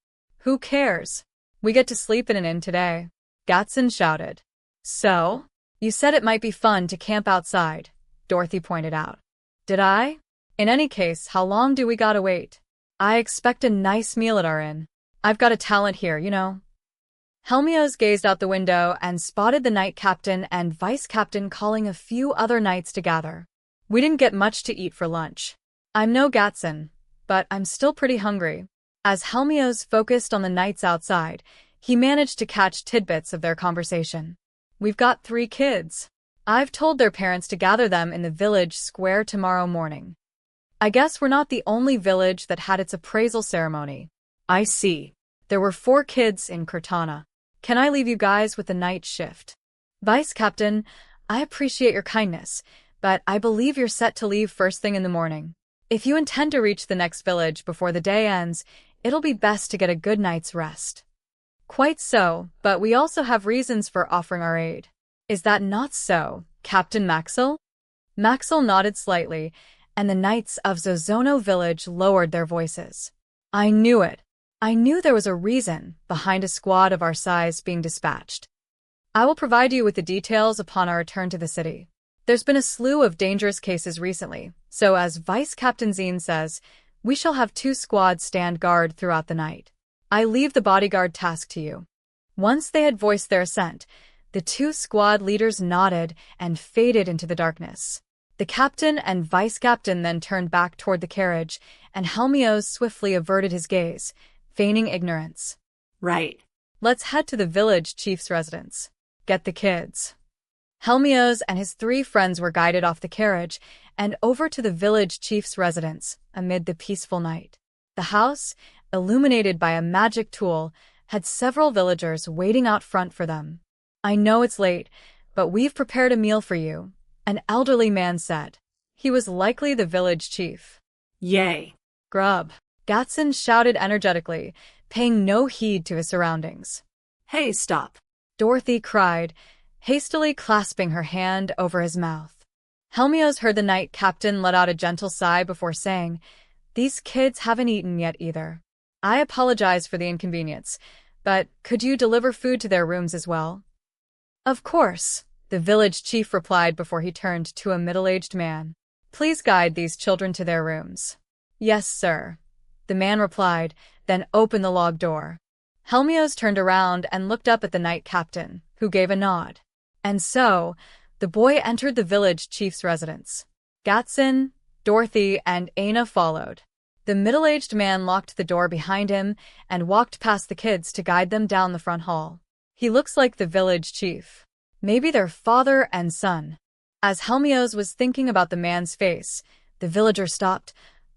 "Who cares? We get to sleep in an inn today," Gatson shouted. "So? You said it might be fun to camp outside," Dorothy pointed out. "Did I? In any case, how long do we gotta wait? I expect a nice meal at our inn. I've got a talent here, you know." Helmios gazed out the window and spotted the knight captain and vice captain calling a few other knights to gather. "We didn't get much to eat for lunch. I'm no Gatson, but I'm still pretty hungry." As Helmios focused on the knights outside, he managed to catch tidbits of their conversation. "We've got 3 kids. I've told their parents to gather them in the village square tomorrow morning. I guess we're not the only village that had its appraisal ceremony."
"I see.
There were 4 kids in Cortana. Can I leave you guys with the night shift?" "Vice Captain, I appreciate your kindness, but I believe you're set to leave first thing in the morning. If you intend to reach the next village before the day ends, it'll be best to get a good night's rest." "Quite so, but we also have reasons for offering our aid. Is that not so, Captain Maxwell?" Maxwell nodded slightly, and the knights of Zozono village lowered their voices. "I knew it. I knew there was a reason behind a squad of our size being dispatched. I will provide you with the details upon our return to the city. There's been a slew of dangerous cases recently, so as Vice Captain Zine says, we shall have 2 squads stand guard throughout the night. I leave the bodyguard task to you." Once they had voiced their assent, the 2 squad leaders nodded and faded into the darkness. The captain and vice captain then turned back toward the carriage, and Helmios swiftly averted his gaze, feigning ignorance.
"Right.
Let's head to the village chief's residence. Get the kids." Helmios and his 3 friends were guided off the carriage and over to the village chief's residence amid the peaceful night. The house, illuminated by a magic tool, had several villagers waiting out front for them. "I know it's late, but we've prepared a meal for you," an elderly man said. He was likely the village chief.
"Yay.
"Grub," Gatson shouted energetically, paying no heed to his surroundings.
"Hey, stop,"
Dorothy cried, hastily clasping her hand over his mouth. Helmios heard the knight captain let out a gentle sigh before saying, "These kids haven't eaten yet either. I apologize for the inconvenience, but could you deliver food to their rooms as well?" "Of course," the village chief replied before he turned to a middle-aged man. "Please guide these children to their rooms." "Yes, sir," the man replied, then opened the log door. Helmios turned around and looked up at the knight captain, who gave a nod. And so, the boy entered the village chief's residence. Gatson, Dorothy, and Aina followed. The middle-aged man locked the door behind him and walked past the kids to guide them down the front hall. "He looks like the village chief. Maybe their father and son." As Helmios was thinking about the man's face, the villager stopped,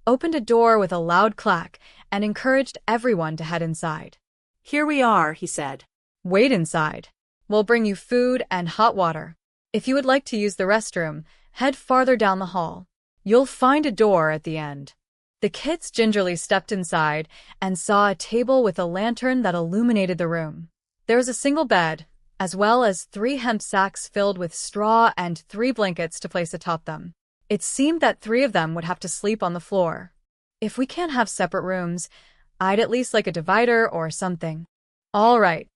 opened a door with a loud clack, and encouraged everyone to head inside.
"Here we are," he said.
"Wait inside. We'll bring you food and hot water. If you would like to use the restroom, head farther down the hall. You'll find a door at the end." The kids gingerly stepped inside and saw a table with a lantern that illuminated the room. There was a single bed, as well as 3 hemp sacks filled with straw and 3 blankets to place atop them. It seemed that 3 of them would have to sleep on the floor. "If we can't have separate rooms, I'd at least like a divider or something." "All right.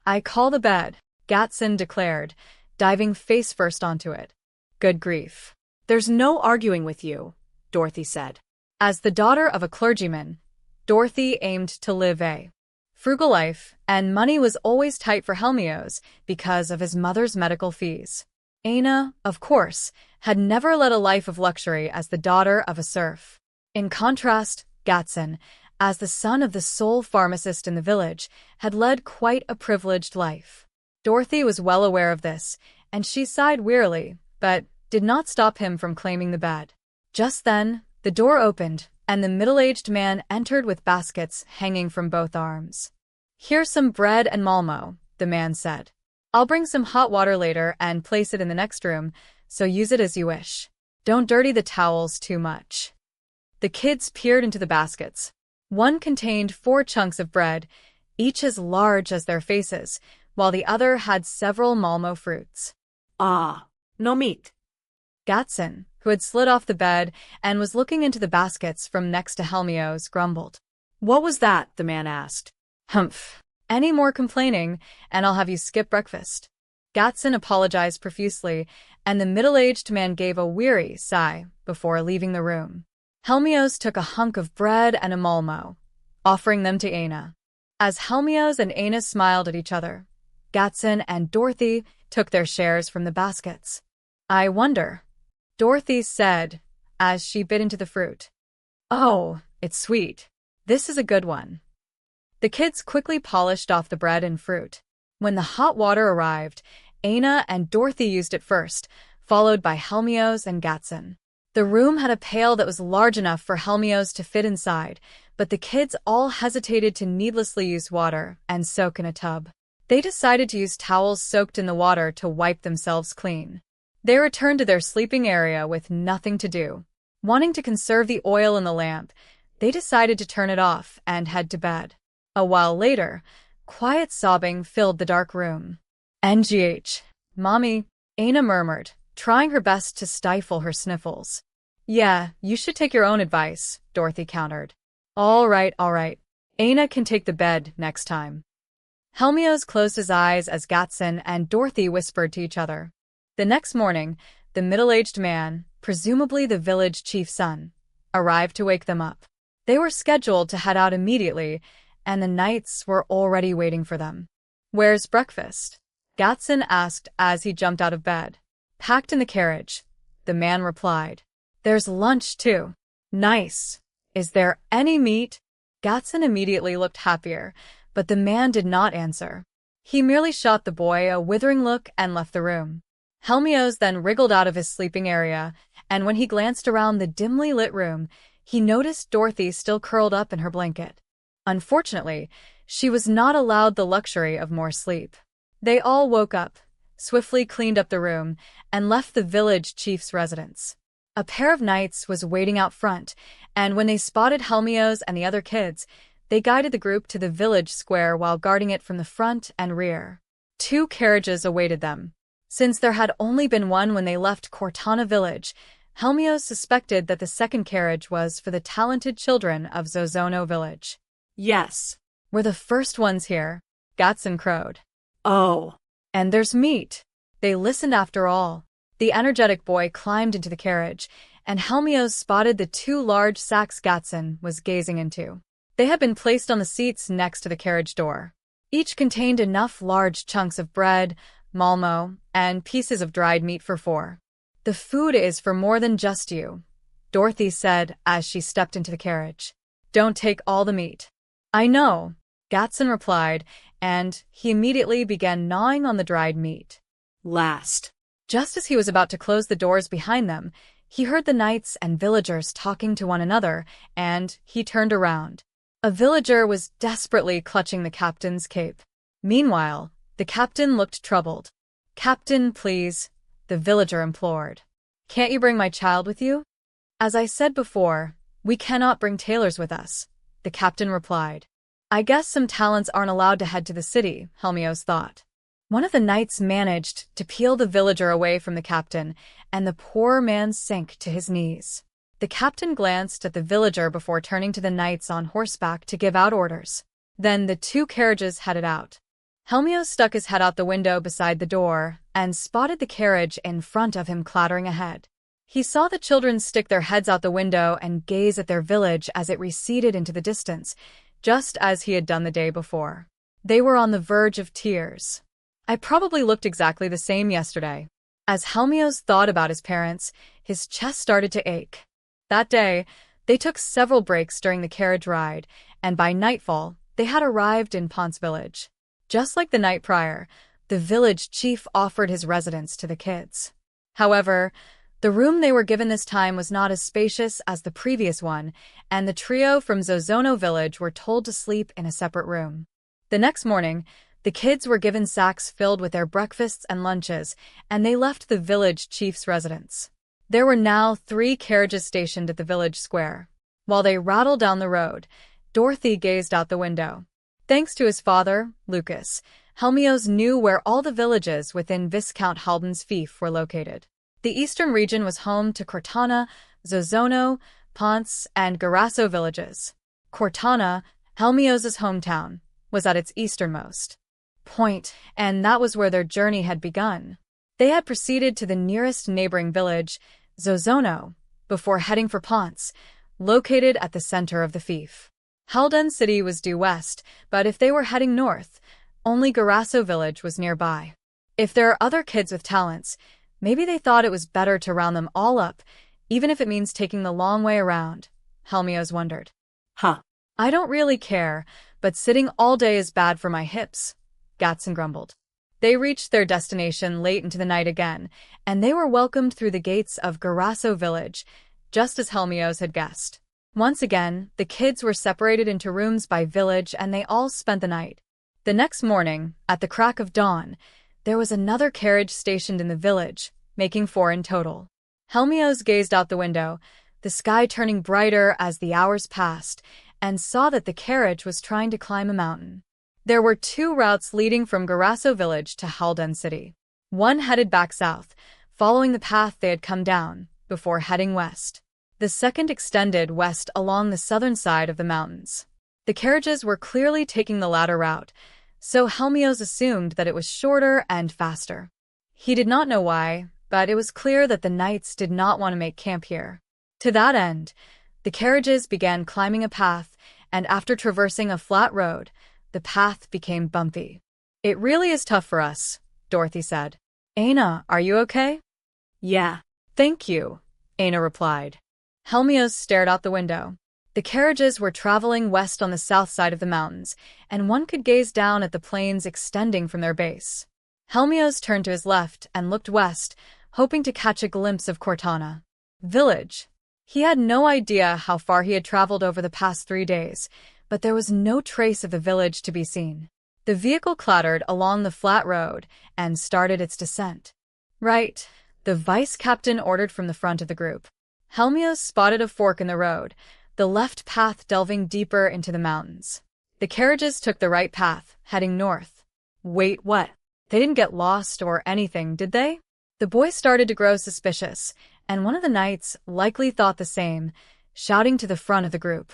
I call the bed," Gatson declared, diving face first onto it. "Good grief.
There's no arguing with you," Dorothy said.
As the daughter of a clergyman, Dorothy aimed to live a frugal life, and money was always tight for Helmios because of his mother's medical fees. Aina, of course, had never led a life of luxury as the daughter of a serf. In contrast, Gatson, as the son of the sole pharmacist in the village, had led quite a privileged life. Dorothy was well aware of this, and she sighed wearily, but did not stop him from claiming the bed. Just then, the door opened, and the middle-aged man entered with baskets hanging from both arms. "Here's some bread and malmo," the man said. "I'll bring some hot water later and place it in the next room, so use it as you wish. Don't dirty the towels too much." The kids peered into the baskets. One contained 4 chunks of bread, each as large as their faces, while the other had several malmo fruits.
"Ah, no meat."
Gatson, who had slid off the bed and was looking into the baskets from next to Helmios, grumbled.
"What was that?" the man asked.
"Humph. Any more complaining, and I'll have you skip breakfast." Gatson apologized profusely, and the middle-aged man gave a weary sigh before leaving the room. Helmios took a hunk of bread and a malmo, offering them to Aina. As Helmios and Aina smiled at each other, Gatson and Dorothy took their shares from the baskets. "I wonder," Dorothy said as she bit into the fruit. "Oh, it's sweet. This is a good one." The kids quickly polished off the bread and fruit. When the hot water arrived, Aina and Dorothy used it first, followed by Helmios and Gatson. The room had a pail that was large enough for Helmios to fit inside, but the kids all hesitated to needlessly use water and soak in a tub. They decided to use towels soaked in the water to wipe themselves clean. They returned to their sleeping area with nothing to do. Wanting to conserve the oil in the lamp, they decided to turn it off and head to bed. A while later, quiet sobbing filled the dark room. "NGH, Mommy," Aina murmured, trying her best to stifle her sniffles. "Yeah, you should take your own advice," Dorothy countered. All right. Aina can take the bed next time." Helmios closed his eyes as Gatson and Dorothy whispered to each other. The next morning, the middle-aged man, presumably the village chief's son, arrived to wake them up. They were scheduled to head out immediately, and the knights were already waiting for them. "Where's breakfast?" Gatson asked as he jumped out of bed. "Packed in the carriage," the man replied. "There's lunch, too." "Nice. Is there any meat?" Gatson immediately looked happier, but the man did not answer. He merely shot the boy a withering look and left the room. Helmios then wriggled out of his sleeping area, and when he glanced around the dimly lit room, he noticed Dorothy still curled up in her blanket. Unfortunately, she was not allowed the luxury of more sleep. They all woke up, swiftly cleaned up the room, and left the village chief's residence. A pair of knights was waiting out front, and when they spotted Helmios and the other kids, they guided the group to the village square while guarding it from the front and rear. 2 carriages awaited them. Since there had only been one when they left Cortana village, Helmios suspected that the second carriage was for the talented children of Zozono village.
"Yes.
We're the first ones here," Gatson crowed.
"Oh.
"And there's meat." They listened after all. The energetic boy climbed into the carriage, and Helmios spotted the 2 large sacks Gatson was gazing into. They had been placed on the seats next to the carriage door. Each contained enough large chunks of bread, malmo, and pieces of dried meat for 4. "The food is for more than just you," Dorothy said as she stepped into the carriage. "Don't take all the meat." "I know," Gatson replied, and he immediately began gnawing on the dried meat.
Last.
Just as he was about to close the doors behind them, he heard the knights and villagers talking to one another, and he turned around. A villager was desperately clutching the captain's cape. Meanwhile, the captain looked troubled. "Captain, please," the villager implored. "Can't you bring my child with you?" "As I said before, we cannot bring tailors with us," the captain replied. "I guess some talents aren't allowed to head to the city," Helmios thought. One of the knights managed to peel the villager away from the captain, and the poor man sank to his knees. The captain glanced at the villager before turning to the knights on horseback to give out orders. Then the 2 carriages headed out. Helmios stuck his head out the window beside the door and spotted the carriage in front of him clattering ahead. He saw the children stick their heads out the window and gaze at their village as it receded into the distance, just as he had done the day before. They were on the verge of tears. I probably looked exactly the same yesterday. As Helmios thought about his parents, his chest started to ache. That day, they took several breaks during the carriage ride, and by nightfall, they had arrived in Ponce village. Just like the night prior, the village chief offered his residence to the kids. However, the room they were given this time was not as spacious as the previous one, and the trio from Zozono village were told to sleep in a separate room. The next morning, the kids were given sacks filled with their breakfasts and lunches, and they left the village chief's residence. There were now 3 carriages stationed at the village square. While they rattled down the road, Dorothy gazed out the window. Thanks to his father, Lucas, Helmios knew where all the villages within Viscount Haldan's fief were located. The eastern region was home to Cortana, Zozono, Ponce, and Garasso villages. Cortana, Helmios' hometown, was at its easternmost point, and that was where their journey had begun. They had proceeded to the nearest neighboring village, Zozono, before heading for Ponce, located at the center of the fief. Haldan City was due west, but if they were heading north, only Garasso village was nearby. If there are other kids with talents, maybe they thought it was better to round them all up, even if it means taking the long way around, Helmios wondered. I don't really care, but sitting all day is bad for my hips, Gatson grumbled. They reached their destination late into the night again, and they were welcomed through the gates of Garasso village, just as Helmios had guessed. Once again, the kids were separated into rooms by village and they all spent the night. The next morning, at the crack of dawn, there was another carriage stationed in the village, making 4 in total. Helmios gazed out the window, the sky turning brighter as the hours passed, and saw that the carriage was trying to climb a mountain. There were 2 routes leading from Garasso village to Haldan City. One headed back south, following the path they had come down, before heading west. The second extended west along the southern side of the mountains. The carriages were clearly taking the latter route, so Helmios assumed that it was shorter and faster. He did not know why, but it was clear that the knights did not want to make camp here. To that end, the carriages began climbing a path, and after traversing a flat road, the path became bumpy. It really is tough for us, Dorothy said. Aina, are you okay?
Yeah.
Thank you, Aina replied. Helmios stared out the window. The carriages were traveling west on the south side of the mountains, and one could gaze down at the plains extending from their base. Helmios turned to his left and looked west, hoping to catch a glimpse of Cortana village. He had no idea how far he had traveled over the past 3 days, but there was no trace of the village to be seen. The vehicle clattered along the flat road and started its descent. Right, the vice captain ordered from the front of the group. Helmios spotted a fork in the road, the left path delving deeper into the mountains. The carriages took the right path, heading north. Wait, what? They didn't get lost or anything, did they? The boy started to grow suspicious, and one of the knights likely thought the same, shouting to the front of the group.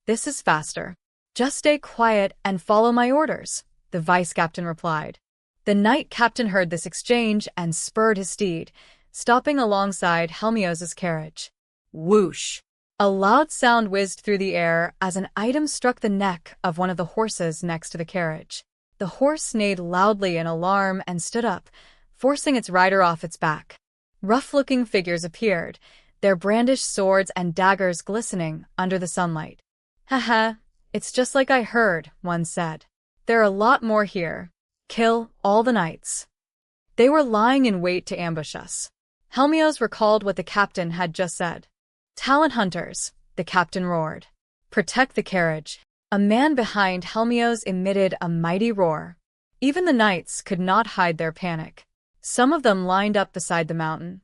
This is faster. Just stay quiet and follow my orders, the vice captain replied. The knight captain heard this exchange and spurred his steed, stopping alongside Helmios' carriage.
Whoosh!
A loud sound whizzed through the air as an item struck the neck of one of the horses next to the carriage. The horse neighed loudly in alarm and stood up, forcing its rider off its back. Rough-looking figures appeared, their brandished swords and daggers glistening under the sunlight. Haha, it's just like I heard, one said. There are a lot more here. Kill all the knights. They were lying in wait to ambush us. Helmios recalled what the captain had just said. Talent hunters, the captain roared. Protect the carriage. A man behind Helmios emitted a mighty roar. Even the knights could not hide their panic. Some of them lined up beside the mountain,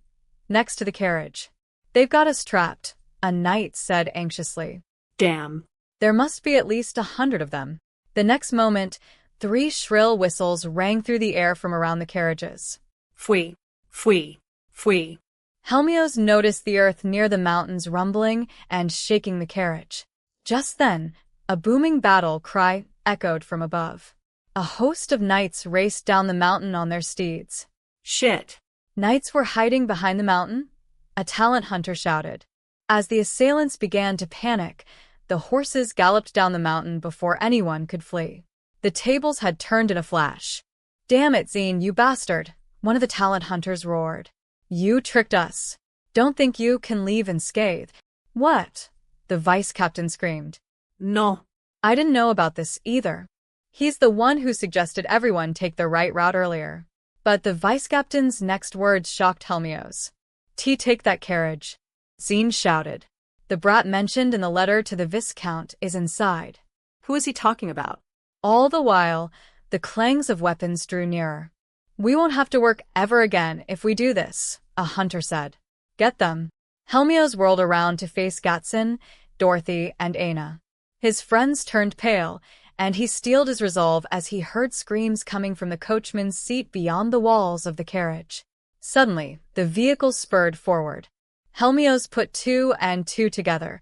next to the carriage. They've got us trapped, a knight said anxiously.
Damn.
There must be at least 100 of them. The next moment, 3 shrill whistles rang through the air from around the carriages.
Fui, fui, fui.
Helmios noticed the earth near the mountains rumbling and shaking the carriage. Just then, a booming battle cry echoed from above. A host of knights raced down the mountain on their steeds.
Shit.
Knights were hiding behind the mountain? a talent hunter shouted. As the assailants began to panic, the horses galloped down the mountain before anyone could flee. The tables had turned in a flash. "Damn it, Zine, you bastard!" one of the talent hunters roared. "You tricked us. Don't think you can leave unscathed." "What?" the vice captain screamed.
No.
"I didn't know about this either. He's the one who suggested everyone take the right route earlier." But the vice captain's next words shocked Helmios. "Take that carriage," Zine shouted. "The brat mentioned in the letter to the Viscount is inside."
Who is he talking about?
All the while, the clangs of weapons drew nearer. "We won't have to work ever again if we do this," a hunter said. "Get them." Helmios whirled around to face Gatson, Dorothy, and Aina. His friends turned pale, and he steeled his resolve as he heard screams coming from the coachman's seat beyond the walls of the carriage. Suddenly, the vehicle spurred forward. Helmios put two and two together.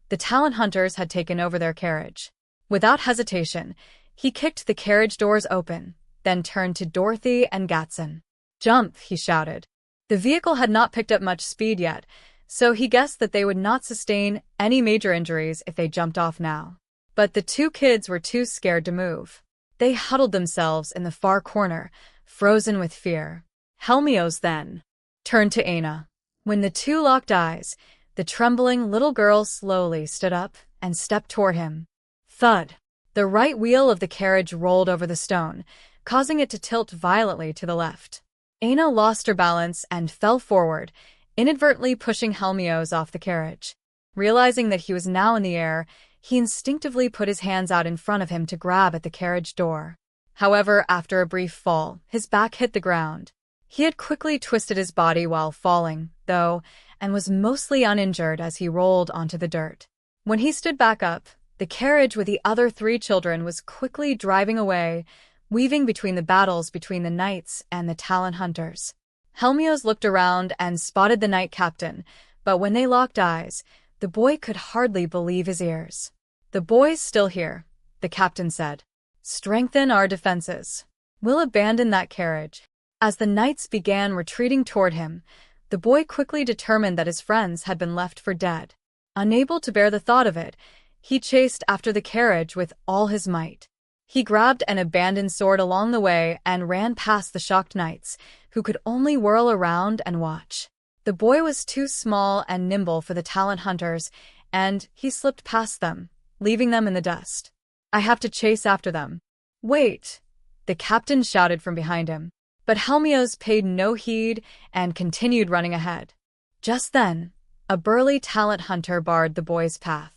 The talent hunters had taken over their carriage. Without hesitation, he kicked the carriage doors open, then turned to Dorothy and Gatson. "Jump," he shouted. The vehicle had not picked up much speed yet, so he guessed that they would not sustain any major injuries if they jumped off now. But the two kids were too scared to move. They huddled themselves in the far corner, frozen with fear. Helmios then turned to Aina. When the two locked eyes, the trembling little girl slowly stood up and stepped toward him. Thud! The right wheel of the carriage rolled over the stone, causing it to tilt violently to the left. Aina lost her balance and fell forward, inadvertently pushing Helmios off the carriage. Realizing that he was now in the air, he instinctively put his hands out in front of him to grab at the carriage door. However, after a brief fall, his back hit the ground. He had quickly twisted his body while falling, though, and was mostly uninjured as he rolled onto the dirt. When he stood back up, the carriage with the other three children was quickly driving away, weaving between the battles between the knights and the talent hunters. Helmios looked around and spotted the knight captain, but when they locked eyes, the boy could hardly believe his ears. "The boy's still here," the captain said. "Strengthen our defenses. We'll abandon that carriage." As the knights began retreating toward him, the boy quickly determined that his friends had been left for dead. Unable to bear the thought of it, he chased after the carriage with all his might. He grabbed an abandoned sword along the way and ran past the shocked knights, who could only whirl around and watch. The boy was too small and nimble for the talent hunters, and he slipped past them, leaving them in the dust. "I have to chase after them." "Wait!" the captain shouted from behind him. But Helmios paid no heed and continued running ahead. Just then, a burly talent hunter barred the boy's path.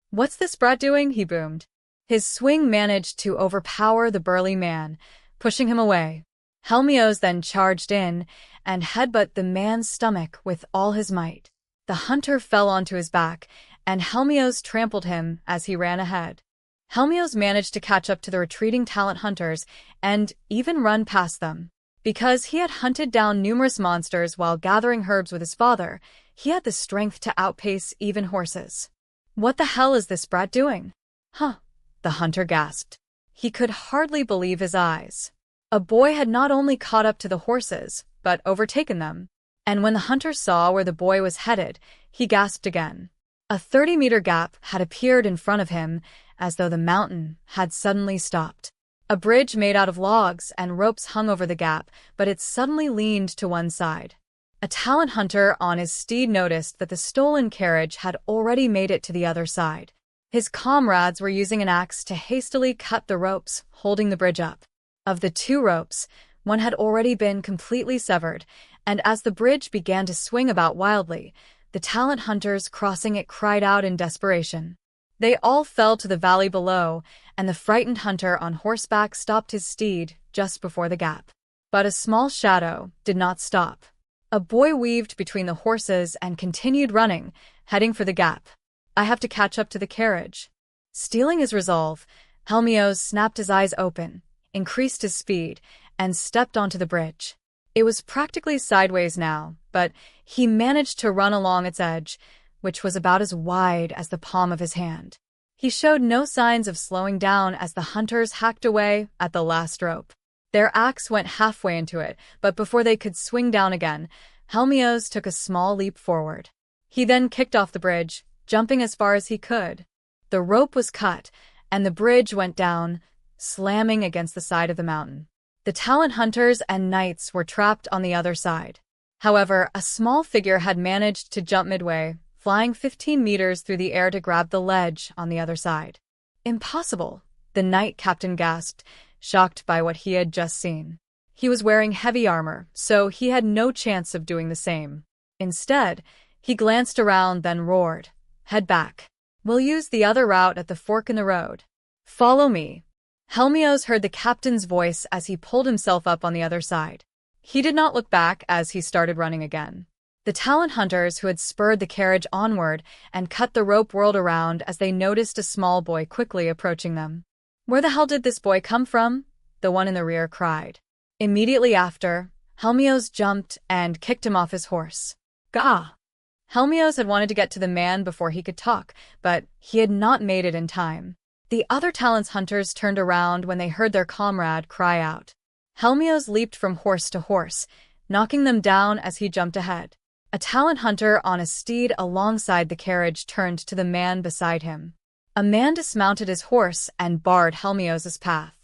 "What's this brat doing?" he boomed. His swing managed to overpower the burly man, pushing him away. Helmios then charged in and headbutted the man's stomach with all his might. The hunter fell onto his back, and Helmios trampled him as he ran ahead. Helmios managed to catch up to the retreating talent hunters and even run past them. Because he had hunted down numerous monsters while gathering herbs with his father, he had the strength to outpace even horses. "What the hell is this brat doing?" "Huh," the hunter gasped. He could hardly believe his eyes. A boy had not only caught up to the horses, but overtaken them. And when the hunter saw where the boy was headed, he gasped again. A 30-meter gap had appeared in front of him, as though the mountain had suddenly stopped. A bridge made out of logs and ropes hung over the gap, but it suddenly leaned to one side. A talent hunter on his steed noticed that the stolen carriage had already made it to the other side. His comrades were using an axe to hastily cut the ropes, holding the bridge up. Of the two ropes, one had already been completely severed, and as the bridge began to swing about wildly, the talent hunters crossing it cried out in desperation. They all fell to the valley below, and the frightened hunter on horseback stopped his steed just before the gap. But a small shadow did not stop. A boy weaved between the horses and continued running, heading for the gap. "I have to catch up to the carriage." Stealing his resolve, Helmios snapped his eyes open, increased his speed, and stepped onto the bridge. It was practically sideways now, but he managed to run along its edge, which was about as wide as the palm of his hand. He showed no signs of slowing down as the hunters hacked away at the last rope. Their axe went halfway into it, but before they could swing down again, Helmios took a small leap forward. He then kicked off the bridge, jumping as far as he could. The rope was cut, and the bridge went down, slamming against the side of the mountain. The talent hunters and knights were trapped on the other side. However, a small figure had managed to jump midway, flying 15 meters through the air to grab the ledge on the other side. Impossible, the knight captain gasped, shocked by what he had just seen. He was wearing heavy armor, so he had no chance of doing the same. Instead, he glanced around, then roared, "Head back. We'll use the other route at the fork in the road. Follow me." Helmios heard the captain's voice as he pulled himself up on the other side. He did not look back as he started running again. The talent hunters who had spurred the carriage onward and cut the rope whirled around as they noticed a small boy quickly approaching them. "Where the hell did this boy come from?" the one in the rear cried. Immediately after, Helmios jumped and kicked him off his horse. Gah! Helmios had wanted to get to the man before he could talk, but he had not made it in time. The other talents hunters turned around when they heard their comrade cry out. Helmios leaped from horse to horse, knocking them down as he jumped ahead. A talent hunter on a steed alongside the carriage turned to the man beside him. A man dismounted his horse and barred Helmios' path.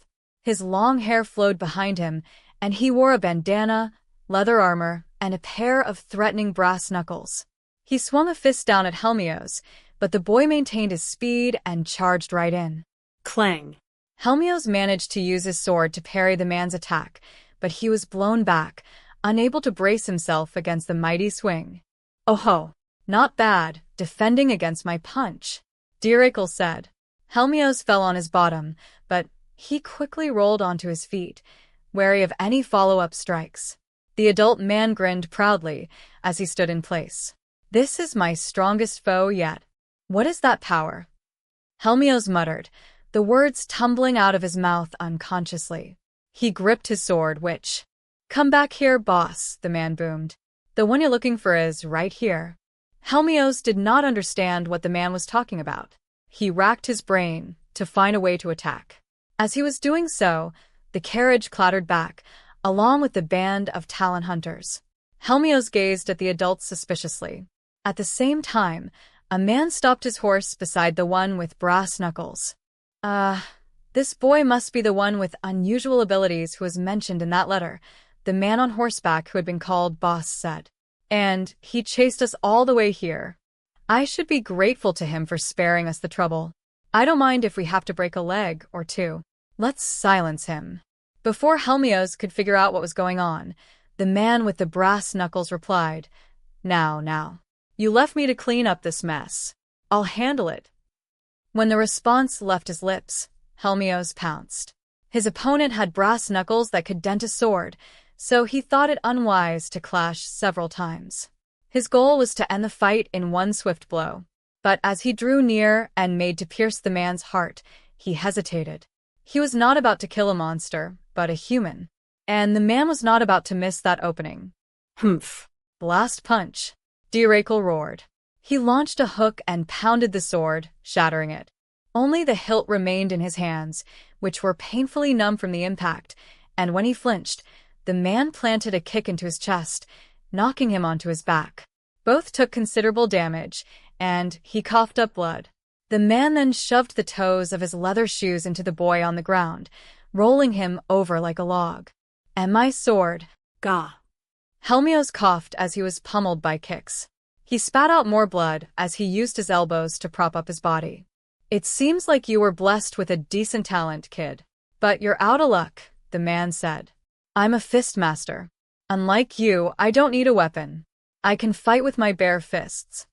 His long hair flowed behind him, and he wore a bandana, leather armor, and a pair of threatening brass knuckles. He swung a fist down at Helmios, but the boy maintained his speed and charged right in.
Clang!
Helmios managed to use his sword to parry the man's attack, but he was blown back, unable to brace himself against the mighty swing. "Oh ho! Not bad, defending against my punch," Orichalcum said. Helmios fell on his bottom, but he quickly rolled onto his feet, wary of any follow-up strikes. The adult man grinned proudly as he stood in place. "This is my strongest foe yet. What is that power?" Helmios muttered, the words tumbling out of his mouth unconsciously. He gripped his sword, which— "Come back here, boss," the man boomed. "The one you're looking for is right here." Helmios did not understand what the man was talking about. He racked his brain to find a way to attack. As he was doing so, the carriage clattered back, along with the band of talent hunters. Helmios gazed at the adults suspiciously. At the same time, a man stopped his horse beside the one with brass knuckles. This boy must be the one with unusual abilities who was mentioned in that letter," the man on horseback who had been called boss said. "And he chased us all the way here. I should be grateful to him for sparing us the trouble. I don't mind if we have to break a leg or two. Let's silence him." Before Helmios could figure out what was going on, the man with the brass knuckles replied, Now. You left me to clean up this mess. I'll handle it." When the response left his lips, Helmios pounced. His opponent had brass knuckles that could dent a sword, so he thought it unwise to clash several times. His goal was to end the fight in one swift blow. But as he drew near and made to pierce the man's heart, he hesitated. He was not about to kill a monster, but a human. And the man was not about to miss that opening.
Humph!
Blast punch! Orichalcum roared. He launched a hook and pounded the sword, shattering it. Only the hilt remained in his hands, which were painfully numb from the impact, and when he flinched, the man planted a kick into his chest, knocking him onto his back. Both took considerable damage, and he coughed up blood. The man then shoved the toes of his leather shoes into the boy on the ground, rolling him over like a log. "And my sword."
Gah!
Helmios coughed as he was pummeled by kicks. He spat out more blood as he used his elbows to prop up his body. "It seems like you were blessed with a decent talent, kid. But you're out of luck," the man said. "I'm a fist master. Unlike you, I don't need a weapon. I can fight with my bare fists."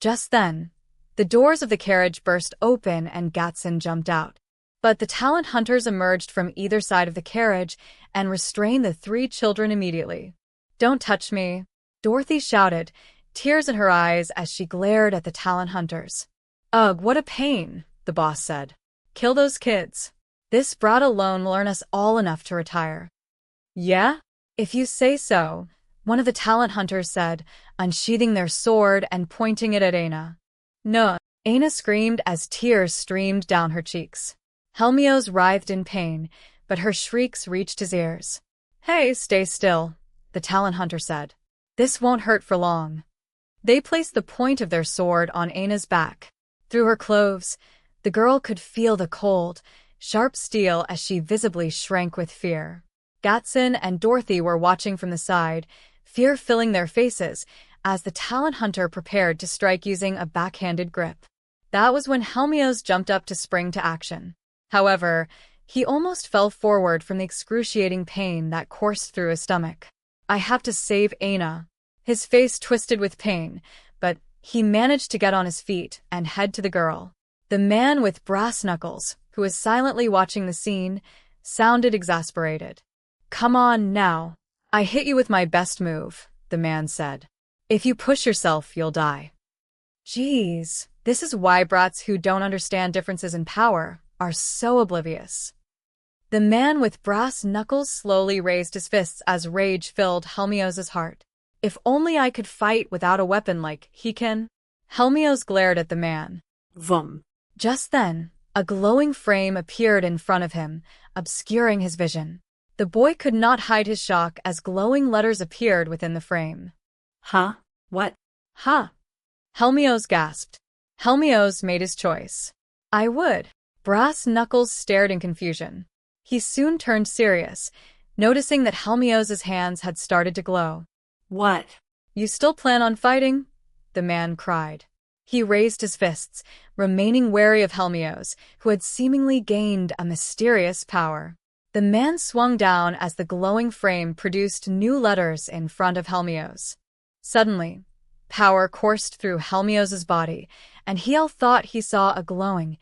Just then, the doors of the carriage burst open and Gatson jumped out. But the talent hunters emerged from either side of the carriage and restrained the three children immediately. "Don't touch me," Dorothy shouted, tears in her eyes as she glared at the talent hunters. "Ugh, what a pain," the boss said. "Kill those kids. This brat alone will earn us all enough to retire." "Yeah? If you say so," one of the talent hunters said, unsheathing their sword and pointing it at Aina. "No," Aina screamed as tears streamed down her cheeks. Helmios writhed in pain, but her shrieks reached his ears. "Hey, stay still," the talent hunter said. This won't hurt for long. They placed the point of their sword on Aina's back. Through her clothes, the girl could feel the cold, sharp steel as she visibly shrank with fear. Gatson and Dorothy were watching from the side, fear filling their faces, as the talent hunter prepared to strike using a backhanded grip. That was when Helmios jumped up to spring to action. However, he almost fell forward from the excruciating pain that coursed through his stomach. I have to save Aina. His face twisted with pain, but he managed to get on his feet and head to the girl. The man with brass knuckles, who was silently watching the scene, sounded exasperated. Come on now. I hit you with my best move, the man said. If you push yourself, you'll die. Geez, this is why brats who don't understand differences in power are so oblivious. The man with brass knuckles slowly raised his fists as rage filled Helmios' heart. If only I could fight without a weapon like he can. Helmios glared at the man.
Vum.
Just then, a glowing frame appeared in front of him, obscuring his vision. The boy could not hide his shock as glowing letters appeared within the frame.
Huh? What?
Ha! Helmios gasped. Helmios made his choice. I would. Brass Knuckles stared in confusion. He soon turned serious, noticing that Helmios' hands had started to glow.
What?
You still plan on fighting? The man cried. He raised his fists, remaining wary of Helmios, who had seemingly gained a mysterious power. The man swung down as the glowing frame produced new letters in front of Helmios. Suddenly, power coursed through Helmios' body, and Hiel thought he saw a glowing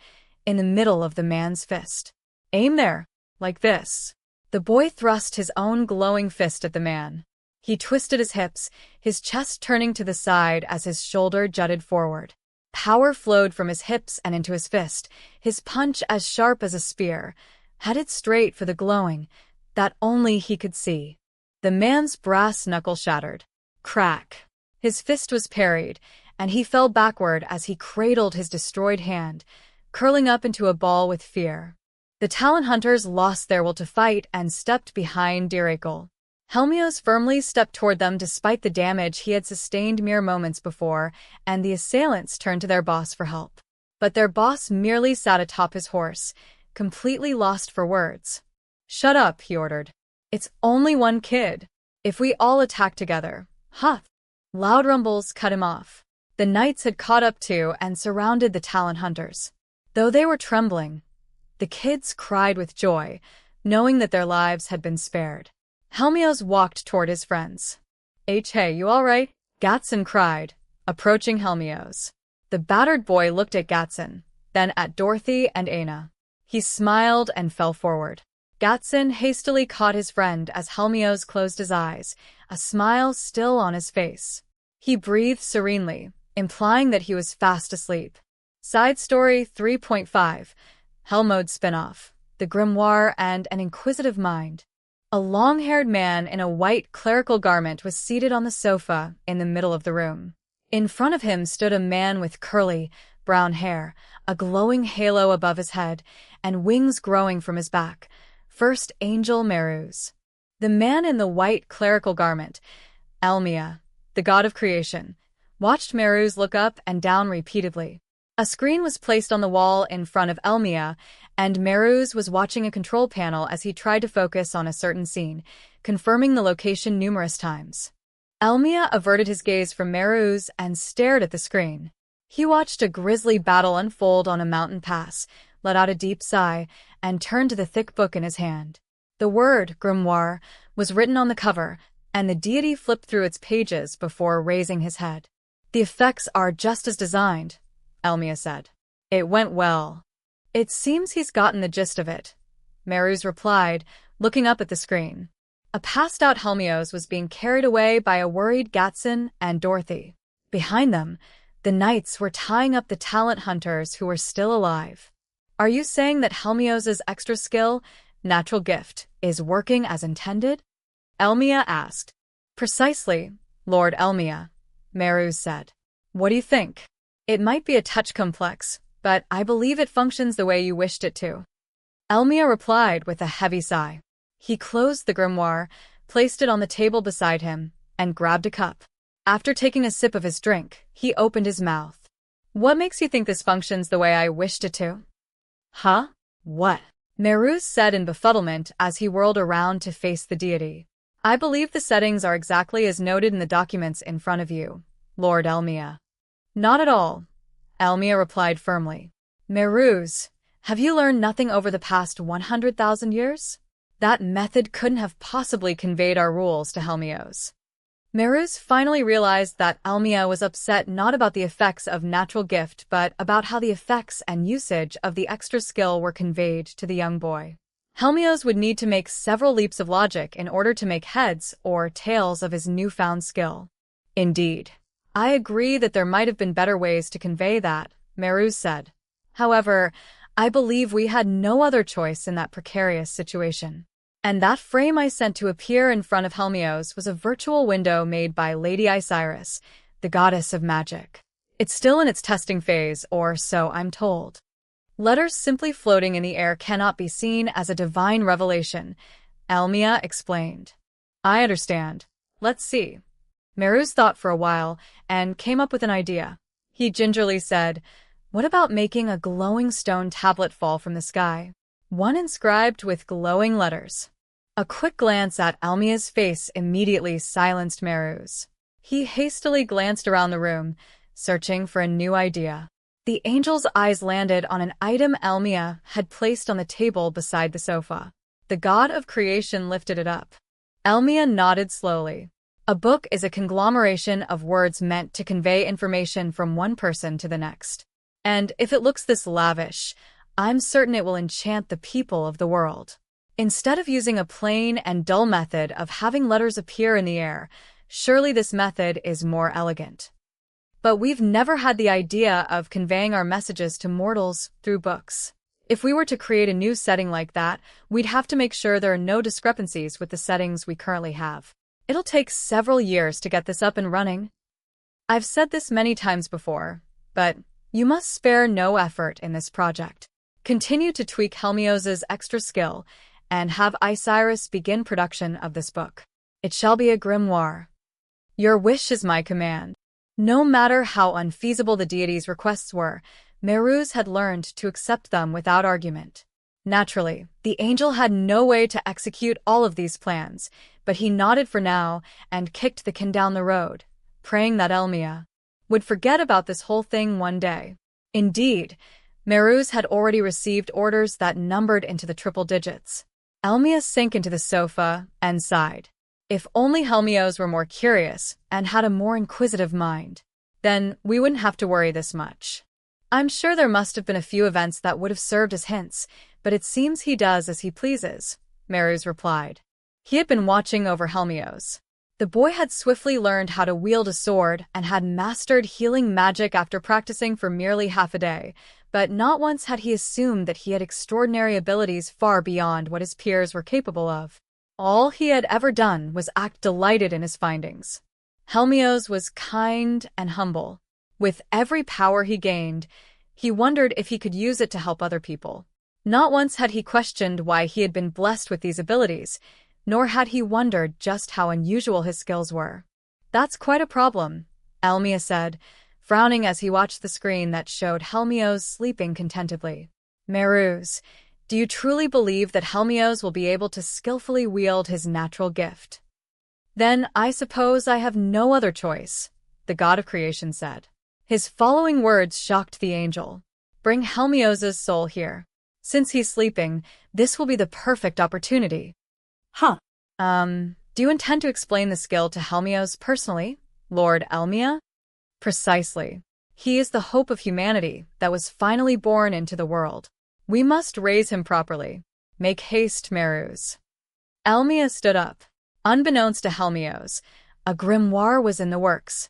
in the middle of the man's fist. Aim there, like this. The boy thrust his own glowing fist at the man. He twisted his hips, his chest turning to the side as his shoulder jutted forward. Power flowed from his hips and into his fist, his punch as sharp as a spear, headed straight for the glowing that only he could see. The man's brass knuckle shattered. Crack. His fist was parried, and he fell backward as he cradled his destroyed hand, curling up into a ball with fear. The talent hunters lost their will to fight and stepped behind Diracle. Helmios firmly stepped toward them despite the damage he had sustained mere moments before, and the assailants turned to their boss for help. But their boss merely sat atop his horse, completely lost for words. Shut up, he ordered. It's only one kid. If we all attack together, huh? Loud rumbles cut him off. The knights had caught up to and surrounded the talent hunters. Though they were trembling, the kids cried with joy, knowing that their lives had been spared. Helmios walked toward his friends. Hey, you all right? Gatson cried, approaching Helmios. The battered boy looked at Gatson, then at Dorothy and Aina. He smiled and fell forward. Gatson hastily caught his friend as Helmios closed his eyes, a smile still on his face. He breathed serenely, implying that he was fast asleep. Side Story 3.5 Hell Mode Spin-Off, The Grimoire and an Inquisitive Mind. A long-haired man in a white clerical garment was seated on the sofa in the middle of the room. In front of him stood a man with curly, brown hair, a glowing halo above his head, and wings growing from his back. First Angel Meruz. The man in the white clerical garment, Elmia, the god of creation, watched Meruz look up and down repeatedly. A screen was placed on the wall in front of Elmia, and Meruz was watching a control panel as he tried to focus on a certain scene, confirming the location numerous times. Elmia averted his gaze from Meruz and stared at the screen. He watched a grisly battle unfold on a mountain pass, let out a deep sigh, and turned to the thick book in his hand. The word, Grimoire, was written on the cover, and the deity flipped through its pages before raising his head. The effects are just as designed, Elmia said. It went well. It seems he's gotten the gist of it, Meruz replied, looking up at the screen. A passed-out Helmios was being carried away by a worried Gatson and Dorothy. Behind them, the knights were tying up the talent hunters who were still alive. Are you saying that Helmios' extra skill, natural gift, is working as intended? Elmia asked. Precisely, Lord Elmia, Meruz said. What do you think? It might be a touch complex, but I believe it functions the way you wished it to. Elmia replied with a heavy sigh. He closed the grimoire, placed it on the table beside him, and grabbed a cup. After taking a sip of his drink, he opened his mouth. What makes you think this functions the way I wished it to?
Huh? What?
Meruz said in befuddlement as he whirled around to face the deity. I believe the settings are exactly as noted in the documents in front of you, Lord Elmia. Not at all, Elmia replied firmly. Meruz, have you learned nothing over the past 100,000 years? That method couldn't have possibly conveyed our rules to Helmios. Meruz finally realized that Elmia was upset not about the effects of natural gift but about how the effects and usage of the extra skill were conveyed to the young boy. Helmios would need to make several leaps of logic in order to make heads or tails of his newfound skill. Indeed. I agree that there might have been better ways to convey that, Meruz said. However, I believe we had no other choice in that precarious situation. And that frame I sent to appear in front of Helmios was a virtual window made by Lady Isiris, the goddess of magic. It's still in its testing phase, or so I'm told. Letters simply floating in the air cannot be seen as a divine revelation, Elmia explained. I understand. Let's see. Meruz thought for a while and came up with an idea. He gingerly said, what about making a glowing stone tablet fall from the sky? One inscribed with glowing letters. A quick glance at Elmia's face immediately silenced Meruz. He hastily glanced around the room, searching for a new idea. The angel's eyes landed on an item Elmia had placed on the table beside the sofa. The god of creation lifted it up. Elmia nodded slowly. A book is a conglomeration of words meant to convey information from one person to the next. And if it looks this lavish, I'm certain it will enchant the people of the world. Instead of using a plain and dull method of having letters appear in the air, surely this method is more elegant. But we've never had the idea of conveying our messages to mortals through books. If we were to create a new setting like that, we'd have to make sure there are no discrepancies with the settings we currently have. It'll take several years to get this up and running. I've said this many times before, but you must spare no effort in this project. Continue to tweak Helmios' extra skill and have Isiris begin production of this book. It shall be a grimoire. Your wish is my command. No matter how unfeasible the deity's requests were, Meruz had learned to accept them without argument. Naturally, the angel had no way to execute all of these plans, but he nodded for now and kicked the can down the road, praying that Elmia would forget about this whole thing one day. Indeed, Meruz had already received orders that numbered into the triple digits. Elmia sank into the sofa and sighed. If only Helmios were more curious and had a more inquisitive mind, then we wouldn't have to worry this much. I'm sure there must have been a few events that would have served as hints, but it seems he does as he pleases, Meruz replied. He had been watching over Helmios. The boy had swiftly learned how to wield a sword and had mastered healing magic after practicing for merely half a day, but not once had he assumed that he had extraordinary abilities far beyond what his peers were capable of. All he had ever done was act delighted in his findings. Helmios was kind and humble. With every power he gained, he wondered if he could use it to help other people. Not once had he questioned why he had been blessed with these abilities, nor had he wondered just how unusual his skills were. That's quite a problem, Elmia said, frowning as he watched the screen that showed Helmios sleeping contentedly. Meruz, do you truly believe that Helmios will be able to skillfully wield his natural gift? Then I suppose I have no other choice, the god of creation said. His following words shocked the angel. Bring Helmios' soul here. Since he's sleeping, this will be the perfect opportunity.
Huh.
Do you intend to explain the skill to Helmios personally, Lord Elmia? Precisely. He is the hope of humanity that was finally born into the world. We must raise him properly. Make haste, Meruz. Elmia stood up. Unbeknownst to Helmios, a grimoire was in the works.